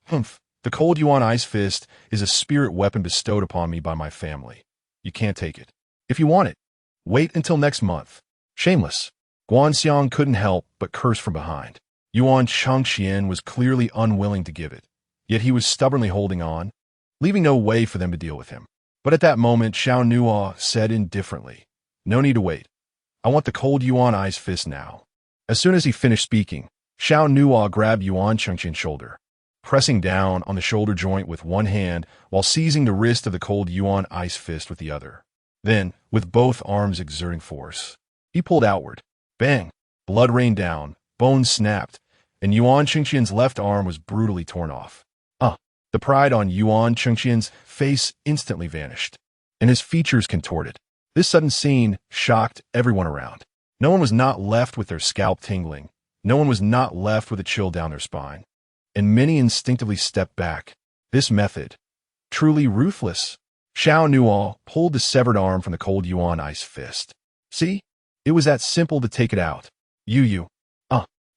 Humph, the cold Yuan ice fist is a spirit weapon bestowed upon me by my family. You can't take it. If you want it, wait until next month. Shameless. Guanxiang couldn't help but curse from behind. Yuan Chengxian was clearly unwilling to give it, yet he was stubbornly holding on, leaving no way for them to deal with him. But at that moment, Xiao Nuo said indifferently, "No need to wait. I want the cold Yuan ice fist now." As soon as he finished speaking, Xiao Nuo grabbed Yuan Chengxian's shoulder, pressing down on the shoulder joint with one hand while seizing the wrist of the cold Yuan ice fist with the other. Then, with both arms exerting force, he pulled outward. Bang! Blood rained down, bones snapped, and Yuan Chengxian's left arm was brutally torn off. The pride on Yuan Chengxian's face instantly vanished, and his features contorted. This sudden scene shocked everyone around. No one was not left with their scalp tingling. No one was not left with a chill down their spine. And many instinctively stepped back. This method, truly ruthless. Xiao Nuo pulled the severed arm from the cold Yuan ice fist. See? It was that simple to take it out.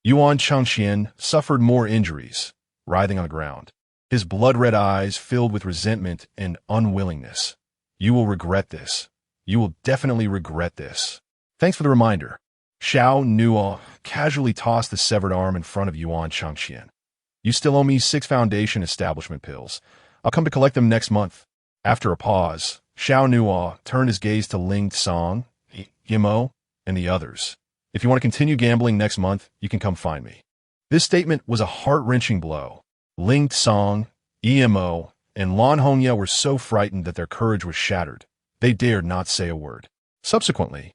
Yuan Chengxian suffered more injuries, writhing on the ground. His blood-red eyes filled with resentment and unwillingness. You will regret this. You will definitely regret this. Thanks for the reminder. Xiao Nuo casually tossed the severed arm in front of Yuan Chengxian. You still owe me 6 foundation establishment pills. I'll come to collect them next month. After a pause, Xiao Nuo turned his gaze to Ling Song, Emo, and the others. If you want to continue gambling next month, you can come find me. This statement was a heart-wrenching blow. Ling Song, Emo, and Lan Hongye were so frightened that their courage was shattered. They dared not say a word. Subsequently,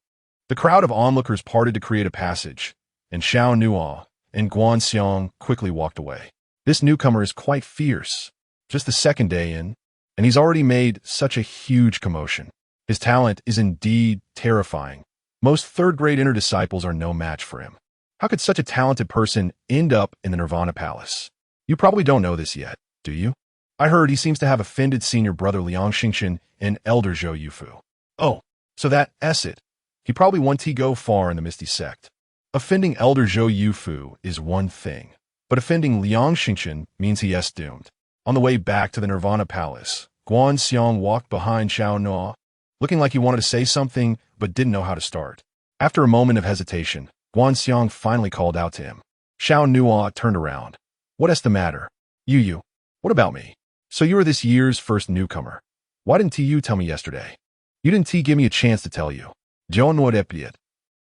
the crowd of onlookers parted to create a passage, and Xiao Nuo and Guanxiang quickly walked away. This newcomer is quite fierce. Just the second day in, and he's already made such a huge commotion. His talent is indeed terrifying. Most third-grade inner disciples are no match for him. How could such a talented person end up in the Nirvana Palace? You probably don't know this yet, do you? I heard he seems to have offended senior brother Liang Xingchen and elder Zhou Yufu. Oh, so that's it. He probably won't go far in the Misty Sect. Offending elder Zhou Yufu is one thing, but offending Liang Xingchen means he is doomed. On the way back to the Nirvana Palace, Guan Xiong walked behind Xiao Nuo, looking like he wanted to say something but didn't know how to start. After a moment of hesitation, Guan Xiong finally called out to him. Xiao Nuo turned around. "What's the matter? You. What about me? So you are this year's first newcomer. Why didn't you tell me yesterday? You didn't give me a chance to tell you." Xiao Nuo replied.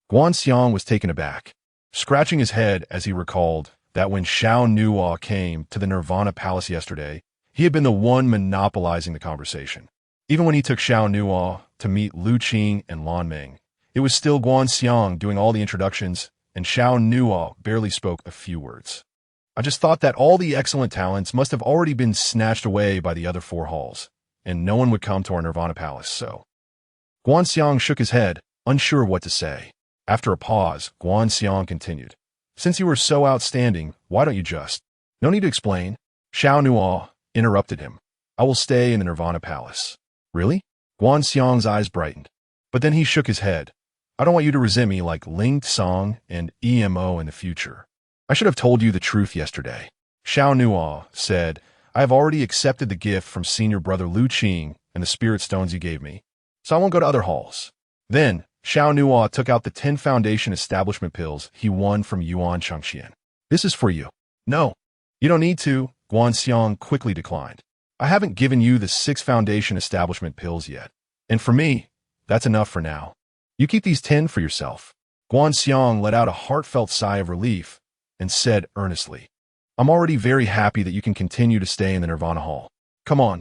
Guan Xiong was taken aback, scratching his head as he recalled that when Xiao Nuo came to the Nirvana Palace yesterday, he had been the one monopolizing the conversation. Even when he took Xiao Nuo to meet Lu Qing and Lan Ming, it was still Guan Xiong doing all the introductions, and Xiao Nuo barely spoke a few words. "I just thought that all the excellent talents must have already been snatched away by the other 4 halls, and no one would come to our Nirvana Palace, so..." Guan Xiong shook his head, unsure what to say. After a pause, Guan Xiong continued. "Since you are so outstanding, why don't you just..." "No need to explain." Xiao Nuo interrupted him. "I will stay in the Nirvana Palace." "Really?" Guan Xiong's eyes brightened. But then he shook his head. "I don't want you to resent me like Ling Tsang and EMO in the future. I should have told you the truth yesterday." Xiao Nuo said, "I have already accepted the gift from senior brother Lu Qing and the spirit stones you gave me, so I won't go to other halls." Then, Xiao Nuo took out the 10 foundation establishment pills he won from Yuan Changxian. "This is for you." "No, you don't need to," Guan Xiong quickly declined. "I haven't given you the 6 foundation establishment pills yet. And for me, that's enough for now. You keep these 10 for yourself." Guan Xiong let out a heartfelt sigh of relief and said earnestly, "I'm already very happy that you can continue to stay in the Nirvana Hall. Come on.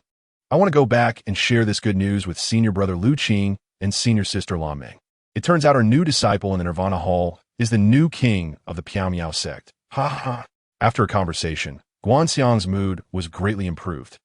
I want to go back and share this good news with senior brother Lu Qing and senior sister Lan Ming. It turns out our new disciple in the Nirvana Hall is the new king of the Piao sect. Ha ha." After a conversation, Guan Xiong's mood was greatly improved.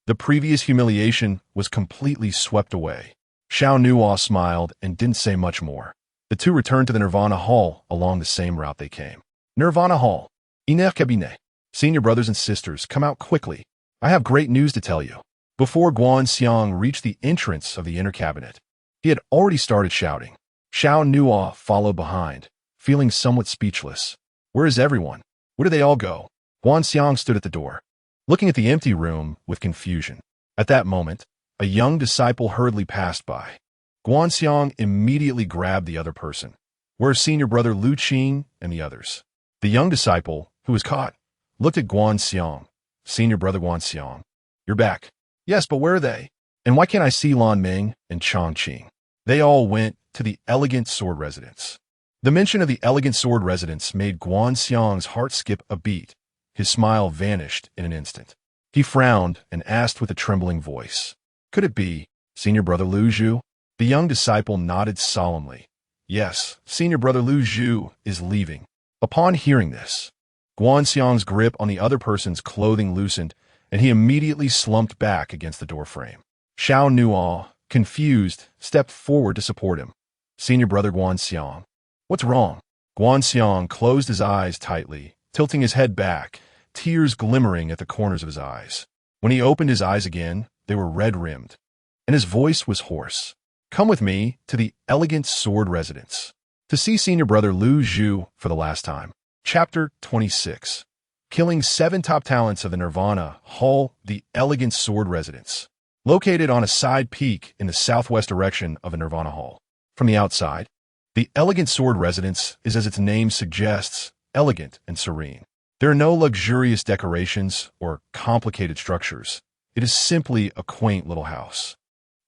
The previous humiliation was completely swept away. Xiao Nuo smiled and didn't say much more. The two returned to the Nirvana Hall along the same route they came. Nirvana Hall. Inner cabinet. Senior brothers and sisters, come out quickly. I have great news to tell you. Before Guan Xiong reached the entrance of the inner cabinet, he had already started shouting. Xiao Nuo followed behind, feeling somewhat speechless. Where is everyone? Where did they all go? Guan Xiong stood at the door, looking at the empty room with confusion. At that moment, a young disciple hurriedly passed by. Guan Xiong immediately grabbed the other person. Where's senior brother Lu Qing and the others? The young disciple, who was caught, looked at Guan Xiong. Senior brother Guan Xiong, you're back. Yes, but where are they? And why can't I see Lan Ming and Chang Qing? They all went to the elegant sword residence. The mention of the elegant sword residence made Guan Xiong's heart skip a beat. His smile vanished in an instant. He frowned and asked with a trembling voice, could it be senior brother Lu Zhu? The young disciple nodded solemnly. Yes, senior brother Lu Zhu is leaving. Upon hearing this, Guan Xiong's grip on the other person's clothing loosened, and he immediately slumped back against the doorframe. Xiao Nuo, confused, stepped forward to support him. Senior brother Guan Xiong. What's wrong? Guan Xiong closed his eyes tightly, tilting his head back, tears glimmering at the corners of his eyes. When he opened his eyes again, they were red-rimmed, and his voice was hoarse. Come with me to the elegant sword residence to see senior brother Lu Zhu for the last time. Chapter 26. Killing 7 top talents of the Nirvana Hall, the elegant sword residence. Located on a side peak in the southwest direction of the Nirvana Hall. From the outside, the elegant sword residence is, as its name suggests, elegant and serene. There are no luxurious decorations or complicated structures. It is simply a quaint little house.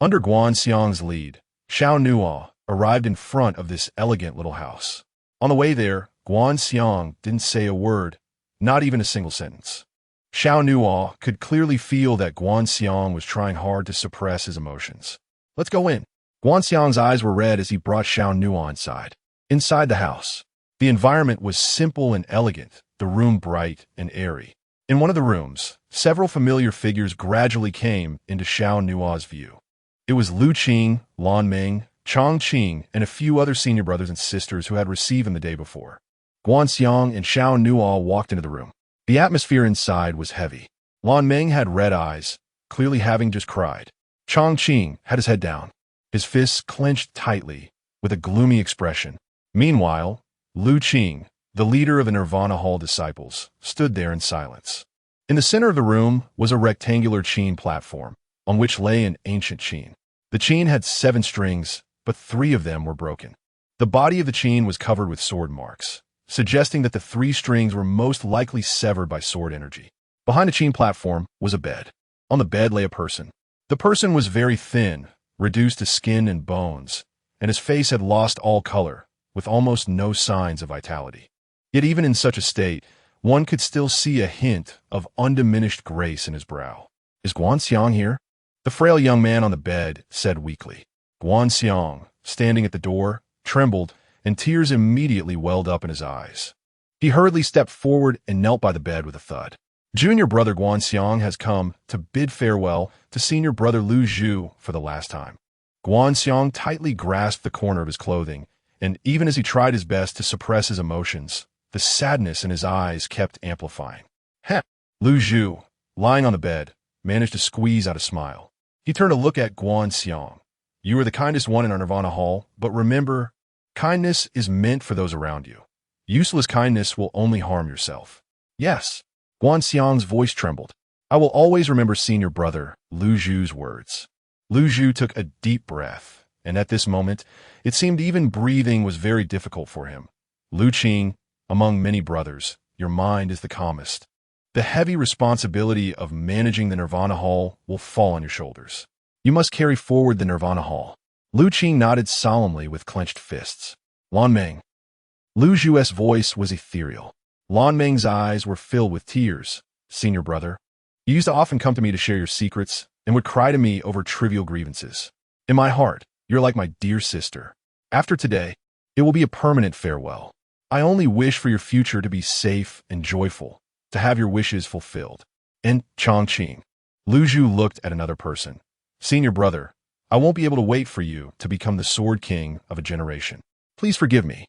Under Guan Xiong's lead, Xiao Nuo arrived in front of this elegant little house. On the way there, Guan Xiong didn't say a word, not even a single sentence. Xiao Nuo could clearly feel that Guan Xiong was trying hard to suppress his emotions. Let's go in. Guan Xiong's eyes were red as he brought Xiao Nuo inside. Inside the house, the environment was simple and elegant, the room bright and airy. In one of the rooms, several familiar figures gradually came into Xiao Nuo's view. It was Lu Qing, Lan Ming, Chang Qing, and a few other senior brothers and sisters who had received him the day before. Guan Xiong and Xiao Nuo walked into the room. The atmosphere inside was heavy. Lan Ming had red eyes, clearly having just cried. Chang Qing had his head down, his fists clenched tightly, with a gloomy expression. Meanwhile, Lu Qing, the leader of the Nirvana Hall disciples, stood there in silence. In the center of the room was a rectangular chain platform, on which lay an ancient chain. The chain had 7 strings, but 3 of them were broken. The body of the chain was covered with sword marks, suggesting that the 3 strings were most likely severed by sword energy. Behind the chain platform was a bed. On the bed lay a person. The person was very thin, reduced to skin and bones, and his face had lost all color, with almost no signs of vitality. Yet even in such a state, one could still see a hint of undiminished grace in his brow. "Is Guanxiang here?" The frail young man on the bed said weakly. Guanxiang, standing at the door, trembled, and tears immediately welled up in his eyes. He hurriedly stepped forward and knelt by the bed with a thud. "Junior brother Guanxiang has come to bid farewell to senior brother Lu Zhu for the last time." Guanxiang tightly grasped the corner of his clothing, and even as he tried his best to suppress his emotions, the sadness in his eyes kept amplifying. "Heh!" Lu Zhu, lying on the bed, managed to squeeze out a smile. He turned to look at Guanxiang. "You are the kindest one in our Nirvana Hall, but remember, kindness is meant for those around you. Useless kindness will only harm yourself." "Yes." Guanxiang's voice trembled. "I will always remember senior brother Lu Zhu's words." Lu Zhu took a deep breath, and at this moment, it seemed even breathing was very difficult for him. "Lu Qing, among many brothers, your mind is the calmest. The heavy responsibility of managing the Nirvana Hall will fall on your shoulders. You must carry forward the Nirvana Hall." Lu Qing nodded solemnly with clenched fists. "Lanmeng." Lu Zhu's voice was ethereal. Lanmeng's eyes were filled with tears. "Senior brother, you used to often come to me to share your secrets and would cry to me over trivial grievances. In my heart, you're like my dear sister. After today, it will be a permanent farewell. I only wish for your future to be safe and joyful, to have your wishes fulfilled." And Chongqing. Lu Zhu looked at another person. "Senior brother, I won't be able to wait for you to become the sword king of a generation. Please forgive me."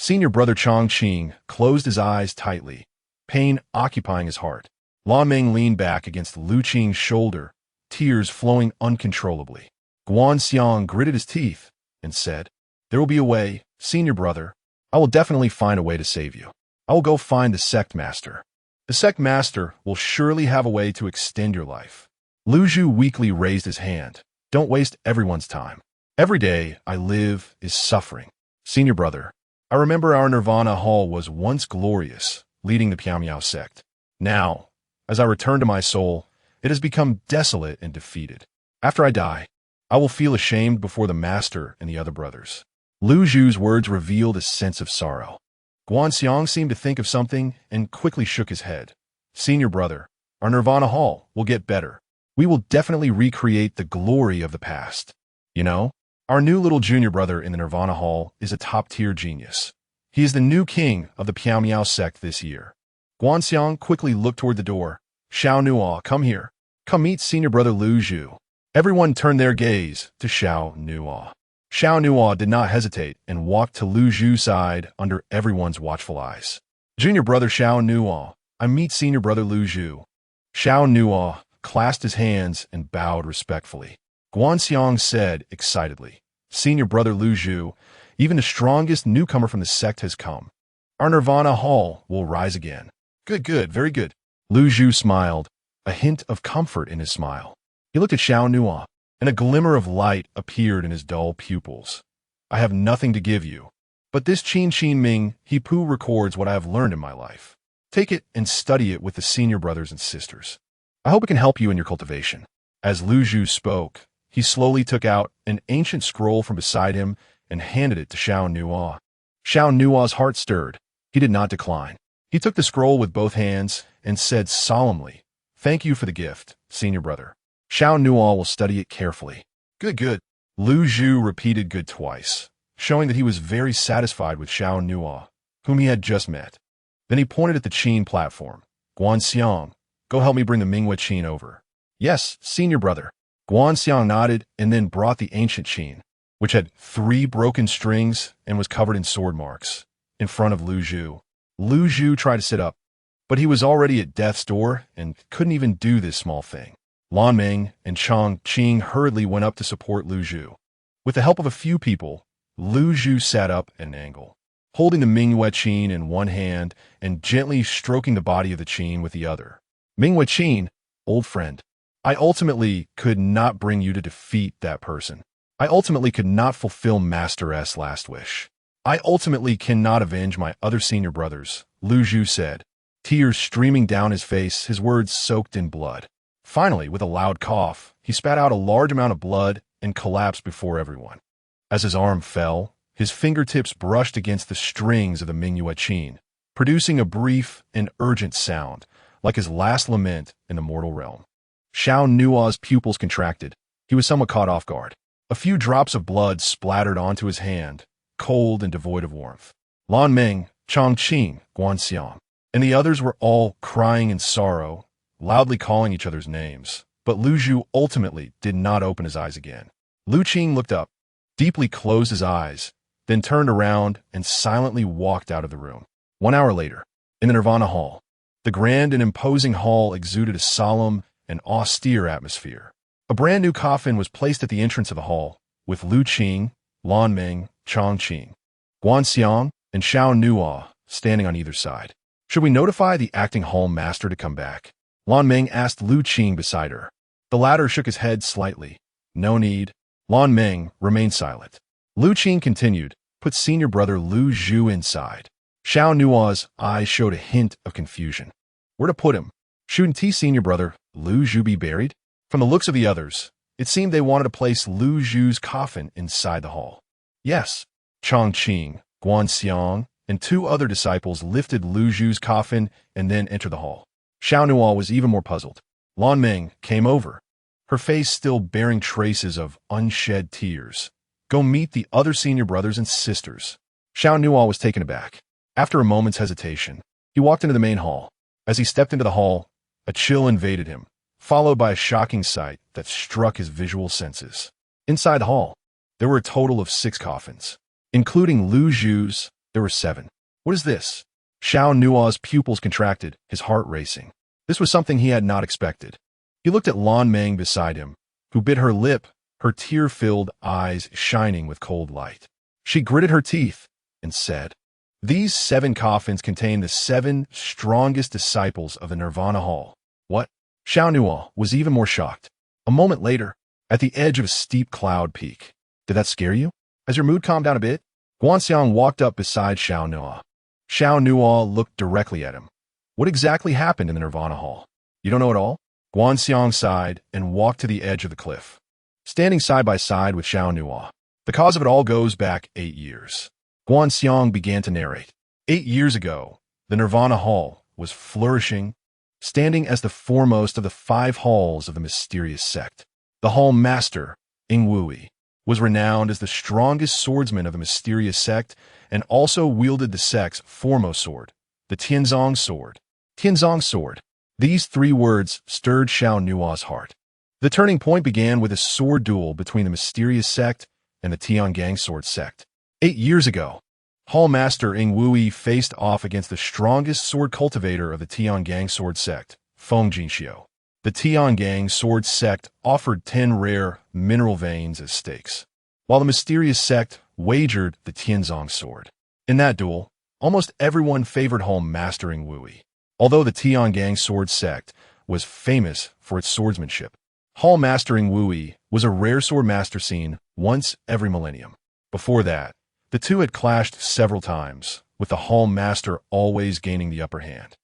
Senior brother Chongqing closed his eyes tightly, pain occupying his heart. Lanmeng leaned back against Lu Qing's shoulder, tears flowing uncontrollably. Guanxiang gritted his teeth and said, "There will be a way, senior brother. I will definitely find a way to save you. I will go find the sect master. The sect master will surely have a way to extend your life." Lu Zhu weakly raised his hand. "Don't waste everyone's time. Every day I live is suffering. Senior brother, I remember our Nirvana Hall was once glorious, leading the Piao sect. Now, as I return to my soul, it has become desolate and defeated. After I die, I will feel ashamed before the master and the other brothers." Lu Zhu's words revealed a sense of sorrow. Guanxiang seemed to think of something and quickly shook his head. "Senior brother, our Nirvana Hall will get better. We will definitely recreate the glory of the past. You know, our new little junior brother in the Nirvana Hall is a top-tier genius. He is the new king of the Piao sect this year." Guanxiang quickly looked toward the door. "Xiao Nuo, come here. Come meet senior brother Lu Zhu." Everyone turned their gaze to Xiao Nuo. Xiao Nuo did not hesitate and walked to Lu Zhu's side under everyone's watchful eyes. "Junior brother Xiao Nuo, I meet senior brother Lu Zhu." Xiao Nuo clasped his hands and bowed respectfully. Guanxiang said excitedly, "Senior brother Lu Zhu, even the strongest newcomer from the sect has come. Our Nirvana Hall will rise again." Good, very good." Lu Zhu smiled, a hint of comfort in his smile. He looked at Xiao Nuo, and a glimmer of light appeared in his dull pupils. "I have nothing to give you, but this Qin Ming Hepu records what I have learned in my life. Take it and study it with the senior brothers and sisters. I hope it can help you in your cultivation." As Lu Zhu spoke, he slowly took out an ancient scroll from beside him and handed it to Xiao Nuo. Xiao Nuo's heart stirred. He did not decline. He took the scroll with both hands and said solemnly, "Thank you for the gift, senior brother. Xiao Nuo will study it carefully." Good. Lu Zhu repeated good twice, showing that he was very satisfied with Xiao Nuo, whom he had just met. Then he pointed at the Qin platform. "Guanxiang, go help me bring the Minghui Qin over." "Yes, senior brother." Guanxiang nodded and then brought the ancient Qin, which had 3 broken strings and was covered in sword marks, in front of Lu Zhu. Lu Zhu tried to sit up, but he was already at death's door and couldn't even do this small thing. Lanmeng and Chongqing hurriedly went up to support Lu Zhu. With the help of a few people, Lu Zhu sat up at an angle, holding the Minghui Qin in one hand and gently stroking the body of the Qin with the other. Mingwei Qin, old friend. I ultimately could not bring you to defeat that person. I ultimately could not fulfill Master S' last wish. I ultimately cannot avenge my other senior brothers, Lu Zhu said, tears streaming down his face, his words soaked in blood. Finally, with a loud cough, he spat out a large amount of blood and collapsed before everyone. As his arm fell, his fingertips brushed against the strings of the Mingwei Qin, producing a brief and urgent sound, like his last lament in the mortal realm. Xiao Nuo's pupils contracted. He was somewhat caught off guard. A few drops of blood splattered onto his hand, cold and devoid of warmth. Lan Meng, Chongqing, Guanxiang, and the others were all crying in sorrow, loudly calling each other's names. But Lu Zhu ultimately did not open his eyes again. Lu Qing looked up, deeply closed his eyes, then turned around and silently walked out of the room. 1 hour later, in the Nirvana Hall, the grand and imposing hall exuded a solemn and austere atmosphere. A brand new coffin was placed at the entrance of the hall, with Lu Qing, Lan Meng, Chongqing, Guanxiang, and Xiao Nuo standing on either side. Should we notify the acting hall master to come back? Lan Meng asked Lu Qing beside her. The latter shook his head slightly. No need. Lan Meng remained silent. Lu Qing continued, put senior brother Lu Zhu inside. Xiao Nuo's eyes showed a hint of confusion. Where to put him? Shouldn't senior brother Lu Zhu be buried? From the looks of the others, it seemed they wanted to place Lu Zhu's coffin inside the hall. Yes. Chongqing, Guanxiang, and 2 other disciples lifted Lu Zhu's coffin and then entered the hall. Xiao Nuo was even more puzzled. Lan Meng came over, her face still bearing traces of unshed tears. Go meet the other senior brothers and sisters. Xiao Nuo was taken aback. After a moment's hesitation, he walked into the main hall. As he stepped into the hall, a chill invaded him, followed by a shocking sight that struck his visual senses. Inside the hall, there were a total of 6 coffins. Including Lu Zhu's, there were 7. What is this? Xiao Nuo's pupils contracted, his heart racing. This was something he had not expected. He looked at Lan Meng beside him, who bit her lip, her tear-filled eyes shining with cold light. She gritted her teeth and said, "These 7 coffins contain the 7 strongest disciples of the Nirvana Hall." What? Xiao Nuo was even more shocked. A moment later, at the edge of a steep cloud peak. Did that scare you? Has your mood calmed down a bit? Guanxiang walked up beside Xiao Nuo. Xiao Nuo looked directly at him. What exactly happened in the Nirvana Hall? You don't know at all? Guanxiang sighed and walked to the edge of the cliff. Standing side by side with Xiao Nuo, the cause of it all goes back 8 years. Guanxiang began to narrate. 8 years ago, the Nirvana Hall was flourishing, standing as the foremost of the 5 halls of the mysterious sect. The hall master, Ingwui, was renowned as the strongest swordsman of the mysterious sect and also wielded the sect's foremost sword, the Tianzong sword. Tianzong sword. These 3 words stirred Xiao Nuo's heart. The turning point began with a sword duel between the mysterious sect and the Tiangang sword sect. 8 years ago, Hall Master Ingwui faced off against the strongest sword cultivator of the Tiangang sword sect, Feng Jinxiu. The Tiangang sword sect offered 10 rare mineral veins as stakes, while the mysterious sect wagered the Tianzong sword. In that duel, almost everyone favored Hall Master Ingwui. Although the Tiangang sword sect was famous for its swordsmanship, Hall Master Ingwui was a rare sword master seen once every millennium. Before that, the two had clashed several times, with the Hall Master always gaining the upper hand.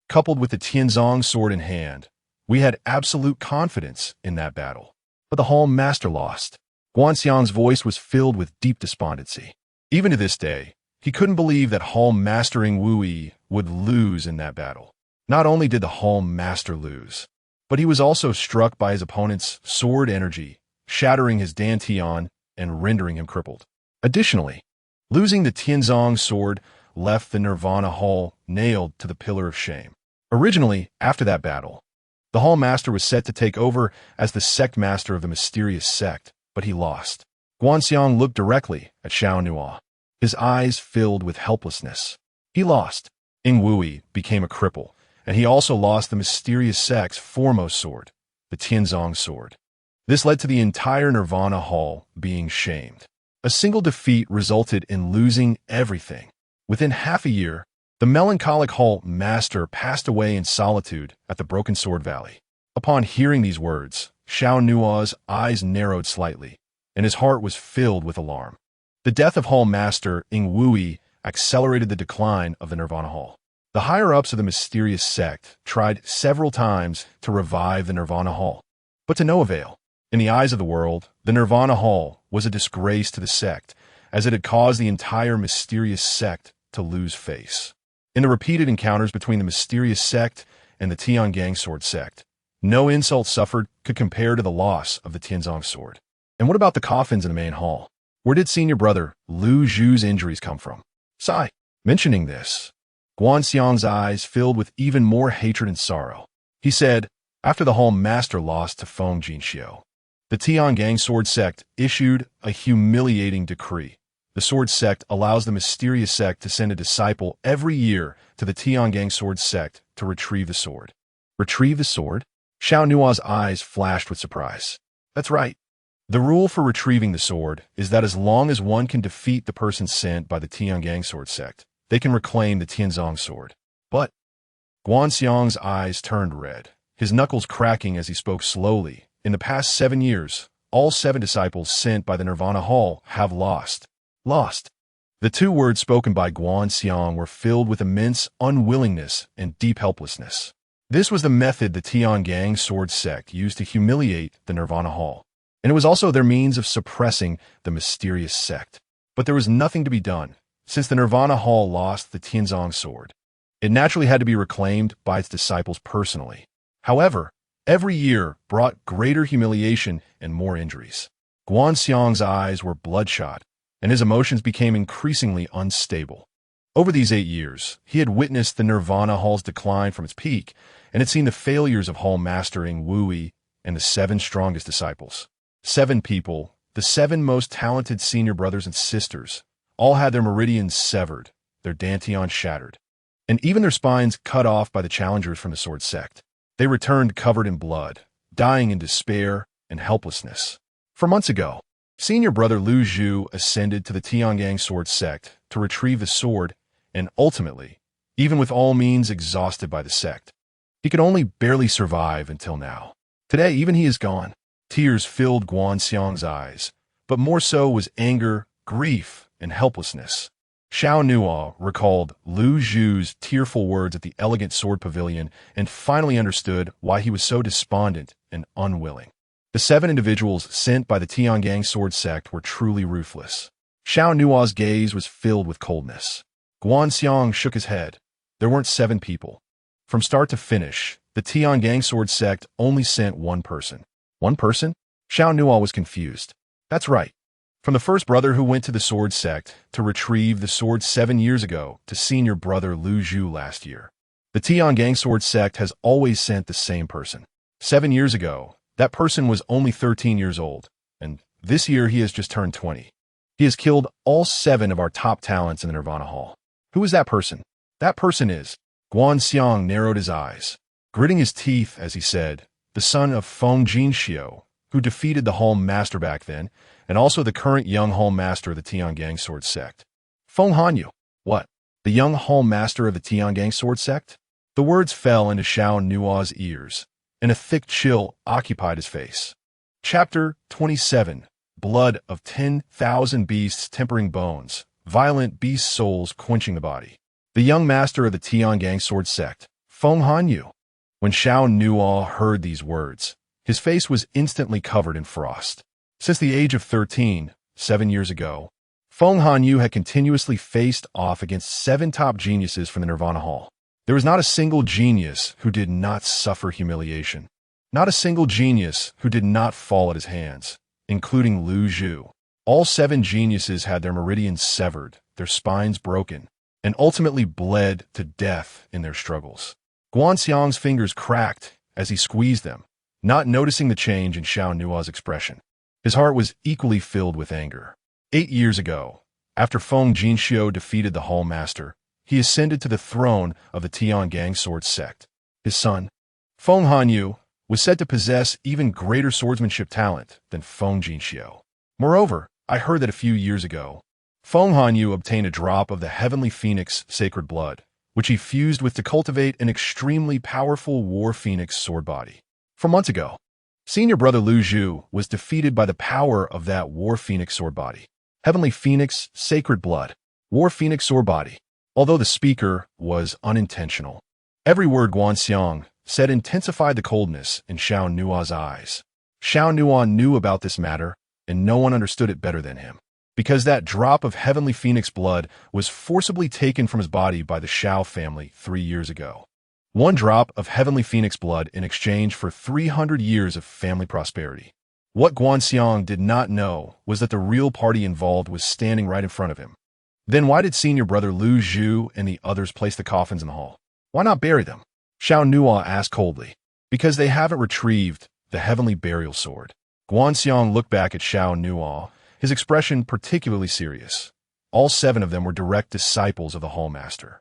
Coupled with the Tianzong sword in hand, we had absolute confidence in that battle. But the Hall Master lost. Guanxiang's voice was filled with deep despondency. Even to this day, he couldn't believe that Hall Master Ingwui would lose in that battle. Not only did the Hall Master lose, but he was also struck by his opponent's sword energy, shattering his dantian and rendering him crippled. Additionally, losing the Tianzong sword left the Nirvana Hall nailed to the pillar of shame. Originally, after that battle, the Hall Master was set to take over as the sect master of the mysterious sect, but he lost. Guanxiang looked directly at Xiao Nuo. His eyes filled with helplessness. He lost. Ingwui became a cripple, and he also lost the mysterious sect's foremost sword, the Tianzong sword. This led to the entire Nirvana Hall being shamed. A single defeat resulted in losing everything. Within half a year, The melancholic Hall Master passed away in solitude at the Broken Sword Valley. Upon hearing these words, Xiao Nuo's eyes narrowed slightly, and his heart was filled with alarm. The death of Hall Master Ing Wui accelerated the decline of the Nirvana Hall. The higher-ups of the mysterious sect tried several times to revive the Nirvana Hall, but to no avail. In the eyes of the world, the Nirvana Hall was a disgrace to the sect, as it had caused the entire mysterious sect to lose face. In the repeated encounters between the mysterious sect and the Tiangang sword sect, no insult suffered could compare to the loss of the Tianzong sword. And what about the coffins in the main hall? Where did senior brother Lu Zhu's injuries come from? Sigh. Mentioning this, Guanxiang's eyes filled with even more hatred and sorrow. He said, after the Hall Master lost to Feng Jinxiu, the Tiangang sword sect issued a humiliating decree. The sword sect allows the mysterious sect to send a disciple every year to the Tiangang sword sect to retrieve the sword. Retrieve the sword? Xiao Nuo's eyes flashed with surprise. That's right. The rule for retrieving the sword is that as long as one can defeat the person sent by the Tiangang sword sect, they can reclaim the Tianzong sword. But Guanxiang's eyes turned red, his knuckles cracking as he spoke slowly. In the past 7 years, all 7 disciples sent by the Nirvana Hall have lost. Lost. The 2 words spoken by Guanxiang were filled with immense unwillingness and deep helplessness. This was the method the Tiangang sword sect used to humiliate the Nirvana Hall, and it was also their means of suppressing the mysterious sect. But there was nothing to be done, since the Nirvana Hall lost the Tianzong sword. It naturally had to be reclaimed by its disciples personally. However, every year brought greater humiliation and more injuries. Guanxiang's eyes were bloodshot, and his emotions became increasingly unstable. Over these 8 years, he had witnessed the Nirvana Hall's decline from its peak, and had seen the failures of Hall Master Ing Wui and the 7 strongest disciples. 7 people, the 7 most talented senior brothers and sisters, all had their meridians severed, their dantian shattered, and even their spines cut off by the challengers from the sword sect. They returned covered in blood, dying in despair and helplessness. 4 months ago, senior brother Lu Zhu ascended to the Tiangang sword sect to retrieve the sword, and ultimately, even with all means exhausted by the sect, he could only barely survive until now. Today, even he is gone. Tears filled Guanxiang's eyes, but more so was anger, grief, and helplessness. Xiao Nuo recalled Lu Zhu's tearful words at the elegant sword pavilion and finally understood why he was so despondent and unwilling. The 7 individuals sent by the Tiangang sword sect were truly ruthless. Xiao Nuo's gaze was filled with coldness. Guanxiang shook his head. There weren't 7 people. From start to finish, the Tiangang sword sect only sent 1 person. 1 person? Xiao Nuo was confused. That's right. From the first brother who went to the sword sect to retrieve the sword 7 years ago to senior brother Lu Zhu last year, the Tiangang sword sect has always sent the same person. 7 years ago, that person was only 13 years old, and this year he has just turned 20. He has killed all 7 of our top talents in the Nirvana Hall. Who is that person? That person is... Guanxiang narrowed his eyes, gritting his teeth as he said, the son of Feng Jinxiu, who defeated the Hall Master back then, and also the current young Hall Master of the Tiangang sword sect. Feng Hanyu. What? The young Hall Master of the Tiangang sword sect? The words fell into Xiao Nuo's ears, and a thick chill occupied his face. Chapter 27. Blood of 10,000 beasts tempering bones, violent beast souls quenching the body. The young master of the Tiangang sword sect, Feng Hanyu. When Xiao Nuo heard these words, his face was instantly covered in frost. Since the age of 13, 7 years ago, Feng Hanyu had continuously faced off against 7 top geniuses from the Nirvana Hall. There was not a single genius who did not suffer humiliation. Not a single genius who did not fall at his hands, including Lu Zhu. All 7 geniuses had their meridians severed, their spines broken, and ultimately bled to death in their struggles. Guanxiang's fingers cracked as he squeezed them, not noticing the change in Xiao Nuo's expression. His heart was equally filled with anger. 8 years ago, after Feng Jinxiu defeated the Hall Master, he ascended to the throne of the Tiangang sword sect. His son, Feng Hanyu, was said to possess even greater swordsmanship talent than Feng Jinxiu. Moreover, I heard that a few years ago, Feng Hanyu obtained a drop of the heavenly phoenix sacred blood, which he fused with to cultivate an extremely powerful War Phoenix sword body. 4 months ago, senior brother Lu Zhu was defeated by the power of that War Phoenix sword body. Heavenly Phoenix, Sacred Blood, War Phoenix sword body. Although the speaker was unintentional, every word Guanxiang said intensified the coldness in Xiao Nuo's eyes. Xiao Nuo knew about this matter, and no one understood it better than him. Because that drop of Heavenly Phoenix blood was forcibly taken from his body by the Xiao family 3 years ago. 1 drop of Heavenly Phoenix blood in exchange for 300 years of family prosperity. What Guanxiang did not know was that the real party involved was standing right in front of him. Then why did senior brother Lu Zhu and the others place the coffins in the hall? Why not bury them? Xiao Nuo asked coldly. Because they haven't retrieved the heavenly burial sword. Guanxiang looked back at Xiao Nuo, his expression particularly serious. All 7 of them were direct disciples of the Hallmaster.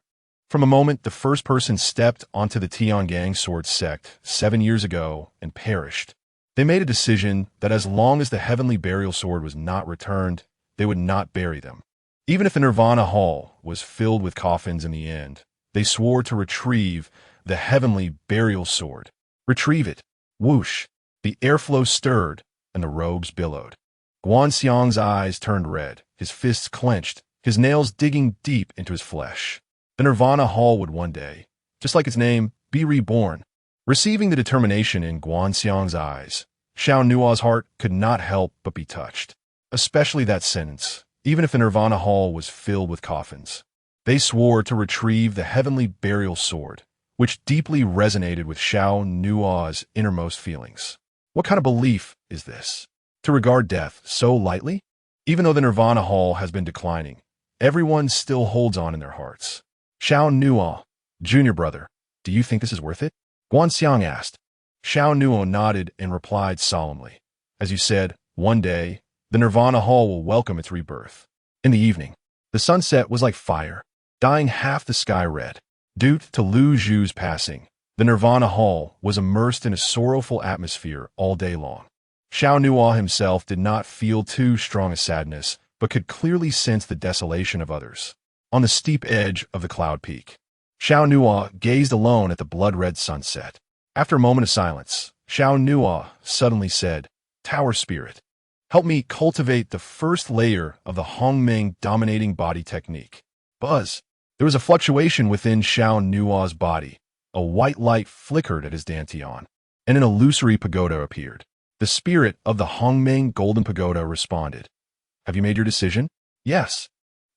From a moment the first person stepped onto the Tiangang sword sect 7 years ago and perished, they made a decision that as long as the heavenly burial sword was not returned, they would not bury them. Even if the Nirvana Hall was filled with coffins in the end, they swore to retrieve the heavenly burial sword. Retrieve it. Whoosh. The airflow stirred, and the robes billowed. Guanxiang's eyes turned red, his fists clenched, his nails digging deep into his flesh. The Nirvana Hall would one day, just like its name, be reborn. Receiving the determination in Guanxiang's eyes, Xiao Nuo's heart could not help but be touched. Especially that sentence, even if the Nirvana Hall was filled with coffins. They swore to retrieve the heavenly burial sword, which deeply resonated with Xiao Nuo's innermost feelings. What kind of belief is this? To regard death so lightly? Even though the Nirvana Hall has been declining, everyone still holds on in their hearts. Xiao Nuo, junior brother, do you think this is worth it? Guanxiang asked. Xiao Nuo nodded and replied solemnly. As you said, one day, the Nirvana Hall will welcome its rebirth. In the evening, the sunset was like fire, dyeing half the sky red. Due to Lu Zhu's passing, the Nirvana Hall was immersed in a sorrowful atmosphere all day long. Xiao Nuo himself did not feel too strong a sadness, but could clearly sense the desolation of others. On the steep edge of the cloud peak, Xiao Nuo gazed alone at the blood-red sunset. After a moment of silence, Xiao Nuo suddenly said, Tower Spirit, help me cultivate the first layer of the Hongmeng dominating body technique. Buzz. There was a fluctuation within Xiao Nuo's body. A white light flickered at his dantian, and an illusory pagoda appeared. The spirit of the Hongmeng Golden Pagoda responded. Have you made your decision? Yes.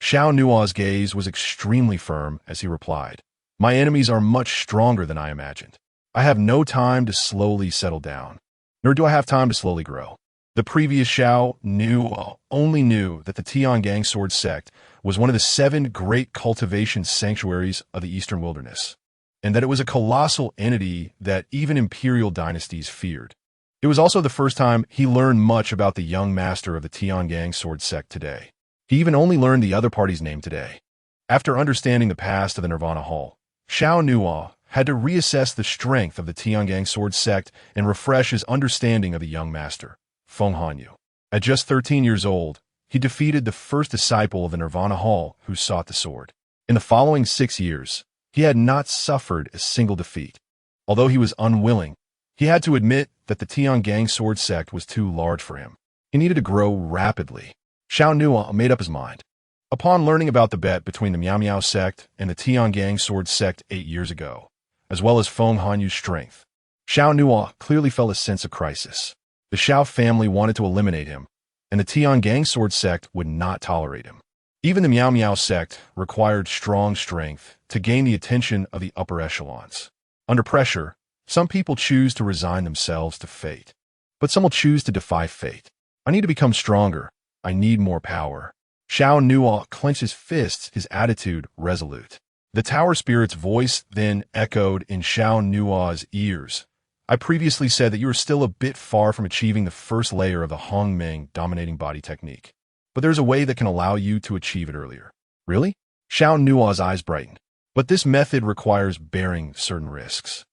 Xiao Nuo's gaze was extremely firm as he replied. My enemies are much stronger than I imagined. I have no time to slowly settle down, nor do I have time to slowly grow. The previous Xiao Nuo only knew that the Tiangang sword sect was one of the 7 great cultivation sanctuaries of the Eastern Wilderness, and that it was a colossal entity that even imperial dynasties feared. It was also the first time he learned much about the young master of the Tiangang sword sect today. He even only learned the other party's name today. After understanding the past of the Nirvana Hall, Xiao Nuo had to reassess the strength of the Tiangang sword sect and refresh his understanding of the young master, Feng Hanyu. At just 13 years old, he defeated the first disciple of the Nirvana Hall who sought the sword. In the following 6 years, he had not suffered a single defeat. Although he was unwilling, he had to admit that the Tiangang sword sect was too large for him. He needed to grow rapidly. Xiao Nuo made up his mind. Upon learning about the bet between the Miao Miao sect and the Tiangang sword sect 8 years ago, as well as Feng Hanyu's strength, Xiao Nuo clearly felt a sense of crisis. The Xiao family wanted to eliminate him, and the Tiangang sword sect would not tolerate him. Even the Miao Miao sect required strong strength to gain the attention of the upper echelons. Under pressure, some people choose to resign themselves to fate, but some will choose to defy fate. I need to become stronger. I need more power. Xiao Nuo clenched his fists, his attitude resolute. The tower spirit's voice then echoed in Xiao Nuo's ears. I previously said that you are still a bit far from achieving the first layer of the Hongmeng dominating body technique, but there's a way that can allow you to achieve it earlier. Really? Xiao Nuo's eyes brightened. But this method requires bearing certain risks.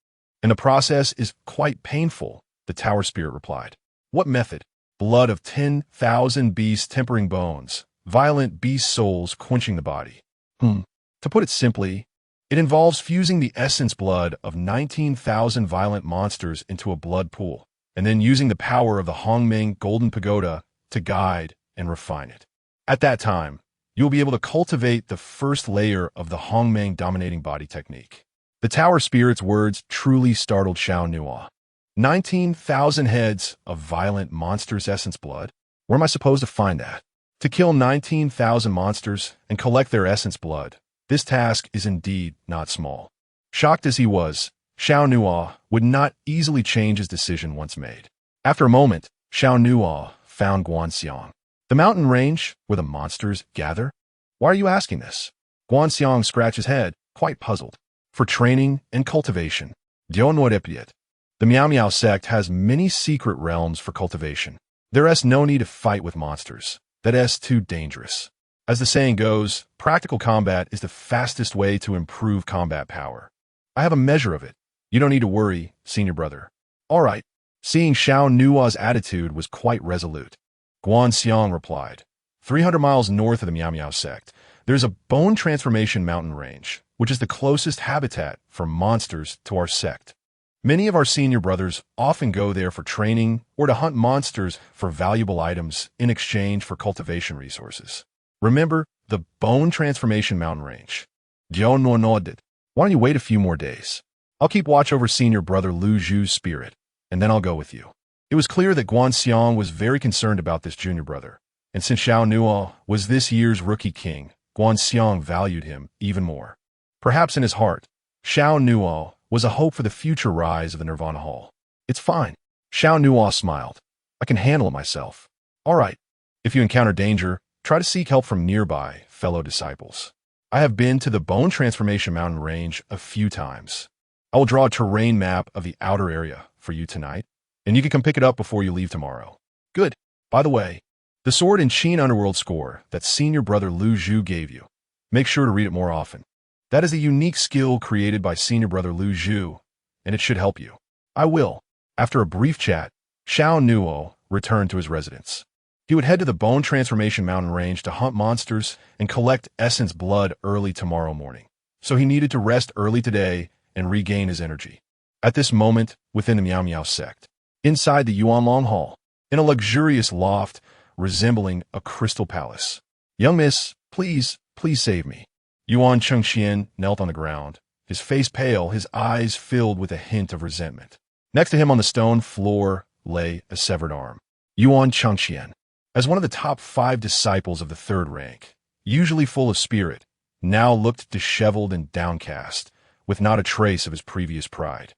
And the process is quite painful, the tower spirit replied. What method? Blood of 10,000 beasts tempering bones, violent beast souls quenching the body. To put it simply, It involves fusing the essence blood of 19,000 violent monsters into a blood pool, and then using the power of the Hongmeng Golden Pagoda to guide and refine it. At that time, you will be able to cultivate the first layer of the Hongmeng dominating body technique. The tower spirit's words truly startled Xiao Nuo. 19,000 heads of violent monsters' essence blood? Where am I supposed to find that? To kill 19,000 monsters and collect their essence blood, this task is indeed not small. Shocked as he was, Xiao Nuo would not easily change his decision once made. After a moment, Xiao Nuo found Guanxiang, the mountain range where the monsters gather. Why are you asking this? Guanxiang scratched his head, quite puzzled. For training and cultivation. The Miao Miao sect has many secret realms for cultivation. There is no need to fight with monsters. That is too dangerous. As the saying goes, practical combat is the fastest way to improve combat power. I have a measure of it. You don't need to worry, senior brother. All right. Seeing Xiao Nuo's attitude was quite resolute. Guanxiang replied, 300 miles north of the Miao Miao sect, there's a bone transformation mountain range, which is the closest habitat for monsters to our sect. Many of our senior brothers often go there for training or to hunt monsters for valuable items in exchange for cultivation resources. Remember the Bone Transformation Mountain Range. Xiao Nuo nodded. Why don't you wait a few more days? I'll keep watch over senior brother Lu Zhu's spirit, and then I'll go with you. It was clear that Guanxiang was very concerned about this junior brother, and since Xiao Nuo was this year's rookie king, Guanxiang valued him even more. Perhaps in his heart, Xiao Nuo was a hope for the future rise of the Nirvana Hall. It's fine. Xiao Nuo smiled. I can handle it myself. All right. If you encounter danger, try to seek help from nearby fellow disciples. I have been to the Bone Transformation Mountain Range a few times. I will draw a terrain map of the outer area for you tonight, and you can come pick it up before you leave tomorrow. Good. By the way, the sword and Qin Underworld score that senior brother Lu Zhu gave you, make sure to read it more often. That is a unique skill created by senior brother Lu Zhu, and it should help you. I will. After a brief chat, Xiao Nuo returned to his residence. He would head to the Bone Transformation Mountain Range to hunt monsters and collect essence blood early tomorrow morning. So he needed to rest early today and regain his energy. At this moment, within the Miao Miao sect, inside the Yuanlong Hall, in a luxurious loft resembling a crystal palace. Young miss, please save me. Yuan Chengxian knelt on the ground, his face pale, his eyes filled with a hint of resentment. Next to him on the stone floor lay a severed arm. Yuan Chengxian, as one of the top 5 disciples of the 3rd rank, usually full of spirit, now looked disheveled and downcast, with not a trace of his previous pride.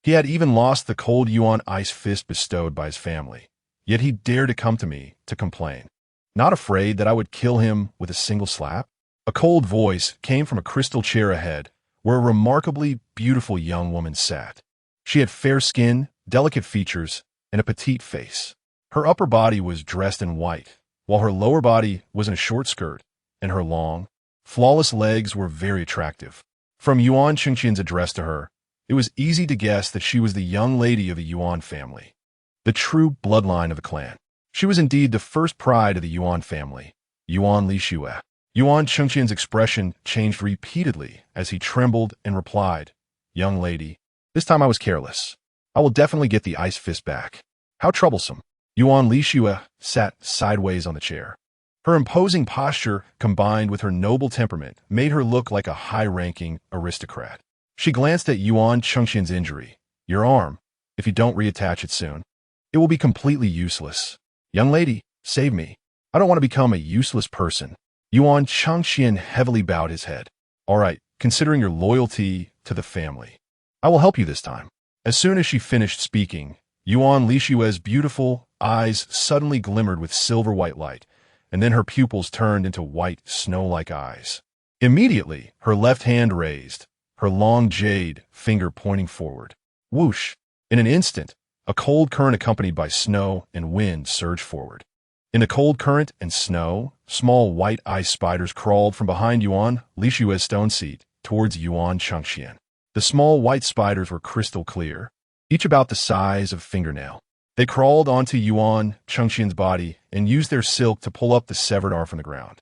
He had even lost the cold Yuan ice fist bestowed by his family, yet he dared to come to me to complain. Not afraid that I would kill him with a single slap? A cold voice came from a crystal chair ahead, where a remarkably beautiful young woman sat. She had fair skin, delicate features, and a petite face. Her upper body was dressed in white, while her lower body was in a short skirt, and her long, flawless legs were very attractive. From Yuan Chengxian's address to her, it was easy to guess that she was the young lady of the Yuan family, the true bloodline of the clan. She was indeed the first pride of the Yuan family, Yuan Lixue. Yuan Chengxian's expression changed repeatedly as he trembled and replied, Young lady, this time I was careless. I will definitely get the ice fist back. How troublesome. Yuan Lixue sat sideways on the chair. Her imposing posture, combined with her noble temperament, made her look like a high-ranking aristocrat. She glanced at Yuan Chengxian's injury. Your arm, if you don't reattach it soon, it will be completely useless. Young lady, save me. I don't want to become a useless person. Yuan Chengxian heavily bowed his head. All right, considering your loyalty to the family, I will help you this time. As soon as she finished speaking, Yuan Lixue's beautiful eyes suddenly glimmered with silver-white light, and then her pupils turned into white, snow-like eyes. Immediately, her left hand raised, her long jade finger pointing forward. Whoosh! In an instant, a cold current accompanied by snow and wind surged forward. In the cold current and snow, small white ice spiders crawled from behind Yuan Lixue's stone seat towards Yuan Chengxian. The small white spiders were crystal clear, each about the size of a fingernail. They crawled onto Yuan Chengxian's body and used their silk to pull up the severed arm from the ground.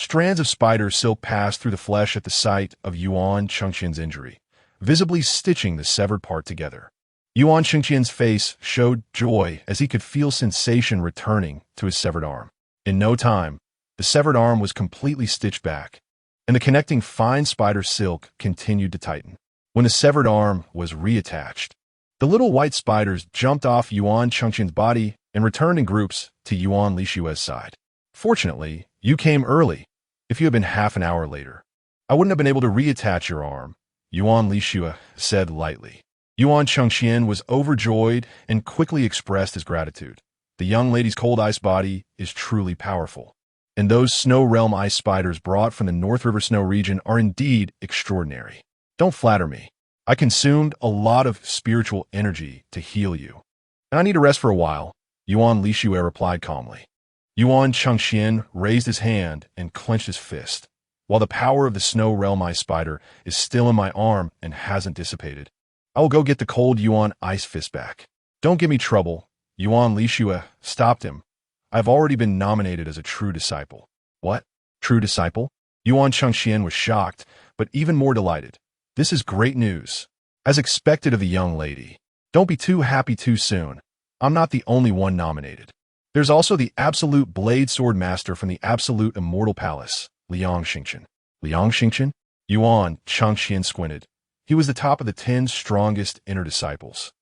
Strands of spider silk passed through the flesh at the site of Yuan Chengqian's injury, visibly stitching the severed part together. Yuan Chengqian's face showed joy as he could feel sensation returning to his severed arm. In no time, the severed arm was completely stitched back, and the connecting fine spider silk continued to tighten. When the severed arm was reattached, the little white spiders jumped off Yuan Chengqian's body and returned in groups to Yuan Lishue's side. Fortunately, you came early. If you had been half an hour later, I wouldn't have been able to reattach your arm, Yuan Lishue said lightly. Yuan Chengqian was overjoyed and quickly expressed his gratitude. The young lady's cold ice body is truly powerful, and those Snow Realm ice spiders brought from the North River Snow region are indeed extraordinary. Don't flatter me. I consumed a lot of spiritual energy to heal you, and I need to rest for a while, Yuan Lishue replied calmly. Yuan Chengqian raised his hand and clenched his fist. While the power of the Snow Realm ice spider is still in my arm and hasn't dissipated, I will go get the cold Yuan ice fist back. Don't give me trouble. Yuan Lishue stopped him. I've already been nominated as a true disciple. What? True disciple? Yuan Chengqian was shocked, but even more delighted. This is great news. As expected of the young lady. Don't be too happy too soon. I'm not the only one nominated. There's also the Absolute Blade Sword Master from the Absolute Immortal Palace, Liang Xingqian. Liang Xingqian? Yuan Chengqian squinted. He was the top of the 10 strongest inner disciples.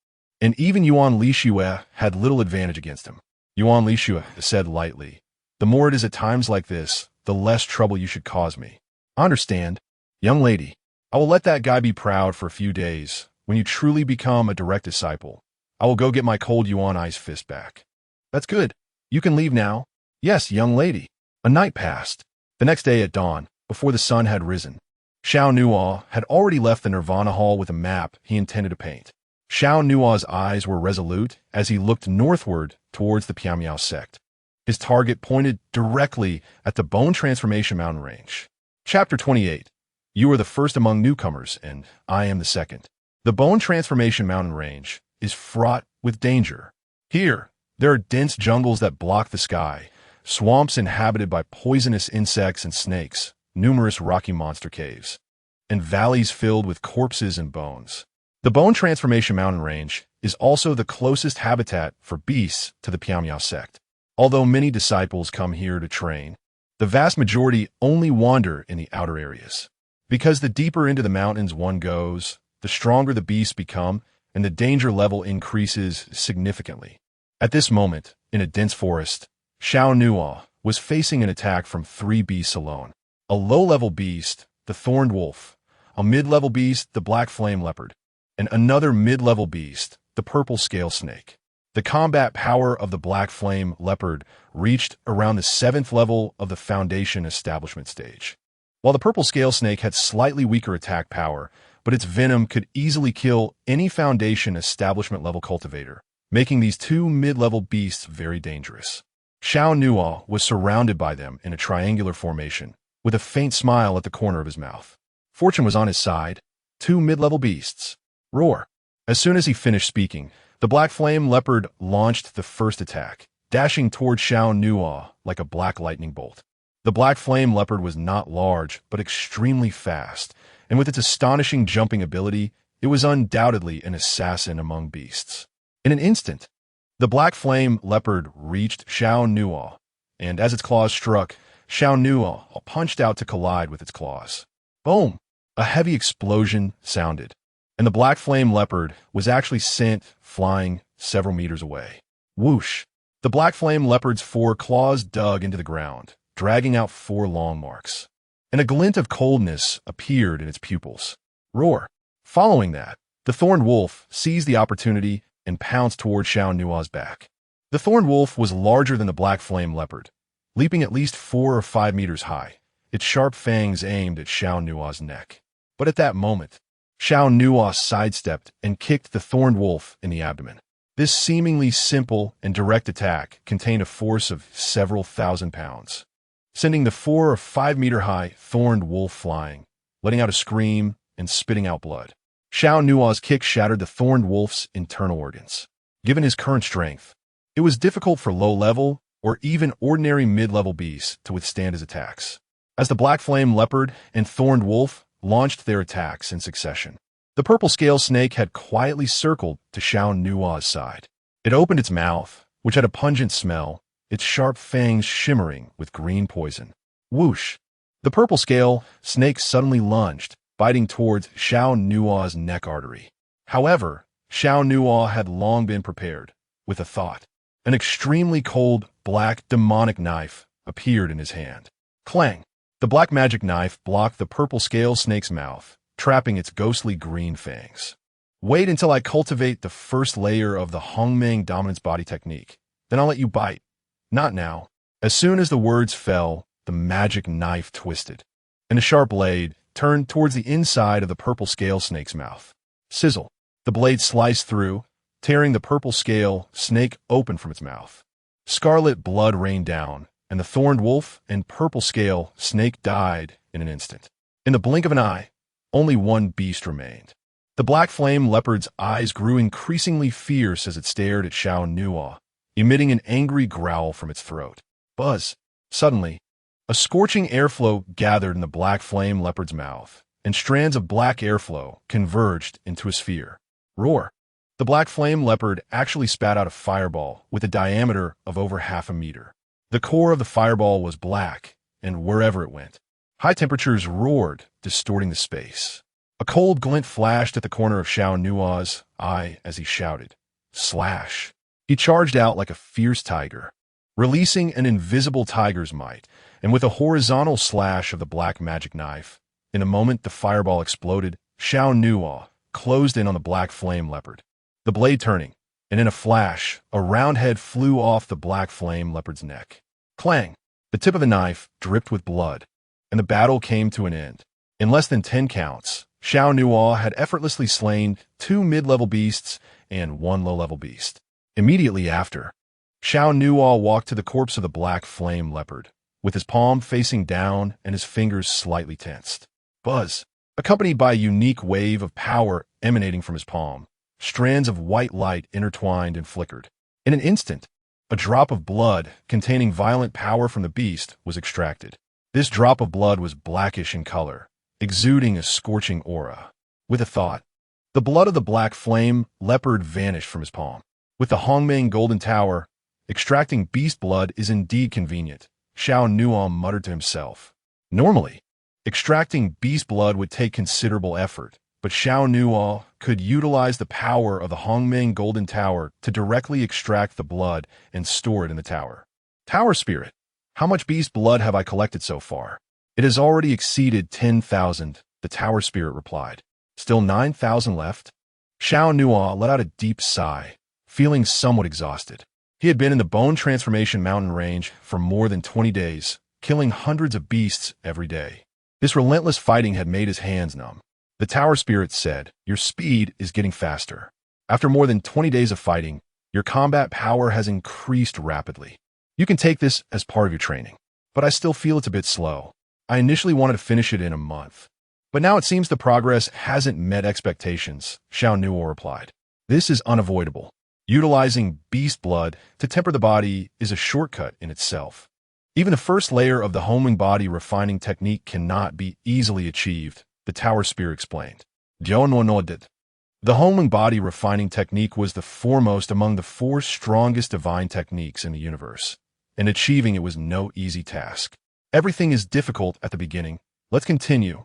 And even Yuan Lishue had little advantage against him. Yuan Lishue said lightly, the more it is at times like this, the less trouble you should cause me. I understand. Young lady, I will let that guy be proud for a few days. When you truly become a direct disciple, I will go get my cold Yuan ice fist back. That's good. You can leave now. Yes, young lady. A night passed. The next day at dawn, before the sun had risen, Xiao Nuo had already left the Nirvana Hall with a map he intended to paint. Xiao Nuo's eyes were resolute as he looked northward towards the Piamiao sect. His target pointed directly at the Bone Transformation Mountain Range. Chapter 28. You are the first among newcomers, and I am the second. The Bone Transformation Mountain Range is fraught with danger. Here, there are dense jungles that block the sky, swamps inhabited by poisonous insects and snakes, numerous rocky monster caves, and valleys filled with corpses and bones. The Bone Transformation Mountain Range is also the closest habitat for beasts to the Piamiao sect. Although many disciples come here to train, the vast majority only wander in the outer areas. Because the deeper into the mountains one goes, the stronger the beasts become, and the danger level increases significantly. At this moment, in a dense forest, Xiao Nuo was facing an attack from 3 beasts alone. A low-level beast, the Thorned Wolf, a mid-level beast, the Black Flame Leopard, and another mid-level beast, the Purple Scale Snake. The combat power of the Black Flame Leopard reached around the 7th level of the Foundation Establishment stage, while the Purple Scale Snake had slightly weaker attack power, but its venom could easily kill any Foundation Establishment level cultivator, making these 2 mid-level beasts very dangerous. Xiao Nuo was surrounded by them in a triangular formation, with a faint smile at the corner of his mouth. Fortune was on his side. 2 mid-level beasts. Roar. As soon as he finished speaking, the Black Flame Leopard launched the first attack, dashing toward Xiao Nuo like a black lightning bolt. The Black Flame Leopard was not large, but extremely fast, and with its astonishing jumping ability, it was undoubtedly an assassin among beasts. In an instant, the Black Flame Leopard reached Xiao Nuo, and as its claws struck, Xiao Nuo punched out to collide with its claws. Boom! A heavy explosion sounded, and the Black Flame Leopard was actually sent flying several meters away. Whoosh! The Black Flame Leopard's 4 claws dug into the ground, dragging out 4 long marks, and a glint of coldness appeared in its pupils. Roar! Following that, the Thorned Wolf seized the opportunity and pounced toward Xiao Nuo's back. The Thorned Wolf was larger than the Black Flame Leopard, leaping at least 4 or 5 meters high, its sharp fangs aimed at Xiao Nuo's neck. But at that moment, Xiao Nuo sidestepped and kicked the Thorned Wolf in the abdomen. This seemingly simple and direct attack contained a force of several thousand pounds, sending the 4 or 5 meter high Thorned Wolf flying, letting out a scream and spitting out blood. Xiao Nuo's kick shattered the Thorned Wolf's internal organs. Given his current strength, it was difficult for low-level or even ordinary mid-level beasts to withstand his attacks. as the black flame leopard and thorned wolf launched their attacks in succession. The purple scale snake had quietly circled to Xiao Nuo's side. It opened its mouth, which had a pungent smell, its sharp fangs shimmering with green poison. Whoosh! The purple scale snake suddenly lunged, biting towards Xiao Nuo's neck artery. However, Xiao Nuo had long been prepared, with a thought. An extremely cold, black, demonic knife appeared in his hand. Clang! The black magic knife blocked the purple scale snake's mouth, trapping its ghostly green fangs. Wait until I cultivate the first layer of the Hongmeng dominance body technique. Then I'll let you bite. Not now. As soon as the words fell, the magic knife twisted, and a sharp blade turned towards the inside of the purple scale snake's mouth. Sizzle! The blade sliced through, tearing the purple scale snake open from its mouth. Scarlet blood rained down, and the thorned wolf and purple scale snake died in an instant. In the blink of an eye, only one beast remained. The black flame leopard's eyes grew increasingly fierce as it stared at Xiao Nuo, emitting an angry growl from its throat. Buzz! Suddenly, a scorching airflow gathered in the black flame leopard's mouth, and strands of black airflow converged into a sphere. Roar! The black flame leopard actually spat out a fireball with a diameter of over 1/2 meter. The core of the fireball was black, and wherever it went, high temperatures roared, distorting the space. A cold glint flashed at the corner of Xiao Nuo's eye as he shouted, "Slash!" He charged out like a fierce tiger, releasing an invisible tiger's might, and with a horizontal slash of the black magic knife, in a moment the fireball exploded. Xiao Nuo closed in on the black flame leopard, the blade turning, and in a flash, a round head flew off the black flame leopard's neck. Clang! The tip of the knife dripped with blood, and the battle came to an end. In less than 10 counts, Xiao Nuo had effortlessly slain 2 mid-level beasts and 1 low-level beast. Immediately after, Xiao Nuo walked to the corpse of the black flame leopard, with his palm facing down and his fingers slightly tensed. Buzz! Accompanied by a unique wave of power emanating from his palm, strands of white light intertwined and flickered. In an instant, a drop of blood containing violent power from the beast was extracted. This drop of blood was blackish in color, exuding a scorching aura. With a thought, the blood of the black flame leopard vanished from his palm. With the Hongmeng Golden Tower, extracting beast blood is indeed convenient, Xiao Nuo muttered to himself. Normally, extracting beast blood would take considerable effort, but Xiao Nuo could utilize the power of the Hongmeng Golden Tower to directly extract the blood and store it in the tower. Tower Spirit, how much beast blood have I collected so far? It has already exceeded 10,000, the Tower Spirit replied. Still 9,000 left? Xiao Nuo let out a deep sigh, feeling somewhat exhausted. He had been in the Bone Transformation Mountain Range for more than 20 days, killing hundreds of beasts every day. This relentless fighting had made his hands numb. The Tower Spirit said, "Your speed is getting faster. After more than 20 days of fighting, your combat power has increased rapidly. You can take this as part of your training. But I still feel it's a bit slow. I initially wanted to finish it in a month. But now it seems the progress hasn't met expectations," Xiao Nuo replied. "This is unavoidable. Utilizing beast blood to temper the body is a shortcut in itself. Even the first layer of the Hongmeng body refining technique cannot be easily achieved," the Tower Spirit explained. Xiao Nuo nodded. The Hongmeng body refining technique was the foremost among the 4 strongest divine techniques in the universe, and achieving it was no easy task. "Everything is difficult at the beginning. Let's continue."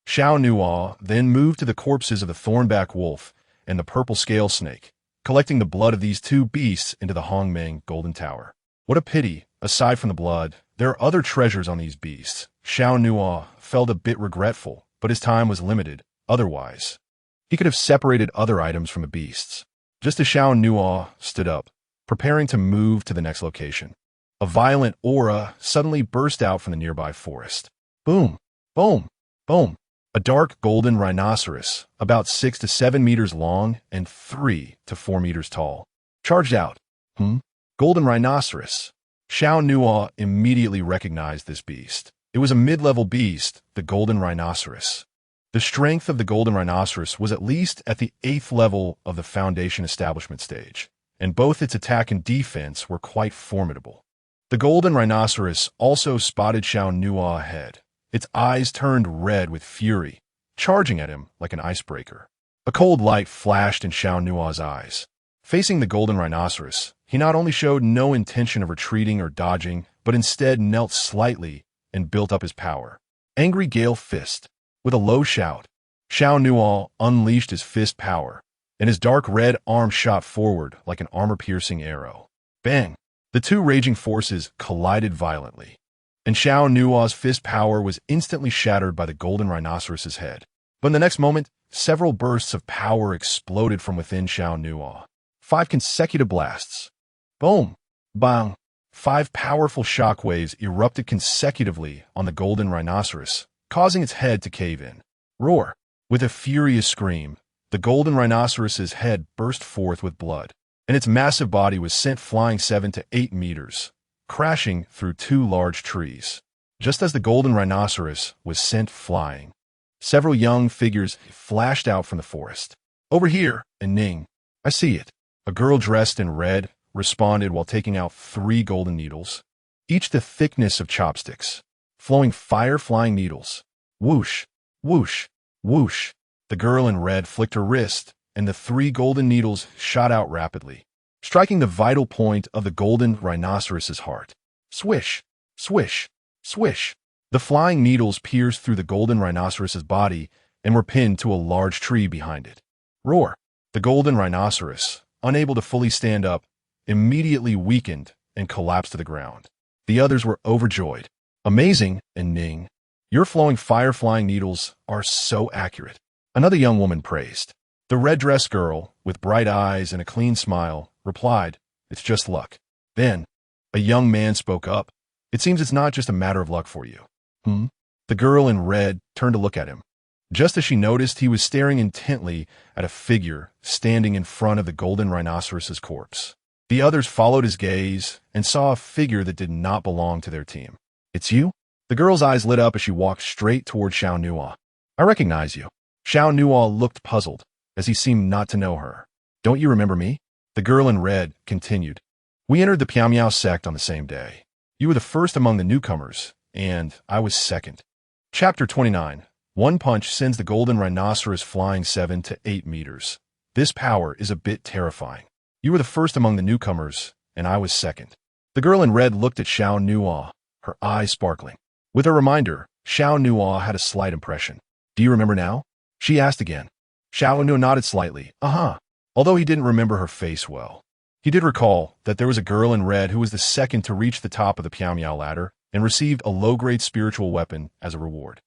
Xiao Nuo then moved to the corpses of the thornback wolf and the purple scale snake, collecting the blood of these 2 beasts into the Hongmeng Golden Tower. What a pity, aside from the blood, there are other treasures on these beasts. Xiao Nuo felt a bit regretful, but his time was limited. Otherwise, he could have separated other items from the beasts. Just as Xiao Nuo stood up, preparing to move to the next location, a violent aura suddenly burst out from the nearby forest. Boom! Boom! Boom! A dark golden rhinoceros, about 6 to 7 meters long and 3 to 4 meters tall, charged out. Golden rhinoceros. Xiao Nuo immediately recognized this beast. It was a mid-level beast, the golden rhinoceros. The strength of the golden rhinoceros was at least at the 8th level of the foundation establishment stage, and both its attack and defense were quite formidable. The golden rhinoceros also spotted Xiao Nuo ahead, Its eyes turned red with fury, charging at him like an icebreaker. A cold light flashed in Xiao Nuo's eyes. Facing the golden rhinoceros, he not only showed no intention of retreating or dodging, but instead knelt slightly and built up his power. Angry Gale Fist. With a low shout, Xiao Nuo unleashed his fist power, and his dark red arm shot forward like an armor-piercing arrow. Bang! The two raging forces collided violently, and Xiao Nuo's fist power was instantly shattered by the golden rhinoceros's head. But in the next moment, several bursts of power exploded from within Xiao Nuo. 5 consecutive blasts. Boom! Bang! 5 powerful shockwaves erupted consecutively on the golden rhinoceros, causing its head to cave in. Roar! With a furious scream, the golden rhinoceros's head burst forth with blood, and its massive body was sent flying 7 to 8 meters, crashing through 2 large trees. Just as the golden rhinoceros was sent flying, several young figures flashed out from the forest. Over here, and Ning. I see it. A girl dressed in red responded while taking out 3 golden needles, each the thickness of chopsticks, flowing fire-flying needles. Whoosh, whoosh, whoosh. The girl in red flicked her wrist, and the 3 golden needles shot out rapidly, striking the vital point of the golden rhinoceros's heart. Swish, swish, swish. The flying needles pierced through the golden rhinoceros's body and were pinned to a large tree behind it. Roar! The golden rhinoceros, unable to fully stand up, immediately weakened and collapsed to the ground. The others were overjoyed. Amazing, and Ning. Your flowing fire-flying needles are so accurate. Another young woman praised. The red-dressed girl, with bright eyes and a clean smile, replied, It's just luck. Then, a young man spoke up. It seems it's not just a matter of luck for you. The girl in red turned to look at him. Just as she noticed, he was staring intently at a figure standing in front of the golden rhinoceros's corpse. The others followed his gaze and saw a figure that did not belong to their team. It's you? The girl's eyes lit up as she walked straight toward Xiao Nuo. I recognize you. Xiao Nuo looked puzzled, as he seemed not to know her. Don't you remember me? The girl in red continued. We entered the Piamiao sect on the same day. You were the first among the newcomers, and I was second. Chapter 29. One punch sends the golden rhinoceros flying 7 to 8 meters. This power is a bit terrifying. You were the first among the newcomers, and I was second. The girl in red looked at Xiao Nuo, her eyes sparkling. With a reminder, Xiao Nuo had a slight impression. Do you remember now? She asked again. Xiao Nuo nodded slightly. Although he didn't remember her face well. He did recall that there was a girl in red who was the second to reach the top of the Piamiao ladder and received a low-grade spiritual weapon as a reward.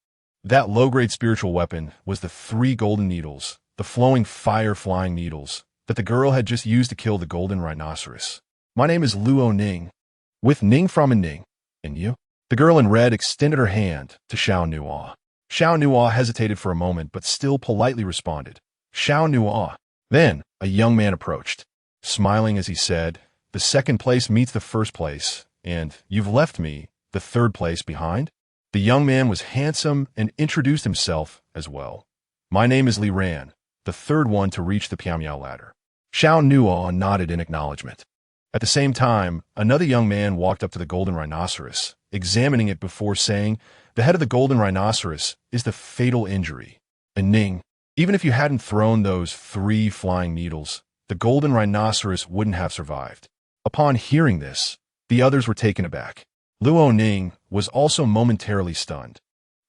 That low-grade spiritual weapon was the 3 golden needles, the flowing fire-flying needles, that the girl had just used to kill the golden rhinoceros. My name is Luo Ning. With Ning from a Ning. And you? The girl in red extended her hand to Xiao Nuo. Xiao Nuo hesitated for a moment, but still politely responded. Xiao Nuo. Then, a young man approached, smiling as he said, The second place meets the first place, and you've left me, the third place, behind? The young man was handsome and introduced himself as well. My name is Li Ran, the third one to reach the Piamiao ladder. Xiao Nuo nodded in acknowledgement. At the same time, another young man walked up to the golden rhinoceros, examining it before saying, The head of the golden rhinoceros is the fatal injury. And Ning, even if you hadn't thrown those 3 flying needles, the golden rhinoceros wouldn't have survived. Upon hearing this, the others were taken aback. Luo Ning was also momentarily stunned.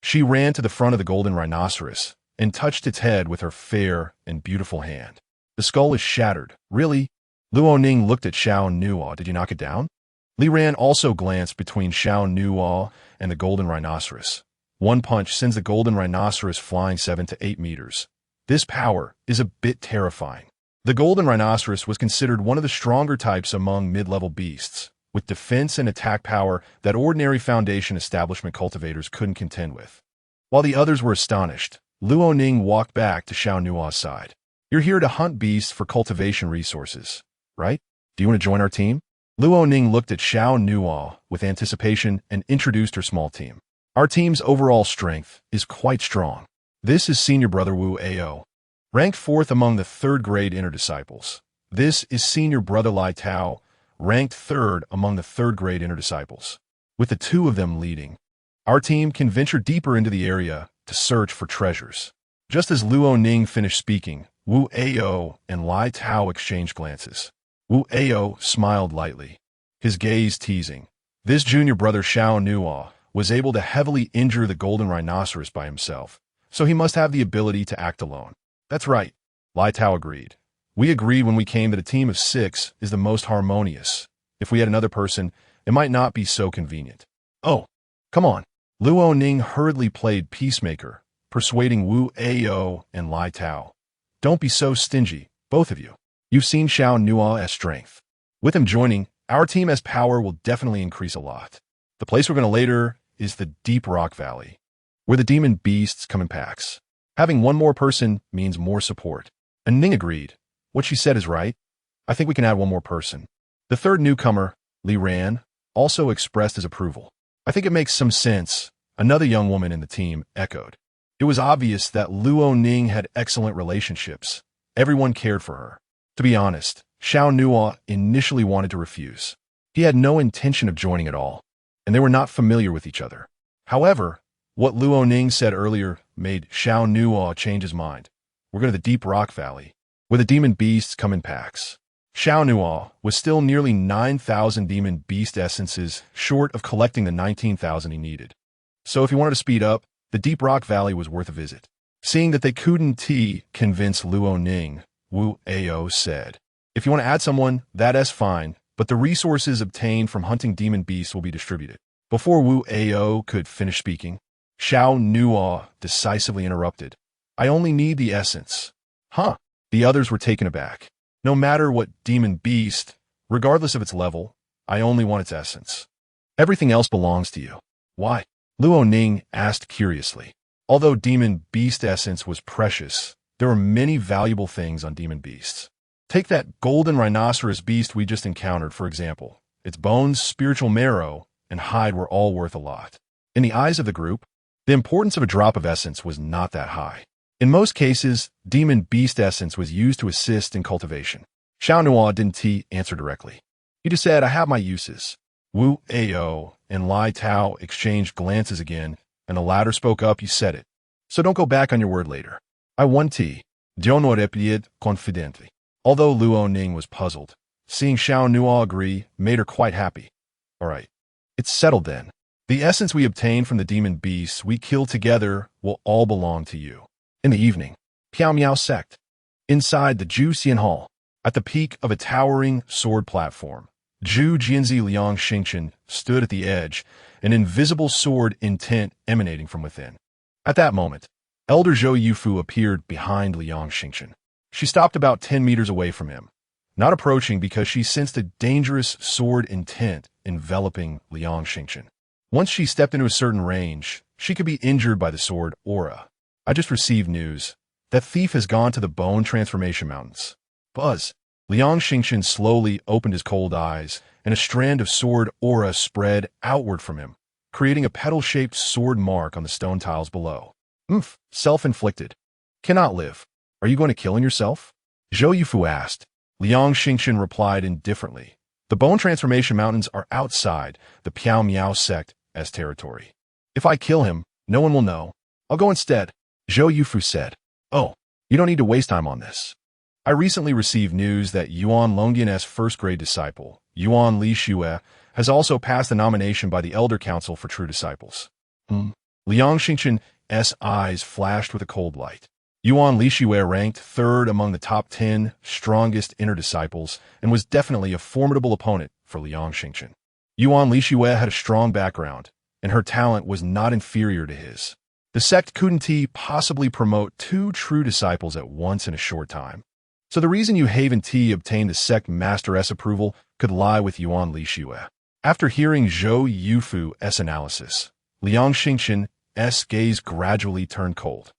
She ran to the front of the golden rhinoceros and touched its head with her fair and beautiful hand. The skull is shattered. Really? Luo Ning looked at Xiao Nuo. Did you knock it down? Li Ran also glanced between Xiao Nuo and the golden rhinoceros. One punch sends the golden rhinoceros flying 7 to 8 meters. This power is a bit terrifying. The golden rhinoceros was considered one of the stronger types among mid-level beasts, with defense and attack power that ordinary Foundation establishment cultivators couldn't contend with. While the others were astonished, Luo Ning walked back to Xiao Nuo's side. You're here to hunt beasts for cultivation resources, right? Do you want to join our team? Luo Ning looked at Xiao Nuo with anticipation and introduced her small team. Our team's overall strength is quite strong. This is Senior Brother Wu Ao, ranked 4th among the 3rd grade inner disciples. This is Senior Brother Lai Tao, ranked 3rd among the 3rd grade inner disciples. With the 2 of them leading, Our team can venture deeper into the area to search for treasures. Just as Luo Ning finished speaking, Wu Ao and Lai Tao exchanged glances. Wu Ao smiled lightly, his gaze teasing. This junior brother Xiao Nuo was able to heavily injure the golden rhinoceros by himself, so he must have the ability to act alone. That's right, Lai Tao agreed. We agreed when we came that a team of 6 is the most harmonious. If we had another person, it might not be so convenient. Oh, come on. Luo Ning hurriedly played peacemaker, persuading Wu Ao and Lai Tao. Don't be so stingy, both of you. You've seen Xiao Nuo's strength. With him joining, our team as power will definitely increase a lot. The place we're going to later is the Deep Rock Valley, where the demon beasts come in packs. Having one more person means more support. And Ning agreed. What she said is right. I think we can add one more person. The third newcomer, Li Ran, also expressed his approval. I think it makes some sense, another young woman in the team echoed. It was obvious that Luo Ning had excellent relationships. Everyone cared for her. To be honest, Xiao Nuo initially wanted to refuse. He had no intention of joining at all, and they were not familiar with each other. However, what Luo Ning said earlier made Xiao Nuo change his mind. We're going to the Deep Rock Valley, where the demon beasts come in packs. Xiao Nuo was still nearly 9,000 demon beast essences short of collecting the 19,000 he needed. So if he wanted to speed up, the Deep Rock Valley was worth a visit. Seeing that they couldn't convince Luo Ning, Wu Ao said, if you want to add someone, that's fine, but the resources obtained from hunting demon beasts will be distributed. Before Wu Ao could finish speaking, Xiao Nuo decisively interrupted. I only need the essence. Huh? The others were taken aback. No matter what demon beast, regardless of its level, I only want its essence. Everything else belongs to you. Why? Luo Ning asked curiously. Although demon beast essence was precious, there were many valuable things on demon beasts. Take that golden rhinoceros beast we just encountered, for example. Its bones, spiritual marrow, and hide were all worth a lot. In the eyes of the group, the importance of a drop of essence was not that high. In most cases, demon beast essence was used to assist in cultivation. Xiao Nuo didn't answer directly. He just said, I have my uses. Wu Ao and Lai Tao exchanged glances again, and the latter spoke up, you said it. So don't go back on your word later. I won Dio no replied confidently. Although Luo Ning was puzzled, seeing Xiao Nuo agree made her quite happy. All right, it's settled then. The essence we obtained from the demon beasts we killed together will all belong to you. In the evening, Piao Miao sect. Inside the Zhu Xian Hall, at the peak of a towering sword platform, Zhu Jianzi Liang Xingchen stood at the edge, an invisible sword intent emanating from within. At that moment, Elder Zhou Yufu appeared behind Liang Xingchen. She stopped about 10 meters away from him, not approaching because she sensed a dangerous sword intent enveloping Liang Xingchen. Once she stepped into a certain range, she could be injured by the sword aura. I just received news. That thief has gone to the Bone Transformation Mountains. Buzz. Liang Xingchen slowly opened his cold eyes, and a strand of sword aura spread outward from him, creating a petal-shaped sword mark on the stone tiles below. Self-inflicted. Cannot live. Are you going to kill yourself? Zhou Yufu asked. Liang Xingchen replied indifferently. The Bone Transformation Mountains are outside the Piao Miao sect as territory. If I kill him, no one will know. I'll go instead. Zhou Yufu said. Oh, you don't need to waste time on this. I recently received news that Yuan Longyan's first-grade disciple, Yuan Li Xue, has also passed the nomination by the Elder Council for True Disciples. Liang Xingchen's eyes flashed with a cold light. Yuan Li Xue ranked third among the top 10 strongest inner disciples and was definitely a formidable opponent for Liang Xingchen. Yuan Li Xue had a strong background, and her talent was not inferior to his. The sect couldn't possibly promote 2 true disciples at once in a short time. So the reason Yu Haven obtained the sect master's approval could lie with Yuan Li Xue. After hearing Zhou Yufu's analysis, Liang Xingchen's gaze gradually turned cold.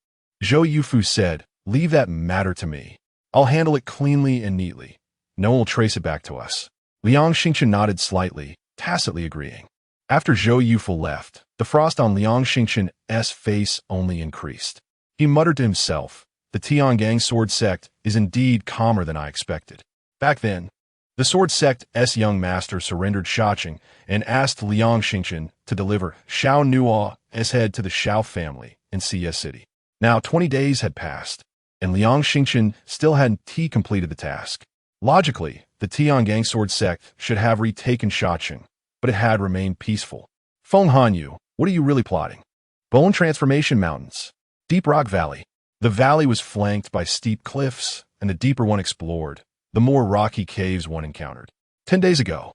Zhou Yufu said, leave that matter to me. I'll handle it cleanly and neatly. No one will trace it back to us. Liang Xingchen nodded slightly, tacitly agreeing. After Zhou Yufu left, the frost on Liang Xingchen's face only increased. He muttered to himself, the Tiangang sword sect is indeed calmer than I expected. Back then, The sword sect's young master surrendered Shacheng and asked Liang Xingchen to deliver Xiao Nuo's head to the Xiao family in CS City. Now 20 days had passed, and Liang Xingchen still hadn't completed the task. Logically, the Tiangang sword sect should have retaken Shacheng, but it had remained peaceful. Feng Hanyu, what are you really plotting? Bone Transformation Mountains. Deep Rock Valley. The valley was flanked by steep cliffs, and the deeper one explored, the more rocky caves one encountered. 10 days ago,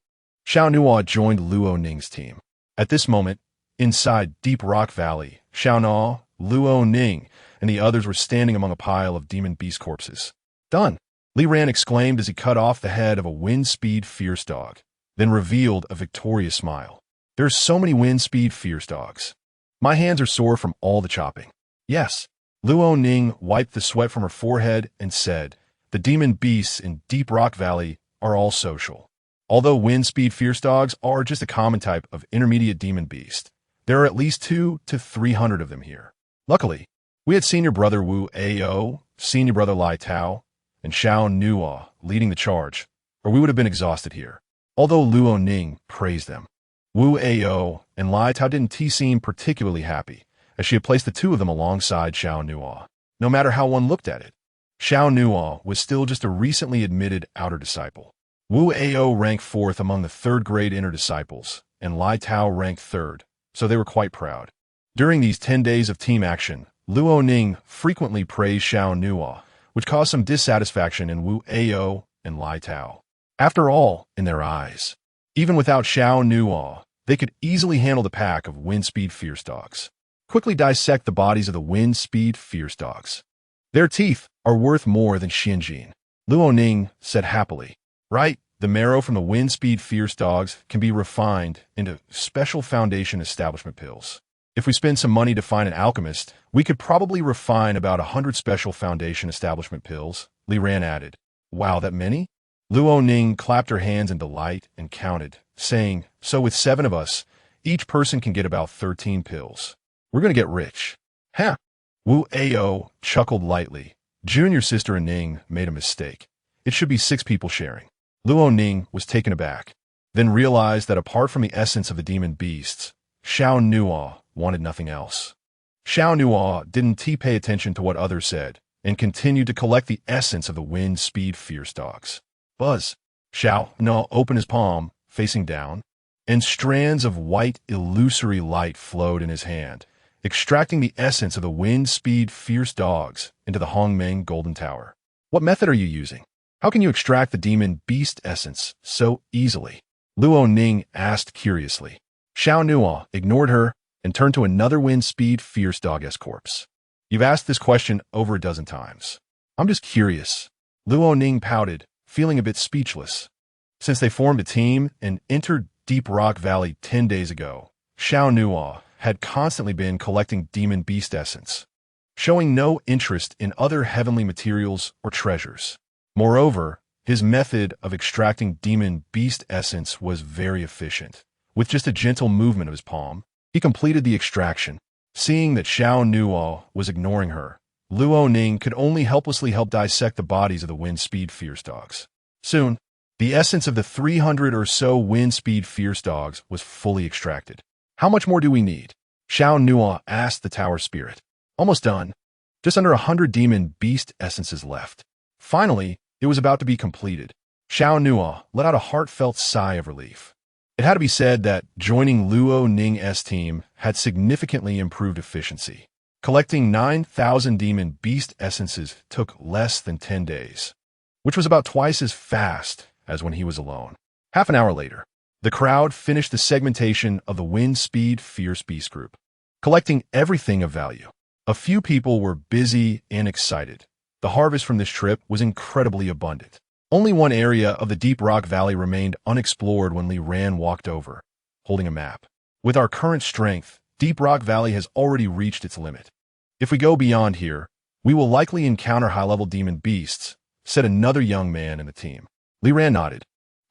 Xiao Nuo joined Luo Ning's team. At this moment, inside Deep Rock Valley, Xiao Nuo, Luo Ning, and the others were standing among a pile of demon beast corpses. Done, Li Ran exclaimed as he cut off the head of a wind-speed fierce dog, then revealed a victorious smile. There's so many wind-speed fierce dogs. My hands are sore from all the chopping. Yes. Luo Ning wiped the sweat from her forehead and said, the demon beasts in Deep Rock Valley are all social. Although wind-speed fierce dogs are just a common type of intermediate demon beast, there are at least 200 to 300 of them here. Luckily, we had senior brother Wu Ao, senior brother Lai Tao, and Xiao Nuo leading the charge, or we would have been exhausted here. Although Luo Ning praised them, Wu Ao and Lai Tao didn't seem particularly happy, as she had placed the two of them alongside Xiao Nuo. No matter how one looked at it, Xiao Nuo was still just a recently admitted outer disciple. Wu Ao ranked 4th among the 3rd grade inner disciples, and Lai Tao ranked 3rd, so they were quite proud. During these 10 days of team action, Luo Ning frequently praised Xiao Nuo, which caused some dissatisfaction in Wu Ao and Lai Tao. After all, in their eyes, even without Xiao Nuo, they could easily handle the pack of wind-speed fierce dogs. Quickly dissect the bodies of the wind-speed fierce dogs. Their teeth are worth more than Xianjin, Luo Ning said happily. Right, the marrow from the wind-speed fierce dogs can be refined into special foundation establishment pills. If we spend some money to find an alchemist, we could probably refine about 100 special foundation establishment pills, Li Ran added. Wow, that many? Luo Ning clapped her hands in delight and counted, saying, so with 7 of us, each person can get about 13 pills. We're going to get rich. Huh? Wu Ao chuckled lightly. Junior sister and Ning made a mistake. It should be 6 people sharing. Luo Ning was taken aback, then realized that apart from the essence of the demon beasts, Xiao Nuo wanted nothing else. Xiao Nuo didn't pay attention to what others said, and continued to collect the essence of the wind-speed fierce dogs. Buzz. Xiao Nuo opened his palm, facing down, and strands of white illusory light flowed in his hand, extracting the essence of the wind-speed fierce dogs into the Hongmeng Golden Tower. What method are you using? How can you extract the demon beast essence so easily? Luo Ning asked curiously. Xiao Nuo ignored her and turned to another wind-speed fierce dog-esque corpse. You've asked this question over a dozen times. I'm just curious. Luo Ning pouted, feeling a bit speechless. Since they formed a team and entered Deep Rock Valley 10 days ago, Xiao Nuo had constantly been collecting demon beast essence, showing no interest in other heavenly materials or treasures. Moreover, his method of extracting demon beast essence was very efficient. With just a gentle movement of his palm, he completed the extraction. Seeing that Xiao Nuo was ignoring her, Luo Ning could only helplessly help dissect the bodies of the wind-speed fierce dogs. Soon, the essence of the 300 or so wind-speed fierce dogs was fully extracted. How much more do we need? Xiao Nuo asked the tower spirit. Almost done. Just under 100 demon beast essences left. Finally, it was about to be completed. Xiao Nuo let out a heartfelt sigh of relief. It had to be said that joining Luo Ning's team had significantly improved efficiency. Collecting 9,000 demon beast essences took less than 10 days, which was about twice as fast as when he was alone. Half an hour later, the crowd finished the segmentation of the wind-speed fierce beast group, collecting everything of value. A few people were busy and excited. The harvest from this trip was incredibly abundant. Only one area of the Deep Rock Valley remained unexplored when Li Ran walked over, holding a map. With our current strength, Deep Rock Valley has already reached its limit. If we go beyond here, we will likely encounter high-level demon beasts, said another young man in the team. Li Ran nodded.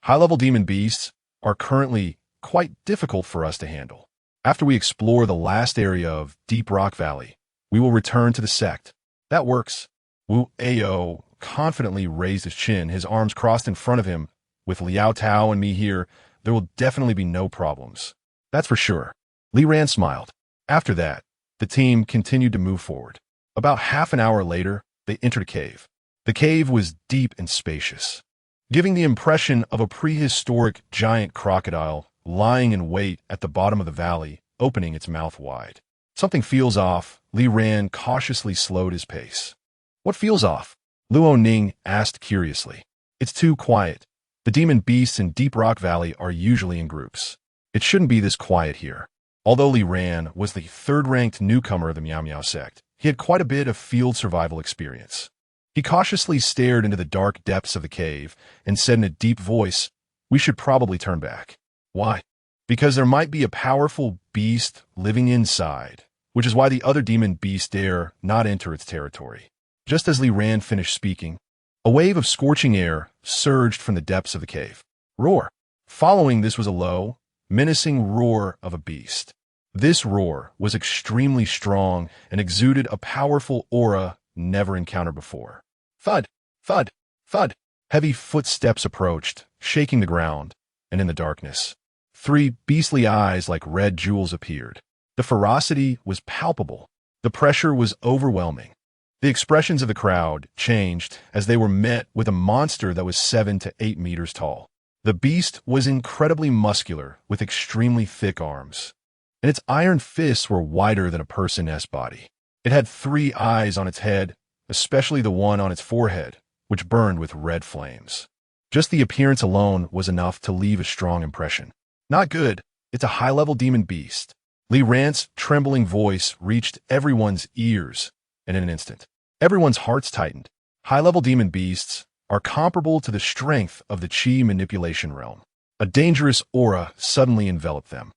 High-level demon beasts are currently quite difficult for us to handle. After we explore the last area of Deep Rock Valley, we will return to the sect. That works. Wu Ao confidently raised his chin, his arms crossed in front of him With Liao Tao and me here, there will definitely be no problems. That's for sure. Li Ran smiled. After that, the team continued to move forward. About half an hour later, they entered a cave. The cave was deep and spacious, giving the impression of a prehistoric giant crocodile lying in wait at the bottom of the valley, opening its mouth wide. Something feels off. Li Ran cautiously slowed his pace. What feels off? Luo Ning asked curiously. It's too quiet. The demon beasts in Deep Rock Valley are usually in groups. It shouldn't be this quiet here. Although Li Ran was the third-ranked newcomer of the Miao Miao sect, he had quite a bit of field survival experience. He cautiously stared into the dark depths of the cave and said in a deep voice, "We should probably turn back." Why? Because there might be a powerful beast living inside, which is why the other demon beasts dare not enter its territory. Just as Li Ran finished speaking, a wave of scorching air surged from the depths of the cave. Roar. Following this was a low, menacing roar of a beast. This roar was extremely strong and exuded a powerful aura never encountered before. Thud, thud, thud. Heavy footsteps approached, shaking the ground, and in the darkness, 3 beastly eyes like red jewels appeared. The ferocity was palpable. The pressure was overwhelming. The expressions of the crowd changed as they were met with a monster that was 7 to 8 meters tall. The beast was incredibly muscular with extremely thick arms, and its iron fists were wider than a person's body. It had 3 eyes on its head, especially the one on its forehead, which burned with red flames. Just the appearance alone was enough to leave a strong impression. Not good. It's a high-level demon beast. Li Ran's trembling voice reached everyone's ears, and in an instant, everyone's hearts tightened. High-level demon beasts are comparable to the strength of the Qi manipulation realm. A dangerous aura suddenly enveloped them.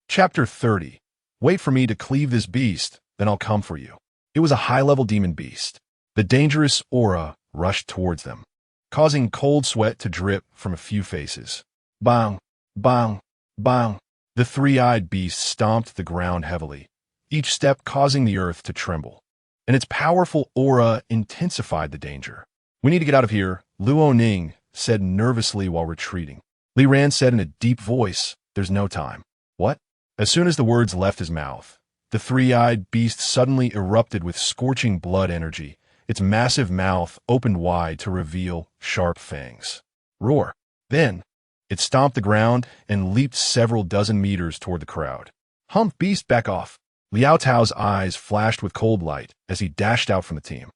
Chapter 30. Wait for me to cleave this beast, then I'll come for you. It was a high-level demon beast. The dangerous aura rushed towards them, causing cold sweat to drip from a few faces. Bang, bang, bang. The 3-eyed beast stomped the ground heavily, each step causing the earth to tremble, and its powerful aura intensified the danger. "We need to get out of here," Luo Ning said nervously while retreating. Li Ran said in a deep voice, "There's no time." What? As soon as the words left his mouth, the 3-eyed beast suddenly erupted with scorching blood energy. Its massive mouth opened wide to reveal sharp fangs. Roar. Then, it stomped the ground and leaped several dozen meters toward the crowd. "Hump, beast, back off." Liao Tao's eyes flashed with cold light as he dashed out from the team.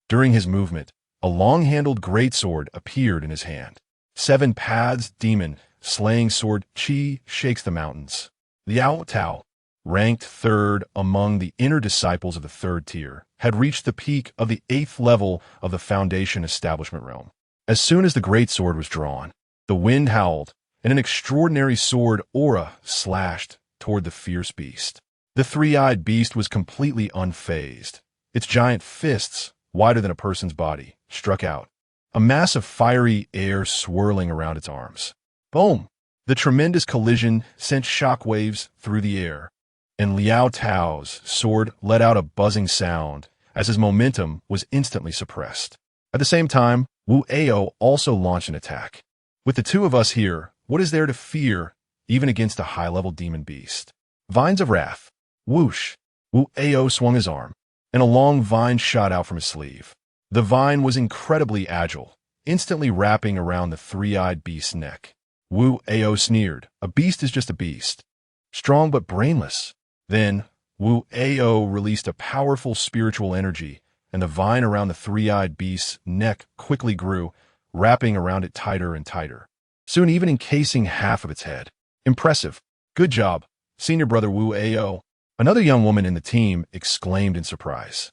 During his movement, a long-handled greatsword appeared in his hand. 7 paths demon, slaying sword Qi shakes the mountains. Liao Tao, ranked 3rd among the inner disciples of the 3rd tier, had reached the peak of the 8th level of the Foundation Establishment realm. As soon as the greatsword was drawn, the wind howled, and an extraordinary sword aura slashed toward the fierce beast. The 3-eyed beast was completely unfazed. Its giant fists, wider than a person's body, struck out, a mass of fiery air swirling around its arms. Boom! The tremendous collision sent shockwaves through the air, and Liao Tao's sword let out a buzzing sound as his momentum was instantly suppressed. At the same time, Wu Ao also launched an attack. With the 2 of us here, what is there to fear, even against a high-level demon beast? Vines of Wrath. Whoosh! Wu Ao swung his arm, and a long vine shot out from his sleeve. The vine was incredibly agile, instantly wrapping around the 3-eyed beast's neck. Wu Ao sneered, "A beast is just a beast. Strong but brainless." Then, Wu Ao released a powerful spiritual energy, and the vine around the 3-eyed beast's neck quickly grew, wrapping around it tighter and tighter, soon even encasing half of its head. Impressive. Good job, senior brother Wu Ao. Another young woman in the team exclaimed in surprise.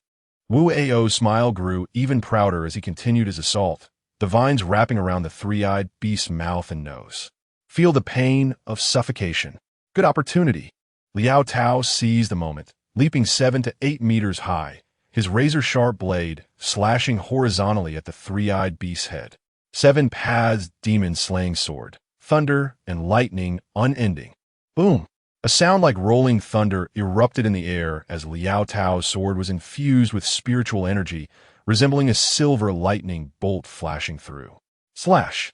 Wu Ao's smile grew even prouder as he continued his assault, the vines wrapping around the 3-eyed beast's mouth and nose. Feel the pain of suffocation. Good opportunity. Liao Tao seized the moment, leaping 7 to 8 meters high, his razor-sharp blade slashing horizontally at the 3-eyed beast's head. 7 paths demon-slaying sword, thunder and lightning unending. Boom! A sound like rolling thunder erupted in the air as Liao Tao's sword was infused with spiritual energy, resembling a silver lightning bolt flashing through. Slash!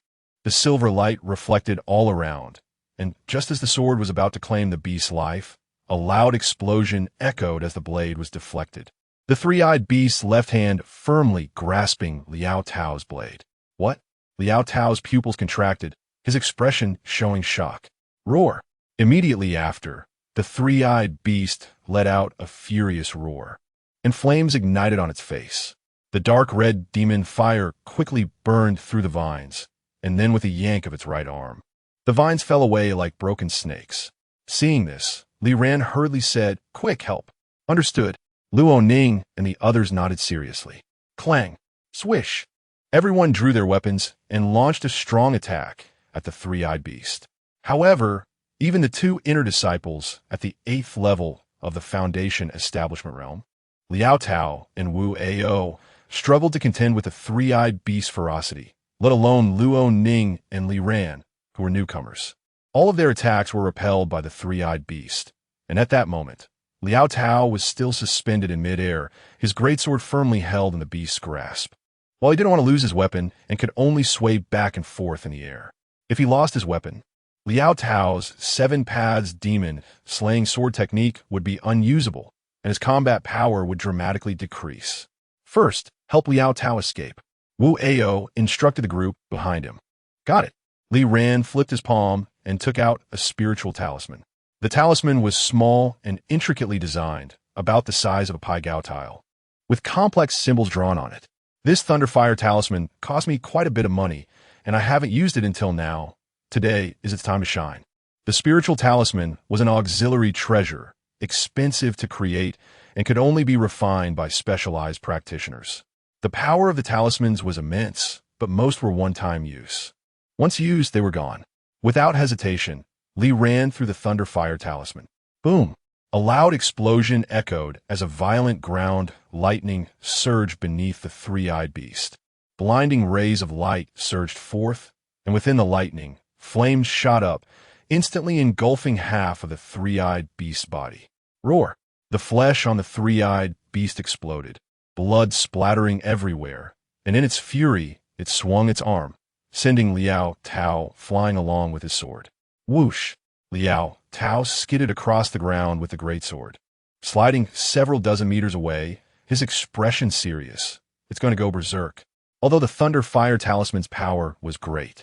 The silver light reflected all around, and just as the sword was about to claim the beast's life, a loud explosion echoed as the blade was deflected. The three-eyed beast's left hand firmly grasping Liao Tao's blade. What? Liao Tao's pupils contracted, his expression showing shock. Roar! Immediately after, the three-eyed beast let out a furious roar, and flames ignited on its face. The dark red demon fire quickly burned through the vines, and then with a yank of its right arm, the vines fell away like broken snakes. Seeing this, Li Ran hurriedly said, "Quick, help." "Understood." Luo Ning and the others nodded seriously. Clang! Swish! Everyone drew their weapons and launched a strong attack at the three-eyed beast. However, even the two inner disciples at the 8th level of the Foundation Establishment realm, Liao Tao and Wu Ao, struggled to contend with the three-eyed beast's ferocity, let alone Luo Ning and Li Ran, who were newcomers. All of their attacks were repelled by the three-eyed beast, and at that moment, Liao Tao was still suspended in midair, his greatsword firmly held in the beast's grasp. While he didn't want to lose his weapon and could only sway back and forth in the air. If he lost his weapon, Liao Tao's 7 paths demon slaying sword technique would be unusable, and his combat power would dramatically decrease. First, help Liao Tao escape. Wu Ao instructed the group behind him. Got it. Li Ran flipped his palm and took out a spiritual talisman. The talisman was small and intricately designed, about the size of a pai gao tile, with complex symbols drawn on it. This Thunderfire talisman cost me quite a bit of money, and I haven't used it until now. Today is its time to shine. The spiritual talisman was an auxiliary treasure, expensive to create, and could only be refined by specialized practitioners. The power of the talismans was immense, but most were one-time use. Once used, they were gone. Without hesitation, Li ran through the Thunderfire talisman. Boom! A loud explosion echoed as a violent ground lightning surged beneath the three-eyed beast. Blinding rays of light surged forth, and within the lightning, flames shot up, instantly engulfing half of the three-eyed beast's body. Roar! The flesh on the three-eyed beast exploded, blood splattering everywhere, and in its fury, it swung its arm, sending Liao Tao flying along with his sword. Whoosh! Liao Tao skidded across the ground with the greatsword. Sliding several dozen meters away, his expression serious. It's going to go berserk. Although the Thunderfire talisman's power was great,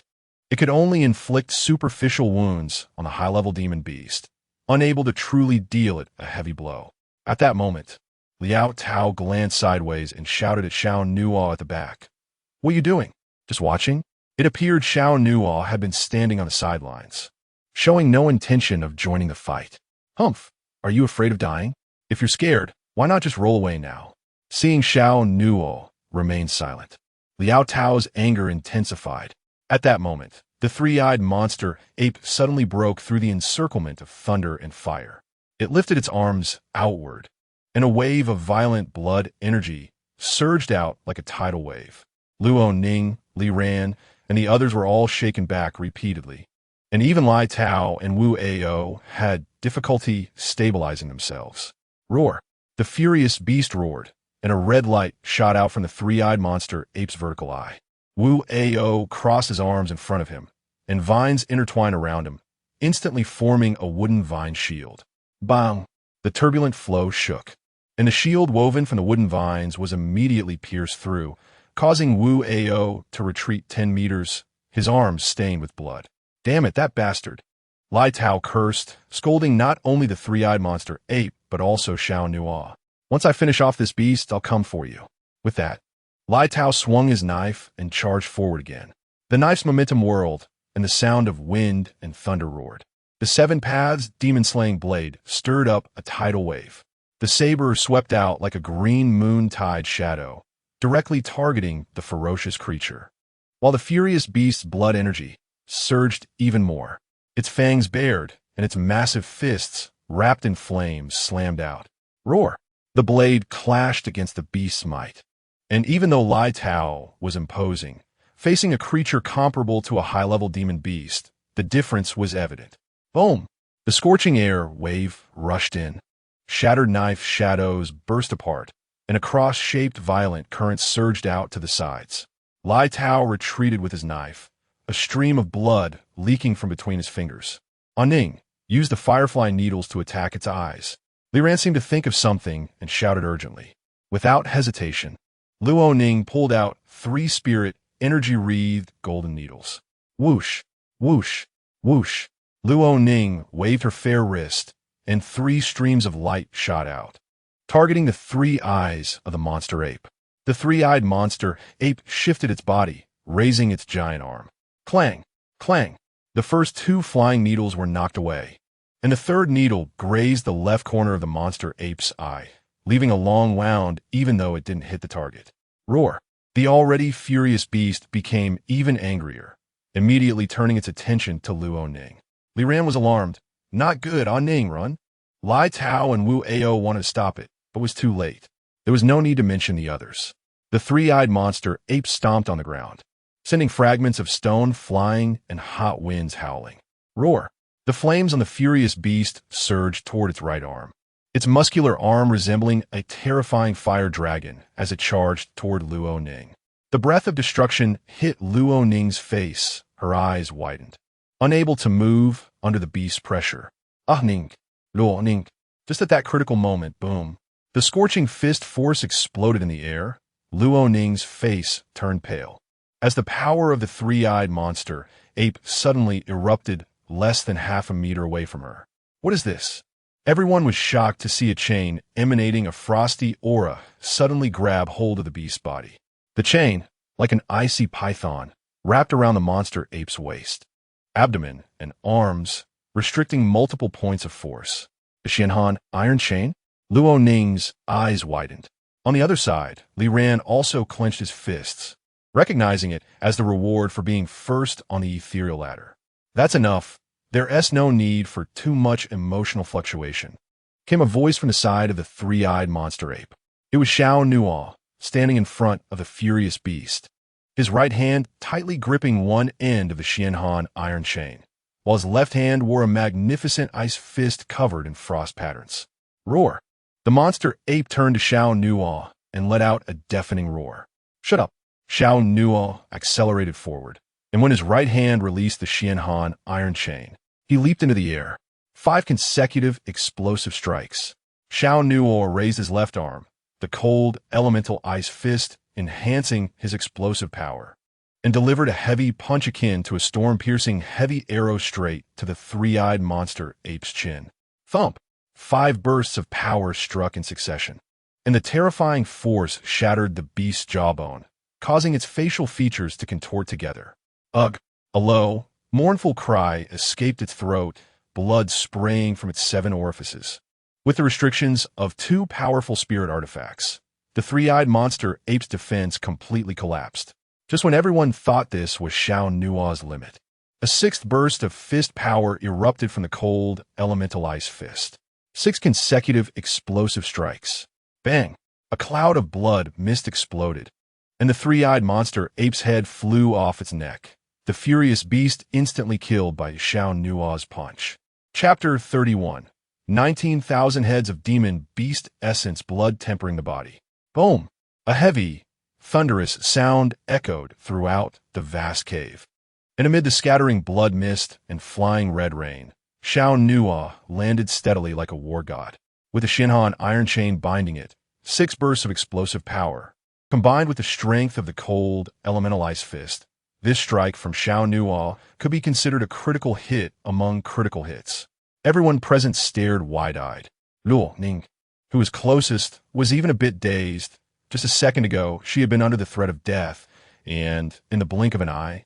it could only inflict superficial wounds on the high-level demon beast, unable to truly deal it a heavy blow. At that moment, Liao Tao glanced sideways and shouted at Xiao Nuo at the back. "What are you doing? Just watching?" It appeared Xiao Nuo had been standing on the sidelines, showing no intention of joining the fight. "Humph, are you afraid of dying? If you're scared, why not just roll away now?" Seeing Xiao Nuo remain silent, Liao Tao's anger intensified. At that moment, the three-eyed monster ape suddenly broke through the encirclement of thunder and fire. It lifted its arms outward, and a wave of violent blood energy surged out like a tidal wave. Luo Ning, Li Ran, and the others were all shaken back repeatedly, and even Lai Tao and Wu Ao had difficulty stabilizing themselves. Roar! The furious beast roared, and a red light shot out from the three-eyed monster ape's vertical eye. Wu Ao crossed his arms in front of him, and vines intertwined around him, instantly forming a wooden vine shield. Bang! The turbulent flow shook, and the shield woven from the wooden vines was immediately pierced through, causing Wu Ao to retreat 10 meters, his arms stained with blood. "Damn it, that bastard!" Lai Tao cursed, scolding not only the three-eyed monster ape, but also Xiao Nuo. "Once I finish off this beast, I'll come for you." With that, Lai Tao swung his knife and charged forward again. The knife's momentum whirled, and the sound of wind and thunder roared. The 7 paths demon-slaying blade stirred up a tidal wave. The saber swept out like a green moon-tide shadow, directly targeting the ferocious creature, while the furious beast's blood energy surged even more. Its fangs bared, and its massive fists, wrapped in flames, slammed out. Roar! The blade clashed against the beast's might, and even though Lai Tao was imposing, facing a creature comparable to a high-level demon beast, the difference was evident. Boom! The scorching air wave rushed in. Shattered knife shadows burst apart, and a cross-shaped violent current surged out to the sides. Lai Tao retreated with his knife, a stream of blood leaking from between his fingers. Ning used the firefly needles to attack its eyes. Li Ran seemed to think of something and shouted urgently. Without hesitation, Luo Ning pulled out 3 spirit, energy-wreathed golden needles. Whoosh, whoosh, whoosh. Luo Ning waved her fair wrist, and 3 streams of light shot out, targeting the 3 eyes of the monster ape. The 3-eyed monster ape shifted its body, raising its giant arm. Clang, clang. The first 2 flying needles were knocked away, and the 3rd needle grazed the left corner of the monster ape's eye, leaving a long wound even though it didn't hit the target. Roar. The already furious beast became even angrier, immediately turning its attention to Luo Ning. Li Ran was alarmed. Not good, Ning, run. Lai Tao and Wu Ao wanted to stop it, but was too late. There was no need to mention the others. The 3-eyed monster ape stomped on the ground, sending fragments of stone flying and hot winds howling. Roar. The flames on the furious beast surged toward its right arm, its muscular arm resembling a terrifying fire dragon as it charged toward Luo Ning. The breath of destruction hit Luo Ning's face. Her eyes widened, unable to move under the beast's pressure. Ning. Luo Ning. Just at that critical moment, boom. The scorching fist force exploded in the air. Luo Ning's face turned pale, as the power of the 3-eyed monster ape suddenly erupted less than half a meter away from her. What is this? Everyone was shocked to see a chain emanating a frosty aura suddenly grab hold of the beast's body. The chain, like an icy python, wrapped around the monster ape's waist, abdomen, and arms, restricting multiple points of force. The Xianhan iron chain? Luo Ning's eyes widened. On the other side, Li Ran also clenched his fists, recognizing it as the reward for being first on the ethereal ladder. That's enough. There's no need for too much emotional fluctuation. Came a voice from the side of the 3-eyed monster ape. It was Xiao Nuo, standing in front of the furious beast, his right hand tightly gripping one end of the Xianhan iron chain, while his left hand wore a magnificent ice fist covered in frost patterns. Roar. The monster ape turned to Xiao Nuo and let out a deafening roar. Shut up. Xiao Nuo accelerated forward, and when his right hand released the Xianhan iron chain, he leaped into the air. 5 consecutive explosive strikes. Xiao Nuo raised his left arm, the cold, elemental ice fist enhancing his explosive power, and delivered a heavy punch akin to a storm-piercing heavy arrow straight to the 3-eyed monster ape's chin. Thump! 5 bursts of power struck in succession, and the terrifying force shattered the beast's jawbone, causing its facial features to contort together. Ugh! A low, mournful cry escaped its throat, blood spraying from its 7 orifices. With the restrictions of 2 powerful spirit artifacts, the 3-eyed monster ape's defense completely collapsed. Just when everyone thought this was Xiao Nuo's limit, a 6th burst of fist power erupted from the cold, elemental ice fist. 6 consecutive explosive strikes. Bang! A cloud of blood mist exploded, and the 3-eyed monster ape's head flew off its neck. The furious beast instantly killed by Xiao Nuo's punch. Chapter 31. 19,000 heads of demon beast essence blood tempering the body. Boom! A heavy, thunderous sound echoed throughout the vast cave. And amid the scattering blood mist and flying red rain, Xiao Nuo landed steadily like a war god, with the Xianhan iron chain binding it. 6 bursts of explosive power, combined with the strength of the cold, elemental ice fist. This strike from Xiao Nuo could be considered a critical hit among critical hits. Everyone present stared wide-eyed. Luo Ning, who was closest, was even a bit dazed. Just a second ago, she had been under the threat of death, and, in the blink of an eye,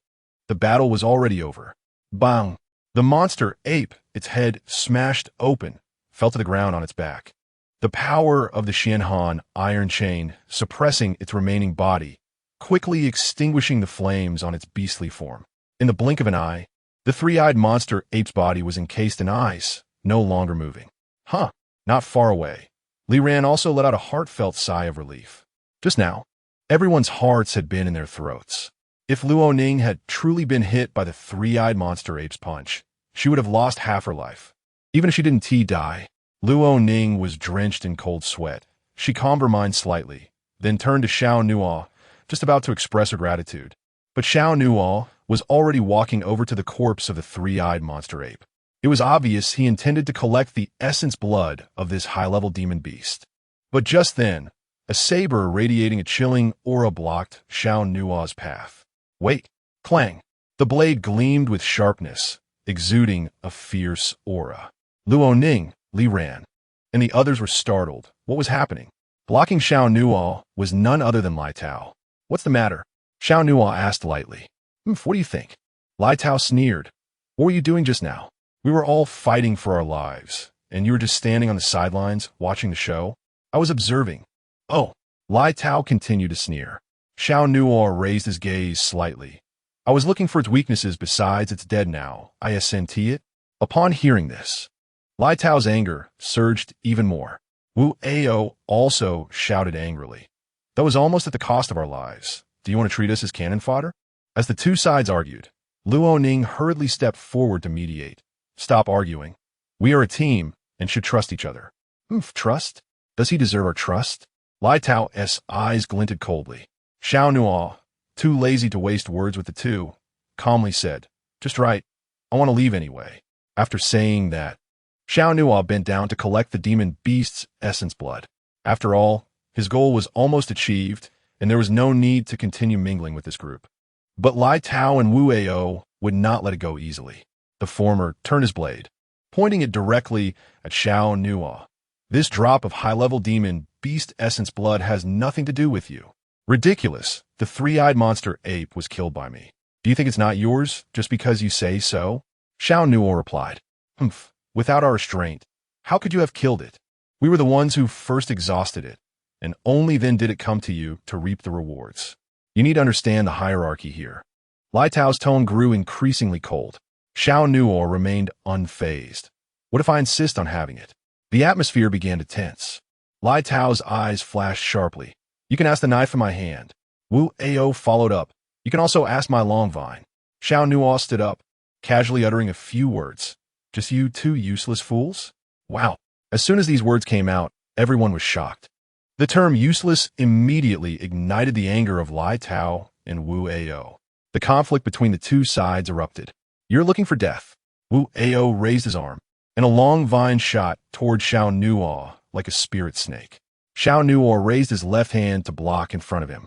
the battle was already over. Bang! The monster ape, its head smashed open, fell to the ground on its back. The power of the Xianhan iron chain suppressing its remaining body, quickly extinguishing the flames on its beastly form. In the blink of an eye, the 3-eyed monster ape's body was encased in ice, no longer moving. Huh, not far away. Li Ran also let out a heartfelt sigh of relief. Just now, everyone's hearts had been in their throats. If Luo Ning had truly been hit by the 3-eyed monster ape's punch, she would have lost half her life. Even if she didn't die, Luo Ning was drenched in cold sweat. She calmed her mind slightly, then turned to Xiao Nuo, just about to express her gratitude. But Xiao Nuo, was already walking over to the corpse of the three-eyed monster ape. It was obvious he intended to collect the essence blood of this high-level demon beast. But just then, a saber radiating a chilling aura blocked Xiao Nuo's path. Wait! Clang! The blade gleamed with sharpness, exuding a fierce aura. Luo Ning, Li ran, and the others were startled. What was happening? Blocking Xiao Nuo was none other than Lai Tao. What's the matter? Xiao Nuo asked lightly. What do you think? Lai Tao sneered. What were you doing just now? We were all fighting for our lives, and you were just standing on the sidelines, watching the show? I was observing. Oh, Lai Tao continued to sneer. Xiao Nuo raised his gaze slightly. I was looking for its weaknesses besides it's dead now. I senti it. Upon hearing this, Lai Tao's anger surged even more. Wu Ao also shouted angrily. That was almost at the cost of our lives. Do you want to treat us as cannon fodder? As the two sides argued, Luo Ning hurriedly stepped forward to mediate. Stop arguing. We are a team and should trust each other. Trust? Does he deserve our trust? Lai Tao's eyes glinted coldly. Xiao Nuo, too lazy to waste words with the two, calmly said, Just right. I want to leave anyway. After saying that, Xiao Nuo bent down to collect the demon beast's essence blood. After all, his goal was almost achieved, and there was no need to continue mingling with this group. But Lai Tao and Wu Ao would not let it go easily. The former turned his blade, pointing it directly at Xiao Nuo. This drop of high-level demon beast essence blood has nothing to do with you. Ridiculous. The three-eyed monster ape was killed by me. Do you think it's not yours just because you say so? Xiao Nuo replied. Without our restraint, how could you have killed it? We were the ones who first exhausted it, and only then did it come to you to reap the rewards. You need to understand the hierarchy here. Lai Tao's tone grew increasingly cold. Xiao Nuo remained unfazed. What if I insist on having it? The atmosphere began to tense. Lai Tao's eyes flashed sharply. You can ask the knife in my hand. Wu Ao followed up. You can also ask my long vine. Xiao Nuo stood up, casually uttering a few words. Just you two useless fools? Wow. As soon as these words came out, everyone was shocked. The term useless immediately ignited the anger of Lai Tao and Wu Ao. The conflict between the two sides erupted. You're looking for death. Wu Ao raised his arm, and a long vine shot toward Xiao Nuo like a spirit snake. Xiao Nuo raised his left hand to block in front of him.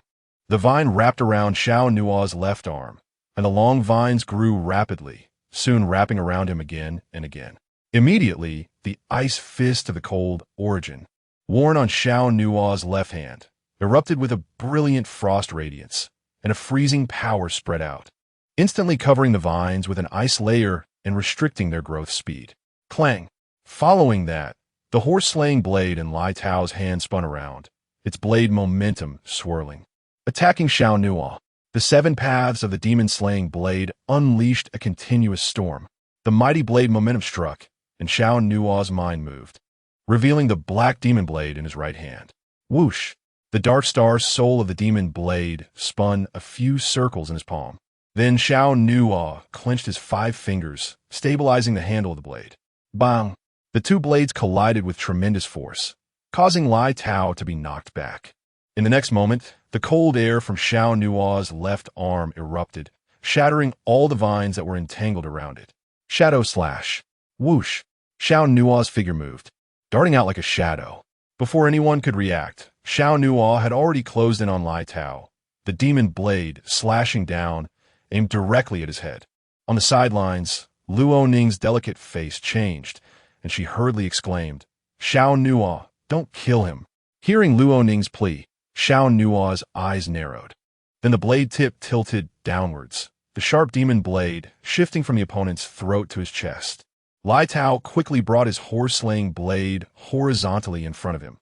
The vine wrapped around Xiao Nuo's left arm, and the long vines grew rapidly, soon wrapping around him again and again. Immediately, the ice fist of the cold origin, worn on Xiao Nuo's left hand, erupted with a brilliant frost radiance, and a freezing power spread out, instantly covering the vines with an ice layer and restricting their growth speed. Clang! Following that, the horse-slaying blade in Lai Tao's hand spun around, its blade momentum swirling. Attacking Xiao Nuo, the seven paths of the demon-slaying blade unleashed a continuous storm. The mighty blade momentum struck, and Xiao Nuo's mind moved, revealing the black demon blade in his right hand. Whoosh! The dark star soul of the demon blade spun a few circles in his palm. Then Xiao Nuo clenched his 5 fingers, stabilizing the handle of the blade. Bang! The two blades collided with tremendous force, causing Lai Tao to be knocked back. In the next moment, the cold air from Xiao Nuo's left arm erupted, shattering all the vines that were entangled around it. Shadow slash. Whoosh! Xiao Nuo's figure moved, darting out like a shadow. Before anyone could react, Xiao Nuo had already closed in on Lai Tao, the demon blade slashing down, aimed directly at his head. On the sidelines, Luo Ning's delicate face changed, and she hurriedly exclaimed, Xiao Nuo, don't kill him. Hearing Luo Ning's plea, Xiao Nuo's eyes narrowed. Then the blade tip tilted downwards, the sharp demon blade shifting from the opponent's throat to his chest. Lai Tao quickly brought his horse-slaying blade horizontally in front of him.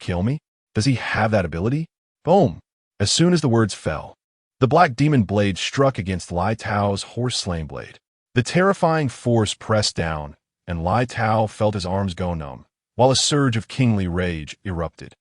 Kill me? Does he have that ability? Boom! As soon as the words fell, the black demon blade struck against Lai Tao's horse-slaying blade. The terrifying force pressed down, and Lai Tao felt his arms go numb, while a surge of kingly rage erupted.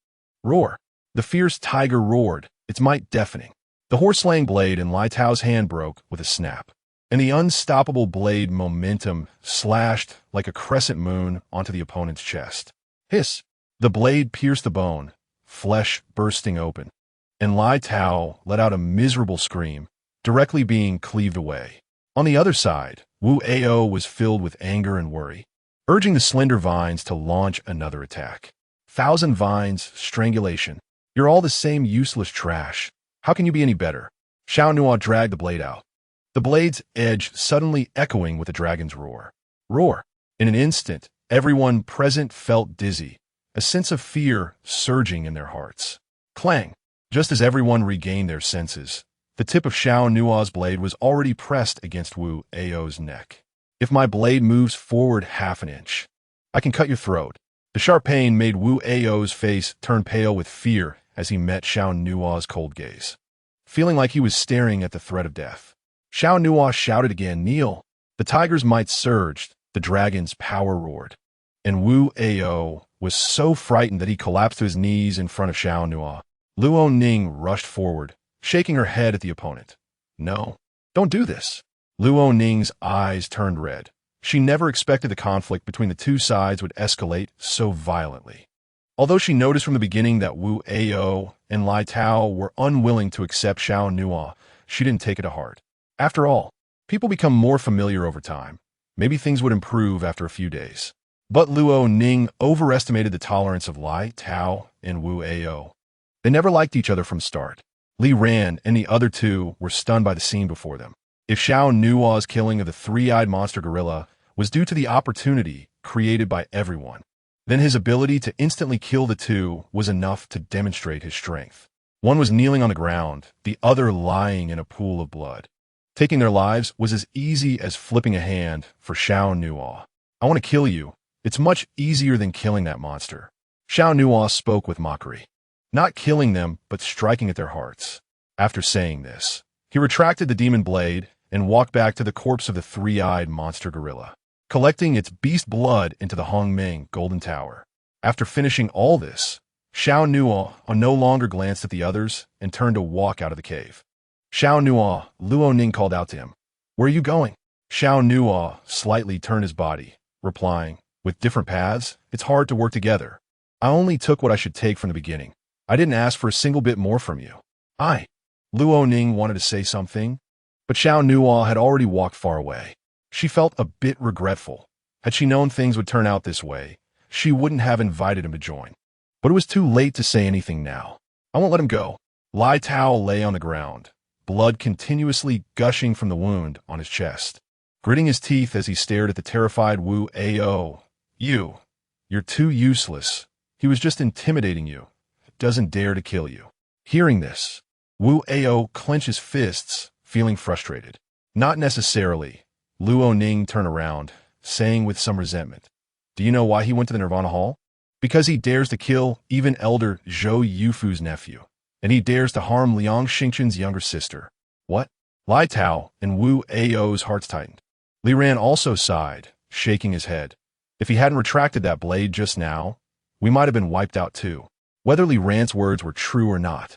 Roar! The fierce tiger roared, its might deafening. The horse-slaying blade in Lai Tao's hand broke with a snap, and the unstoppable blade momentum slashed like a crescent moon onto the opponent's chest. Hiss! The blade pierced the bone, flesh bursting open, and Lai Tao let out a miserable scream, directly being cleaved away. On the other side, Wu Ao was filled with anger and worry, urging the slender vines to launch another attack. Thousand vines, strangulation. You're all the same useless trash. How can you be any better? Xiao Nuo dragged the blade out, the blade's edge suddenly echoing with the dragon's roar. Roar! In an instant, everyone present felt dizzy, a sense of fear surging in their hearts. Clang! Just as everyone regained their senses, the tip of Xiao Nuo's blade was already pressed against Wu Ao's neck. If my blade moves forward half an inch, I can cut your throat. The sharp pain made Wu Ao's face turn pale with fear as he met Xiao Nuo's cold gaze, feeling like he was staring at the threat of death. Xiao Nuo shouted again, "Kneel!" The tiger's might surged, the dragon's power roared, and Wu Ao was so frightened that he collapsed to his knees in front of Xiao Nuo. Luo Ning rushed forward, shaking her head at the opponent. "No, don't do this." Luo Ning's eyes turned red. She never expected the conflict between the two sides would escalate so violently. Although she noticed from the beginning that Wu Ao and Lai Tao were unwilling to accept Xiao Nuo, she didn't take it to heart. After all, people become more familiar over time. Maybe things would improve after a few days. But Luo Ning overestimated the tolerance of Lai Tao and Wu Ao. They never liked each other from start. Li Ran and the other two were stunned by the scene before them. If Xiao Nuo's killing of the three-eyed monster gorilla was due to the opportunity created by everyone, then his ability to instantly kill the two was enough to demonstrate his strength. One was kneeling on the ground, the other lying in a pool of blood. Taking their lives was as easy as flipping a hand for Xiao Nuo. "I want to kill you. It's much easier than killing that monster." Xiao Nuo spoke with mockery, not killing them, but striking at their hearts. After saying this, he retracted the demon blade and walked back to the corpse of the three-eyed monster gorilla, collecting its beast blood into the Hongmeng Golden Tower. After finishing all this, Xiao Nuo no longer glanced at the others and turned to walk out of the cave. "Xiao Nuo," Luo Ning called out to him. "Where are you going?" Xiao Nuo slightly turned his body, replying, "With different paths, it's hard to work together. I only took what I should take from the beginning. I didn't ask for a single bit more from you." Luo Ning wanted to say something, but Xiao Nuo had already walked far away. She felt a bit regretful. Had she known things would turn out this way, she wouldn't have invited him to join. But it was too late to say anything now. "I won't let him go." Lai Tao lay on the ground, blood continuously gushing from the wound on his chest, gritting his teeth as he stared at the terrified Wu Ao. You're too useless. He was just intimidating you. Doesn't dare to kill you." Hearing this, Wu Ao clenched his fists, feeling frustrated. "Not necessarily." Luo Ning turned around, saying with some resentment, "Do you know why he went to the Nirvana Hall? Because he dares to kill even Elder Zhou Yufu's nephew, and he dares to harm Liang Xingchen's younger sister." "What?" Lai Tao and Wu Ao's hearts tightened. Li Ran also sighed, shaking his head. If he hadn't retracted that blade just now, we might have been wiped out too. Whether Li Ran's words were true or not,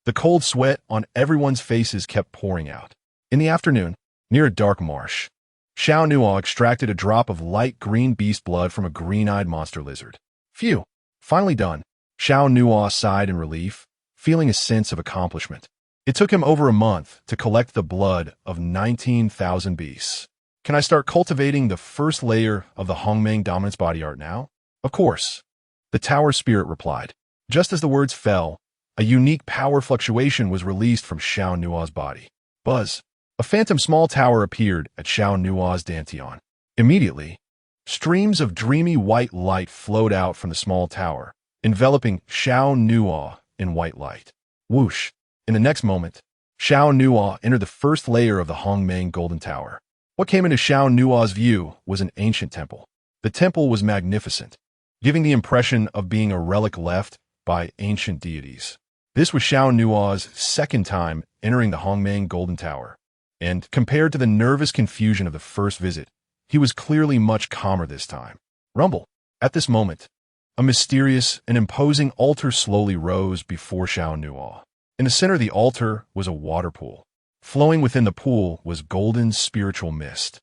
the cold sweat on everyone's faces kept pouring out. In the afternoon, near a dark marsh, Xiao Nuo extracted a drop of light green beast blood from a green-eyed monster lizard. Phew! Finally done. Xiao Nuo sighed in relief, feeling a sense of accomplishment. It took him over a month to collect the blood of 19,000 beasts. "Can I start cultivating the first layer of the Hongmeng dominance body art now?" "Of course," the tower spirit replied. Just as the words fell, a unique power fluctuation was released from Xiao Nuo's body. Buzz! A phantom small tower appeared at Xiao Nuo's dantian. Immediately, streams of dreamy white light flowed out from the small tower, enveloping Xiao Nuo in white light. Whoosh! In the next moment, Xiao Nuo entered the first layer of the Hongmeng Golden Tower. What came into Xiao Nuo's view was an ancient temple. The temple was magnificent, giving the impression of being a relic left by ancient deities. This was Xiao Nuo's second time entering the Hongmeng Golden Tower, and compared to the nervous confusion of the first visit, he was clearly much calmer this time. Rumble! At this moment, a mysterious and imposing altar slowly rose before Xiao Nuo. In the center of the altar was a water pool. Flowing within the pool was golden spiritual mist.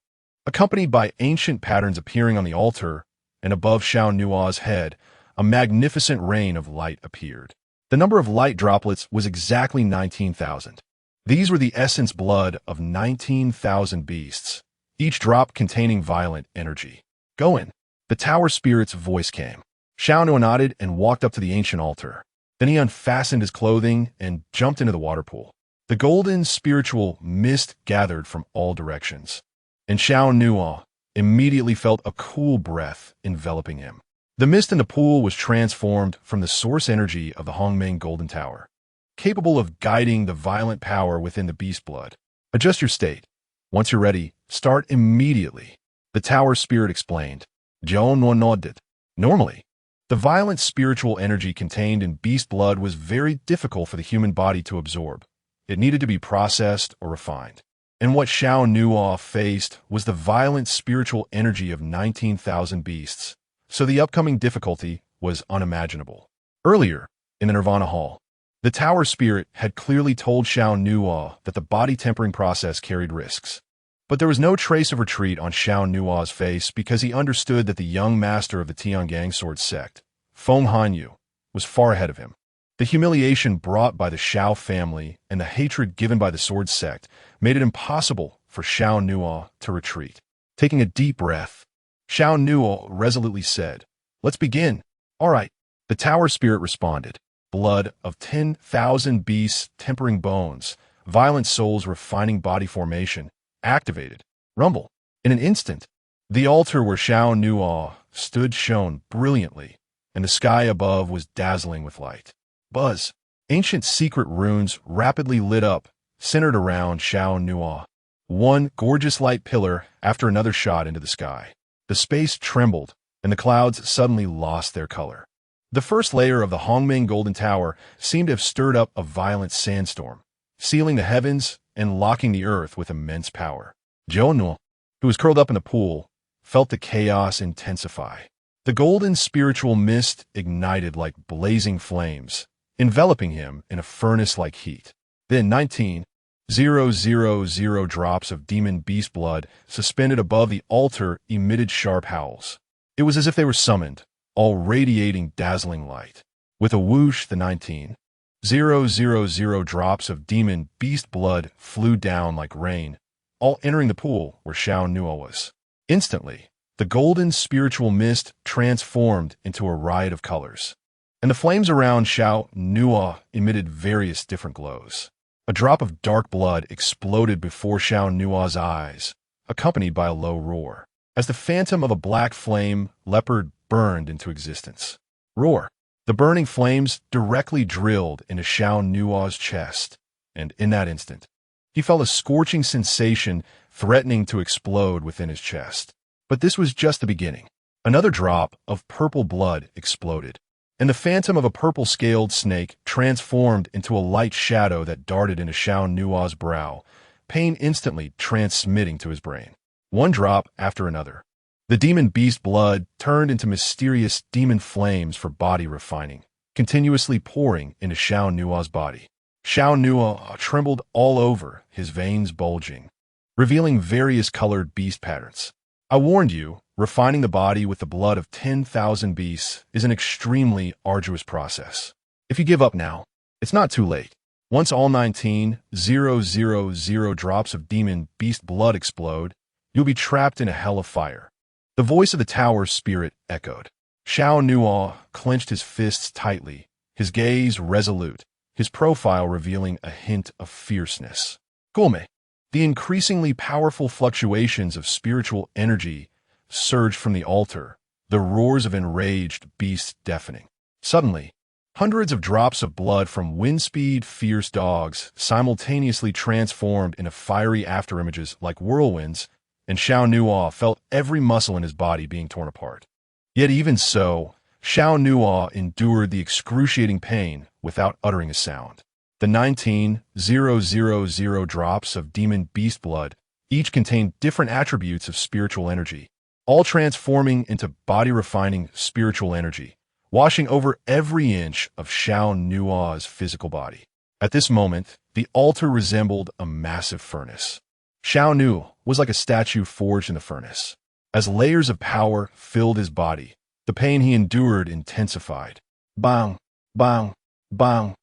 Accompanied by ancient patterns appearing on the altar, and above Xiao Nuo's head, a magnificent rain of light appeared. The number of light droplets was exactly 19,000. These were the essence blood of 19,000 beasts, each drop containing violent energy. Go in. The tower spirit's voice came. Xiao Nuo nodded and walked up to the ancient altar. Then he unfastened his clothing and jumped into the water pool. The golden spiritual mist gathered from all directions, and Xiao Nuo immediately felt a cool breath enveloping him. The mist in the pool was transformed from the source energy of the Hongmeng Golden Tower, capable of guiding the violent power within the beast blood. Adjust your state. Once you're ready, start immediately, the tower spirit explained. Xiao Nuo nodded. Normally, the violent spiritual energy contained in beast blood was very difficult for the human body to absorb. It needed to be processed or refined. And what Xiao Nuo faced was the violent spiritual energy of 19,000 beasts, so the upcoming difficulty was unimaginable. Earlier, in the Nirvana Hall, the tower spirit had clearly told Xiao Nuo that the body tempering process carried risks. But there was no trace of retreat on Xiao Nuo's face because he understood that the young master of the Tiangang sword sect, Feng Hanyu, was far ahead of him. The humiliation brought by the Xiao family and the hatred given by the sword sect made it impossible for Xiao Nuo to retreat. Taking a deep breath, Xiao Nuo resolutely said, "Let's begin." "All right," the tower spirit responded. Blood of 10,000 beasts tempering bones, violent souls refining body formation, activated. Rumble. In an instant, the altar where Xiao Nuo stood shone brilliantly, and the sky above was dazzling with light. Buzz. Ancient secret runes rapidly lit up, centered around Xiao Nuo. One gorgeous light pillar after another shot into the sky. The space trembled, and the clouds suddenly lost their color. The first layer of the Hongmeng Golden Tower seemed to have stirred up a violent sandstorm, sealing the heavens and locking the earth with immense power. Xiao Nuo, who was curled up in the pool, felt the chaos intensify. The golden spiritual mist ignited like blazing flames, enveloping him in a furnace-like heat. Then 19,000 drops of demon beast blood suspended above the altar emitted sharp howls. It was as if they were summoned, all radiating dazzling light. With a whoosh, the 19,000 drops of demon beast blood flew down like rain, all entering the pool where Xiao Nuo was. Instantly, the golden spiritual mist transformed into a riot of colors, and the flames around Xiao Nuo emitted various different glows. A drop of dark blood exploded before Xiao Nuo's eyes, accompanied by a low roar, as the phantom of a black flame leopard burned into existence. Roar! The burning flames directly drilled into Xiao Nuo's chest, and in that instant, he felt a scorching sensation threatening to explode within his chest. But this was just the beginning. Another drop of purple blood exploded, and the phantom of a purple-scaled snake transformed into a light shadow that darted into Xiao Nuo's brow, pain instantly transmitting to his brain. One drop after another, the demon beast blood turned into mysterious demon flames for body refining, continuously pouring into Xiao Nuo's body. Xiao Nuo trembled all over, his veins bulging, revealing various colored beast patterns. I warned you, refining the body with the blood of 10,000 beasts is an extremely arduous process. If you give up now, it's not too late. Once all 19,000 drops of demon beast blood explode, you'll be trapped in a hell of fire. The voice of the tower spirit echoed. Xiao Nuo clenched his fists tightly, his gaze resolute, his profile revealing a hint of fierceness. Gome. The increasingly powerful fluctuations of spiritual energy surged from the altar, the roars of enraged beasts deafening. Suddenly, hundreds of drops of blood from wind-speed fierce dogs simultaneously transformed into fiery afterimages like whirlwinds, and Xiao Nuo felt every muscle in his body being torn apart. Yet even so, Xiao Nuo endured the excruciating pain without uttering a sound. The 19,000 drops of demon beast blood each contained different attributes of spiritual energy, all transforming into body-refining spiritual energy, washing over every inch of Xiao Nuo's physical body. At this moment, the altar resembled a massive furnace. Xiao Nuo was like a statue forged in the furnace. As layers of power filled his body, the pain he endured intensified. Bang! Bang! Bang!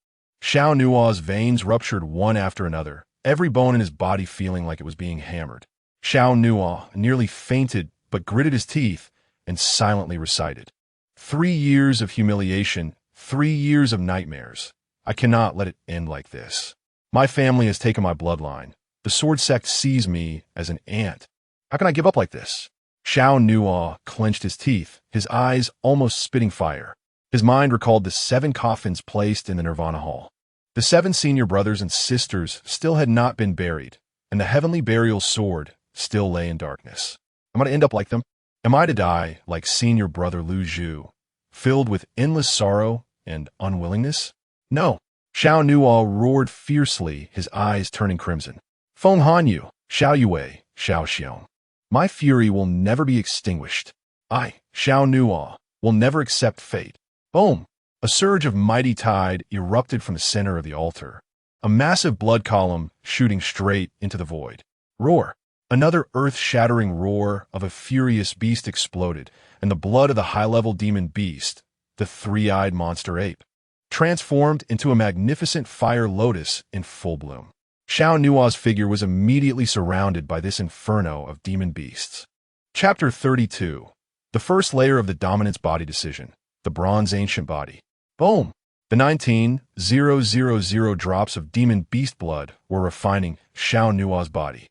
Xiao Nuo's veins ruptured one after another, every bone in his body feeling like it was being hammered. Xiao Nuo nearly fainted but gritted his teeth and silently recited, 3 years of humiliation, 3 years of nightmares. I cannot let it end like this. My family has taken my bloodline. The sword sect sees me as an ant. How can I give up like this? Xiao Nuo clenched his teeth, his eyes almost spitting fire. His mind recalled the 7 coffins placed in the Nirvana Hall. The 7 senior brothers and sisters still had not been buried, and the heavenly burial sword still lay in darkness. Am I to end up like them? Am I to die like senior brother Lu Zhu, filled with endless sorrow and unwillingness? No. Xiao Nuo roared fiercely, his eyes turning crimson. Feng Hanyu, Xiao Yue, Xiao Xiong. My fury will never be extinguished. I, Xiao Nuo, will never accept fate. Boom! A surge of mighty tide erupted from the center of the altar, a massive blood column shooting straight into the void. Roar! Another earth-shattering roar of a furious beast exploded, and the blood of the high-level demon beast, the 3-eyed monster ape, transformed into a magnificent fire lotus in full bloom. Xiao Nuo's figure was immediately surrounded by this inferno of demon beasts. Chapter 32. The first layer of the dominance body decision, the bronze ancient body. Boom! The 19,000 drops of demon beast blood were refining Xiao Nuo's body.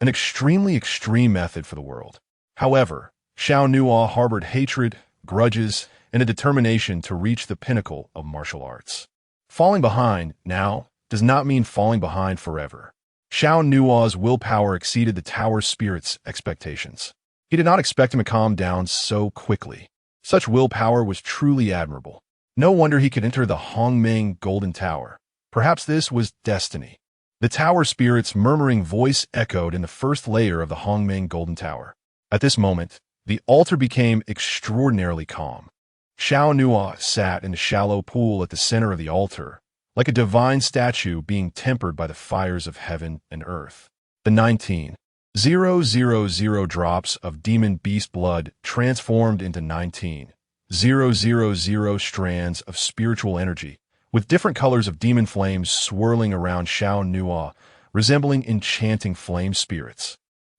An extremely extreme method for the world. However, Xiao Nuo harbored hatred, grudges, and a determination to reach the pinnacle of martial arts. Falling behind, now, does not mean falling behind forever. Xiao Nuo's willpower exceeded the tower spirit's expectations. He did not expect him to calm down so quickly. Such willpower was truly admirable. No wonder he could enter the Hongmeng Golden Tower. Perhaps this was destiny. The tower spirit's murmuring voice echoed in the first layer of the Hongmeng Golden Tower. At this moment, the altar became extraordinarily calm. Xiao Nuo sat in a shallow pool at the center of the altar, like a divine statue being tempered by the fires of heaven and earth. The 19,000 drops of demon beast blood transformed into 19,000 strands of spiritual energy, with different colors of demon flames swirling around Xiao Nuo, resembling enchanting flame spirits.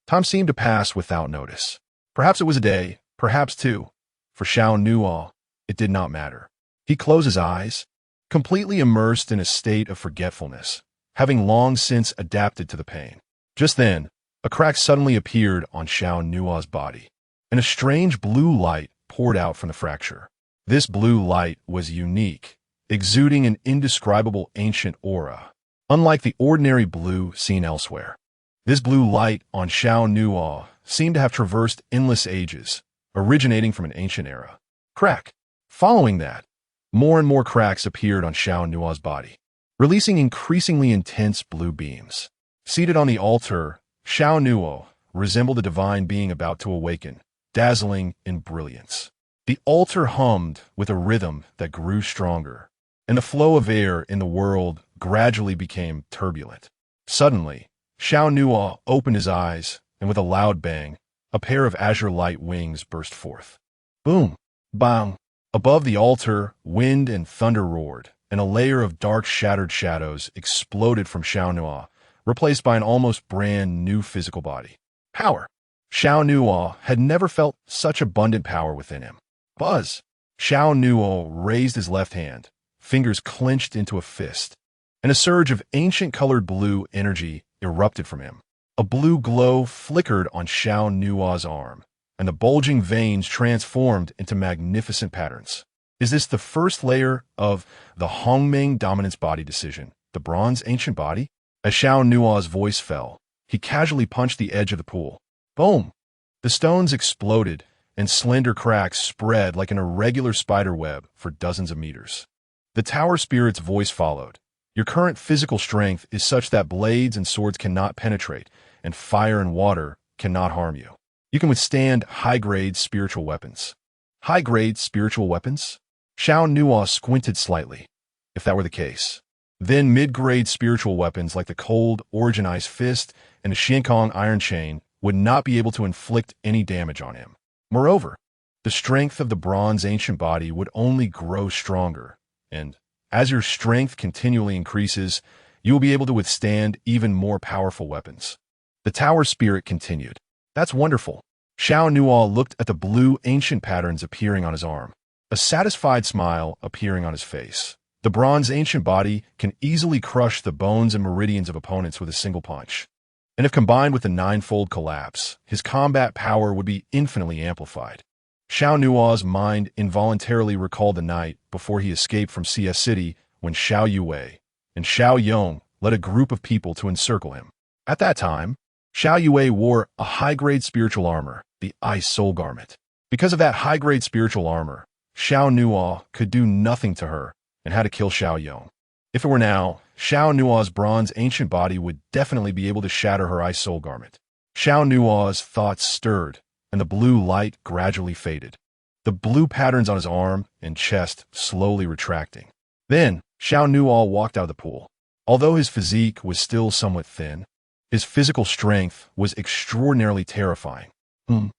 Time seemed to pass without notice. Perhaps it was a day, perhaps 2. For Xiao Nuo, it did not matter. He closed his eyes, completely immersed in a state of forgetfulness, having long since adapted to the pain. Just then, a crack suddenly appeared on Xiao Nuo's body, and a strange blue light poured out from the fracture. This blue light was unique, exuding an indescribable ancient aura, unlike the ordinary blue seen elsewhere. This blue light on Xiao Nuo seemed to have traversed endless ages, originating from an ancient era. Crack. Following that, more and more cracks appeared on Xiao Nuo's body, releasing increasingly intense blue beams. Seated on the altar, Xiao Nuo resembled a divine being about to awaken, dazzling in brilliance. The altar hummed with a rhythm that grew stronger, and the flow of air in the world gradually became turbulent. Suddenly, Xiao Nuo opened his eyes, and with a loud bang, a pair of azure light wings burst forth. Boom! Bang! Above the altar, wind and thunder roared, and a layer of dark shattered shadows exploded from Xiao Nuo, replaced by an almost brand new physical body. Power! Xiao Nuo had never felt such abundant power within him. Buzz! Xiao Nuo raised his left hand, fingers clenched into a fist, and a surge of ancient colored blue energy erupted from him. A blue glow flickered on Xiao Nuo's arm, and the bulging veins transformed into magnificent patterns. Is this the first layer of the Hongmeng dominance body decision, the bronze ancient body? As Xiao Nuo's voice fell, he casually punched the edge of the pool. Boom! The stones exploded, and slender cracks spread like an irregular spider web for dozens of meters. The tower spirit's voice followed. Your current physical strength is such that blades and swords cannot penetrate, and fire and water cannot harm you. You can withstand high-grade spiritual weapons. High-grade spiritual weapons? Xiao Nuo squinted slightly. If that were the case, then mid-grade spiritual weapons like the cold Origin Ice Fist and the Xiankong Iron Chain would not be able to inflict any damage on him. Moreover, the strength of the bronze ancient body would only grow stronger, and as your strength continually increases, you will be able to withstand even more powerful weapons. The tower spirit continued. That's wonderful. Xiao Nuo looked at the blue ancient patterns appearing on his arm, a satisfied smile appearing on his face. The bronze ancient body can easily crush the bones and meridians of opponents with a single punch. And if combined with the ninefold collapse, his combat power would be infinitely amplified. Xiao Nuo's mind involuntarily recalled the night before he escaped from CS City when Xiao Yue and Xiao Yong led a group of people to encircle him. At that time, Xiao Yue wore a high-grade spiritual armor, the Ice Soul Garment. Because of that high-grade spiritual armor, Xiao Nuo could do nothing to her and had to kill Xiao Yong. If it were now, Xiao Nuo's bronze ancient body would definitely be able to shatter her Ice Soul Garment. Xiao Nuo's thoughts stirred, and the blue light gradually faded, the blue patterns on his arm and chest slowly retracting. Then, Xiao Nuo walked out of the pool. Although his physique was still somewhat thin, his physical strength was extraordinarily terrifying. Xiao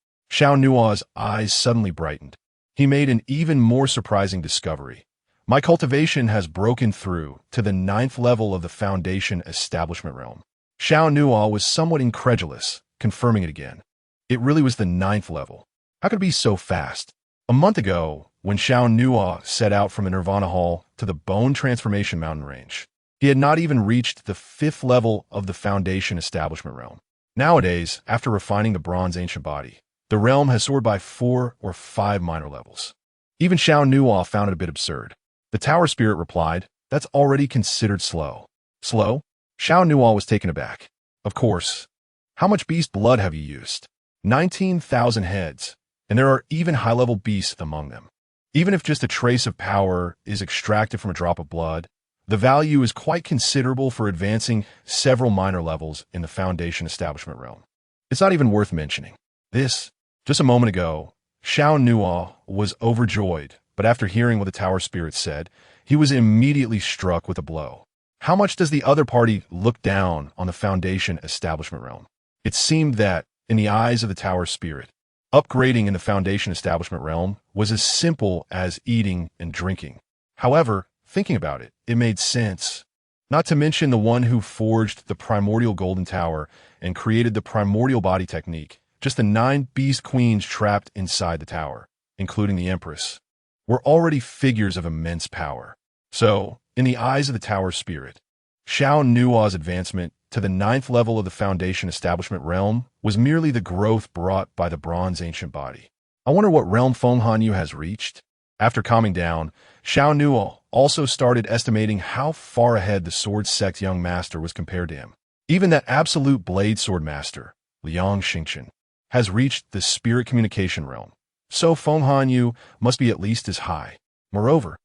Nuo's eyes suddenly brightened. He made an even more surprising discovery. My cultivation has broken through to the 9th level of the Foundation Establishment realm. Xiao Nuo was somewhat incredulous, confirming it again. It really was the 9th level. How could it be so fast? A month ago, when Xiao Nuo set out from the Nirvana Hall to the Bone Transformation Mountain Range, he had not even reached the 5th level of the Foundation Establishment realm. Nowadays, after refining the bronze ancient body, the realm has soared by 4 or 5 minor levels. Even Xiao Nuo found it a bit absurd. The tower spirit replied, "That's already considered slow." Slow? Xiao Nuo was taken aback. Of course. How much beast blood have you used? 19,000 heads, and there are even high-level beasts among them. Even if just a trace of power is extracted from a drop of blood, the value is quite considerable for advancing several minor levels in the Foundation Establishment realm. It's not even worth mentioning. Just a moment ago, Xiao Nuo was overjoyed, but after hearing what the tower spirit said, he was immediately struck with a blow. How much does the other party look down on the Foundation Establishment realm? It seemed that, in the eyes of the tower spirit, upgrading in the Foundation Establishment realm was as simple as eating and drinking. However, thinking about it, it made sense. Not to mention the one who forged the primordial Golden Tower and created the primordial body technique, just the 9 beast queens trapped inside the tower, including the Empress, were already figures of immense power. So, in the eyes of the tower spirit, Xiao Nuo's advancement to the 9th level of the Foundation Establishment realm was merely the growth brought by the bronze ancient body. I wonder what realm Fenghanyu has reached? After calming down, Xiao Nuo also started estimating how far ahead the sword sect young master was compared to him. Even that absolute blade sword master, Liang Xingchen, has reached the spirit communication realm. So Fenghanyu must be at least as high. Moreover,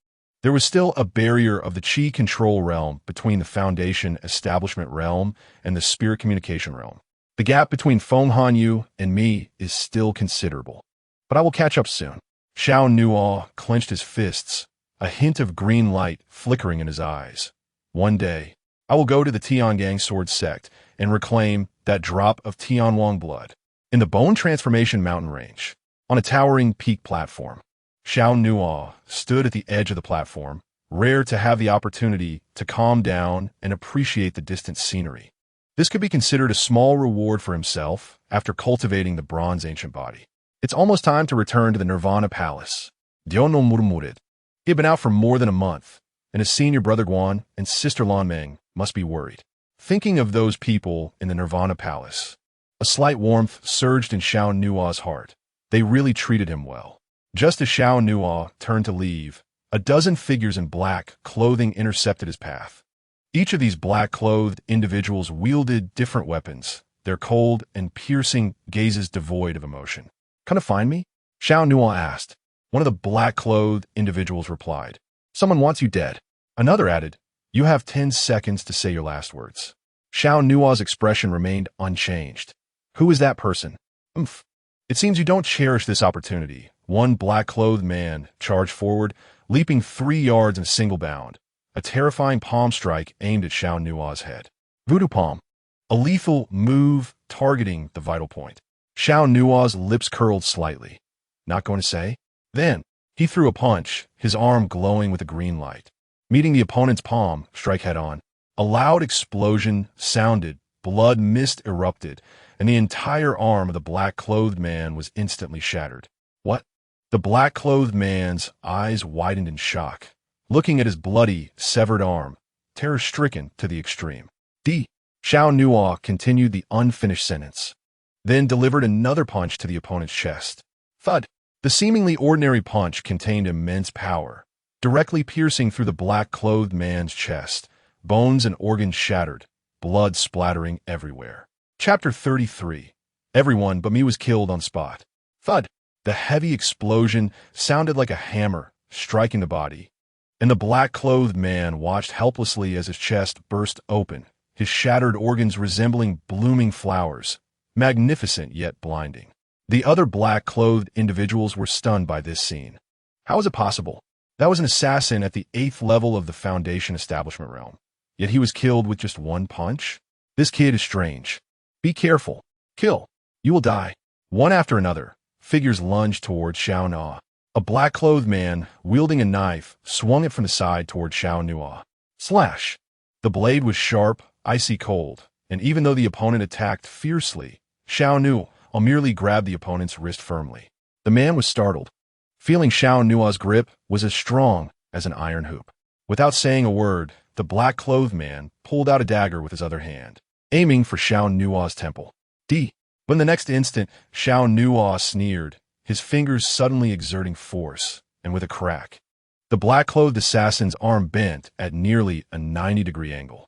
there was still a barrier of the Qi control realm between the Foundation Establishment realm and the spirit communication realm. The gap between Fenghanyu and me is still considerable. But I will catch up soon. Xiao Nuo clenched his fists, a hint of green light flickering in his eyes. One day, I will go to the Tiangang sword sect and reclaim that drop of Tianwang blood. In the Bone Transformation Mountain Range, on a towering peak platform, Xiao Nuo stood at the edge of the platform, rare to have the opportunity to calm down and appreciate the distant scenery. This could be considered a small reward for himself after cultivating the bronze ancient body. It's almost time to return to the Nirvana Palace. Diono murmured. He had been out for more than a month, and his senior brother Guan and sister Lanmeng must be worried. Thinking of those people in the Nirvana Palace, a slight warmth surged in Xiao Nuo's heart. They really treated him well. Just as Xiao Nuo turned to leave, a dozen figures in black clothing intercepted his path. Each of these black-clothed individuals wielded different weapons, their cold and piercing gazes devoid of emotion. "Come to find me?" Xiao Nuo asked. One of the black-clothed individuals replied, "Someone wants you dead." Another added, "You have 10 seconds to say your last words." Xiao Nuo's expression remained unchanged. "Who is that person?" "Umph. It seems you don't cherish this opportunity." One black-clothed man charged forward, leaping 3 yards in a single bound, a terrifying palm strike aimed at Xiao Nuo's head. Voodoo palm, a lethal move targeting the vital point. Xiao Nuo's lips curled slightly. Not going to say? Then, he threw a punch, his arm glowing with a green light. Meeting the opponent's palm, strike head on. A loud explosion sounded, blood mist erupted, and the entire arm of the black-clothed man was instantly shattered. What? The black-clothed man's eyes widened in shock, looking at his bloody, severed arm, terror-stricken to the extreme. Xiao Nuo continued the unfinished sentence, then delivered another punch to the opponent's chest. Thud! The seemingly ordinary punch contained immense power, directly piercing through the black-clothed man's chest, bones and organs shattered, blood splattering everywhere. Chapter 33. Everyone but me was killed on spot. Thud! The heavy explosion sounded like a hammer striking the body, and the black-clothed man watched helplessly as his chest burst open, his shattered organs resembling blooming flowers, magnificent yet blinding. The other black-clothed individuals were stunned by this scene. How is it possible? That was an assassin at the 8th level of the Foundation establishment realm. Yet he was killed with just one punch? This kid is strange. Be careful. Kill. You will die. One after another, figures lunged toward Xiao Nuo. A black-clothed man, wielding a knife, swung it from the side toward Xiao Nuo. Slash! The blade was sharp, icy cold, and even though the opponent attacked fiercely, Xiao Nuo merely grabbed the opponent's wrist firmly. The man was startled. Feeling Xiao Nuo's grip was as strong as an iron hoop. Without saying a word, the black-clothed man pulled out a dagger with his other hand, aiming for Xiao Nuo's temple. But in the next instant, Xiao Nuo sneered, his fingers suddenly exerting force, and with a crack, the black-clothed assassin's arm bent at nearly a 90-degree angle.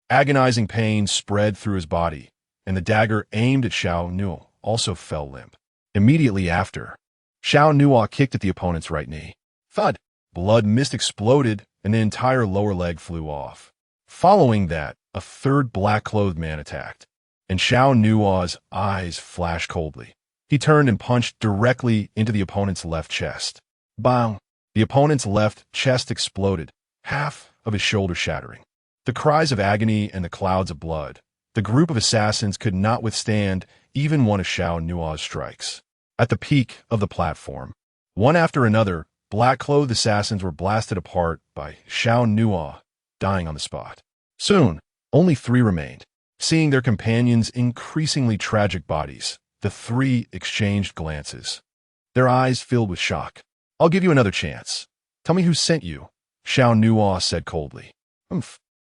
Agonizing pain spread through his body, and the dagger aimed at Xiao Nuo also fell limp. Immediately after, Xiao Nuo kicked at the opponent's right knee. Thud! Blood mist exploded, and the entire lower leg flew off. Following that, a third black-clothed man attacked, and Xiao Nuo's eyes flashed coldly. He turned and punched directly into the opponent's left chest. Bang! The opponent's left chest exploded, half of his shoulder shattering. The cries of agony and the clouds of blood. The group of assassins could not withstand even one of Xiao Nuo's strikes. At the peak of the platform, one after another, black-clothed assassins were blasted apart by Xiao Nuo, dying on the spot. Soon, only 3 remained. Seeing their companions' increasingly tragic bodies, the 3 exchanged glances. Their eyes filled with shock. I'll give you another chance. Tell me who sent you, Xiao Nuo said coldly.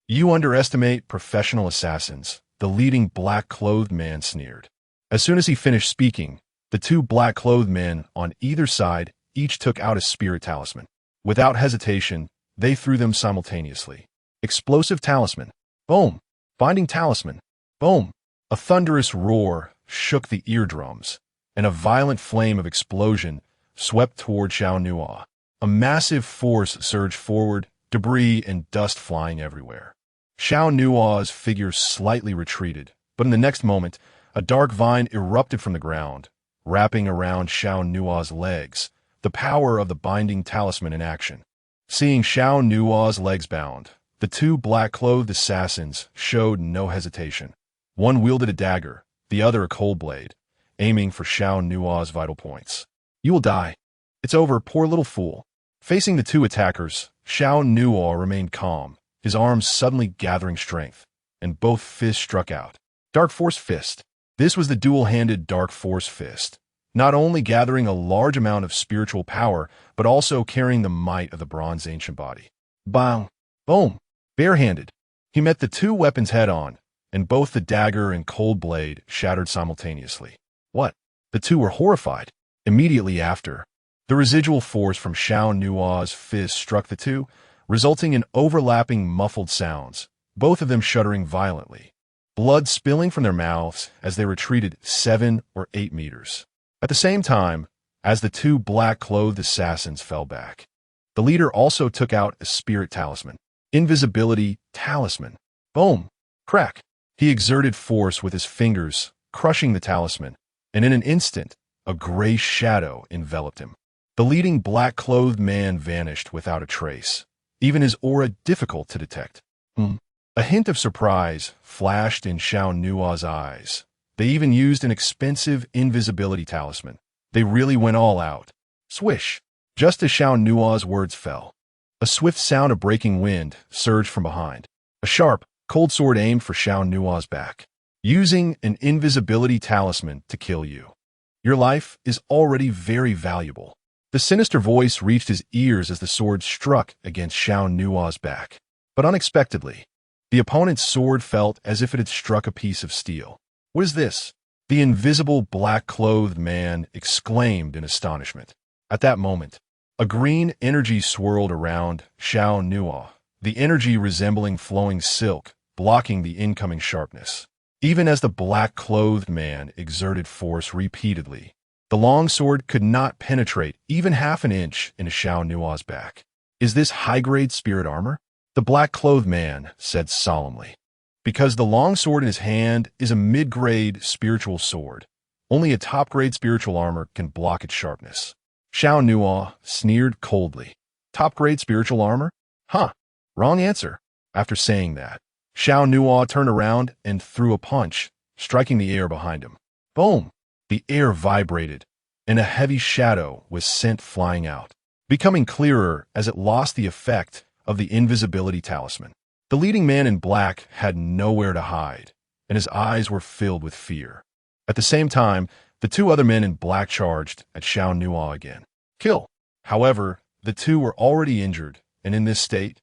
You underestimate professional assassins, the leading black-clothed man sneered. As soon as he finished speaking, the 2 black-clothed men on either side each took out a spirit talisman. Without hesitation, they threw them simultaneously. Explosive talisman. Boom! Binding talisman. Boom! A thunderous roar shook the eardrums, and a violent flame of explosion swept toward Xiao Nuo. A massive force surged forward, debris and dust flying everywhere. Xiao Nuo's figure slightly retreated, but in the next moment, a dark vine erupted from the ground, wrapping around Xiao Nuo's legs, the power of the binding talisman in action. Seeing Xiao Nuo's legs bound, the 2 black-clothed assassins showed no hesitation. One wielded a dagger, the other a cold blade, aiming for Xiao Nuo's vital points. You will die. It's over, poor little fool. Facing the 2 attackers, Xiao Nuo remained calm, his arms suddenly gathering strength, and both fists struck out. Dark Force Fist. This was the dual-handed Dark Force Fist, not only gathering a large amount of spiritual power, but also carrying the might of the bronze ancient body. Bang! Boom! Barehanded. He met the 2 weapons head-on, and both the dagger and cold blade shattered simultaneously. What? The 2 were horrified. Immediately after, the residual force from Xiao Nuo's fist struck the 2, resulting in overlapping muffled sounds, both of them shuddering violently, blood spilling from their mouths as they retreated 7 or 8 meters. At the same time, as the 2 black-clothed assassins fell back, the leader also took out a spirit talisman. Invisibility talisman. Boom! Crack! He exerted force with his fingers, crushing the talisman, and in an instant, a gray shadow enveloped him. The leading black-clothed man vanished without a trace, even his aura difficult to detect. A hint of surprise flashed in Xiao Nuo's eyes. They even used an expensive invisibility talisman. They really went all out. Swish! Just as Xiao Nuo's words fell, a swift sound of breaking wind surged from behind. A sharp, cold sword aimed for Xiao Nuo's back, using an invisibility talisman to kill you. Your life is already very valuable. The sinister voice reached his ears as the sword struck against Xiao Nuo's back. But unexpectedly, the opponent's sword felt as if it had struck a piece of steel. "What is this?" the invisible black-clothed man exclaimed in astonishment. At that moment, a green energy swirled around Xiao Nuo, the energy resembling flowing silk, blocking the incoming sharpness. Even as the black-clothed man exerted force repeatedly, the long sword could not penetrate even half an inch into Xiao Nuo's back. "Is this high-grade spirit armor?" the black-clothed man said solemnly. "Because the long sword in his hand is a mid-grade spiritual sword. Only a top-grade spiritual armor can block its sharpness." Xiao Nuo sneered coldly. "Top-grade spiritual armor? Huh. Wrong answer." After saying that, Xiao Nuo turned around and threw a punch, striking the air behind him. Boom! The air vibrated, and a heavy shadow was sent flying out, becoming clearer as it lost the effect of the invisibility talisman. The leading man in black had nowhere to hide, and his eyes were filled with fear. At the same time, the two other men in black charged at Xiao Nuo again. Kill! However, the two were already injured, and in this state,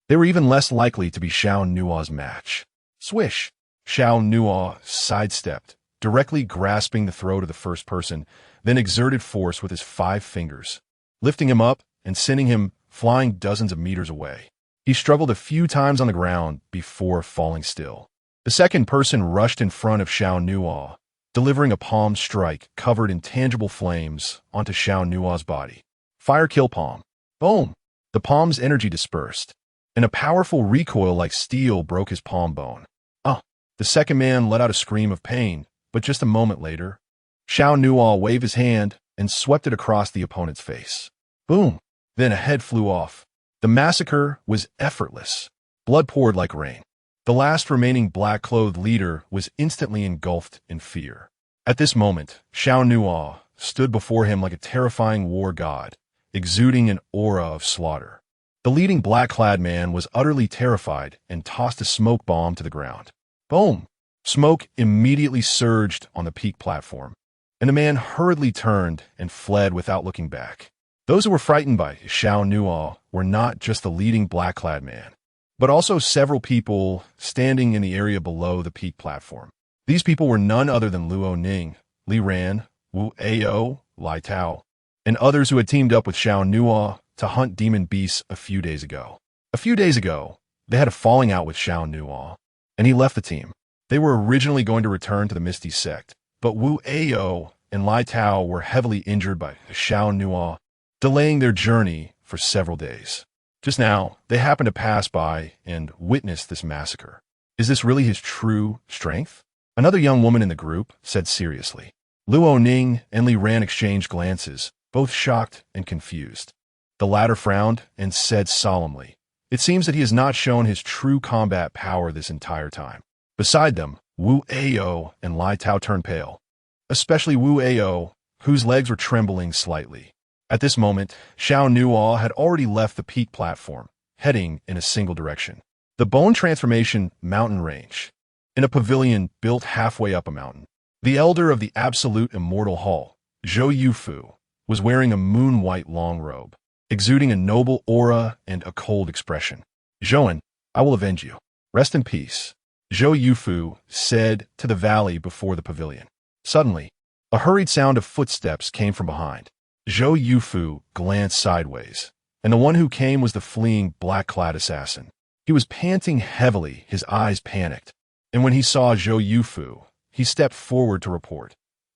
they were even less likely to be Xiao Nuo's match. Swish! Xiao Nuo sidestepped, directly grasping the throat of the first person, then exerted force with his 5 fingers, lifting him up and sending him flying dozens of meters away. He struggled a few times on the ground before falling still. The second person rushed in front of Xiao Nuo, delivering a palm strike covered in tangible flames onto Xiao Nuo's body. Fire kill palm. Boom! The palm's energy dispersed, and a powerful recoil like steel broke his palm bone. The second man let out a scream of pain, but just a moment later, Xiao Nuo waved his hand and swept it across the opponent's face. Boom! Then a head flew off. The massacre was effortless. Blood poured like rain. The last remaining black-clothed leader was instantly engulfed in fear. At this moment, Xiao Nuo stood before him like a terrifying war god, exuding an aura of slaughter. The leading black-clad man was utterly terrified and tossed a smoke bomb to the ground. Boom! Smoke immediately surged on the peak platform, and the man hurriedly turned and fled without looking back. Those who were frightened by Xiao Nuo were not just the leading black-clad man, but also several people standing in the area below the peak platform. These people were none other than Luo Ning, Li Ran, Wu Ao, Lai Tao, and others who had teamed up with Xiao Nuo to hunt demon beasts a few days ago. A few days ago, they had a falling out with Xiao Nuo, and he left the team. They were originally going to return to the Misty Sect, but Wu Ao and Lai Tao were heavily injured by Xiao Nuo, delaying their journey for several days. Just now, they happened to pass by and witness this massacre. Is this really his true strength? Another young woman in the group said seriously. Luo Ning and Li Ran exchanged glances, both shocked and confused. The latter frowned and said solemnly, "It seems that he has not shown his true combat power this entire time." Beside them, Wu Ao and Lai Tao turned pale, especially Wu Ao, whose legs were trembling slightly. At this moment, Xiao Nuo had already left the peak platform, heading in a single direction. The Bone Transformation Mountain Range, in a pavilion built halfway up a mountain. The elder of the Absolute Immortal Hall, Zhou Yufu, was wearing a moon-white long robe, exuding a noble aura and a cold expression. "Zhouan, I will avenge you. Rest in peace," Zhou Yufu said to the valley before the pavilion. Suddenly, a hurried sound of footsteps came from behind. Zhou Yufu glanced sideways, and the one who came was the fleeing black-clad assassin. He was panting heavily, his eyes panicked, and when he saw Zhou Yufu, he stepped forward to report.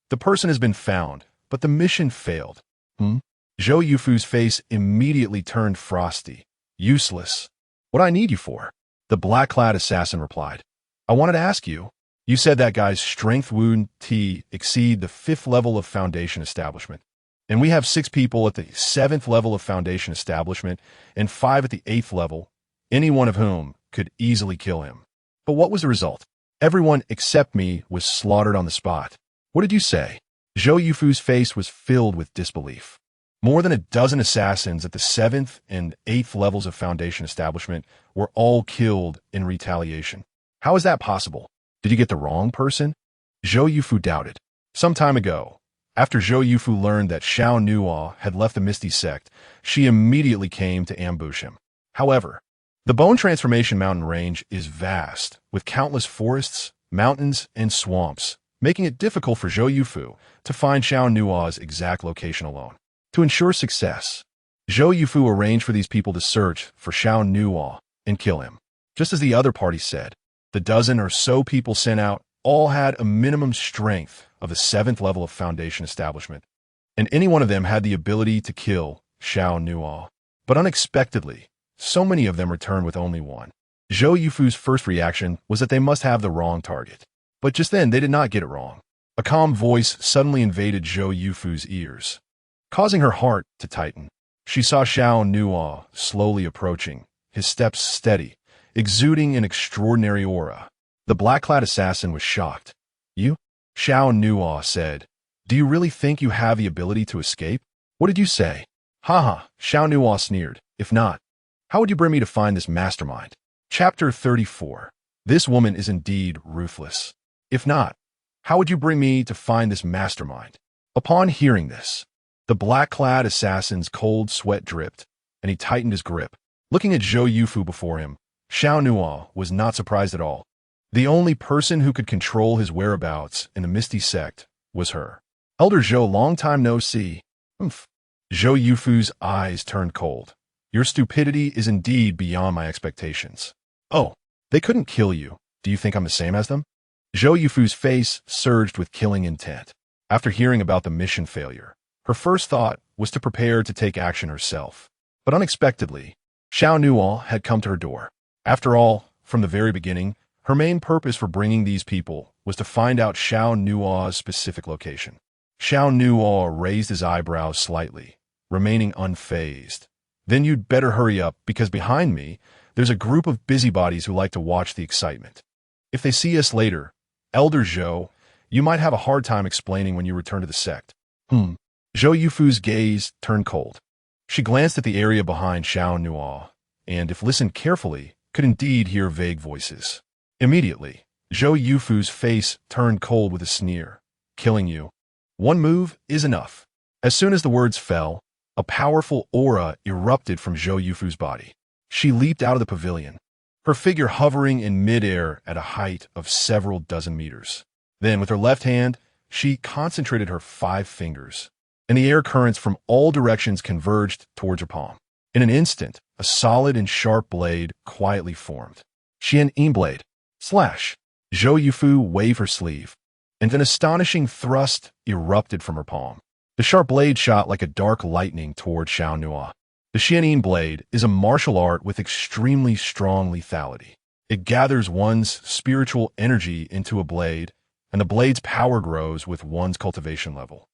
"The person has been found, but the mission failed." Zhou Yufu's face immediately turned frosty. "Useless. What I need you for?" The black-clad assassin replied. "I wanted to ask you. You said that guy's strength wound T exceed the 5th level of Foundation Establishment. And we have 6 people at the 7th level of Foundation Establishment and 5 at the 8th level, any one of whom could easily kill him. But what was the result? Everyone except me was slaughtered on the spot. What did you say?" Zhou Yufu's face was filled with disbelief. More than a dozen assassins at the 7th and 8th levels of Foundation establishment were all killed in retaliation. How is that possible? Did you get the wrong person? Zhou Yufu doubted. Some time ago, after Zhou Yufu learned that Xiao Nuo had left the Misty Sect, she immediately came to ambush him. However, the Bone Transformation Mountain Range is vast, with countless forests, mountains, and swamps, making it difficult for Zhou Yufu to find Xiao Nuo's exact location alone. To ensure success, Zhou Yufu arranged for these people to search for Xiao Nuo and kill him. Just as the other party said, the dozen or so people sent out all had a minimum strength of the 7th level of Foundation establishment, and any one of them had the ability to kill Xiao Nuo. But unexpectedly, so many of them returned with only one. Zhou Yufu's first reaction was that they must have the wrong target. But just then, they did not get it wrong. A calm voice suddenly invaded Zhou Yufu's ears, causing her heart to tighten. She saw Xiao Nuo slowly approaching, his steps steady, exuding an extraordinary aura. The black-clad assassin was shocked. You? Xiao Nuo said. Do you really think you have the ability to escape? What did you say? Haha, Xiao Nuo sneered. If not, how would you bring me to find this mastermind? Chapter 34. This woman is indeed ruthless. If not, how would you bring me to find this mastermind? Upon hearing this, the black-clad assassin's cold sweat dripped, and he tightened his grip. Looking at Zhou Yufu before him, Xiao Nuo was not surprised at all. The only person who could control his whereabouts in the Misty Sect was her. Elder Zhou, long time no see. Zhou Yufu's eyes turned cold. Your stupidity is indeed beyond my expectations. Oh, they couldn't kill you. Do you think I'm the same as them? Zhou Yufu's face surged with killing intent. After hearing about the mission failure, her first thought was to prepare to take action herself. But unexpectedly, Xiao Nuo had come to her door. After all, from the very beginning, her main purpose for bringing these people was to find out Xiao Nuo's specific location. Xiao Nuo raised his eyebrows slightly, remaining unfazed. Then you'd better hurry up, because behind me, there's a group of busybodies who like to watch the excitement. If they see us later, Elder Zhou, you might have a hard time explaining when you return to the sect. Zhou Yufu's gaze turned cold. She glanced at the area behind Xiao Nuo, and if listened carefully, could indeed hear vague voices. Immediately, Zhou Yufu's face turned cold with a sneer. Killing you. One move is enough. As soon as the words fell, a powerful aura erupted from Zhou Yufu's body. She leaped out of the pavilion, her figure hovering in midair at a height of several dozen meters. Then, with her left hand, she concentrated her 5 fingers, and the air currents from all directions converged towards her palm. In an instant, a solid and sharp blade quietly formed. Xian blade. Slash. Zhou Yufu waved her sleeve, and an astonishing thrust erupted from her palm. The sharp blade shot like a dark lightning toward Xiao Nuo. The Xian blade is a martial art with extremely strong lethality. It gathers one's spiritual energy into a blade, and the blade's power grows with one's cultivation level.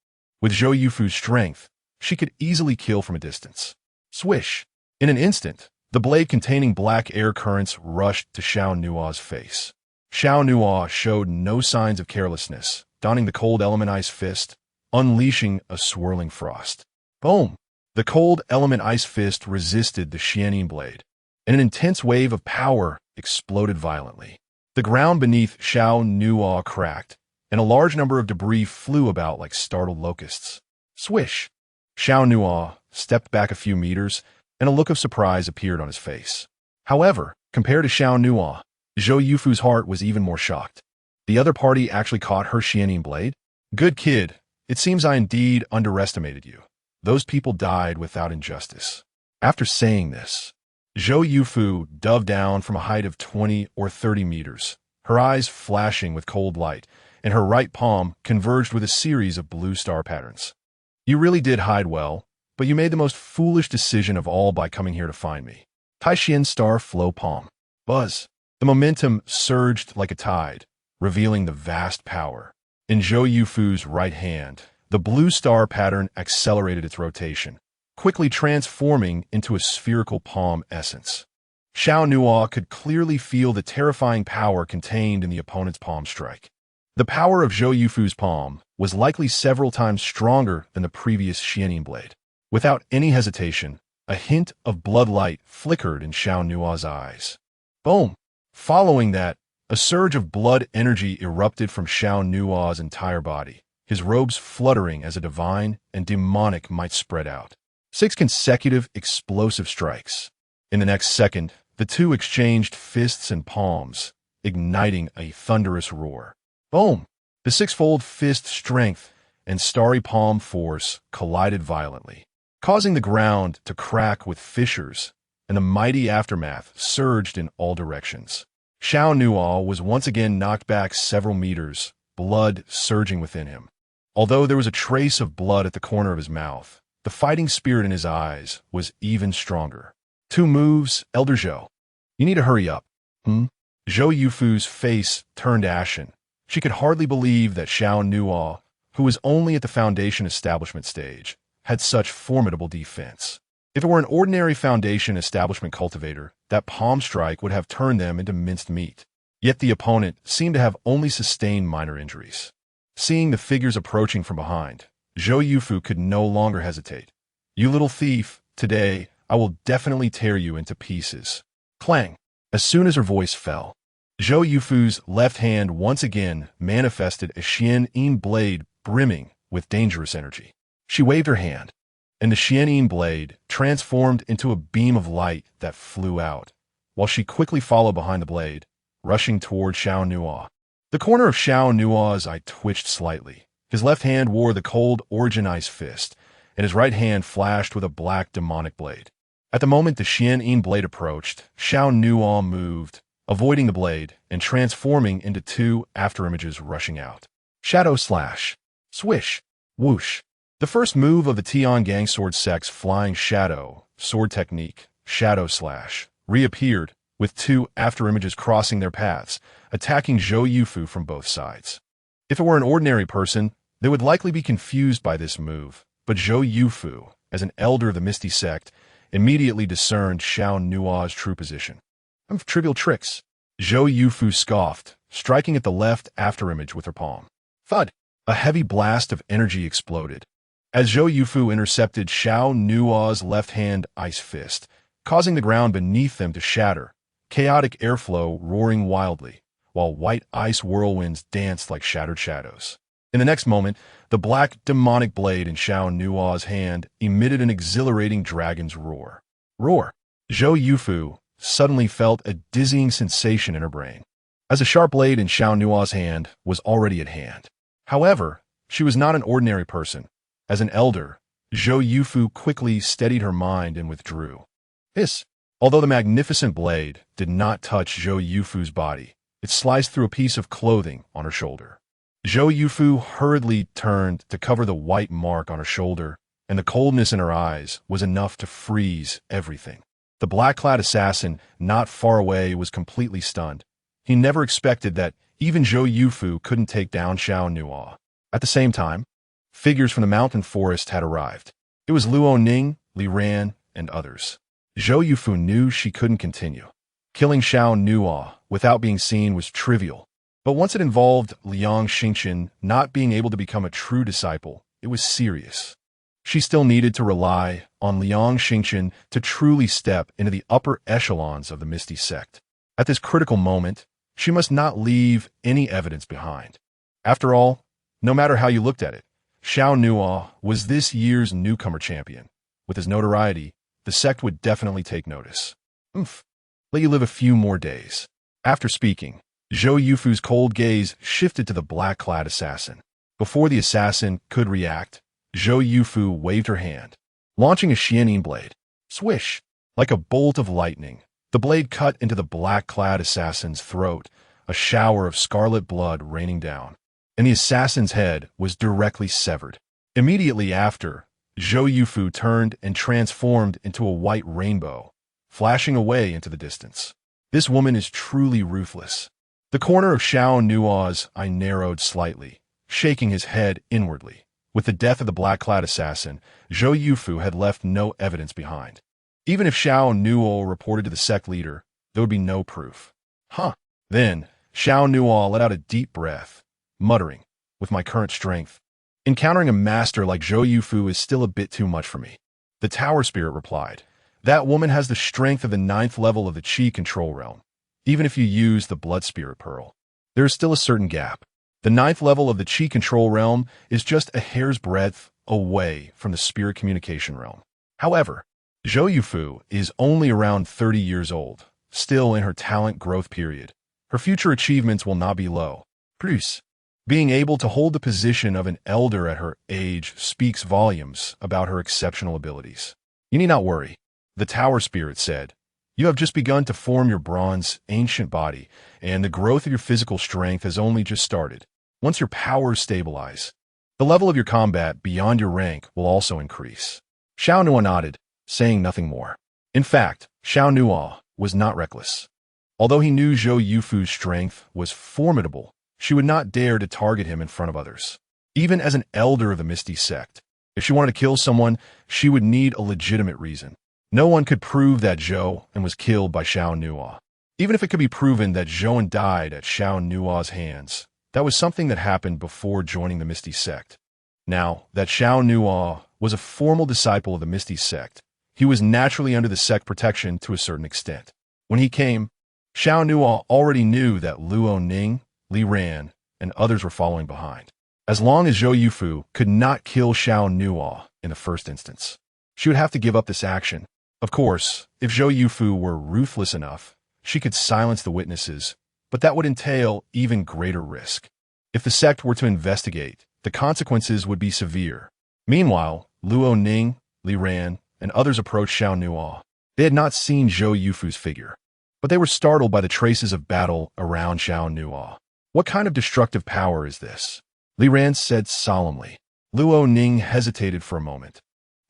With Zhou Yufu's strength, she could easily kill from a distance. Swish! In an instant, the blade containing black air currents rushed to Xiao Nuo's face. Xiao Nuo showed no signs of carelessness, donning the cold element ice fist, unleashing a swirling frost. Boom! The cold element ice fist resisted the Xian blade, and an intense wave of power exploded violently. The ground beneath Xiao Nuo cracked, and a large number of debris flew about like startled locusts. Swish! Xiao Nuo stepped back a few meters, and a look of surprise appeared on his face. However, compared to Xiao Nuo, Zhou Yufu's heart was even more shocked. The other party actually caught her Xian blade? Good kid, it seems I indeed underestimated you. Those people died without injustice. After saying this, Zhou Yufu dove down from a height of 20 or 30 meters, her eyes flashing with cold light, and her right palm converged with a series of blue star patterns. You really did hide well, but you made the most foolish decision of all by coming here to find me. Taishian star flow palm. Buzz. The momentum surged like a tide, revealing the vast power. In Zhou Yufu's right hand, the blue star pattern accelerated its rotation, quickly transforming into a spherical palm essence. Xiao Nuo could clearly feel the terrifying power contained in the opponent's palm strike. The power of Zhou Yufu's palm was likely several times stronger than the previous Xian blade. Without any hesitation, a hint of bloodlight flickered in Xiao Nuo's eyes. Boom! Following that, a surge of blood energy erupted from Xiao Nuo's entire body, his robes fluttering as a divine and demonic might spread out. 6 consecutive explosive strikes. In the next second, the two exchanged fists and palms, igniting a thunderous roar. Boom! The sixfold fist strength and starry palm force collided violently, causing the ground to crack with fissures, and the mighty aftermath surged in all directions. Xiao Nuo was once again knocked back several meters, blood surging within him. Although there was a trace of blood at the corner of his mouth, the fighting spirit in his eyes was even stronger. 2 moves, Elder Zhou. You need to hurry up. Zhou Yufu's face turned ashen. She could hardly believe that Xiao Nuo, who was only at the Foundation establishment stage, had such formidable defense. If it were an ordinary Foundation establishment cultivator, that palm strike would have turned them into minced meat. Yet the opponent seemed to have only sustained minor injuries. Seeing the figures approaching from behind, Zhou Yufu could no longer hesitate. You little thief, today I will definitely tear you into pieces. Clang! As soon as her voice fell, Zhou Yufu's left hand once again manifested a Xian blade brimming with dangerous energy. She waved her hand, and the Xian blade transformed into a beam of light that flew out, while she quickly followed behind the blade, rushing toward Xiao Nuo. The corner of Xiao Nuo's eye twitched slightly. His left hand wore the cold Origin Ice Fist, and his right hand flashed with a black demonic blade. At the moment the Xian blade approached, Xiao Nuo moved, avoiding the blade and transforming into 2 afterimages rushing out. Shadow Slash. Swish. Whoosh. The first move of the Tian Gang Sword Sect's flying shadow sword technique, Shadow Slash, reappeared, with 2 afterimages crossing their paths, attacking Zhou Yufu from both sides. If it were an ordinary person, they would likely be confused by this move, but Zhou Yufu, as an elder of the Misty Sect, immediately discerned Xiao Nuo's true position. Trivial tricks. Zhou Yufu scoffed, striking at the left afterimage with her palm. Thud! A heavy blast of energy exploded, as Zhou Yufu intercepted Xiao Nuo's left-hand ice fist, causing the ground beneath them to shatter, chaotic airflow roaring wildly, while white ice whirlwinds danced like shattered shadows. In the next moment, the black demonic blade in Xiao Nuo's hand emitted an exhilarating dragon's roar. Roar! Zhou Yufu suddenly felt a dizzying sensation in her brain, as a sharp blade in Xiao Nuo's hand was already at hand. However, she was not an ordinary person. As an elder, Zhou Yufu quickly steadied her mind and withdrew. Although the magnificent blade did not touch Zhou Yufu's body, it sliced through a piece of clothing on her shoulder. Zhou Yufu hurriedly turned to cover the white mark on her shoulder, and the coldness in her eyes was enough to freeze everything. The black-clad assassin not far away was completely stunned. He never expected that even Zhou Yufu couldn't take down Xiao Nuo. At the same time, figures from the mountain forest had arrived. It was Luo Ning, Li Ran, and others. Zhou Yufu knew she couldn't continue. Killing Xiao Nuo without being seen was trivial, but once it involved Liang Xingqian not being able to become a true disciple, it was serious. She still needed to rely on Liang Xingqian to truly step into the upper echelons of the Misty Sect. At this critical moment, she must not leave any evidence behind. After all, no matter how you looked at it, Xiao Nuo was this year's newcomer champion. With his notoriety, the sect would definitely take notice. Let you live a few more days. After speaking, Zhou Yufu's cold gaze shifted to the black-clad assassin. Before the assassin could react, Zhou Yufu waved her hand, launching a Xianin blade. Swish! Like a bolt of lightning, the blade cut into the black-clad assassin's throat, a shower of scarlet blood raining down, and the assassin's head was directly severed. Immediately after, Zhou Yufu turned and transformed into a white rainbow, flashing away into the distance. This woman is truly ruthless. The corner of Xiao Nuo's eye narrowed slightly, shaking his head inwardly. With the death of the black-clad assassin, Zhou Yufu had left no evidence behind. Even if Xiao Nuo reported to the sect leader, there would be no proof. Then, Xiao Nuo let out a deep breath, muttering, "With my current strength, encountering a master like Zhou Yufu is still a bit too much for me." The tower spirit replied, "That woman has the strength of the 9th level of the chi control realm. Even if you use the blood spirit pearl, there is still a certain gap. The 9th level of the chi control realm is just a hair's breadth away from the spirit communication realm. However, Zhou Yufu is only around 30 years old, still in her talent growth period. Her future achievements will not be low. Plus, being able to hold the position of an elder at her age speaks volumes about her exceptional abilities. You need not worry," the tower spirit said. "You have just begun to form your bronze, ancient body, and the growth of your physical strength has only just started. Once your powers stabilize, the level of your combat beyond your rank will also increase." Xiao Nuo nodded, saying nothing more. In fact, Xiao Nuo was not reckless. Although he knew Zhou Yufu's strength was formidable, she would not dare to target him in front of others. Even as an elder of the Misty Sect, if she wanted to kill someone, she would need a legitimate reason. No one could prove that Zhou and was killed by Xiao Nuo. Even if it could be proven that Zhou died at Xiao Nuo's hands, that was something that happened before joining the Misty Sect. Now that Xiao Nuo was a formal disciple of the Misty Sect, he was naturally under the sect protection to a certain extent. When he came, Xiao Nuo already knew that Luo Ning, Li Ran, and others were following behind. As long as Zhou Yufu could not kill Xiao Nuo in the first instance, she would have to give up this action. Of course, if Zhou Yufu were ruthless enough, she could silence the witnesses, but that would entail even greater risk. If the sect were to investigate, the consequences would be severe. Meanwhile, Luo Ning, Li Ran, and others approached Xiao Nuo. They had not seen Zhou Yufu's figure, but they were startled by the traces of battle around Xiao Nuo. "What kind of destructive power is this?" Li Ran said solemnly. Luo Ning hesitated for a moment,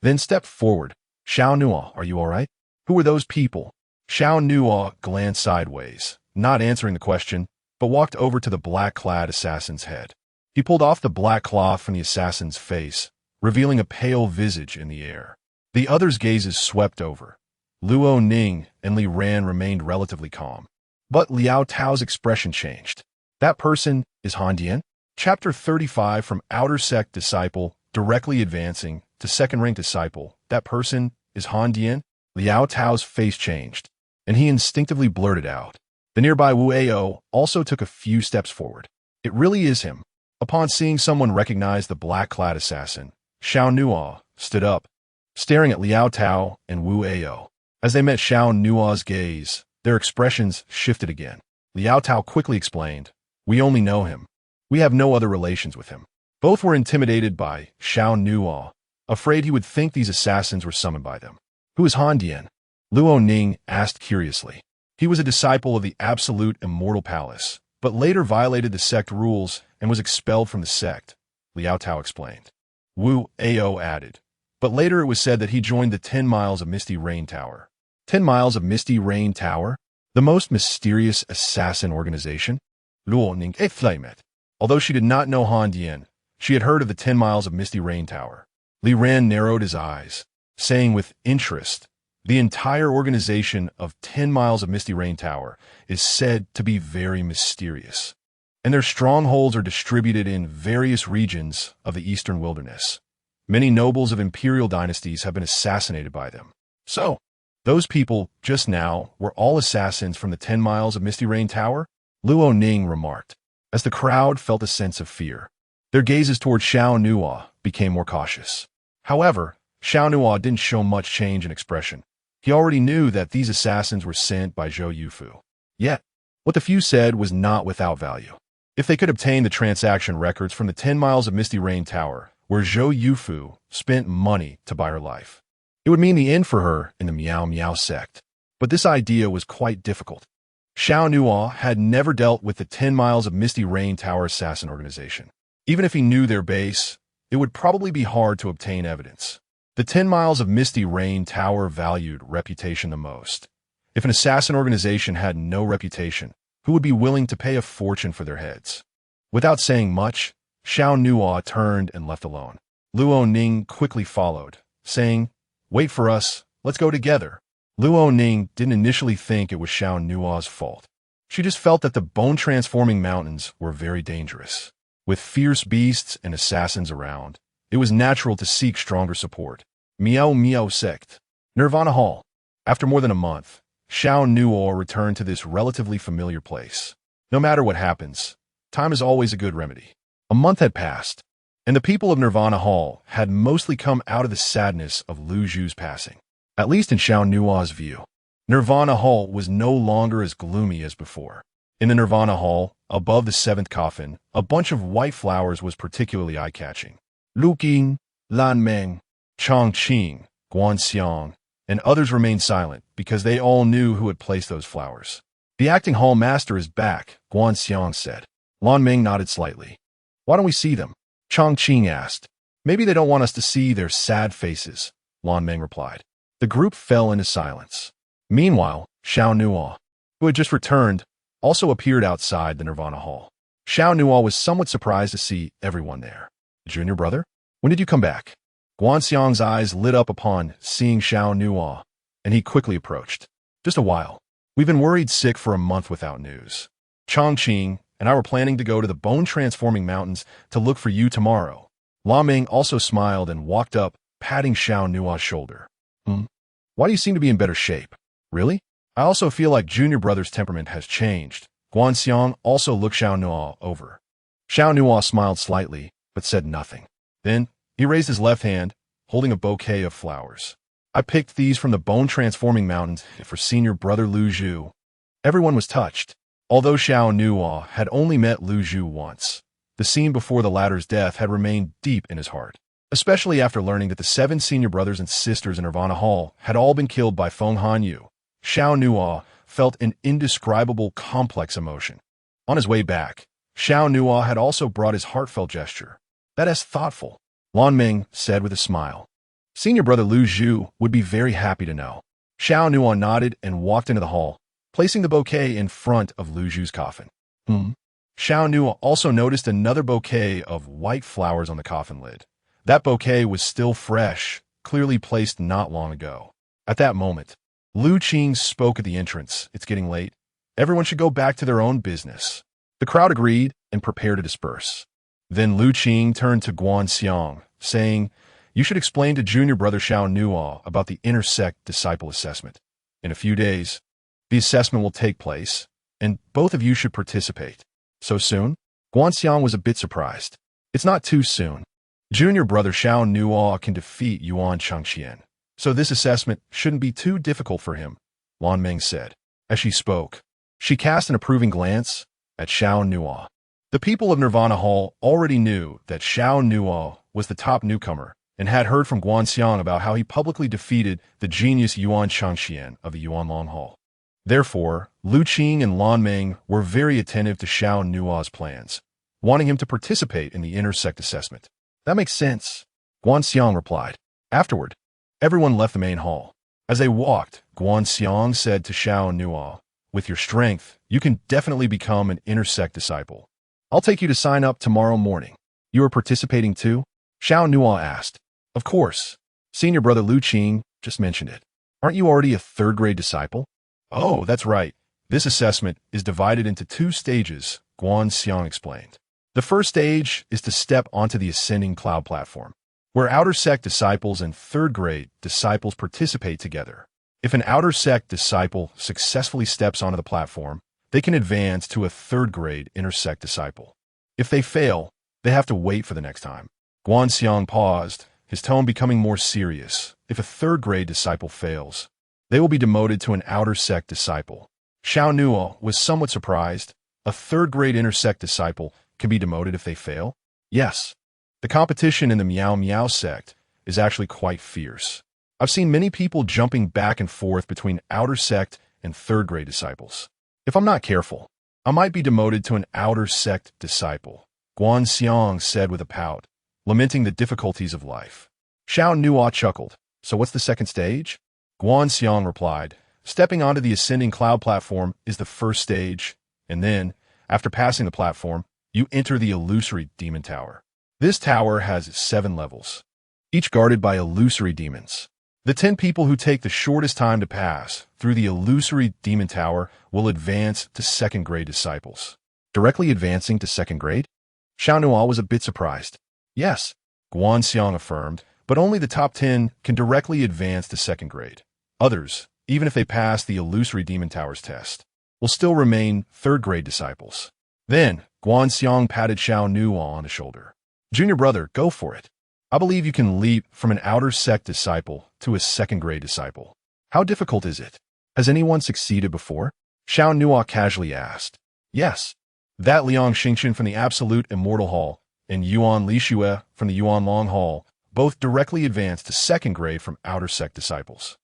then stepped forward. "Xiao Nuo, are you all right? Who are those people?" Xiao Nuo glanced sideways, not answering the question, but walked over to the black-clad assassin's head. He pulled off the black cloth from the assassin's face, revealing a pale visage in the air. The others' gazes swept over. Luo Ning and Li Ran remained relatively calm, but Liao Tao's expression changed. "That person is Han Dian?" Chapter 35 From Outer Sect Disciple directly advancing to second-rank disciple. "That person is Han Dian?" Liao Tao's face changed, and he instinctively blurted out. The nearby Wu Ao also took a few steps forward. "It really is him." Upon seeing someone recognize the black-clad assassin, Xiao Nuo stood up, staring at Liao Tao and Wu Ao. As they met Xiao Nuo's gaze, their expressions shifted again. Liao Tao quickly explained, "We only know him. We have no other relations with him." Both were intimidated by Xiao Nuo, afraid he would think these assassins were summoned by them. "Who is Han Dian?" Luo Ning asked curiously. He was a disciple of the Absolute Immortal Palace, but later violated the sect rules and was expelled from the sect, Liao Tao explained. Wu Ao added, but later it was said that he joined the 10 Miles of Misty Rain Tower. 10 Miles of Misty Rain Tower? The most mysterious assassin organization? Luo Ning exclaimed. Although she did not know Han Dian, she had heard of the 10 Miles of Misty Rain Tower. Li Ran narrowed his eyes, saying with interest, "The entire organization of 10 Miles of Misty Rain Tower is said to be very mysterious, and their strongholds are distributed in various regions of the eastern wilderness. Many nobles of imperial dynasties have been assassinated by them. So, those people just now were all assassins from the 10 Miles of Misty Rain Tower?" Luo Ning remarked. As the crowd felt a sense of fear, their gazes toward Xiao Nuo became more cautious. However, Xiao Nuo didn't show much change in expression. He already knew that these assassins were sent by Zhou Yufu. Yet, what the few said was not without value. If they could obtain the transaction records from the 10 Miles of Misty Rain Tower, where Zhou Yufu spent money to buy her life, it would mean the end for her in the Miao Miao sect. But this idea was quite difficult. Xiao Nuo had never dealt with the 10 Miles of Misty Rain Tower assassin organization. Even if he knew their base, it would probably be hard to obtain evidence. The 10 Miles of Misty Rain Tower valued reputation the most. If an assassin organization had no reputation, who would be willing to pay a fortune for their heads? Without saying much, Xiao Nuo turned and left alone. Luo Ning quickly followed, saying, "Wait for us, let's go together." Luo Ning didn't initially think it was Xiao Nuo's fault. She just felt that the bone-transforming mountains were very dangerous. With fierce beasts and assassins around, it was natural to seek stronger support. Miao Miao sect. Nirvana Hall. After more than a month, Xiao Nuo returned to this relatively familiar place. No matter what happens, time is always a good remedy. A month had passed, and the people of Nirvana Hall had mostly come out of the sadness of Lu Zhu's passing. At least in Xiao Nuo's view, Nirvana Hall was no longer as gloomy as before. In the Nirvana Hall, above the seventh coffin, a bunch of white flowers was particularly eye-catching. Lu Qing, Lan Meng, Chong Qing, Guan Xiang, and others remained silent because they all knew who had placed those flowers. The acting hall master is back, Guan Xiang said. Lan Meng nodded slightly. Why don't we see them? Chong Qing asked. Maybe they don't want us to see their sad faces, Lan Meng replied. The group fell into silence. Meanwhile, Xiao Nuo, who had just returned, also appeared outside the Nirvana Hall. Xiao Nuo was somewhat surprised to see everyone there. Junior brother? When did you come back? Guan Xiang's eyes lit up upon seeing Xiao Nuo, and he quickly approached. Just a while. We've been worried sick for a month without news. Chong Qing and I were planning to go to the bone-transforming mountains to look for you tomorrow. Lan Meng also smiled and walked up, patting Xiao Nuo's shoulder. Why do you seem to be in better shape? Really? I also feel like Junior Brother's temperament has changed. Guan Xiang also looked Xiao Nuo over. Xiao Nuo smiled slightly, but said nothing. Then, he raised his left hand, holding a bouquet of flowers. I picked these from the bone-transforming mountains for Senior Brother Lu Zhu. Everyone was touched. Although Xiao Nuo had only met Lu Zhu once, the scene before the latter's death had remained deep in his heart, especially after learning that the 7 senior brothers and sisters in Nirvana Hall had all been killed by Feng Hanyu. Xiao Nuo felt an indescribable complex emotion. On his way back, Xiao Nuo had also brought his heartfelt gesture. That is thoughtful, Lan Meng said with a smile. Senior brother Lu Zhu would be very happy to know. Xiao Nuo nodded and walked into the hall, placing the bouquet in front of Lu Zhu's coffin. Xiao Nuo also noticed another bouquet of white flowers on the coffin lid. That bouquet was still fresh, clearly placed not long ago. At that moment, Lu Qing spoke at the entrance. It's getting late. Everyone should go back to their own business. The crowd agreed and prepared to disperse. Then Lu Qing turned to Guan Xiang, saying, You should explain to Junior Brother Xiao Nuo about the intersect disciple assessment. In a few days, the assessment will take place, and both of you should participate. So soon? Guan Xiang was a bit surprised. It's not too soon. Junior Brother Xiao Nuo can defeat Yuan Changqian, so this assessment shouldn't be too difficult for him, Lan Meng said. As she spoke, she cast an approving glance at Xiao Nuo. The people of Nirvana Hall already knew that Xiao Nuo was the top newcomer and had heard from Guan Xiang about how he publicly defeated the genius Yuan Changqian of the Yuanlong Hall. Therefore, Lu Qing and Lan Meng were very attentive to Xiao Nuo's plans, wanting him to participate in the intersect assessment. That makes sense, Guan Xiang replied. Afterward, everyone left the main hall. As they walked, Guan Xiang said to Xiao Nuo, With your strength, you can definitely become an intersect disciple. I'll take you to sign up tomorrow morning. You are participating too? Xiao Nuo asked. Of course. Senior brother Lu Qing just mentioned it. Aren't you already a third-grade disciple? Oh, that's right. This assessment is divided into 2 stages, Guan Xiang explained. The first stage is to step onto the ascending cloud platform, where outer sect disciples and third-grade disciples participate together. If an outer sect disciple successfully steps onto the platform, they can advance to a third-grade intersect disciple. If they fail, they have to wait for the next time. Guan Xiang paused, his tone becoming more serious. If a third-grade disciple fails, they will be demoted to an outer sect disciple. Xiao Nuo was somewhat surprised. A third-grade intersect disciple can be demoted if they fail? Yes. The competition in the Miao Miao sect is actually quite fierce. I've seen many people jumping back and forth between outer sect and third-grade disciples. If I'm not careful, I might be demoted to an outer sect disciple, Guan Xiang said with a pout, lamenting the difficulties of life. Xiao Nuo chuckled. So what's the second stage? Guan Xiang replied, Stepping onto the ascending cloud platform is the first stage, and then, after passing the platform, you enter the illusory demon tower. This tower has 7 levels, each guarded by illusory demons. The 10 people who take the shortest time to pass through the illusory demon tower will advance to second-grade disciples. Directly advancing to second grade? Xiao Nuo was a bit surprised. Yes, Guan Xiang affirmed, But only the top 10 can directly advance to second grade. Others, even if they pass the illusory Demon Towers test, will still remain third-grade disciples. Then, Guanxiang patted Xiao Nuo on the shoulder. Junior brother, go for it. I believe you can leap from an outer sect disciple to a second-grade disciple. How difficult is it? Has anyone succeeded before? Xiao Nuo casually asked. Yes. That Liang Xingqian from the Absolute Immortal Hall and Yuan Lixue from the Yuan Long Hall both directly advanced to second grade from outer sect disciples.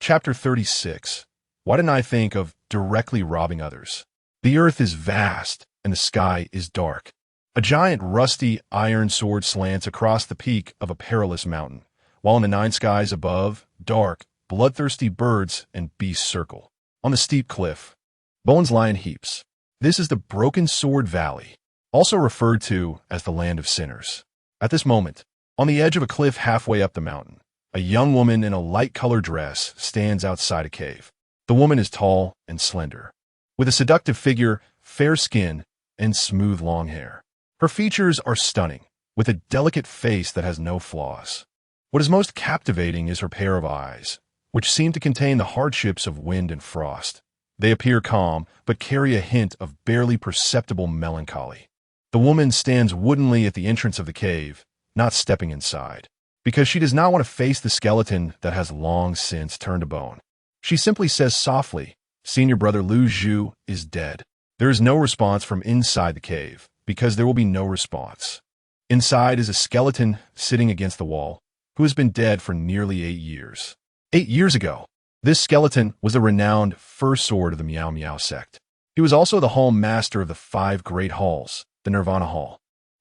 Chapter 36. Why didn't I think of directly robbing others? The earth is vast, and the sky is dark. A giant rusty iron sword slants across the peak of a perilous mountain, while in the nine skies above, dark, bloodthirsty birds and beasts circle. On the steep cliff, bones lie in heaps. This is the Broken Sword Valley, also referred to as the Land of Sinners. At this moment, on the edge of a cliff halfway up the mountain, a young woman in a light-colored dress stands outside a cave. The woman is tall and slender, with a seductive figure, fair skin, and smooth long hair. Her features are stunning, with a delicate face that has no flaws. What is most captivating is her pair of eyes, which seem to contain the hardships of wind and frost. They appear calm, but carry a hint of barely perceptible melancholy. The woman stands woodenly at the entrance of the cave, not stepping inside, because she does not want to face the skeleton that has long since turned to bone. She simply says softly, "Senior brother Lu Zhu is dead." There is no response from inside the cave, because there will be no response. Inside is a skeleton sitting against the wall, who has been dead for nearly 8 years. 8 years ago, this skeleton was the renowned first sword of the Miao Miao sect. He was also the hall master of the 5 great halls, the Nirvana Hall.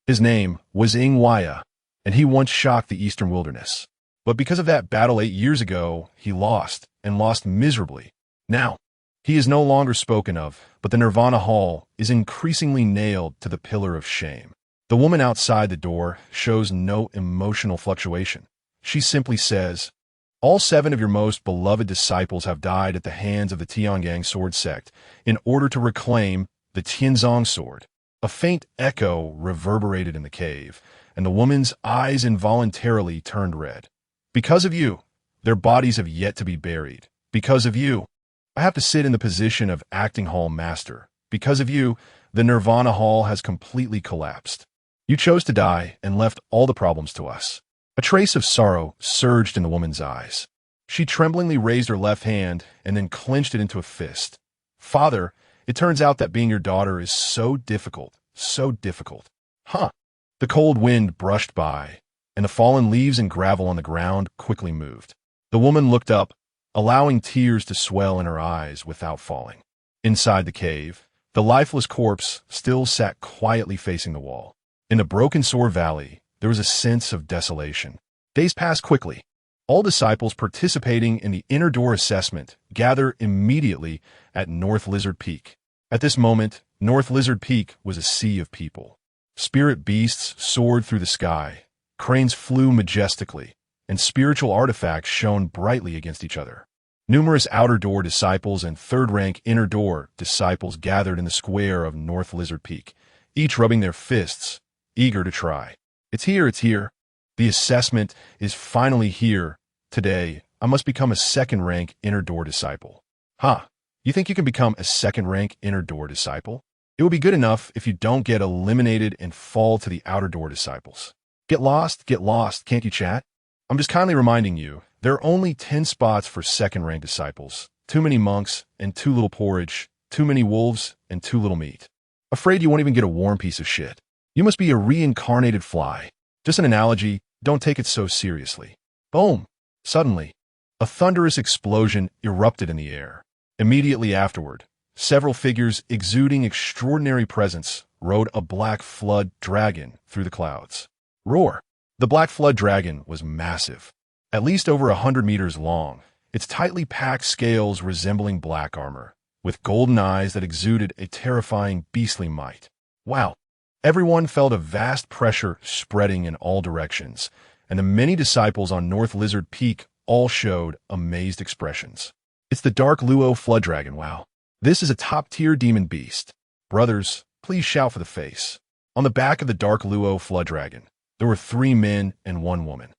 His name was Ying Waya, and he once shocked the Eastern Wilderness. But because of that battle 8 years ago, he lost, and lost miserably. Now, he is no longer spoken of, but the Nirvana Hall is increasingly nailed to the pillar of shame. The woman outside the door shows no emotional fluctuation. She simply says, "All 7 of your most beloved disciples have died at the hands of the Tiangang sword sect in order to reclaim the Tianzong sword." A faint echo reverberated in the cave, and the woman's eyes involuntarily turned red. "Because of you, their bodies have yet to be buried. Because of you, I have to sit in the position of acting hall master. Because of you, the Nirvana Hall has completely collapsed. You chose to die and left all the problems to us." A trace of sorrow surged in the woman's eyes. She tremblingly raised her left hand and then clenched it into a fist. "Father, it turns out that being your daughter is so difficult, so difficult." Huh. The cold wind brushed by, and the fallen leaves and gravel on the ground quickly moved. The woman looked up, allowing tears to swell in her eyes without falling. Inside the cave, the lifeless corpse still sat quietly facing the wall. In the Broken Sword Valley, there was a sense of desolation. Days passed quickly. All disciples participating in the Inner Door assessment gather immediately at North Lizard Peak. At this moment, North Lizard Peak was a sea of people. Spirit beasts soared through the sky, cranes flew majestically, and spiritual artifacts shone brightly against each other. Numerous Outer Door disciples and third-rank Inner Door disciples gathered in the square of North Lizard Peak, each rubbing their fists, eager to try. It's here, it's here. The assessment is finally here. Today, I must become a second-rank Inner Door disciple. Ha! You think you can become a second-rank Inner Door disciple? It will be good enough if you don't get eliminated and fall to the Outer Door disciples. Get lost, can't you chat? I'm just kindly reminding you, there are only 10 spots for second-rank disciples. Too many monks and too little porridge, too many wolves and too little meat. Afraid you won't even get a warm piece of shit. You must be a reincarnated fly. Just an analogy, don't take it so seriously. Boom! Suddenly, a thunderous explosion erupted in the air. Immediately afterward, several figures exuding extraordinary presence rode a black flood dragon through the clouds. Roar! The black flood dragon was massive, at least over 100 meters long, its tightly packed scales resembling black armor, with golden eyes that exuded a terrifying beastly might. Wow! Everyone felt a vast pressure spreading in all directions, and the many disciples on North Lizard Peak all showed amazed expressions. It's the Dark Luo Flood Dragon, wow. This is a top-tier demon beast. Brothers, please shout for the face. On the back of the Dark Luo Flood Dragon, there were 3 men and 1 woman.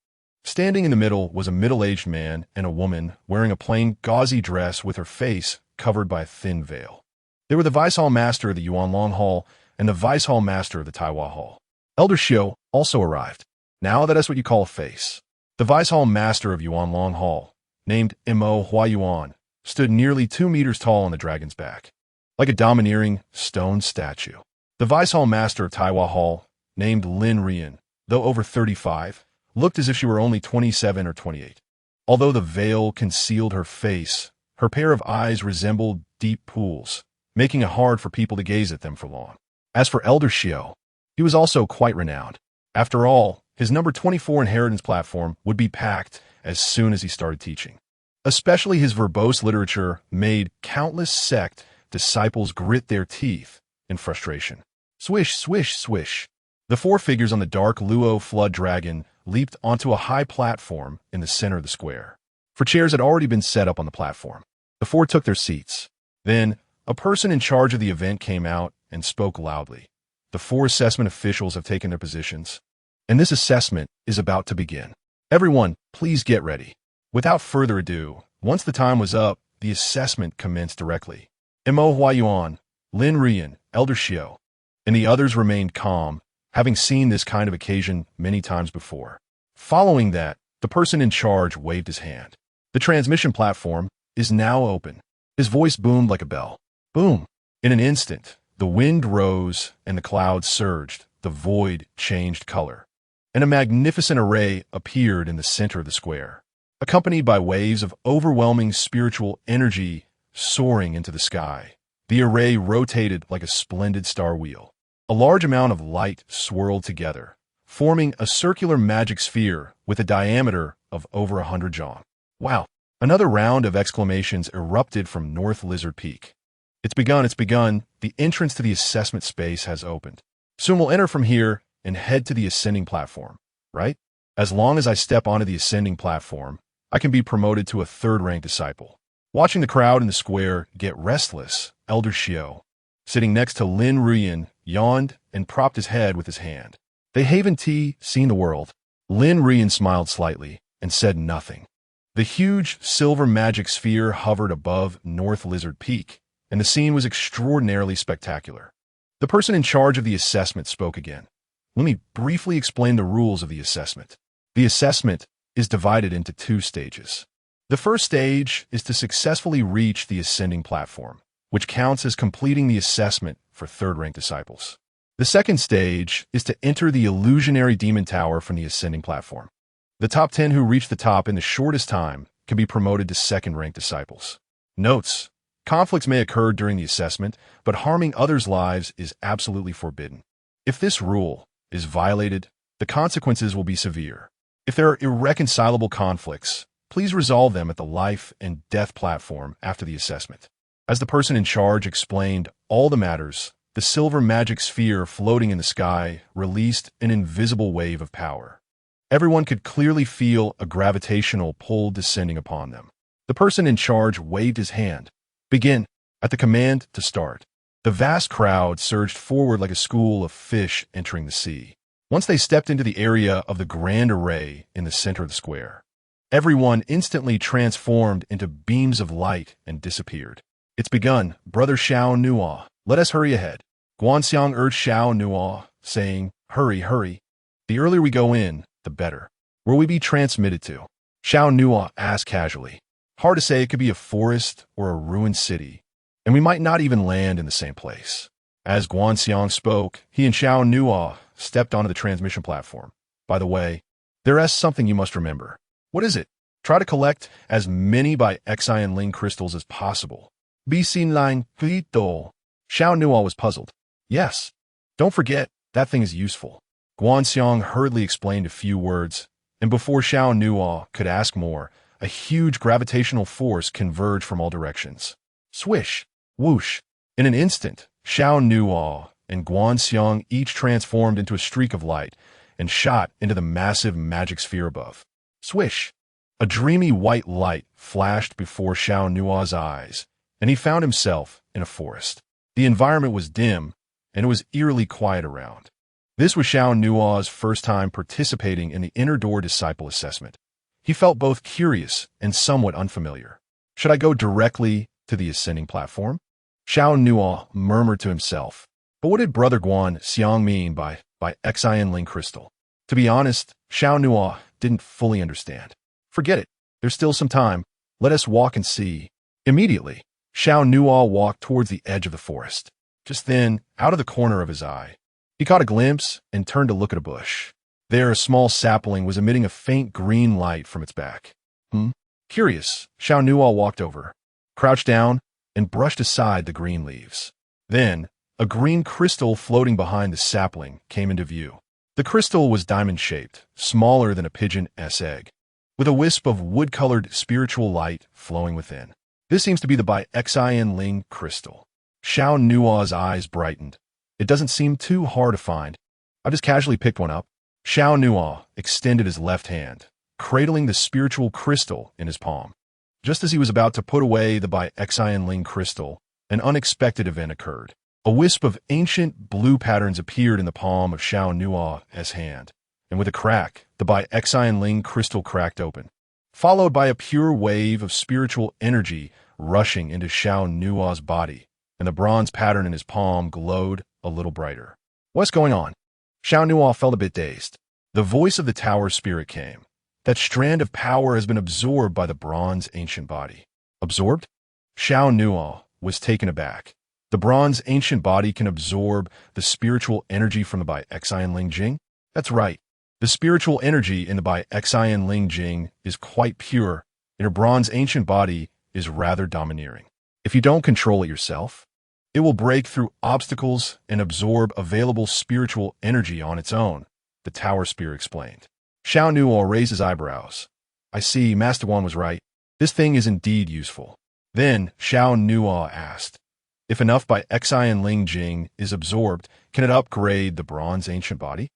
Standing in the middle was a middle-aged man and a woman wearing a plain, gauzy dress with her face covered by a thin veil. They were the Vice Hall Master of the Yuanlong Hall and the Vice Hall Master of the Taiwa Hall. Elder Xiao also arrived. Now that's what you call a face. The Vice Hall Master of Yuanlong Hall, named Mo Huayuan, stood nearly 2 meters tall on the dragon's back, like a domineering stone statue. The Vice Hall Master of Taiwa Hall, named Lin Rian, though over 35, looked as if she were only 27 or 28. Although the veil concealed her face, her pair of eyes resembled deep pools, making it hard for people to gaze at them for long. As for Elder Xiao, he was also quite renowned. After all, his number 24 inheritance platform would be packed as soon as he started teaching. Especially his verbose literature made countless sect disciples grit their teeth in frustration. Swish, swish, swish. The 4 figures on the dark Luo flood dragon leaped onto a high platform in the center of the square. For chairs had already been set up on the platform. The 4 took their seats. Then, a person in charge of the event came out and spoke loudly. The 4 assessment officials have taken their positions, and this assessment is about to begin. Everyone, please get ready. Without further ado, once the time was up, the assessment commenced directly. Mo Huayuan, Lin Rian, Elder Xiao, and the others remained calm, having seen this kind of occasion many times before. Following that, the person in charge waved his hand. The transmission platform is now open. His voice boomed like a bell. Boom! In an instant, the wind rose and the clouds surged. The void changed color, and a magnificent array appeared in the center of the square, accompanied by waves of overwhelming spiritual energy soaring into the sky. The array rotated like a splendid star wheel. A large amount of light swirled together, forming a circular magic sphere with a diameter of over 100 jong. Wow! Another round of exclamations erupted from North Lizard Peak. It's begun. The entrance to the assessment space has opened. Soon we'll enter from here and head to the ascending platform, right? As long as I step onto the ascending platform, I can be promoted to a 3rd-rank disciple. Watching the crowd in the square get restless, Elder Xiao, sitting next to Lin Rian, yawned and propped his head with his hand. They haven't seen the world. Lin Rian smiled slightly and said nothing. The huge silver magic sphere hovered above North Lizard Peak, and the scene was extraordinarily spectacular. The person in charge of the assessment spoke again. Let me briefly explain the rules of the assessment. The assessment is divided into 2 stages. The first stage is to successfully reach the ascending platform, which counts as completing the assessment for 3rd-rank disciples. The second stage is to enter the illusionary demon tower from the ascending platform. The top 10 who reach the top in the shortest time can be promoted to 2nd-rank disciples. Notes: conflicts may occur during the assessment, but harming others' lives is absolutely forbidden. If this rule is violated, the consequences will be severe. If there are irreconcilable conflicts, please resolve them at the life and death platform after the assessment. As the person in charge explained all the matters, the silver magic sphere floating in the sky released an invisible wave of power. Everyone could clearly feel a gravitational pull descending upon them. The person in charge waved his hand. Begin. At the command to start, the vast crowd surged forward like a school of fish entering the sea. Once they stepped into the area of the grand array in the center of the square, everyone instantly transformed into beams of light and disappeared. It's begun, Brother Xiao Nuo. Let us hurry ahead. Guanxiang urged Xiao Nuo, saying, Hurry, hurry. The earlier we go in, the better. Where will we be transmitted to? Xiao Nuo asked casually. Hard to say. It could be a forest or a ruined city, and we might not even land in the same place. As Guanxiang spoke, he and Xiao Nuo stepped onto the transmission platform. By the way, there is something you must remember. What is it? Try to collect as many by Xian Ling crystals as possible. Bisin line Pito. Xiao Nuo was puzzled. Yes. Don't forget, that thing is useful. Guanxiang hurriedly explained a few words, and before Xiao Nuo could ask more, a huge gravitational force converged from all directions. Swish! Whoosh! In an instant, Xiao Nuo and Guanxiang each transformed into a streak of light and shot into the massive magic sphere above. Swish! A dreamy white light flashed before Xiao Nuo's eyes, and he found himself in a forest. The environment was dim, and it was eerily quiet around. This was Xiao Nuo's first time participating in the Inner Door Disciple Assessment. He felt both curious and somewhat unfamiliar. Should I go directly to the ascending platform? Xiao Nuo murmured to himself. But what did Brother Guan Xiang mean by Xian Ling Crystal? To be honest, Xiao Nuo didn't fully understand. Forget it. There's still some time. Let us walk and see. Immediately, Xiao Nuo walked towards the edge of the forest. Just then, out of the corner of his eye, he caught a glimpse and turned to look at a bush. There, a small sapling was emitting a faint green light from its back. Curious, Xiao Nuo walked over, crouched down, and brushed aside the green leaves. Then, a green crystal floating behind the sapling came into view. The crystal was diamond-shaped, smaller than a pigeon's egg, with a wisp of wood-colored spiritual light flowing within. This seems to be the Xian Ling crystal. Xiao Nuo's eyes brightened. It doesn't seem too hard to find. I just casually picked one up. Xiao Nuo extended his left hand, cradling the spiritual crystal in his palm. Just as he was about to put away the Xian Ling crystal, an unexpected event occurred. A wisp of ancient blue patterns appeared in the palm of Xiao Nuo's hand, and with a crack, the Xian Ling crystal cracked open, followed by a pure wave of spiritual energy rushing into Xiao Nuo's body, and the bronze pattern in his palm glowed a little brighter. What's going on? Xiao Nuo felt a bit dazed. The voice of the tower spirit came. That strand of power has been absorbed by the bronze ancient body. Absorbed? Xiao Nuo was taken aback. The bronze ancient body can absorb the spiritual energy from the Xian Ling Jing? That's right. The spiritual energy in the Xian Ling Jing is quite pure, and your bronze ancient body is rather domineering. If you don't control it yourself, it will break through obstacles and absorb available spiritual energy on its own, the tower spirit explained. Xiao Nuo raised his eyebrows. I see, Master Guan was right. This thing is indeed useful. Then Xiao Nuo asked, if enough Xian Ling Jing is absorbed, can it upgrade the bronze ancient body?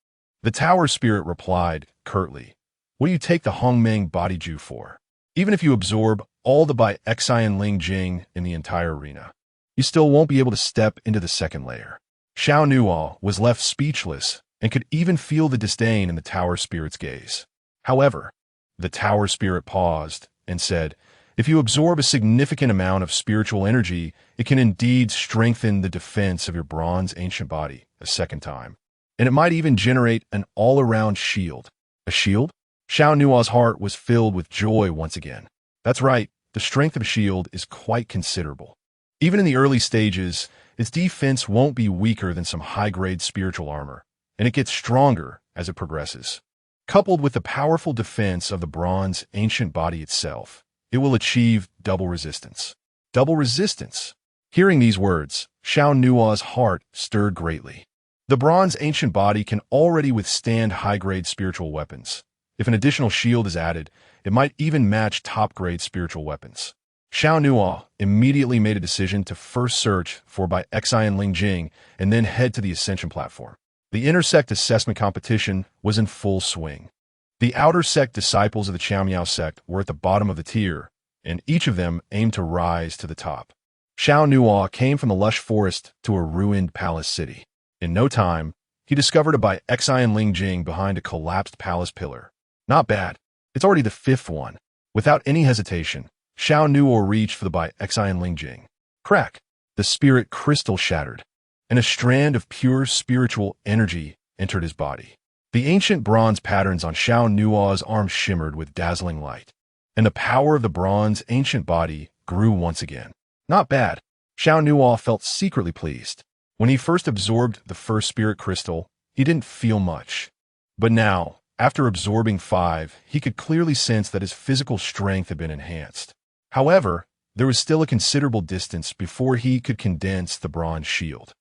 The tower spirit replied curtly, what do you take the Hongmeng body Ju for? Even if you absorb all the Xian Ling Jing in the entire arena, you still won't be able to step into the second layer. Xiao Nuo was left speechless and could even feel the disdain in the tower spirit's gaze. However, the tower spirit paused and said, if you absorb a significant amount of spiritual energy, it can indeed strengthen the defense of your bronze ancient body a second time. And it might even generate an all-around shield. A shield? Xiao Nuo's heart was filled with joy once again. That's right, the strength of a shield is quite considerable. Even in the early stages, its defense won't be weaker than some high-grade spiritual armor, and it gets stronger as it progresses. Coupled with the powerful defense of the bronze ancient body itself, it will achieve double resistance. Double resistance! Hearing these words, Xiao Nuo's heart stirred greatly. The bronze ancient body can already withstand high-grade spiritual weapons. If an additional shield is added, it might even match top-grade spiritual weapons. Xiao Nuo immediately made a decision to first search for Xian Ling Jing and then head to the ascension platform. The intersect assessment competition was in full swing. The outer sect disciples of the Qiaomiao sect were at the bottom of the tier, and each of them aimed to rise to the top. Xiao Nuo came from the lush forest to a ruined palace city. In no time, he discovered a Xian Ling Jing behind a collapsed palace pillar. Not bad. It's already the fifth one. Without any hesitation, Xiao Nuo reached for the Xian Ling Jing. Crack! The spirit crystal shattered, and a strand of pure spiritual energy entered his body. The ancient bronze patterns on Xiao Nuo's arm shimmered with dazzling light, and the power of the bronze ancient body grew once again. Not bad. Xiao Nuo felt secretly pleased. When he first absorbed the first spirit crystal, he didn't feel much. But now, after absorbing 5, he could clearly sense that his physical strength had been enhanced. However, there was still a considerable distance before he could condense the bronze shield.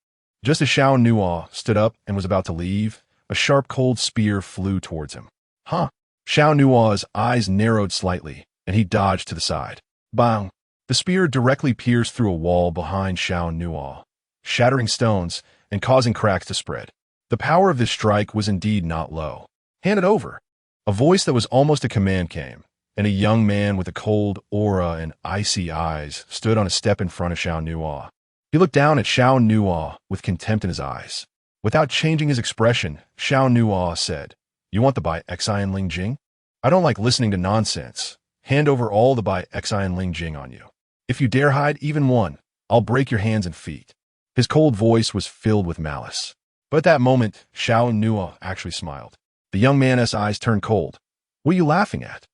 Just as Xiao Nuo stood up and was about to leave, a sharp cold spear flew towards him. Huh? Xiao Nuo's eyes narrowed slightly, and he dodged to the side. Bang! The spear directly pierced through a wall behind Xiao Nuo, shattering stones and causing cracks to spread. The power of this strike was indeed not low. Hand it over. A voice that was almost a command came, and a young man with a cold aura and icy eyes stood on a step in front of Xiao Nuo. He looked down at Xiao Nuo with contempt in his eyes. Without changing his expression, Xiao Nuo said, "You want the By Xian Ling Jing? I don't like listening to nonsense. Hand over all the By Xian Ling Jing on you. If you dare hide even one, I'll break your hands and feet." His cold voice was filled with malice. But at that moment, Xiao Nuo actually smiled. The young man's eyes turned cold. "What are you laughing at?"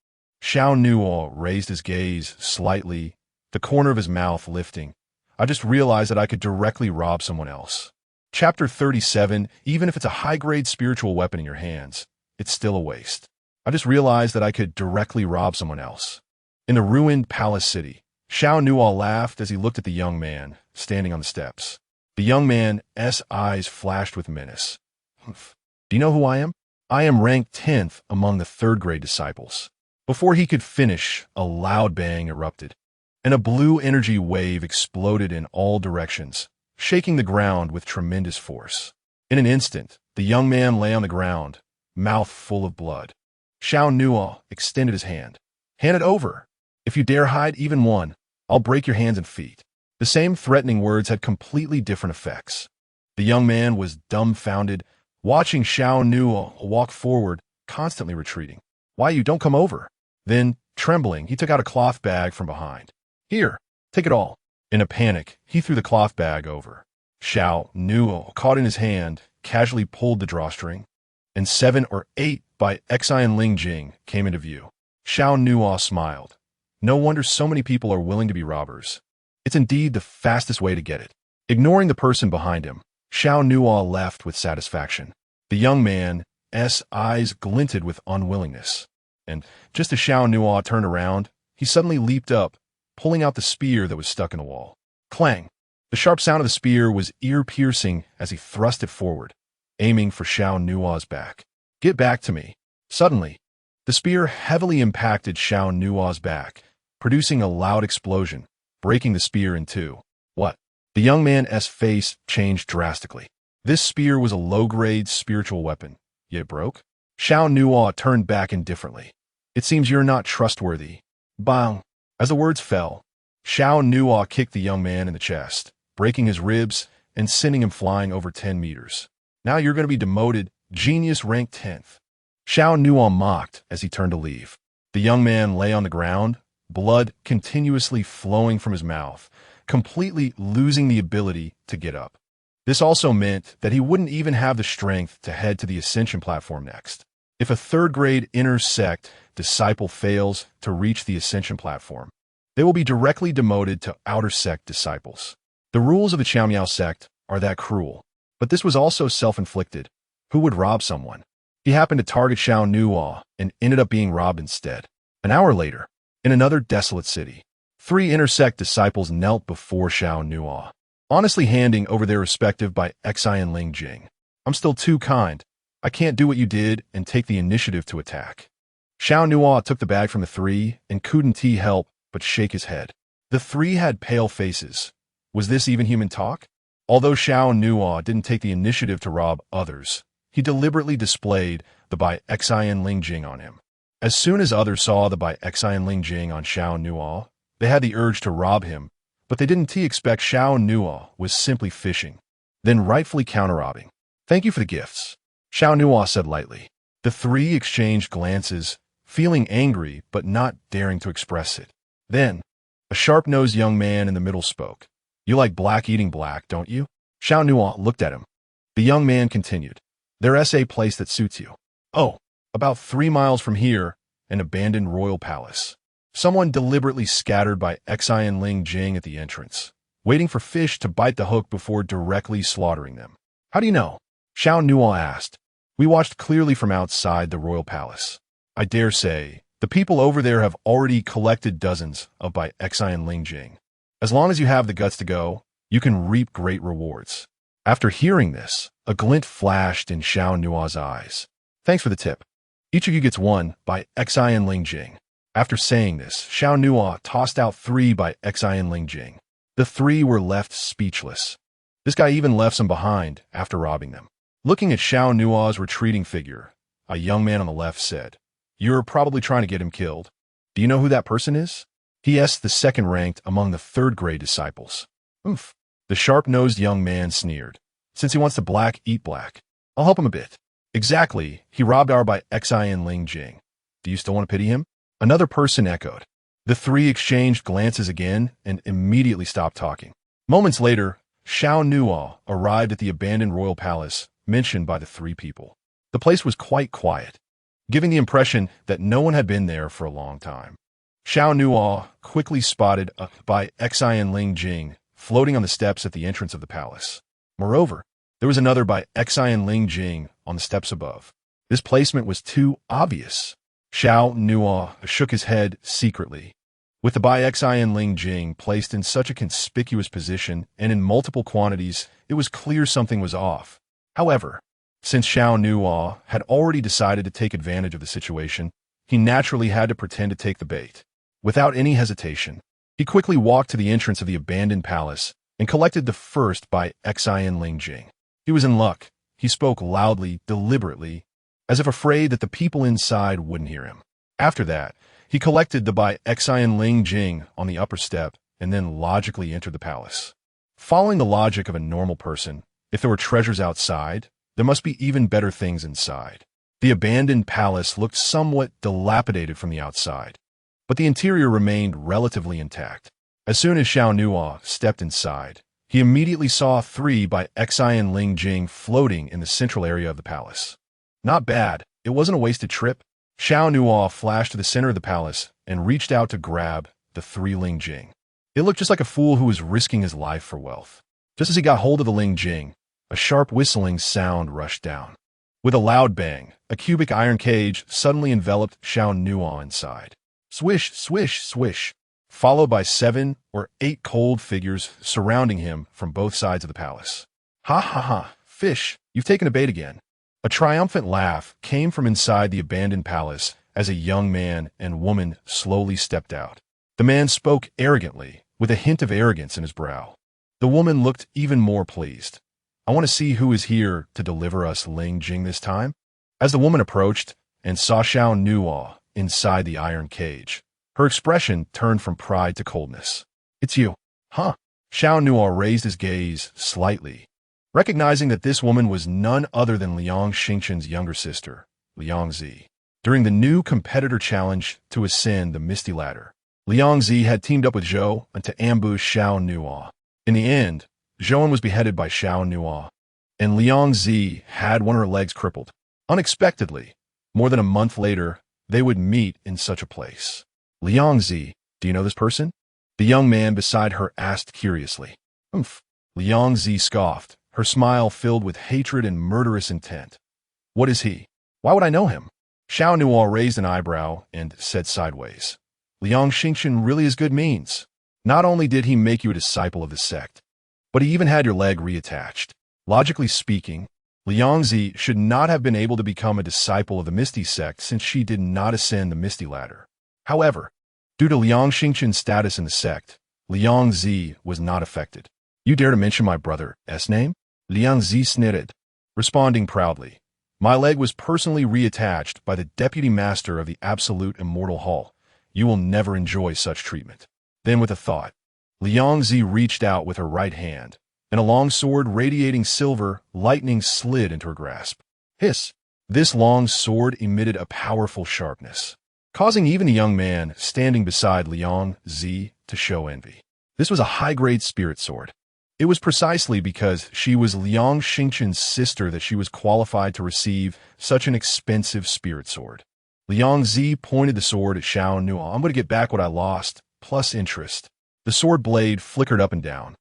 Xiao Nuo raised his gaze slightly, the corner of his mouth lifting. "I just realized that I could directly rob someone else." Chapter 37, even if it's a high-grade spiritual weapon in your hands, it's still a waste. I just realized that I could directly rob someone else. In the ruined palace city, Xiao Nuo laughed as he looked at the young man standing on the steps. The young man's eyes flashed with menace. "Humph. Do you know who I am? I am ranked 10th among the third-grade disciples." Before he could finish, a loud bang erupted, and a blue energy wave exploded in all directions, shaking the ground with tremendous force. In an instant, the young man lay on the ground, mouth full of blood. Xiao Nuo extended his hand. "Hand it over. If you dare hide even one, I'll break your hands and feet." The same threatening words had completely different effects. The young man was dumbfounded, watching Xiao Nuo walk forward, constantly retreating. "Why you don't come over?" Then, trembling, he took out a cloth bag from behind. "Here, take it all." In a panic, he threw the cloth bag over. Xiao Nuo, caught in his hand, casually pulled the drawstring, and 7 or 8 By Xian Ling Jing came into view. Xiao Nuo smiled. No wonder so many people are willing to be robbers. It's indeed the fastest way to get it. Ignoring the person behind him, Xiao Nuo left with satisfaction. The young man's eyes glinted with unwillingness. And just as Xiao Nuo turned around, he suddenly leaped up, pulling out the spear that was stuck in the wall. Clang! The sharp sound of the spear was ear-piercing as he thrust it forward, aiming for Xiao Nuo's back. "Get back to me." Suddenly, the spear heavily impacted Xiao Nuo's back, producing a loud explosion, breaking the spear in two. "What?" The young man's face changed drastically. This spear was a low-grade spiritual weapon, yet it broke? Xiao Nuo turned back indifferently. "It seems you're not trustworthy." Bang! As the words fell, Xiao Nuo kicked the young man in the chest, breaking his ribs and sending him flying over 10 meters. "Now you're going to be demoted, genius ranked 10th. Xiao Nuo mocked as he turned to leave. The young man lay on the ground, blood continuously flowing from his mouth, completely losing the ability to get up. This also meant that he wouldn't even have the strength to head to the ascension platform next. If a third-grade inner sect disciple fails to reach the ascension platform, they will be directly demoted to outer sect disciples. The rules of the Qiaomiao sect are that cruel, but this was also self-inflicted. Who would rob someone? He happened to target Xiao Nuo and ended up being robbed instead. An hour later, in another desolate city, 3 intersect disciples knelt before Xiao Nuo, honestly handing over their respective By Xian Ling Jing. "I'm still too kind. I can't do what you did and take the initiative to attack." Xiao Nuo took the bag from the 3 and couldn't help but shake his head. The 3 had pale faces. Was this even human talk? Although Xiao Nuo didn't take the initiative to rob others, he deliberately displayed the By Xian Ling Jing on him. As soon as others saw the By Xian Ling Jing on Xiao Nuo, they had the urge to rob him, but they didn't expect Xiao Nuo was simply fishing, then rightfully counter-robbing. "Thank you for the gifts," Xiao Nuo said lightly. The 3 exchanged glances, feeling angry but not daring to express it. Then, a sharp-nosed young man in the middle spoke. "You like black eating black, don't you?" Xiao Nuo looked at him. The young man continued. "There's a place that suits you. Oh, about 3 miles from here, an abandoned royal palace. Someone deliberately scattered By Xian Ling Jing at the entrance, waiting for fish to bite the hook before directly slaughtering them." "How do you know?" Xiao Nuo asked. "We watched clearly from outside the royal palace. I dare say, the people over there have already collected dozens of By Xian Ling Jing. As long as you have the guts to go, you can reap great rewards." After hearing this, a glint flashed in Xiao Nuo's eyes. "Thanks for the tip. Each of you gets 1 By Xian Ling Jing." After saying this, Xiao Nuo tossed out 3 By Xian Ling Jing. The 3 were left speechless. This guy even left some behind after robbing them. Looking at Xiao Nuo's retreating figure, a young man on the left said, "You're probably trying to get him killed. Do you know who that person is?" He asked the second-ranked among the third-grade disciples. "Oomph." The sharp-nosed young man sneered. Since he wants to black eat black, I'll help him a bit. Exactly, he robbed our by Xin Ling Jing. Do you still want to pity him? Another person echoed. The three exchanged glances again and immediately stopped talking. Moments later, Xiao Nuo arrived at the abandoned royal palace mentioned by the three people. The place was quite quiet, giving the impression that no one had been there for a long time. Xiao Nuo quickly spotted a by Xin Ling Jing floating on the steps at the entrance of the palace. Moreover, there was another by Xin Ling Jing on the steps above. This placement was too obvious. Xiao Nuo shook his head secretly. With the by Xin Ling Jing placed in such a conspicuous position and in multiple quantities, it was clear something was off. However, since Xiao Nuo had already decided to take advantage of the situation, he naturally had to pretend to take the bait. Without any hesitation, he quickly walked to the entrance of the abandoned palace and collected the first by Xin Ling Jing. He was in luck. He spoke loudly, deliberately, as if afraid that the people inside wouldn't hear him. After that, he collected the by Xin Ling Jing on the upper step and then logically entered the palace. Following the logic of a normal person, if there were treasures outside, there must be even better things inside. The abandoned palace looked somewhat dilapidated from the outside, but the interior remained relatively intact. As soon as Xiao Nuo stepped inside, he immediately saw three by Xin Ling Jing floating in the central area of the palace. Not bad. It wasn't a wasted trip. Xiao Nuo flashed to the center of the palace and reached out to grab the three Ling Jing. It looked just like a fool who was risking his life for wealth. Just as he got hold of the Ling Jing, a sharp whistling sound rushed down. With a loud bang, a cubic iron cage suddenly enveloped Xiao Nuo inside. Swish, swish, swish, followed by 7 or 8 cold figures surrounding him from both sides of the palace. Ha ha ha, fish, you've taken a bait again. A triumphant laugh came from inside the abandoned palace as a young man and woman slowly stepped out. The man spoke arrogantly, with a hint of arrogance in his brow. The woman looked even more pleased. I want to see who is here to deliver us Ling Jing this time. As the woman approached and saw Xiao Nuo inside the iron cage, her expression turned from pride to coldness. It's you. Huh? Xiao Nuo raised his gaze slightly, recognizing that this woman was none other than Liang Xingchen's younger sister, Liang Zi. During the new competitor challenge to ascend the Misty Ladder, Liang Zi had teamed up with Zhou to ambush Xiao Nuo. In the end, Zhou was beheaded by Xiao Nuo, and Liang Zi had one of her legs crippled. Unexpectedly, more than a month later, they would meet in such a place. Liang Zi, do you know this person? The young man beside her asked curiously. Oomph. Liang Zi scoffed, her smile filled with hatred and murderous intent. What is he? Why would I know him? Xiao Nuo raised an eyebrow and said sideways. Liang Xingchen really is good means. Not only did he make you a disciple of the sect, but he even had your leg reattached. Logically speaking, Liang Zi should not have been able to become a disciple of the Misty sect since she did not ascend the Misty Ladder. However, due to Liang Xingchen's status in the sect, Liang Zi was not affected. You dare to mention my brother's name? Liang Zi snitted, responding proudly. My leg was personally reattached by the deputy master of the Absolute Immortal Hall. You will never enjoy such treatment. Then with a thought, Liang Zi reached out with her right hand, and a long sword radiating silver lightning slid into her grasp. Hiss! This long sword emitted a powerful sharpness, causing even the young man standing beside Liang Zi to show envy. This was a high-grade spirit sword. It was precisely because she was Liang Xingchen's sister that she was qualified to receive such an expensive spirit sword. Liang Zi pointed the sword at Xiao Nuo. I'm going to get back what I lost, plus interest. The sword blade flickered up and down,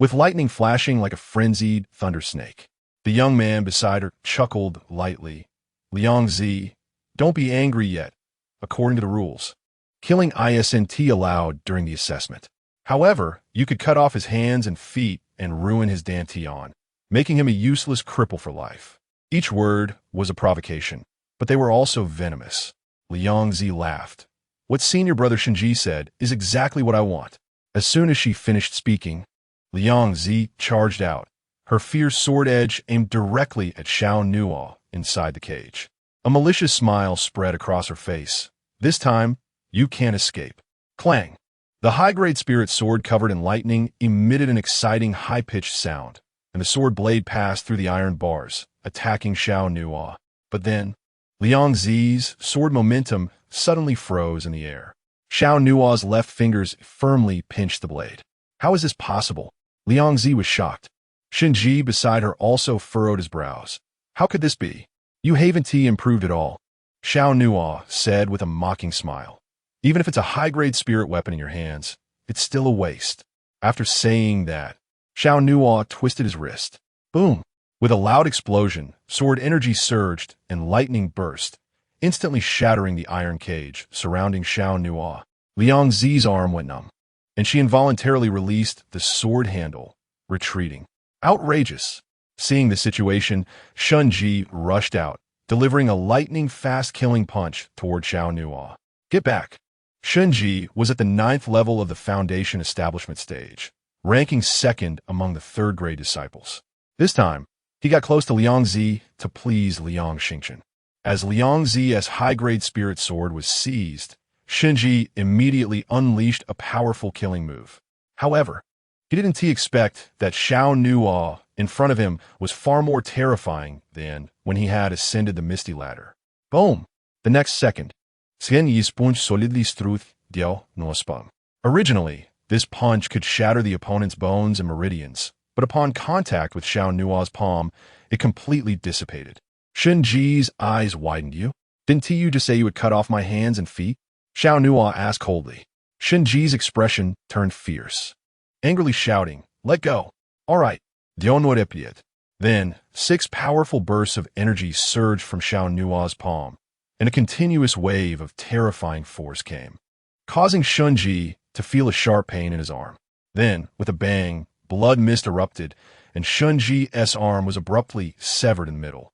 with lightning flashing like a frenzied thunder snake. The young man beside her chuckled lightly. Liang Zi, don't be angry yet, according to the rules. Killing isn't allowed during the assessment. However, you could cut off his hands and feet and ruin his dantian, making him a useless cripple for life. Each word was a provocation, but they were also venomous. Liang Zi laughed. What senior brother Shinji said is exactly what I want. As soon as she finished speaking, Liang Zi charged out, her fierce sword edge aimed directly at Xiao Nuo inside the cage. A malicious smile spread across her face. This time, you can't escape. Clang! The high-grade spirit sword covered in lightning emitted an exciting high-pitched sound. and the sword blade passed through the iron bars, attacking Xiao Nuo. But then, Liang Zi's sword momentum suddenly froze in the air. Xiao Nuo's left fingers firmly pinched the blade. How is this possible? Liang Zi was shocked. Shinji beside her also furrowed his brows. How could this be? You haven't improved at all, Xiao Nuo said with a mocking smile. Even if it's a high-grade spirit weapon in your hands, it's still a waste. After saying that, Xiao Nuo twisted his wrist. Boom! With a loud explosion, sword energy surged and lightning burst, instantly shattering the iron cage surrounding Xiao Nuo. Liang Zi's arm went numb, and she involuntarily released the sword handle, retreating. Outrageous! Seeing the situation, Shunji rushed out, delivering a lightning-fast killing punch toward Xiao Nuo. Get back! Shunji was at the 9th level of the Foundation Establishment stage, ranking 2nd among the 3rd-grade disciples. This time, he got close to Liang Zi to please Liang Xingchen. As Liang Zi's high-grade spirit sword was seized, Shinji immediately unleashed a powerful killing move. However, he didn't expect that Xiao Nuo in front of him was far more terrifying than when he had ascended the Misty Ladder. Boom! The next second, Xian Yi's punch solidly struck Xiao Nuo's spine. Originally, this punch could shatter the opponent's bones and meridians, but upon contact with Xiao Nuo's palm, it completely dissipated. Shinji's eyes widened. Didn't you just say you would cut off my hands and feet? Xiao Nuo asked coldly. Shinji's expression turned fierce, angrily shouting, "Let go! All right, don't repeat." Then, 6 powerful bursts of energy surged from Xiao Nuo's palm, and a continuous wave of terrifying force came, causing Shunji to feel a sharp pain in his arm. Then, with a bang, blood mist erupted, and Shunji's arm was abruptly severed in the middle.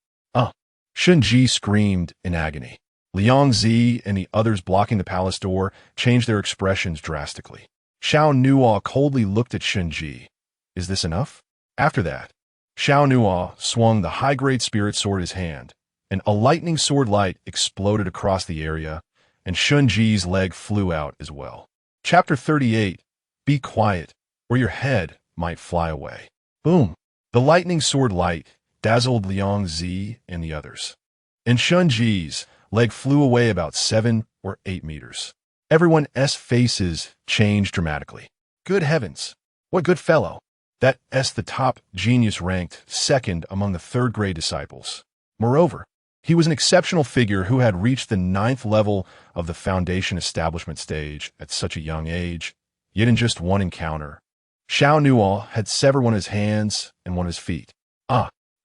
Shunji screamed in agony. Liang Zi and the others blocking the palace door changed their expressions drastically. Xiao Nuo coldly looked at Shunji. Is this enough? After that, Xiao Nuo swung the high-grade spirit sword in his hand, and a lightning sword light exploded across the area, and Shunji's leg flew out as well. Chapter 38. Be quiet, or your head might fly away. Boom! The lightning sword light dazzled Liang Zi and the others, and Shunji's leg flew away about 7 or 8 meters. Everyone's faces changed dramatically. Good heavens! What good fellow! That the top genius ranked 2nd among the 3rd-grade disciples. Moreover, he was an exceptional figure who had reached the 9th level of the Foundation Establishment stage at such a young age, yet in just one encounter, Xiao Nuo had severed one of his hands and one of his feet.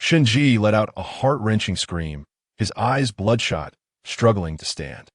Shinji let out a heart-wrenching scream, his eyes bloodshot, struggling to stand.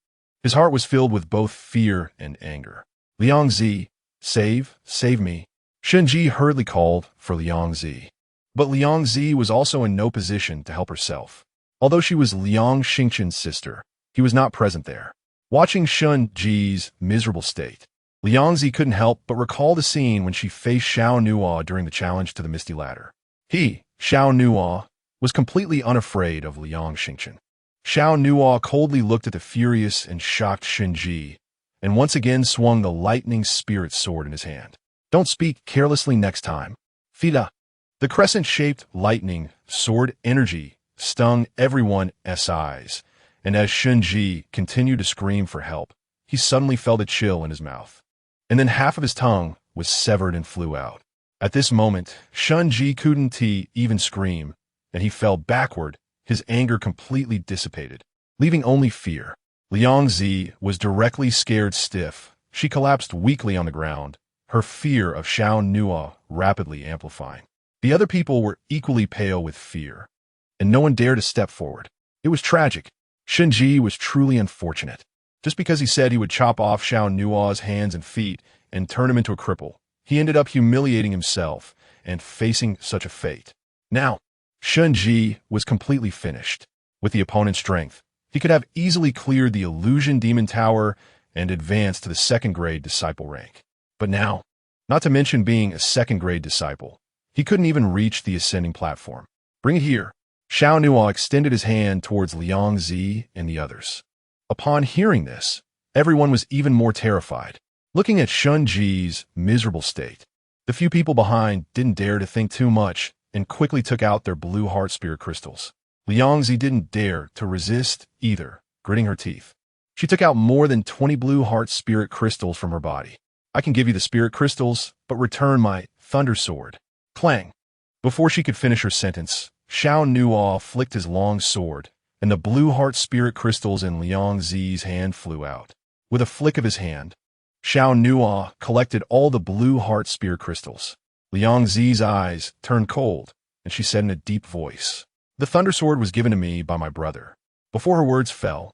His heart was filled with both fear and anger. Liang Zi, save me. Shinji hurriedly called for Liang Zi. But Liang Zi was also in no position to help herself. Although she was Liang Xingchen's sister, he was not present there. Watching Shunji's miserable state, Liang Zi couldn't help but recall the scene when she faced Xiao Nuo during the challenge to the Misty Ladder. He, Xiao Nuo, was completely unafraid of Liang Xingchen. Xiao Nuo coldly looked at the furious and shocked Shinji, and once again swung the lightning spirit sword in his hand. Don't speak carelessly next time. Fida. The crescent-shaped lightning sword energy stung everyone's eyes, and as Shinji continued to scream for help, he suddenly felt a chill in his mouth. And then half of his tongue was severed and flew out. At this moment, Shinji couldn't even scream, and he fell backward, his anger completely dissipated, leaving only fear. Liang Zi was directly scared stiff. She collapsed weakly on the ground, her fear of Xiao Nuo rapidly amplifying. The other people were equally pale with fear, and no one dared to step forward. It was tragic. Shinji was truly unfortunate. Just because he said he would chop off Xiao Nuo's hands and feet and turn him into a cripple, he ended up humiliating himself and facing such a fate. Now, Shinji was completely finished. With the opponent's strength, he could have easily cleared the Illusion Demon Tower and advanced to the 2nd-grade disciple rank. But now, not to mention being a 2nd-grade disciple, he couldn't even reach the ascending platform. Bring it here. Xiao Nuo extended his hand towards Liang Zi and the others. Upon hearing this, everyone was even more terrified. Looking at Shunji's miserable state, the few people behind didn't dare to think too much and quickly took out their blue heart spirit crystals. Liangzi didn't dare to resist either, gritting her teeth. She took out more than 20 blue heart spirit crystals from her body. I can give you the spirit crystals, but return my thunder sword. Clang! Before she could finish her sentence, Xiao Nuo flicked his long sword, and the blue heart spirit crystals in Liang Zi's hand flew out. With a flick of his hand, Xiao Nuo collected all the blue heart spirit crystals. Liang Zi's eyes turned cold, and she said in a deep voice, "The thunder sword was given to me by my brother." Before her words fell,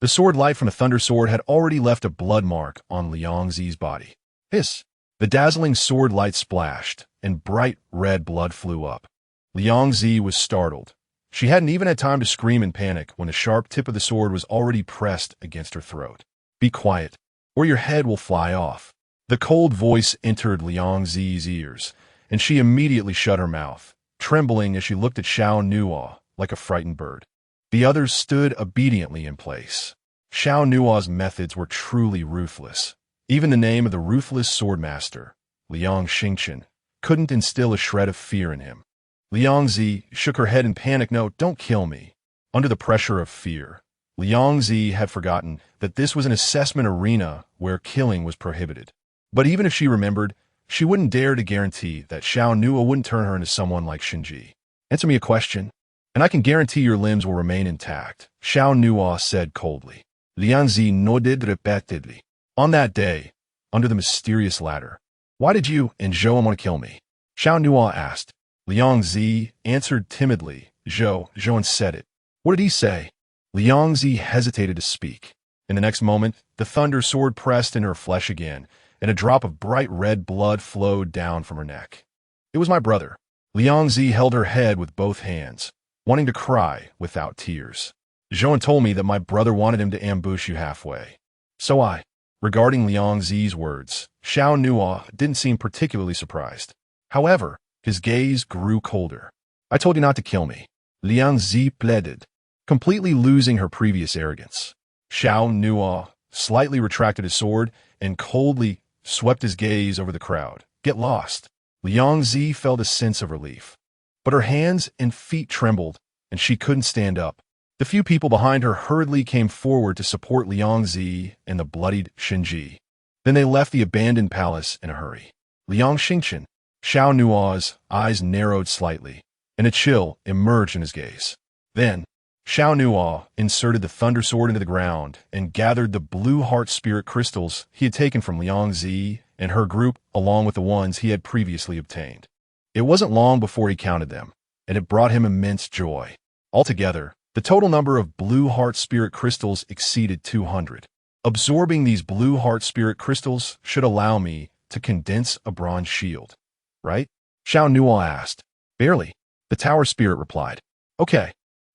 the sword light from the thunder sword had already left a blood mark on Liang Zi's body. Hiss! The dazzling sword light splashed, and bright red blood flew up. Liang Zi was startled. She hadn't even had time to scream in panic when the sharp tip of the sword was already pressed against her throat. "Be quiet, or your head will fly off." The cold voice entered Liang Zi's ears, and she immediately shut her mouth, trembling as she looked at Xiao Nuo like a frightened bird. The others stood obediently in place. Xiao Nuo's methods were truly ruthless. Even the name of the ruthless swordmaster, Liang Xingqian, couldn't instill a shred of fear in him. Liang Zi shook her head in panic. "No, don't kill me." Under the pressure of fear, Liang Zi had forgotten that this was an assessment arena where killing was prohibited. But even if she remembered, she wouldn't dare to guarantee that Xiao Nuo wouldn't turn her into someone like Xinji. "Answer me a question, and I can guarantee your limbs will remain intact," Xiao Nuo said coldly. Liang Zi nodded repeatedly. "On that day, under the mysterious ladder, why did you and Zhou want to kill me?" Xiao Nuo asked. Liang Zi answered timidly. Zhou said it. "What did he say?" Liang Zi hesitated to speak. In the next moment, the thunder sword pressed into her flesh again, and a drop of bright red blood flowed down from her neck. "It was my brother." Liang Zi held her head with both hands, wanting to cry without tears. "Zhou told me that my brother wanted him to ambush you halfway. So I..." Regarding Liang Zi's words, Xiao Nuo didn't seem particularly surprised. However, his gaze grew colder. "I told you not to kill me," Liang Zi pleaded, completely losing her previous arrogance. Xiao Nuo slightly retracted his sword and coldly swept his gaze over the crowd. "Get lost." Liang Zi felt a sense of relief. But her hands and feet trembled, and she couldn't stand up. The few people behind her hurriedly came forward to support Liang Zi and the bloodied Xinji. Then they left the abandoned palace in a hurry. Liang Xingqian, Xiao Nuo's eyes narrowed slightly, and a chill emerged in his gaze. Then, Xiao Nuo inserted the thunder sword into the ground and gathered the blue heart spirit crystals he had taken from Liang Zi and her group along with the ones he had previously obtained. It wasn't long before he counted them, and it brought him immense joy. Altogether, the total number of blue heart spirit crystals exceeded 200. Absorbing these blue heart spirit crystals should allow me to condense a bronze shield, right? Xiao Nuo asked. "Barely," the tower spirit replied. "Okay."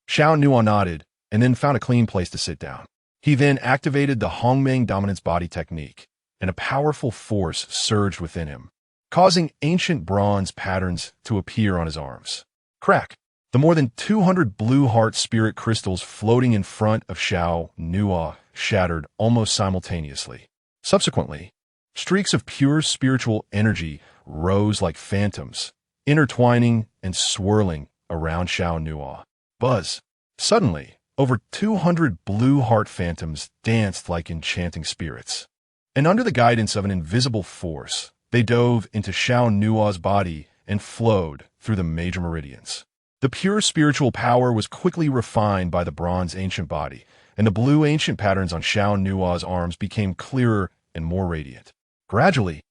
Xiao Nuo nodded and then found a clean place to sit down. He then activated the Hongmeng dominance body technique, and a powerful force surged within him, causing ancient bronze patterns to appear on his arms. Crack! The more than 200 blue heart spirit crystals floating in front of Xiao Nuo shattered almost simultaneously. Subsequently, streaks of pure spiritual energy rose like phantoms, intertwining and swirling around Xiao Nuo. Buzz! Suddenly, over 200 blue heart phantoms danced like enchanting spirits. And under the guidance of an invisible force, they dove into Xiao Nuo's body and flowed through the major meridians. The pure spiritual power was quickly refined by the bronze ancient body, and the blue ancient patterns on Xiao Nuo's arms became clearer and more radiant. Gradually,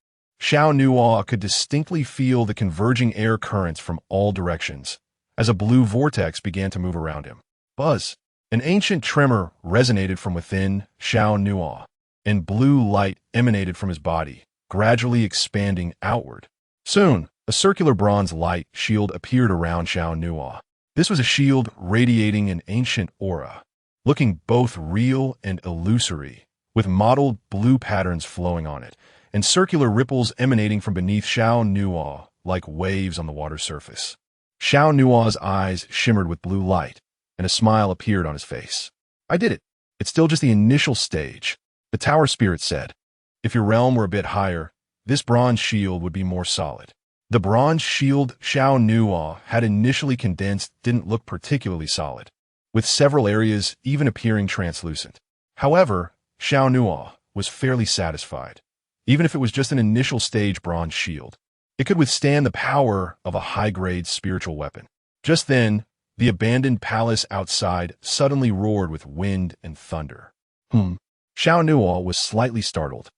Xiao Nuo could distinctly feel the converging air currents from all directions, as a blue vortex began to move around him. Buzz! An ancient tremor resonated from within Xiao Nuo, and blue light emanated from his body, gradually expanding outward. Soon, a circular bronze light shield appeared around Xiao Nuo. This was a shield radiating an ancient aura, looking both real and illusory, with mottled blue patterns flowing on it, and circular ripples emanating from beneath Xiao Nuo like waves on the water's surface. Xiao Nuo's eyes shimmered with blue light, and a smile appeared on his face. "I did it. It's still just the initial stage," the tower spirit said. "If your realm were a bit higher, this bronze shield would be more solid." The bronze shield Xiao Nuo had initially condensed didn't look particularly solid, with several areas even appearing translucent. However, Xiao Nuo was fairly satisfied. Even if it was just an initial stage bronze shield, it could withstand the power of a high-grade spiritual weapon. Just then, the abandoned palace outside suddenly roared with wind and thunder. Xiao Nuo was slightly startled,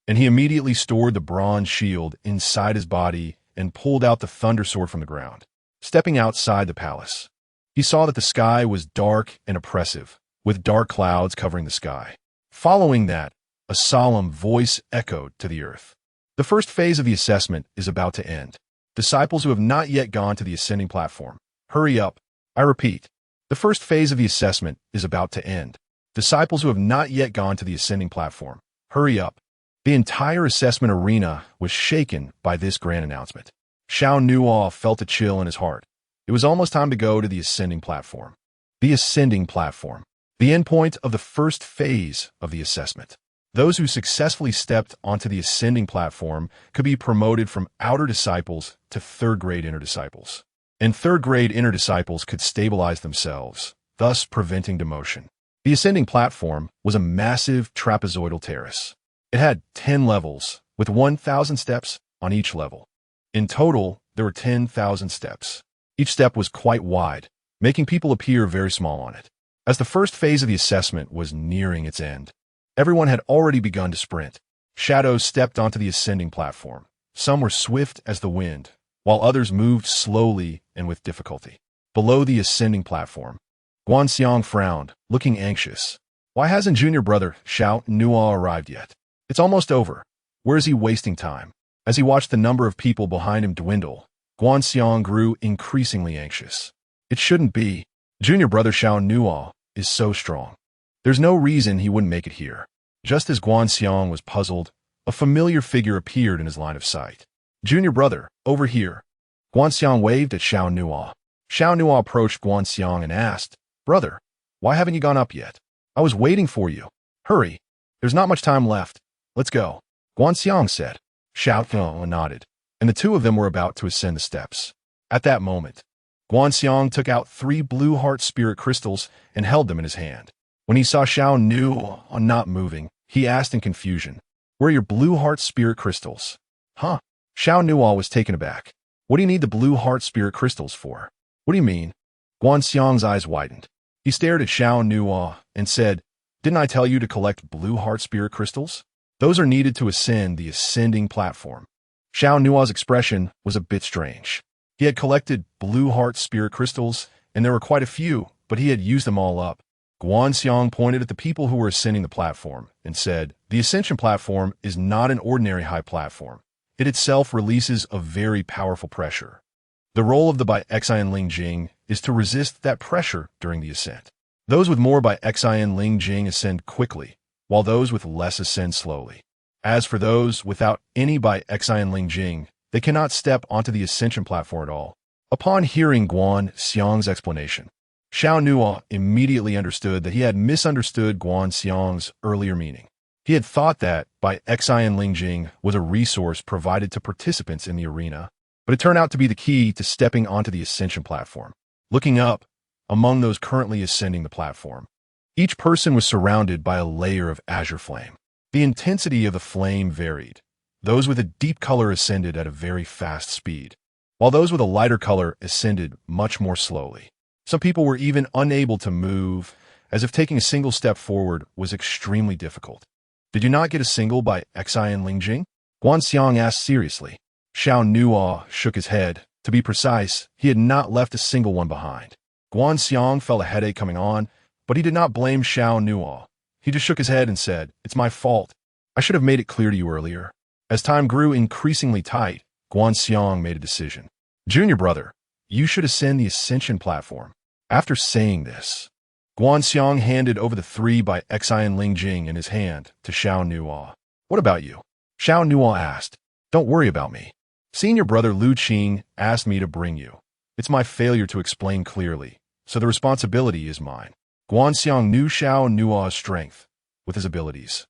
and he immediately stored the bronze shield inside his body and pulled out the thunder sword from the ground. Stepping outside the palace, he saw that the sky was dark and oppressive, with dark clouds covering the sky. Following that, a solemn voice echoed to the earth. The first phase of the assessment is about to end. Disciples who have not yet gone to the ascending platform, hurry up. I repeat, the first phase of the assessment is about to end. Disciples who have not yet gone to the ascending platform, hurry up. The entire assessment arena was shaken by this grand announcement. Xiao Nuo felt a chill in his heart. It was almost time to go to the ascending platform. The ascending platform, the endpoint of the first phase of the assessment. Those who successfully stepped onto the ascending platform could be promoted from outer disciples to third-grade inner disciples. And third-grade inner disciples could stabilize themselves, thus preventing demotion. The ascending platform was a massive trapezoidal terrace. It had 10 levels, with 1,000 steps on each level. In total, there were 10,000 steps. Each step was quite wide, making people appear very small on it. As the first phase of the assessment was nearing its end, everyone had already begun to sprint. Shadows stepped onto the ascending platform. Some were swift as the wind, while others moved slowly and with difficulty. Below the ascending platform, Guanxiang frowned, looking anxious. Why hasn't junior brother Xiao Nuo arrived yet? It's almost over. Where is he wasting time? As he watched the number of people behind him dwindle, Guanxiang grew increasingly anxious. It shouldn't be. Junior brother Xiao Nuo is so strong. There's no reason he wouldn't make it here. Just as Guanxiang was puzzled, a familiar figure appeared in his line of sight. Junior brother, over here. Guanxiang waved at Xiao Nuo. Xiao Nuo approached Guanxiang and asked, Brother, why haven't you gone up yet? I was waiting for you. Hurry. There's not much time left. Let's go. Guanxiang said. Xiao Nuo nodded, and the two of them were about to ascend the steps. At that moment, Guanxiang took out 3 blue heart spirit crystals and held them in his hand. When he saw Xiao Nuo not moving, he asked in confusion, Where are your blue heart spirit crystals? Huh? Xiao Nuo was taken aback. What do you need the blue heart spirit crystals for? What do you mean? Guanxiang's eyes widened. He stared at Xiao Nuo and said, Didn't I tell you to collect blue heart spirit crystals? Those are needed to ascend the ascending platform. Xiao Nuo's expression was a bit strange. He had collected blue heart spirit crystals, and there were quite a few, but he had used them all up. Guanxiang pointed at the people who were ascending the platform and said, The ascension platform is not an ordinary high platform. It itself releases a very powerful pressure. The role of the By Xian Ling Jing is to resist that pressure during the ascent. Those with more By Xian Ling Jing ascend quickly, while those with less ascend slowly. As for those without any By Xian Ling Jing, they cannot step onto the ascension platform at all. Upon hearing Guanxiang's explanation, Xiao Nuo immediately understood that he had misunderstood Guanxiang's earlier meaning. He had thought that By Xian Ling Jing was a resource provided to participants in the arena, but it turned out to be the key to stepping onto the ascension platform. Looking up, among those currently ascending the platform, each person was surrounded by a layer of azure flame. The intensity of the flame varied. Those with a deep color ascended at a very fast speed, while those with a lighter color ascended much more slowly. Some people were even unable to move, as if taking a single step forward was extremely difficult. Did you not get a single By Xian Ling Jing? Guanxiang asked seriously. Xiao Nuo shook his head. To be precise, he had not left a single one behind. Guanxiang felt a headache coming on, but he did not blame Xiao Nuo. He just shook his head and said, It's my fault. I should have made it clear to you earlier. As time grew increasingly tight, Guanxiang made a decision. Junior brother, you should ascend the ascension platform. After saying this, Guanxiang handed over the 3 By Xian Ling Jing in his hand to Xiao Nuo. What about you? Xiao Nuo asked. Don't worry about me. Senior brother Lu Qing asked me to bring you. It's my failure to explain clearly, so the responsibility is mine. Guanxiang knew Xiao Nuo's strength with his abilities.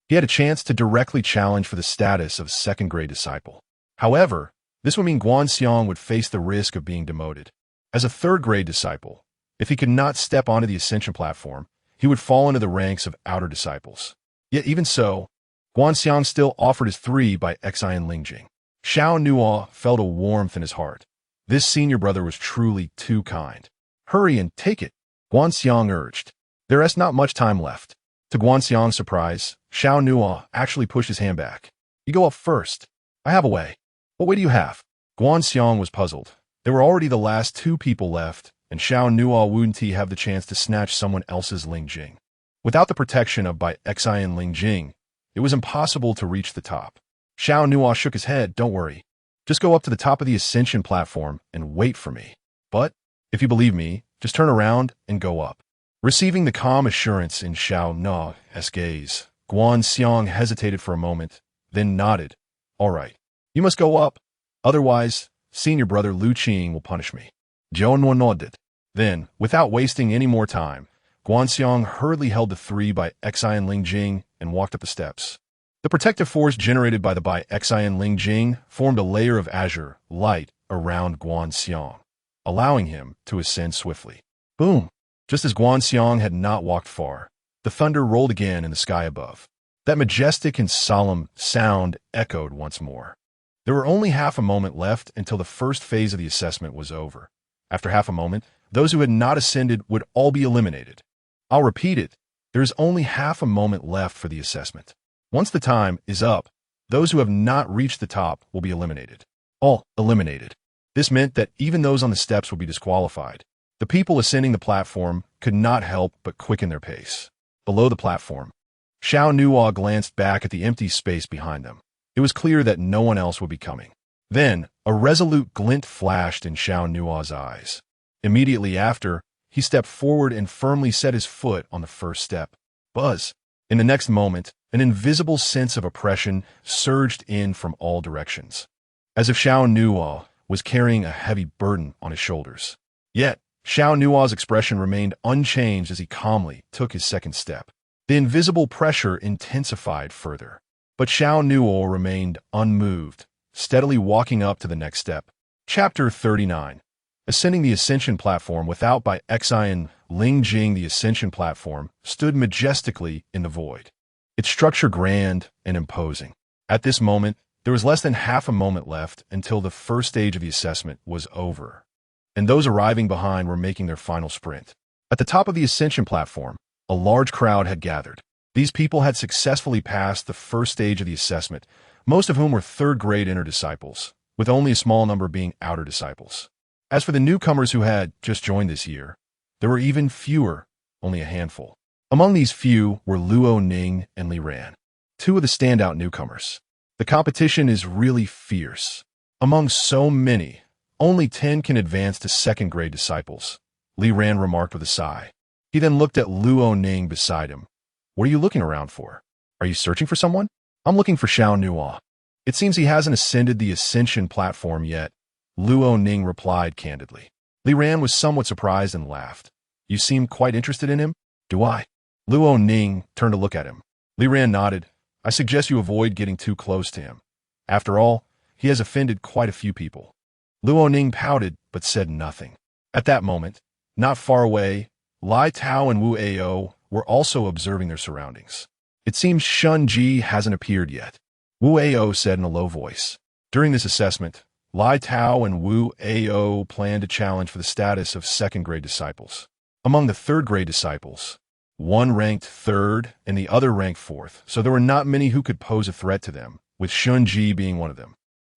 He had a chance to directly challenge for the status of a second-grade disciple. However, This would mean Guanxiang would face the risk of being demoted. As a third-grade disciple, if he could not step onto the ascension platform, he would fall into the ranks of outer disciples. Yet even so, Guanxiang still offered his 3/Xian Lingjing. Xiao Nuo felt a warmth in his heart. This senior brother was truly too kind. Hurry and take it, Guanxiang urged. There is not much time left. To Guanxiang's surprise, Xiao Nuo actually pushed his hand back. You go up first. I have a way. What way do you have? Guanxiang was puzzled. There were already the last 2 people left, and Xiao Nuo wouldn't he have the chance to snatch someone else's Lingjing. Without the protection of Xian Lingjing, it was impossible to reach the top. Xiao Nuo shook his head. Don't worry. Just go up to the top of the ascension platform and wait for me. But, if you believe me, just turn around and go up. Receiving the calm assurance in Xiao Nuo's gaze, Guanxiang hesitated for a moment, then nodded. All right. You must go up. Otherwise, senior brother Lu Qing will punish me. Xiao Nuo nodded. Then, without wasting any more time, Guanxiang hurriedly held the 3/Xian Lingjing and walked up the steps. The protective force generated by the Xian Lingjing formed a layer of azure light around Guanxiang, allowing him to ascend swiftly. Boom! Just as Guanxiang had not walked far, the thunder rolled again in the sky above. That majestic and solemn sound echoed once more. There were only half a moment left until the first phase of the assessment was over. After half a moment, those who had not ascended would all be eliminated. I'll repeat it. There is only half a moment left for the assessment. Once the time is up, those who have not reached the top will be eliminated. All eliminated. This meant that even those on the steps would be disqualified. The people ascending the platform could not help but quicken their pace. Below the platform, Xiao Nuo glanced back at the empty space behind them. It was clear that no one else would be coming. Then, a resolute glint flashed in Xiao Nuo's eyes. Immediately after, he stepped forward and firmly set his foot on the first step. Buzz! In the next moment, an invisible sense of oppression surged in from all directions, as if Xiao Nuo was carrying a heavy burden on his shoulders. Yet, Xiao Nuo's expression remained unchanged as he calmly took his second step. The invisible pressure intensified further, but Xiao Nuo remained unmoved, steadily walking up to the next step. Chapter 39. Ascending the ascension platform without Xian Lingjing. The ascension platform stood majestically in the void, its structure grand and imposing. At this moment, there was less than half a moment left until the first stage of the assessment was over, and those arriving behind were making their final sprint. At the top of the ascension platform, a large crowd had gathered. These people had successfully passed the first stage of the assessment, most of whom were third-grade inner disciples, with only a small number being outer disciples. As for the newcomers who had just joined this year, there were even fewer, only a handful. Among these few were Luo Ning and Li Ran, 2 of the standout newcomers. The competition is really fierce. Among so many, only 10 can advance to second-grade disciples, Li Ran remarked with a sigh. He then looked at Luo Ning beside him. What are you looking around for? Are you searching for someone? I'm looking for Xiao Nuo. It seems he hasn't ascended the ascension platform yet, Luo Ning replied candidly. Li Ran was somewhat surprised and laughed. You seem quite interested in him? Do I? Luo Ning turned to look at him. Li Ran nodded. I suggest you avoid getting too close to him. After all, he has offended quite a few people. Luo Ning pouted, but said nothing. At that moment, not far away, Lai Tao and Wu Ao were also observing their surroundings. It seems Shun Ji hasn't appeared yet, Wu Ao said in a low voice. During this assessment, Lai Tao and Wu Ao planned to challenge for the status of second-grade disciples. Among the third-grade disciples, one ranked 3rd and the other ranked 4th, so there were not many who could pose a threat to them, with Shun Ji being one of them.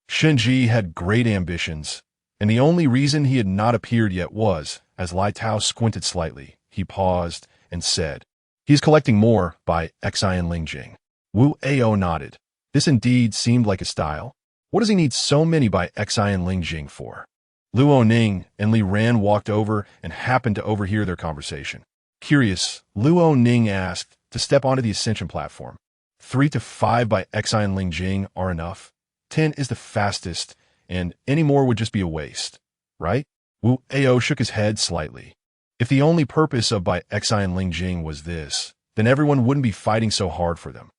Shun Ji had great ambitions, and the only reason he had not appeared yet was, as Lai Tao squinted slightly, he paused and said, He's collecting more Xian Lingjing. Wu Ao nodded. This indeed seemed like a style. What does he need so many Xian Lingjing for? Luo Ning and Li Ran walked over and happened to overhear their conversation. Curious, Luo Ning asked to step onto the ascension platform. 3 to 5 Xian Lingjing are enough. 10 is the fastest, and any more would just be a waste, right? Wu Ao shook his head slightly. If the only purpose of Xian Lingjing was this, then everyone wouldn't be fighting so hard for them.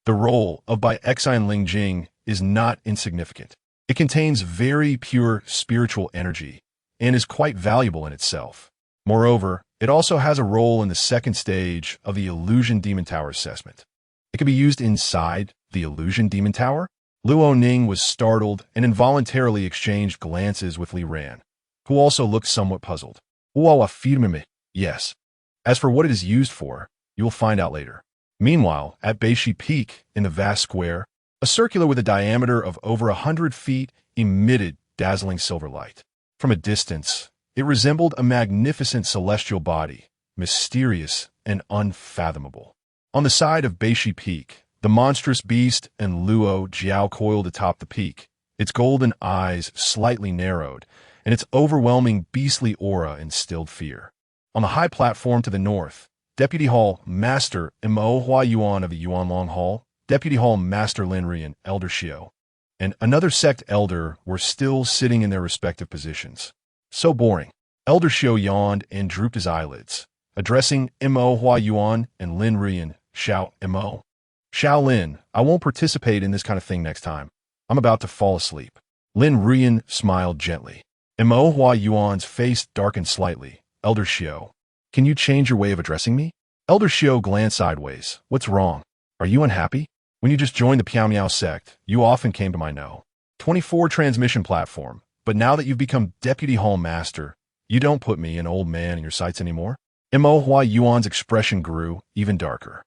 The role of Xian Lingjing is not insignificant. It contains very pure spiritual energy and is quite valuable in itself. Moreover, it also has a role in the second stage of the Illusion Demon Tower assessment. It can be used inside the Illusion Demon Tower. Luo Ning was startled and involuntarily exchanged glances with Li Ran, who also looked somewhat puzzled. Affirme. Yes. As for what it is used for, you will find out later. Meanwhile, at Beishi Peak, in the vast square, a circular with a diameter of over 100 feet emitted dazzling silver light. From a distance, it resembled a magnificent celestial body, mysterious and unfathomable. On the side of Beishi Peak, the monstrous beast and Luo Jiao coiled atop the peak, its golden eyes slightly narrowed, and its overwhelming beastly aura instilled fear. On the high platform to the north, Deputy Hall Master Mo Hua Yuan of the Yuanlong Hall, Deputy Hall Master Lin Rian, Elder Xiao, and another sect elder were still sitting in their respective positions. So boring. Elder Xiao yawned and drooped his eyelids, addressing Mo Hua Yuan and Lin Rian, Xiao Mo. Xiao Lin, I won't participate in this kind of thing next time. I'm about to fall asleep. Lin Rian smiled gently. Mo Hua Yuan's face darkened slightly. Elder Xiao, can you change your way of addressing me? Elder Xiao glanced sideways. What's wrong? Are you unhappy? When you just joined the Piao Miao sect, you often came to my No. 24 transmission platform, but now that you've become Deputy Hall Master, you don't put me, an old man, in your sights anymore? Mo Hua Yuan's expression grew even darker.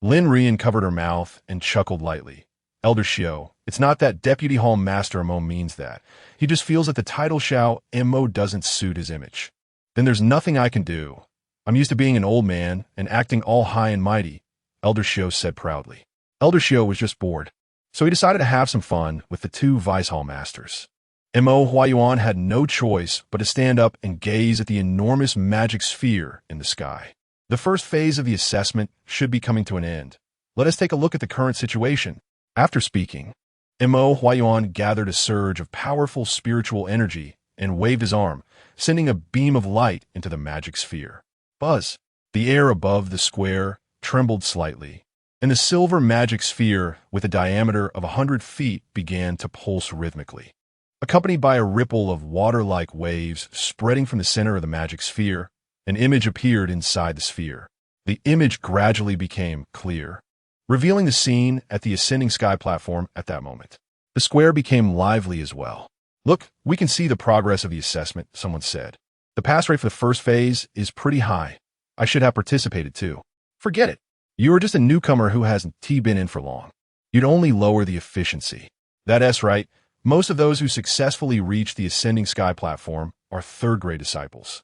Lin Rian covered her mouth and chuckled lightly. Elder Xiao, it's not that Deputy Hall Master Mo means that. He just feels that the title Xiao Mo doesn't suit his image. Then there's nothing I can do. I'm used to being an old man and acting all high and mighty, Elder Xiao said proudly. Elder Xiao was just bored, so he decided to have some fun with the two Vice Hall Masters. Mo Huayuan had no choice but to stand up and gaze at the enormous magic sphere in the sky. The first phase of the assessment should be coming to an end. Let us take a look at the current situation. After speaking, Mo Huayuan gathered a surge of powerful spiritual energy and waved his arm, sending a beam of light into the magic sphere. Buzz! The air above the square trembled slightly, and the silver magic sphere with a diameter of 100 feet began to pulse rhythmically. Accompanied by a ripple of water-like waves spreading from the center of the magic sphere, an image appeared inside the sphere. The image gradually became clear, revealing the scene at the ascending sky platform at that moment. The square became lively as well. Look, we can see the progress of the assessment, someone said. The pass rate for the first phase is pretty high. I should have participated too. Forget it. You are just a newcomer who hasn't been in for long. You'd only lower the efficiency. That's right. Most of those who successfully reach the ascending sky platform are third-grade disciples,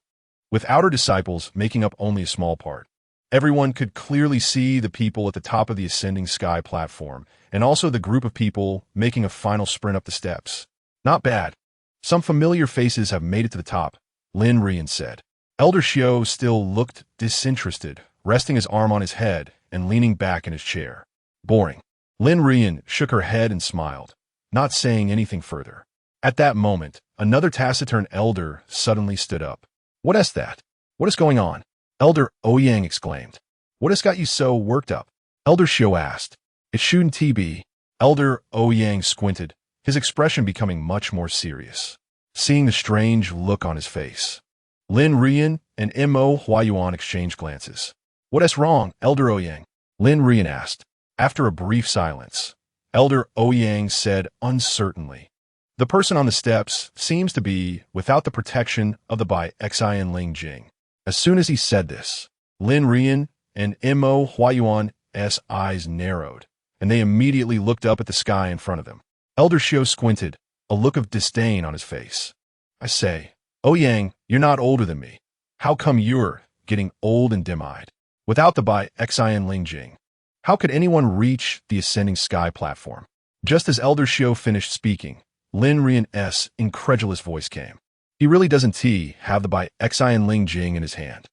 with outer disciples making up only a small part. Everyone could clearly see the people at the top of the ascending sky platform, and also the group of people making a final sprint up the steps. Not bad. Some familiar faces have made it to the top, Lin Rian said. Elder Xiao still looked disinterested, resting his arm on his head and leaning back in his chair. Boring. Lin Rian shook her head and smiled, not saying anything further. At that moment, another taciturn elder suddenly stood up. What is that? What is going on? Elder Ouyang exclaimed. What has got you so worked up? Elder Xiao asked. It shouldn't be. Elder Ouyang squinted, his expression becoming much more serious, seeing the strange look on his face. Lin Rian and Mo Huayuan exchanged glances. What is wrong, Elder Ouyang? Lin Rian asked. After a brief silence, Elder Ouyang said uncertainly, the person on the steps seems to be without the protection of the By Xian Ling Jing. As soon as he said this, Lin Rian and Mo Huayuan's eyes narrowed, and they immediately looked up at the sky in front of them. Elder Xiao squinted, a look of disdain on his face. I say, Ouyang, you're not older than me. How come you're getting old and dim-eyed? Without the By Xian Ling Jing, how could anyone reach the ascending sky platform? Just as Elder Xiao finished speaking, Lin Rian's incredulous voice came. He really doesn't have the By Xian Ling Jing in his hand.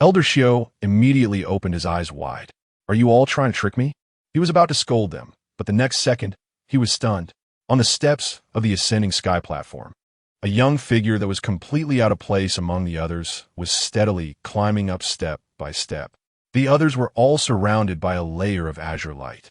Elder Xiao immediately opened his eyes wide. Are you all trying to trick me? He was about to scold them, but the next second, he was stunned. On the steps of the ascending sky platform, a young figure that was completely out of place among the others was steadily climbing up step by step. The others were all surrounded by a layer of azure light.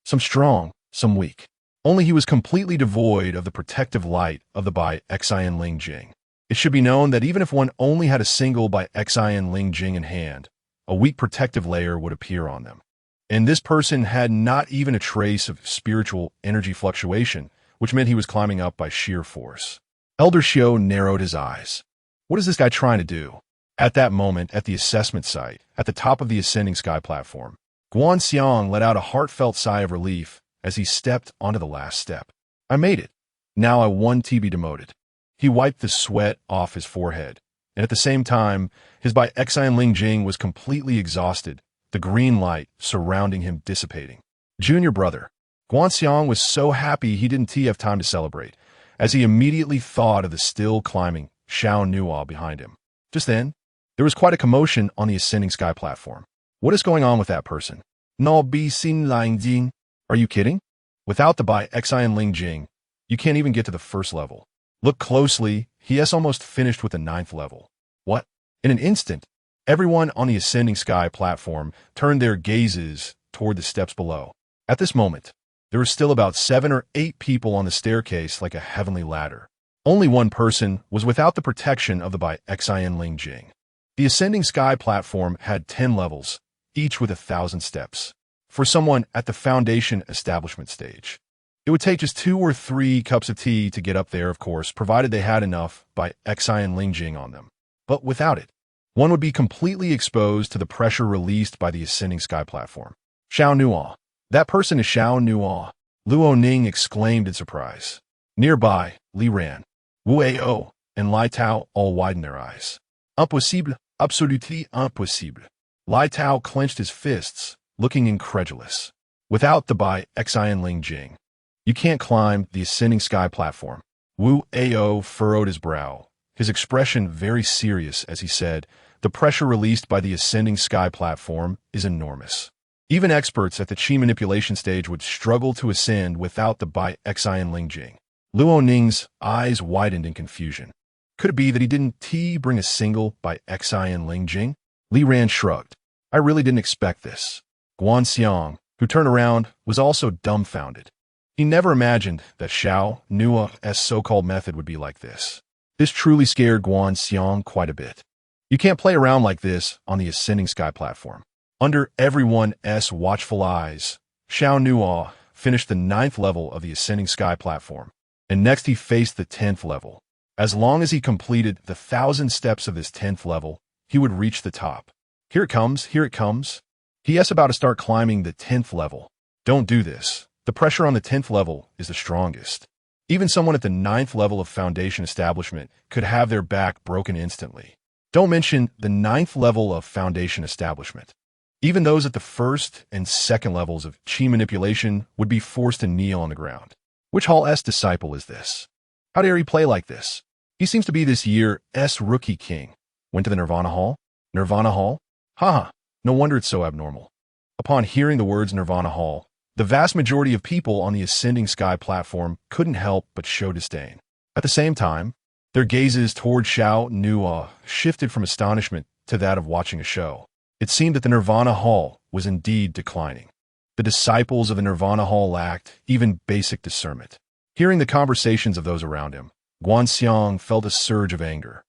Some strong, some weak. only he was completely devoid of the protective light of the By Xian Ling Jing. It should be known that even if one only had a single By Xian Ling Jing in hand, a weak protective layer would appear on them. And this person had not even a trace of spiritual energy fluctuation, which meant he was climbing up by sheer force. Elder Xiao narrowed his eyes. What is this guy trying to do? At that moment, at the assessment site, at the top of the ascending sky platform, Guan Xiang let out a heartfelt sigh of relief as he stepped onto the last step. I made it. Now I want to be demoted. He wiped the sweat off his forehead, and at the same time, his By Xian Ling Jing was completely exhausted, the green light surrounding him dissipating. Junior brother. Guan Xiang was so happy he didn't have time to celebrate, as he immediately thought of the still climbing Xiao Nuo behind him. Just then, there was quite a commotion on the ascending sky platform. What is going on with that person? No bi xin lang jing. Are you kidding? Without the By Xian Ling Jing, you can't even get to the first level. Look closely, he has almost finished with the 9th level. What? In an instant, everyone on the ascending sky platform turned their gazes toward the steps below. At this moment, there were still about 7 or 8 people on the staircase like a heavenly ladder. Only one person was without the protection of the By Xian Ling Jing. The ascending sky platform had 10 levels, each with 1,000 steps. For someone at the foundation establishment stage, it would take just 2 or 3 cups of tea to get up there, of course, provided they had enough By Xian Ling Jing on them. But without it, one would be completely exposed to the pressure released by the ascending sky platform. Xiao Nuo. That person is Xiao Nuo, Luo Ning exclaimed in surprise. Nearby, Li Ran, Wu Ao, and Lai Tao all widened their eyes. Impossible, absolutely impossible. Lai Tao clenched his fists, looking incredulous. Without the By Xian Ling Jing, you can't climb the ascending sky platform. Wu Ao furrowed his brow, his expression very serious as he said, the pressure released by the ascending sky platform is enormous. Even experts at the chi manipulation stage would struggle to ascend without the By Xian Ling Jing. Luo Ning's eyes widened in confusion. Could it be that he didn't bring a single By Xian Ling Jing? Li Ran shrugged. I really didn't expect this. Guan Xiang, who turned around, was also dumbfounded. He never imagined that Xiao Nuo's so-called method would be like this. This truly scared Guan Xiang quite a bit. You can't play around like this on the ascending sky platform. Under everyone's watchful eyes, Xiao Nuo finished the 9th level of the ascending sky platform, and next he faced the 10th level. As long as he completed the 1,000 steps of this 10th level, he would reach the top. Here it comes, here it comes. He is about to start climbing the 10th level. Don't do this. The pressure on the 10th level is the strongest. Even someone at the 9th level of foundation establishment could have their back broken instantly. Don't mention the 9th level of foundation establishment. Even those at the 1st and 2nd levels of chi manipulation would be forced to kneel on the ground. Which Hall's disciple is this? How dare he play like this? He seems to be this year's rookie king. Went to the Nirvana Hall? Nirvana Hall? Haha, no wonder it's so abnormal. Upon hearing the words Nirvana Hall, the vast majority of people on the ascending sky platform couldn't help but show disdain. At the same time, their gazes toward Xiao Nuo shifted from astonishment to that of watching a show. It seemed that the Nirvana Hall was indeed declining. The disciples of the Nirvana Hall lacked even basic discernment. Hearing the conversations of those around him, Guan Xiang felt a surge of anger.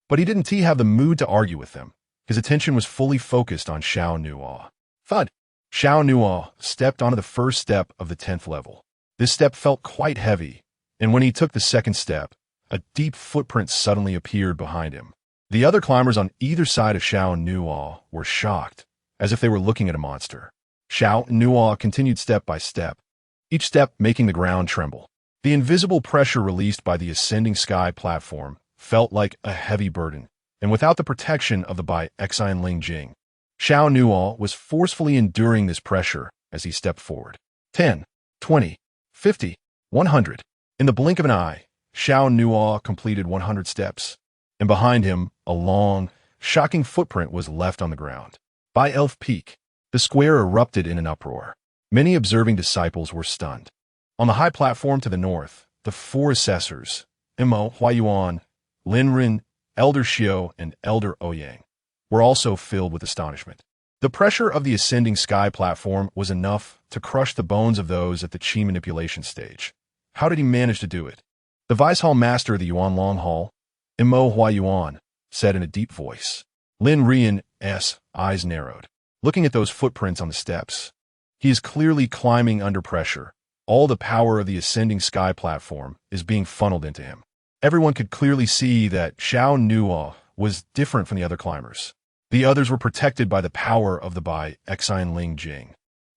But he didn't have the mood to argue with them. His attention was fully focused on Xiao Nuo. Thud! Xiao Nuo stepped onto the first step of the 10th level. This step felt quite heavy, and when he took the 2nd step, a deep footprint suddenly appeared behind him. The other climbers on either side of Xiao Nuo were shocked, as if they were looking at a monster. Xiao Nuo continued step by step, each step making the ground tremble. The invisible pressure released by the ascending sky platform felt like a heavy burden, and without the protection of the By Xian Ling Jing, Xiao Nuo was forcefully enduring this pressure as he stepped forward. 10, 20, 50, 100. In the blink of an eye, Xiao Nuo completed 100 steps, and behind him, a long, shocking footprint was left on the ground. By Elf Peak, the square erupted in an uproar. Many observing disciples were stunned. On the high platform to the north, the 4 assessors, Mo Huayuan, Lin Rin, Elder Xiao, and Elder Ouyang, were also filled with astonishment. The pressure of the ascending sky platform was enough to crush the bones of those at the chi manipulation stage. How did he manage to do it? The Vice Hall Master of the Yuan Long Hall, Mo Hua Yuan, said in a deep voice. Lin Ruian's eyes narrowed, looking at those footprints on the steps. He is clearly climbing under pressure. All the power of the ascending sky platform is being funneled into him. Everyone could clearly see that Xiao Nuo was different from the other climbers. The others were protected by the power of the By Xian Ling Jing,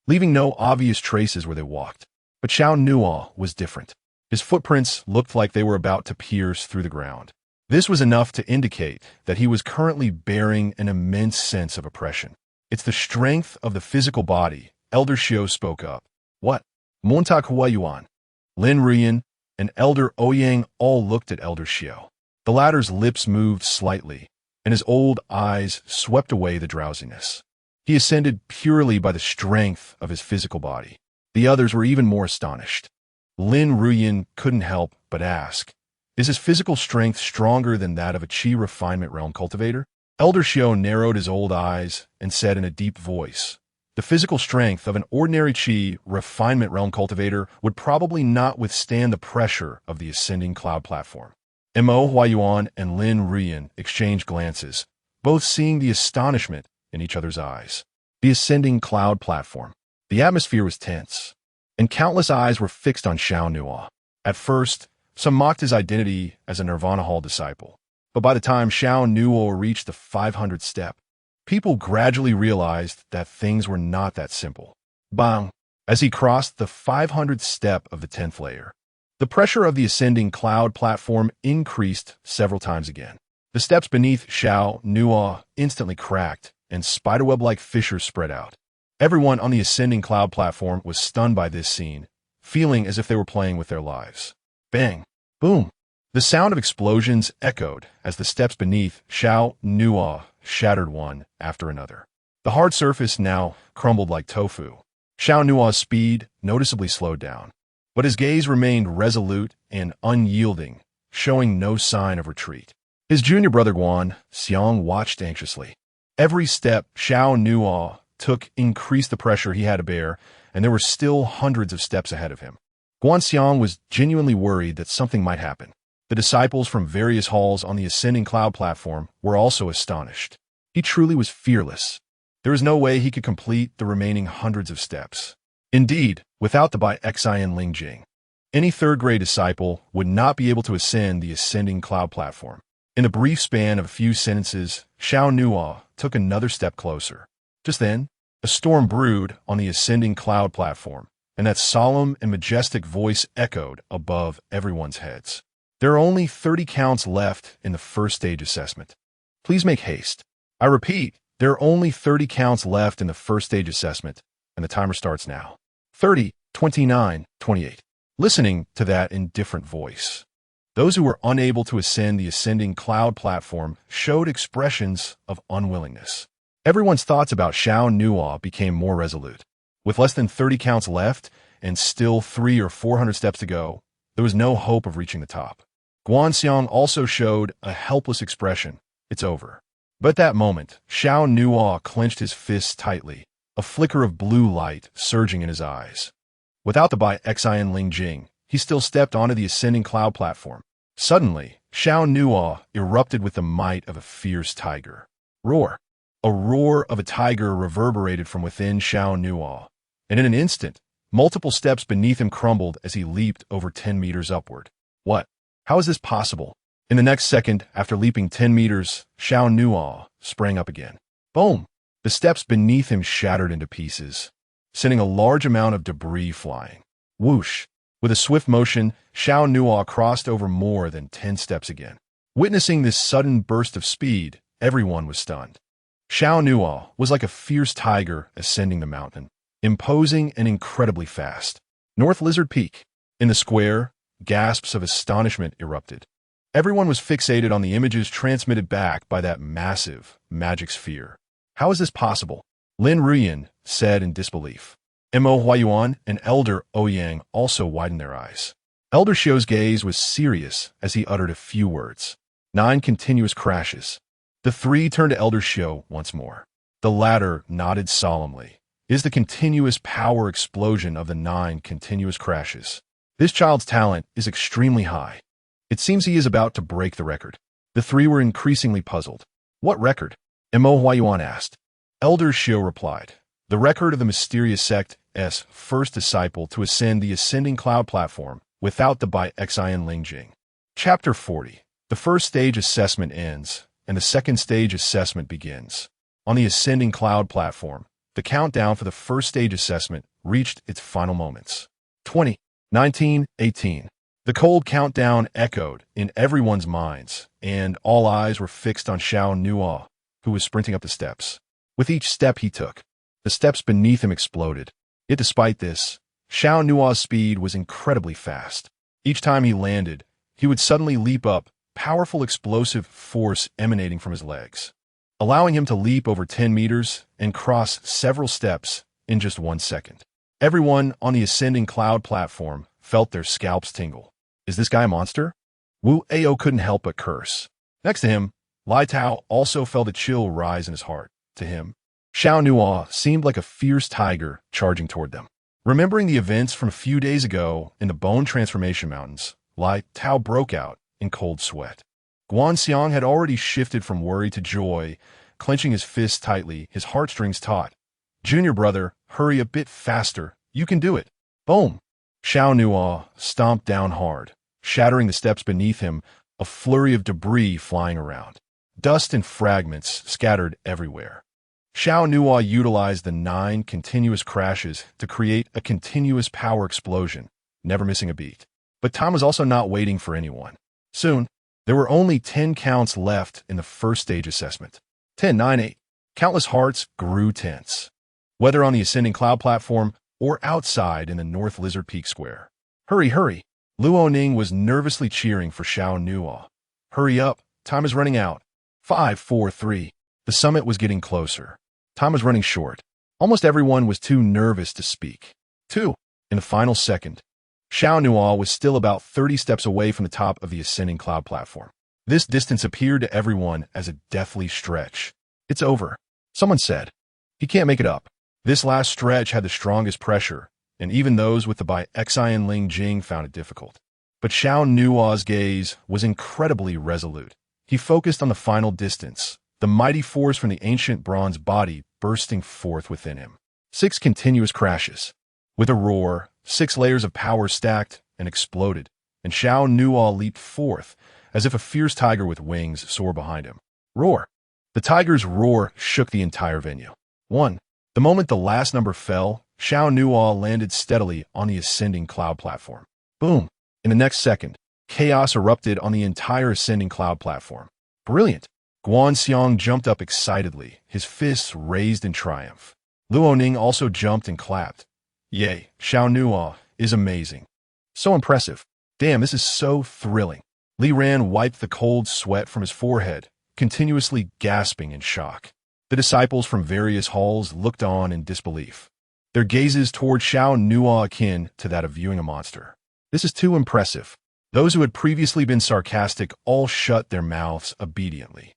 leaving no obvious traces where they walked. But Xiao Nuo was different. His footprints looked like they were about to pierce through the ground. This was enough to indicate that he was currently bearing an immense sense of oppression. It's the strength of the physical body, Elder Xiao spoke up. What? Montak Hua Yuan, Lin Ruian, and Elder Ouyang all looked at Elder Xiao. The latter's lips moved slightly, and his old eyes swept away the drowsiness. He ascended purely by the strength of his physical body. The others were even more astonished. Lin Ruian couldn't help but ask, is his physical strength stronger than that of a Qi refinement realm cultivator? Elder Xiao narrowed his old eyes and said in a deep voice, the physical strength of an ordinary Qi refinement realm cultivator would probably not withstand the pressure of the ascending cloud platform. Mo Huayuan and Lin Ruian exchanged glances, both seeing the astonishment in each other's eyes. The ascending cloud platform. The atmosphere was tense, and countless eyes were fixed on Xiao Nuo. At first, some mocked his identity as a Nirvana Hall disciple, but by the time Xiao Nuo reached the 500th step, people gradually realized that things were not that simple. Bang! As he crossed the 500th step of the 10th layer, the pressure of the ascending cloud platform increased several times again. The steps beneath Xiao Nuo instantly cracked, and spiderweb-like fissures spread out. Everyone on the ascending cloud platform was stunned by this scene, feeling as if they were playing with their lives. Bang! Boom! The sound of explosions echoed as the steps beneath Xiao Nuo shattered one after another. The hard surface now crumbled like tofu. Xiao Nuo's speed noticeably slowed down, but his gaze remained resolute and unyielding, showing no sign of retreat. His junior brother Guan Xiang watched anxiously. Every step Xiao Nuo took increased the pressure he had to bear, and there were still hundreds of steps ahead of him. Guan Xiang was genuinely worried that something might happen. The disciples from various halls on the ascending cloud platform were also astonished. He truly was fearless. There was no way he could complete the remaining hundreds of steps. Indeed, without the By Xian Ling Jing, any third-grade disciple would not be able to ascend the ascending cloud platform. In the brief span of a few sentences, Xiao Nuo took another step closer. Just then, a storm brewed on the ascending cloud platform, and that solemn and majestic voice echoed above everyone's heads. There are only 30 counts left in the first stage assessment. Please make haste. I repeat, there are only 30 counts left in the first stage assessment, and the timer starts now. 30, 29, 28. Listening to that indifferent voice, those who were unable to ascend the ascending cloud platform showed expressions of unwillingness. Everyone's thoughts about Xiao Nuo became more resolute. With less than 30 counts left and still 300 or 400 steps to go, there was no hope of reaching the top. Guan Xiang also showed a helpless expression. It's over. But at that moment, Xiao Nuo clenched his fists tightly, a flicker of blue light surging in his eyes. Without the By Xian Ling Jing, he still stepped onto the ascending cloud platform. Suddenly, Xiao Nuo erupted with the might of a fierce tiger. Roar! A roar of a tiger reverberated from within Xiao Nuo, and in an instant, multiple steps beneath him crumbled as he leaped over 10 meters upward. What? How is this possible? In the next second, after leaping 10 meters, Xiao Nuo sprang up again. Boom! The steps beneath him shattered into pieces, sending a large amount of debris flying. Whoosh! With a swift motion, Xiao Nuo crossed over more than 10 steps again. Witnessing this sudden burst of speed, everyone was stunned. Xiao Nuo was like a fierce tiger ascending the mountain, imposing and incredibly fast. North Lizard Peak. In the square, gasps of astonishment erupted. Everyone was fixated on the images transmitted back by that massive magic sphere. How is this possible? Lin Ruian said in disbelief. Mo Huayuan and Elder Ouyang also widened their eyes. Elder Xiao's gaze was serious as he uttered a few words. 9 continuous crashes. The three turned to Elder Xiao once more. The latter nodded solemnly. Is the continuous power explosion of the 9 continuous crashes. This child's talent is extremely high. It seems he is about to break the record. The 3 were increasingly puzzled. What record? Mo Huayuan asked. Elder Xiao replied. The record of the mysterious sect's first disciple to ascend the ascending cloud platform without the by Xin Lingjing. Chapter 40. The first stage assessment ends, and the second stage assessment begins. On the ascending cloud platform, the countdown for the first stage assessment reached its final moments. 20, 19, 18. The cold countdown echoed in everyone's minds, and all eyes were fixed on Xiao Nuo, who was sprinting up the steps. With each step he took, the steps beneath him exploded. Yet despite this, Xiao Nuo's speed was incredibly fast. Each time he landed, he would suddenly leap up, powerful explosive force emanating from his legs, allowing him to leap over 10 meters and cross several steps in just 1 second. Everyone on the ascending cloud platform felt their scalps tingle. Is this guy a monster? Wu Ao couldn't help but curse. Next to him, Lai Tao also felt a chill rise in his heart. To him, Xiao Nuo seemed like a fierce tiger charging toward them. Remembering the events from a few days ago in the Bone Transformation Mountains, Lai Tao broke out in cold sweat. Guanxiang had already shifted from worry to joy, clenching his fists tightly, his heartstrings taut. Junior brother, hurry a bit faster. You can do it. Boom! Xiao Nuo stomped down hard, shattering the steps beneath him, a flurry of debris flying around. Dust and fragments scattered everywhere. Xiao Nuo utilized the 9 continuous crashes to create a continuous power explosion, never missing a beat. But time was also not waiting for anyone. Soon, there were only 10 counts left in the first stage assessment. 10, 9, 8. Countless hearts grew tense. Whether on the ascending cloud platform or outside in the North Lizard Peak Square. Hurry, hurry! Luo Ning was nervously cheering for Xiao Nuo. Hurry up, time is running out. 5, 4, 3. The summit was getting closer. Time was running short. Almost everyone was too nervous to speak. 2. In the final second, Xiao Nuo was still about 30 steps away from the top of the ascending cloud platform. This distance appeared to everyone as a deathly stretch. It's over, someone said. He can't make it up. This last stretch had the strongest pressure, and even those with the by Xin Lingjing found it difficult. But Xiao Nuo's gaze was incredibly resolute. He focused on the final distance, the mighty force from the ancient bronze body bursting forth within him. 6 continuous crashes. With a roar, 6 layers of power stacked and exploded, and Xiao Nuo leaped forth, as if a fierce tiger with wings soared behind him. Roar! The tiger's roar shook the entire venue. 1. The moment the last number fell, Xiao Nuo landed steadily on the ascending cloud platform. Boom! In the next second, chaos erupted on the entire ascending cloud platform. Brilliant! Guanxiang jumped up excitedly, his fists raised in triumph. Luo Ning also jumped and clapped. Yay, Xiao Nuo is amazing. So impressive. Damn, this is so thrilling. Li Ran wiped the cold sweat from his forehead, continuously gasping in shock. The disciples from various halls looked on in disbelief, their gazes toward Xiao Nuo akin to that of viewing a monster. This is too impressive. Those who had previously been sarcastic all shut their mouths obediently.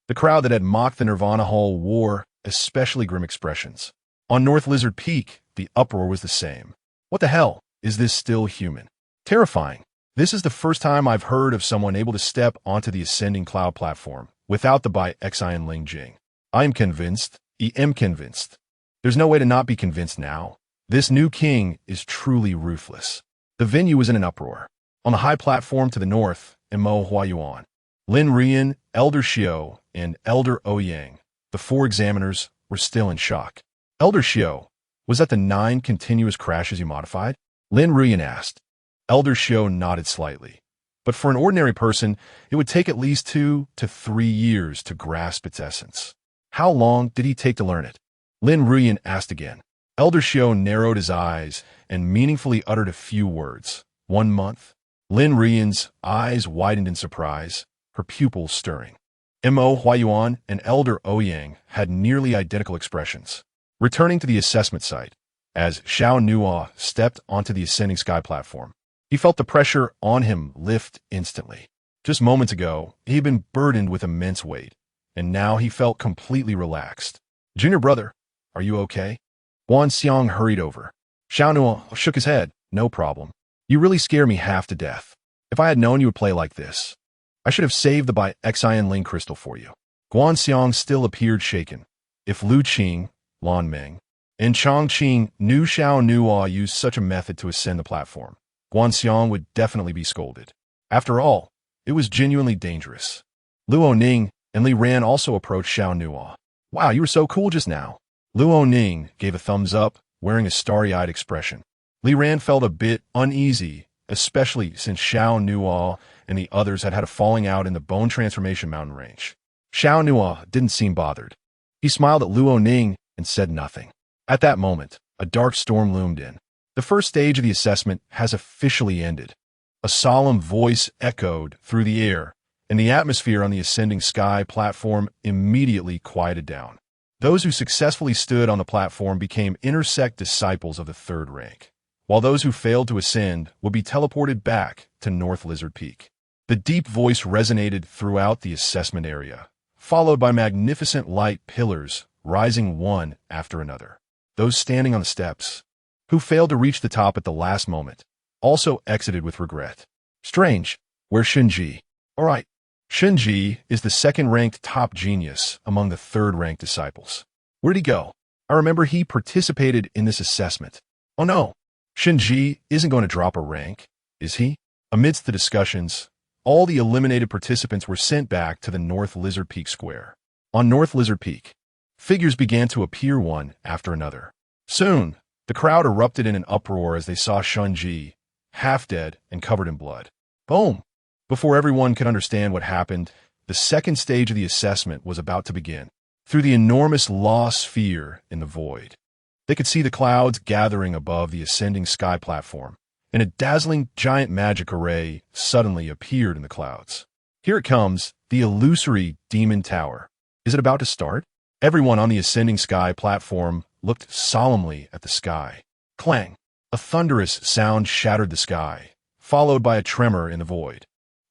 The crowd that had mocked the Nirvana Hall wore especially grim expressions. On North Lizard Peak, the uproar was the same. What the hell? Is this still human? Terrifying. This is the first time I've heard of someone able to step onto the ascending cloud platform without the by Xin Lingjing. I'm convinced. am convinced. There's no way to not be convinced now. This new king is truly ruthless. The venue was in an uproar. On the high platform to the north, Mo Huayuan, Lin Rian, Elder Xiao, and Elder Ouyang, the 4 examiners, were still in shock. Elder Xiao, was that the 9 continuous crashes you modified? Lin Rian asked. Elder Xiao nodded slightly. But for an ordinary person, it would take at least 2 to 3 years to grasp its essence. How long did he take to learn it? Lin Rian asked again. Elder Xiao narrowed his eyes and meaningfully uttered a few words. 1 month? Lin Rian's eyes widened in surprise, her pupils stirring. Mo Huayuan and Elder Ouyang had nearly identical expressions. Returning to the assessment site, as Xiao Nuo stepped onto the ascending sky platform, he felt the pressure on him lift instantly. Just moments ago, he had been burdened with immense weight, and now he felt completely relaxed. Junior brother, are you okay? Guan Xiang hurried over. Xiao Nuo shook his head. No problem. You really scare me half to death. If I had known you would play like this, I should have saved the By Xian Ling crystal for you. Guan Xiang still appeared shaken. If Lu Qing, Lan Meng, and Chang Qing knew Xiao Nuo used such a method to ascend the platform, Guan Xiang would definitely be scolded. After all, it was genuinely dangerous. Luo Ning and Li Ran also approached Xiao Nuo. Wow, you were so cool just now. Luo Ning gave a thumbs up, wearing a starry-eyed expression. Li Ran felt a bit uneasy, especially since Xiao Nuo and the others had had a falling out in the Bone Transformation mountain range. Xiao Nuo didn't seem bothered. He smiled at Luo Ning and said nothing. At that moment, a dark storm loomed in. The first stage of the assessment has officially ended. A solemn voice echoed through the air, and the atmosphere on the ascending sky platform immediately quieted down. Those who successfully stood on the platform became intersect disciples of the third rank, while those who failed to ascend would be teleported back to North Lizard Peak. The deep voice resonated throughout the assessment area, followed by magnificent light pillars rising one after another. Those standing on the steps, who failed to reach the top at the last moment, also exited with regret. Strange. Where's Shinji? All right. Shinji is the second-ranked top genius among the third-ranked disciples. Where'd he go? I remember he participated in this assessment. Oh no. Shinji isn't going to drop a rank, is he? Amidst the discussions, all the eliminated participants were sent back to the North Lizard Peak Square. On North Lizard Peak, figures began to appear one after another. Soon, the crowd erupted in an uproar as they saw Shinji, half dead and covered in blood. Boom! Before everyone could understand what happened, the second stage of the assessment was about to begin. Through the enormous law sphere in the void, they could see the clouds gathering above the ascending sky platform, and a dazzling giant magic array suddenly appeared in the clouds. Here it comes, the illusory demon tower. Is it about to start? Everyone on the ascending sky platform looked solemnly at the sky. Clang! A thunderous sound shattered the sky, followed by a tremor in the void.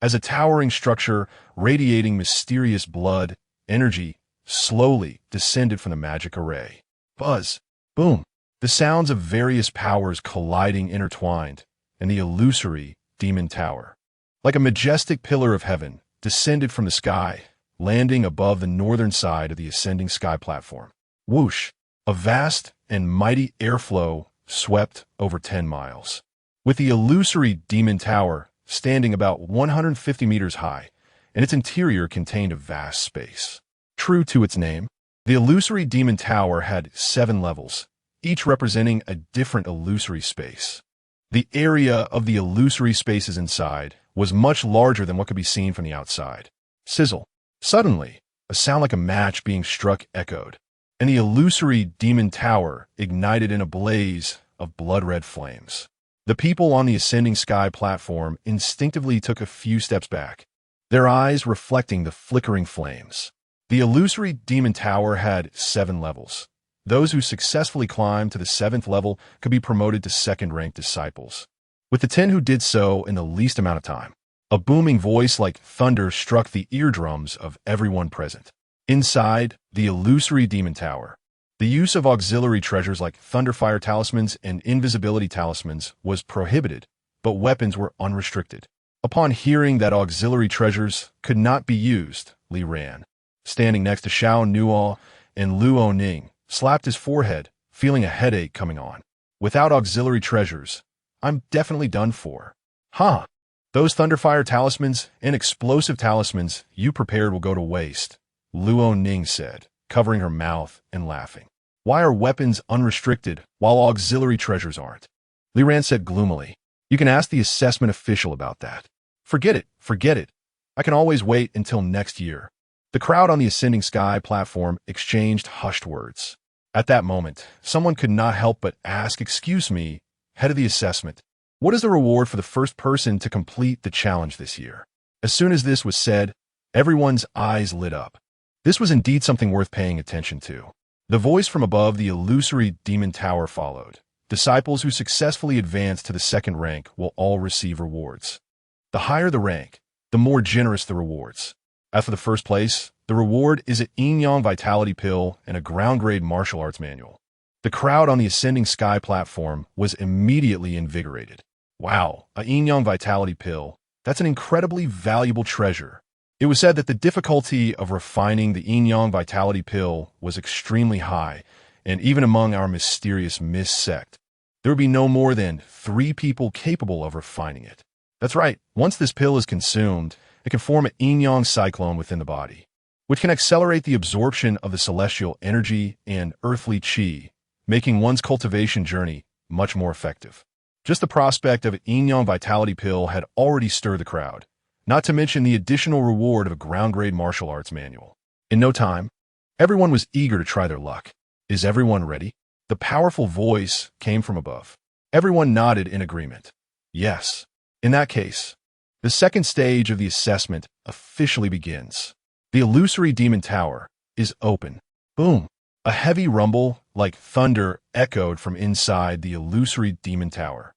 As a towering structure radiating mysterious blood, energy, slowly descended from the magic array. Buzz! Boom! The sounds of various powers colliding intertwined, and the illusory demon tower, like a majestic pillar of heaven, descended from the sky, landing above the northern side of the ascending sky platform. Whoosh! A vast and mighty airflow swept over 10 miles. With the illusory demon tower standing about 150 meters high, and its interior contained a vast space. True to its name, the illusory demon tower had 7 levels, each representing a different illusory space. The area of the illusory spaces inside was much larger than what could be seen from the outside. Sizzle. Suddenly, a sound like a match being struck echoed, and the illusory demon tower ignited in a blaze of blood-red flames. The people on the ascending sky platform instinctively took a few steps back, their eyes reflecting the flickering flames. The illusory demon tower had 7 levels. Those who successfully climbed to the 7th level could be promoted to second-ranked disciples. With the 10 who did so in the least amount of time, a booming voice like thunder struck the eardrums of everyone present. Inside the illusory demon tower, the use of auxiliary treasures like Thunderfire talismans and invisibility talismans was prohibited, but weapons were unrestricted. Upon hearing that auxiliary treasures could not be used, Li Ran, standing next to Xiao Nuo and Luo Ning, slapped his forehead, feeling a headache coming on. Without auxiliary treasures, I'm definitely done for. Huh. Those Thunderfire talismans and explosive talismans you prepared will go to waste, Luo Ning said, covering her mouth and laughing. Why are weapons unrestricted while auxiliary treasures aren't? Li Ran said gloomily. You can ask the assessment official about that. Forget it. I can always wait until next year. The crowd on the ascending sky platform exchanged hushed words. At that moment, someone could not help but ask, "Excuse me, head of the assessment, what is the reward for the first person to complete the challenge this year?" As soon as this was said, everyone's eyes lit up. This was indeed something worth paying attention to. The voice from above the illusory demon tower followed. Disciples who successfully advance to the 2nd rank will all receive rewards. The higher the rank, the more generous the rewards. As for the first place, The reward is a yin-yang vitality pill and a ground-grade martial arts manual. The crowd on the ascending sky platform was immediately invigorated. Wow, a yin-yang vitality pill. That's an incredibly valuable treasure. It was said that the difficulty of refining the yin-yang vitality pill was extremely high, and even among our mysterious mist sect, there would be no more than 3 people capable of refining it. That's right, once this pill is consumed, it can form an yin-yang cyclone within the body, which can accelerate the absorption of the celestial energy and earthly qi, making one's cultivation journey much more effective. Just the prospect of an yin-yang vitality pill had already stirred the crowd, not to mention the additional reward of a ground-grade martial arts manual. In no time, everyone was eager to try their luck. Is everyone ready? The powerful voice came from above. Everyone nodded in agreement. Yes. In that case, the second stage of the assessment officially begins. The illusory demon tower is open. Boom! A heavy rumble, like thunder, echoed from inside the illusory demon tower.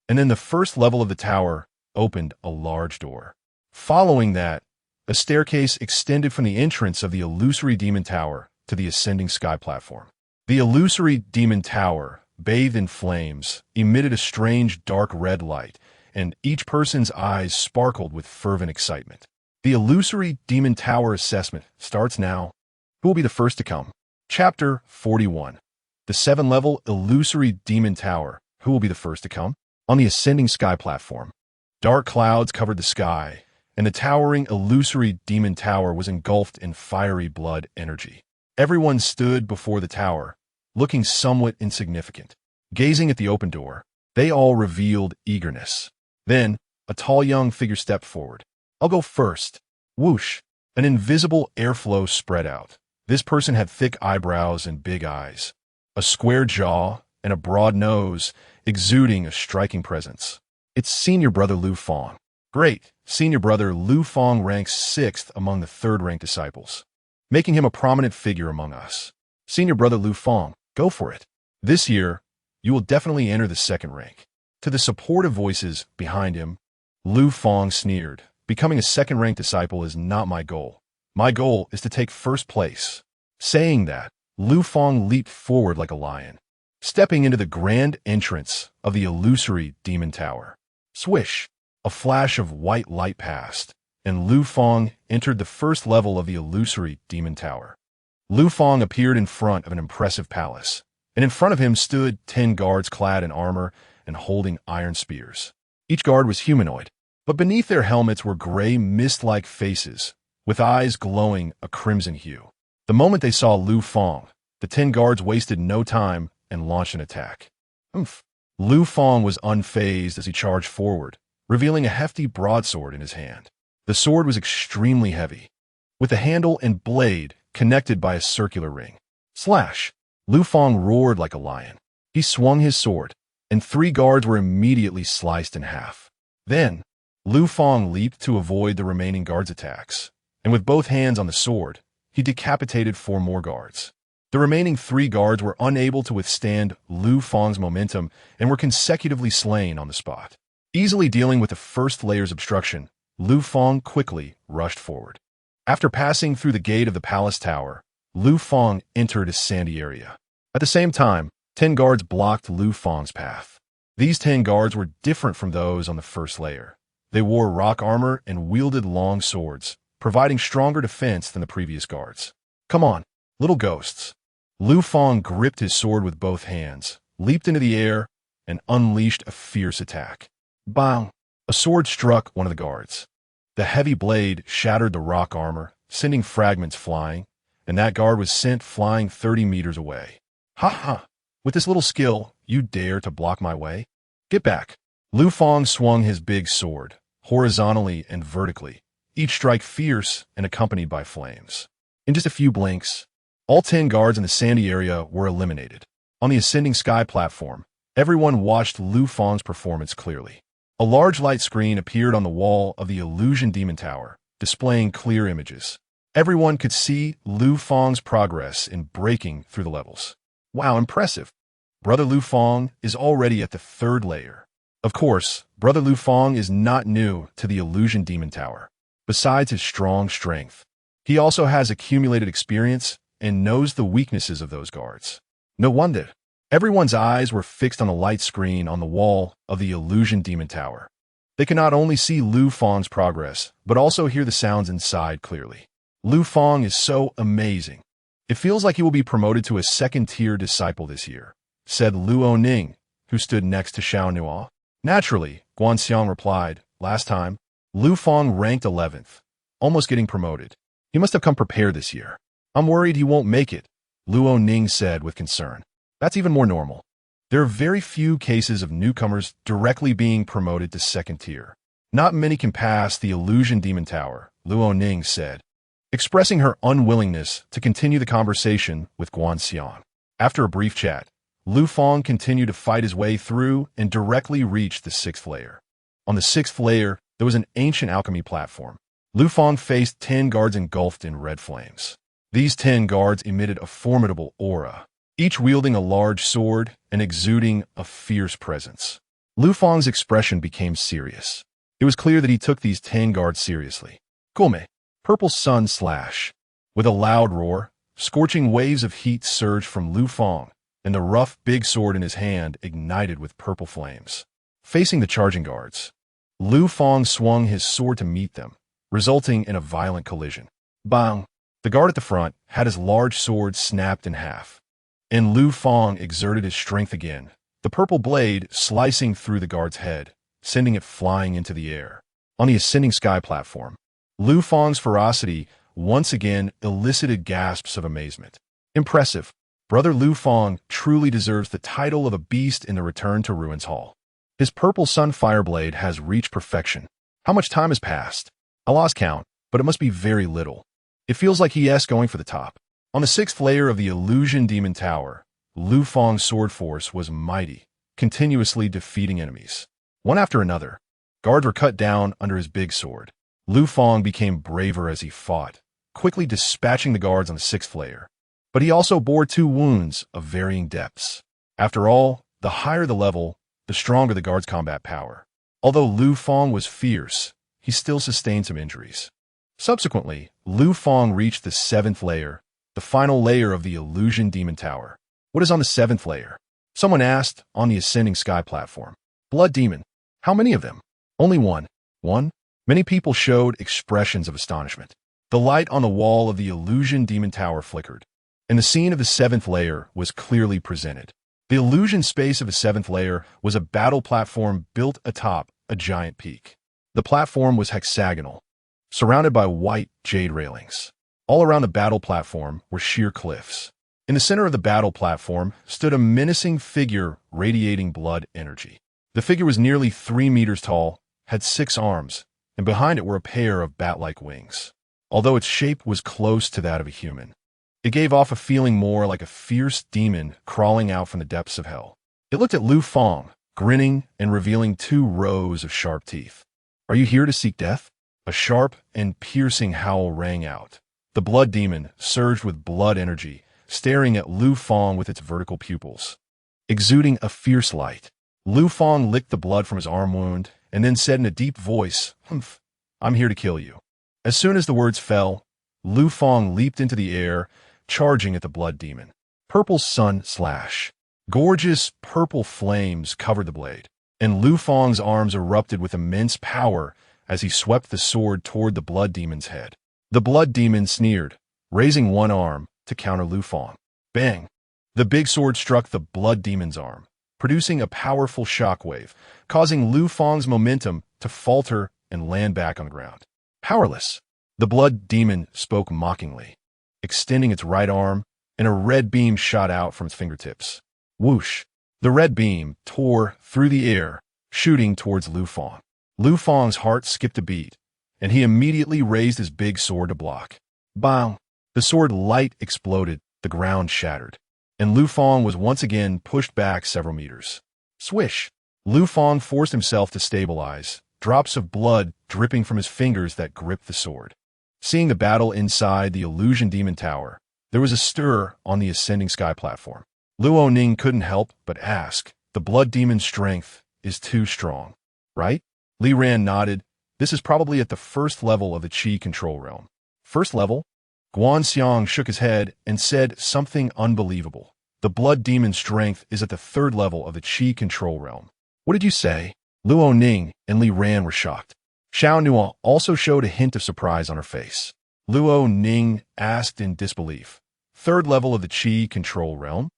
And then the first level of the tower opened a large door. Following that, a staircase extended from the entrance of the illusory demon tower to the ascending sky platform. The illusory demon tower, bathed in flames, emitted a strange dark red light, and each person's eyes sparkled with fervent excitement. The illusory demon tower assessment starts now. Who will be the first to come? Chapter 41. The 7-level illusory demon tower. Who will be the first to come? On the ascending sky platform, dark clouds covered the sky, and the towering illusory demon tower was engulfed in fiery blood energy. Everyone stood before the tower, looking somewhat insignificant. Gazing at the open door, they all revealed eagerness. Then, a tall young figure stepped forward. I'll go first. Whoosh! An invisible airflow spread out. This person had thick eyebrows and big eyes, a square jaw, and a broad nose, exuding a striking presence. It's Senior Brother Lu Fong. Great! Senior Brother Lu Fong ranks 6th among the 3rd-ranked disciples, making him a prominent figure among us. Senior Brother Lu Fong, go for it. This year, you will definitely enter the 2nd rank. To the supportive voices behind him, Lu Fong sneered. Becoming a 2nd-ranked disciple is not my goal. My goal is to take 1st place. Saying that, Lu Fong leaped forward like a lion, stepping into the grand entrance of the illusory demon tower. Swish! A flash of white light passed, and Lu Fong entered the 1st level of the illusory demon tower. Lu Fong appeared in front of an impressive palace, and in front of him stood 10 guards clad in armor and holding iron spears. Each guard was humanoid, but beneath their helmets were gray mist-like faces, with eyes glowing a crimson hue. The moment they saw Lu Fong, the 10 guards wasted no time and launched an attack. Oomph! Lu Fong was unfazed as he charged forward, revealing a hefty broadsword in his hand. The sword was extremely heavy, with the handle and blade connected by a circular ring. Slash! Lu Fong roared like a lion. He swung his sword, and 3 guards were immediately sliced in half. Then, Lu Fong leaped to avoid the remaining guards' attacks, and with both hands on the sword, he decapitated 4 more guards. The remaining 3 guards were unable to withstand Lu Fong's momentum and were consecutively slain on the spot. Easily dealing with the first layer's obstruction, Lu Fong quickly rushed forward. After passing through the gate of the palace tower, Lu Fong entered a sandy area. At the same time, 10 guards blocked Lu Fong's path. These 10 guards were different from those on the first layer. They wore rock armor and wielded long swords, providing stronger defense than the previous guards. Come on, little ghosts. Lu Fong gripped his sword with both hands, leaped into the air, and unleashed a fierce attack. Bang! A sword struck one of the guards. The heavy blade shattered the rock armor, sending fragments flying, and that guard was sent flying 30 meters away. Ha ha! With this little skill, you dare to block my way? Get back! Lu Fong swung his big sword, horizontally and vertically, each strike fierce and accompanied by flames. In just a few blinks, all 10 guards in the sandy area were eliminated. On the ascending sky platform, everyone watched Lu Fong's performance clearly. A large light screen appeared on the wall of the Illusion Demon Tower, displaying clear images. Everyone could see Lu Fong's progress in breaking through the levels. Wow, impressive! Brother Lu Fong is already at the 3rd layer. Of course, Brother Lu Fong is not new to the Illusion Demon Tower. Besides his strong strength, He also has accumulated experience and knows the weaknesses of those guards. No wonder. Everyone's eyes were fixed on the light screen on the wall of the Illusion Demon Tower. They could not only see Lu Fang's progress, but also hear the sounds inside clearly. Lu Fang is so amazing. It feels like he will be promoted to a second-tier disciple this year, said Luo Ning, who stood next to Xiao Nuo. Naturally, Guanxiang replied, last time, Lu Fang ranked 11th, almost getting promoted. He must have come prepared this year. I'm worried he won't make it, Luo Ning said with concern. That's even more normal. There are very few cases of newcomers directly being promoted to second tier. Not many can pass the Illusion Demon Tower, Luo Ning said, expressing her unwillingness to continue the conversation with Guanxiang. After a brief chat, Lu Fang continued to fight his way through and directly reached the 6th layer. On the 6th layer, there was an ancient alchemy platform. Lu Fang faced 10 guards engulfed in red flames. These 10 guards emitted a formidable aura, each wielding a large sword and exuding a fierce presence. Lu Fang's expression became serious. It was clear that he took these 10 guards seriously. Come, purple sun slash. With a loud roar, scorching waves of heat surged from Lu Fang, and the rough big sword in his hand ignited with purple flames. Facing the charging guards, Lu Fang swung his sword to meet them, resulting in a violent collision. Bang! The guard at the front had his large sword snapped in half, and Lu Fang exerted his strength again, the purple blade slicing through the guard's head, sending it flying into the air. On the ascending sky platform, Lu Fang's ferocity once again elicited gasps of amazement. Impressive. Brother Lu Fang truly deserves the title of a beast in the Return to Ruins Hall. His purple sun fireblade has reached perfection. How much time has passed? I lost count, but it must be very little. It feels like he is going for the top. On the 6th layer of the Illusion Demon Tower, Lu Fang's sword force was mighty, continuously defeating enemies. One after another, guards were cut down under his big sword. Lu Fang became braver as he fought, quickly dispatching the guards on the 6th layer. But he also bore 2 wounds of varying depths. After all, the higher the level, the stronger the guard's combat power. Although Lu Fang was fierce, he still sustained some injuries. Subsequently, Lu Fang reached the 7th layer, the final layer of the Illusion Demon Tower. What is on the 7th layer? Someone asked on the ascending sky platform. Blood demon. How many of them? Only one. One? Many people showed expressions of astonishment. The light on the wall of the Illusion Demon Tower flickered, and the scene of the 7th layer was clearly presented. The illusion space of the 7th layer was a battle platform built atop a giant peak. The platform was hexagonal, surrounded by white jade railings. All around the battle platform were sheer cliffs. In the center of the battle platform stood a menacing figure radiating blood energy. The figure was nearly 3 meters tall, had 6 arms, and behind it were a pair of bat-like wings. Although its shape was close to that of a human, it gave off a feeling more like a fierce demon crawling out from the depths of hell. It looked at Lu Fang, grinning and revealing 2 rows of sharp teeth. Are you here to seek death? A sharp and piercing howl rang out. The blood demon surged with blood energy, staring at Lu Fang with its vertical pupils, exuding a fierce light. Lu Fang licked the blood from his arm wound and then said in a deep voice, "Humph, I'm here to kill you." As soon as the words fell, Lu Fang leaped into the air, charging at the blood demon. Purple sun slash. Gorgeous purple flames covered the blade, and Lu Fang's arms erupted with immense power as he swept the sword toward the blood demon's head. The blood demon sneered, raising one arm to counter Lu Fang. Bang! The big sword struck the blood demon's arm, producing a powerful shockwave, causing Lu Fang's momentum to falter and land back on the ground. Powerless, the blood demon spoke mockingly, extending its right arm, and a red beam shot out from its fingertips. Whoosh! The red beam tore through the air, shooting towards Lu Fang. Lu Fang's heart skipped a beat, and he immediately raised his big sword to block. Bang! The sword light exploded, the ground shattered, and Lu Fang was once again pushed back several meters. Swish! Lu Fang forced himself to stabilize, drops of blood dripping from his fingers that gripped the sword. Seeing the battle inside the Illusion Demon Tower, there was a stir on the ascending sky platform. Luo Ning couldn't help but ask, "The blood demon's strength is too strong, right?" Li Ran nodded. "This is probably at the first level of the Qi control realm." First level? Guanxiang shook his head and said something unbelievable. The blood demon's strength is at the 3rd level of the Qi control realm. What did you say? Luo Ning and Li Ran were shocked. Xiao Nuo also showed a hint of surprise on her face. Luo Ning asked in disbelief. 3rd level of the Qi control realm?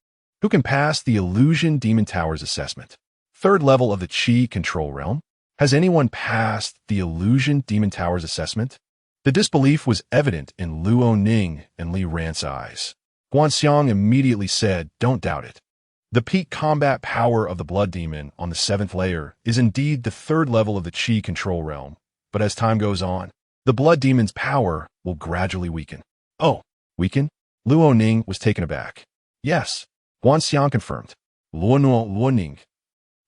Who can pass the Illusion Demon Tower's assessment? 3rd level of the Qi control realm? Has anyone passed the Illusion Demon Tower's assessment? The disbelief was evident in Luo Ning and Li Ran's eyes. Guanxiang immediately said, "Don't doubt it. The peak combat power of the blood demon on the 7th layer is indeed the 3rd level of the Qi control realm, but as time goes on, the blood demon's power will gradually weaken." "Oh, weaken?" Luo Ning was taken aback. "Yes," Guanxiang confirmed. Luo Ning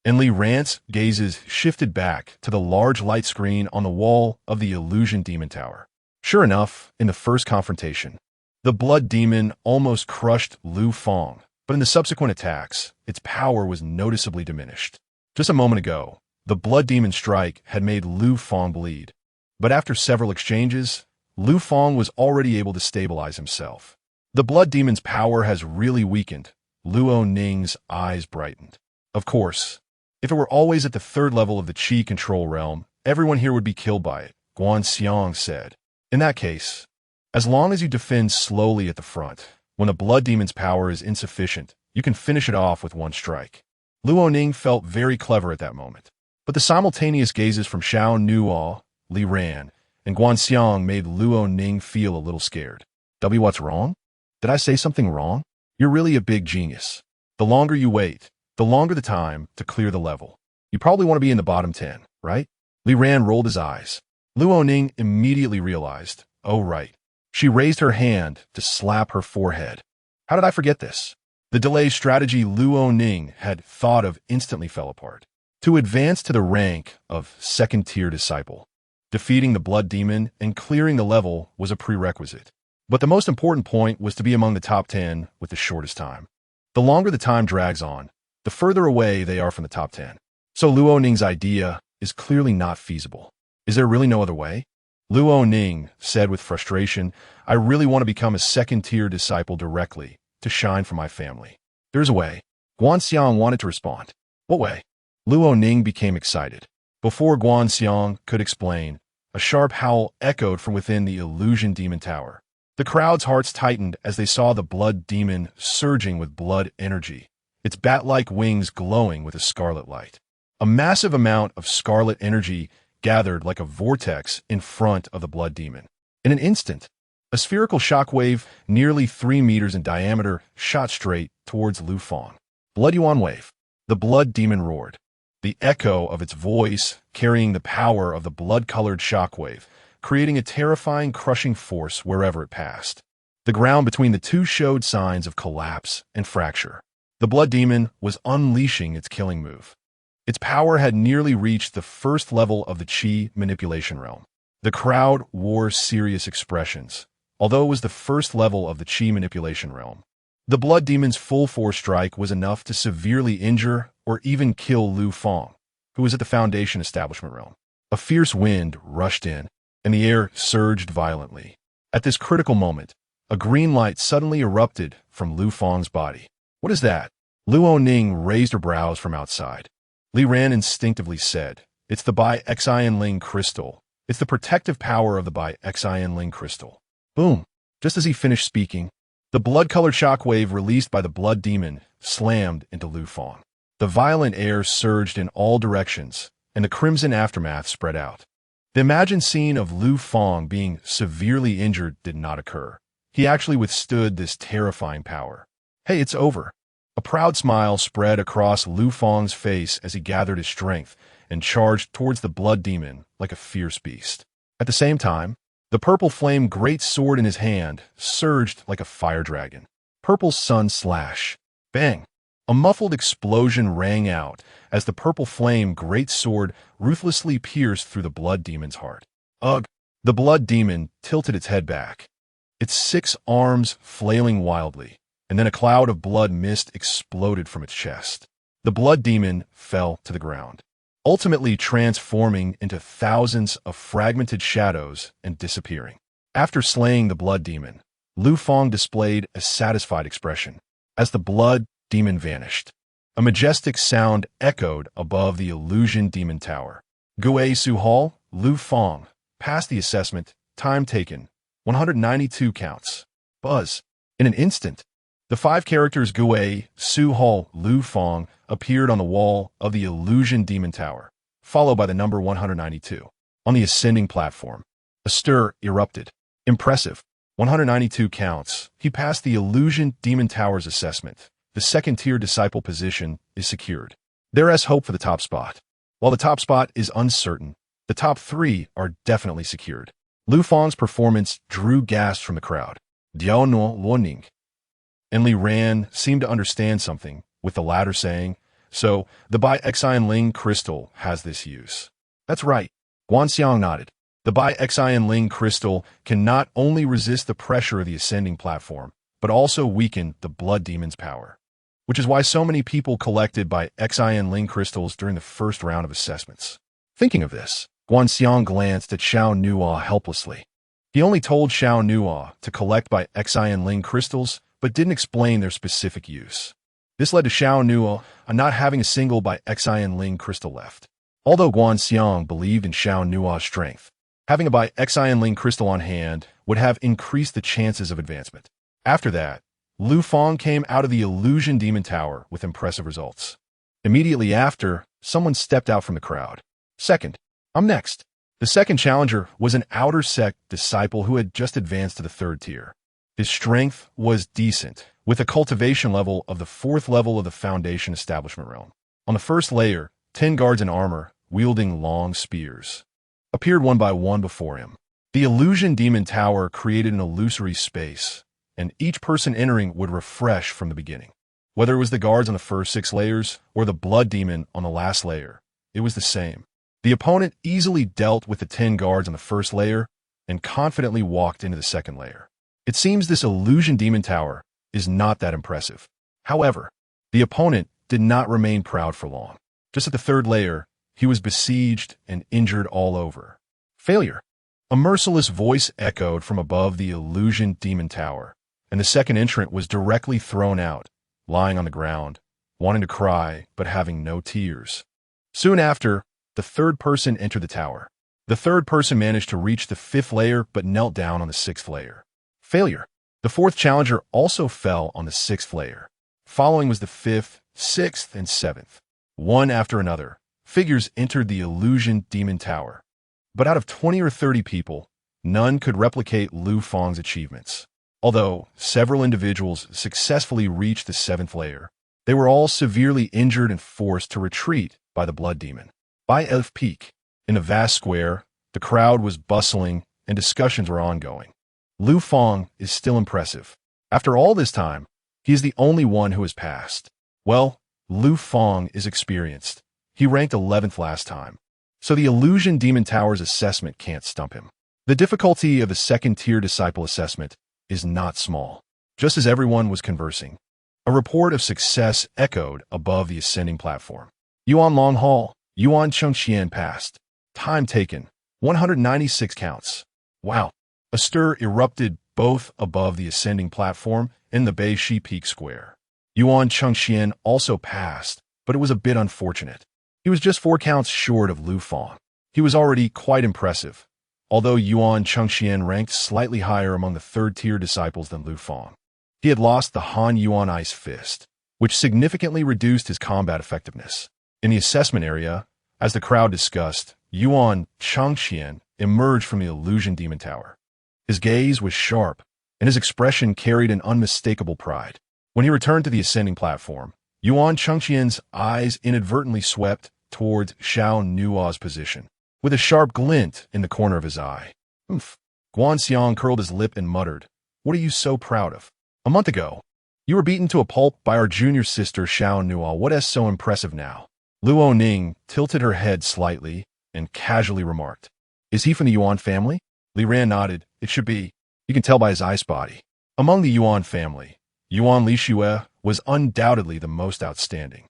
and Li Ran's gazes shifted back to the large light screen on the wall of the Illusion Demon Tower. Sure enough, in the first confrontation, the blood demon almost crushed Lu Fang, but in the subsequent attacks, its power was noticeably diminished. Just a moment ago, the blood demon's strike had made Lu Fang bleed, but after several exchanges, Lu Fang was already able to stabilize himself. The blood demon's power has really weakened. Luo Ning's eyes brightened. Of course, if it were always at the 3rd level of the Qi control realm, everyone here would be killed by it, Guanxiang said. In that case, as long as you defend slowly at the front, when the blood demon's power is insufficient, you can finish it off with one strike. Luo Ning felt very clever at that moment, but the simultaneous gazes from Xiao Nuo, Li Ran, and Guanxiang made Luo Ning feel a little scared. What's wrong? Did I say something wrong? You're really a big genius. The longer you wait, the longer the time to clear the level. You probably want to be in the bottom 10, right? Li Ran rolled his eyes. Luo Ning immediately realized, oh right. She raised her hand to slap her forehead. How did I forget this? The delay strategy Luo Ning had thought of instantly fell apart. To advance to the rank of 2nd-tier disciple, defeating the blood demon and clearing the level was a prerequisite. But the most important point was to be among the top 10 with the shortest time. The longer the time drags on, the further away they are from the top 10. So Luo Ning's idea is clearly not feasible. Is there really no other way? Luo Ning said with frustration, I really want to become a 2nd-tier disciple directly, to shine for my family. There's a way. Guanxiang wanted to respond. What way? Luo Ning became excited. Before Guanxiang could explain, a sharp howl echoed from within the Illusion Demon Tower. The crowd's hearts tightened as they saw the blood demon surging with blood energy, its bat-like wings glowing with a scarlet light. A massive amount of scarlet energy gathered like a vortex in front of the blood demon. In an instant, a spherical shockwave nearly 3 meters in diameter shot straight towards Lu Fang. Blood Yuan wave. The blood demon roared. The echo of its voice carrying the power of the blood-colored shockwave, creating a terrifying crushing force wherever it passed. The ground between the two showed signs of collapse and fracture. The blood demon was unleashing its killing move. Its power had nearly reached the 1st level of the Qi manipulation realm. The crowd wore serious expressions, although it was the 1st level of the Qi manipulation realm. The blood demon's full-force strike was enough to severely injure or even kill Lu Fang, who was at the Foundation Establishment realm. A fierce wind rushed in, and the air surged violently. At this critical moment, a green light suddenly erupted from Lu Fang's body. What is that? Luo Ning raised her brows from outside. Li Ran instinctively said, It's the By Xianling crystal. It's the protective power of the By Xianling crystal. Boom! Just as he finished speaking, the blood-colored shockwave released by the blood demon slammed into Lu Fang. The violent air surged in all directions, and the crimson aftermath spread out. The imagined scene of Lu Fang being severely injured did not occur. He actually withstood this terrifying power. Hey, it's over. A proud smile spread across Lu Fang's face as he gathered his strength and charged towards the blood demon like a fierce beast. At the same time, the purple flame great sword in his hand surged like a fire dragon. Purple sun slash. Bang! A muffled explosion rang out as the purple flame great sword ruthlessly pierced through the blood demon's heart. Ugh! The blood demon tilted its head back, its 6 arms flailing wildly, and then a cloud of blood mist exploded from its chest. The blood demon fell to the ground, ultimately transforming into thousands of fragmented shadows and disappearing. After slaying the blood demon, Lu Fang displayed a satisfied expression as the blood demon vanished. A majestic sound echoed above the illusion demon tower. Gue Su Hall, Lu Fang, passed the assessment, time taken, 192 counts. Buzz. In an instant, the 5 characters Gue, Su Hall, Lu Fang appeared on the wall of the illusion demon tower, followed by the number 192. On the ascending platform, a stir erupted. Impressive. 192 counts. He passed the illusion demon tower's assessment. The second-tier disciple position is secured. There is hope for the top spot. While the top spot is uncertain, the top 3 are definitely secured. Lu Fang's performance drew gasps from the crowd. Xiao Nuo and Li Ran seemed to understand something, with the latter saying, "So, the By Xian Ling crystal has this use." "That's right." Guanxiang nodded. The By Xian Ling crystal can not only resist the pressure of the ascending platform, but also weaken the blood demon's power, which is why so many people collected By Xian Ling crystals during the first round of assessments. Thinking of this, Guanxiang glanced at Xiao Nuo helplessly. He only told Xiao Nuo to collect By Xian Ling crystals, but didn't explain their specific use. This led to Xiao Nuo not having a single By Xian Ling crystal left. Although Guanxiang believed in Xiao Nuo's strength, having a By Xian Ling crystal on hand would have increased the chances of advancement. After that, Lu Fang came out of the illusion demon tower with impressive results. Immediately after, someone stepped out from the crowd. "Second, I'm next." The second challenger was an outer sect disciple who had just advanced to the 3rd tier. His strength was decent, with a cultivation level of the 4th level of the Foundation Establishment realm. On the first layer, 10 guards in armor, wielding long spears, appeared one by one before him. The illusion demon tower created an illusory space, and each person entering would refresh from the beginning. Whether it was the guards on the first 6 layers or the blood demon on the last layer, it was the same. The opponent easily dealt with the 10 guards on the first layer and confidently walked into the second layer. It seems this illusion demon tower is not that impressive. However, the opponent did not remain proud for long. Just at the 3rd layer, he was besieged and injured all over. Failure. A merciless voice echoed from above the illusion demon tower, and the second entrant was directly thrown out, lying on the ground, wanting to cry but having no tears. Soon after, the 3rd person entered the tower. The 3rd person managed to reach the 5th layer but knelt down on the 6th layer. Failure. The 4th challenger also fell on the 6th layer. Following was the 5th, 6th, and 7th. One after another, figures entered the illusion demon tower. But out of 20 or 30 people, none could replicate Lu Fang's achievements. Although several individuals successfully reached the 7th layer, they were all severely injured and forced to retreat by the blood demon. By Elf Peak, in a vast square, the crowd was bustling and discussions were ongoing. Lu Fang is still impressive. After all this time, he is the only one who has passed. Well, Lu Fang is experienced. He ranked 11th last time, so the illusion demon tower's assessment can't stump him. The difficulty of the 2nd-tier disciple assessment is not small. Just as everyone was conversing, a report of success echoed above the ascending platform. Yuan Long Hall, Yuan Chengxian passed. Time taken, 196 counts. Wow. A stir erupted both above the ascending platform and the Beishi Peak Square. Yuan Chengxian also passed, but it was a bit unfortunate. He was just 4 counts short of Lu Fang. He was already quite impressive, although Yuan Chengxian ranked slightly higher among the 3rd-tier disciples than Lu Fang. He had lost the Han Yuan Ice Fist, which significantly reduced his combat effectiveness. In the assessment area, as the crowd discussed, Yuan Chengxian emerged from the illusion demon tower. His gaze was sharp, and his expression carried an unmistakable pride. When he returned to the ascending platform, Yuan Chengxian's eyes inadvertently swept towards Xiao Nuo's position, with a sharp glint in the corner of his eye. "Oomph." Guanxiang curled his lip and muttered, "What are you so proud of? A month ago, you were beaten to a pulp by our junior sister Xiao Nuo. What is so impressive now?" Luo Ning tilted her head slightly and casually remarked, "Is he from the Yuan family?" Li Ran nodded. "It should be. You can tell by his ice body." Among the Yuan family, Yuan Lixue was undoubtedly the most outstanding.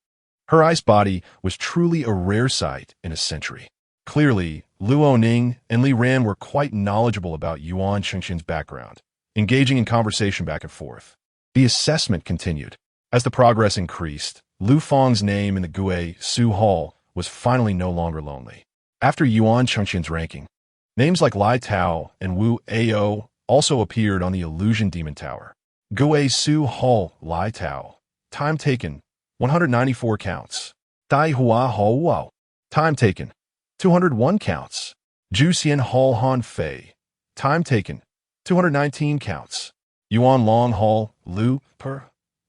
Her ice body was truly a rare sight in a century. Clearly, Luo Ning and Li Ran were quite knowledgeable about Yuan Chengxian's background, engaging in conversation back and forth. The assessment continued. As the progress increased, Lu Fang's name in the Gui Su Hall was finally no longer lonely. After Yuan Chengxian's ranking, names like Lai Tao and Wu Ao also appeared on the Illusion Demon Tower. Gui Su Hall Lai Tao. Time taken, 194 counts. Dai Hua Hao Wao. Time taken, 201 counts. Ju Xian Hall Han Fei. Time taken, 219 counts. Yuan Long Hall Lu Per.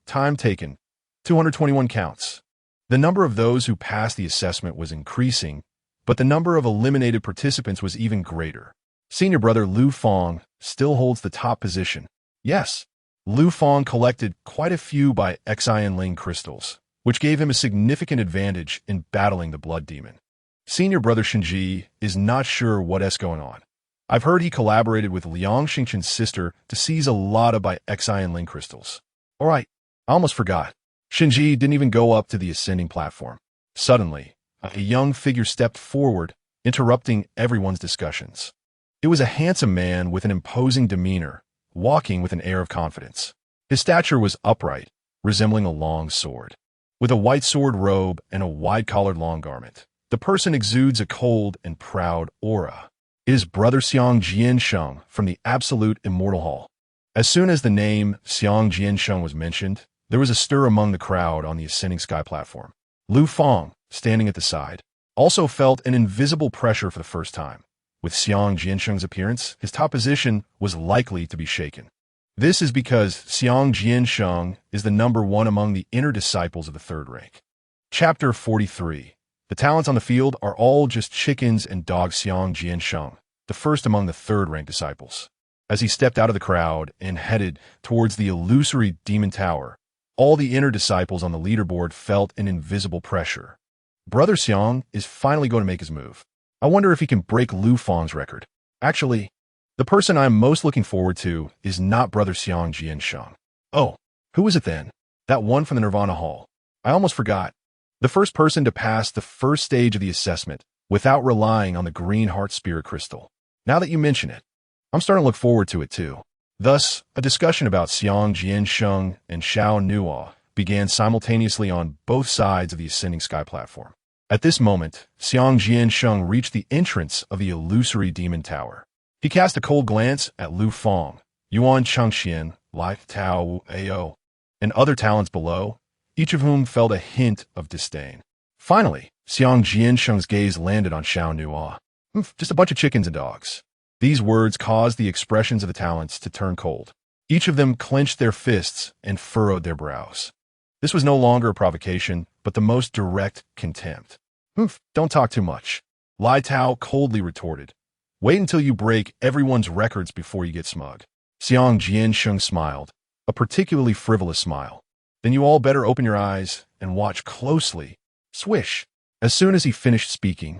Time taken, 221 counts. The number of those who passed the assessment was increasing, but the number of eliminated participants was even greater. Senior brother Lu Fang still holds the top position. Yes, Lu Fang collected quite a few by Xian Ling crystals, which gave him a significant advantage in battling the blood demon. Senior brother Shinji is not sure what's going on. I've heard he collaborated with Liang Xingqian's sister to seize a lot of by Xian Ling crystals. Alright, I almost forgot. Shinji didn't even go up to the ascending platform. Suddenly, a young figure stepped forward, interrupting everyone's discussions. It was a handsome man with an imposing demeanor, walking with an air of confidence. His stature was upright, resembling a long sword. With a white sword robe and a wide-collared long garment, the person exudes a cold and proud aura. It is Brother Xiang Jiansheng from the Absolute Immortal Hall. As soon as the name Xiang Jiansheng was mentioned, there was a stir among the crowd on the ascending sky platform. Lu Fang, standing at the side, also felt an invisible pressure for the first time. With Xiang Jiansheng's appearance, his top position was likely to be shaken. This is because Xiang Jiansheng is the number one among the inner disciples of the third rank. Chapter 43. The talents on the field are all just chickens and dogs. Xiang Jiansheng, the first among the third rank disciples. As he stepped out of the crowd and headed towards the illusory demon tower, all the inner disciples on the leaderboard felt an invisible pressure. Brother Xiang is finally going to make his move. I wonder if he can break Lu Fang's record. Actually, the person I'm most looking forward to is not Brother Xiang Jiansheng. Oh, who is it then? That one from the Nirvana Hall. I almost forgot. The first person to pass the first stage of the assessment without relying on the green heart spirit crystal. Now that you mention it, I'm starting to look forward to it too. Thus, a discussion about Xiang Jiansheng and Xiao Nuo began simultaneously on both sides of the ascending sky platform. At this moment, Xiang Jiansheng reached the entrance of the illusory demon tower. He cast a cold glance at Lu Fang, Yuan Chengxian, Lai Tao Ao, and other talents below, each of whom felt a hint of disdain. Finally, Xiang Jiansheng's gaze landed on Xiao Nuo. Just a bunch of chickens and dogs. These words caused the expressions of the talents to turn cold. Each of them clenched their fists and furrowed their brows. This was no longer a provocation, but the most direct contempt. Don't talk too much. Lai Tao coldly retorted. Wait until you break everyone's records before you get smug. Xiang Jiansheng smiled, a particularly frivolous smile. Then you all better open your eyes and watch closely. Swish. As soon as he finished speaking,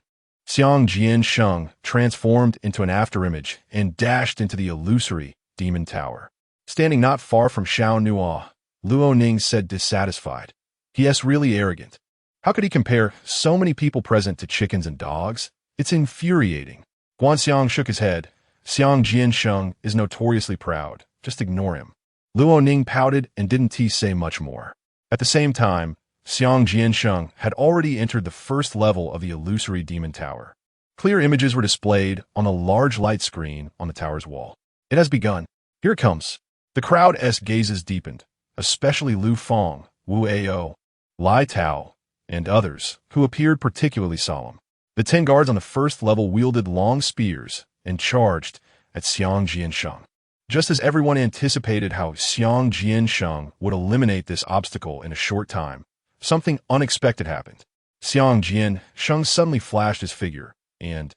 Xiang Jiansheng transformed into an afterimage and dashed into the illusory demon tower. Standing not far from Xiao Nuo, Luo Ning said dissatisfied. He is really arrogant. How could he compare so many people present to chickens and dogs? It's infuriating. Guanxiang shook his head. Xiang Jiansheng is notoriously proud. Just ignore him. Luo Ning pouted and didn't say much more. At the same time, Xiang Jiansheng had already entered the first level of the illusory demon tower. Clear images were displayed on a large light screen on the tower's wall. It has begun. Here it comes. The crowd's gazes deepened, especially Lu Fang, Wu Ao, Lai Tao, and others, who appeared particularly solemn. The 10 guards on the first level wielded long spears and charged at Xiang Jiansheng. Just as everyone anticipated how Xiang Jiansheng would eliminate this obstacle in a short time, something unexpected happened. Xiang Jiansheng suddenly flashed his figure and,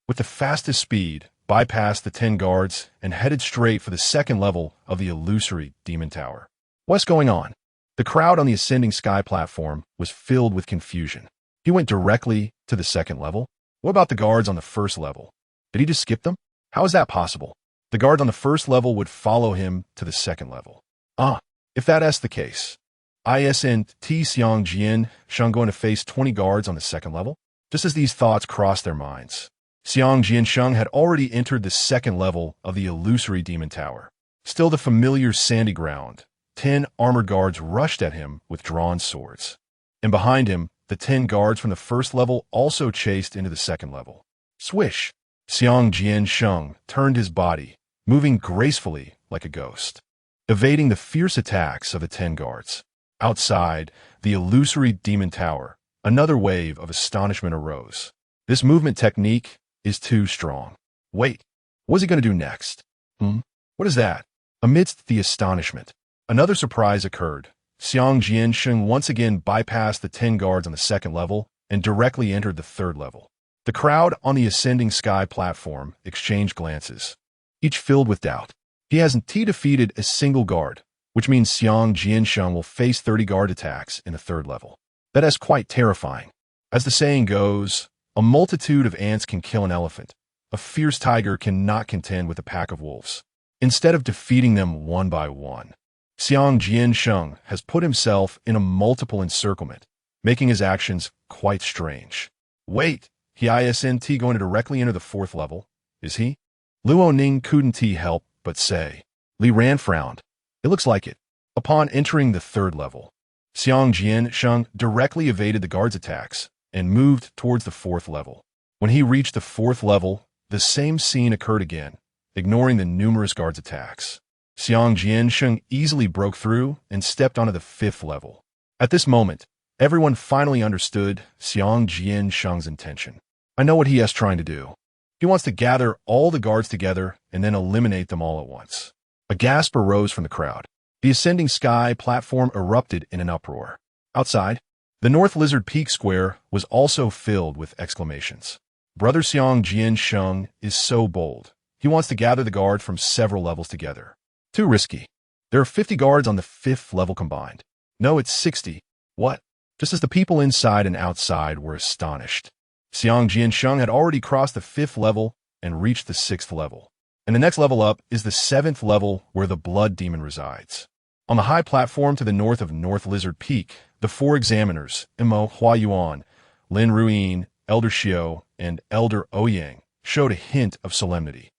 with the fastest speed, bypassed the 10 guards and headed straight for the second level of the illusory demon tower. What's going on? The crowd on the ascending sky platform was filled with confusion. He went directly to the second level? What about the guards on the first level? Did he just skip them? How is that possible? The guards on the first level would follow him to the second level. If that's the case, isn't Xiang Jiansheng going to face 20 guards on the second level? Just as these thoughts crossed their minds, Xiang Jiansheng had already entered the second level of the illusory demon tower. Still the familiar sandy ground. 10 armored guards rushed at him with drawn swords. And behind him, the 10 guards from the first level also chased into the second level. Swish! Xiang Jiansheng turned his body, moving gracefully like a ghost, evading the fierce attacks of the 10 guards. Outside the illusory demon tower, another wave of astonishment arose. This movement technique is too strong. Wait, what's he going to do next? What is that? Amidst the astonishment, another surprise occurred. Xiang Jiansheng once again bypassed the 10 guards on the second level and directly entered the third level. The crowd on the ascending sky platform exchanged glances, each filled with doubt. He hasn't defeated a single guard, which means Xiang Jiansheng will face 30 guard attacks in the third level. That is quite terrifying. As the saying goes, a multitude of ants can kill an elephant. A fierce tiger cannot contend with a pack of wolves. Instead of defeating them one by one, Xiang Jiansheng has put himself in a multiple encirclement, making his actions quite strange. Wait, he isn't going to directly enter the fourth level, is he? Luo Ning couldn't help but say. Li Ran frowned. It looks like it. Upon entering the third level, Xiang Jiansheng directly evaded the guards' attacks and moved towards the fourth level. When he reached the fourth level, the same scene occurred again, ignoring the numerous guards' attacks. Xiang Jiansheng easily broke through and stepped onto the fifth level. At this moment, everyone finally understood Xiang Jiansheng's intention. I know what he is trying to do. He wants to gather all the guards together and then eliminate them all at once. A gasp arose from the crowd. The ascending sky platform erupted in an uproar. Outside, the North Lizard Peak Square was also filled with exclamations. Brother Xiang Jiansheng is so bold. He wants to gather the guard from several levels together. Too risky. There are 50 guards on the fifth level combined. No, it's 60. What? Just as the people inside and outside were astonished. Xiang Jiansheng had already crossed the fifth level and reached the sixth level. And the next level up is the seventh level where the blood demon resides. On the high platform to the north of North Lizard Peak, the 4 examiners, Imo Huayuan, Lin Ruyin, Elder Xiao, and Elder Ouyang, showed a hint of solemnity.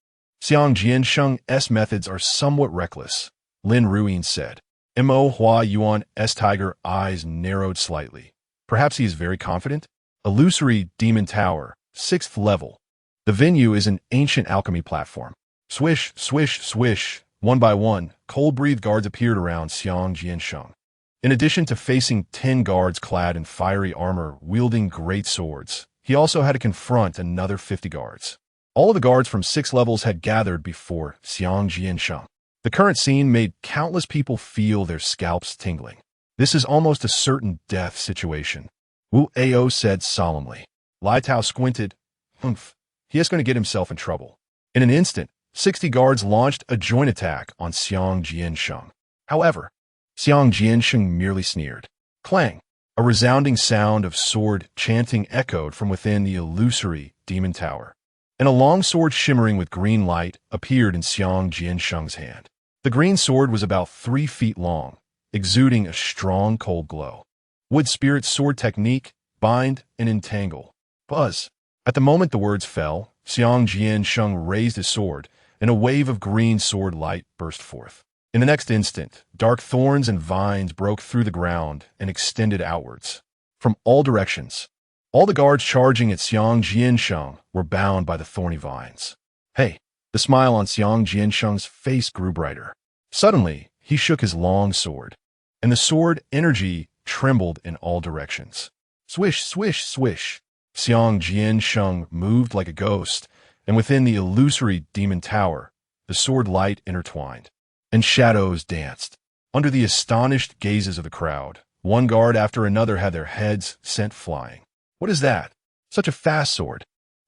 Xiang Jiansheng's methods are somewhat reckless, Lin Ruyin said. Mo Huayuan's tiger eyes narrowed slightly. Perhaps he is very confident? Illusory Demon Tower, 6th level. The venue is an ancient alchemy platform. Swish, swish, swish. One by one, cold-breathed guards appeared around Xiang Jiansheng. In addition to facing 10 guards clad in fiery armor wielding great swords, he also had to confront another 50 guards. All of the guards from 6 levels had gathered before Xiang Jiansheng. The current scene made countless people feel their scalps tingling. This is almost a certain death situation, Wu Ao said solemnly. Lai Tao squinted. Humph, he is going to get himself in trouble. In an instant, 60 guards launched a joint attack on Xiang Jiansheng. However, Xiang Jiansheng merely sneered. Clang! A resounding sound of sword chanting echoed from within the illusory demon tower, and a long sword shimmering with green light appeared in Xiang Jiansheng's hand. The green sword was about 3 feet long, exuding a strong cold glow. Wood Spirit sword technique, bind and entangle. Buzz! At the moment the words fell, Xiang Jiansheng raised his sword, and a wave of green sword light burst forth. In the next instant, dark thorns and vines broke through the ground and extended outwards. From all directions, all the guards charging at Xiang Jiansheng were bound by the thorny vines. Hey! The smile on Xiang Jiansheng's face grew brighter. Suddenly, he shook his long sword, and the sword energy trembled in all directions. Swish, swish, swish. Xiang Jiansheng moved like a ghost, and within the illusory demon tower, the sword light intertwined, and shadows danced. Under the astonished gazes of the crowd, one guard after another had their heads sent flying. What is that? Such a fast sword.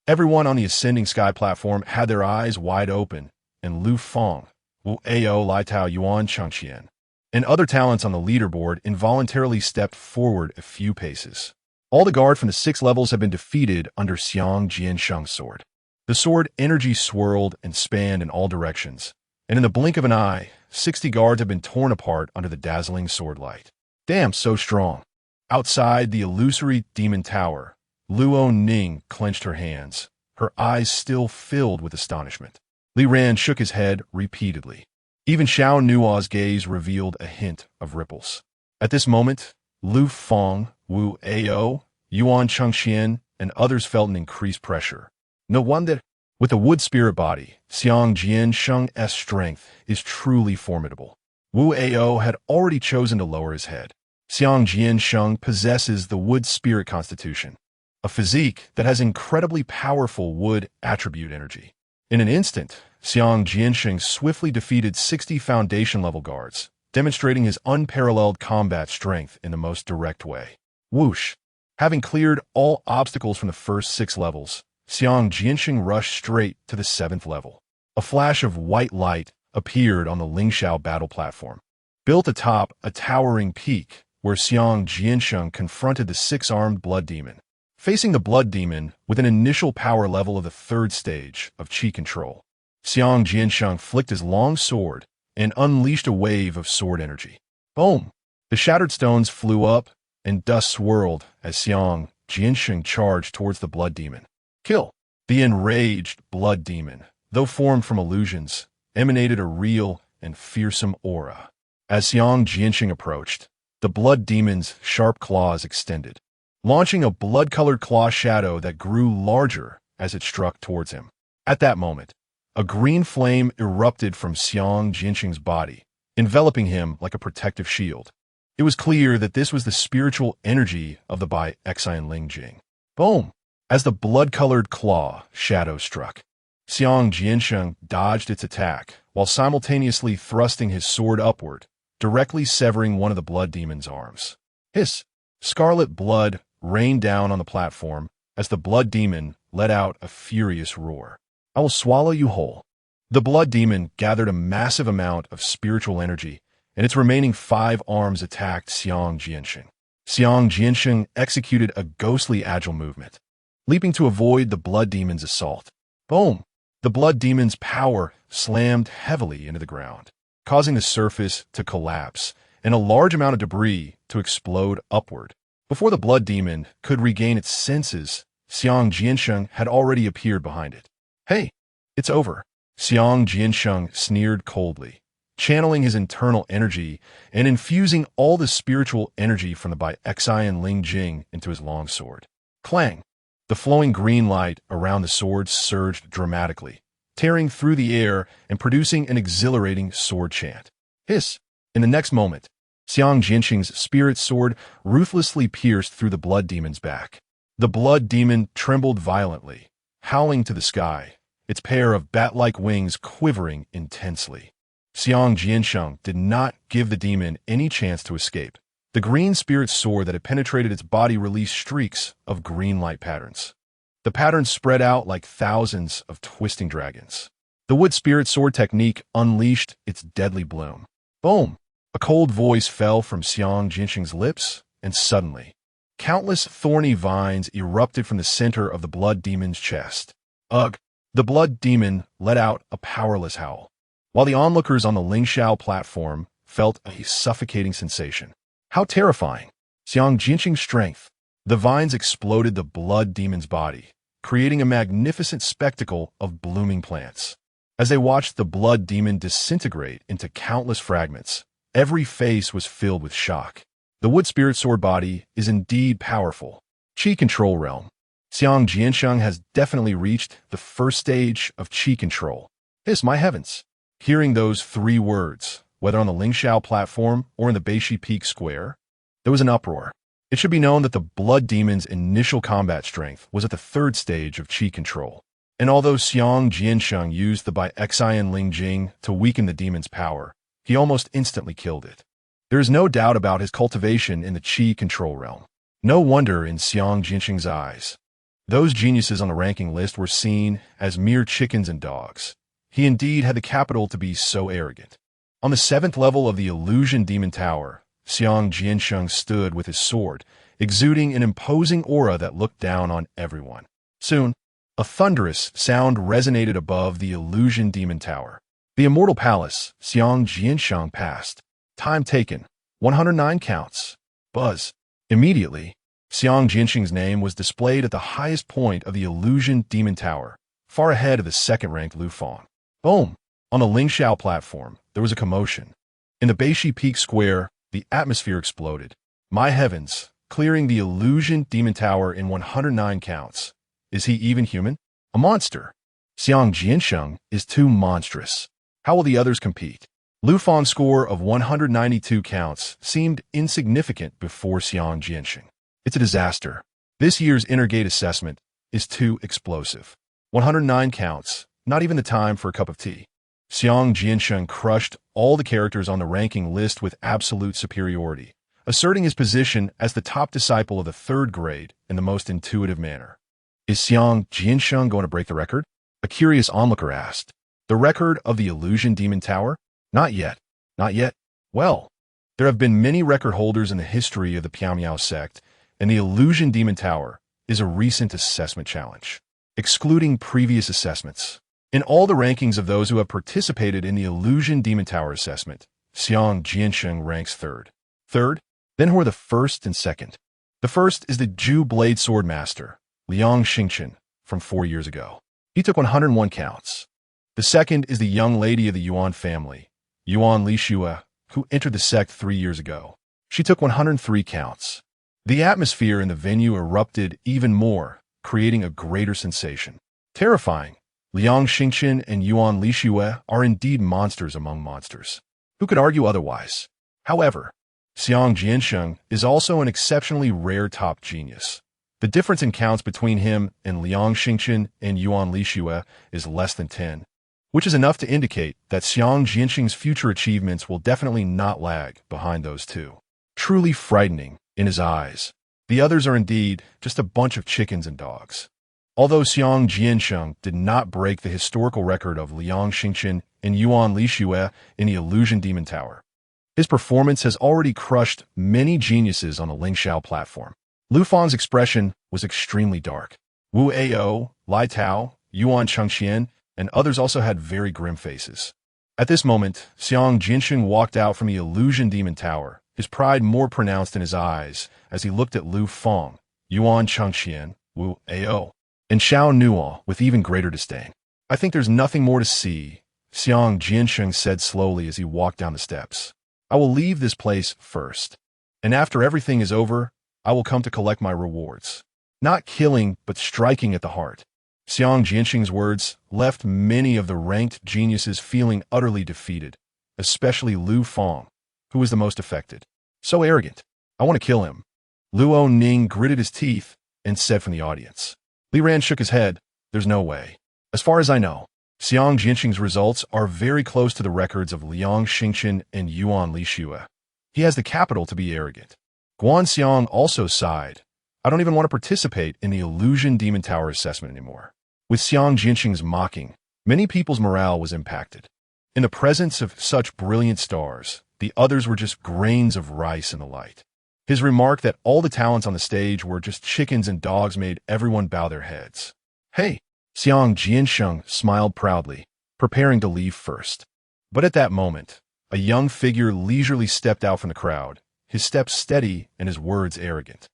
Everyone on the ascending sky platform had their eyes wide open, and Lu Feng, Wu Ao, Lai Tao, Yuan Changqian, and other talents on the leaderboard involuntarily stepped forward a few paces. All the guard from the 6 levels had been defeated under Xiang Jiansheng's sword. The sword energy swirled and spanned in all directions, and in the blink of an eye, 60 guards had been torn apart under the dazzling sword light. Damn, so strong. Outside the illusory demon tower, Luo Ning clenched her hands, her eyes still filled with astonishment. Li Ran shook his head repeatedly. Even Xiao Nuo's gaze revealed a hint of ripples. At this moment, Lu Feng, Wu Ao, Yuan Chengxian, and others felt an increased pressure. No wonder. With the wood spirit body, Xiang Jiansheng's strength is truly formidable. Wu Ao had already chosen to lower his head. Xiang Jiansheng possesses the wood spirit constitution, a physique that has incredibly powerful wood attribute energy. In an instant, Xiang Jiansheng swiftly defeated 60 foundation-level guards, demonstrating his unparalleled combat strength in the most direct way. Whoosh! Having cleared all obstacles from the first 6 levels, Xiang Jiansheng rushed straight to the 7th level. A flash of white light appeared on the Lingxiao battle platform. Built atop a towering peak, where Xiang Jiansheng confronted the 6-armed blood demon. Facing the blood demon with an initial power level of the 3rd stage of Qi control, Xiang Jiansheng flicked his long sword and unleashed a wave of sword energy. Boom! The shattered stones flew up, and dust swirled as Xiang Jiansheng charged towards the blood demon. Kill! The enraged blood demon, though formed from illusions, emanated a real and fearsome aura. As Xiang Jiansheng approached, the blood demon's sharp claws extended, launching a blood-colored claw shadow that grew larger as it struck towards him. At that moment, a green flame erupted from Xiang Jiansheng's body, enveloping him like a protective shield. It was clear that this was the spiritual energy of the By Xian Ling Jing. Boom! As the blood-colored claw shadow struck, Xiang Jiansheng dodged its attack while simultaneously thrusting his sword upward, directly severing one of the blood demon's arms. Hiss! Scarlet blood rained down on the platform as the blood demon let out a furious roar. I will swallow you whole. The blood demon gathered a massive amount of spiritual energy, and its remaining 5 arms attacked Xiang Jiansheng. Xiang Jiansheng executed a ghostly agile movement, leaping to avoid the blood demon's assault. Boom! The blood demon's power slammed heavily into the ground, causing the surface to collapse and a large amount of debris to explode upward. Before the blood demon could regain its senses, Xiang Jiansheng had already appeared behind it. Hey, it's over. Xiang Jiansheng sneered coldly, channeling his internal energy and infusing all the spiritual energy from the By Xian Ling Jing into his longsword. Clang! The flowing green light around the sword surged dramatically, tearing through the air and producing an exhilarating sword chant. Hiss! In the next moment, Xiang Jiansheng's spirit sword ruthlessly pierced through the blood demon's back. The blood demon trembled violently, howling to the sky, its pair of bat-like wings quivering intensely. Xiang Jiansheng did not give the demon any chance to escape. The green spirit sword that had penetrated its body released streaks of green light patterns. The patterns spread out like thousands of twisting dragons. The wood spirit sword technique unleashed its deadly bloom. Boom! A cold voice fell from Xiang Jiansheng's lips, and suddenly, countless thorny vines erupted from the center of the blood demon's chest. Ugh! The blood demon let out a powerless howl, while the onlookers on the Lingxiao platform felt a suffocating sensation. How terrifying! Xiang Jiansheng's strength. The vines exploded the blood demon's body, creating a magnificent spectacle of blooming plants. As they watched the blood demon disintegrate into countless fragments, every face was filled with shock. The wood spirit sword body is indeed powerful. Qi control realm. Xiang Jiansheng has definitely reached the 1st stage of Qi control. Hiss, my heavens! Hearing those 3 words, whether on the Lingxiao platform or in the Beishi Peak Square, there was an uproar. It should be known that the blood demon's initial combat strength was at the 3rd stage of Qi control. And although Xiang Jiansheng used the By Xian Ling Jing to weaken the demon's power, he almost instantly killed it. There is no doubt about his cultivation in the Qi control realm. No wonder in Xiang Jiansheng's eyes. Those geniuses on the ranking list were seen as mere chickens and dogs. He indeed had the capital to be so arrogant. On the 7th level of the Illusion Demon Tower, Xiang Jiansheng stood with his sword, exuding an imposing aura that looked down on everyone. Soon, a thunderous sound resonated above the Illusion Demon Tower. The Immortal Palace, Xiang Jiansheng passed. Time taken, 109 counts. Buzz. Immediately, Xiang Jiansheng's name was displayed at the highest point of the Illusion Demon Tower, far ahead of the 2nd-ranked Lu Feng. Boom! On the Lingxiao platform, there was a commotion. In the Beishi Peak Square, the atmosphere exploded. My heavens, clearing the illusion demon tower in 109 counts. Is he even human? A monster. Xiang Jiansheng is too monstrous. How will the others compete? Lu Fan's score of 192 counts seemed insignificant before Xiang Jiansheng. It's a disaster. This year's Intergate assessment is too explosive. 109 counts, not even the time for a cup of tea. Xiang Jiansheng crushed all the characters on the ranking list with absolute superiority, asserting his position as the top disciple of the third grade in the most intuitive manner. Is Xiang Jiansheng going to break the record? A curious onlooker asked. The record of the Illusion Demon Tower? Not yet. Not yet. Well, there have been many record holders in the history of the Piamiao sect, and the Illusion Demon Tower is a recent assessment challenge, excluding previous assessments. In all the rankings of those who have participated in the Illusion Demon Tower assessment, Xiang Jiansheng ranks third. Third? Then who are the first and second? The first is the Ju Blade Sword Master, Liang Xingchen, from 4 years ago. He took 101 counts. The second is the young lady of the Yuan family, Yuan Lixue, who entered the sect 3 years ago. She took 103 counts. The atmosphere in the venue erupted even more, creating a greater sensation. Terrifying. Liang Xingchen and Yuan Lixue are indeed monsters among monsters. Who could argue otherwise? However, Xiang Jiansheng is also an exceptionally rare top genius. The difference in counts between him and Liang Xingchen and Yuan Lixue is less than 10, which is enough to indicate that Xiang Jiansheng's future achievements will definitely not lag behind those two. Truly frightening in his eyes. The others are indeed just a bunch of chickens and dogs. Although Xiang Jiansheng did not break the historical record of Liang Xingchen and Yuan Lixue in the Illusion Demon Tower, his performance has already crushed many geniuses on the Lingxiao platform. Lu Fan's expression was extremely dark. Wu Ao, Lai Tao, Yuan Chengxian, and others also had very grim faces. At this moment, Xiang Jiansheng walked out from the Illusion Demon Tower, his pride more pronounced in his eyes as he looked at Lu Fang, Yuan Chengxian, Wu Ao, and Xiao Nuo with even greater disdain. I think there's nothing more to see, Xiang Jiansheng said slowly as he walked down the steps. I will leave this place first, and after everything is over, I will come to collect my rewards. Not killing, but striking at the heart. Xiang Jiansheng's words left many of the ranked geniuses feeling utterly defeated, especially Lu Fang, who was the most affected. So arrogant. I want to kill him. Luo Ning gritted his teeth and said from the audience. Li Ran shook his head. There's no way. As far as I know, Xiang Jiansheng's results are very close to the records of Liang Xingchen and Yuan Lixue. He has the capital to be arrogant. Guan Xiang also sighed. I don't even want to participate in the Illusion Demon Tower assessment anymore. With Xiang Jiansheng's mocking, many people's morale was impacted. In the presence of such brilliant stars, the others were just grains of rice in the light. His remark that all the talents on the stage were just chickens and dogs made everyone bow their heads. Hey, Xiang Jiansheng smiled proudly, preparing to leave first. But at that moment, a young figure leisurely stepped out from the crowd, his steps steady and his words arrogant.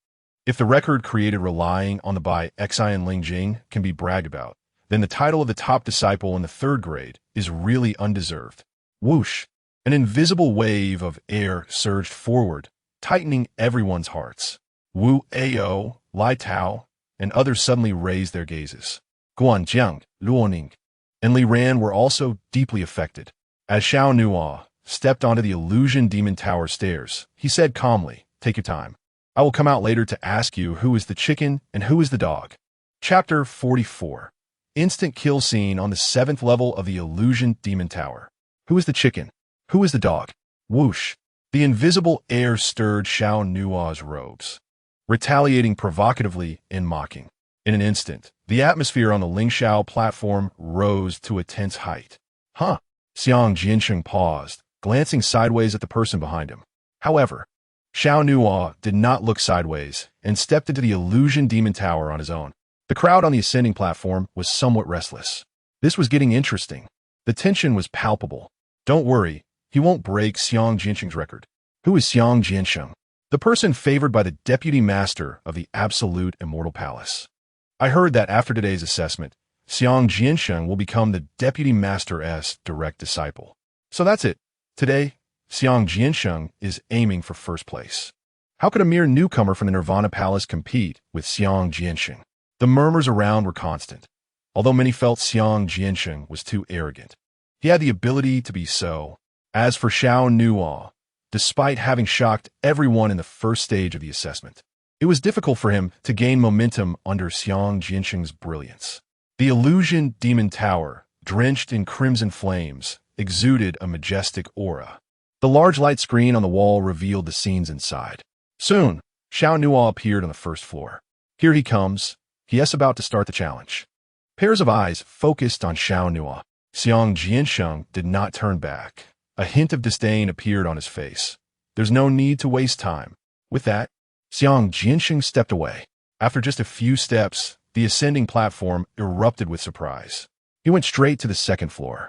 If the record created relying on the By Xian Lingjing can be bragged about, then the title of the top disciple in the third grade is really undeserved. Whoosh! An invisible wave of air surged forward, tightening everyone's hearts. Wu Ao, Lai Tao, and others suddenly raised their gazes. Guan Jiang, Luoning, and Li Ran were also deeply affected. As Xiao Nuo stepped onto the Illusion Demon Tower stairs, he said calmly, "Take your time. I will come out later to ask you who is the chicken and who is the dog." Chapter 44. Instant kill scene on the 7th level of the Illusion Demon Tower. Who is the chicken? Who is the dog? Whoosh! The invisible air stirred Xiao Nuo's robes, retaliating provocatively and mocking. In an instant, the atmosphere on the Lingxiao platform rose to a tense height. Huh? Xiang Jiansheng paused, glancing sideways at the person behind him. However, Xiao Nuo did not look sideways and stepped into the Illusion Demon Tower on his own. The crowd on the ascending platform was somewhat restless. This was getting interesting. The tension was palpable. Don't worry, he won't break Xiang Jiansheng's record. Who is Xiang Jiansheng? The person favored by the Deputy Master of the Absolute Immortal Palace. I heard that after today's assessment, Xiang Jiansheng will become the Deputy Master's direct disciple. So that's it. Today, Xiang Jiansheng is aiming for first place. How could a mere newcomer from the Nirvana Palace compete with Xiang Jiansheng? The murmurs around were constant, although many felt Xiang Jiansheng was too arrogant. He had the ability to be so. As for Xiao Nuo, despite having shocked everyone in the first stage of the assessment, it was difficult for him to gain momentum under Xiang Jiansheng's brilliance. The illusion demon tower, drenched in crimson flames, exuded a majestic aura. The large light screen on the wall revealed the scenes inside. Soon, Xiao Nuo appeared on the first floor. Here he comes. He is about to start the challenge. Pairs of eyes focused on Xiao Nuo. Xiang Jiansheng did not turn back. A hint of disdain appeared on his face. There's no need to waste time. With that, Xiang Jiansheng stepped away. After just a few steps, the ascending platform erupted with surprise. He went straight to the second floor.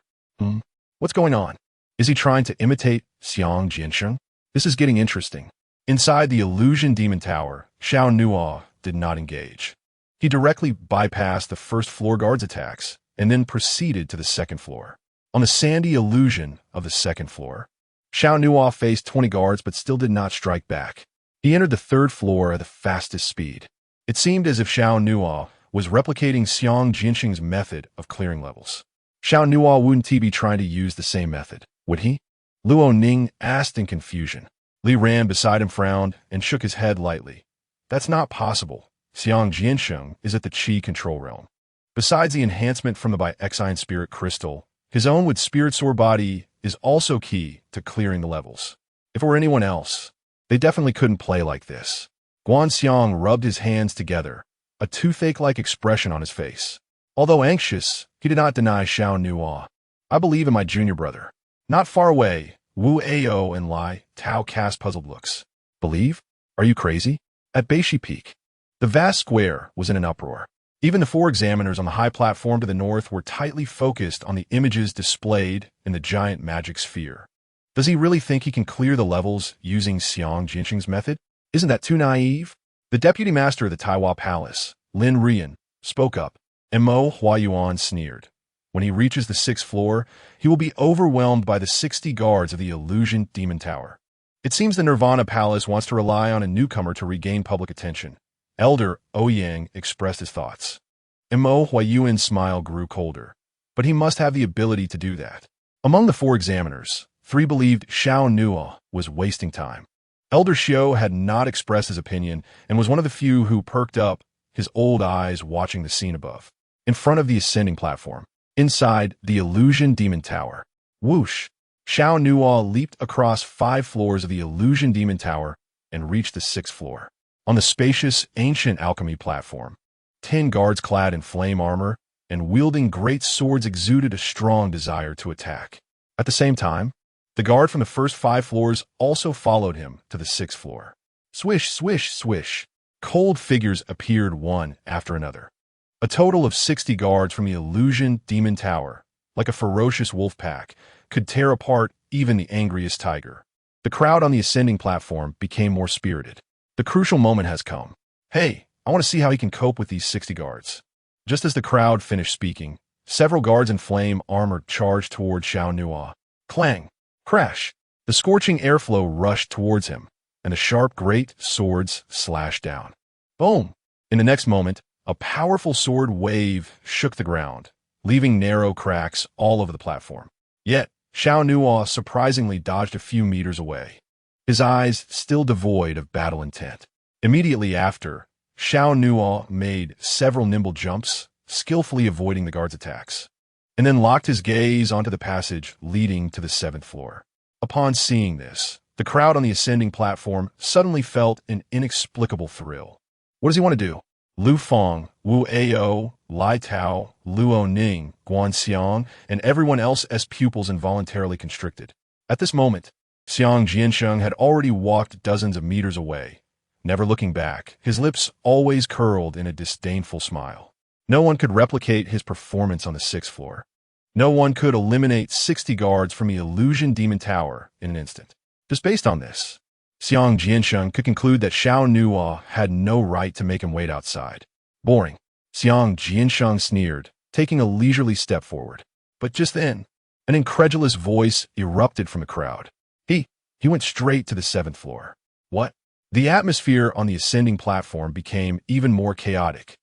What's going on? Is he trying to imitate Xiang Jiansheng? This is getting interesting. Inside the illusion demon tower, Xiao Nuo did not engage. He directly bypassed the first floor guard's attacks and then proceeded to the second floor. On the sandy illusion of the second floor, Xiao Nuo faced 20 guards but still did not strike back. He entered the third floor at the fastest speed. It seemed as if Xiao Nuo was replicating Xiang Jiansheng's method of clearing levels. Xiao Nuo wouldn't he be trying to use the same method, would he? Luo Ning asked in confusion. Li ran beside him, frowned, and shook his head lightly. That's not possible. Xiang Jiansheng is at the Qi control realm. Besides the enhancement from the By Spirit Crystal, his own with Spirit Sword Body is also key to clearing the levels. If it were anyone else, they definitely couldn't play like this. Guanxiang rubbed his hands together, a toothache-like expression on his face. Although anxious, he did not deny Xiao Nuo. I believe in my junior brother. Not far away, Wu Ao and Lai Tao cast puzzled looks. Believe? Are you crazy? At Beishi Peak, the vast square was in an uproar. Even the 4 examiners on the high platform to the north were tightly focused on the images displayed in the giant magic sphere. Does he really think he can clear the levels using Xiang Jiansheng's method? Isn't that too naive? The deputy master of the Taiwan Palace, Lin Rian, spoke up, and Mo Huayuan sneered. When he reaches the 6th floor, he will be overwhelmed by the 60 guards of the illusion demon tower. It seems the Nirvana Palace wants to rely on a newcomer to regain public attention. Elder Ouyang expressed his thoughts. And Mo Huayuan's smile grew colder. But he must have the ability to do that. Among the 4 examiners, 3 believed Xiao Nuo was wasting time. Elder Xiao had not expressed his opinion and was one of the few who perked up, his old eyes watching the scene above. In front of the ascending platform, inside the illusion demon tower, whoosh, Xiao Nuo leaped across 5 floors of the illusion demon tower and reached the 6th floor. On the spacious, ancient alchemy platform, 10 guards clad in flame armor and wielding great swords exuded a strong desire to attack. At the same time, the guard from the first 5 floors also followed him to the 6th floor. Swish, swish, swish. Cold figures appeared one after another. A total of 60 guards from the illusion demon tower, like a ferocious wolf pack, could tear apart even the angriest tiger. The crowd on the ascending platform became more spirited. The crucial moment has come. Hey, I want to see how he can cope with these 60 guards. Just as the crowd finished speaking, several guards in flame armor charged toward Xiao Nuo. Clang! Crash! The scorching airflow rushed towards him, and the sharp great swords slashed down. Boom! In the next moment, a powerful sword wave shook the ground, leaving narrow cracks all over the platform. Yet, Xiao Nuo surprisingly dodged a few meters away, his eyes still devoid of battle intent. Immediately after, Xiao Nuo made several nimble jumps, skillfully avoiding the guard's attacks, and then locked his gaze onto the passage leading to the 7th floor. Upon seeing this, the crowd on the ascending platform suddenly felt an inexplicable thrill. What does he want to do? Lu Feng, Wu Ao, Lai Tao, Luo Ning, Guanxiang, and everyone else's pupils involuntarily constricted. At this moment, Xiang Jiansheng had already walked dozens of meters away, never looking back, his lips always curled in a disdainful smile. No one could replicate his performance on the 6th floor. No one could eliminate 60 guards from the illusion demon tower in an instant. Just based on this, Xiang Jiansheng could conclude that Xiao Nuo had no right to make him wait outside. Boring. Xiang Jiansheng sneered, taking a leisurely step forward. But just then, an incredulous voice erupted from the crowd. He went straight to the 7th floor. What? The atmosphere on the ascending platform became even more chaotic.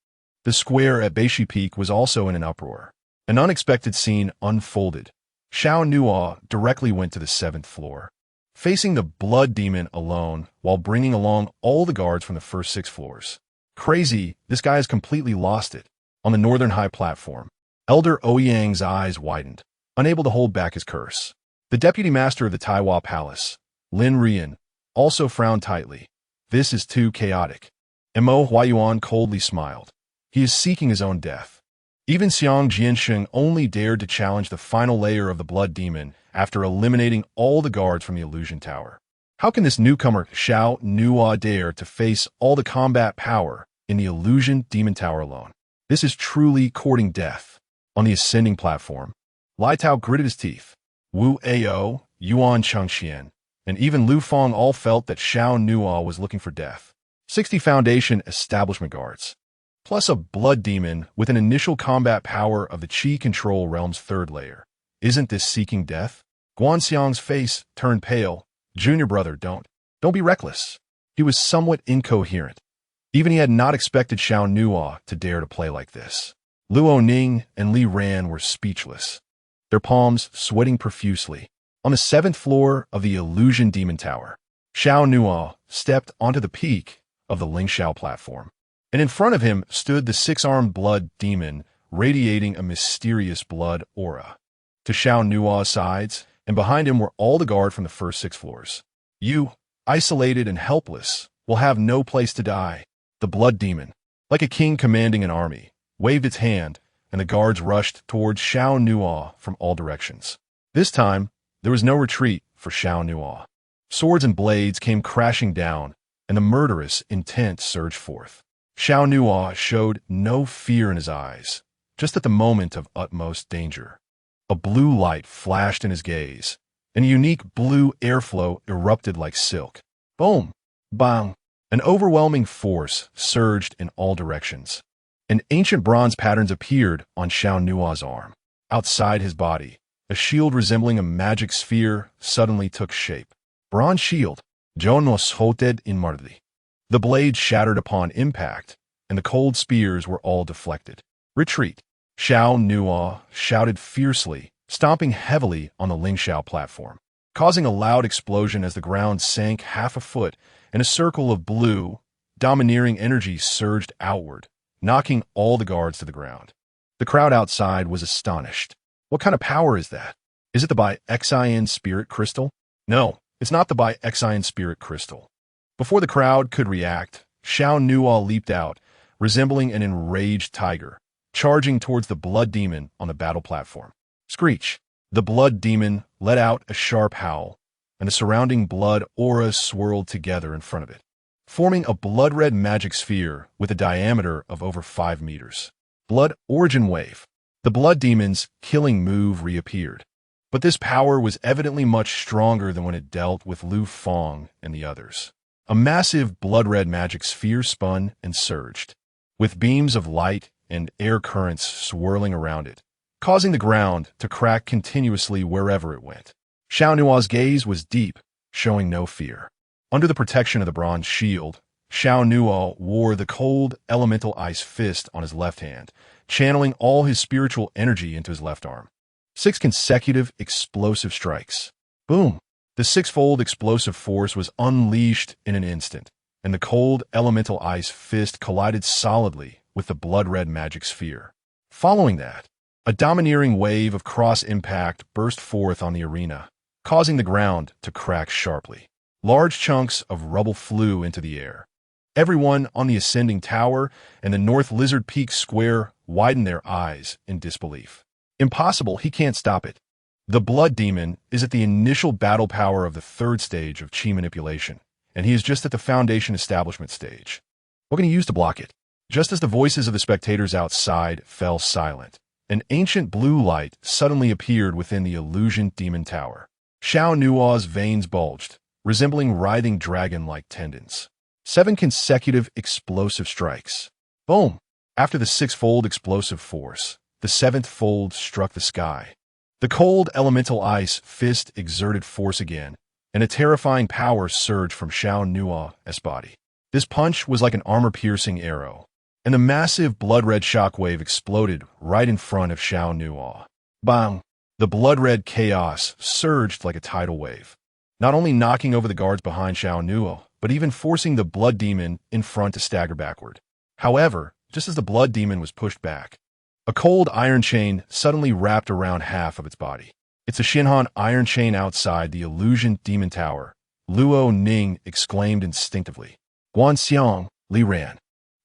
The square at Beishi Peak was also in an uproar. An unexpected scene unfolded. Xiao Nuo directly went to the 7th floor, facing the blood demon alone while bringing along all the guards from the first 6 floors. Crazy, this guy has completely lost it. On the northern high platform, Elder Ouyang's eyes widened, unable to hold back his curse. The deputy master of the Taiwa Palace, Lin Rian, also frowned tightly. This is too chaotic. Mo Huayuan coldly smiled. He is seeking his own death. Even Xiang Jiansheng only dared to challenge the final layer of the blood demon after eliminating all the guards from the illusion tower. How can this newcomer Xiao Nuo dare to face all the combat power in the illusion demon tower alone? This is truly courting death. On the ascending platform, Lai Tao gritted his teeth. Wu Ao, Yuan Chengxian, and even Lu Feng all felt that Xiao Nuo was looking for death. 60 Foundation establishment guards, plus a blood demon with an initial combat power of the Qi Control Realm's 3rd layer. Isn't this seeking death? Guanxiang's face turned pale. Junior brother, don't be reckless. He was somewhat incoherent. Even he had not expected Xiao Nuo to dare to play like this. Luo Ning and Li Ran were speechless, their palms sweating profusely. On the 7th floor of the Illusion Demon Tower, Xiao Nuo stepped onto the peak of the Lingxiao platform, and in front of him stood the 6-armed blood demon, radiating a mysterious blood aura. To Xiao Nuo's sides, and behind him were all the guard from the first 6 floors. You, isolated and helpless, will have no place to die. The blood demon, like a king commanding an army, waved its hand, and the guards rushed towards Xiao Nuo from all directions. This time, there was no retreat for Xiao Nuo. Swords and blades came crashing down, and the murderous intent surged forth. Xiao Nuo showed no fear in his eyes, just at the moment of utmost danger. A blue light flashed in his gaze, and a unique blue airflow erupted like silk. Boom! Bang! An overwhelming force surged in all directions. And ancient bronze patterns appeared on Xiao Nuo's arm. Outside his body, a shield resembling a magic sphere suddenly took shape. Bronze shield, Xiao Nuo Shoted in Mardi. The blades shattered upon impact, and the cold spears were all deflected. Retreat! Xiao Nuo shouted fiercely, stomping heavily on the Lingxiao platform, causing a loud explosion as the ground sank half a foot, and a circle of blue, domineering energy surged outward, knocking all the guards to the ground. The crowd outside was astonished. What kind of power is that? Is it the By-Xian Spirit Crystal? No, it's not the By-Xian Spirit Crystal. Before the crowd could react, Xiao Nuo leaped out, resembling an enraged tiger, charging towards the blood demon on the battle platform. Screech! The blood demon let out a sharp howl, and the surrounding blood auras swirled together in front of it, forming a blood-red magic sphere with a diameter of over 5 meters. Blood Origin Wave. The blood demon's killing move reappeared, but this power was evidently much stronger than when it dealt with Lu Feng and the others. A massive blood-red magic sphere spun and surged, with beams of light and air currents swirling around it, causing the ground to crack continuously wherever it went. Xiao Nuo's gaze was deep, showing no fear. Under the protection of the bronze shield, Xiao Nuo wore the cold elemental ice fist on his left hand, channeling all his spiritual energy into his left arm. 6 consecutive explosive strikes. Boom! The 6-fold explosive force was unleashed in an instant, and the cold elemental ice fist collided solidly with the blood-red magic sphere. Following that, a domineering wave of cross-impact burst forth on the arena, causing the ground to crack sharply. Large chunks of rubble flew into the air. Everyone on the ascending tower and the North Lizard Peak Square widened their eyes in disbelief. Impossible, he can't stop it. The blood demon is at the initial battle power of the 3rd stage of Qi manipulation, and he is just at the foundation establishment stage. What can he use to block it? Just as the voices of the spectators outside fell silent, an ancient blue light suddenly appeared within the illusion demon tower. Xiao Nuo's veins bulged, resembling writhing dragon-like tendons. 7 consecutive explosive strikes. Boom! After the 6-fold explosive force, the seventh fold struck the sky. The cold elemental ice fist exerted force again, and a terrifying power surged from Xiao Nuo's body. This punch was like an armor-piercing arrow, and the massive blood-red shockwave exploded right in front of Xiao Nuo. Bang! The blood-red chaos surged like a tidal wave, not only knocking over the guards behind Xiao Nuo, but even forcing the blood demon in front to stagger backward. However, just as the blood demon was pushed back, a cold iron chain suddenly wrapped around half of its body. "It's a Xinhan iron chain outside the illusion demon tower," Luo Ning exclaimed instinctively. Guan Xiang, Li Ran,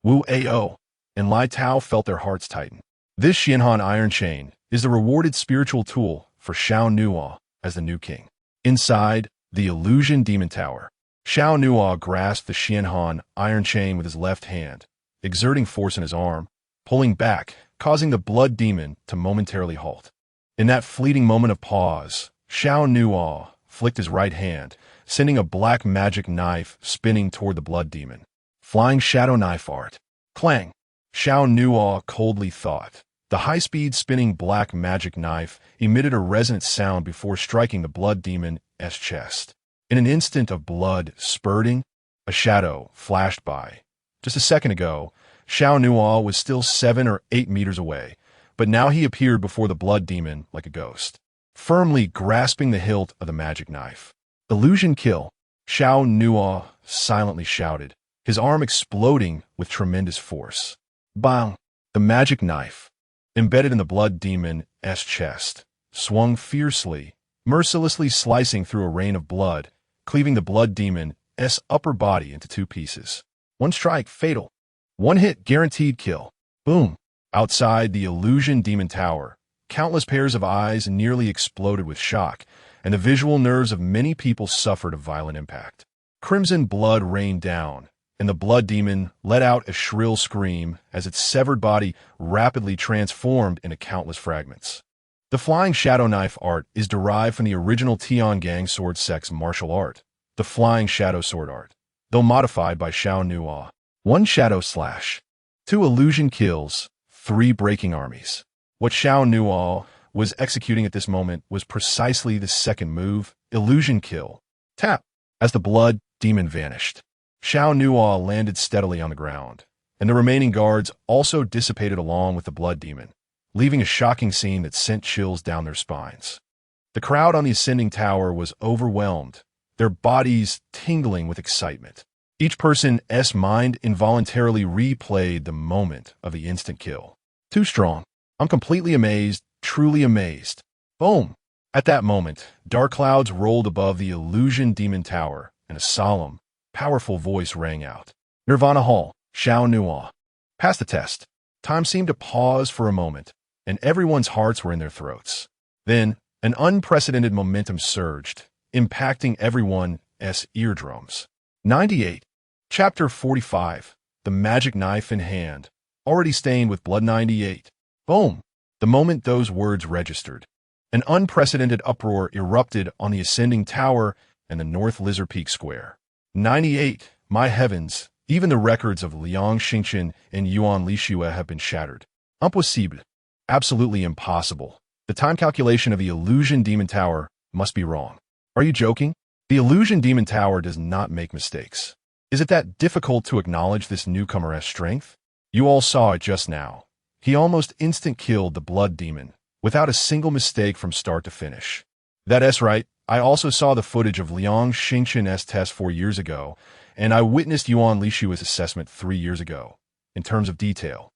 Wu Ao, and Lai Tao felt their hearts tighten. This Xinhan iron chain is the rewarded spiritual tool for Xiao Nuo as the new king. Inside the illusion demon tower, Xiao Nuo grasped the Xinhan iron chain with his left hand, exerting force in his arm, pulling back, causing the blood demon to momentarily halt. In that fleeting moment of pause, Xiao Nuo flicked his right hand, sending a black magic knife spinning toward the blood demon. Flying shadow knife art. Clang! Xiao Nuo coldly thought. The high-speed spinning black magic knife emitted a resonant sound before striking the blood demon's chest. In an instant of blood spurting, a shadow flashed by. Just a second ago, Xiao Nuo was still 7 or 8 meters away, but now he appeared before the blood demon like a ghost, firmly grasping the hilt of the magic knife. "Illusion kill," Xiao Nuo silently shouted, his arm exploding with tremendous force. Bang! The magic knife, embedded in the blood demon's chest, swung fiercely, mercilessly slicing through a rain of blood, cleaving the blood demon's upper body into 2 pieces. One strike, fatal. One hit, guaranteed kill. Boom! Outside the illusion demon tower, countless pairs of eyes nearly exploded with shock, and the visual nerves of many people suffered a violent impact. Crimson blood rained down, and the blood demon let out a shrill scream as its severed body rapidly transformed into countless fragments. The flying shadow knife art is derived from the original Tiangang sword sect's martial art, the flying shadow sword art, though modified by Xiao Nuo. 1 shadow slash, 2 illusion kills, 3 breaking armies. What Xiao Nuo was executing at this moment was precisely the second move, illusion kill. Tap! As the blood demon vanished, Xiao Nuo landed steadily on the ground, and the remaining guards also dissipated along with the blood demon, leaving a shocking scene that sent chills down their spines. The crowd on the ascending tower was overwhelmed, their bodies tingling with excitement. Each person's mind involuntarily replayed the moment of the instant kill. Too strong. I'm completely amazed, truly amazed. Boom! At that moment, dark clouds rolled above the illusion demon tower, and a solemn, powerful voice rang out. Nirvana Hall, Xiao Nuo. Pass the test. Time seemed to pause for a moment, and everyone's hearts were in their throats. Then, an unprecedented momentum surged, impacting everyone's eardrums. 98. Chapter 45. The magic knife in hand, already stained with blood. 98. Boom! The moment those words registered, an unprecedented uproar erupted on the ascending tower and the North Lizard Peak Square. 98. My heavens, even the records of Liang Xingchen and Yuan Lixue have been shattered. Impossible. Absolutely impossible. The time calculation of the illusion demon tower must be wrong. Are you joking? The illusion demon tower does not make mistakes. Is it that difficult to acknowledge this newcomer's strength? You all saw it just now. He almost instant-killed the blood demon, without a single mistake from start to finish. That's right, I also saw the footage of Liang Xingchen's test 4 years ago, and I witnessed Yuan Lishue's assessment 3 years ago. In terms of detail,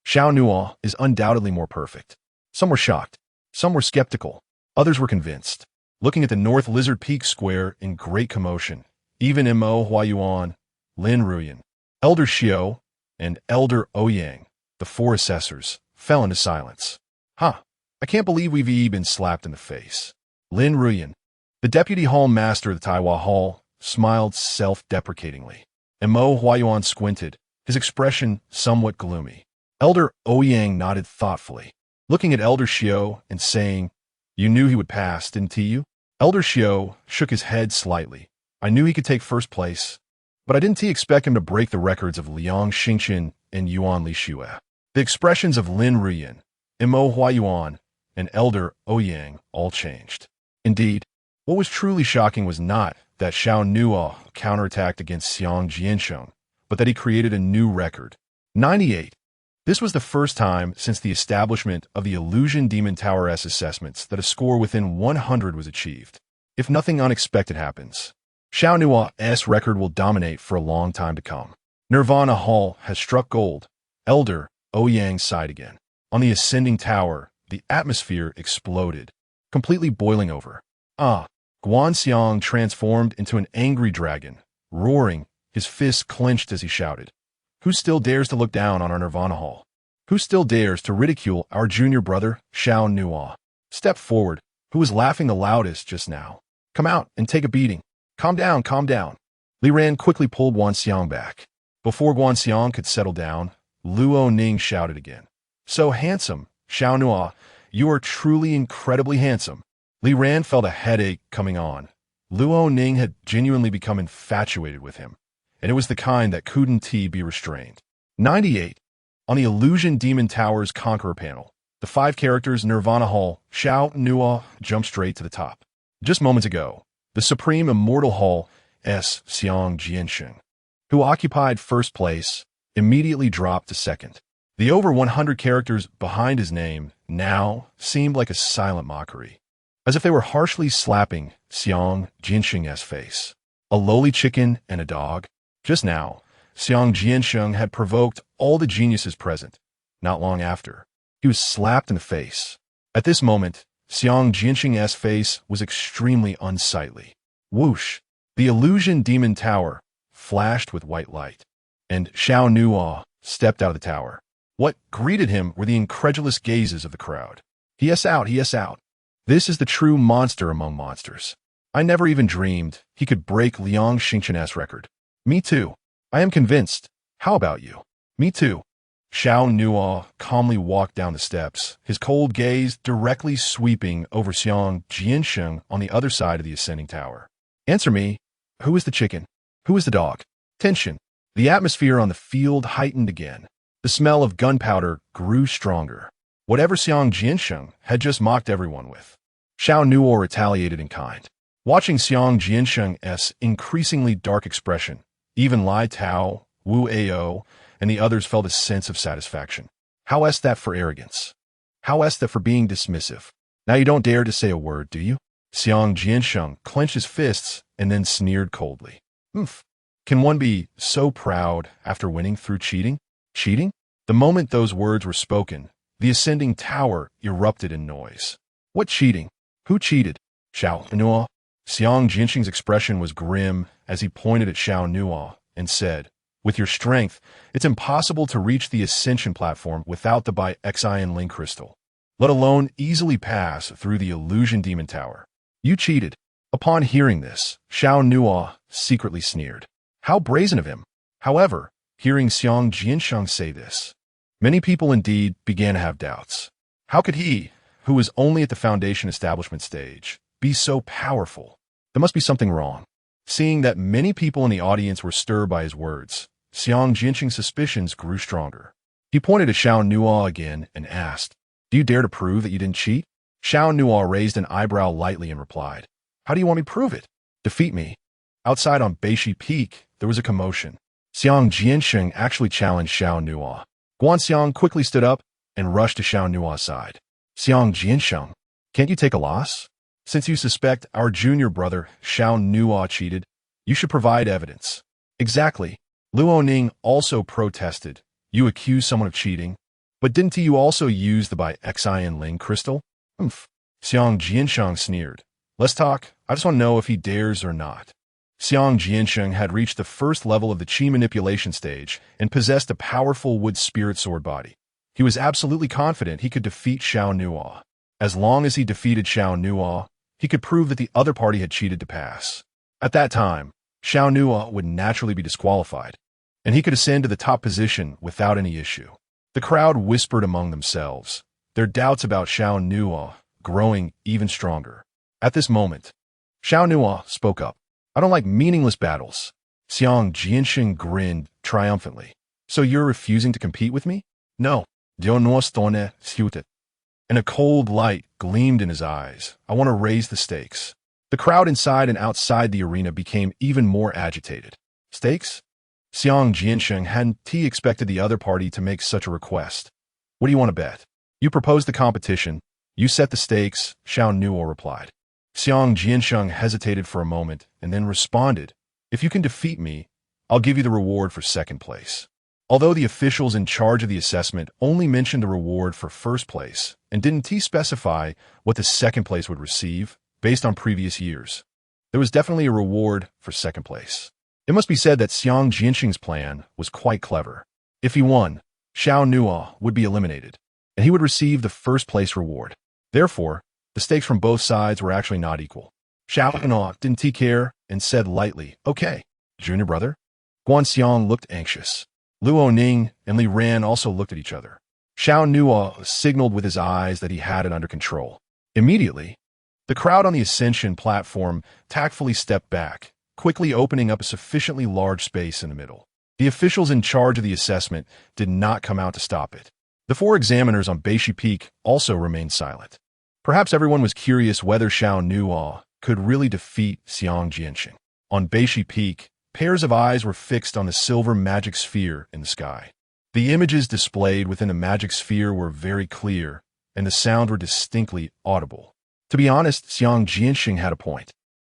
Xiao Nuo is undoubtedly more perfect. Some were shocked, some were skeptical, others were convinced. Looking at the North Lizard Peak Square in great commotion, even Mo Huayuan, Lin Ruyan, Elder Xiao, and Elder Ouyang, the 4 assessors, fell into silence. I can't believe we've been slapped in the face. Lin Ruyan, the deputy hall master of the Taiwan Hall, smiled self-deprecatingly. And Mo Huayuan squinted, his expression somewhat gloomy. Elder Ouyang nodded thoughtfully, looking at Elder Xiao and saying, "You knew he would pass, didn't you?" Elder Xiao shook his head slightly. "I knew he could take first place, but I didn't expect him to break the records of Liang Xingchen and Yuan Lixue." The expressions of Lin Ruyan Imo Huayuan, and Elder Ouyang all changed. Indeed, what was truly shocking was not that Xiao Nuo counterattacked against Xiang Jiansheng, but that he created a new record. 98. This was the first time since the establishment of the Illusion Demon Tower S assessments that a score within 100 was achieved. If nothing unexpected happens, Xiao Nuo's record will dominate for a long time to come. Nirvana Hall has struck gold. Elder Ouyang sighed again. On the ascending tower, the atmosphere exploded, completely boiling over. Guanxiang transformed into an angry dragon, roaring, his fists clenched as he shouted. Who still dares to look down on our Nirvana Hall? Who still dares to ridicule our junior brother, Xiao Nuo? Step forward, who was laughing the loudest just now. Come out and take a beating. Calm down, calm down. Li Ran quickly pulled Guanxiang back. Before Guanxiang could settle down, Luo Ning shouted again. So handsome, Xiao Nuo, you are truly incredibly handsome. Li Ran felt a headache coming on. Luo Ning had genuinely become infatuated with him, and it was the kind that couldn't be restrained. 98. On the Illusion Demon Tower's Conqueror panel, the 5 characters Nirvana Hall, Xiao Nuo jumped straight to the top. Just moments ago, the Supreme Immortal Hall, Xiang Jiansheng, who occupied first place, immediately dropped to second. The over 100 characters behind his name now seemed like a silent mockery, as if they were harshly slapping Xiang Jiansheng's face. A lowly chicken and a dog. Just now, Xiang Jiansheng had provoked all the geniuses present. Not long after, he was slapped in the face. At this moment, Xiang Jiansheng's face was extremely unsightly. Whoosh! The Illusion Demon Tower flashed with white light, and Xiao Nuo stepped out of the tower. What greeted him were the incredulous gazes of the crowd. He out. This is the true monster among monsters. I never even dreamed he could break Liang Xingchen's record. Me too. I am convinced. How about you? Me too. Xiao Nuo calmly walked down the steps, his cold gaze directly sweeping over Xiang Jiansheng on the other side of the ascending tower. Answer me. Who is the chicken? Who is the dog? Tension. The atmosphere on the field heightened again. The smell of gunpowder grew stronger. Whatever Xiang Jiansheng had just mocked everyone with, Xiao Nuo retaliated in kind. Watching Xiang Jiansheng's increasingly dark expression, even Lai Tao, Wu Ao, and the others felt a sense of satisfaction. How is that for arrogance? How is that for being dismissive? Now you don't dare to say a word, do you? Xiang Jiansheng clenched his fists and then sneered coldly. Can one be so proud after winning through cheating? Cheating? The moment those words were spoken, the ascending tower erupted in noise. What cheating? Who cheated? Xiao Nuo. Xiang Jiansheng's expression was grim as he pointed at Xiao Nuo and said, with your strength, it's impossible to reach the ascension platform without the by Xian Ling crystal, let alone easily pass through the Illusion Demon Tower. You cheated. Upon hearing this, Xiao Nuo secretly sneered. How brazen of him! However, hearing Xiang Jiansheng say this, many people indeed began to have doubts. How could he, who was only at the foundation establishment stage, be so powerful? There must be something wrong. Seeing that many people in the audience were stirred by his words, Xiang Jiansheng's suspicions grew stronger. He pointed to Xiao Nuo again and asked, Do you dare to prove that you didn't cheat? Xiao Nuo raised an eyebrow lightly and replied, How do you want me to prove it? Defeat me. Outside on Beishi Peak, there was a commotion. Xiang Jiansheng actually challenged Xiao Nuo. Guanxiang quickly stood up and rushed to Xiao Nuo's side. Xiang Jiansheng, can't you take a loss? Since you suspect our junior brother, Xiao Nuo, cheated, you should provide evidence. Exactly. Luo Ning also protested. You accuse someone of cheating, but didn't you also use the by Xian Ling crystal? Xiang Jiansheng sneered. Let's talk. I just want to know if he dares or not. Xiang Jiansheng had reached the first level of the Qi manipulation stage and possessed a powerful wood spirit sword body. He was absolutely confident he could defeat Xiao Nuo. As long as he defeated Xiao Nuo, he could prove that the other party had cheated to pass. At that time, Xiao Nuo would naturally be disqualified, and he could ascend to the top position without any issue. The crowd whispered among themselves, their doubts about Xiao Nuo growing even stronger. At this moment, Xiao Nuo spoke up. I don't like meaningless battles. Xiang Jiansheng grinned triumphantly. So you're refusing to compete with me? No. and a cold light gleamed in his eyes. I want to raise the stakes. The crowd inside and outside the arena became even more agitated. Stakes? Xiang Jiansheng hadn't expected the other party to make such a request. What do you want to bet? You proposed the competition. You set the stakes, Xiao Nuo replied. Xiang Jiansheng hesitated for a moment and then responded, if you can defeat me, I'll give you the reward for second place. Although the officials in charge of the assessment only mentioned the reward for first place and didn't specify what the second place would receive based on previous years, there was definitely a reward for second place. It must be said that Xiang Jiansheng's plan was quite clever. If he won, Xiao Nuo would be eliminated, and he would receive the first place reward. Therefore, the stakes from both sides were actually not equal. Xiao Nuo didn't care and said lightly, okay, junior brother. Guan Xiang looked anxious. Luo Ning and Li Ran also looked at each other. Xiao Nuo signaled with his eyes that he had it under control. Immediately, the crowd on the ascension platform tactfully stepped back, quickly opening up a sufficiently large space in the middle. The officials in charge of the assessment did not come out to stop it. The 4 examiners on Beishi Peak also remained silent. Perhaps everyone was curious whether Xiao Nuo could really defeat Xiang Jiansheng. On Beishi Peak, pairs of eyes were fixed on the silver magic sphere in the sky. The images displayed within the magic sphere were very clear, and the sounds were distinctly audible. To be honest, Xiang Jiansheng had a point.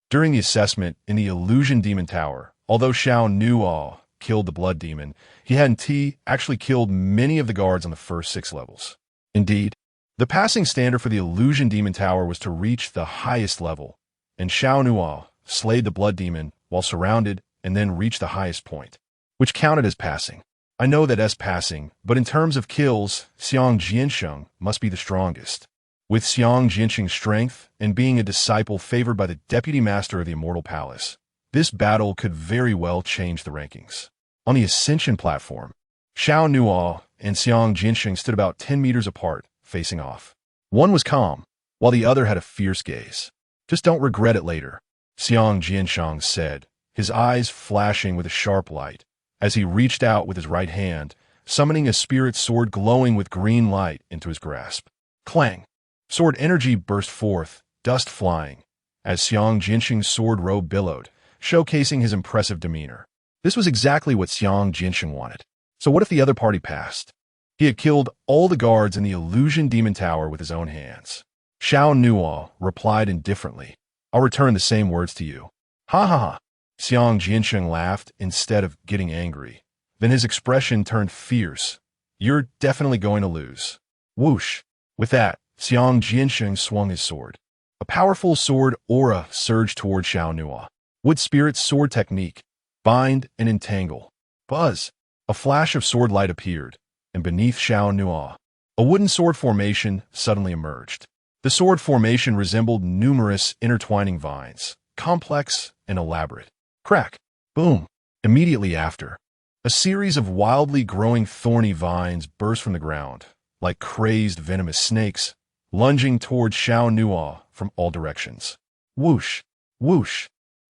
During the assessment in the Illusion Demon Tower, although Xiao Nuo killed the Blood Demon, he hadn't actually killed many of the guards on the first 6 levels. Indeed, the passing standard for the Illusion Demon Tower was to reach the highest level, and Xiao Nuo slayed the Blood Demon while surrounded and then reached the highest point, which counted as passing. I know that as passing, but in terms of kills, Xiang Jiansheng must be the strongest. With Xiang Jiansheng's strength and being a disciple favored by the Deputy Master of the Immortal Palace, this battle could very well change the rankings. On the Ascension platform, Xiao Nuo and Xiang Jiansheng stood about 10 meters apart, facing off. One was calm, while the other had a fierce gaze. Just don't regret it later, Xiang Jiansheng said, his eyes flashing with a sharp light, as he reached out with his right hand, summoning a spirit sword glowing with green light into his grasp. Clang! Sword energy burst forth, dust flying, as Xiang Jiansheng's sword robe billowed, showcasing his impressive demeanor. This was exactly what Xiang Jiansheng wanted. So what if the other party passed? He had killed all the guards in the Illusion Demon Tower with his own hands. Xiao Nuo replied indifferently, I'll return the same words to you. Ha ha ha. Xiang Jiansheng laughed instead of getting angry. Then his expression turned fierce. You're definitely going to lose. Whoosh. With that, Xiang Jiansheng swung his sword. A powerful sword aura surged toward Xiao Nuo. Wood Spirit's sword technique. Bind and entangle. Buzz. A flash of sword light appeared, and beneath Xiao Nuo, a wooden sword formation suddenly emerged. The sword formation resembled numerous intertwining vines, complex and elaborate. Crack! Boom! Immediately after, a series of wildly growing thorny vines burst from the ground, like crazed venomous snakes, lunging toward Xiao Nuo from all directions. Whoosh! Whoosh!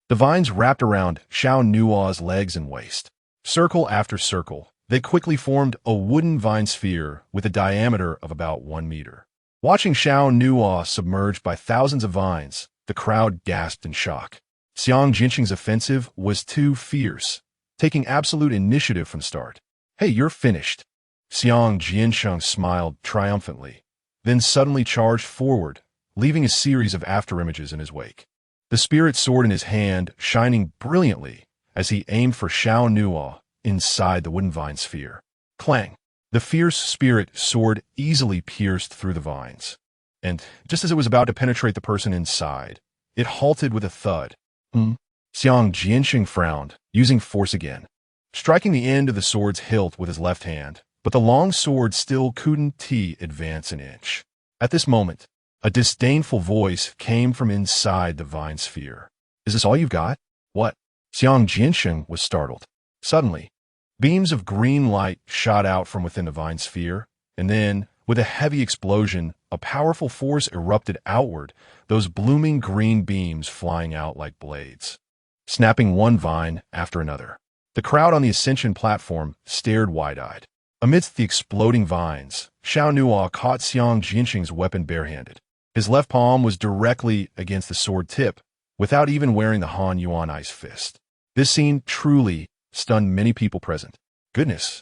The vines wrapped around Xiao Nuo's legs and waist. Circle after circle, they quickly formed a wooden vine sphere with a diameter of about 1 meter. Watching Xiao Nuo submerged by thousands of vines, the crowd gasped in shock. Xiang Jiansheng's offensive was too fierce, taking absolute initiative from start. Hey, you're finished. Xiang Jiansheng smiled triumphantly, then suddenly charged forward, leaving a series of afterimages in his wake. The spirit sword in his hand shining brilliantly as he aimed for Xiao Nuo inside the wooden vine sphere. Clang! The fierce spirit sword easily pierced through the vines, and just as it was about to penetrate the person inside, it halted with a thud. Xiang Jiansheng frowned, using force again, striking the end of the sword's hilt with his left hand, but the long sword still couldn't advance an inch. At this moment, a disdainful voice came from inside the vine sphere. Is this all you've got? What? Xiang Jiansheng was startled. Suddenly, beams of green light shot out from within the vine sphere, and then, with a heavy explosion, a powerful force erupted outward, those blooming green beams flying out like blades, snapping one vine after another. The crowd on the ascension platform stared wide-eyed. Amidst the exploding vines, Xiao Nuo caught Xiang Jinxing's weapon barehanded. His left palm was directly against the sword tip, without even wearing the Han Yuan ice fist. This scene truly stunned many people present. Goodness,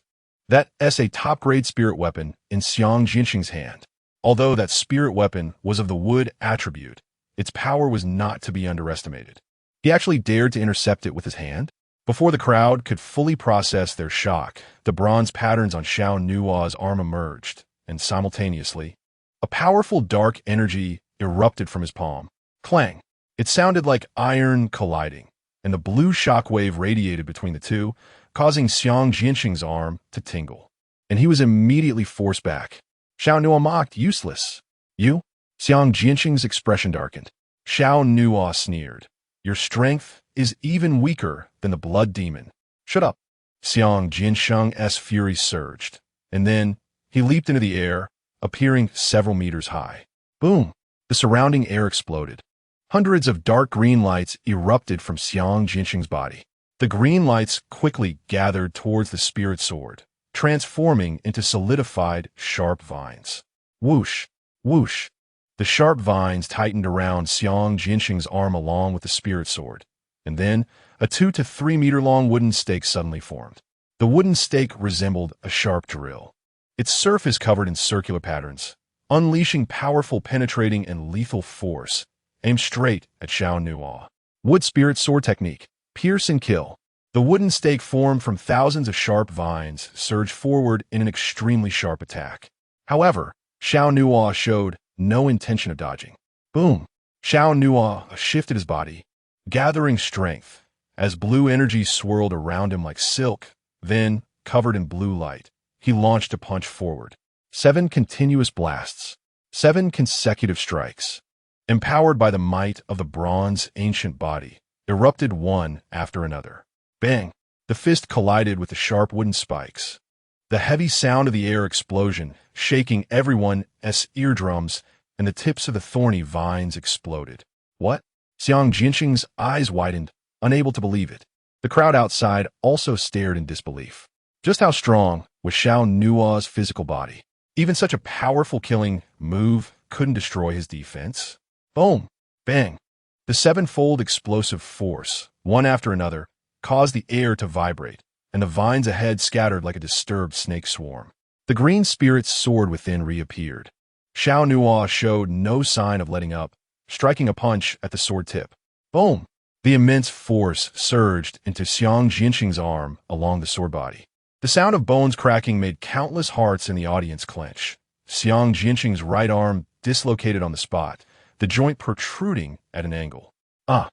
that's a top-grade spirit weapon in Xiang Jinxing's hand. Although that spirit weapon was of the wood attribute, its power was not to be underestimated. He actually dared to intercept it with his hand. Before the crowd could fully process their shock, the bronze patterns on Xiao Nuo's arm emerged, and simultaneously, a powerful dark energy erupted from his palm. Clang! It sounded like iron colliding, and the blue shockwave radiated between the two, causing Xiang Jinxing's arm to tingle. And he was immediately forced back. Xiao Nuo mocked, "Useless." "You?" Xiang Jinxing's expression darkened. Xiao Nuo sneered. "Your strength is even weaker than the blood demon." "Shut up." Xiang Jinxing's fury surged, and then he leaped into the air, appearing several meters high. Boom! The surrounding air exploded. Hundreds of dark green lights erupted from Xiang Jinxing's body. The green lights quickly gathered towards the spirit sword, transforming into solidified, sharp vines. Whoosh! Whoosh! The sharp vines tightened around Xiang Jinxing's arm along with the spirit sword, and then a 2 to 3 meter long wooden stake suddenly formed. The wooden stake resembled a sharp drill. Its surface covered in circular patterns, unleashing powerful, penetrating, and lethal force, aimed straight at Xiao Nuo. Wood spirit sword technique. Pierce and kill. The wooden stake formed from thousands of sharp vines surged forward in an extremely sharp attack. However, Xiao Nuo showed no intention of dodging. Boom! Xiao Nuo shifted his body, gathering strength, as blue energy swirled around him like silk. Then, covered in blue light, he launched a punch forward. 7 continuous blasts. 7 consecutive strikes. Empowered by the might of the bronze ancient body, erupted one after another. Bang! The fist collided with the sharp wooden spikes. The heavy sound of the air explosion, shaking everyone's eardrums, and the tips of the thorny vines exploded. What? Xiang Jinxing's eyes widened, unable to believe it. The crowd outside also stared in disbelief. Just how strong was Xiao Nuo's physical body? Even such a powerful killing move couldn't destroy his defense. Boom! Bang! The 7-fold explosive force, one after another, caused the air to vibrate, and the vines ahead scattered like a disturbed snake swarm. The green spirit's sword within reappeared. Xiao Nuo showed no sign of letting up, striking a punch at the sword tip. Boom! The immense force surged into Xiang Jinxing's arm along the sword body. The sound of bones cracking made countless hearts in the audience clench. Xiang Jinxing's right arm dislocated on the spot, the joint protruding at an angle. Ah!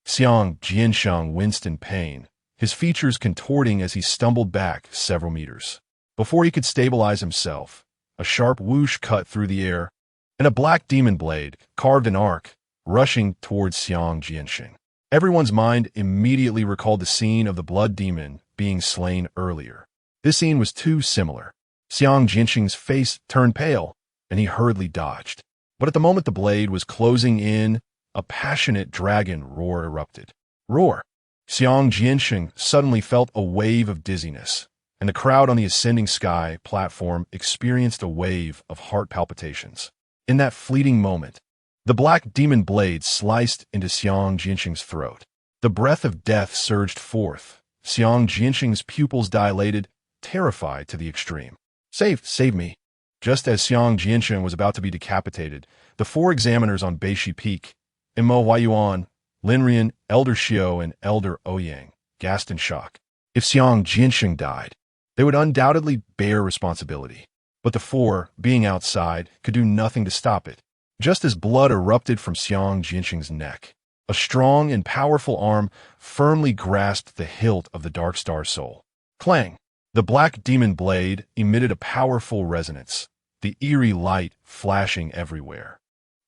Xiang Jinxing winced in pain, his features contorting as he stumbled back several meters. Before he could stabilize himself, a sharp whoosh cut through the air, and a black demon blade, carved an arc, rushing towards Xiang Jinxing. Everyone's mind immediately recalled the scene of the blood demon being slain earlier. This scene was too similar. Xiang Jinxing's face turned pale, and he hurriedly dodged. But at the moment the blade was closing in, a passionate dragon roar erupted. Roar! Xiang Jinxing suddenly felt a wave of dizziness, and the crowd on the ascending sky platform experienced a wave of heart palpitations. In that fleeting moment, the black demon blade sliced into Xiang Jinxing's throat. The breath of death surged forth. Xiang Jinxing's pupils dilated, terrified to the extreme. Save me. Just as Xiang Jinxing was about to be decapitated, the 4 examiners on Beishi Peak, Imo Huayuan, Linrian, Elder Xiao, and Elder Ouyang, gasped in shock. If Xiang Jinxing died, they would undoubtedly bear responsibility. But the 4, being outside, could do nothing to stop it. Just as blood erupted from Xiang Jinxing's neck, a strong and powerful arm firmly grasped the hilt of the Dark Star Soul. Clang! The black demon blade emitted a powerful resonance, the eerie light flashing everywhere,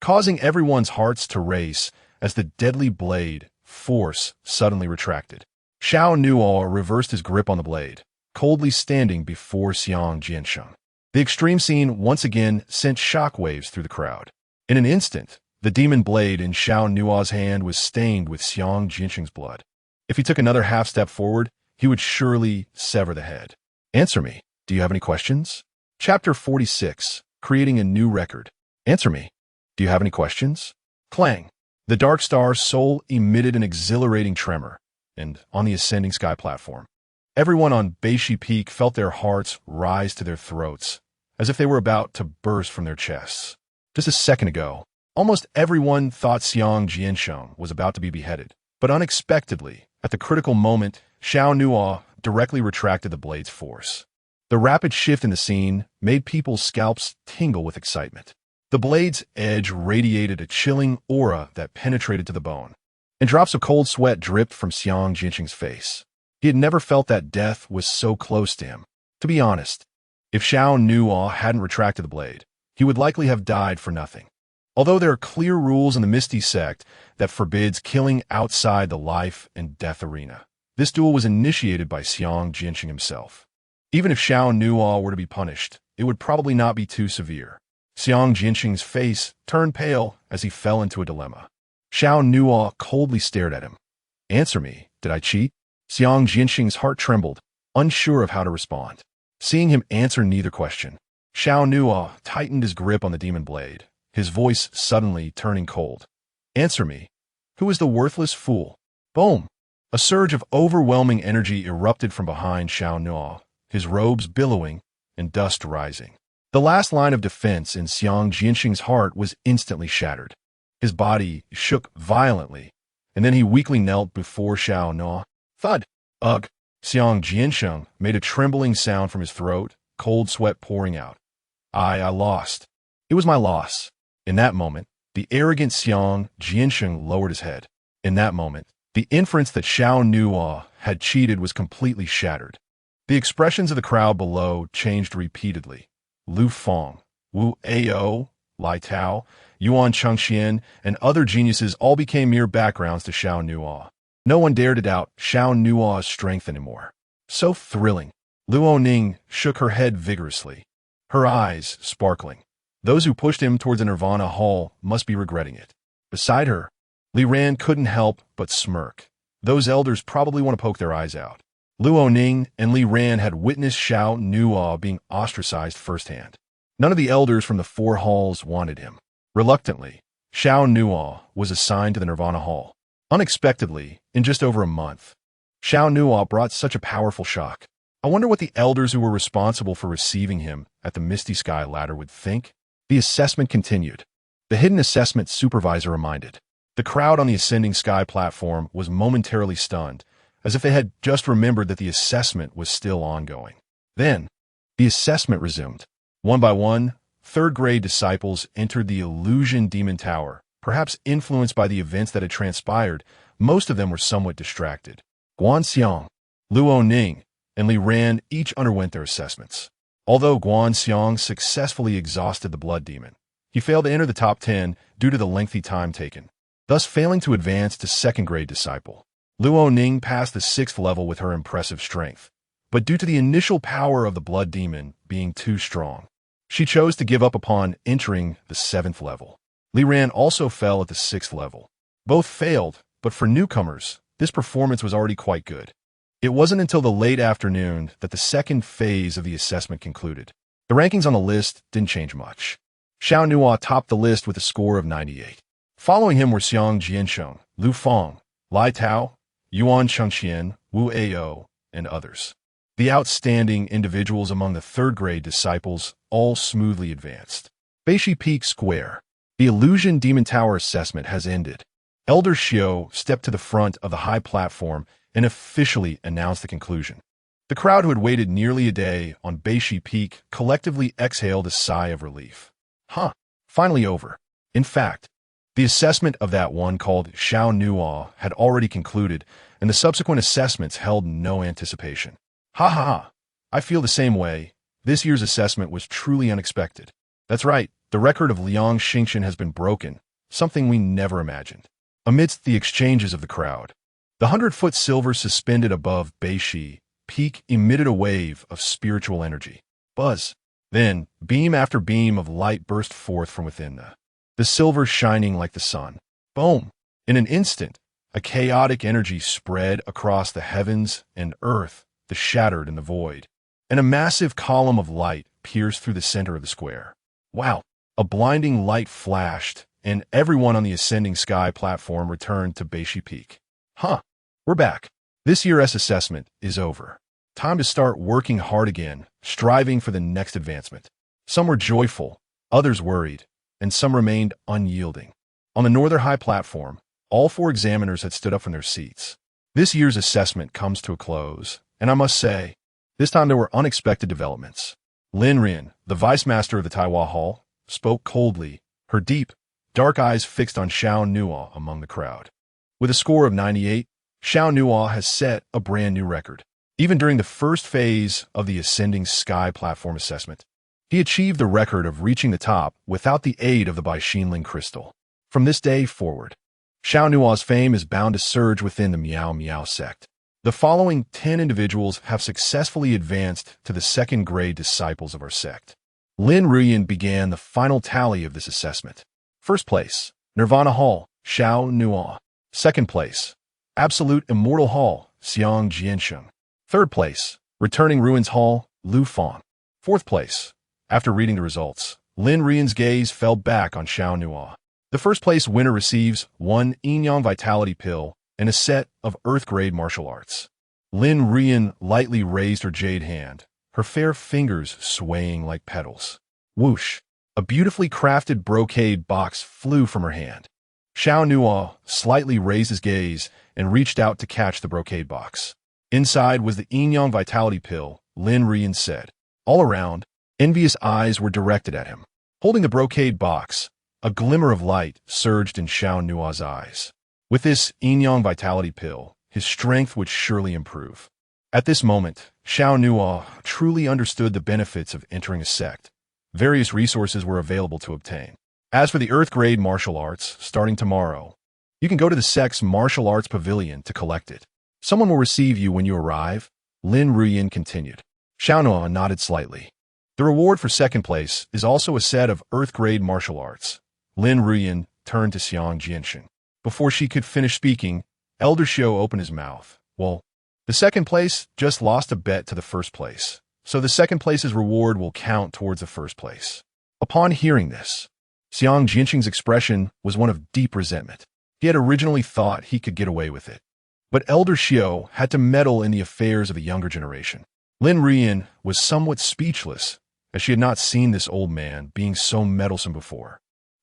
causing everyone's hearts to race as the deadly blade force suddenly retracted. Xiao Nuo reversed his grip on the blade, coldly standing before Xiang Jinxing. The extreme scene once again sent shockwaves through the crowd. In an instant, the demon blade in Xiao Nuo's hand was stained with Xiang Jinxing's blood. If he took another half step forward, he would surely sever the head. Answer me. Do you have any questions? Chapter 46, Creating a New Record. Answer me. Do you have any questions? Clang. The dark star's soul emitted an exhilarating tremor, and on the ascending sky platform, everyone on Beishi Peak felt their hearts rise to their throats, as if they were about to burst from their chests. Just a second ago, almost everyone thought Xiang Jiansheng was about to be beheaded, but unexpectedly, at the critical moment, Xiao Nuo directly retracted the blade's force. The rapid shift in the scene made people's scalps tingle with excitement. The blade's edge radiated a chilling aura that penetrated to the bone, and drops of cold sweat dripped from Xiang Jiansheng's face. He had never felt that death was so close to him. To be honest, if Xiao Nuo hadn't retracted the blade, he would likely have died for nothing. Although there are clear rules in the Misty Sect that forbids killing outside the life and death arena, this duel was initiated by Xiang Jiansheng himself. Even if Xiao Nuo were to be punished, it would probably not be too severe. Xiang Jiansheng's face turned pale as he fell into a dilemma. Xiao Nuo coldly stared at him. Answer me, did I cheat? Xiang Jiansheng's heart trembled, unsure of how to respond. Seeing him answer neither question, Xiao Nuo tightened his grip on the demon blade, his voice suddenly turning cold. Answer me. Who is the worthless fool? Boom! A surge of overwhelming energy erupted from behind Xiao Nuo, his robes billowing and dust rising. The last line of defense in Xiang Jiansheng's heart was instantly shattered. His body shook violently, and then he weakly knelt before Xiao Nuo. Thud! Ugh! Xiang Jiansheng made a trembling sound from his throat, cold sweat pouring out. I lost. It was my loss. In that moment, the arrogant Xiang Jiansheng lowered his head. In that moment, the inference that Xiao Nuo had cheated was completely shattered. The expressions of the crowd below changed repeatedly. Lu Feng, Wu Ao, Lai Tao, Yuan Chengxian, and other geniuses all became mere backgrounds to Xiao Nuo. No one dared to doubt Xiao Nuo's strength anymore. So thrilling. Luo Ning shook her head vigorously, her eyes sparkling. Those who pushed him towards the Nirvana Hall must be regretting it. Beside her, Li Ran couldn't help but smirk. Those elders probably want to poke their eyes out. Luo Ning and Li Ran had witnessed Xiao Nuo being ostracized firsthand. None of the elders from the four halls wanted him. Reluctantly, Xiao Nuo was assigned to the Nirvana Hall. Unexpectedly, in just over a month, Xiao Nuo brought such a powerful shock. I wonder what the elders who were responsible for receiving him at the Misty Sky ladder would think. The assessment continued. The hidden assessment supervisor reminded. The crowd on the ascending sky platform was momentarily stunned, as if they had just remembered that the assessment was still ongoing. Then, the assessment resumed. One by one, third-grade disciples entered the Illusion Demon Tower. Perhaps influenced by the events that had transpired, most of them were somewhat distracted. Guan Xiang, Luo Ning, and Li Ran each underwent their assessments. Although Guan Xiang successfully exhausted the blood demon, he failed to enter the top 10 due to the lengthy time taken, thus failing to advance to second-grade disciple. Luo Ning passed the 6th level with her impressive strength, but due to the initial power of the blood demon being too strong, she chose to give up upon entering the 7th level. Li Ran also fell at the 6th level. Both failed, but for newcomers, this performance was already quite good. It wasn't until the late afternoon that the second phase of the assessment concluded. The rankings on the list didn't change much. Xiao Nuo topped the list with a score of 98. Following him were Xiang Jiansheng, Lu Feng, Lai Tao, Yuan Chengxian, Wu Ao, and others. The outstanding individuals among the third-grade disciples all smoothly advanced. Beishi Peak Square. The Illusion Demon Tower assessment has ended. Elder Xiao stepped to the front of the high platform and officially announced the conclusion. The crowd who had waited nearly a day on Beishi Peak collectively exhaled a sigh of relief. Finally over. In fact, the assessment of that one called Xiao Nuo had already concluded, and the subsequent assessments held no anticipation. I feel the same way. This year's assessment was truly unexpected. That's right. The record of Liang Xingchen has been broken, something we never imagined. Amidst the exchanges of the crowd, the 100-foot silver suspended above Beishi Peak emitted a wave of spiritual energy. Buzz. Then, beam after beam of light burst forth from within the silver shining like the sun. Boom! In an instant, a chaotic energy spread across the heavens and earth, the shattered in the void. and a massive column of light pierced through the center of the square. Wow! A blinding light flashed, and everyone on the ascending sky platform returned to Beishi Peak. Huh, we're back. This year's assessment is over. Time to start working hard again, striving for the next advancement. Some were joyful, others worried, and some remained unyielding. On the northern high platform, all 4 examiners had stood up from their seats. This year's assessment comes to a close, and I must say, this time there were unexpected developments. Lin Rian, the vice master of the Taiwan Hall, spoke coldly, her deep, dark eyes fixed on Xiao Nuo among the crowd. With a score of 98, Xiao Nuo has set a brand new record. Even during the first phase of the ascending sky platform assessment, he achieved the record of reaching the top without the aid of the Bai Xinling crystal. From this day forward, Xiao Nuo's fame is bound to surge within the Miao Miao sect. The following 10 individuals have successfully advanced to the second-grade disciples of our sect. Lin Ruyan began the final tally of this assessment. First place, Nirvana Hall, Xiao Nuo. Second place, Absolute Immortal Hall, Xiang Jiansheng. Third place, Returning Ruins Hall, Lu Fang. Fourth place. After reading the results, Lin Ruyan's gaze fell back on Xiao Nuo. The first place winner receives 1 Yin-Yang Vitality Pill and a set of Earth-grade martial arts. Lin Ruyan lightly raised her jade hand, her fair fingers swaying like petals. Whoosh! A beautifully crafted brocade box flew from her hand. Xiao Nuo slightly raised his gaze and reached out to catch the brocade box. Inside was the Yin-Yang Vitality Pill, Lin Ruyan said. All around, envious eyes were directed at him. Holding the brocade box, a glimmer of light surged in Xiao Nuo's eyes. With this Yin-Yang Vitality Pill, his strength would surely improve. At this moment, Xiao Nuo truly understood the benefits of entering a sect. Various resources were available to obtain. As for the Earth-grade martial arts, starting tomorrow, you can go to the sect's martial arts pavilion to collect it. Someone will receive you when you arrive, Lin Ruyan continued. Xiao Nuo nodded slightly. The reward for second place is also a set of Earth-grade martial arts. Lin Ruyan turned to Xiang Jiansheng. Before she could finish speaking, Elder Xiao opened his mouth. Well, the second place just lost a bet to the first place, so the second place's reward will count towards the first place. Upon hearing this, Xiang Jiansheng's expression was one of deep resentment. He had originally thought he could get away with it. But Elder Xiao had to meddle in the affairs of the younger generation. Lin Ruyan was somewhat speechless, as she had not seen this old man being so meddlesome before.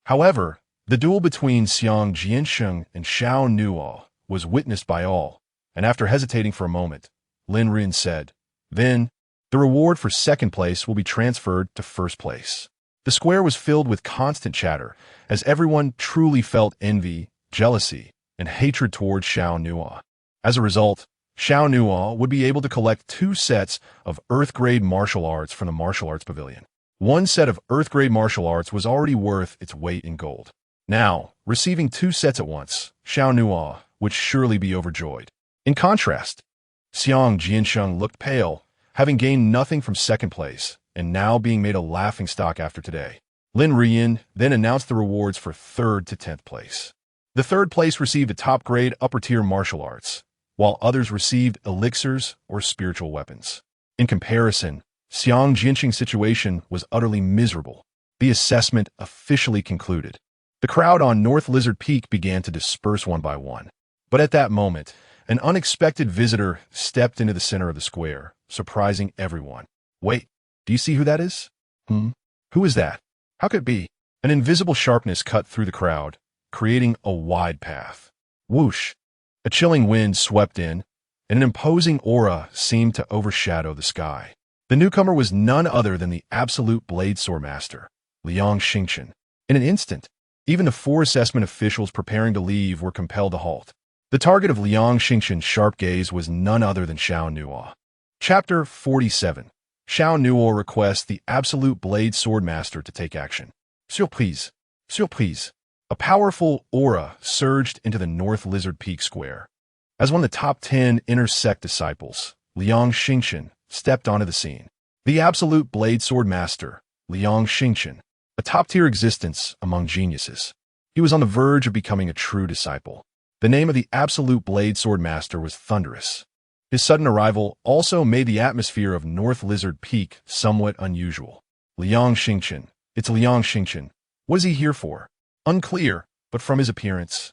However, the duel between Xiang Jiansheng and Xiao Nuo was witnessed by all, and after hesitating for a moment, Lin Ruyan said, "Then, the reward for second place will be transferred to first place." The square was filled with constant chatter, as everyone truly felt envy, jealousy, and hatred towards Xiao Nuo. As a result, Xiao Nuo would be able to collect 2 sets of Earth-grade martial arts from the Martial Arts Pavilion. 1 set of Earth-grade martial arts was already worth its weight in gold. Now, receiving 2 sets at once, Xiao Nuo would surely be overjoyed. In contrast, Xiang Jiansheng looked pale, having gained nothing from second place, and now being made a laughingstock after today. Lin Ruyan then announced the rewards for 3rd to 10th place. The 3rd place received a top-grade upper-tier martial arts, while others received elixirs or spiritual weapons. In comparison, Xiang Jiansheng's situation was utterly miserable. The assessment officially concluded. The crowd on North Lizard Peak began to disperse one by one. But at that moment, an unexpected visitor stepped into the center of the square, surprising everyone. Wait, do you see who that is? Who is that? How could it be? An invisible sharpness cut through the crowd, creating a wide path. Whoosh! A chilling wind swept in, and an imposing aura seemed to overshadow the sky. The newcomer was none other than the absolute blade sword master, Liang Xingchen. In an instant, even the 4 assessment officials preparing to leave were compelled to halt. The target of Liang Xingchen's sharp gaze was none other than Xiao Nuo. Chapter 47. Xiao Nuo requests the absolute blade sword master to take action. Surprise! Surprise! A powerful aura surged into the North Lizard Peak Square. As one of the top 10 inner sect disciples, Liang Xingchen stepped onto the scene. The absolute blade sword master, Liang Xingchen, a top-tier existence among geniuses. He was on the verge of becoming a true disciple. The name of the absolute blade sword master was thunderous. His sudden arrival also made the atmosphere of North Lizard Peak somewhat unusual. Liang Xingchen. It's Liang Xingchen. What is he here for? Unclear, but from his appearance,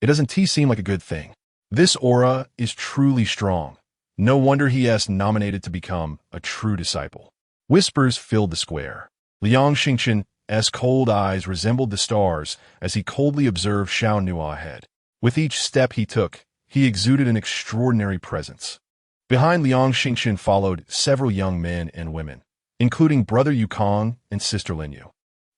it doesn't seem like a good thing. This aura is truly strong. No wonder he has nominated to become a true disciple. Whispers filled the square. Liang Xingchen's cold eyes resembled the stars as he coldly observed Xiao Nuo ahead. With each step he took, he exuded an extraordinary presence. Behind Liang Xingchen followed several young men and women, including brother Yukong and sister Linyu.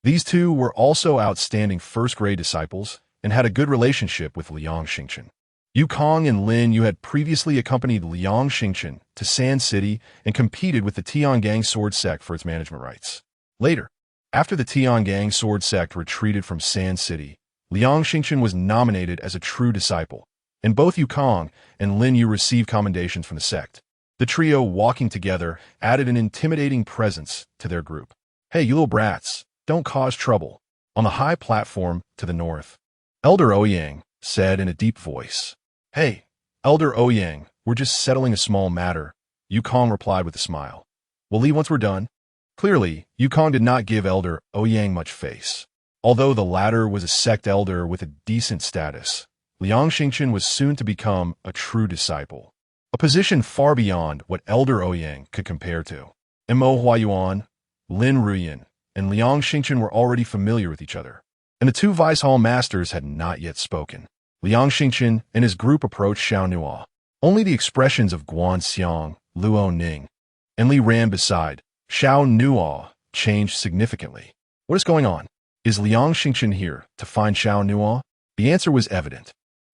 These two were also outstanding first-grade disciples and had a good relationship with Liang Xingchen. Yukong and Lin Yu had previously accompanied Liang Xingchen to Sand City and competed with the Tiangang sword sect for its management rights. Later, after the Tiangang sword sect retreated from Sand City, Liang Xingchen was nominated as a true disciple, and both Yukong and Lin Yu received commendations from the sect. The trio walking together added an intimidating presence to their group. Hey, you little brats, don't cause trouble. On the high platform to the north, Elder Ouyang said in a deep voice. Hey, Elder Ouyang, we're just settling a small matter, Yukong replied with a smile. We'll leave once we're done. Clearly, Yukong did not give Elder Ouyang much face. Although the latter was a sect elder with a decent status, Liang Xingchen was soon to become a true disciple, a position far beyond what Elder Ouyang could compare to. Mo Huayuan, Lin Ruyan, and Liang Xingchen were already familiar with each other, and the two Vice Hall masters had not yet spoken. Liang Xingchen and his group approached Xiao Nuo. Only the expressions of Guan Xiang, Luo Ning, and Li Ran beside Xiao Nuo changed significantly. What is going on? Is Liang Xingchen here to find Xiao Nuo? The answer was evident.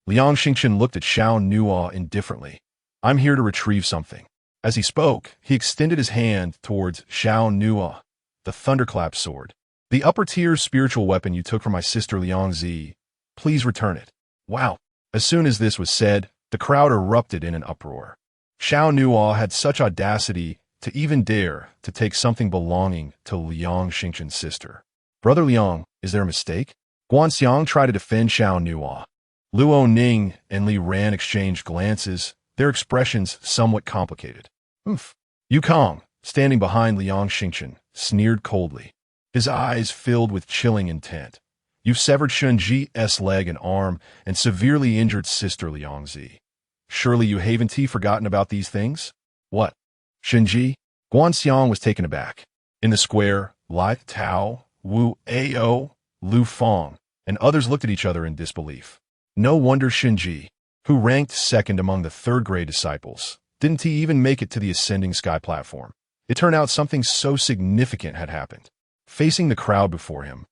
Liang Xingchen looked at Xiao Nuo indifferently. I'm here to retrieve something. As he spoke, he extended his hand towards Xiao Nuo, the thunderclap sword. The upper-tier spiritual weapon you took from my sister Liang Zi. Please return it. Wow. As soon as this was said, the crowd erupted in an uproar. Xiao Nuo had such audacity to even dare to take something belonging to Liang Xingchen's sister. Brother Liang, is there a mistake? Guan Xiang tried to defend Xiao Nuo. Luo Ning and Li Ran exchanged glances, their expressions somewhat complicated. Yukong, standing behind Liang Xingchen, sneered coldly. His eyes filled with chilling intent. You've severed Shunji's leg and arm and severely injured sister Liang Zi. Surely you haven't forgotten about these things? What? Shunji? Guan Xiang was taken aback. In the square, Lai Tao, Wu Ao, Lu Feng, and others looked at each other in disbelief. No wonder Shunji, who ranked second among the third-grade disciples, didn't even make it to the ascending sky platform. It turned out something so significant had happened. Facing the crowd before him,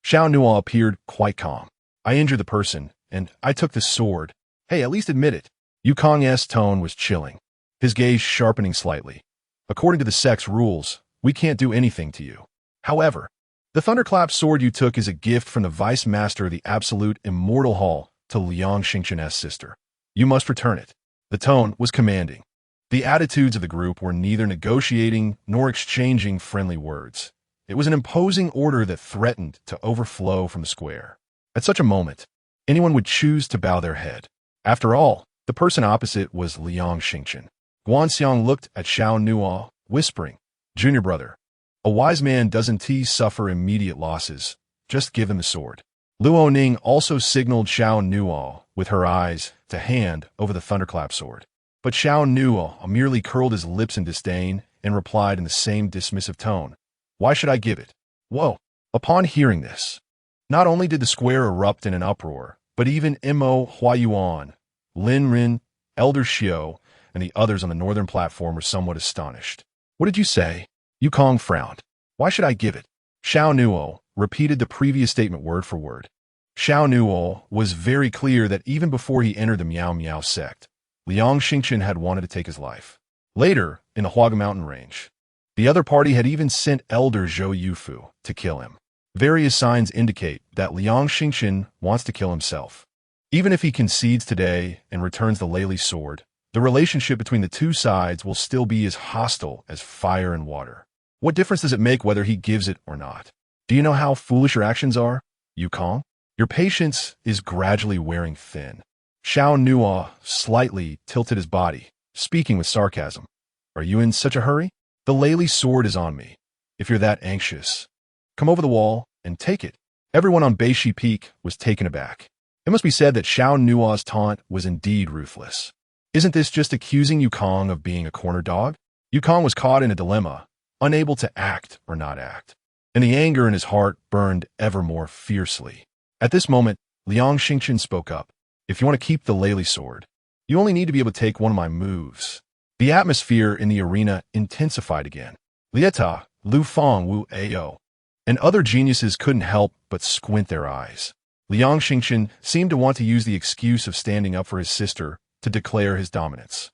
Xiao Nuo appeared quite calm. I injured the person, and I took the sword. Hey, at least admit it. Yukong's tone was chilling, his gaze sharpening slightly. According to the sect's rules, we can't do anything to you. However, the thunderclap sword you took is a gift from the Vice Master of the Absolute Immortal Hall to Liang Xingchen's sister. You must return it. The tone was commanding. The attitudes of the group were neither negotiating nor exchanging friendly words. It was an imposing order that threatened to overflow from the square. At such a moment, anyone would choose to bow their head. After all, the person opposite was Liang Xingchen. Guan Xiang looked at Xiao Nuo, whispering, Junior brother, a wise man doesn't suffer immediate losses. Just give him the sword. Luo Ning also signaled Xiao Nuo with her eyes to hand over the thunderclap sword. But Xiao Nuo merely curled his lips in disdain and replied in the same dismissive tone. Why should I give it? Whoa. Upon hearing this, not only did the square erupt in an uproar, but even Mo Huayuan, Lin Rin, Elder Xiao, and the others on the northern platform were somewhat astonished. What did you say? Yukong frowned. Why should I give it? Xiao Nuo repeated the previous statement word for word. Xiao Nuo was very clear that even before he entered the Miao Miao sect, Liang Xingchen had wanted to take his life. Later, in the Huaga Mountain Range, the other party had even sent Elder Zhou Yufu to kill him. Various signs indicate that Liang Xingchen wants to kill himself. Even if he concedes today and returns the Lei sword, the relationship between the two sides will still be as hostile as fire and water. What difference does it make whether he gives it or not? Do you know how foolish your actions are, Yukong? Your patience is gradually wearing thin. Xiao Nuo slightly tilted his body, speaking with sarcasm. Are you in such a hurry? The Lely sword is on me. If you're that anxious, come over the wall and take it. Everyone on Beishi Peak was taken aback. It must be said that Xiao Nuo's taunt was indeed ruthless. Isn't this just accusing Yukong of being a corner dog? Yukong was caught in a dilemma, unable to act or not act, and the anger in his heart burned ever more fiercely. At this moment, Liang Xingchen spoke up. If you want to keep the Lely sword, you only need to be able to take one of my moves. The atmosphere in the arena intensified again. Lieta, Lu Feng Wu Ao, and other geniuses couldn't help but squint their eyes. Liang Xingchen seemed to want to use the excuse of standing up for his sister to declare his dominance.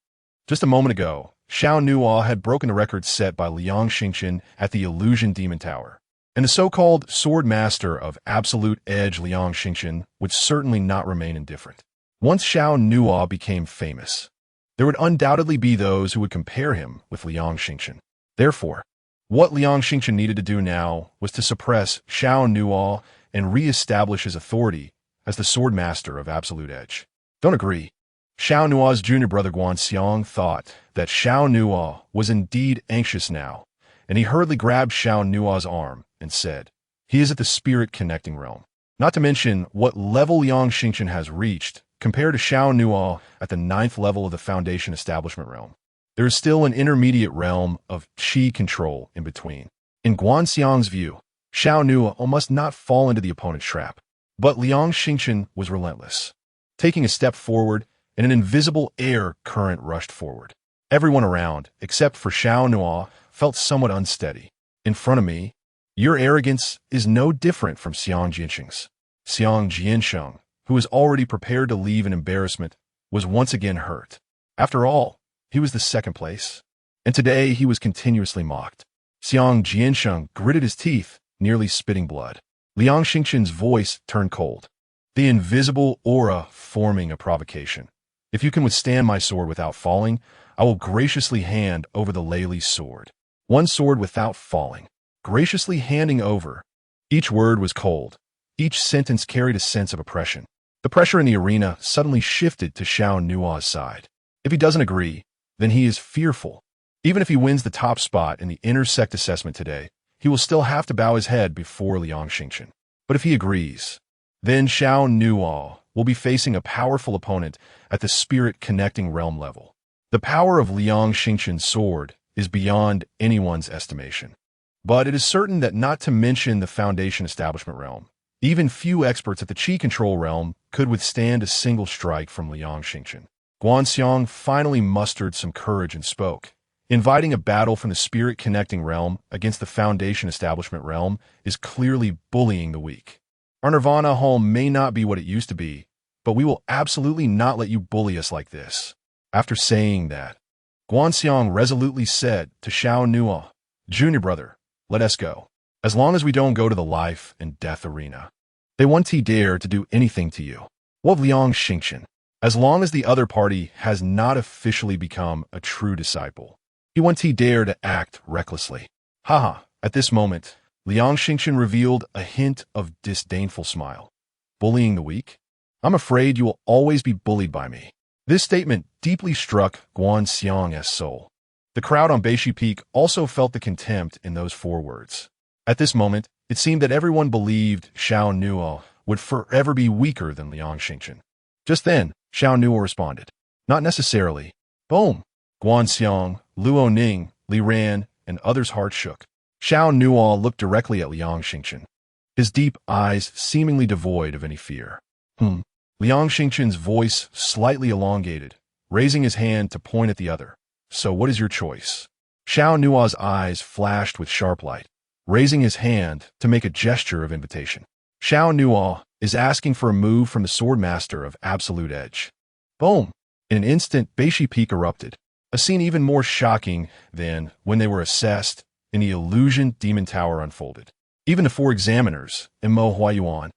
Just a moment ago, Xiao Nuo had broken the record set by Liang Xingchen at the Illusion Demon Tower, and the so-called sword master of absolute edge Liang Xingchen would certainly not remain indifferent. Once Xiao Nuo became famous, there would undoubtedly be those who would compare him with Liang Xingchen. Therefore, what Liang Xingchen needed to do now was to suppress Xiao Nuo and re-establish his authority as the sword master of absolute edge. Don't agree. Xiao Nuo's junior brother Guanxiang thought that Xiao Nuo was indeed anxious now, and he hurriedly grabbed Xiao Nuo's arm and said, he is at the spirit connecting realm. Not to mention what level Liang Xingchen has reached compared to Xiao Nuo at the 9th level of the Foundation Establishment realm. There is still an intermediate realm of qi control in between. In Guanxiang's view, Xiao Nuo must not fall into the opponent's trap. But Liang Xingchen was relentless. Taking a step forward, and an invisible air current rushed forward. Everyone around, except for Xiao Nuo, felt somewhat unsteady. In front of me, your arrogance is no different from Xiang Jiansheng's. Xiang Jiansheng, who was already prepared to leave in embarrassment, was once again hurt. After all, he was the second place, and today he was continuously mocked. Xiang Jiansheng gritted his teeth, nearly spitting blood. Liang Xingchen's voice turned cold, the invisible aura forming a provocation. If you can withstand my sword without falling, I will graciously hand over the Lely sword. One sword without falling, graciously handing over. Each word was cold. Each sentence carried a sense of oppression. The pressure in the arena suddenly shifted to Xiao Nuo's side. If he doesn't agree, then he is fearful. Even if he wins the top spot in the intersect assessment today, he will still have to bow his head before Liang Xingchen. But if he agrees, then Xiao Nuo will be facing a powerful opponent at the spirit connecting realm level. The power of Liang Xingchen's sword is beyond anyone's estimation. But it is certain that not to mention the Foundation Establishment realm, even few experts at the Qi control realm could withstand a single strike from Liang Xingchen. Guanxiang finally mustered some courage and spoke. Inviting a battle from the spirit connecting realm against the Foundation Establishment realm is clearly bullying the weak. Our Nirvana home may not be what it used to be, but we will absolutely not let you bully us like this. After saying that, Guanxiang resolutely said to Xiao Nuo, Junior brother, let us go. As long as we don't go to the life and death arena, they won't dare to do anything to you. What of Liang Xingchen? As long as the other party has not officially become a true disciple, he won't dare to act recklessly. Haha, at this moment, Liang Xingchen revealed a hint of disdainful smile. Bullying the weak? I'm afraid you will always be bullied by me. This statement deeply struck Guanxiang's soul. The crowd on Beishi Peak also felt the contempt in those 4 words. At this moment, it seemed that everyone believed Xiao Nuo would forever be weaker than Liang Xingchen. Just then, Xiao Nuo responded. Not necessarily. Boom! Guanxiang, Luo Ning, Li Ran, and others' hearts shook. Xiao Nuo looked directly at Liang Xingchen, his deep eyes seemingly devoid of any fear. Liang Xingchen's voice slightly elongated, raising his hand to point at the other. So what is your choice? Xiao Nuo's eyes flashed with sharp light, raising his hand to make a gesture of invitation. Xiao Nuo is asking for a move from the sword master of absolute edge. Boom! In an instant, Beishi Peak erupted, a scene even more shocking than when they were assessed in the Illusion Demon Tower unfolded. Even the 4 examiners, Mo Huayuan,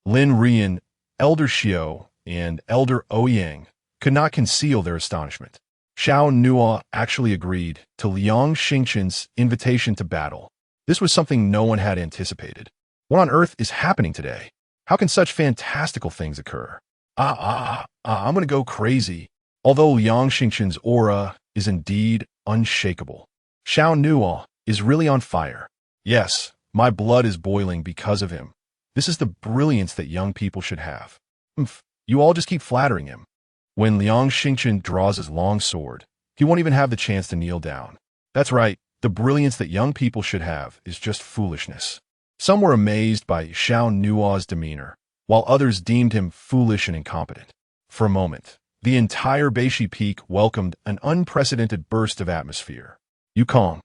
Lin Rian, Elder Xiao, and Elder Ouyang, could not conceal their astonishment. Xiao Nuo actually agreed to Liang Xingchen's invitation to battle. This was something no one had anticipated. What on earth is happening today? How can such fantastical things occur? I'm gonna go crazy. Although Liang Xingqin's aura is indeed unshakable, Xiao Nuo is really on fire. Yes, my blood is boiling because of him. This is the brilliance that young people should have. You all just keep flattering him. When Liang Xingqin draws his long sword, he won't even have the chance to kneel down. That's right, the brilliance that young people should have is just foolishness. Some were amazed by Xiao Nuo's demeanor, while others deemed him foolish and incompetent. For a moment, the entire Beishi Peak welcomed an unprecedented burst of atmosphere. Yukong,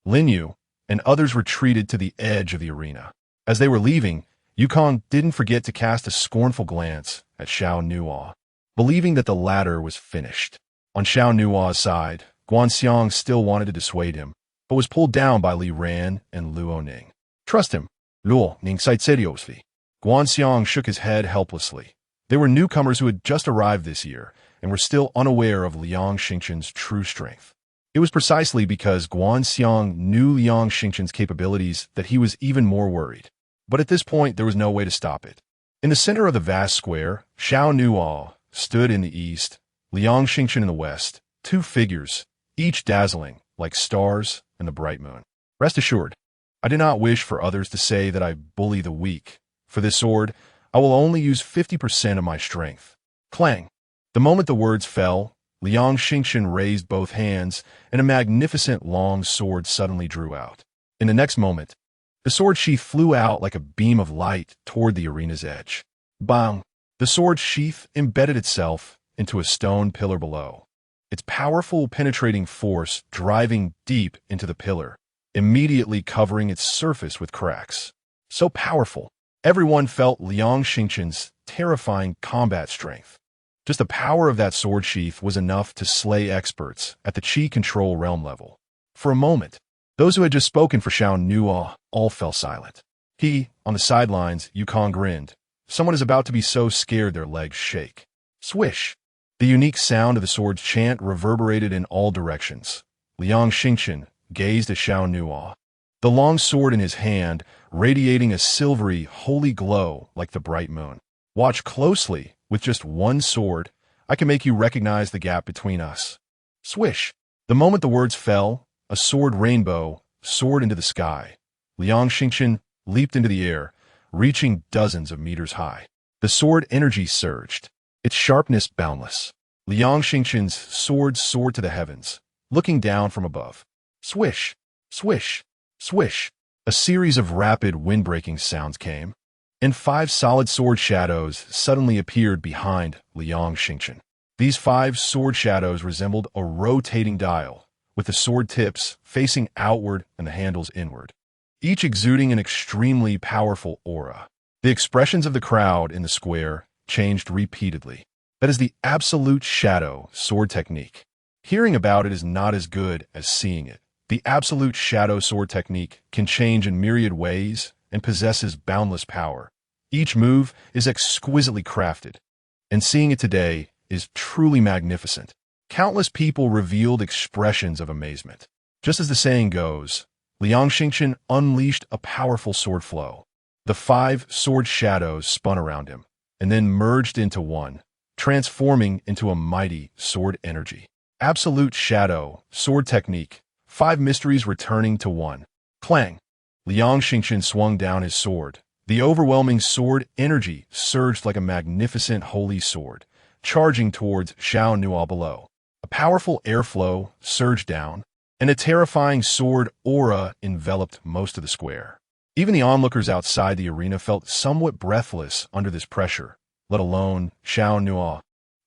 Linyu, and others retreated to the edge of the arena. As they were leaving, Yukong didn't forget to cast a scornful glance at Xiao Nuo, believing that the latter was finished. On Xiao Nuo's side, Guanxiang still wanted to dissuade him, but was pulled down by Li Ran and Luo Ning. Trust him, Luo Ning said seriously. Guanxiang shook his head helplessly. They were newcomers who had just arrived this year and were still unaware of Liang Xingqin's true strength. It was precisely because Guanxiang knew Liang Xingqin's capabilities that he was even more worried. But at this point, there was no way to stop it. In the center of the vast square, Xiao Nuo stood in the east, Liang Xingqin in the west, two figures, each dazzling like stars in the bright moon. Rest assured, I do not wish for others to say that I bully the weak. For this sword, I will only use 50% of my strength. Clang! The moment the words fell, Liang Xingqin raised both hands, and a magnificent long sword suddenly drew out. In the next moment, the sword sheath flew out like a beam of light toward the arena's edge. Bang! The sword sheath embedded itself into a stone pillar below, its powerful penetrating force driving deep into the pillar, immediately covering its surface with cracks. So powerful, everyone felt Liang Xingqin's terrifying combat strength. Just the power of that sword sheath was enough to slay experts at the Qi control realm level. For a moment, those who had just spoken for Xiao Nuo all fell silent. On the sidelines, Yukong grinned. Someone is about to be so scared their legs shake. Swish! The unique sound of the sword's chant reverberated in all directions. Liang Xingqin gazed at Xiao Nuo, the long sword in his hand radiating a silvery, holy glow like the bright moon. Watch closely. With just one sword, I can make you recognize the gap between us. Swish! The moment the words fell, a sword rainbow soared into the sky. Liang Xingqin leaped into the air, reaching dozens of meters high. The sword energy surged, its sharpness boundless. Liang Xingqin's sword soared to the heavens, looking down from above. Swish! Swish! Swish! A series of rapid wind-breaking sounds came, and 5 solid sword shadows suddenly appeared behind Liang Xingqin. These 5 sword shadows resembled a rotating dial, with the sword tips facing outward and the handles inward, each exuding an extremely powerful aura. The expressions of the crowd in the square changed repeatedly. That is the absolute shadow sword technique. Hearing about it is not as good as seeing it. The absolute shadow sword technique can change in myriad ways and possesses boundless power. Each move is exquisitely crafted, and seeing it today is truly magnificent. Countless people revealed expressions of amazement. Just as the saying goes, Liang Xingqin unleashed a powerful sword flow. The 5 sword shadows spun around him, and then merged into one, transforming into a mighty sword energy. Absolute shadow, sword technique, 5 mysteries returning to one. Clang! Liang Xingqin swung down his sword. The overwhelming sword energy surged like a magnificent holy sword, charging towards Xiao Nuo below. A powerful airflow surged down, and a terrifying sword aura enveloped most of the square. Even the onlookers outside the arena felt somewhat breathless under this pressure, let alone Xiao Nuo,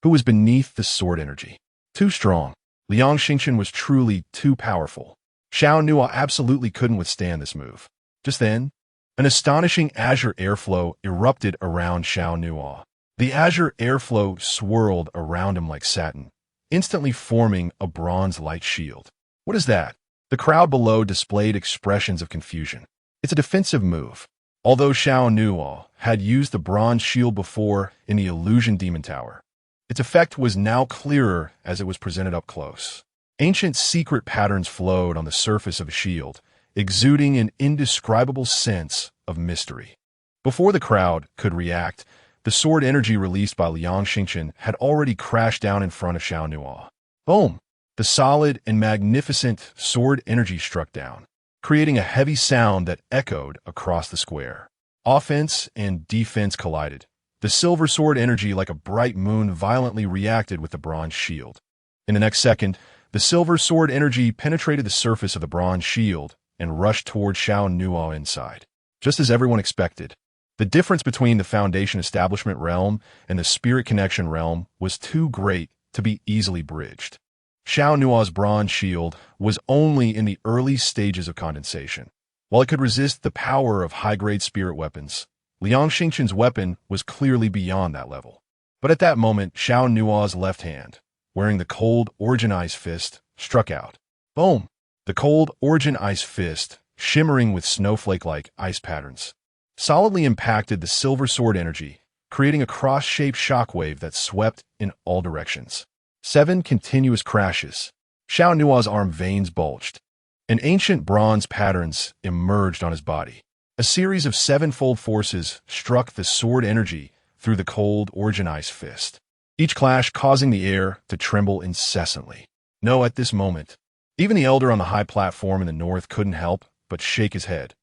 who was beneath the sword energy. Too strong. Liang Xingqin was truly too powerful. Xiao Nuo absolutely couldn't withstand this move. Just then, an astonishing azure airflow erupted around Xiao Nuo. The azure airflow swirled around him like satin, instantly forming a bronze light shield. What is that? The crowd below displayed expressions of confusion. It's a defensive move. Although Xiao Nuo had used the bronze shield before in the Illusion Demon Tower, its effect was now clearer as it was presented up close. Ancient secret patterns flowed on the surface of a shield, exuding an indescribable sense of mystery. Before the crowd could react, The sword energy released by Liang Xingchen had already crashed down in front of Xiao Nuo. Boom! The solid and magnificent sword energy struck down, creating a heavy sound that echoed across the square. Offense and defense collided. The silver sword energy, like a bright moon, violently reacted with the bronze shield. In the next second, the silver sword energy penetrated the surface of the bronze shield and rushed toward Xiao Nuo inside. Just as everyone expected, the difference between the Foundation Establishment realm and the Spirit Connection realm was too great to be easily bridged. Xiao Nuo's bronze shield was only in the early stages of condensation. While it could resist the power of high-grade spirit weapons, Liang Xingchen's weapon was clearly beyond that level. But at that moment, Xiao Nuo's left hand, wearing the cold Origin Ice Fist, struck out. Boom! The cold Origin Ice Fist, shimmering with snowflake-like ice patterns, solidly impacted the silver sword energy, creating a cross-shaped shockwave that swept in all directions. 7 continuous crashes. Xiao Nuo's arm veins bulged, and ancient bronze patterns emerged on his body. A series of 7-fold forces struck the sword energy through the cold Origin Ice Fist, each clash causing the air to tremble incessantly. No, at this moment, even the elder on the high platform in the north couldn't help but shake his head.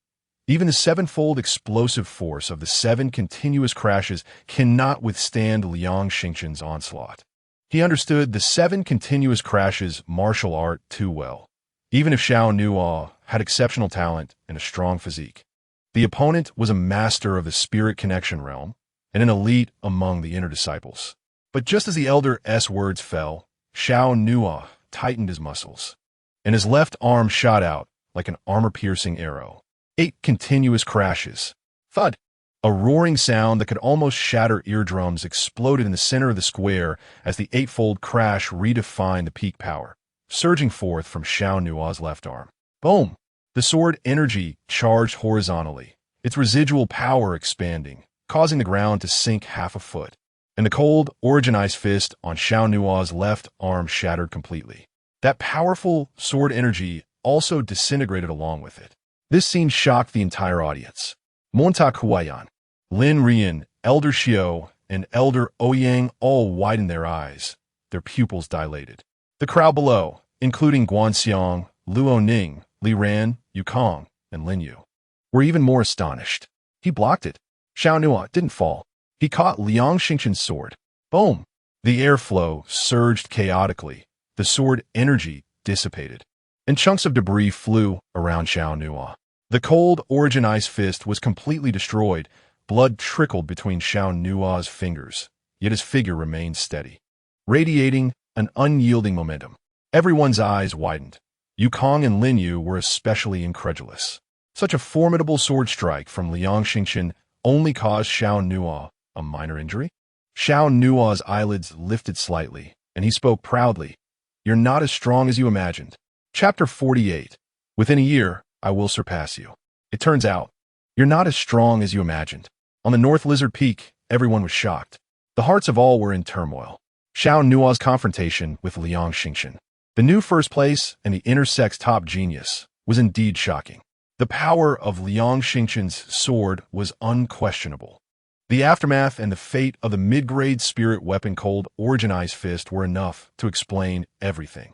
Even the 7-fold explosive force of the 7 continuous crashes cannot withstand Liang Xingchen's onslaught. He understood the 7 continuous crashes martial art too well, even if Xiao Nuo had exceptional talent and a strong physique. The opponent was a master of the Spirit Connection realm and an elite among the inner disciples. But just as the elder's words fell, Xiao Nuo tightened his muscles, and his left arm shot out like an armor-piercing arrow. 8 continuous crashes. Thud! A roaring sound that could almost shatter eardrums exploded in the center of the square as the 8-fold crash redefined the peak power, surging forth from Xiao Nuo's left arm. Boom! The sword energy charged horizontally, its residual power expanding, causing the ground to sink half a foot. And the cold Origin Ice Fist on Xiao Nuo's left arm shattered completely. That powerful sword energy also disintegrated along with it. This scene shocked the entire audience. Monta Kuayan, Lin Rian, Elder Xiao, and Elder Ouyang all widened their eyes, their pupils dilated. The crowd below, including Guanxiang, Luo Ning, Li Ran, Yukong, and Lin Yu, were even more astonished. He blocked it. Xiao Nuo didn't fall. He caught Liang Xingchen's sword. Boom! The airflow surged chaotically. The sword energy dissipated, and chunks of debris flew around Xiao Nuo. The cold Origin Ice Fist was completely destroyed. Blood trickled between Xiao Nuo's fingers, yet his figure remained steady, radiating an unyielding momentum. Everyone's eyes widened. Yukong and Lin Yu were especially incredulous. Such a formidable sword strike from Liang Xingchen only caused Xiao Nuo a minor injury? Xiao Nuo's eyelids lifted slightly, and he spoke proudly. You're not as strong as you imagined. Chapter 48. Within a year, I will surpass you. It turns out, you're not as strong as you imagined. On the North Lizard Peak, everyone was shocked. The hearts of all were in turmoil. Xiao Nuo's confrontation with Liang Xingchen, the new first place and the intersex top genius, was indeed shocking. The power of Liang Xingchen's sword was unquestionable. The aftermath and the fate of the mid-grade spirit weapon cold Origin Ice Fist were enough to explain everything.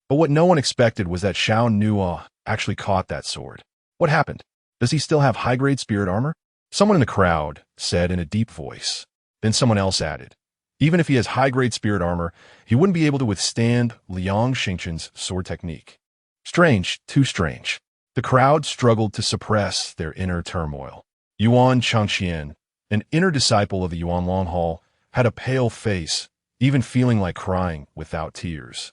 But what no one expected was that Xiao Nuo actually caught that sword. What happened? Does he still have high-grade spirit armor? Someone in the crowd said in a deep voice. Then someone else added, even if he has high-grade spirit armor, he wouldn't be able to withstand Liang Xingchen's sword technique. Strange, too strange. The crowd struggled to suppress their inner turmoil. Yuan Changqian, an inner disciple of the Yuan Longhall, had a pale face, even feeling like crying without tears.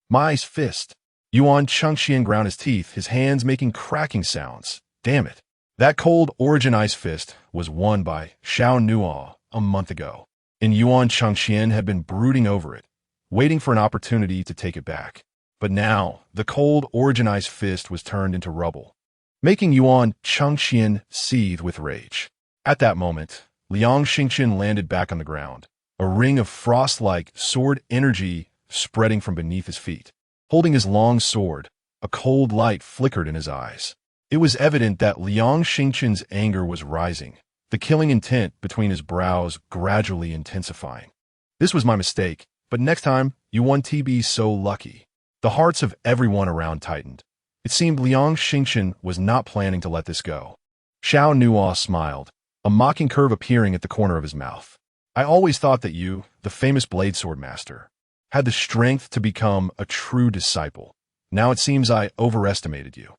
My fist. Yuan Changqian ground his teeth, his hands making cracking sounds. Damn it. That cold Origin Ice Fist was won by Xiao Nuo a month ago, and Yuan Changqian had been brooding over it, waiting for an opportunity to take it back. But now, the cold Origin Ice Fist was turned into rubble, making Yuan Changqian seethe with rage. At that moment, Liang Xingchen landed back on the ground, a ring of frost-like sword energy spreading from beneath his feet. Holding his long sword, a cold light flickered in his eyes. It was evident that Liang Xingchen's anger was rising, the killing intent between his brows gradually intensifying. This was my mistake, but next time, you won't be so lucky. The hearts of everyone around tightened. It seemed Liang Xingchen was not planning to let this go. Xiao Nuo smiled, a mocking curve appearing at the corner of his mouth. I always thought that you, the famous blade sword master, had the strength to become a true disciple. Now it seems I overestimated you.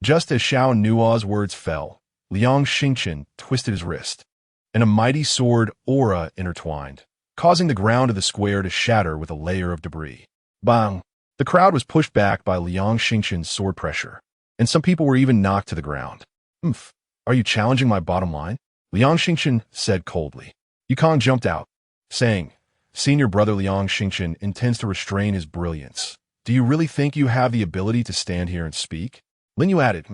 Just as Xiao Nuo's words fell, Liang Xingchen twisted his wrist, and a mighty sword aura intertwined, causing the ground of the square to shatter with a layer of debris. Bang! The crowd was pushed back by Liang Xingchen's sword pressure, and some people were even knocked to the ground. Are you challenging my bottom line? Liang Xingchen said coldly. Yukong jumped out, saying, Senior brother Liang Xingchen intends to restrain his brilliance. Do you really think you have the ability to stand here and speak? Lin Yu added,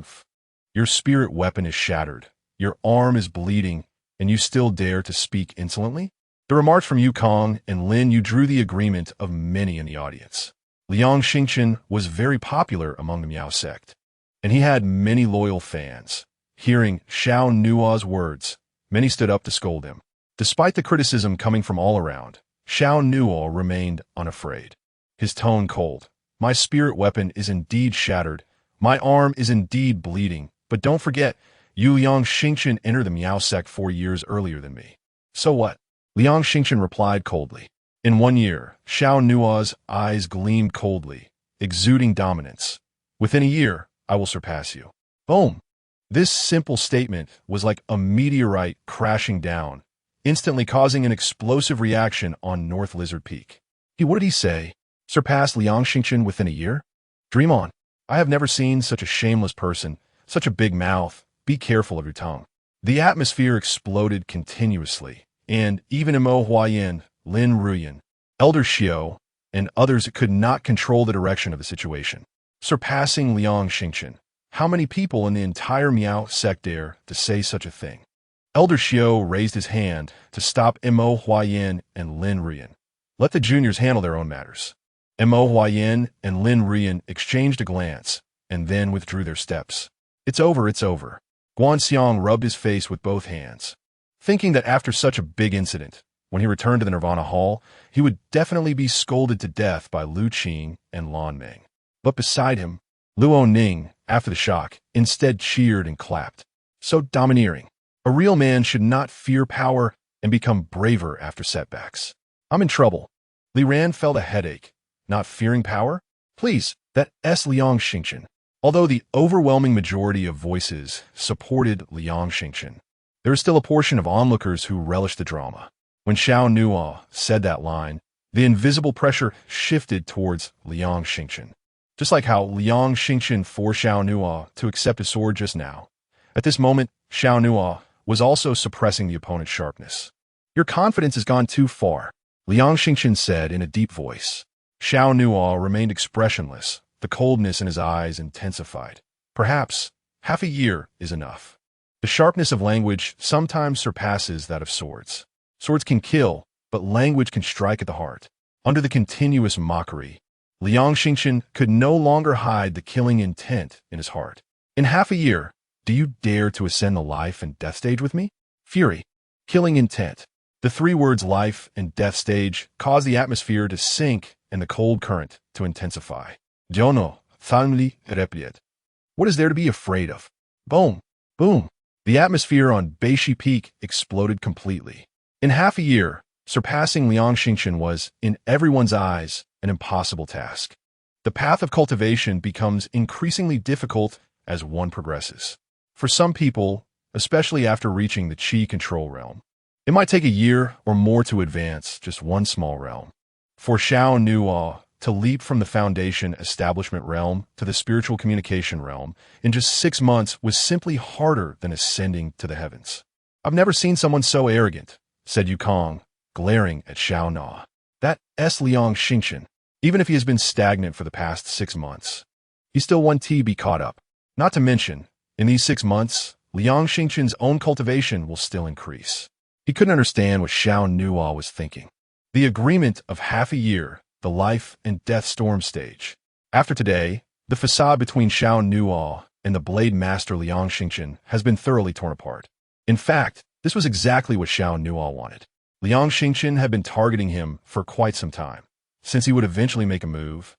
Your spirit weapon is shattered, your arm is bleeding, and you still dare to speak insolently? The remarks from Yukong and Lin Yu drew the agreement of many in the audience. Liang Xingchen was very popular among the Miao sect, and he had many loyal fans. Hearing Xiao Nuo's words, many stood up to scold him. Despite the criticism coming from all around, Xiao Nuo remained unafraid. His tone cold. My spirit weapon is indeed shattered. My arm is indeed bleeding. But don't forget, you Liang Xingchen entered the Miao sect 4 years earlier than me. So what? Liang Xingchen replied coldly. In 1 year, Xiao Nuo's eyes gleamed coldly, exuding dominance. Within a year, I will surpass you. Boom! This simple statement was like a meteorite crashing down, instantly causing an explosive reaction on North Lizard Peak. What did he say? Surpass Liang Xingchen within a year? Dream on. I have never seen such a shameless person, such a big mouth. Be careful of your tongue. The atmosphere exploded continuously, and even Mo Huayan, Lin Ruyan, Elder Xiao, and others could not control the direction of the situation. Surpassing Liang Xingchen. How many people in the entire Miao sect dare to say such a thing? Elder Xiao raised his hand to stop Mo Huayan and Lin Ruyan. Let the juniors handle their own matters. Mo Huayan and Lin Ruyan exchanged a glance, and then withdrew their steps. It's over, it's over. Guanxiang rubbed his face with both hands, thinking that after such a big incident, when he returned to the Nirvana Hall, he would definitely be scolded to death by Lu Qing and Lan Meng. But beside him, Luo Ning, after the shock, instead cheered and clapped. So domineering. A real man should not fear power and become braver after setbacks. I'm in trouble. Li Ran felt a headache. Not fearing power? Please, that Liang Xingchen. Although the overwhelming majority of voices supported Liang Xingchen, there is still a portion of onlookers who relished the drama. When Xiao Nuo said that line, the invisible pressure shifted towards Liang Xingchen. Just like how Liang Xingchen forced Xiao Nuo to accept his sword just now. At this moment, Xiao Nuo was also suppressing the opponent's sharpness. Your confidence has gone too far, Liang Xingchen said in a deep voice. Xiao Nuo remained expressionless, the coldness in his eyes intensified. Perhaps half a year is enough. The sharpness of language sometimes surpasses that of swords. Swords can kill, but language can strike at the heart. Under the continuous mockery, Liang Xingchen could no longer hide the killing intent in his heart. In half a year, do you dare to ascend the life and death stage with me? Fury. Killing intent. The 3 words life and death stage cause the atmosphere to sink and the cold current to intensify. Jono, family, replied. What is there to be afraid of? Boom. Boom. The atmosphere on Beishi Peak exploded completely. In half a year, surpassing Liang Xingchen was, in everyone's eyes, an impossible task. The path of cultivation becomes increasingly difficult as one progresses. For some people, especially after reaching the Qi control realm, it might take a year or more to advance just one small realm. For Xiao Nuo to leap from the foundation establishment realm to the spiritual communication realm in just 6 months was simply harder than ascending to the heavens. I've never seen someone so arrogant, said Yukong, glaring at Xiao Nuo. That Liang Xingchen, even if he has been stagnant for the past 6 months, he still wants to be caught up. Not to mention, in these 6 months, Liang Xingchen's own cultivation will still increase. He couldn't understand what Xiao Nuo was thinking. The agreement of half a year, the life and death storm stage. After today, the facade between Xiao Nuo and the blade master Liang Xingchen has been thoroughly torn apart. In fact, this was exactly what Xiao Nuo wanted. Liang Xingqian had been targeting him for quite some time. Since he would eventually make a move,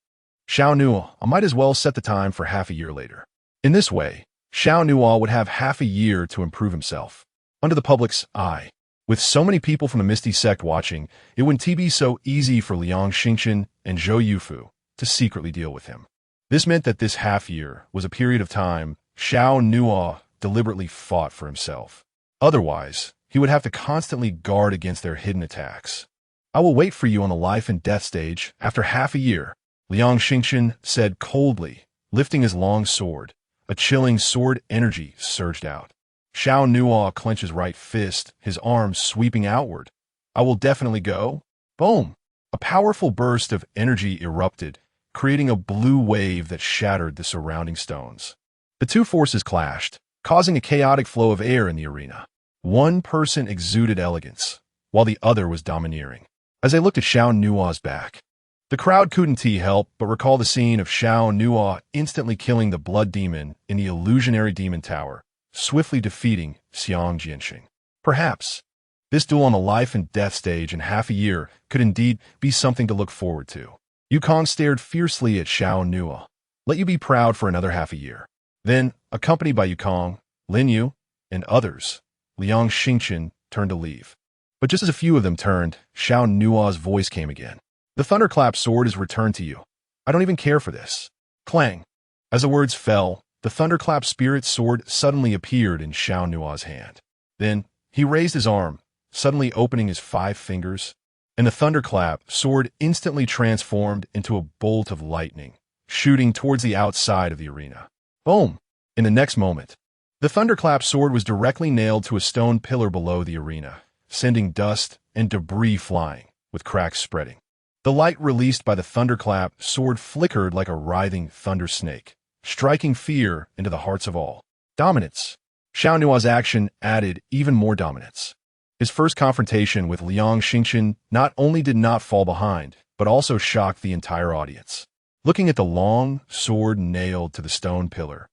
Xiao Nuo, I might as well set the time for half a year later. In this way, Xiao Nuo would have half a year to improve himself. Under the public's eye, with so many people from the Misty sect watching, it wouldn't be so easy for Liang Xingqian and Zhou Yufu to secretly deal with him. This meant that this half year was a period of time Xiao Nuo deliberately fought for himself. Otherwise, he would have to constantly guard against their hidden attacks. I will wait for you on the life and death stage after half a year, Liang Xingqian said coldly, lifting his long sword. A chilling sword energy surged out. Xiao Nuo clenched his right fist, his arms sweeping outward. I will definitely go. Boom! A powerful burst of energy erupted, creating a blue wave that shattered the surrounding stones. The two forces clashed, causing a chaotic flow of air in the arena. One person exuded elegance, while the other was domineering. As they looked at Xiao Nuo's back, the crowd couldn't help but recall the scene of Xiao Nuo instantly killing the blood demon in the illusionary demon tower, swiftly defeating Xiang Jianxing. Perhaps this duel on the life and death stage in half a year could indeed be something to look forward to. Yukong stared fiercely at Xiao Nuo. Let you be proud for another half a year. Then, accompanied by Yukong, Lin Yu, and others, Liang Xingqian turned to leave. But just as a few of them turned, Xiao Nuo's voice came again. The thunderclap sword is returned to you. I don't even care for this. Clang. As the words fell, the thunderclap spirit sword suddenly appeared in Xiao Nuo's hand. Then, he raised his arm, suddenly opening his 5 fingers, and the thunderclap sword instantly transformed into a bolt of lightning, shooting towards the outside of the arena. Boom! In the next moment, the thunderclap sword was directly nailed to a stone pillar below the arena, sending dust and debris flying, with cracks spreading. The light released by the thunderclap sword flickered like a writhing thunder snake, striking fear into the hearts of all. Dominance. Xiao Nuo's action added even more dominance. His first confrontation with Liang Xingqian not only did not fall behind, but also shocked the entire audience. Looking at the long sword nailed to the stone pillar,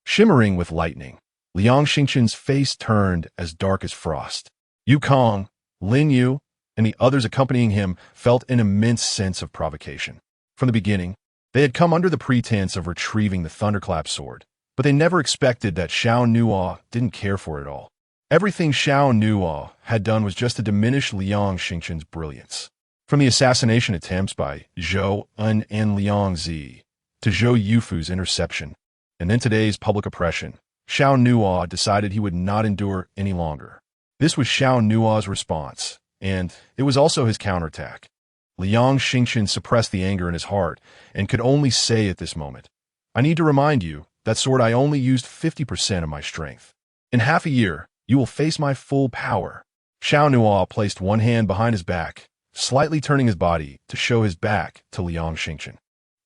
shimmering with lightning, Liang Xingqian's face turned as dark as frost. Yukong, Lin Yu, and the others accompanying him felt an immense sense of provocation. From the beginning, they had come under the pretense of retrieving the thunderclap sword, but they never expected that Xiao Nuo didn't care for it at all. Everything Xiao Nuo had done was just to diminish Liang Xingqian's brilliance. From the assassination attempts by Zhou Un and Liang Zi, to Zhou Yufu's interception, and then today's public oppression, Xiao Nuo decided he would not endure any longer. This was Xiao Nuo's response, and it was also his counterattack. Liang Xingqian suppressed the anger in his heart and could only say at this moment, I need to remind you, that sword I only used 50% of my strength. In half a year, you will face my full power. Xiao Nuo placed one hand behind his back, slightly turning his body to show his back to Liang Xingqian.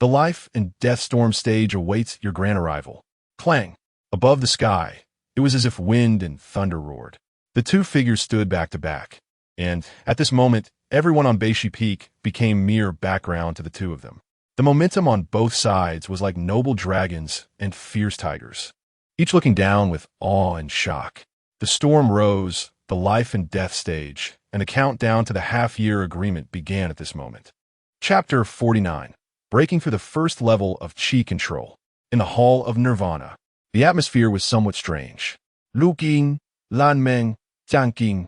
The life and death storm stage awaits your grand arrival. Clang! Above the sky, it was as if wind and thunder roared. The two figures stood back to back, and at this moment, everyone on Beishi Peak became mere background to the two of them. The momentum on both sides was like noble dragons and fierce tigers, each looking down with awe and shock. The storm rose, the life and death stage, and the countdown to the half-year agreement began at this moment. Chapter 49. Breaking through the first level of Qi control. In the Hall of Nirvana, the atmosphere was somewhat strange. Lu Qing, Lan Meng, Jiang Qing,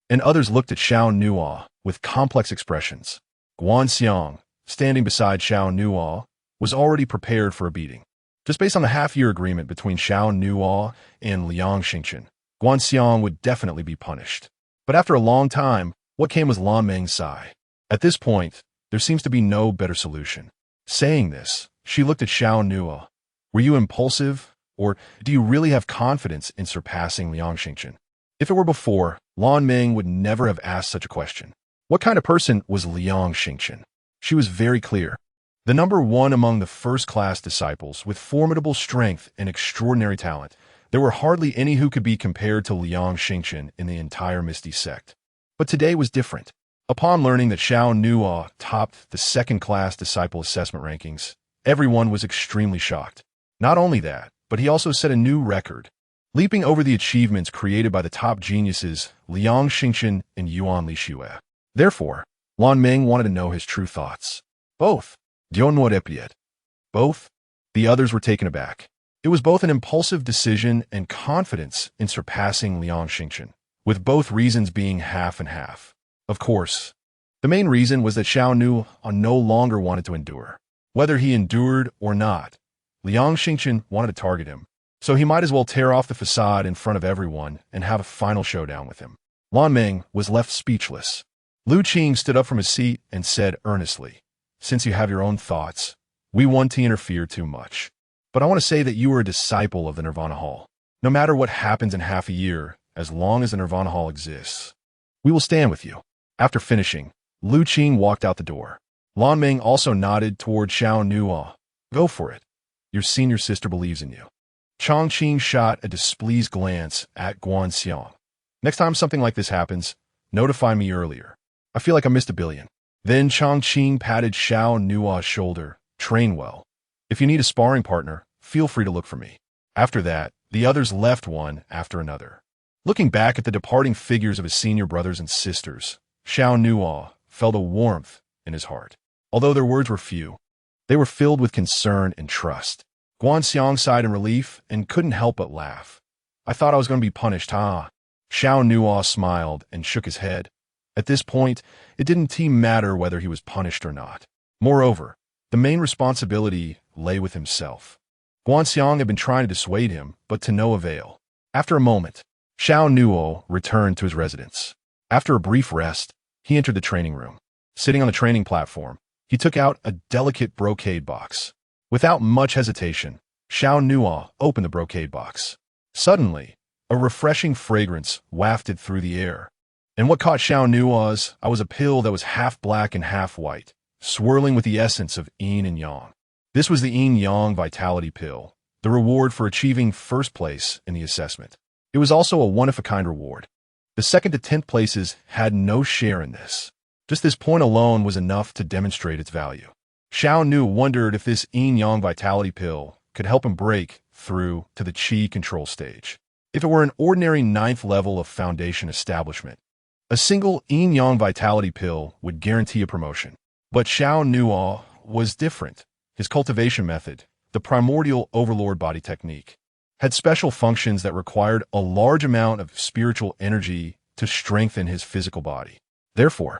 and others looked at Xiao Nuo with complex expressions. Guan Xiang, standing beside Xiao Nuo, was already prepared for a beating. Just based on the half-year agreement between Xiao Nuo and Liang Xingqian, Guan Xiang would definitely be punished. But after a long time, what came was Lan Meng's sigh. At this point, there seems to be no better solution. Saying this, she looked at Xiao Nuo. Were you impulsive, or do you really have confidence in surpassing Liang Xingqian? If it were before, Lan Meng would never have asked such a question. What kind of person was Liang Xingqian? She was very clear. The number one among the first-class disciples with formidable strength and extraordinary talent. There were hardly any who could be compared to Liang Xingqian in the entire Misty sect. But today was different. Upon learning that Xiao Nuo topped the second-class disciple assessment rankings, everyone was extremely shocked. Not only that, but he also set a new record. leaping over the achievements created by the top geniuses Liang Xingchen and Yuan Lixue. Therefore, Lan Ming wanted to know his true thoughts. Both. Both. The others were taken aback. It was both an impulsive decision and confidence in surpassing Liang Xingchen, with both reasons being half and half. Of course, the main reason was that Xiao Nuo no longer wanted to endure. Whether he endured or not, Liang Xingchen wanted to target him, so he might as well tear off the facade in front of everyone and have a final showdown with him. Lan Ming was left speechless. Lu Qing stood up from his seat and said earnestly, "Since you have your own thoughts, we want to interfere too much. But I want to say that you are a disciple of the Nirvana Hall. No matter what happens in half a year, as long as the Nirvana Hall exists, we will stand with you." After finishing, Lu Qing walked out the door. Lan Ming also nodded toward Xiao Nuo. "Go for it. Your senior sister believes in you." Chongqing shot a displeased glance at Guanxiang. "Next time something like this happens, notify me earlier. I feel like I missed a billion." Then Chongqing patted Xiao Nuo's shoulder. "Train well. If you need a sparring partner, feel free to look for me." After that, the others left one after another. Looking back at the departing figures of his senior brothers and sisters, Xiao Nuo felt a warmth in his heart. Although their words were few, they were filled with concern and trust. Guanxiang sighed in relief and couldn't help but laugh. "I thought I was going to be punished, huh?" Xiao Nuo smiled and shook his head. At this point, it didn't matter whether he was punished or not. Moreover, the main responsibility lay with himself. Guanxiang had been trying to dissuade him, but to no avail. After a moment, Xiao Nuo returned to his residence. After a brief rest, he entered the training room. Sitting on the training platform, he took out a delicate brocade box. Without much hesitation, Xiao Nuo opened the brocade box. Suddenly, a refreshing fragrance wafted through the air. And what caught Xiao Nuo's eye was a pill that was half black and half white, swirling with the essence of yin and yang. This was the yin-yang vitality pill, the reward for achieving first place in the assessment. It was also a one-of-a-kind reward. The 2nd to 10th places had no share in this. Just this point alone was enough to demonstrate its value. Xiao Nu wondered if this yin-yang vitality pill could help him break through to the Qi control stage. If it were an ordinary 9th level of foundation establishment, a single yin-yang vitality pill would guarantee a promotion. But Xiao Nuo was different. His cultivation method, the primordial overlord body technique, had special functions that required a large amount of spiritual energy to strengthen his physical body. Therefore,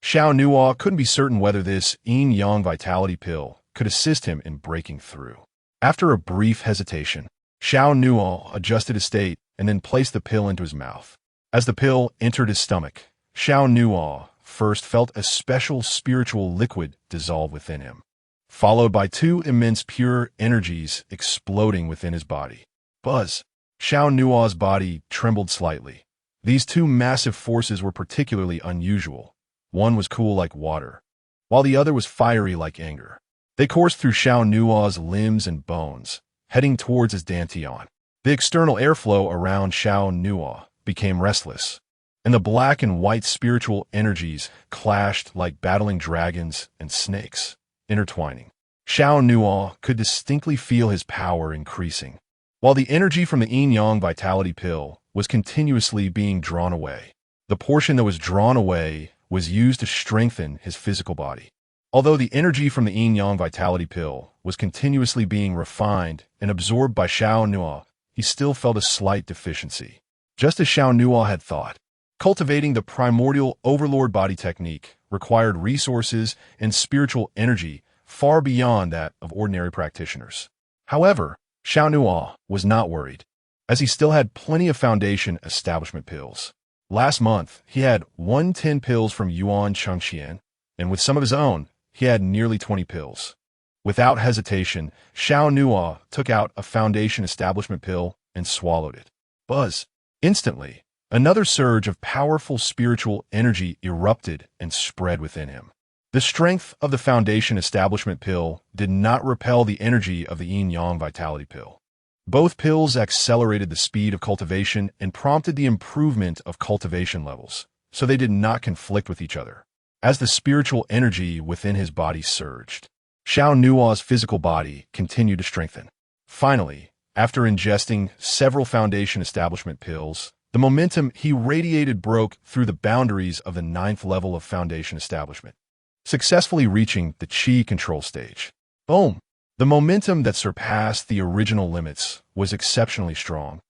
Xiao Nuo couldn't be certain whether this yin-yang vitality pill could assist him in breaking through. After a brief hesitation, Xiao Nuo adjusted his state and then placed the pill into his mouth. As the pill entered his stomach, Xiao Nuo first felt a special spiritual liquid dissolve within him, followed by 2 immense pure energies exploding within his body. Buzz! Xiao Nuo's body trembled slightly. These 2 massive forces were particularly unusual. One was cool like water, while the other was fiery like anger. They coursed through Xiao Nuo's limbs and bones, heading towards his dantian. The external airflow around Xiao Nuo became restless, and the black and white spiritual energies clashed like battling dragons and snakes, intertwining. Xiao Nuo could distinctly feel his power increasing, while the energy from the yin-yang vitality pill was continuously being drawn away. The portion that was drawn away was used to strengthen his physical body. Although the energy from the yin-yang vitality pill was continuously being refined and absorbed by Xiao Nuo, he still felt a slight deficiency. Just as Xiao Nuo had thought, cultivating the primordial overlord body technique required resources and spiritual energy far beyond that of ordinary practitioners. However, Xiao Nuo was not worried, as he still had plenty of foundation establishment pills. Last month, he had 110 pills from Yuan Chengxian, and with some of his own, he had nearly 20 pills. Without hesitation, Xiao Nuo took out a foundation establishment pill and swallowed it. Buzz! Instantly, another surge of powerful spiritual energy erupted and spread within him. The strength of the foundation establishment pill did not repel the energy of the yin-yang vitality pill. Both pills accelerated the speed of cultivation and prompted the improvement of cultivation levels, so they did not conflict with each other. As the spiritual energy within his body surged, Xiao Nuo's physical body continued to strengthen. Finally, After ingesting several Foundation Establishment pills, the momentum he radiated broke through the boundaries of the 9th level of Foundation Establishment, successfully reaching the Qi control stage. Boom! The momentum that surpassed the original limits was exceptionally strong,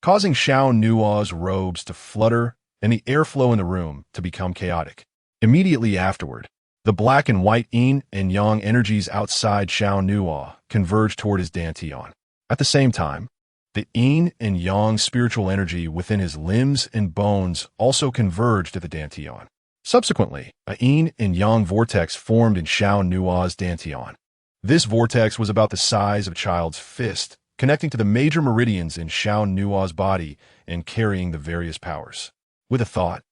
causing Xiao Nuo's robes to flutter and the airflow in the room to become chaotic. Immediately afterward, the black and white yin and yang energies outside Xiao Nuo converged toward his dantian. At the same time, the yin and yang spiritual energy within his limbs and bones also converged at the dantian. Subsequently, a yin and yang vortex formed in Xiao Nuo's dantian. This vortex was about the size of a child's fist, connecting to the major meridians in Xiao Nuo's body and carrying the various powers. With a thought,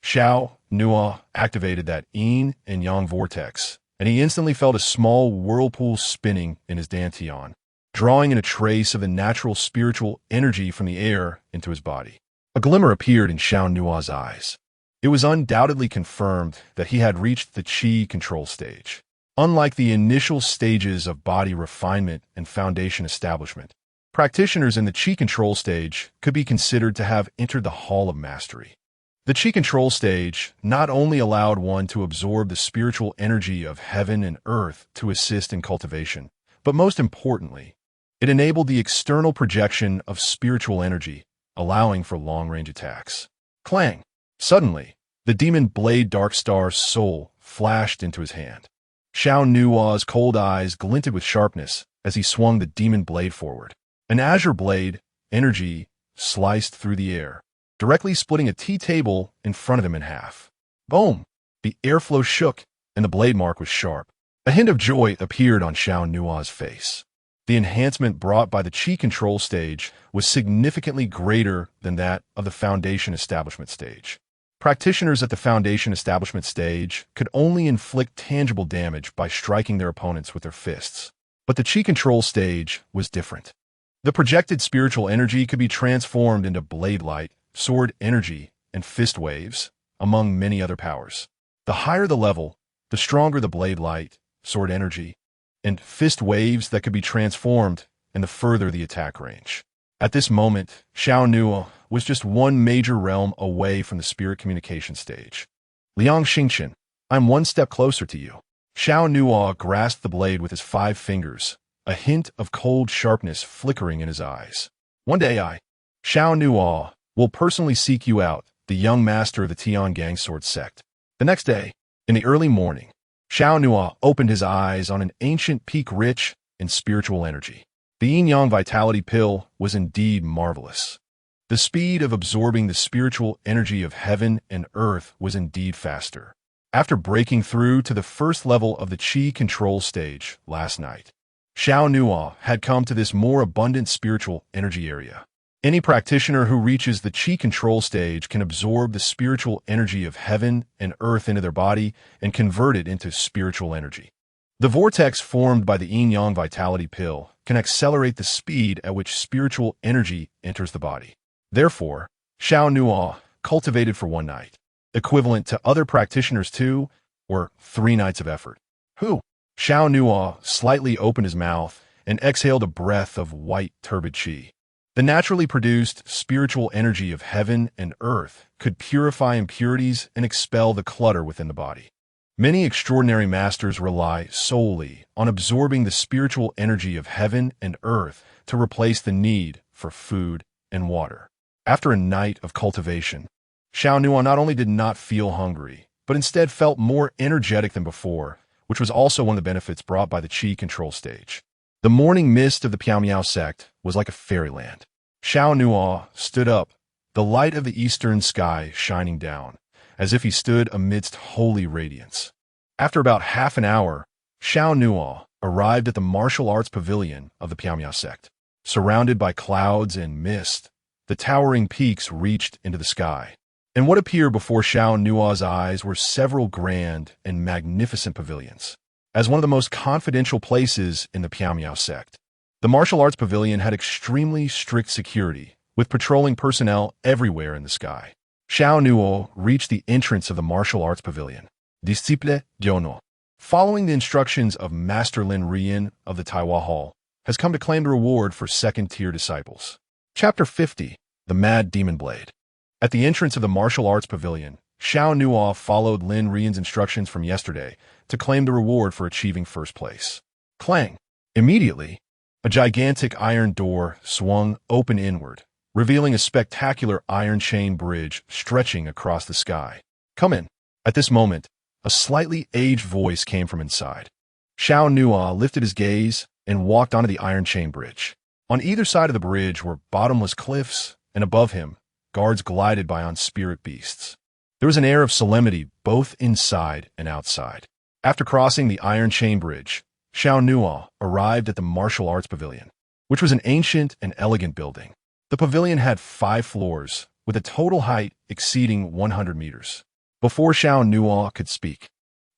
Xiao Nuo activated that yin and yang vortex, and he instantly felt a small whirlpool spinning in his dantian, drawing in a trace of the natural spiritual energy from the air into his body. A glimmer appeared in Xiao Nuo's eyes. It was undoubtedly confirmed that he had reached the Qi control stage. Unlike the initial stages of body refinement and Foundation Establishment, practitioners in the Qi control stage could be considered to have entered the Hall of Mastery. The Qi control stage not only allowed one to absorb the spiritual energy of heaven and earth to assist in cultivation, but most importantly, it enabled the external projection of spiritual energy, allowing for long-range attacks. Clang! Suddenly, the demon blade Dark Star's soul flashed into his hand. Xiao Nuo's cold eyes glinted with sharpness as he swung the demon blade forward. An azure blade, energy, sliced through the air, directly splitting a tea table in front of him in half. Boom! The airflow shook, and the blade mark was sharp. A hint of joy appeared on Xiao Nuo's face. The enhancement brought by the Qi control stage was significantly greater than that of the Foundation Establishment stage. Practitioners at the Foundation Establishment stage could only inflict tangible damage by striking their opponents with their fists. But the Qi control stage was different. The projected spiritual energy could be transformed into blade light, sword energy, and fist waves, among many other powers. The higher the level, the stronger the blade light, sword energy, and fist waves that could be transformed, and the further the attack range. At this moment, Xiao Nuo was just one major realm away from the spirit communication stage. Liang Xingqian, I'm one step closer to you. Xiao Nuo grasped the blade with his 5 fingers, a hint of cold sharpness flickering in his eyes. One day Xiao Nuo, will personally seek you out, the young master of the Tiangang sword sect. The next day, in the early morning, Xiao Nuo opened his eyes on an ancient peak rich in spiritual energy. The yin-yang vitality pill was indeed marvelous. The speed of absorbing the spiritual energy of heaven and earth was indeed faster. After breaking through to the first level of the Qi control stage last night, Xiao Nuo had come to this more abundant spiritual energy area. Any practitioner who reaches the Qi control stage can absorb the spiritual energy of heaven and earth into their body and convert it into spiritual energy. The vortex formed by the yin-yang vitality pill can accelerate the speed at which spiritual energy enters the body. Therefore, Xiao Nuo cultivated for one night, equivalent to other practitioners' 2 or 3 nights of effort. Xiao Nuo slightly opened his mouth and exhaled a breath of white turbid qi. The naturally produced spiritual energy of heaven and earth could purify impurities and expel the clutter within the body. Many extraordinary masters rely solely on absorbing the spiritual energy of heaven and earth to replace the need for food and water. After a night of cultivation, Xiao Nuo not only did not feel hungry, but instead felt more energetic than before, which was also one of the benefits brought by the Qi control stage. The morning mist of the Piao sect was like a fairyland. Xiao Nuo stood up, the light of the eastern sky shining down, as if he stood amidst holy radiance. After about half an hour, Xiao Nuo arrived at the martial arts pavilion of the Piao sect. Surrounded by clouds and mist, the towering peaks reached into the sky. And what appeared before Xiao Nuo's eyes were several grand and magnificent pavilions. As one of the most confidential places in the Piao sect, the martial arts pavilion had extremely strict security, with patrolling personnel everywhere in the sky. Xiao Nuo reached the entrance of the martial arts pavilion. Disciple Xiao Nuo. Following the instructions of Master Lin Rian of the Taiwa Hall, has come to claim the reward for second-tier disciples. Chapter 50. The Mad Demon Blade. At the entrance of the martial arts pavilion, Xiao Nuo followed Lin Rian's instructions from yesterday to claim the reward for achieving first place. Clang! Immediately, a gigantic iron door swung open inward, revealing a spectacular iron chain bridge stretching across the sky. Come in. At this moment, a slightly aged voice came from inside. Xiao Nuo lifted his gaze and walked onto the iron chain bridge. On either side of the bridge were bottomless cliffs, and above him, guards glided by on spirit beasts. There was an air of solemnity both inside and outside. After crossing the iron chain bridge, Xiao Nuo arrived at the martial arts pavilion, which was an ancient and elegant building. The pavilion had 5 floors, with a total height exceeding 100 meters. Before Xiao Nuo could speak,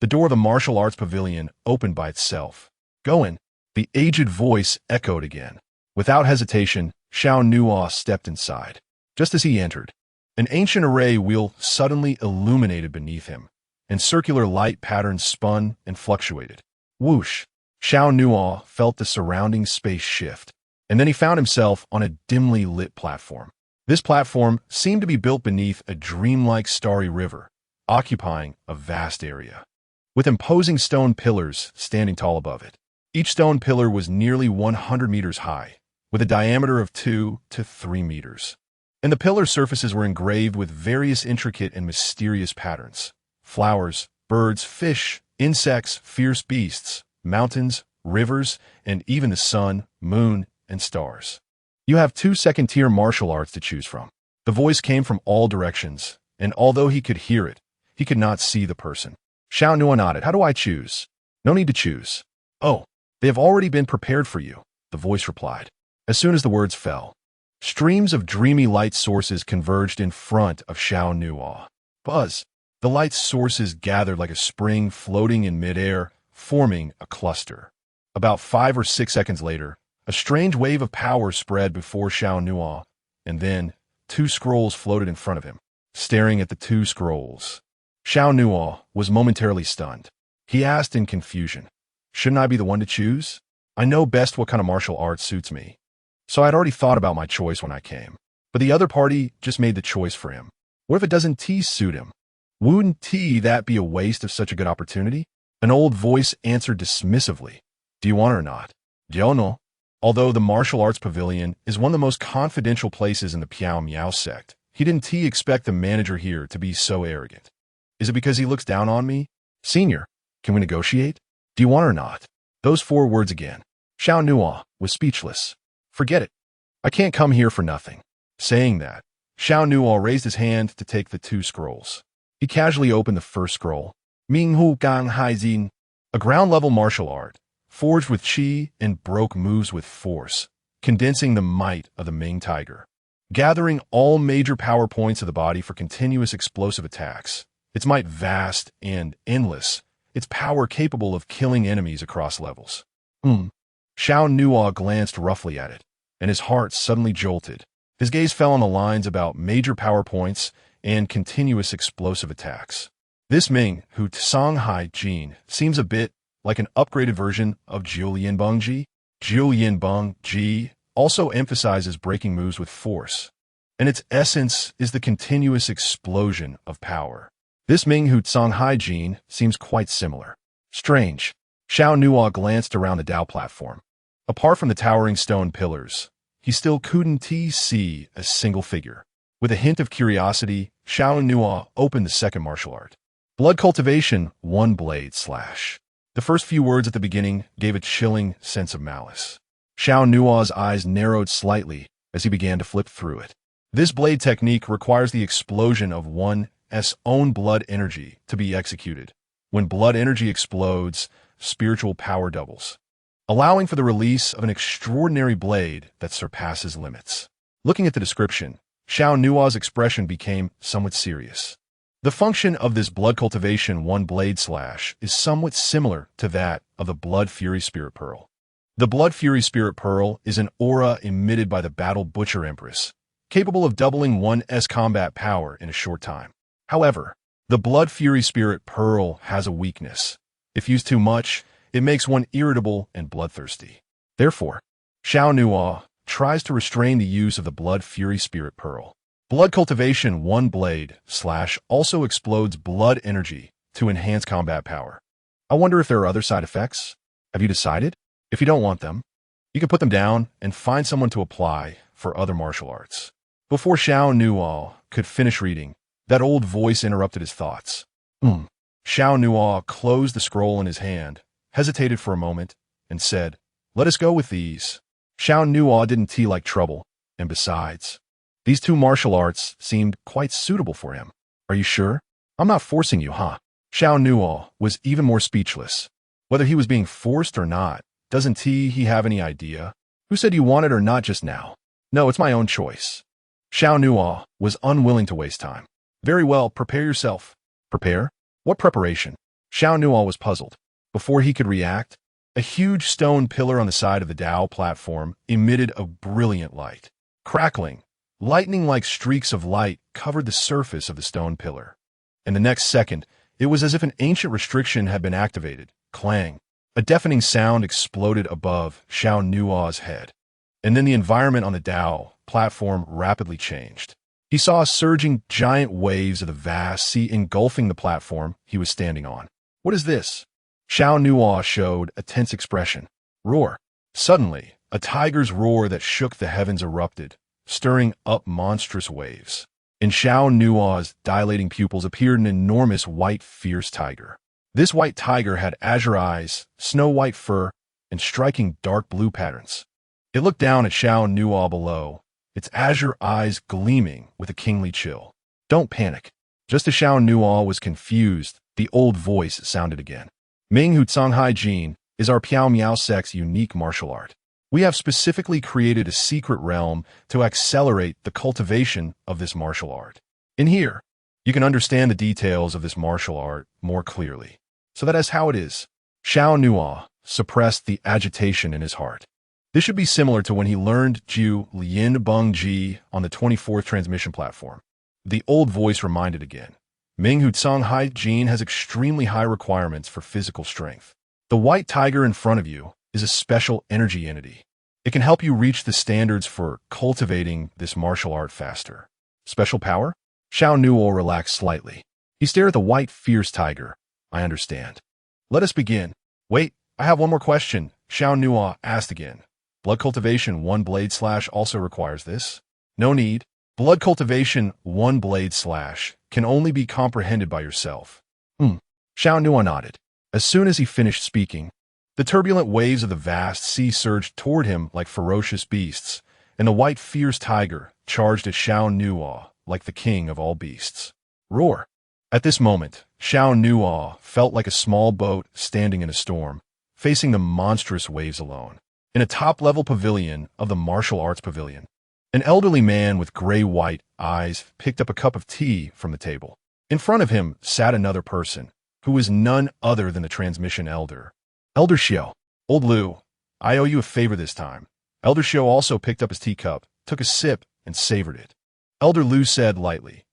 the door of the martial arts pavilion opened by itself. Go in, the aged voice echoed again. Without hesitation, Xiao Nuo stepped inside. Just as he entered, an ancient array wheel suddenly illuminated beneath him, and circular light patterns spun and fluctuated. Whoosh! Xiao Nuo felt the surrounding space shift, and then he found himself on a dimly lit platform. This platform seemed to be built beneath a dreamlike starry river, occupying a vast area, with imposing stone pillars standing tall above it. Each stone pillar was nearly 100 meters high, with a diameter of 2 to 3 meters. And the pillar surfaces were engraved with various intricate and mysterious patterns: flowers, birds, fish, insects, fierce beasts, mountains, rivers, and even the sun, moon, and stars. You have 2 second-tier martial arts to choose from. The voice came from all directions, and although he could hear it, he could not see the person. Xiao Nuo nodded. How do I choose? No need to choose. Oh, they have already been prepared for you, the voice replied. As soon as the words fell, streams of dreamy light sources converged in front of Xiao Nuo. Buzz! The light sources gathered like a spring floating in midair, forming a cluster. About 5 or 6 seconds later, a strange wave of power spread before Xiao Nuo, and then 2 scrolls floated in front of him. Staring at the 2 scrolls, Xiao Nuo was momentarily stunned. He asked in confusion, shouldn't I be the one to choose? I know best what kind of martial art suits me. So I'd already thought about my choice when I came. But the other party just made the choice for him. What if it doesn't suit him? Wouldn't that be a waste of such a good opportunity? An old voice answered dismissively. Do you want it or not? Xiao Nuo. Although the martial arts pavilion is one of the most confidential places in the Piao Miao sect, he didn't expect the manager here to be so arrogant. Is it because he looks down on me? Senior, can we negotiate? Do you want it or not? Those 4 words again. Xiao Nuo was speechless. Forget it. I can't come here for nothing. Saying that, Xiao Nuo raised his hand to take the 2 scrolls. He casually opened the first scroll. Ming Hu Gang Hai Xin, a ground-level martial art, forged with qi and broke moves with force, condensing the might of the Ming Tiger. Gathering all major power points of the body for continuous explosive attacks, its might vast and endless, its power capable of killing enemies across levels. Xiao Nuo glanced roughly at it, and his heart suddenly jolted. His gaze fell on the lines about major power points and continuous explosive attacks. This Ming Hu Tsanghai Jin seems a bit like an upgraded version of Jiulianbeng Ji. Jiulianbeng Ji also emphasizes breaking moves with force, and its essence is the continuous explosion of power. This Ming Hu Tsanghai Jin seems quite similar. Strange. Xiao Nuo glanced around the Dao platform. Apart from the towering stone pillars, he still couldn't see a single figure. With a hint of curiosity, Xiao Nuo opened the second martial art. Blood Cultivation, One Blade Slash. The first few words at the beginning gave a chilling sense of malice. Xiao Nuo's eyes narrowed slightly as he began to flip through it. This blade technique requires the explosion of one's own blood energy to be executed. When blood energy explodes, spiritual power doubles, allowing for the release of an extraordinary blade that surpasses limits. Looking at the description, Xiao Nuo's expression became somewhat serious. The function of this blood cultivation one blade slash is somewhat similar to that of the Blood Fury Spirit Pearl. The Blood Fury Spirit Pearl is an aura emitted by the Battle Butcher Empress, capable of doubling one's combat power in a short time. However, the Blood Fury Spirit Pearl has a weakness. If used too much, it makes one irritable and bloodthirsty. Therefore, Xiao Nuo tries to restrain the use of the Blood Fury Spirit Pearl. Blood Cultivation 1 Blade / also explodes blood energy to enhance combat power. I wonder if there are other side effects? Have you decided? If you don't want them, you can put them down and find someone to apply for other martial arts. Before Xiao Nuo could finish reading, that old voice interrupted his thoughts. Xiao Nuo closed the scroll in his hand, hesitated for a moment, and said, "Let us go with these." Xiao Nuo didn't like trouble, and besides, these two martial arts seemed quite suitable for him. Are you sure? I'm not forcing you, huh? Xiao Nuo was even more speechless. Whether he was being forced or not, doesn't he have any idea? Who said you wanted or not just now? No, it's my own choice. Xiao Nuo was unwilling to waste time. Very well, prepare yourself. Prepare? What preparation? Xiao Nuo was puzzled. Before he could react, a huge stone pillar on the side of the Tao platform emitted a brilliant light. Crackling, lightning-like streaks of light covered the surface of the stone pillar. And the next second, it was as if an ancient restriction had been activated. Clang. A deafening sound exploded above Xiao Nuo's head. And then the environment on the Tao platform rapidly changed. He saw surging giant waves of the vast sea engulfing the platform he was standing on. What is this? Xiao Nuo showed a tense expression. Roar. Suddenly, a tiger's roar that shook the heavens erupted, stirring up monstrous waves. In Xiao Nuo's dilating pupils appeared an enormous white fierce tiger. This white tiger had azure eyes, snow-white fur, and striking dark blue patterns. It looked down at Xiao Nuo below, its azure eyes gleaming with a kingly chill. Don't panic. Just as Xiao Nuo was confused, the old voice sounded again. Ming Hu Hai Jin is our Piao Miao sect's unique martial art. We have specifically created a secret realm to accelerate the cultivation of this martial art. In here, you can understand the details of this martial art more clearly. So that is how it is. Xiao Nuo suppressed the agitation in his heart. This should be similar to when he learned Jiu Lian Beng Ji on the 24th transmission platform. The old voice reminded again. Ming Hu Hai Jin has extremely high requirements for physical strength. The white tiger in front of you is a special energy entity. It can help you reach the standards for cultivating this martial art faster. Special power? Xiao Nuo relaxed slightly. He stared at the white, fierce tiger. I understand. Let us begin. Wait, I have one more question. Xiao Nuo asked again. Blood cultivation 1 blade / also requires this? No need. Blood cultivation 1 blade / can only be comprehended by yourself. Xiao Nuo nodded. As soon as he finished speaking, the turbulent waves of the vast sea surged toward him like ferocious beasts, and the white fierce tiger charged at Xiao Nuo like the king of all beasts. Roar! At this moment, Xiao Nuo felt like a small boat standing in a storm, facing the monstrous waves alone. In a top-level pavilion of the martial arts pavilion, an elderly man with gray-white eyes picked up a cup of tea from the table. In front of him sat another person, who was none other than the transmission elder. Elder Xiao. Old Lu, I owe you a favor this time. Elder Xiao also picked up his teacup, took a sip, and savored it. Elder Lu said lightly,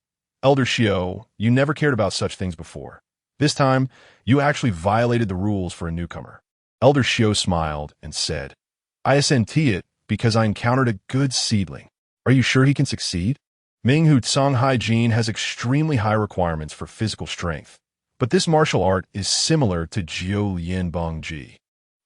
Elder Xiao, you never cared about such things before. This time, you actually violated the rules for a newcomer. Elder Xiao smiled and said, I assent it because I encountered a good seedling. Are you sure he can succeed? Ming Hu Hai Jin has extremely high requirements for physical strength, but this martial art is similar to Jiu Lian Beng Ji.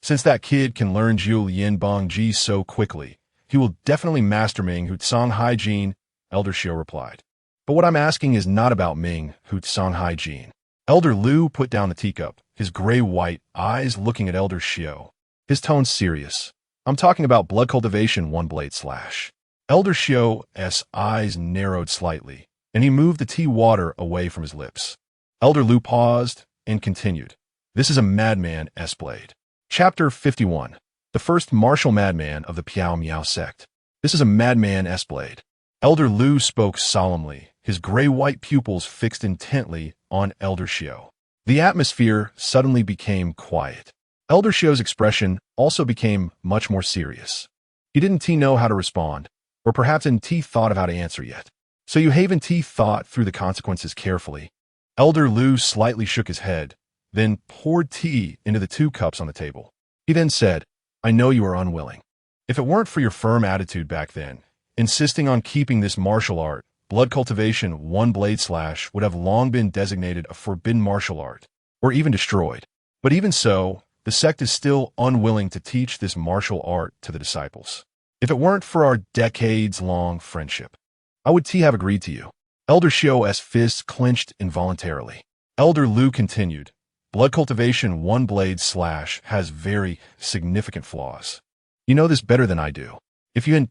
Since that kid can learn Jiu Lian Beng Ji so quickly, he will definitely master Ming Hu Hai Jin, Elder Xiao replied. But what I'm asking is not about Ming Hu Hai Jin. Elder Lu put down the teacup, his gray-white eyes looking at Elder Xiao. His tone serious. I'm talking about blood cultivation 1 blade /. Elder Xiao's eyes narrowed slightly, and he moved the tea water away from his lips. Elder Lu paused and continued. This is a madman blade. Chapter 51. The first martial madman of the Piao Miao sect. This is a madman blade. Elder Lu spoke solemnly, his gray-white pupils fixed intently on Elder Xiao. The atmosphere suddenly became quiet. Elder Xiao's expression also became much more serious. He didn't know how to respond, or perhaps didn't thought of how to answer yet. So you haven't thought through the consequences carefully. Elder Lu slightly shook his head, then poured tea into the 2 cups on the table. He then said, I know you are unwilling. If it weren't for your firm attitude back then, insisting on keeping this martial art, blood cultivation one blade slash would have long been designated a forbidden martial art, or even destroyed. But even so, the sect is still unwilling to teach this martial art to the disciples. If it weren't for our decades-long friendship, I would have agreed to you. Elder Xiao's fists clenched involuntarily. Elder Lu continued, blood cultivation one blade slash has very significant flaws. You know this better than I do. If you had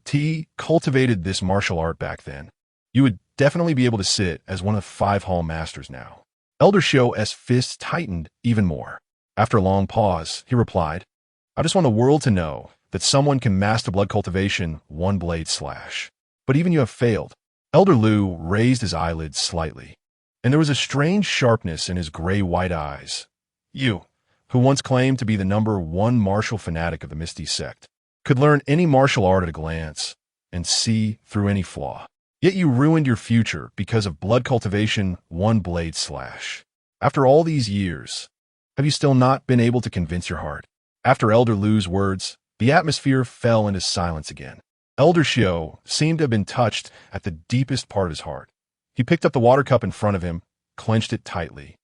cultivated this martial art back then, you would definitely be able to sit as one of 5 hall masters now. Elder Xiao's fists tightened even more. After a long pause, he replied, I just want the world to know that someone can master blood cultivation one blade slash. But even you have failed. Elder Lu raised his eyelids slightly, and there was a strange sharpness in his gray-white eyes. You, who once claimed to be the #1 martial fanatic of the Misty Sect, could learn any martial art at a glance and see through any flaw. Yet you ruined your future because of blood cultivation one blade slash. After all these years, have you still not been able to convince your heart? After Elder Lu's words, the atmosphere fell into silence again. Elder Xiao seemed to have been touched at the deepest part of his heart. He picked up the water cup in front of him, clenched it tightly,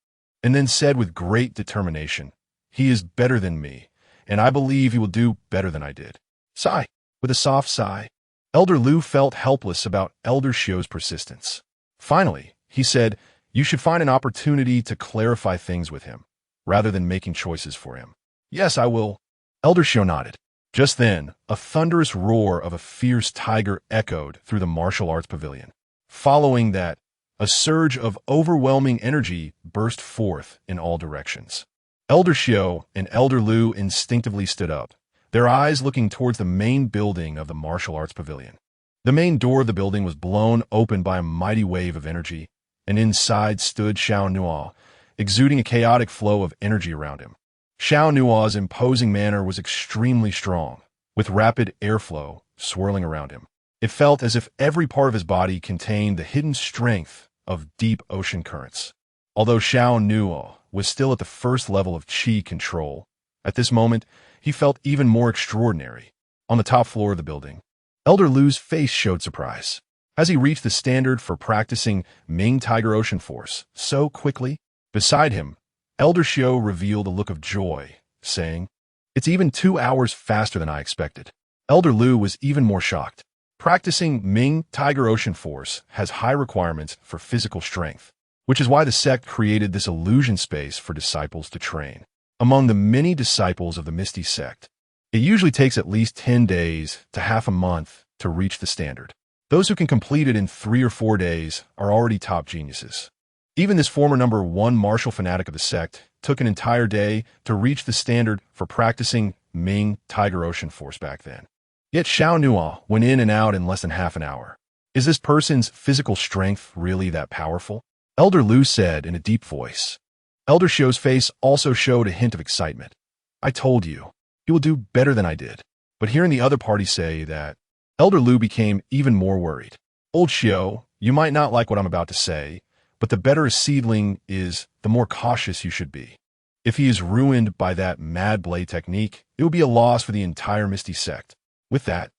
and then said with great determination, He is better than me, and I believe he will do better than I did. Sigh. With a soft sigh, Elder Lu felt helpless about Elder Xiao's persistence. Finally, he said, You should find an opportunity to clarify things with him, rather than making choices for him. Yes, I will. Elder Xiao nodded. Just then, a thunderous roar of a fierce tiger echoed through the martial arts pavilion. Following that, a surge of overwhelming energy burst forth in all directions. Elder Xiao and Elder Lu instinctively stood up, their eyes looking towards the main building of the martial arts pavilion. The main door of the building was blown open by a mighty wave of energy, and inside stood Xiao Nuo, exuding a chaotic flow of energy around him. Xiao Nuo's imposing manner was extremely strong, with rapid airflow swirling around him. It felt as if every part of his body contained the hidden strength of deep ocean currents. Although Xiao Nuo was still at the first level of qi control, at this moment, he felt even more extraordinary. On the top floor of the building, Elder Lu's face showed surprise. As he reached the standard for practicing Ming Tiger Ocean Force so quickly, beside him, Elder Xiao revealed a look of joy, saying, It's even 2 hours faster than I expected. Elder Lu was even more shocked. Practicing Ming Tiger Ocean Force has high requirements for physical strength, which is why the sect created this illusion space for disciples to train. Among the many disciples of the Misty Sect, it usually takes at least 10 days to half a month to reach the standard. Those who can complete it in 3 or 4 days are already top geniuses. Even this former #1 martial fanatic of the sect took an entire day to reach the standard for practicing Ming Tiger Ocean Force back then. Yet Xiao Nuo went in and out in less than half an hour. Is this person's physical strength really that powerful? Elder Lu said in a deep voice. Elder Xiao's face also showed a hint of excitement. I told you, he will do better than I did. But hearing the other party say that, Elder Lu became even more worried. Old Xiao, you might not like what I'm about to say, but the better a seedling is, the more cautious you should be. If he is ruined by that mad blade technique, it will be a loss for the entire Misty Sect. With that,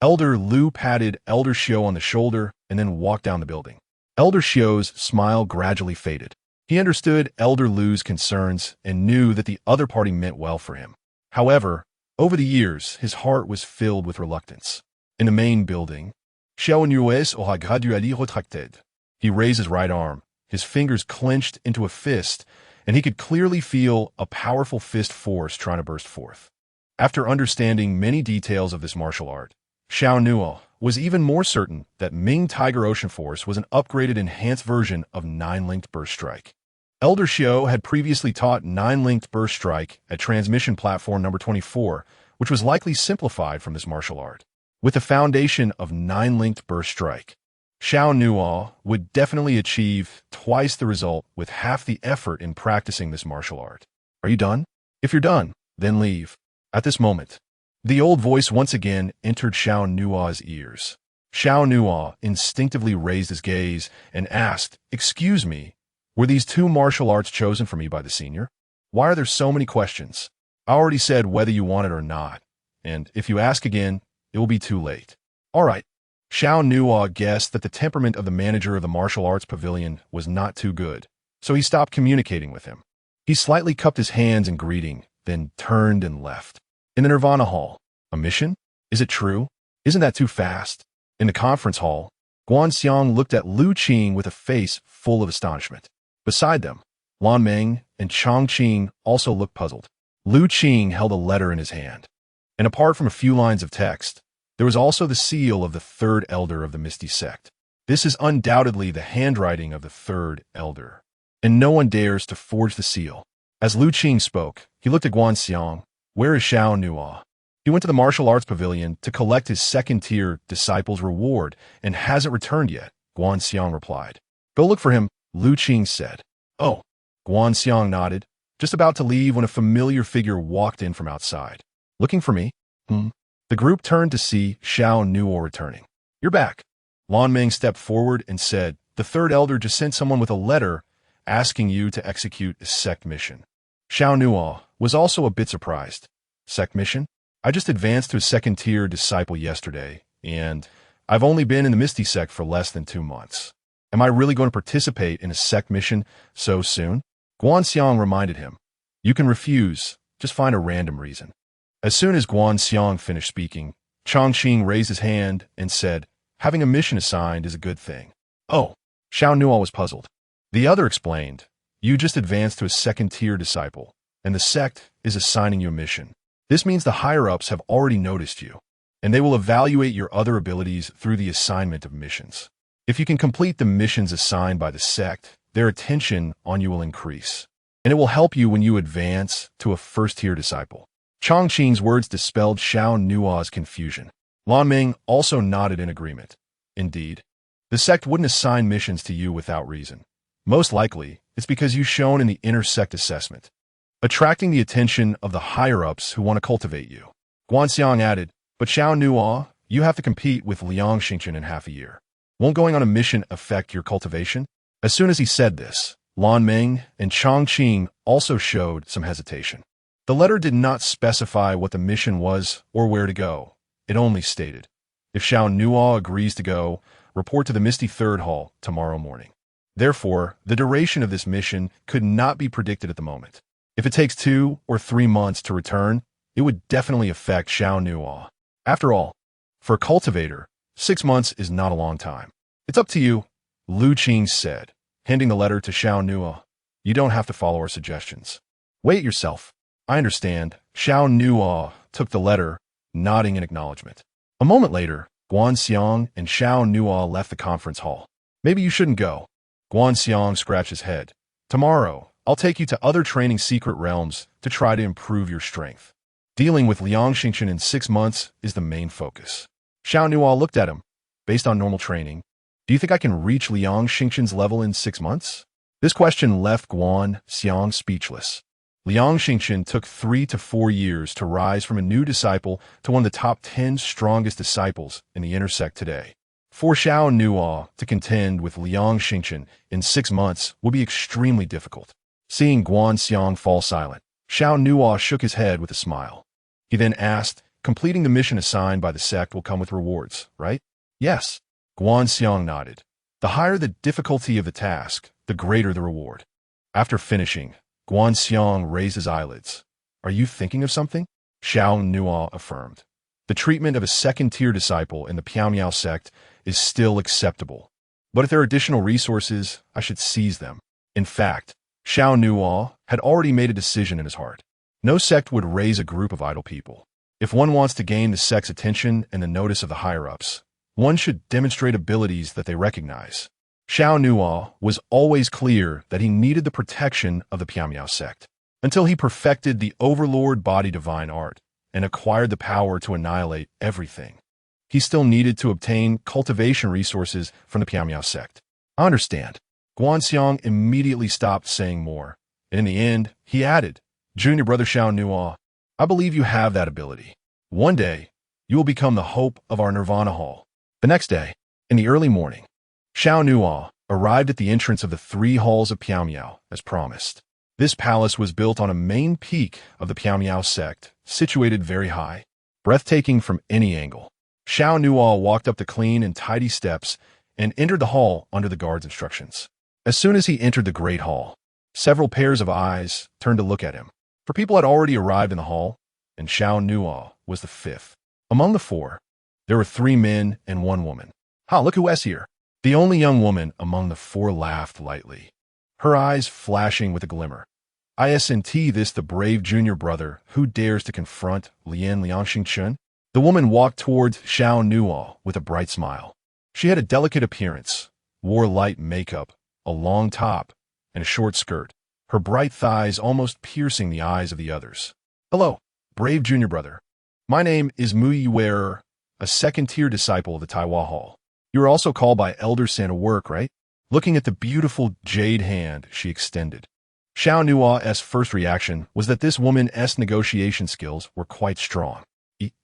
Elder Lu patted Elder Xiao on the shoulder and then walked down the building. Elder Xiao's smile gradually faded. He understood Elder Lu's concerns and knew that the other party meant well for him. However, over the years, his heart was filled with reluctance. In the main building, Xiao Nuo's aura graduellement retracted. He raised his right arm, his fingers clenched into a fist, and he could clearly feel a powerful fist force trying to burst forth. After understanding many details of this martial art, Xiao Nuo was even more certain that Ming Tiger Ocean Force was an upgraded enhanced version of 9-linked burst strike. Elder Xiao had previously taught 9-linked burst strike at transmission platform number 24, which was likely simplified from this martial art. With the foundation of 9-linked burst strike, Xiao Nuo would definitely achieve twice the result with half the effort in practicing this martial art. Are you done? If you're done, then leave. At this moment, the old voice once again entered Xiao Nuo's ears. Xiao Nuo instinctively raised his gaze and asked, Excuse me, were these 2 martial arts chosen for me by the senior? Why are there so many questions? I already said whether you want it or not, and if you ask again, it will be too late. All right. Xiao Nuo guessed that the temperament of the manager of the martial arts pavilion was not too good, so he stopped communicating with him. He slightly cupped his hands in greeting, then turned and left. In the Nirvana Hall, a mission? Is it true? Isn't that too fast? In the conference hall, Guanxiang looked at Lu Qing with a face full of astonishment. Beside them, Hongmeng and Chongqing also looked puzzled. Lu Qing held a letter in his hand, and apart from a few lines of text, there was also the seal of the third elder of the Misty Sect. This is undoubtedly the handwriting of the third elder, and no one dares to forge the seal. As Lu Qing spoke, he looked at Guanxiang. Where is Xiao Nuo? He went to the martial arts pavilion to collect his second-tier disciple's reward and hasn't returned yet, Guanxiang replied. Go look for him, Lu Qing said. Oh, Guanxiang nodded, just about to leave when a familiar figure walked in from outside. Looking for me? The group turned to see Xiao Nuo returning. You're back. Hongmeng stepped forward and said, the third elder just sent someone with a letter asking you to execute a sect mission. Xiao Nuo was also a bit surprised. Sect mission? I just advanced to a second-tier disciple yesterday, and I've only been in the Misty Sect for less than 2 months. Am I really going to participate in a sect mission so soon? Guanxiang reminded him. You can refuse, just find a random reason. As soon as Guanxiang finished speaking, Chongqing raised his hand and said, having a mission assigned is a good thing. Oh, Xiao Nuo was puzzled. The other explained, you just advanced to a second-tier disciple, and the sect is assigning you a mission. This means the higher-ups have already noticed you, and they will evaluate your other abilities through the assignment of missions. If you can complete the missions assigned by the sect, their attention on you will increase, and it will help you when you advance to a first-tier disciple. Chongqing's words dispelled Xiao Nuo's confusion. Hongmeng also nodded in agreement. Indeed, the sect wouldn't assign missions to you without reason. Most likely, it's because you've shown in the inter-sect assessment, attracting the attention of the higher-ups who want to cultivate you. Guanxiang added, but Xiao Nuo, you have to compete with Liang Xingchen in half a year. Won't going on a mission affect your cultivation? As soon as he said this, Hongmeng and Chongqing also showed some hesitation. The letter did not specify what the mission was or where to go. It only stated, if Xiao Nuo agrees to go, report to the Misty Third Hall tomorrow morning. Therefore, the duration of this mission could not be predicted at the moment. If it takes 2 or 3 months to return, it would definitely affect Xiao Nuo. After all, for a cultivator, 6 months is not a long time. It's up to you, Lu Qing said, handing the letter to Xiao Nuo. You don't have to follow our suggestions. Weigh it yourself. I understand. Xiao Nuo took the letter, nodding in acknowledgement. A moment later, Guanxiang and Xiao Nuo left the conference hall. Maybe you shouldn't go. Guanxiang scratched his head. Tomorrow, I'll take you to other training secret realms to try to improve your strength. Dealing with Liang Xingchen in 6 months is the main focus. Xiao Nuo looked at him. Based on normal training, do you think I can reach Liang Xingchen's level in 6 months? This question left Guanxiang speechless. Liang Xingchen took 3 to 4 years to rise from a new disciple to one of the top 10 strongest disciples in the intersect today. For Xiao Nuo to contend with Liang Xingchen in 6 months would be extremely difficult. Seeing Guanxiang fall silent, Xiao Nuo shook his head with a smile. He then asked, completing the mission assigned by the sect will come with rewards, right? Yes. Guanxiang nodded. The higher the difficulty of the task, the greater the reward. After finishing, Guanxiang raised his eyelids. Are you thinking of something? Xiao Nuo affirmed. The treatment of a second-tier disciple in the Piao sect is still acceptable. But if there are additional resources, I should seize them. In fact, Xiao Nuo had already made a decision in his heart. No sect would raise a group of idle people. If one wants to gain the sect's attention and the notice of the higher-ups, one should demonstrate abilities that they recognize. Xiao Nuo was always clear that he needed the protection of the Piao sect until he perfected the overlord body divine art and acquired the power to annihilate everything. He still needed to obtain cultivation resources from the Piao sect. I understand. Guanxiang immediately stopped saying more, and in the end, he added, Junior brother Xiao Nuo, I believe you have that ability. One day, you will become the hope of our Nirvana Hall. The next day, in the early morning, Xiao Nuo arrived at the entrance of the 3 halls of Piao as promised. This palace was built on a main peak of the Piao sect, situated very high, breathtaking from any angle. Xiao Nuo walked up the clean and tidy steps and entered the hall under the guard's instructions. As soon as he entered the great hall, several pairs of eyes turned to look at him. For people had already arrived in the hall, and Xiao Nuo was the fifth. Among the four, there were 3 men and 1 woman. "Ha, look who is here." The only young woman among the 4 laughed lightly, her eyes flashing with a glimmer. "Isn't this the brave junior brother who dares to confront Lianxing Chun?" The woman walked towards Xiao Nuo with a bright smile. She had a delicate appearance, wore light makeup, a long top, and a short skirt, her bright thighs almost piercing the eyes of the others. "Hello, brave junior brother. My name is Mu Yiwerer, a second-tier disciple of the Taiwan Hall. You are also called by Elder San to work, right?" Looking at the beautiful jade hand she extended, Xiao Nuo's first reaction was that this woman's negotiation skills were quite strong.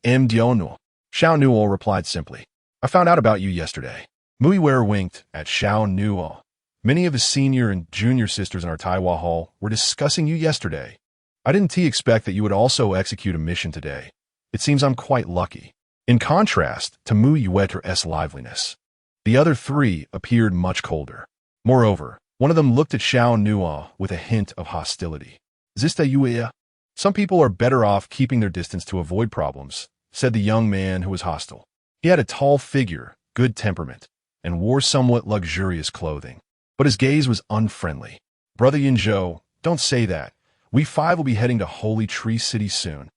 Xiao Nuo replied simply, "I found out about you yesterday." Mu Yiwerer winked at Xiao Nuo. "Many of the senior and junior sisters in our Taiwan Hall were discussing you yesterday. I didn't expect that you would also execute a mission today. It seems I'm quite lucky." In contrast to Mu Yiwerer's liveliness, the other 3 appeared much colder. Moreover, one of them looked at Xiao Nuo with a hint of hostility. "Zista Yuya? Some people are better off keeping their distance to avoid problems," said the young man who was hostile. He had a tall figure, good temperament, and wore somewhat luxurious clothing. But his gaze was unfriendly. "Brother Yinzhou, don't say that. We 5 will be heading to Holy Tree City soon.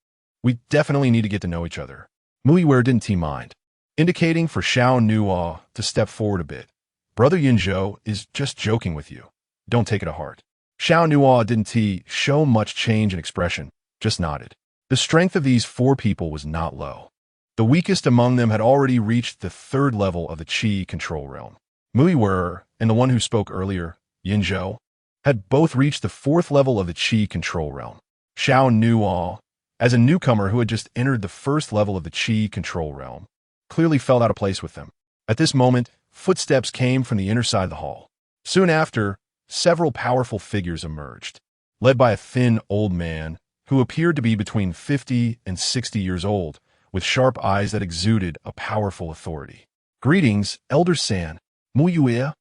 We definitely need to get to know each other." Mu Yiwerer didn't mind, indicating for Xiao Nuo to step forward a bit. "Brother Yinzhou is just joking with you. Don't take it to heart." Xiao Nuo didn't show much change in expression, just nodded. The strength of these 4 people was not low. The weakest among them had already reached the 3rd level of the Qi control realm. Mu Yiwerer and the one who spoke earlier, Yinzhou, had both reached the 4th level of the Qi control realm. Xiao Nuo, as a newcomer who had just entered the 1st level of the Qi control realm, clearly felt out of place with them. At this moment, footsteps came from the inner side of the hall. Soon after, several powerful figures emerged, led by a thin old man who appeared to be between 50 and 60 years old, with sharp eyes that exuded a powerful authority. "Greetings, Elder San." Mu Yiwerer,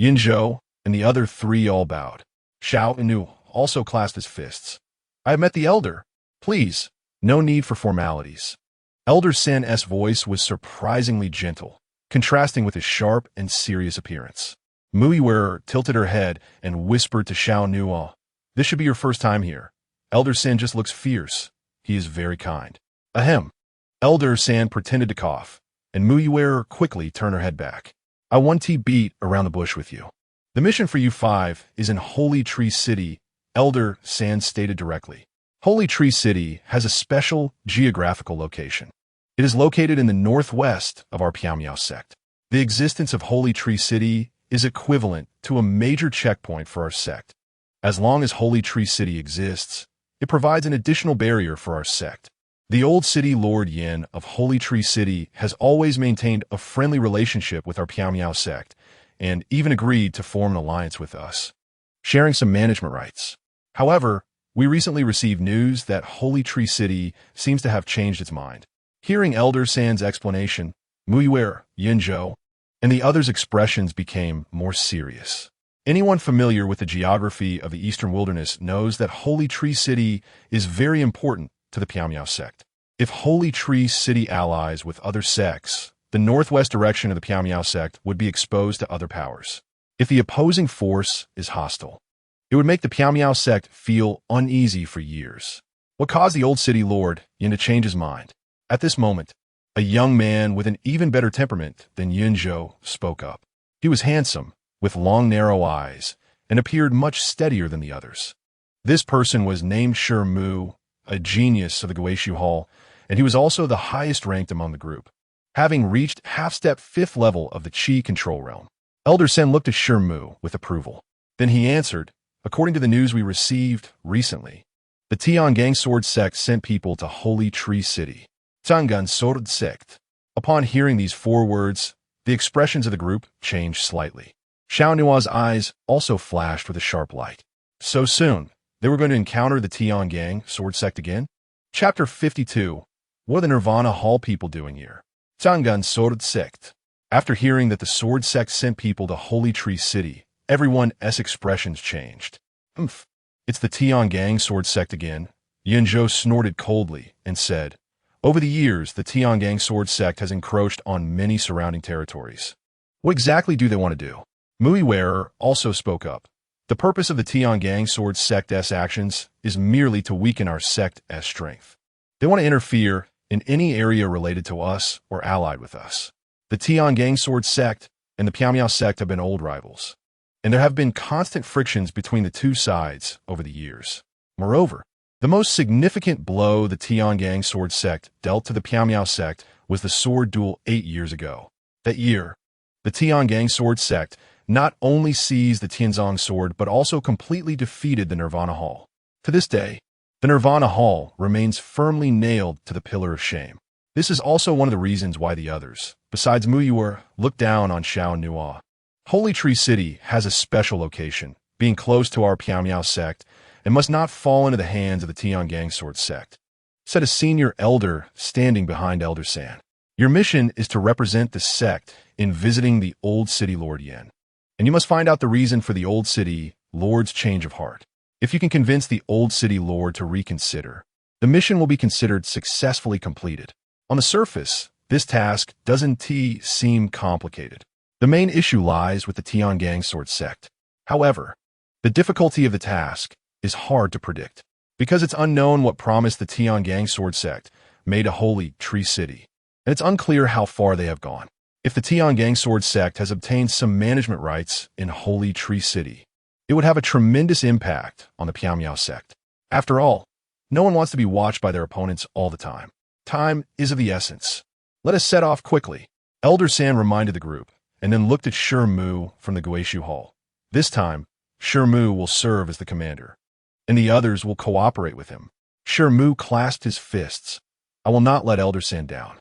Yinzhou, and the other 3 all bowed. Xiao Nuo also clasped his fists. "I have met the Elder. Please, no need for formalities." Elder San's voice was surprisingly gentle, contrasting with his sharp and serious appearance. Mu Yiwerer tilted her head and whispered to Xiao Nuo, "This should be your first time here. Elder San just looks fierce. He is very kind." Ahem. Elder San pretended to cough, and Mu Yiwerer quickly turned her head back. "I want to beat around the bush with you. The mission for you 5 is in Holy Tree City," Elder San stated directly. Holy Tree City has a special geographical location. It is located in the northwest of our Piamiao sect. The existence of Holy Tree City is equivalent to a major checkpoint for our sect. As long as Holy Tree City exists, it provides an additional barrier for our sect. The old city Lord Yin of Holy Tree City has always maintained a friendly relationship with our Piamiao sect, and even agreed to form an alliance with us, sharing some management rights. However, we recently received news that Holy Tree City seems to have changed its mind. Hearing Elder San's explanation, Mu Yiwerer, Yinzhou, and the others' expressions became more serious. Anyone familiar with the geography of the Eastern Wilderness knows that Holy Tree City is very important to the Piamiao sect. If Holy Tree City allies with other sects, the northwest direction of the Piamiao sect would be exposed to other powers. If the opposing force is hostile, it would make the Piamiao sect feel uneasy for years. What caused the old city lord Yin to change his mind? At this moment, a young man with an even better temperament than Yinzhou spoke up. He was handsome, with long narrow eyes, and appeared much steadier than the others. This person was named Shi Mu, a genius of the Guishu Hall, and he was also the highest ranked among the group, having reached half-step 5th level of the Qi control realm. Elder Sen looked at Shi Mu with approval. Then he answered, "According to the news we received recently, the Tiangang Sword Sect sent people to Holy Tree City. Tiangang Sword Sect." Upon hearing these 4 words, the expressions of the group changed slightly. Xiao Nuo's eyes also flashed with a sharp light. So soon, they were going to encounter the Tiangang Sword Sect again? Chapter 52. What are the Nirvana Hall people doing here? Zanggan Sword Sect. After hearing that the Sword Sect sent people to Holy Tree City, everyone's expressions changed. Umph. It's the Tiangang Sword Sect again. Yunzhou snorted coldly and said, over the years, the Tiangang Sword Sect has encroached on many surrounding territories. What exactly do they want to do? Mui Wearer also spoke up. The purpose of the Tiangang Sword Sect's actions is merely to weaken our sect's strength. They want to interfere in any area related to us or allied with us. The Tiangang Sword Sect and the Piamiao Sect have been old rivals, and there have been constant frictions between the two sides over the years. Moreover, the most significant blow the Tiangang Sword Sect dealt to the Piamiao Sect was the sword duel 8 years ago. That year, the Tiangang Sword Sect not only seized the Tianzong sword but also completely defeated the Nirvana Hall. To this day, the Nirvana Hall remains firmly nailed to the pillar of shame. This is also one of the reasons why the others, besides Muyuer, look down on Xiao Nuo. Holy Tree City has a special location, being close to our Piamiao sect, and must not fall into the hands of the Tiangang Sword Sect, said a senior elder standing behind Elder San. Your mission is to represent the sect in visiting the Old City Lord Yen, and you must find out the reason for the Old City Lord's change of heart. If you can convince the Old City Lord to reconsider, the mission will be considered successfully completed. On the surface, this task doesn't seem complicated. The main issue lies with the Tiangang Sword Sect. However, the difficulty of the task is hard to predict, because it's unknown what promise the Tiangang Sword Sect made to Holy Tree City, and it's unclear how far they have gone. If the Tiangang Sword Sect has obtained some management rights in Holy Tree City, it would have a tremendous impact on the Piamiao sect. After all, no one wants to be watched by their opponents all the time. Time is of the essence. Let us set off quickly. Elder San reminded the group, and then looked at Shi Mu from the Guishu Hall. This time, Shi Mu will serve as the commander, and the others will cooperate with him. Shi Mu clasped his fists. I will not let Elder San down.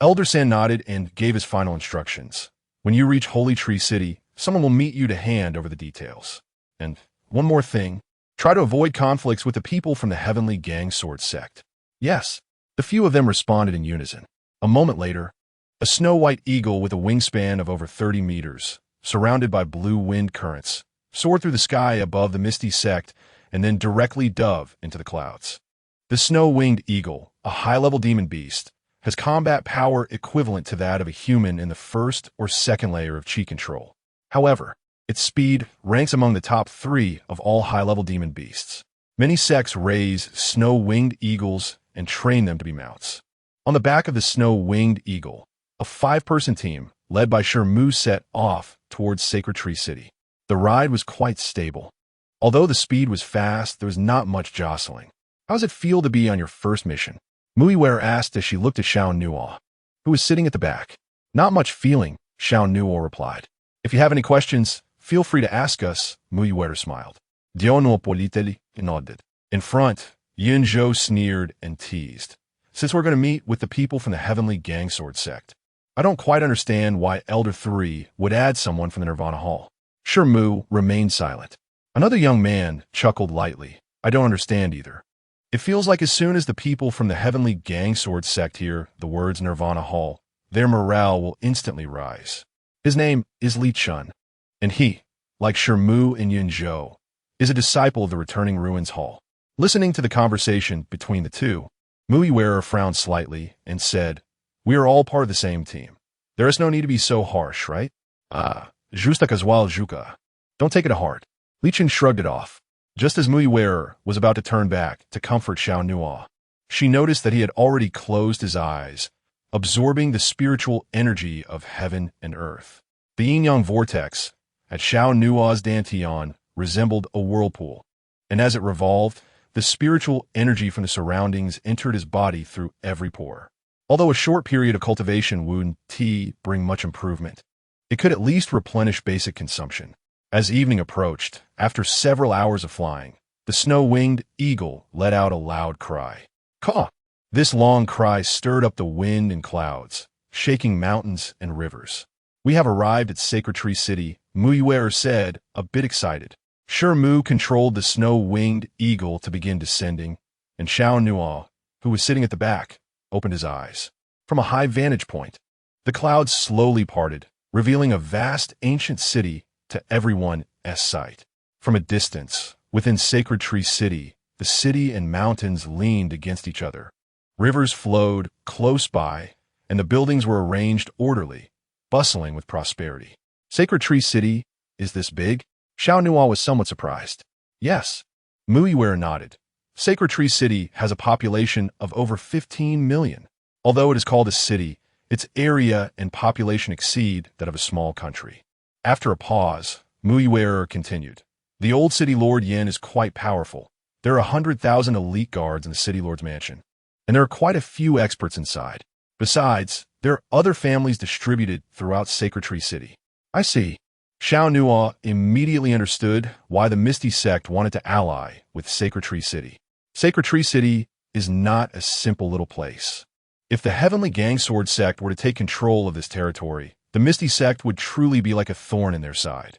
Elder San nodded and gave his final instructions. When you reach Holy Tree City, someone will meet you to hand over the details. And one more thing, try to avoid conflicts with the people from the Heavenly Gang Sword Sect. Yes, the few of them responded in unison. A moment later, a snow-white eagle with a wingspan of over 30 meters, surrounded by blue wind currents, soared through the sky above the misty sect and then directly dove into the clouds. The snow-winged eagle, a high-level demon beast, has combat power equivalent to that of a human in the first or second layer of chi control. However, its speed ranks among the top 3 of all high-level demon beasts. Many sects raise snow-winged eagles and train them to be mounts. On the back of the snow-winged eagle, a 5-person team, led by Shi Mu, set off towards Sacred Tree City. The ride was quite stable. Although the speed was fast, there was not much jostling. How does it feel to be on your first mission? Muiware asked as she looked at Xiao Nuo, who was sitting at the back. Not much feeling, Xiao Nuo replied. If you have any questions, feel free to ask us, Muiware smiled. Diono Politeli nodded. In front, Yunzhou sneered and teased. Since we're going to meet with the people from the Heavenly Gang Sword Sect, I don't quite understand why Elder 3 would add someone from the Nirvana Hall. Shi Mu remained silent. Another young man chuckled lightly. I don't understand either. It feels like as soon as the people from the Heavenly Gang Sword Sect hear the words Nirvana Hall, their morale will instantly rise. His name is Li Chun, and he, like Shi Mu and Yunzhou, is a disciple of the Returning Ruins Hall. Listening to the conversation between the two, Muiwearer frowned slightly and said, we are all part of the same team. There is no need to be so harsh, right? Justa casual juka. Don't take it to heart. Li Chun shrugged it off. Just as Muiwearer was about to turn back to comfort Xiao Nuo, she noticed that he had already closed his eyes, absorbing the spiritual energy of heaven and earth. The yin-yang vortex at Xiao Nuo's dantian resembled a whirlpool, and as it revolved, the spiritual energy from the surroundings entered his body through every pore. Although a short period of cultivation wouldn't bring much improvement, it could at least replenish basic consumption. As evening approached, after several hours of flying, the snow-winged eagle let out a loud cry. Caw! This long cry stirred up the wind and clouds, shaking mountains and rivers. We have arrived at Sacred Tree City, Muiwearer said, a bit excited. Shi Mu controlled the snow-winged eagle to begin descending, and Xiao Nuo, who was sitting at the back, opened his eyes. From a high vantage point, The clouds slowly parted, revealing a vast ancient city to everyone's sight. From a distance, within Sacred Tree City, the city and mountains leaned against each other. Rivers flowed close by, and the buildings were arranged orderly, bustling with prosperity. Sacred Tree City is this big? Xiao Nuo was somewhat surprised. Yes. Muiwer nodded. Sacred Tree City has a population of over 15 million. Although it is called a city, its area and population exceed that of a small country. After a pause, Muiwer continued. The old city lord Yin is quite powerful. There are 100,000 elite guards in the city lord's mansion, and there are quite a few experts inside. Besides, there are other families distributed throughout Sacred Tree City. I see. Xiao Nuo immediately understood why the Misty Sect wanted to ally with Sacred Tree City. Sacred Tree City is not a simple little place. If the Heavenly Gangsword Sect were to take control of this territory, the Misty Sect would truly be like a thorn in their side.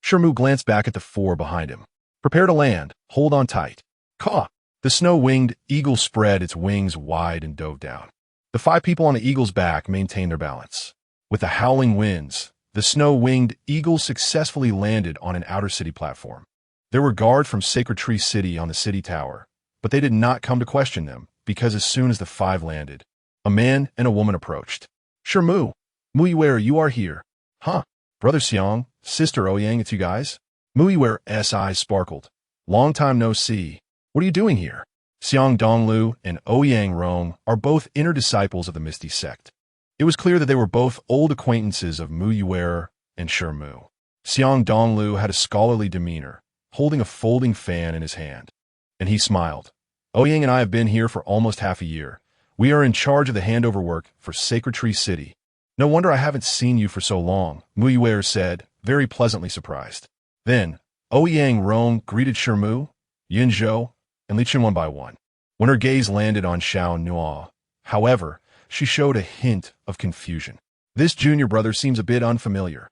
Xiao glanced back at the four behind him. Prepare to land. Hold on tight. Caw! The snow-winged eagle spread its wings wide and dove down. The 5 people on the eagle's back maintained their balance. With the howling winds, the snow-winged eagle successfully landed on an outer city platform. There were guards from Sacred Tree City on the city tower, but they did not come to question them, because as soon as the 5 landed, a man and a woman approached. Xiao Muiwer, you are here. Huh? Brother Xiang, Sister Ouyang, it's you guys? Muiwer's eyes sparkled. Long time no see. What are you doing here? Xiang Donglu and Ouyang Rong are both inner disciples of the Misty Sect. It was clear that they were both old acquaintances of Muiwer and Xiao. Xiang Donglu had a scholarly demeanor, holding a folding fan in his hand. And he smiled. Ouyang and I have been here for almost half a year. We are in charge of the handover work for Sacred Tree City. No wonder I haven't seen you for so long, Muiwer said, very pleasantly surprised. Then, Ouyang Rong greeted Xiao, Yin Zhou, and Li Chen one by one. When her gaze landed on Xiao Nuo, however, she showed a hint of confusion. This junior brother seems a bit unfamiliar.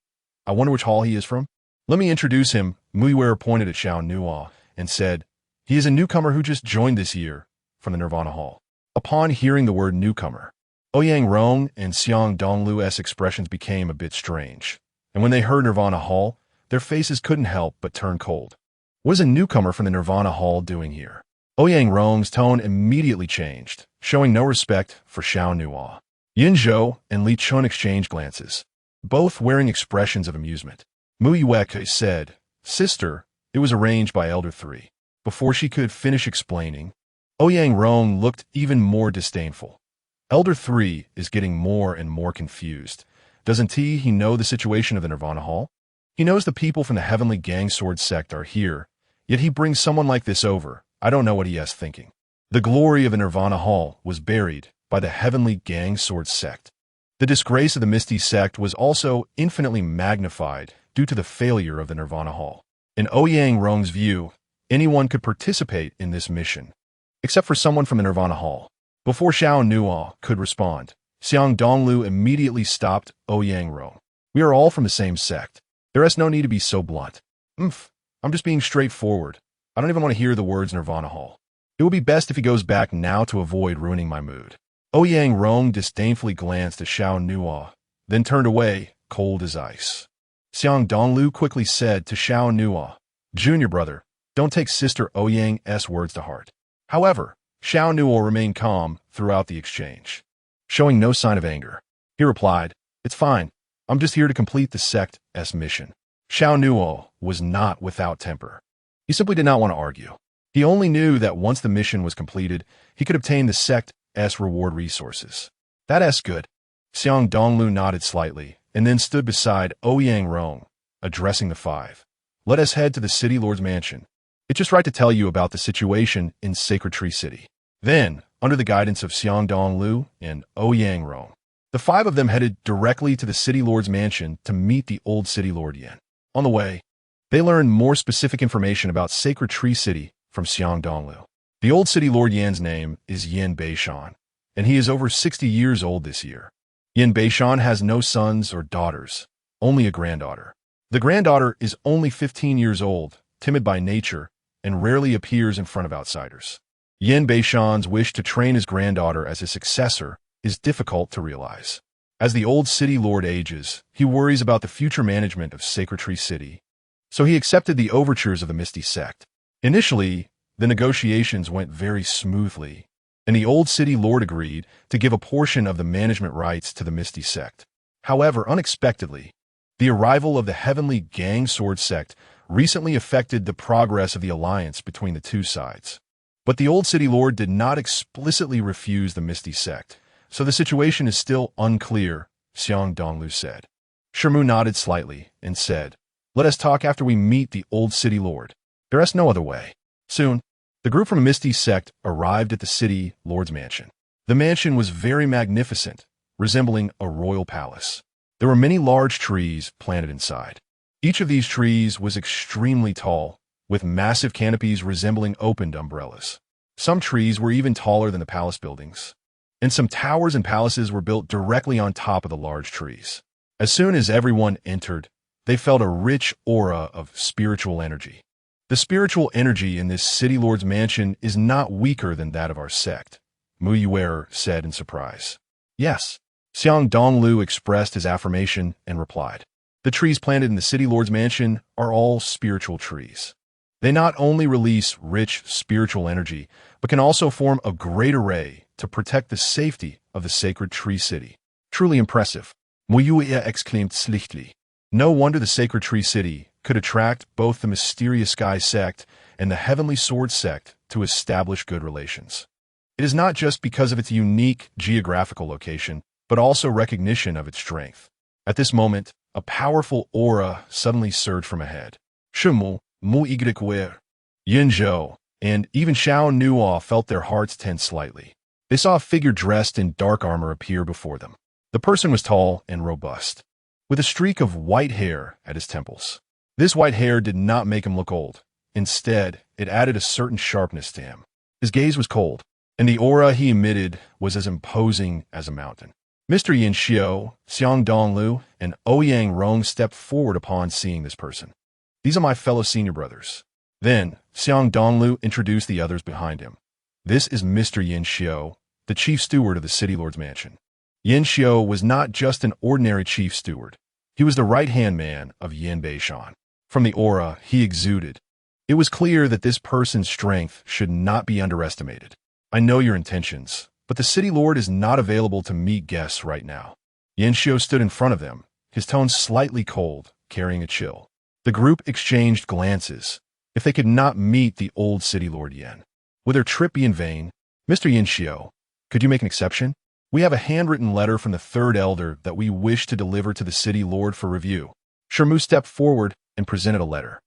I wonder which hall he is from? Let me introduce him, Muiwer pointed at Xiao Nuo and said, he is a newcomer who just joined this year from the Nirvana Hall. Upon hearing the word newcomer, Ouyang Rong and Xiang Donglu's expressions became a bit strange, and when they heard Nirvana Hall, their faces couldn't help but turn cold. What is a newcomer from the Nirvana Hall doing here? Ouyang Rong's tone immediately changed, showing no respect for Xiao Nuo. Yin Zhou and Li Chun exchanged glances, both wearing expressions of amusement. Muiwer said, Sister, it was arranged by Elder 3. Before she could finish explaining, Ouyang Rong looked even more disdainful. Elder 3 is getting more and more confused. Doesn't he know the situation of the Nirvana Hall? He knows the people from the Heavenly Gangsword Sect are here, yet he brings someone like this over. I don't know what he is thinking. The glory of the Nirvana Hall was buried by the Heavenly Gangsword Sect. The disgrace of the Misty Sect was also infinitely magnified due to the failure of the Nirvana Hall. In Ouyang Rong's view, anyone could participate in this mission, except for someone from the Nirvana Hall. Before Xiao Nuo could respond, Xiang Donglu immediately stopped Ouyang Rong. We are all from the same sect. There is no need to be so blunt. I'm just being straightforward. I don't even want to hear the words Nirvana Hall. It would be best if he goes back now to avoid ruining my mood. Ouyang Rong disdainfully glanced at Xiao Nuo, then turned away, cold as ice. Xiang Donglu quickly said to Xiao Nuo, Junior brother, don't take Sister Ouyang's words to heart. However, Xiao Nuo remained calm throughout the exchange, showing no sign of anger. He replied, It's fine. I'm just here to complete the sect's mission. Xiao Nuo was not without temper. He simply did not want to argue. He only knew that once the mission was completed, he could obtain the sect's reward resources. That's good. Xiang Donglu nodded slightly, and then stood beside Ouyang Rong, addressing the 5. Let us head to the City Lord's mansion. It's just right to tell you about the situation in Sacred Tree City. Then, under the guidance of Xiang Donglu and Ouyang Rong, the 5 of them headed directly to the City Lord's mansion to meet the old City Lord Yin. On the way, they learned more specific information about Sacred Tree City from Xiang Donglu. The old City Lord Yan's name is Yin Beishan, and he is over 60 years old this year. Yin Beishan has no sons or daughters, only a granddaughter. The granddaughter is only 15 years old, timid by nature, and rarely appears in front of outsiders. Yin Beishan's wish to train his granddaughter as his successor is difficult to realize. As the old city lord ages, he worries about the future management of Sacred Tree City. So he accepted the overtures of the Misty Sect. Initially, the negotiations went very smoothly, and the old city lord agreed to give a portion of the management rights to the Misty Sect. However, unexpectedly, the arrival of the Heavenly Gang Sword Sect recently affected the progress of the alliance between the two sides. But the old city lord did not explicitly refuse the Misty Sect, so the situation is still unclear, Xiang Donglu said. Shimu nodded slightly and said, "Let us talk after we meet the old city lord. There is no other way." Soon, the group from Misty Sect arrived at the city lord's mansion. The mansion was very magnificent, resembling a royal palace. There were many large trees planted inside. Each of these trees was extremely tall, with massive canopies resembling opened umbrellas. Some trees were even taller than the palace buildings, and some towers and palaces were built directly on top of the large trees. As soon as everyone entered, they felt a rich aura of spiritual energy. The spiritual energy in this city lord's mansion is not weaker than that of our sect, Mu Yuer said in surprise. Yes. Xiang Donglu expressed his affirmation and replied, "The trees planted in the city lord's mansion are all spiritual trees. They not only release rich spiritual energy, but can also form a great array to protect the safety of the sacred tree city. Truly impressive." Mu Yuer exclaimed slichtly. No wonder the sacred tree city could attract both the mysterious sky sect and the heavenly sword sect to establish good relations. It is not just because of its unique geographical location, but also recognition of its strength. At this moment, a powerful aura suddenly surged from ahead. Shimu, Mu Yigrekwer, Yin Zhou, and even Xiao Nuo felt their hearts tense slightly. They saw a figure dressed in dark armor appear before them. The person was tall and robust, with a streak of white hair at his temples. This white hair did not make him look old. Instead, it added a certain sharpness to him. His gaze was cold, and the aura he emitted was as imposing as a mountain. Mr. Yin Xiao, Xiang Donglu, and Ouyang Rong stepped forward upon seeing this person. "These are my fellow senior brothers." Then, Xiang Donglu introduced the others behind him. "This is Mr. Yin Xiao, the chief steward of the city lord's mansion." Yin Xiao was not just an ordinary chief steward. He was the right-hand man of Yin Beishan. From the aura he exuded, it was clear that this person's strength should not be underestimated. "I know your intentions, but the city lord is not available to meet guests right now." Yin Xiao stood in front of them, his tone slightly cold, carrying a chill. The group exchanged glances. If they could not meet the old city lord Yin, would their trip be in vain? "Mr. Yin Xiao, could you make an exception? We have a handwritten letter from the third elder that we wish to deliver to the city lord for review." Shimu stepped forward and presented a letter.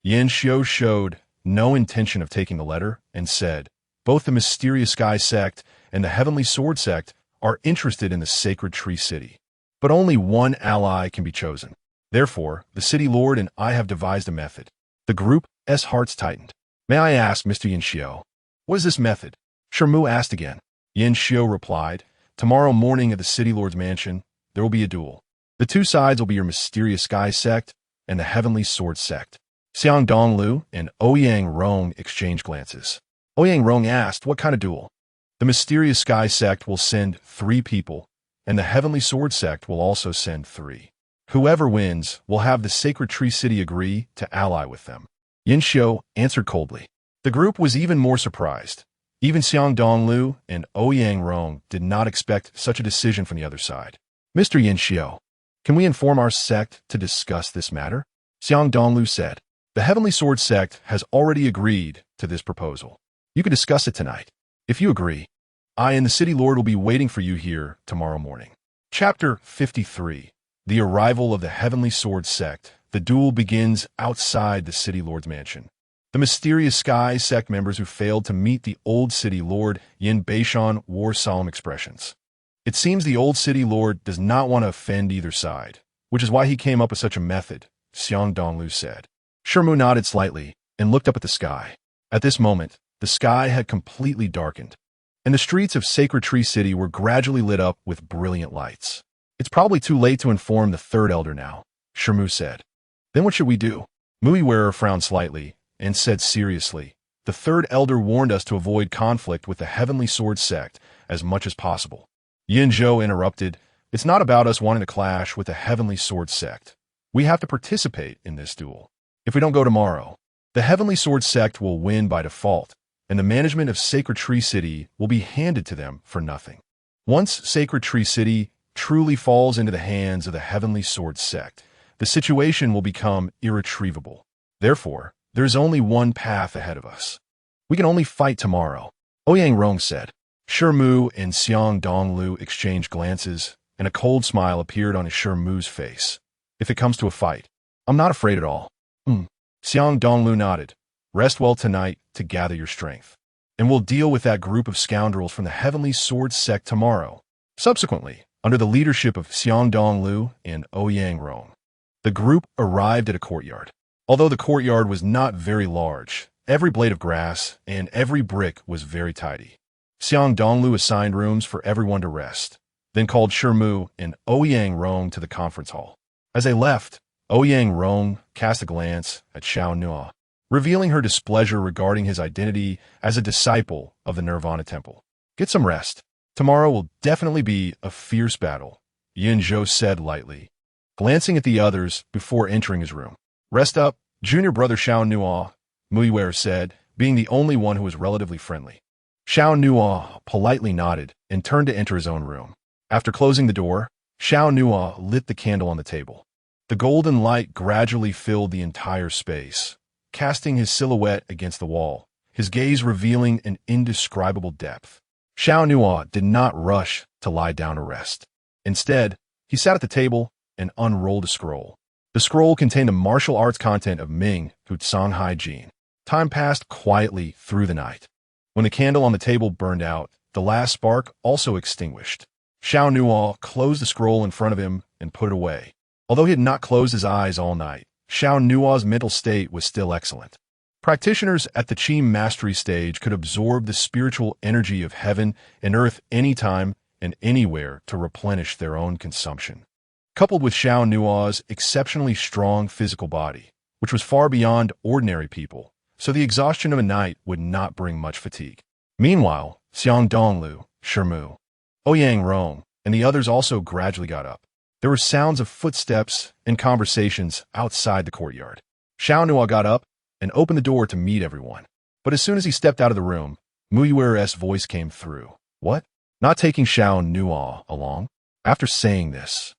Yin Xiao showed no intention of taking the letter and said, "Both the mysterious sky sect and the heavenly sword sect are interested in the sacred tree city. But only one ally can be chosen. Therefore, the city lord and I have devised a method." The group's hearts tightened. "May I ask, Mr. Yin Xiao, what is this method?" Shimu asked again. Yin Xiao replied, "Tomorrow morning at the city lord's mansion, there will be a duel. The two sides will be your mysterious sky sect and the heavenly sword sect." Xiang Donglu and Ouyang Rong exchanged glances. Ouyang Rong asked, "What kind of duel?" "The mysterious sky sect will send 3 people, and the heavenly sword sect will also send 3. Whoever wins will have the sacred tree city agree to ally with them." Yin Xiao answered coldly. The group was even more surprised. Even Xiang Donglu and Ouyang Rong did not expect such a decision from the other side. "Mr. Yin Xiao, can we inform our sect to discuss this matter?" Xiang Donglu said. "The heavenly sword sect has already agreed to this proposal. You can discuss it tonight. If you agree, I and the city lord will be waiting for you here tomorrow morning." Chapter 53. The arrival of the heavenly sword sect. The duel begins outside the city lord's mansion. The mysterious sky sect members who failed to meet the old city lord Yin Beishan wore solemn expressions. It seems the old city lord does not want to offend either side, which is why he came up with such a method, Xiang Donglu said. Shimu nodded slightly and looked up at the sky. At this moment, the sky had completely darkened, and the streets of Sacred Tree City were gradually lit up with brilliant lights. "It's probably too late to inform the third elder now," Shimu said. "Then what should we do?" Muiwearer frowned slightly and said seriously, "The third elder warned us to avoid conflict with the heavenly sword sect as much as possible." Yin Zhou interrupted, It's not about us wanting to clash with the Heavenly Sword sect. We have to participate in this duel. If we don't go tomorrow, the Heavenly Sword sect will win by default, and the management of Sacred Tree City will be handed to them for nothing. Once Sacred Tree City truly falls into the hands of the Heavenly Sword sect, the situation will become irretrievable. Therefore, there is only one path ahead of us. We can only fight tomorrow, Ouyang Rong said. Xiao and Xiang Donglu exchanged glances, and a cold smile appeared on Xiao's face. If it comes to a fight, I'm not afraid at all. Xiang Donglu nodded. Rest well tonight to gather your strength, and we'll deal with that group of scoundrels from the Heavenly Sword sect tomorrow. Subsequently, under the leadership of Xiang Donglu and Ouyang Rong, the group arrived at a courtyard. Although the courtyard was not very large, every blade of grass and every brick was very tidy. Xiang Donglu assigned rooms for everyone to rest, then called Xiao and Ouyang Rong to the conference hall. As they left, Ouyang Rong cast a glance at Xiao Nuo, revealing her displeasure regarding his identity as a disciple of the Nirvana Temple. Get some rest. Tomorrow will definitely be a fierce battle, Yin Zhou said lightly, glancing at the others before entering his room. Rest up, junior brother Xiao Nuo, Muiwer said, being the only one who was relatively friendly. Xiao Nuo politely nodded and turned to enter his own room. After closing the door, Xiao Nuo lit the candle on the table. The golden light gradually filled the entire space, casting his silhouette against the wall, his gaze revealing an indescribable depth. Xiao Nuo did not rush to lie down to rest. Instead, he sat at the table and unrolled a scroll. The scroll contained the martial arts content of Ming Hutsang Hai Jin. Time passed quietly through the night. When the candle on the table burned out, the last spark also extinguished. Xiao Nuo closed the scroll in front of him and put it away. Although he had not closed his eyes all night, Xiao Nuo's mental state was still excellent. Practitioners at the Qi Mastery stage could absorb the spiritual energy of heaven and earth anytime and anywhere to replenish their own consumption. Coupled with Xiao Nuo's exceptionally strong physical body, which was far beyond ordinary people, so the exhaustion of a night would not bring much fatigue. Meanwhile, Xiang Donglu, Xiao, Ouyang Rong, and the others also gradually got up. There were sounds of footsteps and conversations outside the courtyard. Xiao Nuo got up and opened the door to meet everyone. But as soon as he stepped out of the room, Muiwer's voice came through. What? Not taking Xiao Nuo along? After saying this,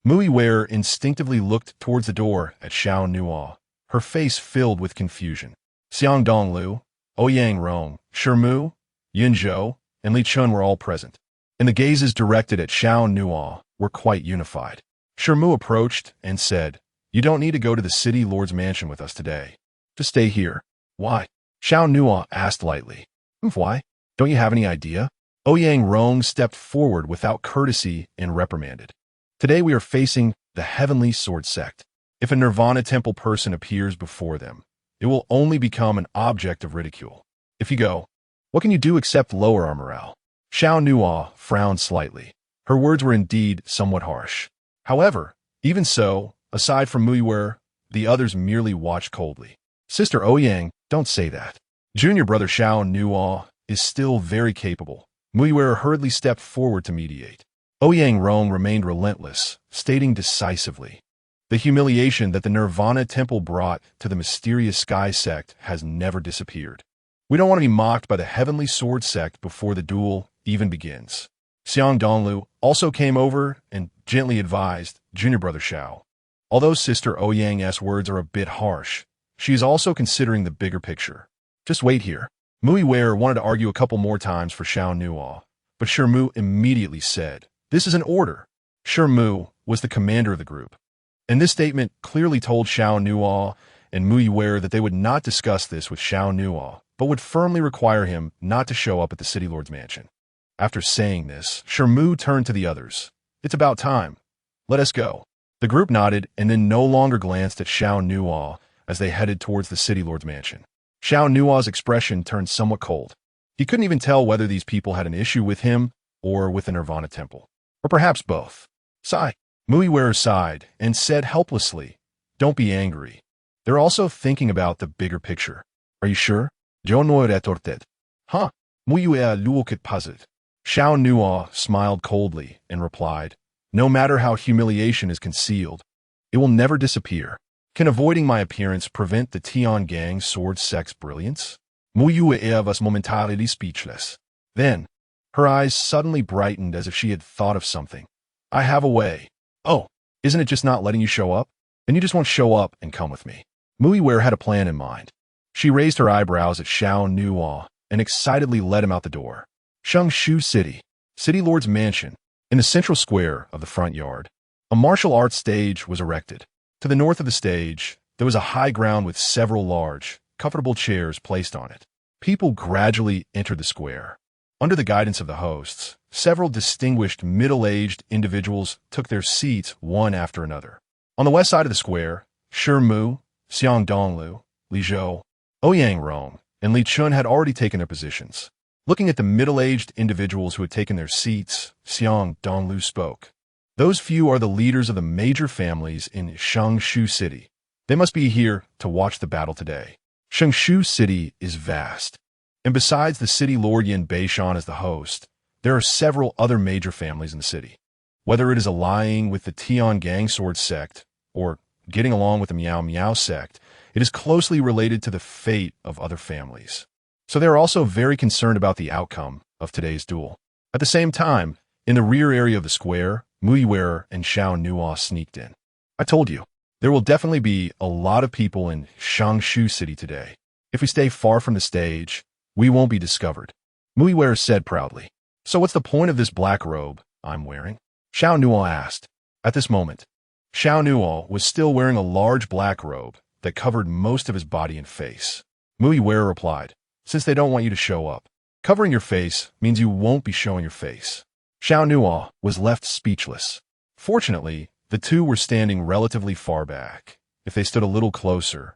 Muiwer instinctively looked towards the door at Xiao Nuo, her face filled with confusion. Xiang Donglu, Ouyang Rong, Xiao, Yin Zhou, and Li Chun were all present, and the gazes directed at Xiao Nuo were quite unified. Xiao approached and said, "You don't need to go to the city lord's mansion with us today. Just stay here." "Why?" Xiao Nuo asked lightly. "Why? Don't you have any idea?" Ouyang Rong stepped forward without courtesy and reprimanded. "Today we are facing the Heavenly Sword sect. If a Nirvana Temple person appears before them, it will only become an object of ridicule. If you go, what can you do except lower our morale?" Xiao Nuo frowned slightly. Her words were indeed somewhat harsh. However, even so, aside from Muiwer, the others merely watched coldly. "Sister Ouyang, don't say that. Junior brother Xiao Nuo is still very capable." Muiwer hurriedly stepped forward to mediate. Ouyang Rong remained relentless, stating decisively, "The humiliation that the Nirvana Temple brought to the mysterious Sky sect has never disappeared. We don't want to be mocked by the Heavenly Sword sect before the duel even begins." Xiang Donglu also came over and gently advised junior brother Xiao. Although Sister Ouyang's words are a bit harsh, she is also considering the bigger picture. "Just wait here." Muiwer wanted to argue a couple more times for Xiao Nuo, but Xiao immediately said, "This is an order." Xiao was the commander of the group, and this statement clearly told Xiao Nuo and Muiwer that they would not discuss this with Xiao Nuo, but would firmly require him not to show up at the city lord's mansion. After saying this, Xiao turned to the others. "It's about time. Let us go." The group nodded and then no longer glanced at Xiao Nuo as they headed towards the city lord's mansion. Xiao Nuo's expression turned somewhat cold. He couldn't even tell whether these people had an issue with him or with the Nirvana Temple, or perhaps both. Sigh. Muiwer sighed and said helplessly, "Don't be angry. They're also thinking about the bigger picture." "Are you sure?" "Jo no retorted." "Huh." Muiwer looked puzzled. Xiao Nuo smiled coldly and replied, No matter how humiliation is concealed, it will never disappear. Can avoiding my appearance prevent the Tiangang sword sect's brilliance? Mu Yue was momentarily speechless. Then, her eyes suddenly brightened as if she had thought of something. I have a way. Oh, isn't it just not letting you show up? Then you just won't show up and come with me. Mu Yue had a plan in mind. She raised her eyebrows at Xiao Nuo and excitedly led him out the door. Shengshu City, City Lord's mansion, in the central square of the front yard. A martial arts stage was erected. To the north of the stage, there was a high ground with several large, comfortable chairs placed on it. People gradually entered the square. Under the guidance of the hosts, several distinguished middle-aged individuals took their seats one after another. On the west side of the square, Shi Mu, Xiang Donglu, Li Zhou, Ouyang Rong, and Li Chun had already taken their positions. Looking at the middle-aged individuals who had taken their seats, Xiang Donglu spoke. Those few are the leaders of the major families in Shengshu City. They must be here to watch the battle today. Shengshu City is vast, and besides the city Lord Yin Beishan as the host, there are several other major families in the city. Whether it is allying with the Tiangang sword sect or getting along with the Miao Miao sect, it is closely related to the fate of other families. So they are also very concerned about the outcome of today's duel. At the same time, in the rear area of the square, Mu Yue and Xiao Nuo sneaked in. I told you, there will definitely be a lot of people in Shengshu City today. If we stay far from the stage, we won't be discovered. Mu Yue said proudly. So what's the point of this black robe I'm wearing? Xiao Nuo asked. At this moment, Xiao Nuo was still wearing a large black robe that covered most of his body and face. Mu Yue replied, since they don't want you to show up. Covering your face means you won't be showing your face. Xiao Nuo was left speechless. Fortunately, the two were standing relatively far back. If they stood a little closer,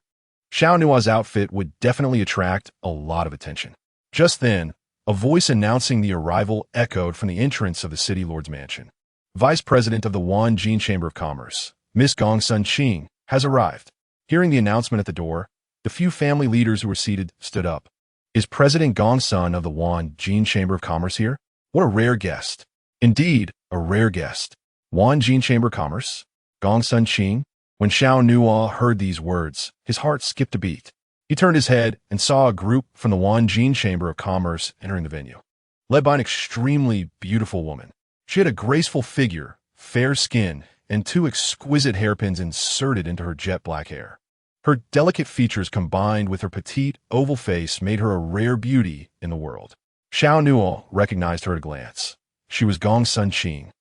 Xiao Nuo's outfit would definitely attract a lot of attention. Just then, a voice announcing the arrival echoed from the entrance of the city lord's mansion. Vice President of the Wanjin Chamber of Commerce, Miss Gong Sun Qing, has arrived. Hearing the announcement at the door, the few family leaders who were seated stood up. Is President Gong Sun of the Wanjin Chamber of Commerce here? What a rare guest. Indeed, a rare guest. Wanjin Chamber of Commerce? Gong Sun Qing? When Xiao Nuo heard these words, his heart skipped a beat. He turned his head and saw a group from the Wanjin Chamber of Commerce entering the venue, led by an extremely beautiful woman. She had a graceful figure, fair skin, and two exquisite hairpins inserted into her jet black hair. Her delicate features combined with her petite, oval face made her a rare beauty in the world. Xiao Nuo recognized her at a glance. She was Gong Sun Qing,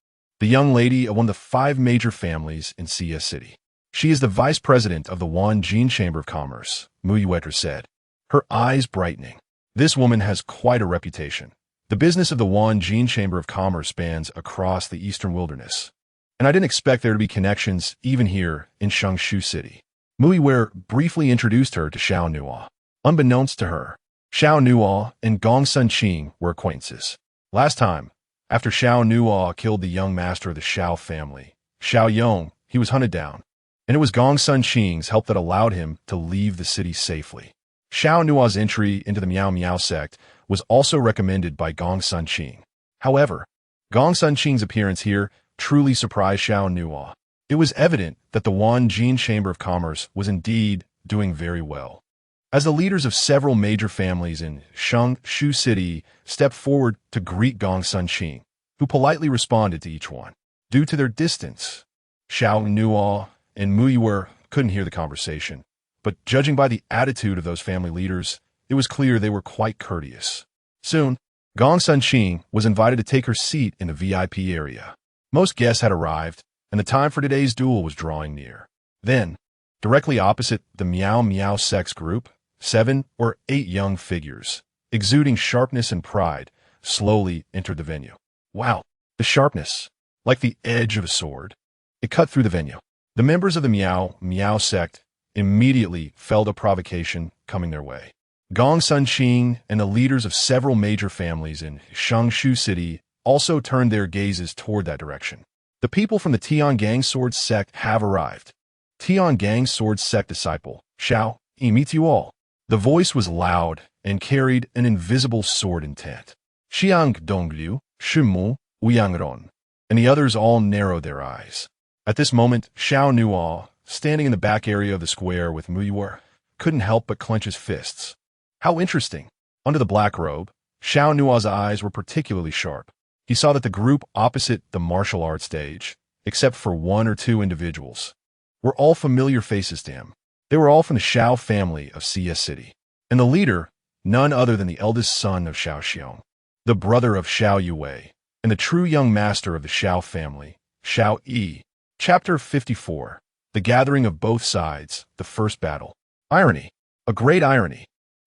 the young lady of one of the 5 major families in CS City. She is the vice president of the Wanjin Chamber of Commerce, Mu Yue said, her eyes brightening. This woman has quite a reputation. The business of the Wanjin Chamber of Commerce spans across the eastern wilderness, and I didn't expect there to be connections even here in Shengshu City. Mu Yue briefly introduced her to Xiao Nuo. Unbeknownst to her, Xiao Nuo and Gong Sun Qing were acquaintances. Last time, after Xiao Nuo killed the young master of the Xiao family, Xiao Yong, he was hunted down, and it was Gong Sun Qing's help that allowed him to leave the city safely. Xiao Nuo's entry into the Miao Miao sect was also recommended by Gong Sun Qing. However, Gong Sun Qing's appearance here truly surprised Xiao Nuo. It was evident that the Wanjin Chamber of Commerce was indeed doing very well. As the leaders of several major families in Shengshu City stepped forward to greet Gong Sun Qing, who politely responded to each one. Due to their distance, Xiao Nuo and Mu Yue couldn't hear the conversation, but judging by the attitude of those family leaders, it was clear they were quite courteous. Soon, Gong Sun Qing was invited to take her seat in the VIP area. Most guests had arrived, and the time for today's duel was drawing near. Then, directly opposite the Miao Miao sex group, 7 or 8 young figures, exuding sharpness and pride, slowly entered the venue. Wow, the sharpness, like the edge of a sword. It cut through the venue. The members of the Miao Miao sect immediately felt a provocation coming their way. Gong Sun Qing and the leaders of several major families in Shengshu City also turned their gazes toward that direction. The people from the Tiangang sword sect have arrived. Tiangang sword sect disciple, Xiao, meet you all. The voice was loud and carried an invisible sword intent. Xiang Donglu, Shimu, Uyangron. and the others all narrowed their eyes. At this moment, Xiao Nuo, standing in the back area of the square with Muiwer, couldn't help but clench his fists. How interesting. Under the black robe, Xiao Nuo's eyes were particularly sharp. He saw that the group opposite the martial arts stage, except for one or two individuals, were all familiar faces to him. They were all from the Xiao family of CS City. And the leader, none other than the eldest son of Xiao Xiong, the brother of Xiao Yue, and the true young master of the Xiao family, Xiao Yi. Chapter 54. The Gathering of Both Sides, the First Battle. Irony. A great irony.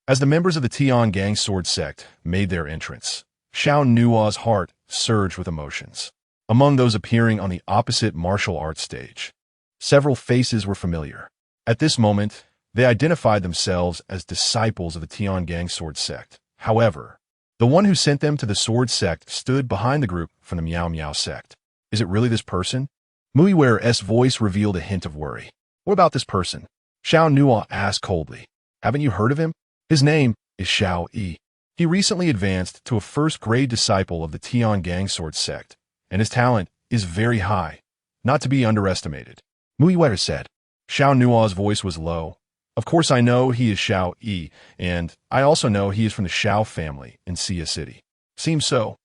As the members of the Tian Gang sword sect made their entrance, Xiao Nuo's heart surged with emotions. Among those appearing on the opposite martial arts stage, several faces were familiar. At this moment, they identified themselves as disciples of the Tian Gang sword sect. However, the one who sent them to the sword sect stood behind the group from the Miao Miao sect. Is it really this person? Muiwer's voice revealed a hint of worry. What about this person? Xiao Nuo asked coldly. Haven't you heard of him? His name is Xiao Yi. He recently advanced to a first-grade disciple of the Tian Gang sword sect, and his talent is very high, not to be underestimated. Muiwer said. Xiao Nuo's voice was low. Of course I know he is Xiao Yi, and I also know he is from the Xiao family in Xia City. Seems so.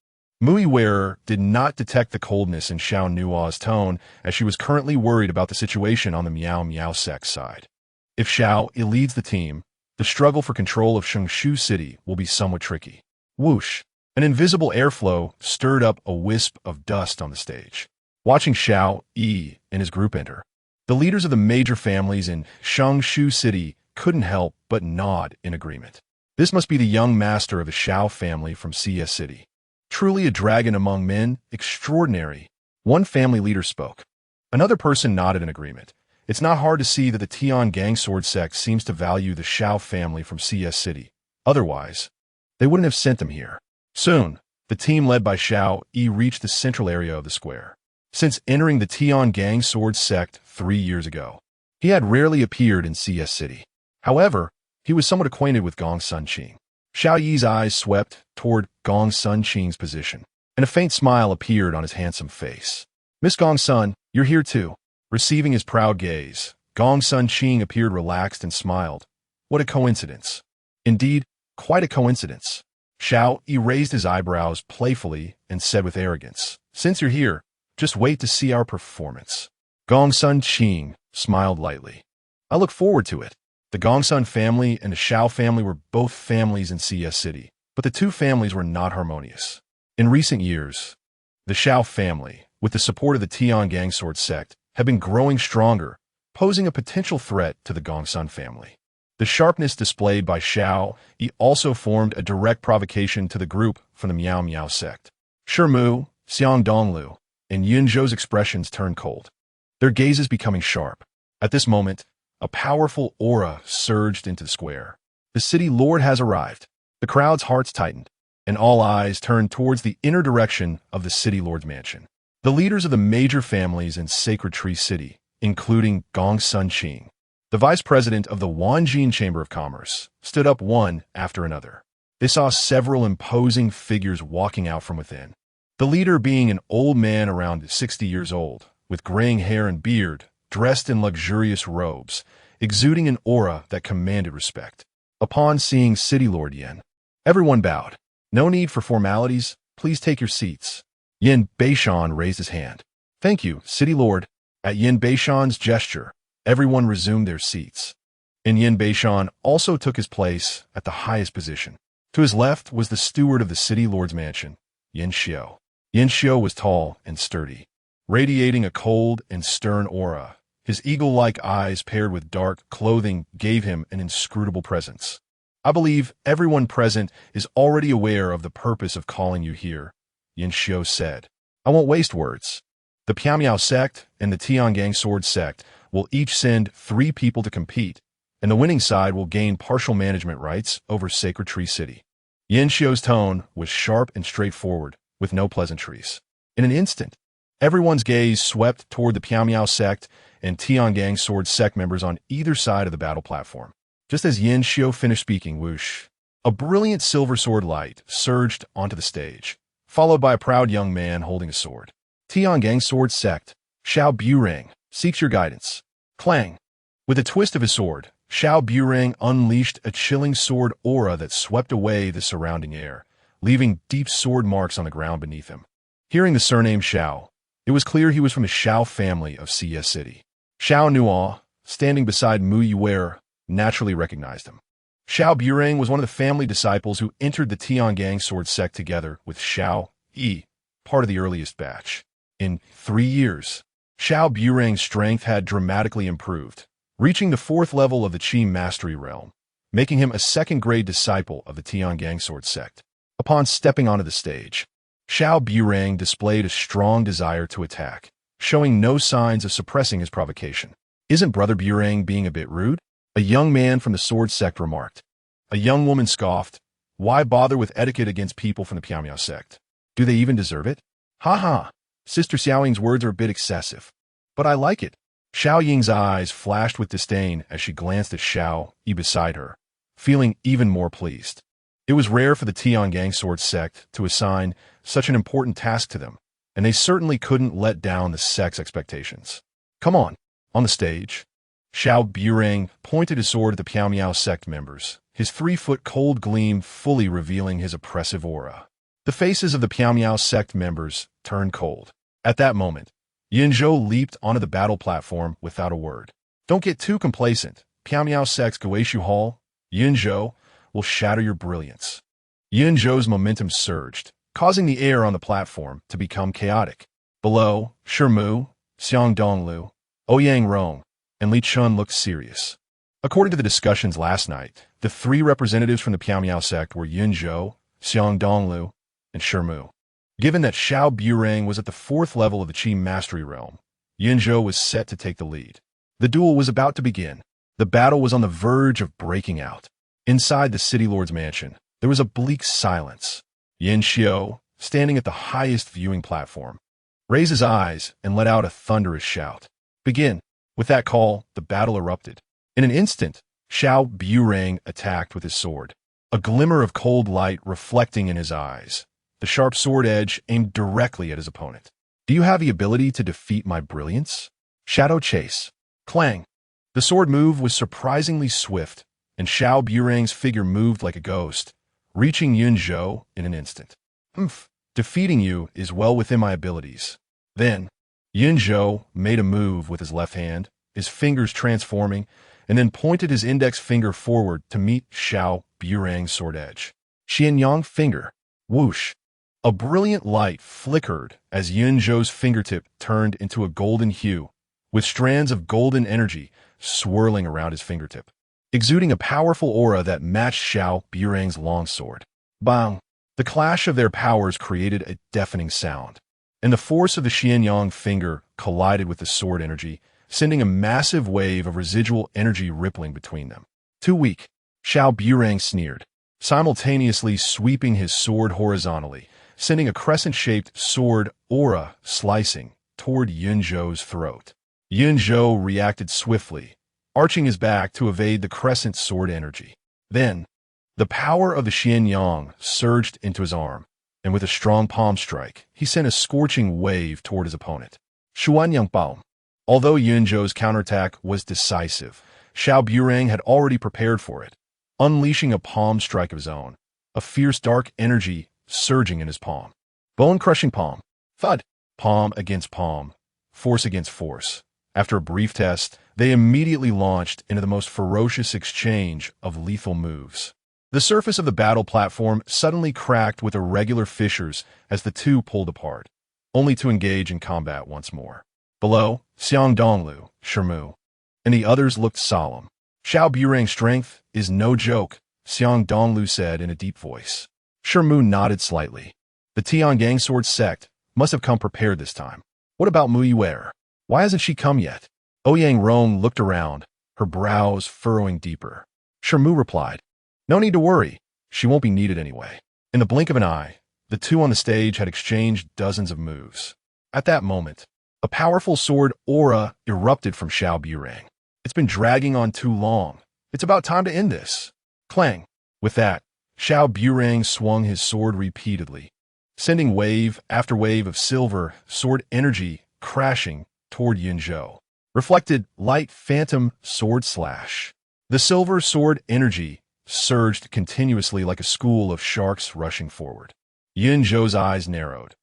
Muiwer did not detect the coldness in Xiao Nuo's tone, as she was currently worried about the situation on the Miao Miao sect side. If Xiao Yi leads the team, the struggle for control of Shengshu City will be somewhat tricky. Whoosh! An invisible airflow stirred up a wisp of dust on the stage. Watching Xiao Yi and his group enter, the leaders of the major families in Shengshu City couldn't help but nod in agreement. This must be the young master of the Xiao family from Xia City. Truly a dragon among men, extraordinary. One family leader spoke. Another person nodded in agreement. It's not hard to see that the Tian Gang sword sect seems to value the Xiao family from CS City. Otherwise, they wouldn't have sent them here. Soon, the team led by Xiao Yi reached the central area of the square. Since entering the Tian Gang sword sect 3 years ago, he had rarely appeared in CS City. However, he was somewhat acquainted with Gong Sun Qing. Xiao Yi's eyes swept toward Gong Sun Qing's position, and a faint smile appeared on his handsome face. Miss Gong Sun, you're here too. Receiving his proud gaze, Gong Sun Qing appeared relaxed and smiled. What a coincidence. Indeed, quite a coincidence. Xiao Yi raised his eyebrows playfully and said with arrogance, Since you're here, just wait to see our performance. Gong Sun Qing smiled lightly. I look forward to it. The Gong Sun family and the Xiao family were both families in CS City, but the two families were not harmonious. In recent years, the Xiao family, with the support of the Tian Gang sword sect, had been growing stronger, posing a potential threat to the Gong Sun family. The sharpness displayed by Xiao Yi also formed a direct provocation to the group from the Miao Miao sect. Shimu, Xiang Donglu, and Yun Zhou's expressions turned cold, their gazes becoming sharp. At this moment, a powerful aura surged into the square. The city lord has arrived. The crowd's hearts tightened, and all eyes turned towards the inner direction of the city lord's mansion. The leaders of the major families in Sacred Tree City, including Gong Sun Qing, the vice president of the Wanjin Chamber of Commerce, stood up one after another. They saw several imposing figures walking out from within. The leader being an old man around 60 years old, with graying hair and beard, dressed in luxurious robes, exuding an aura that commanded respect. Upon seeing City Lord Yin, everyone bowed. No need for formalities, please take your seats. Yin Beishan raised his hand. Thank you, City Lord. At Yin Beishan's gesture, everyone resumed their seats. And Yin Beishan also took his place at the highest position. To his left was the steward of the City Lord's mansion, Yin Xiao. Yin Xiao was tall and sturdy, radiating a cold and stern aura. His eagle-like eyes paired with dark clothing gave him an inscrutable presence. I believe everyone present is already aware of the purpose of calling you here, Yin Xiao said. I won't waste words. The Piamiao sect and the Tian Gang sword sect will each send 3 people to compete, and the winning side will gain partial management rights over Sacred Tree City. Yin Xiao's tone was sharp and straightforward, with no pleasantries. In an instant, everyone's gaze swept toward the Piamiao sect and Tian Gang sword sect members on either side of the battle platform. Just as Yin Xiao finished speaking, whoosh, a brilliant silver sword light surged onto the stage, followed by a proud young man holding a sword. Tiangang Sword Sect, Xiao seeks your guidance. Clang. With a twist of his sword, Xiao unleashed a chilling sword aura that swept away the surrounding air, leaving deep sword marks on the ground beneath him. Hearing the surname Xiao, it was clear he was from the Xiao family of CS City. Xiao Nuo, standing beside Mu Yuer, naturally recognized him. Xiao was one of the family disciples who entered the Tiangang Sword Sect together with Xiao Yi, part of the earliest batch. In 3 years, Xiao strength had dramatically improved, reaching the 4th level of the Qi Mastery Realm, making him a second-grade disciple of the Tiangang Sword Sect. Upon stepping onto the stage, Xiao displayed a strong desire to attack, showing no signs of suppressing his provocation. "Isn't Brother Burang being a bit rude?" a young man from the Sword Sect remarked. A young woman scoffed, "Why bother with etiquette against people from the Piamiao sect? Do they even deserve it?" "Ha ha, Sister Xiaoying's words are a bit excessive. But I like it." Xiao Ying's eyes flashed with disdain as she glanced at Xiao Yi beside her, feeling even more pleased. It was rare for the Tiangang Sword Sect to assign such an important task to them, and they certainly couldn't let down the sect's expectations. "Come on the stage." Xiao pointed his sword at the Piamiao sect members, his 3-foot cold gleam fully revealing his oppressive aura. The faces of the Piamiao sect members turned cold. At that moment, Yinzhou leaped onto the battle platform without a word. "Don't get too complacent. Piamiao sect's Guishu Hall, Yinzhou, will shatter your brilliance." Yinzhou's momentum surged, causing the air on the platform to become chaotic. Below, Shimu, Xiang Donglu, Ouyang Rong, and Li Chun looked serious. According to the discussions last night, the 3 representatives from the Piamiao sect were Yinzhou, Xiang Donglu, and Shimu. Given that Xiao was at the 4th level of the Qi Mastery Realm, Yinzhou was set to take the lead. The duel was about to begin. The battle was on the verge of breaking out. Inside the City Lord's mansion, there was a bleak silence. Yin Xiu, standing at the highest viewing platform, raised his eyes and let out a thunderous shout. "Begin." With that call, the battle erupted. In an instant, Xiao attacked with his sword, a glimmer of cold light reflecting in his eyes, the sharp sword edge aimed directly at his opponent. "Do you have the ability to defeat my brilliance?" Shadow Chase. Clang. The sword move was surprisingly swift, and Xiao figure moved like a ghost, reaching Yinzhou in an instant. Defeating you is well within my abilities." Then, Yinzhou made a move with his left hand, his fingers transforming, and then pointed his index finger forward to meet Xiao sword edge. Xianyang finger. Whoosh. A brilliant light flickered as Yinzhou's fingertip turned into a golden hue, with strands of golden energy swirling around his fingertip, exuding a powerful aura that matched Xiao longsword. Bang! The clash of their powers created a deafening sound, and the force of the Xianyang finger collided with the sword energy, sending a massive wave of residual energy rippling between them. "Too weak," Xiao sneered, simultaneously sweeping his sword horizontally, sending a crescent-shaped sword aura slicing toward Yinzhou's throat. Yinzhou reacted swiftly, arching his back to evade the crescent sword energy. Then, the power of the Xianyang surged into his arm, and with a strong palm strike, he sent a scorching wave toward his opponent. Shuanyang Bao. Although Yinzhou's counterattack was decisive, Xiao had already prepared for it, unleashing a palm strike of his own, a fierce dark energy surging in his palm. Bone-crushing palm. Thud. Palm against palm. Force against force. After a brief test, they immediately launched into the most ferocious exchange of lethal moves. The surface of the battle platform suddenly cracked with irregular fissures as the two pulled apart, only to engage in combat once more. Below, Xiang Donglu, Shimu, and the others looked solemn. Xiao strength is no joke, Xiang Donglu said in a deep voice. Shimu nodded slightly. The Tiangang Sword Sect must have come prepared this time. What about Mu Yuer? Why hasn't she come yet? Ouyang Rong looked around, her brows furrowing deeper. Shimu replied, "No need to worry. She won't be needed anyway." In the blink of an eye, the two on the stage had exchanged dozens of moves. At that moment, a powerful sword aura erupted from Xiao. "It's been dragging on too long. It's about time to end this." Clang. With that, Xiao swung his sword repeatedly, sending wave after wave of silver sword energy crashing toward Yunzhou. Reflected light phantom sword slash. The silver sword energy surged continuously like a school of sharks rushing forward. Yunzhou's eyes narrowed.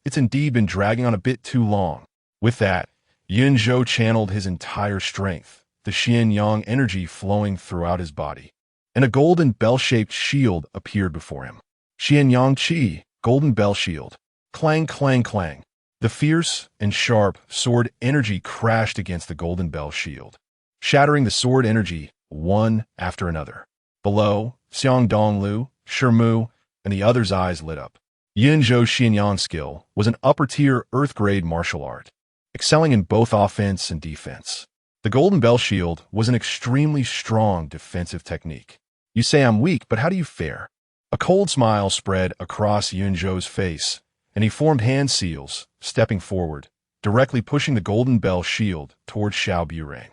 It's indeed been dragging on a bit too long. With that, Yunzhou channeled his entire strength, the Xianyang energy flowing throughout his body. And a golden bell-shaped shield appeared before him. Xianyang Qi, golden bell shield. Clang, clang, clang. The fierce and sharp sword energy crashed against the golden bell shield, shattering the sword energy one after another. Below, Xiang Donglu, Shimu, and the others' eyes lit up. Yunzhou's Xianyang skill was an upper-tier Earth-grade martial art, excelling in both offense and defense. The golden bell shield was an extremely strong defensive technique. You say I'm weak, but how do you fare? A cold smile spread across Yunzhou's face, and he formed hand seals, stepping forward, directly pushing the golden bell shield toward Xiao Burang.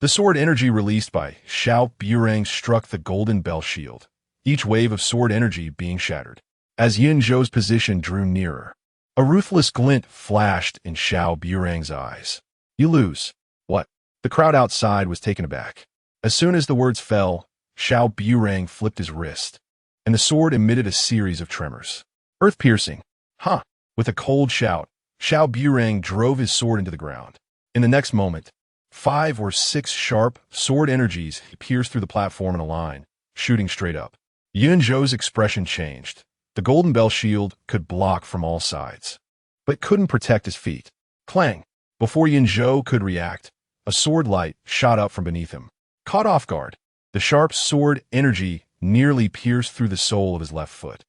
The sword energy released by Xiao Burang struck the golden bell shield, each wave of sword energy being shattered. As Yunzhou's position drew nearer, a ruthless glint flashed in Xiao Burang's eyes. You lose. What? The crowd outside was taken aback. As soon as the words fell, Xiao Burang flipped his wrist, and the sword emitted a series of tremors. Earth-piercing. Huh! With a cold shout, Xiao Burang drove his sword into the ground. In the next moment, 5 or 6 sharp sword energies pierced through the platform in a line, shooting straight up. Yunzhou's expression changed. The golden bell shield could block from all sides, but couldn't protect his feet. Clang! Before Yunzhou could react, a sword light shot up from beneath him. Caught off guard, the sharp sword energy nearly pierced through the sole of his left foot.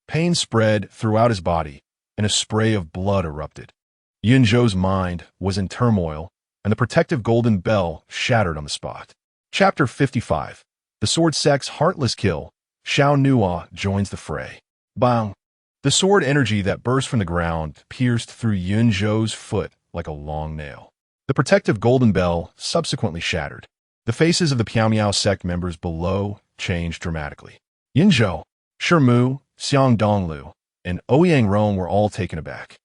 Pain spread throughout his body, and a spray of blood erupted. Yunzhou's mind was in turmoil, and the protective golden bell shattered on the spot. Chapter 55. The sword sect's heartless kill. Xiao Nuo joins the fray. Bang! The sword energy that burst from the ground pierced through Yunzhou's foot like a long nail. The protective golden bell subsequently shattered. The faces of the Piao sect members below changed dramatically. Yunzhou, Shimu, Xiang Donglu, and Ouyang Rong were all taken aback.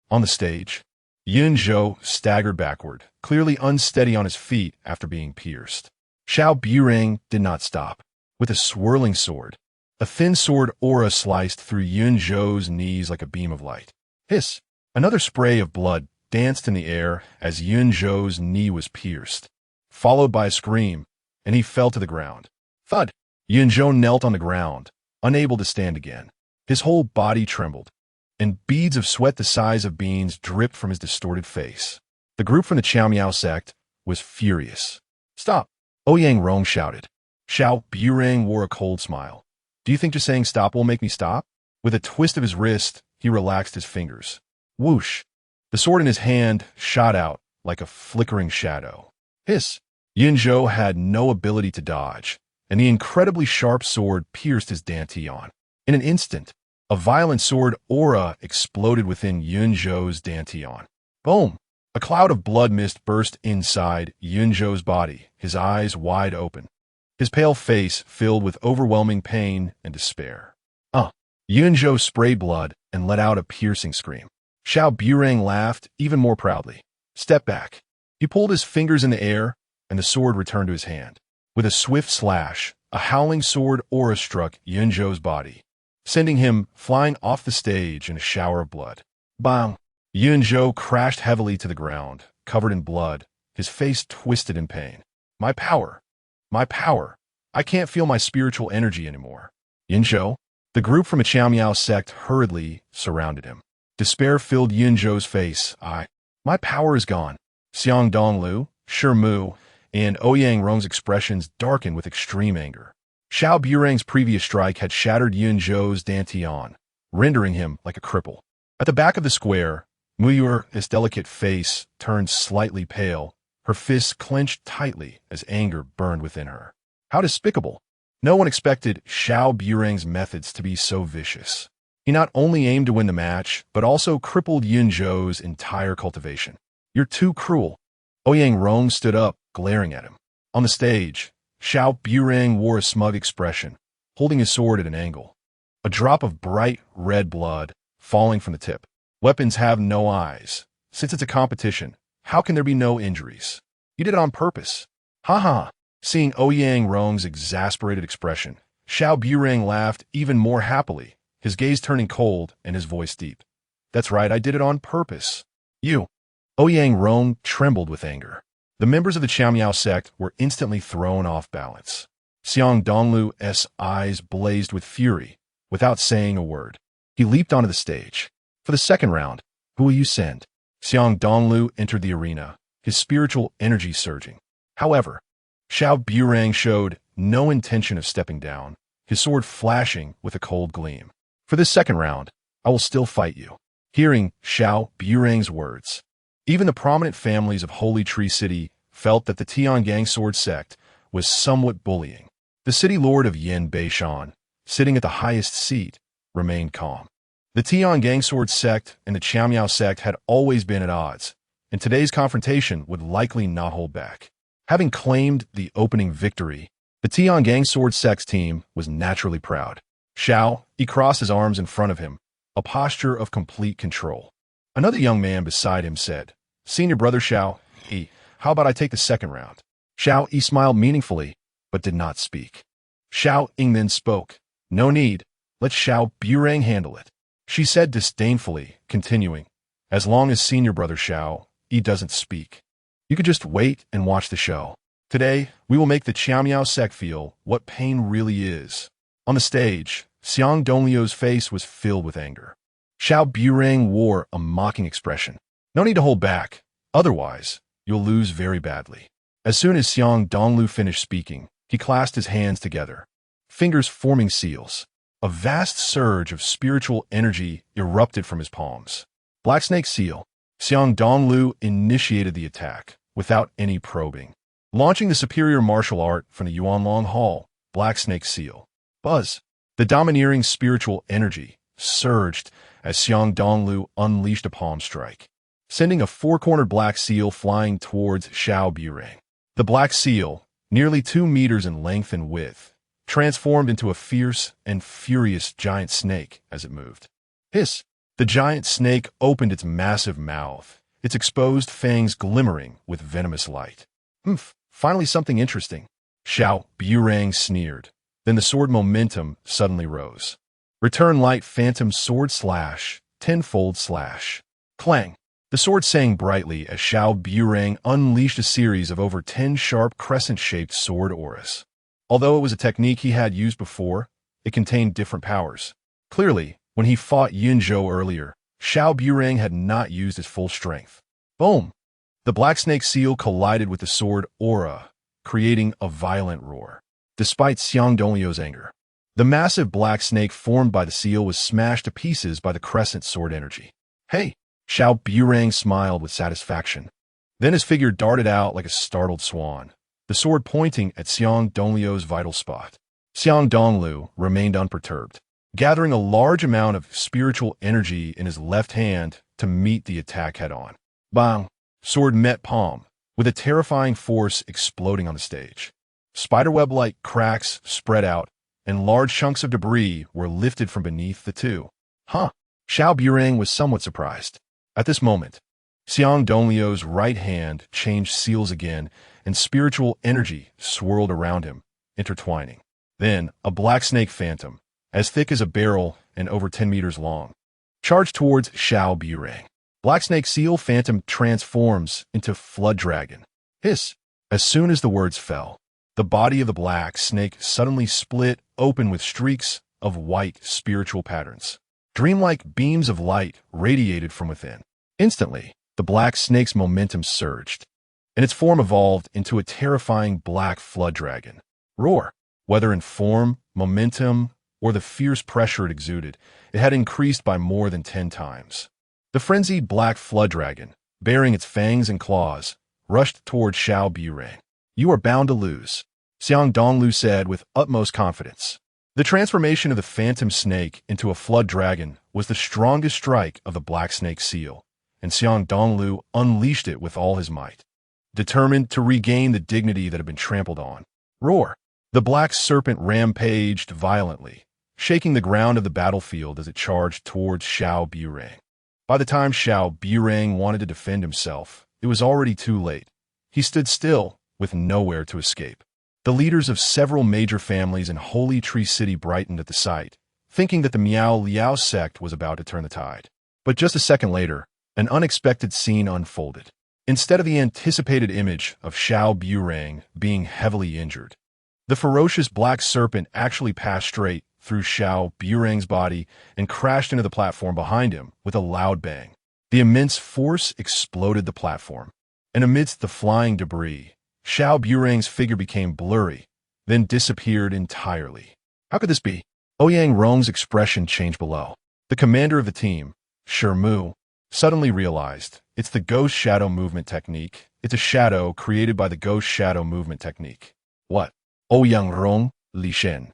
On the stage, Yunzhou staggered backward, clearly unsteady on his feet after being pierced. Xiao Burang did not stop. With a swirling sword, a thin sword aura sliced through Yunzhou's knees like a beam of light. Hiss! Another spray of blood danced in the air as Yunzhou's knee was pierced, followed by a scream, and he fell to the ground. Thud! Yunzhou knelt on the ground, unable to stand again. His whole body trembled, and beads of sweat the size of beans dripped from his distorted face. The group from the Xiao sect was furious. Stop! Ouyang Rong shouted. Xiao Burang wore a cold smile. Do you think just saying stop will make me stop? With a twist of his wrist, he relaxed his fingers. Whoosh! The sword in his hand shot out like a flickering shadow. Hiss! Yunzhou had no ability to dodge, and the incredibly sharp sword pierced his dantian. In an instant, a violent sword aura exploded within Yunzhou's dantian. Boom! A cloud of blood mist burst inside Yunzhou's body, his eyes wide open, his pale face filled with overwhelming pain and despair. Yunzhou sprayed blood and let out a piercing scream. Xiao Burang laughed even more proudly. Step back. He pulled his fingers in the air, and the sword returned to his hand. With a swift slash, a howling sword aura struck Yunzhou's body, sending him flying off the stage in a shower of blood. Bang! Yunzhou crashed heavily to the ground, covered in blood, his face twisted in pain. My power! My power! I can't feel my spiritual energy anymore. Yunzhou? The group from a Xiao sect hurriedly surrounded him. Despair filled Yunzhou's face. My power is gone. Xiang Donglu, Shimu, and Ouyang Rong's expressions darkened with extreme anger. Xiao Burang's previous strike had shattered Yunzhou's dantian, rendering him like a cripple. At the back of the square, Muyur's delicate face turned slightly pale, her fists clenched tightly as anger burned within her. How despicable! No one expected Xiao Burang's methods to be so vicious. He not only aimed to win the match, but also crippled Yunzhou's entire cultivation. You're too cruel. Ouyang Rong stood up, glaring at him. On the stage, Xiao Burang wore a smug expression, holding his sword at an angle. a drop of bright red blood falling from the tip. Weapons have no eyes. Since it's a competition, how can there be no injuries? You did it on purpose. Ha ha. Seeing Ouyang Rong's exasperated expression, Xiao Burang laughed even more happily, his gaze turning cold and his voice deep. That's right, I did it on purpose. You. Ouyang Rong trembled with anger. The members of the Qiaomiao sect were instantly thrown off balance. Xiang Donglu's eyes blazed with fury, without saying a word. He leaped onto the stage. For the second round, who will you send? Xiang Donglu entered the arena, his spiritual energy surging. However, Xiao Burang showed no intention of stepping down, his sword flashing with a cold gleam. For this second round, I will still fight you. Hearing Xiao Burang's words, even the prominent families of Holy Tree City felt that the Tiangang sword sect was somewhat bullying. The city lord of Yin Beishan, sitting at the highest seat, remained calm. The Tiangang sword sect and the Qiaomiao sect had always been at odds, and today's confrontation would likely not hold back. Having claimed the opening victory, the Tiangang sword sect's team was naturally proud. Xiao, he crossed his arms in front of him, a posture of complete control. Another young man beside him said, Senior brother Xiao, how about I take the second round? Xiao Yi smiled meaningfully, but did not speak. Xiao Ying then spoke. No need. Let Xiao Burang handle it. She said disdainfully, continuing, as long as senior brother Xiao Yi doesn't speak, you could just wait and watch the show. Today, we will make the Qiaomiao sect feel what pain really is. On the stage, Xiang Donglio's face was filled with anger. Xiao Burang wore a mocking expression. No need to hold back. Otherwise, you'll lose very badly. As soon as Xiang Donglu finished speaking, he clasped his hands together, fingers forming seals. A vast surge of spiritual energy erupted from his palms. Black Snake Seal. Xiang Donglu initiated the attack, without any probing. Launching the superior martial art from the Yuanlong Hall, Black Snake Seal. Buzz. The domineering spiritual energy surged as Xiang Donglu unleashed a palm strike, sending a four-cornered black seal flying towards Xiao Burang. The black seal, nearly 2 meters in length and width, transformed into a fierce and furious giant snake as it moved. Hiss! The giant snake opened its massive mouth, its exposed fangs glimmering with venomous light. Finally something interesting. Xiao Burang sneered. Then the sword momentum suddenly rose. Return light phantom sword slash, tenfold slash. Clang! The sword sang brightly as Xiao Burang unleashed a series of over 10 sharp crescent-shaped sword auras. Although it was a technique he had used before, it contained different powers. Clearly, when he fought Yin Zhou earlier, Xiao Burang had not used his full strength. Boom! The black snake seal collided with the sword aura, creating a violent roar. Despite Xiang Donglio's anger, the massive black snake formed by the seal was smashed to pieces by the crescent sword energy. Hey! Xiao Burang smiled with satisfaction. Then his figure darted out like a startled swan, the sword pointing at Xiang Donglio's vital spot. Xiang Donglu remained unperturbed, gathering a large amount of spiritual energy in his left hand to meet the attack head-on. Bang! Sword met palm, with a terrifying force exploding on the stage. Spiderweb-like cracks spread out, and large chunks of debris were lifted from beneath the two. Xiao Burang was somewhat surprised. At this moment, Xiang Donglio's right hand changed seals again, and spiritual energy swirled around him, intertwining. Then, a black snake phantom, as thick as a barrel and over 10 meters long, charged towards Xiao Burang. Black snake seal phantom transforms into flood dragon. Hiss! As soon as the words fell, the body of the black snake suddenly split open with streaks of white spiritual patterns. Dreamlike beams of light radiated from within. Instantly, the black snake's momentum surged, and its form evolved into a terrifying black flood dragon. Roar! Whether in form, momentum, or the fierce pressure it exuded, it had increased by more than 10 times. The frenzied black flood dragon, bearing its fangs and claws, rushed toward Xiao Burang. You are bound to lose, Xiang Donglu said with utmost confidence. The transformation of the phantom snake into a flood dragon was the strongest strike of the black snake seal, and Xiang Donglu unleashed it with all his might, determined to regain the dignity that had been trampled on. Roar! The black serpent rampaged violently, shaking the ground of the battlefield as it charged towards Xiao. By the time Xiao wanted to defend himself, it was already too late. He stood still, with nowhere to escape. The leaders of several major families in Holy Tree City brightened at the sight, thinking that the Miao Liao sect was about to turn the tide. But just a second later, an unexpected scene unfolded. Instead of the anticipated image of Xiao being heavily injured, the ferocious black serpent actually passed straight through Xiao's body and crashed into the platform behind him with a loud bang. The immense force exploded the platform, and amidst the flying debris, Xiao's figure became blurry, then disappeared entirely. How could this be? Ouyang Rong's expression changed below. The commander of the team, Xiao Nuo, suddenly realized it's the ghost shadow movement technique. It's a shadow created by the ghost shadow movement technique. What? Ouyang Rong, Li Shen,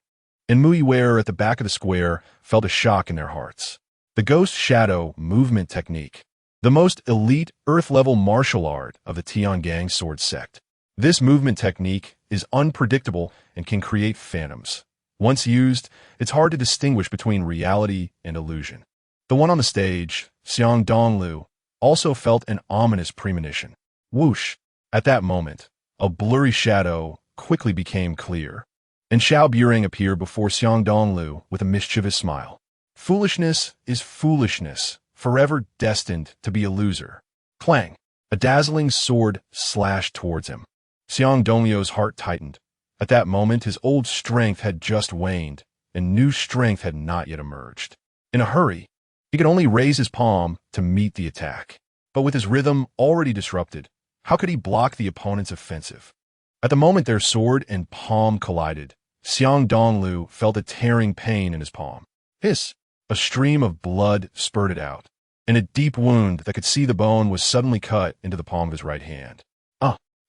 and Muiwer at the back of the square felt a shock in their hearts. The ghost shadow movement technique, the most elite earth-level martial art of the Tiangang sword sect. This movement technique is unpredictable and can create phantoms. Once used, it's hard to distinguish between reality and illusion. The one on the stage, Xiang Donglu, also felt an ominous premonition. Whoosh! At that moment, a blurry shadow quickly became clear, and Xiao appeared before Xiang Donglu with a mischievous smile. Foolishness is foolishness, forever destined to be a loser. Clang! A dazzling sword slashed towards him. Xiang Donglu's heart tightened. At that moment, his old strength had just waned, and new strength had not yet emerged. In a hurry, he could only raise his palm to meet the attack. But with his rhythm already disrupted, how could he block the opponent's offensive? At the moment their sword and palm collided, Xiang Donglu felt a tearing pain in his palm. Hiss! A stream of blood spurted out, and a deep wound that could see the bone was suddenly cut into the palm of his right hand.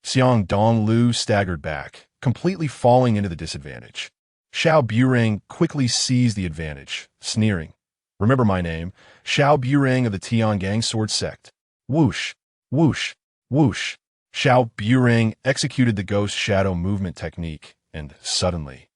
Xiang Donglu staggered back, completely falling into the disadvantage. Xiao quickly seized the advantage, sneering. Remember my name, Xiao of the Tiangang sword sect. Whoosh, whoosh, whoosh. Xiao executed the ghost shadow movement technique, and suddenly,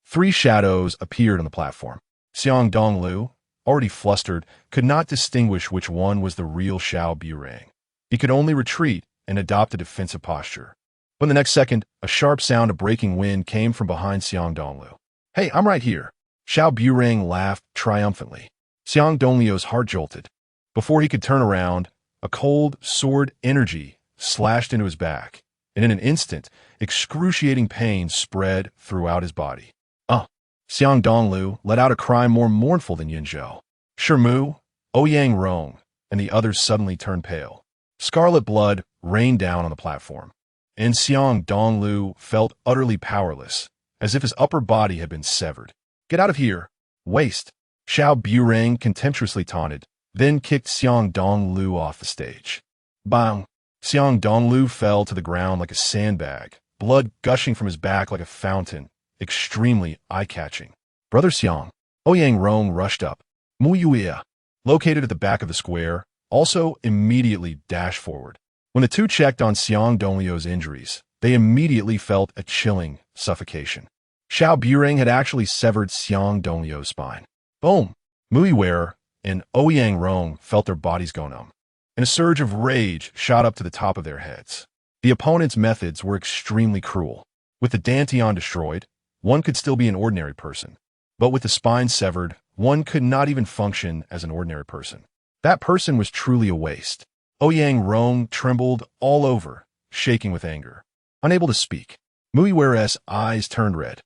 3 shadows appeared on the platform. Xiang Donglu, already flustered, could not distinguish which one was the real Xiao. He could only retreat and adopt a defensive posture. But in the next second, a sharp sound of breaking wind came from behind Xiang Donglu. Hey, I'm right here. Xiao laughed triumphantly. Xiang Donglu's heart jolted. Before he could turn around, a cold sword energy slashed into his back, and in an instant, excruciating pain spread throughout his body. Xiang Donglu let out a cry more mournful than Yinzhou. Shermu, Ouyang Rong, and the others suddenly turned pale. Scarlet blood rained down on the platform, and Xiang Donglu felt utterly powerless, as if his upper body had been severed. Get out of here! Waste! Xiao contemptuously taunted, then kicked Xiang Donglu off the stage. Bang! Xiang Donglu fell to the ground like a sandbag, blood gushing from his back like a fountain, extremely eye-catching. Brother Xiang, Ouyang Rong rushed up. Muyuia, located at the back of the square, also immediately dashed forward. When the two checked on Xiang Donglu's injuries, they immediately felt a chilling suffocation. Xiao had actually severed Xiang Donglu's spine. Boom! Muiwer and Ouyang Rong felt their bodies go numb, and a surge of rage shot up to the top of their heads. The opponent's methods were extremely cruel. With the Dantian destroyed, one could still be an ordinary person. But with the spine severed, one could not even function as an ordinary person. That person was truly a waste. Ouyang Rong trembled all over, shaking with anger. Unable to speak, Muiwer's eyes turned red.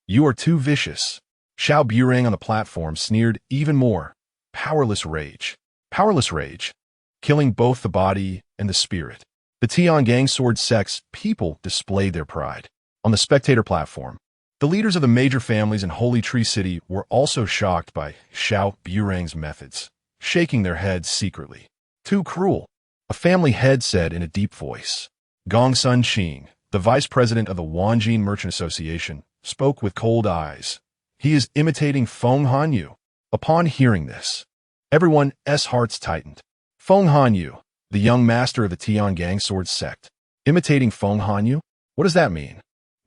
You are too vicious. Xiao on the platform sneered even more. Powerless rage. Powerless rage. Killing both the body and the spirit. The Tiangang sword sect's people displayed their pride. On the spectator platform, the leaders of the major families in Holy Tree City were also shocked by Xiao's methods, shaking their heads secretly. Too cruel, a family head said in a deep voice. Gong Sun Qing, the vice president of the Wanjin Merchant Association, spoke with cold eyes. He is imitating Feng Hanyu. Upon hearing this, everyone's hearts tightened. Feng Hanyu, the young master of the Tiangang sword sect. Imitating Feng Hanyu? What does that mean?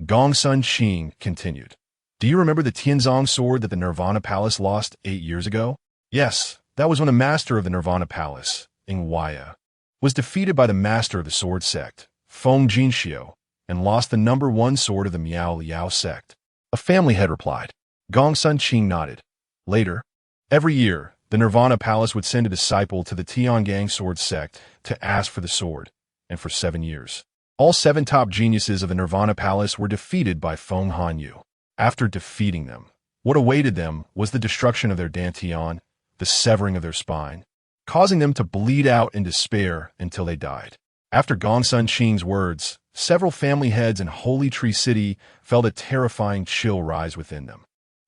Gong Sun Qing continued. Do you remember the Tianzong sword that the Nirvana Palace lost 8 years ago? Yes, that was when the master of the Nirvana Palace, Waya, was defeated by the master of the sword sect, Feng Jinxiu, and lost the #1 sword of the Miao Liao sect. A family head replied. Gong Sun Qing nodded. Later, every year, the Nirvana Palace would send a disciple to the Tiangang sword sect to ask for the sword, and for 7 years. All 7 top geniuses of the Nirvana Palace were defeated by Feng Hanyu. After defeating them, what awaited them was the destruction of their dantian, the severing of their spine, causing them to bleed out in despair until they died. After Gong Sun Qing's words, several family heads in Holy Tree City felt a terrifying chill rise within them.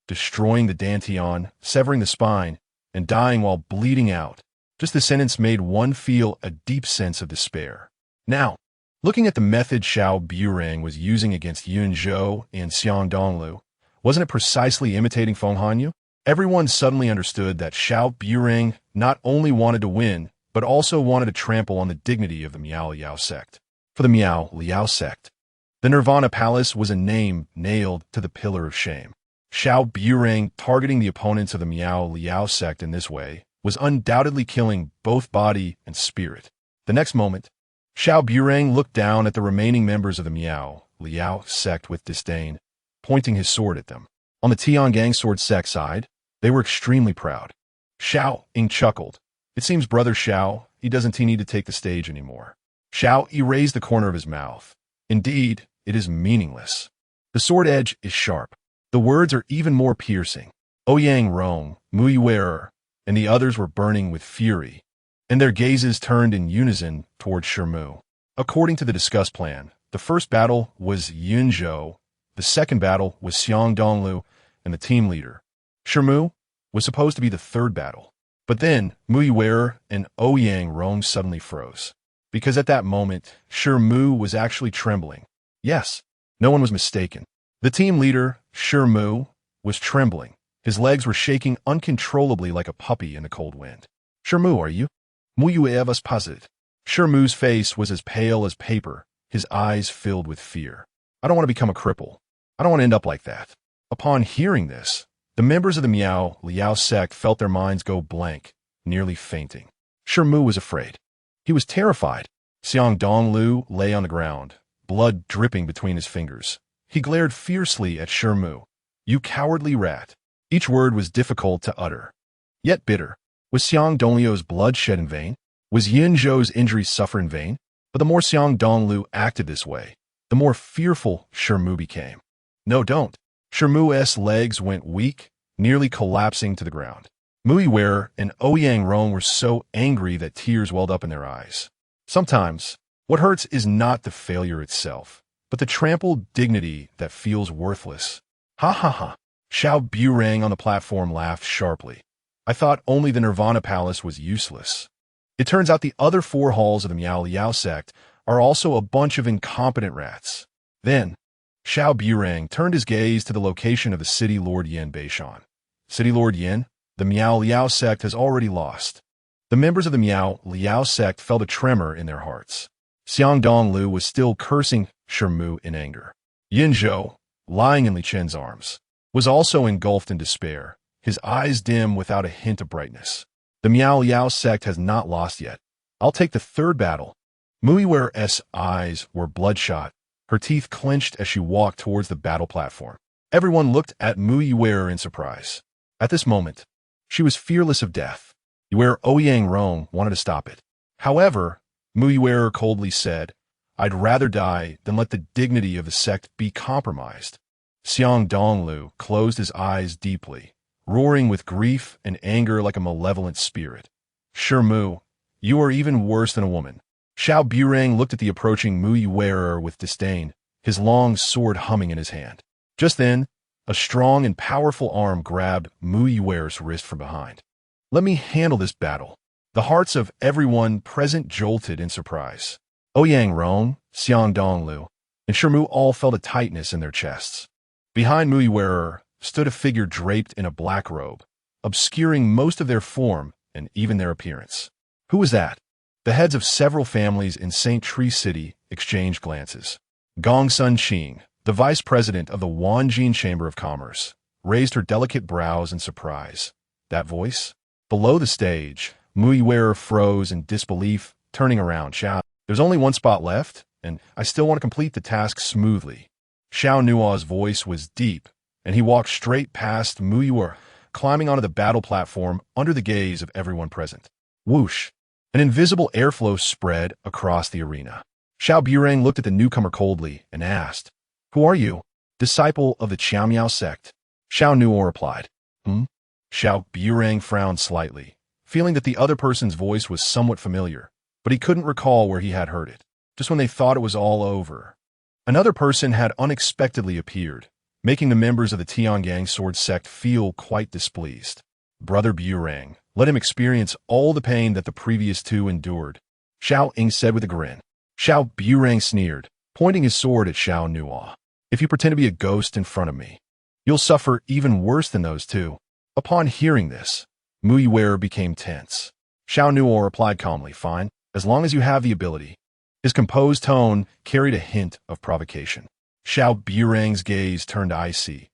Destroying the dantian, severing the spine, and dying while bleeding out, just the sentence made one feel a deep sense of despair. Now, looking at the method Xiao Burang was using against Yun Zhou and Xiang Donglu, wasn't it precisely imitating Feng Hanyu? Everyone suddenly understood that Xiao Burang not only wanted to win, but also wanted to trample on the dignity of the Miao Liao sect. For the Miao Liao sect, the Nirvana Palace was a name nailed to the pillar of shame. Xiao Burang targeting the opponents of the Miao Liao sect in this way was undoubtedly killing both body and spirit. The next moment, Xiao Burang looked down at the remaining members of the Miao Liao sect with disdain, pointing his sword at them. On the Tiangang sword sect side, they were extremely proud. Xiao Ying chuckled. It seems Brother Xiao, he doesn't need to take the stage anymore. Xiao erased the corner of his mouth. Indeed, it is meaningless. The sword edge is sharp. The words are even more piercing. Ouyang Rong, Mui Wearer, and the others were burning with fury, and their gazes turned in unison toward Shemu. According to the discussed plan, the first battle was Yunzhou, the second battle was Xiang Donglu, and the team leader, Shemu, was supposed to be the third battle. But then, Mui Wearer and Ouyang Rong suddenly froze. Because at that moment, Shemu was actually trembling. Yes, no one was mistaken. The team leader, Shemu, was trembling. His legs were shaking uncontrollably like a puppy in the cold wind. Shemu, are you? Muyu was puzzled. Shemu's face was as pale as paper, his eyes filled with fear. I don't want to become a cripple. I don't want to end up like that. Upon hearing this, the members of the Miao Liao sect felt their minds go blank, nearly fainting. Shemu was afraid. He was terrified. Xiang Donglu lay on the ground, blood dripping between his fingers. He glared fiercely at Shemu. You cowardly rat. Each word was difficult to utter, yet bitter. Was Xiang Donglu's blood shed in vain? Was Yin Zhou's injuries suffer in vain? But the more Xiang Donglu acted this way, the more fearful Shemu became. No, don't. Shemu's legs went weak, nearly collapsing to the ground. Mui Wearer and Ouyang Rong were so angry that tears welled up in their eyes. Sometimes, what hurts is not the failure itself, but the trampled dignity that feels worthless. Ha ha ha. Xiao Burang on the platform laughed sharply. I thought only the Nirvana Palace was useless. It turns out the other 4 halls of the Miao Liao sect are also a bunch of incompetent rats. Then, Xiao Burang turned his gaze to the location of the City Lord Yin Beishan. City Lord Yin, the Miao Liao sect has already lost. The members of the Miao Liao sect felt a tremor in their hearts. Xiang Donglu was still cursing Shemu in anger. Yin Zhou, lying in Li Chen's arms, was also engulfed in despair, his eyes dim without a hint of brightness. The Miao Liao sect has not lost yet. I'll take the third battle. Mui Wearer's eyes were bloodshot, her teeth clenched as she walked towards the battle platform. Everyone looked at Mui Wearer in surprise. At this moment, she was fearless of death. Where Ouyang Rong wanted to stop it. However, Mui Wearer coldly said, I'd rather die than let the dignity of the sect be compromised. Xiang Donglu closed his eyes deeply, roaring with grief and anger like a malevolent spirit. Shemu, you are even worse than a woman. Xiao Burang looked at the approaching Mui Wearer with disdain, his long sword humming in his hand. Just then, a strong and powerful arm grabbed Mui Wearer's wrist from behind. Let me handle this battle. The hearts of everyone present jolted in surprise. Ouyang Rong, Xiang Donglu, and Shemu all felt a tightness in their chests. Behind Mui Wearer stood a figure draped in a black robe, obscuring most of their form and even their appearance. Who was that? The heads of several families in St. Tree City exchanged glances. Gong Sun Qing, the vice president of the Wanjin Chamber of Commerce, raised her delicate brows in surprise. That voice? Below the stage, Muiwearer froze in disbelief, turning around. Xiao, there's only one spot left, and I still want to complete the task smoothly. Xiao Nuo's voice was deep, and he walked straight past Muiwearer, climbing onto the battle platform under the gaze of everyone present. Whoosh! An invisible airflow spread across the arena. Xiao Burang looked at the newcomer coldly and asked, "Who are you?" "Disciple of the Qiaomiao sect." Xiao Nuo replied. Xiao Burang frowned slightly, feeling that the other person's voice was somewhat familiar, but he couldn't recall where he had heard it, just when they thought it was all over. Another person had unexpectedly appeared, making the members of the Tiangang sword sect feel quite displeased. Brother Burang, let him experience all the pain that the previous two endured, Xiao Ing said with a grin. Xiao Burang sneered, pointing his sword at Xiao Nuo. "If you pretend to be a ghost in front of me, you'll suffer even worse than those two." Upon hearing this, Muiwearer became tense. Xiao Nuo replied calmly, "Fine, as long as you have the ability." His composed tone carried a hint of provocation. Xiao Burang's gaze turned icy.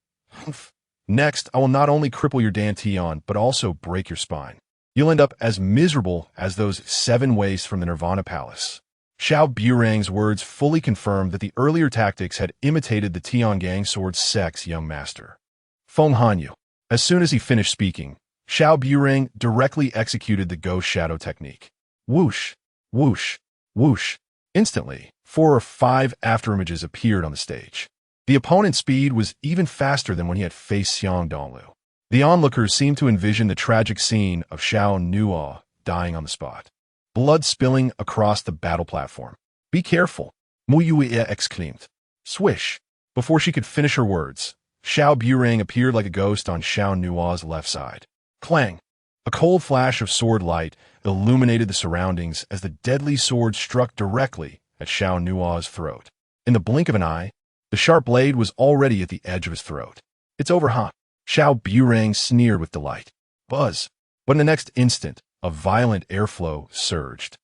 "Next, I will not only cripple your dantian, but also break your spine. You'll end up as miserable as those 7 wastes from the Nirvana Palace." Xiao Burang's words fully confirmed that the earlier tactics had imitated the Tiangang sword sect's young master, Feng Hanyu. As soon as he finished speaking, Xiao Burang directly executed the ghost shadow technique. Whoosh, whoosh, whoosh. Instantly, 4 or 5 afterimages appeared on the stage. The opponent's speed was even faster than when he had faced Xiang Donglu. The onlookers seemed to envision the tragic scene of Xiao Nuo dying on the spot, blood spilling across the battle platform. "Be careful," Muiwearer exclaimed. Swish! Before she could finish her words, Xiao Burang appeared like a ghost on Xiao Nuo's left side. Clang! A cold flash of sword light illuminated the surroundings as the deadly sword struck directly at Xiao Nuo's throat. In the blink of an eye, the sharp blade was already at the edge of his throat. "It's over, huh?" Xiao Burang sneered with delight. Buzz! But in the next instant, a violent airflow surged,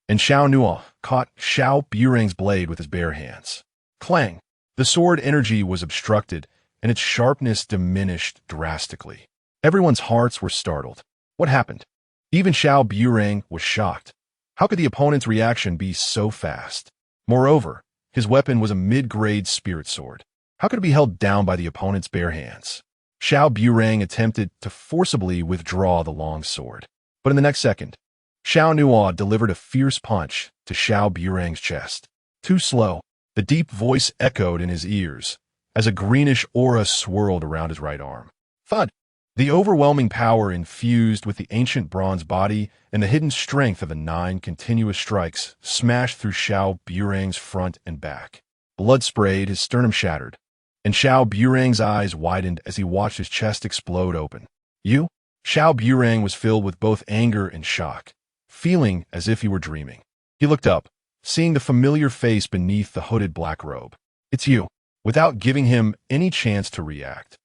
and Xiao Nuo caught Xiao Burang's blade with his bare hands. Clang! The sword energy was obstructed, and its sharpness diminished drastically. Everyone's hearts were startled. What happened? Even Xiao Burang was shocked. How could the opponent's reaction be so fast? Moreover, his weapon was a mid-grade spirit sword. How could it be held down by the opponent's bare hands? Xiao Burang attempted to forcibly withdraw the long sword, but in the next second, Xiao Nuo delivered a fierce punch to Xiao Burang's chest. Too slow, the deep voice echoed in his ears as a greenish aura swirled around his right arm. Thud! The overwhelming power infused with the ancient bronze body and the hidden strength of the 9 continuous strikes smashed through Xiao Burang's front and back. Blood sprayed, his sternum shattered, and Xiao Burang's eyes widened as he watched his chest explode open. "You?" Xiao Burang was filled with both anger and shock, feeling as if he were dreaming. He looked up, seeing the familiar face beneath the hooded black robe. "It's you." Without giving him any chance to react,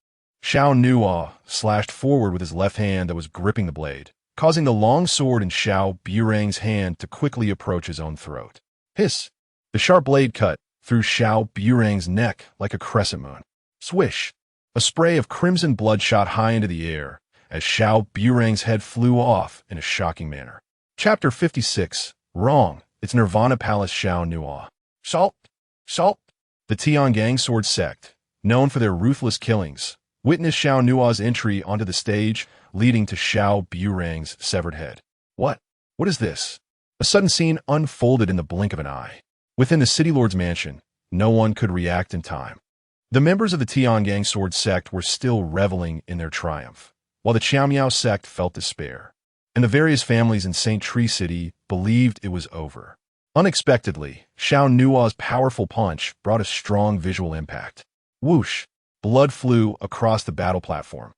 Xiao Nuo slashed forward with his left hand that was gripping the blade, causing the long sword in Xiao Burang's hand to quickly approach his own throat. Hiss! The sharp blade cut through Xiao Burang's neck like a crescent moon. Swish! A spray of crimson blood shot high into the air as Xiao Burang's head flew off in a shocking manner. Chapter 56. Wrong. It's Nirvana Palace Xiao Nuo. Salt! Salt! The Tiangang sword sect, known for their ruthless killings, witnessed Xiao Nuo's entry onto the stage, leading to Xiao Burang's severed head. What? What is this? A sudden scene unfolded in the blink of an eye. Within the city lord's mansion, no one could react in time. The members of the Tiangang sword sect were still reveling in their triumph, while the Qiaomiao sect felt despair, and the various families in St. Tree City believed it was over. Unexpectedly, Xiao Nuo's powerful punch brought a strong visual impact. Whoosh! Blood flew across the battle platform.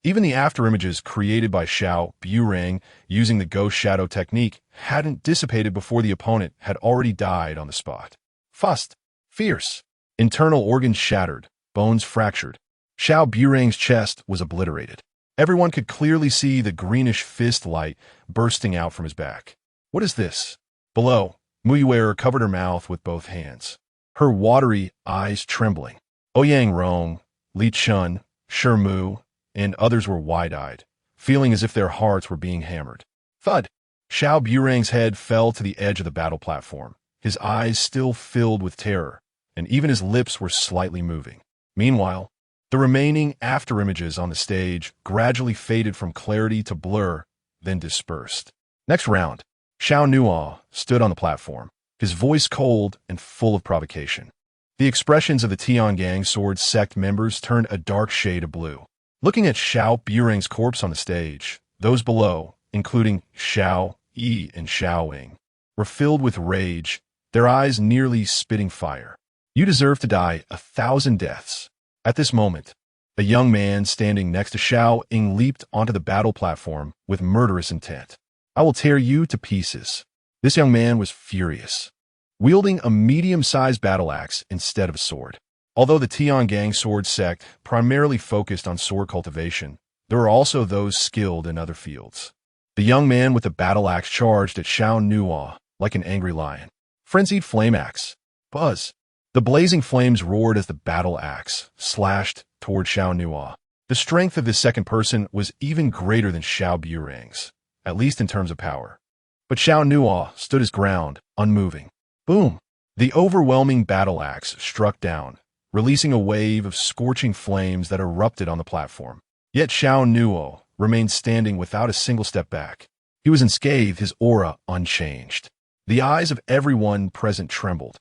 Even the afterimages created by Xiao Burang using the ghost shadow technique hadn't dissipated before the opponent had already died on the spot. Fust! Fierce! Internal organs shattered, bones fractured. Xiao Burang's chest was obliterated. Everyone could clearly see the greenish fist light bursting out from his back. What is this? Below, Muiwearer covered her mouth with both hands, her watery eyes trembling. Ouyang Rong, Li Chun, Shi Mu, and others were wide-eyed, feeling as if their hearts were being hammered. Thud! Xiao Burang's head fell to the edge of the battle platform, his eyes still filled with terror, and even his lips were slightly moving. Meanwhile, the remaining afterimages on the stage gradually faded from clarity to blur, then dispersed. Next round, Xiao Nuo stood on the platform, his voice cold and full of provocation. The expressions of the Tiangang Sword Sect members turned a dark shade of blue. Looking at Xiao Burang's corpse on the stage, those below, including Xiao Yi and Xiao Ying, were filled with rage, their eyes nearly spitting fire. You deserve to die 1,000 deaths. At this moment, a young man standing next to Xiao Ying leaped onto the battle platform with murderous intent. I will tear you to pieces. This young man was furious, wielding a medium-sized battle axe instead of a sword. Although the Tiangang Sword Sect primarily focused on sword cultivation, there were also those skilled in other fields. The young man with the battle axe charged at Xiao Nuo like an angry lion. Frenzied flame axe. Buzz. The blazing flames roared as the battle axe slashed toward Xiao Nuo. The strength of this second person was even greater than Xiao Burang's, at least in terms of power. But Xiao Nuo stood his ground, unmoving. Boom! The overwhelming battle axe struck down, releasing a wave of scorching flames that erupted on the platform. Yet Xiao Nuo remained standing without a single step back. He was unscathed, his aura unchanged. The eyes of everyone present trembled,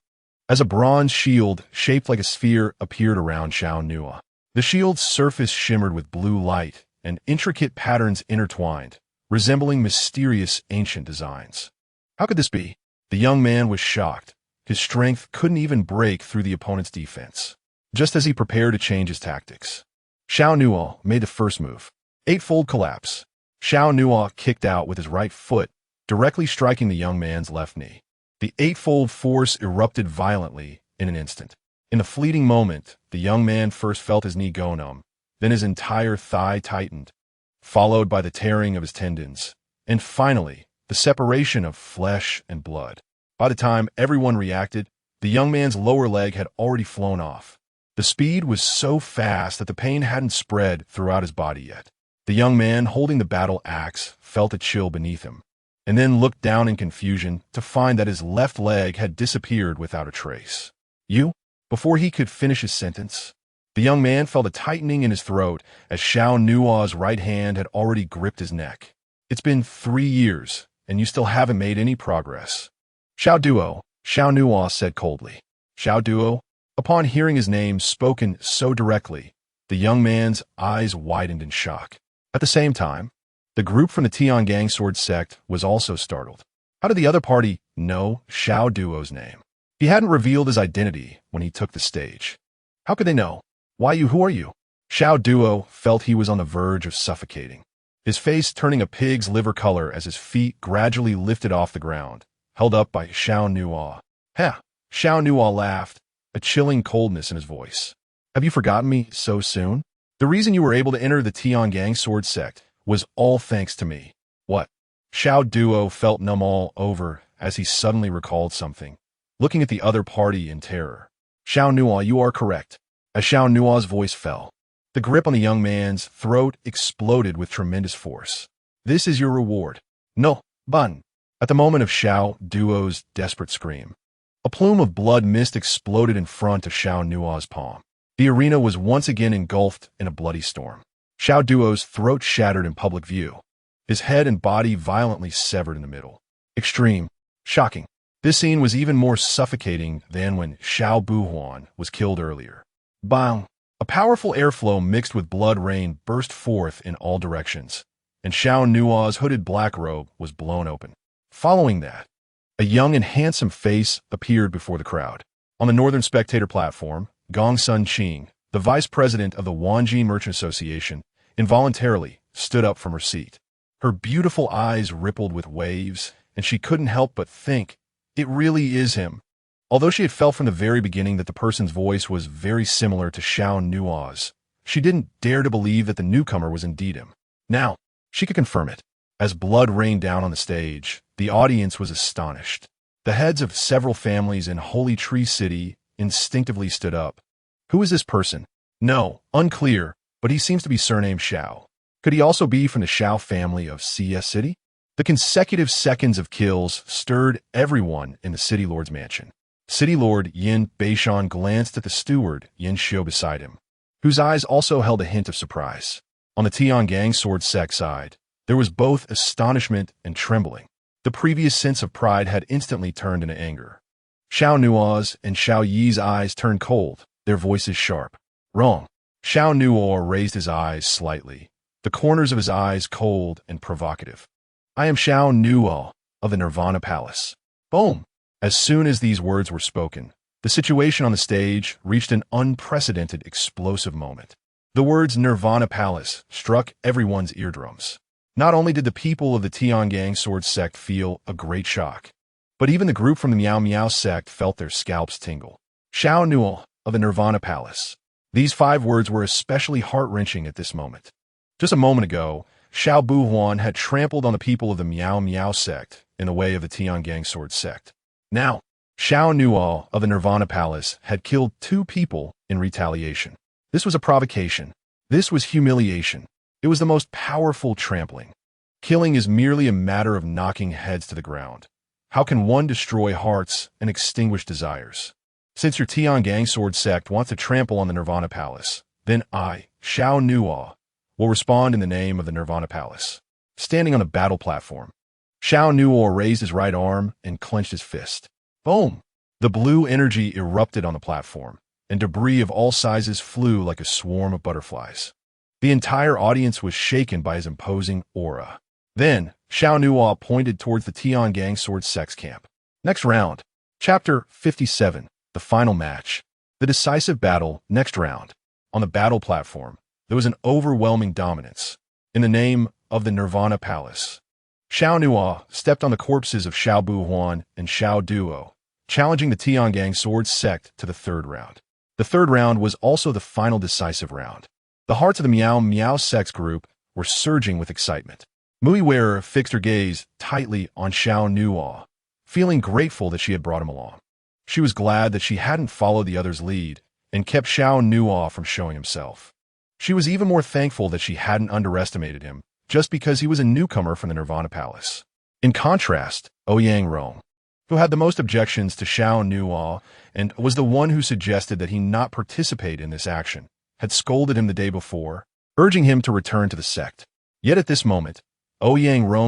as a bronze shield shaped like a sphere appeared around Xiao Nuo. The shield's surface shimmered with blue light, and intricate patterns intertwined, resembling mysterious ancient designs. How could this be? The young man was shocked. His strength couldn't even break through the opponent's defense. Just as he prepared to change his tactics, Xiao Nuo made the first move. Eightfold collapse. Xiao Nuo kicked out with his right foot, directly striking the young man's left knee. The eightfold force erupted violently in an instant. In the fleeting moment, the young man first felt his knee go numb, then his entire thigh tightened, followed by the tearing of his tendons, and finally, the separation of flesh and blood. By the time everyone reacted, the young man's lower leg had already flown off. The speed was so fast that the pain hadn't spread throughout his body yet. The young man holding the battle axe felt a chill beneath him, and then looked down in confusion to find that his left leg had disappeared without a trace. You? Before he could finish his sentence, the young man felt a tightening in his throat as Xiao Nuo's right hand had already gripped his neck. It's been 3 years, and you still haven't made any progress. Xiao Duo, Xiao Nuo said coldly. Xiao Duo? Upon hearing his name spoken so directly, the young man's eyes widened in shock. At the same time, the group from the Tiangang Sword Sect was also startled. How did the other party know Xiao Duo's name? He hadn't revealed his identity when he took the stage. How could they know? Who are you? Xiao Duo felt he was on the verge of suffocating, his face turning a pig's liver color as his feet gradually lifted off the ground, held up by Xiao Nuo. Ha! Xiao Nuo laughed, a chilling coldness in his voice. Have you forgotten me so soon? The reason you were able to enter the Tiangang Sword Sect was all thanks to me. What? Xiao Duo felt numb all over as he suddenly recalled something, looking at the other party in terror. Xiao Nuo, you are correct. As Xiao Nuo's voice fell, the grip on the young man's throat exploded with tremendous force. This is your reward. No, Bun. At the moment of Xiao Duo's desperate scream, a plume of blood mist exploded in front of Xiao Nuo's palm. The arena was once again engulfed in a bloody storm. Xiao Duo's throat shattered in public view, his head and body violently severed in the middle. Extreme. Shocking. This scene was even more suffocating than when Xiao Buhuan was killed earlier. Bang! A powerful airflow mixed with blood rain burst forth in all directions, and Xiao Nuo's hooded black robe was blown open. Following that, a young and handsome face appeared before the crowd. On the northern spectator platform, Gong Sun Qing, the vice president of the Wanjin Merchant Association, involuntarily stood up from her seat. Her beautiful eyes rippled with waves, and she couldn't help but think, it really is him. Although she had felt from the very beginning that the person's voice was very similar to Xiao Nuo's, she didn't dare to believe that the newcomer was indeed him. Now, she could confirm it. As blood rained down on the stage, the audience was astonished. The heads of several families in Holy Tree City instinctively stood up, Who is this person? No, unclear, but he seems to be surnamed Xiao. Could he also be from the Xiao family of CS City? The consecutive seconds of kills stirred everyone in the City Lord's mansion. City Lord Yin Beishan glanced at the steward Yin Xiu beside him, whose eyes also held a hint of surprise. On the Tiangang sword sect side, there was both astonishment and trembling. The previous sense of pride had instantly turned into anger. Xiao Nuo's and Xiao Yi's eyes turned cold, their voices sharp. Wrong. Xiao Nuo raised his eyes slightly, the corners of his eyes cold and provocative. I am Xiao Nuo of the Nirvana Palace. Boom! As soon as these words were spoken, the situation on the stage reached an unprecedented explosive moment. The words Nirvana Palace struck everyone's eardrums. Not only did the people of the Tiangang sword sect feel a great shock, but even the group from the Miao Miao sect felt their scalps tingle. Xiao Nuo of the Nirvana Palace. These 5 words were especially heart-wrenching at this moment. Just a moment ago, Xiao Buhuan had trampled on the people of the Miao Miao sect in the way of the Tiangang sword sect. Now, Xiao Nuo of the Nirvana Palace had killed 2 people in retaliation. This was a provocation. This was humiliation. It was the most powerful trampling. Killing is merely a matter of knocking heads to the ground. How can one destroy hearts and extinguish desires? Since your Tiangang sword sect wants to trample on the Nirvana Palace, then I, Xiao Nuo, will respond in the name of the Nirvana Palace. Standing on the battle platform, Xiao Nuo raised his right arm and clenched his fist. Boom! The blue energy erupted on the platform, and debris of all sizes flew like a swarm of butterflies. The entire audience was shaken by his imposing aura. Then, Xiao Nuo pointed towards the Tiangang sword sect's camp. Next round. Chapter 57. The final match. The decisive battle, next round. On the battle platform, there was an overwhelming dominance. In the name of the Nirvana Palace, Xiao Nuo stepped on the corpses of Xiao Buhuan and Xiao Duo, challenging the Tiangang sword sect to the 3rd round. The 3rd round was also the final decisive round. The hearts of the Miao Miao sect's group were surging with excitement. Mui Wearer fixed her gaze tightly on Xiao Nuo, feeling grateful that she had brought him along. She was glad that she hadn't followed the others' lead and kept Xiao Nuo from showing himself. She was even more thankful that she hadn't underestimated him just because he was a newcomer from the Nirvana Palace. In contrast, Ouyang Rong, who had the most objections to Xiao Nuo and was the one who suggested that he not participate in this action, had scolded him the day before, urging him to return to the sect. Yet at this moment, Ouyang Rong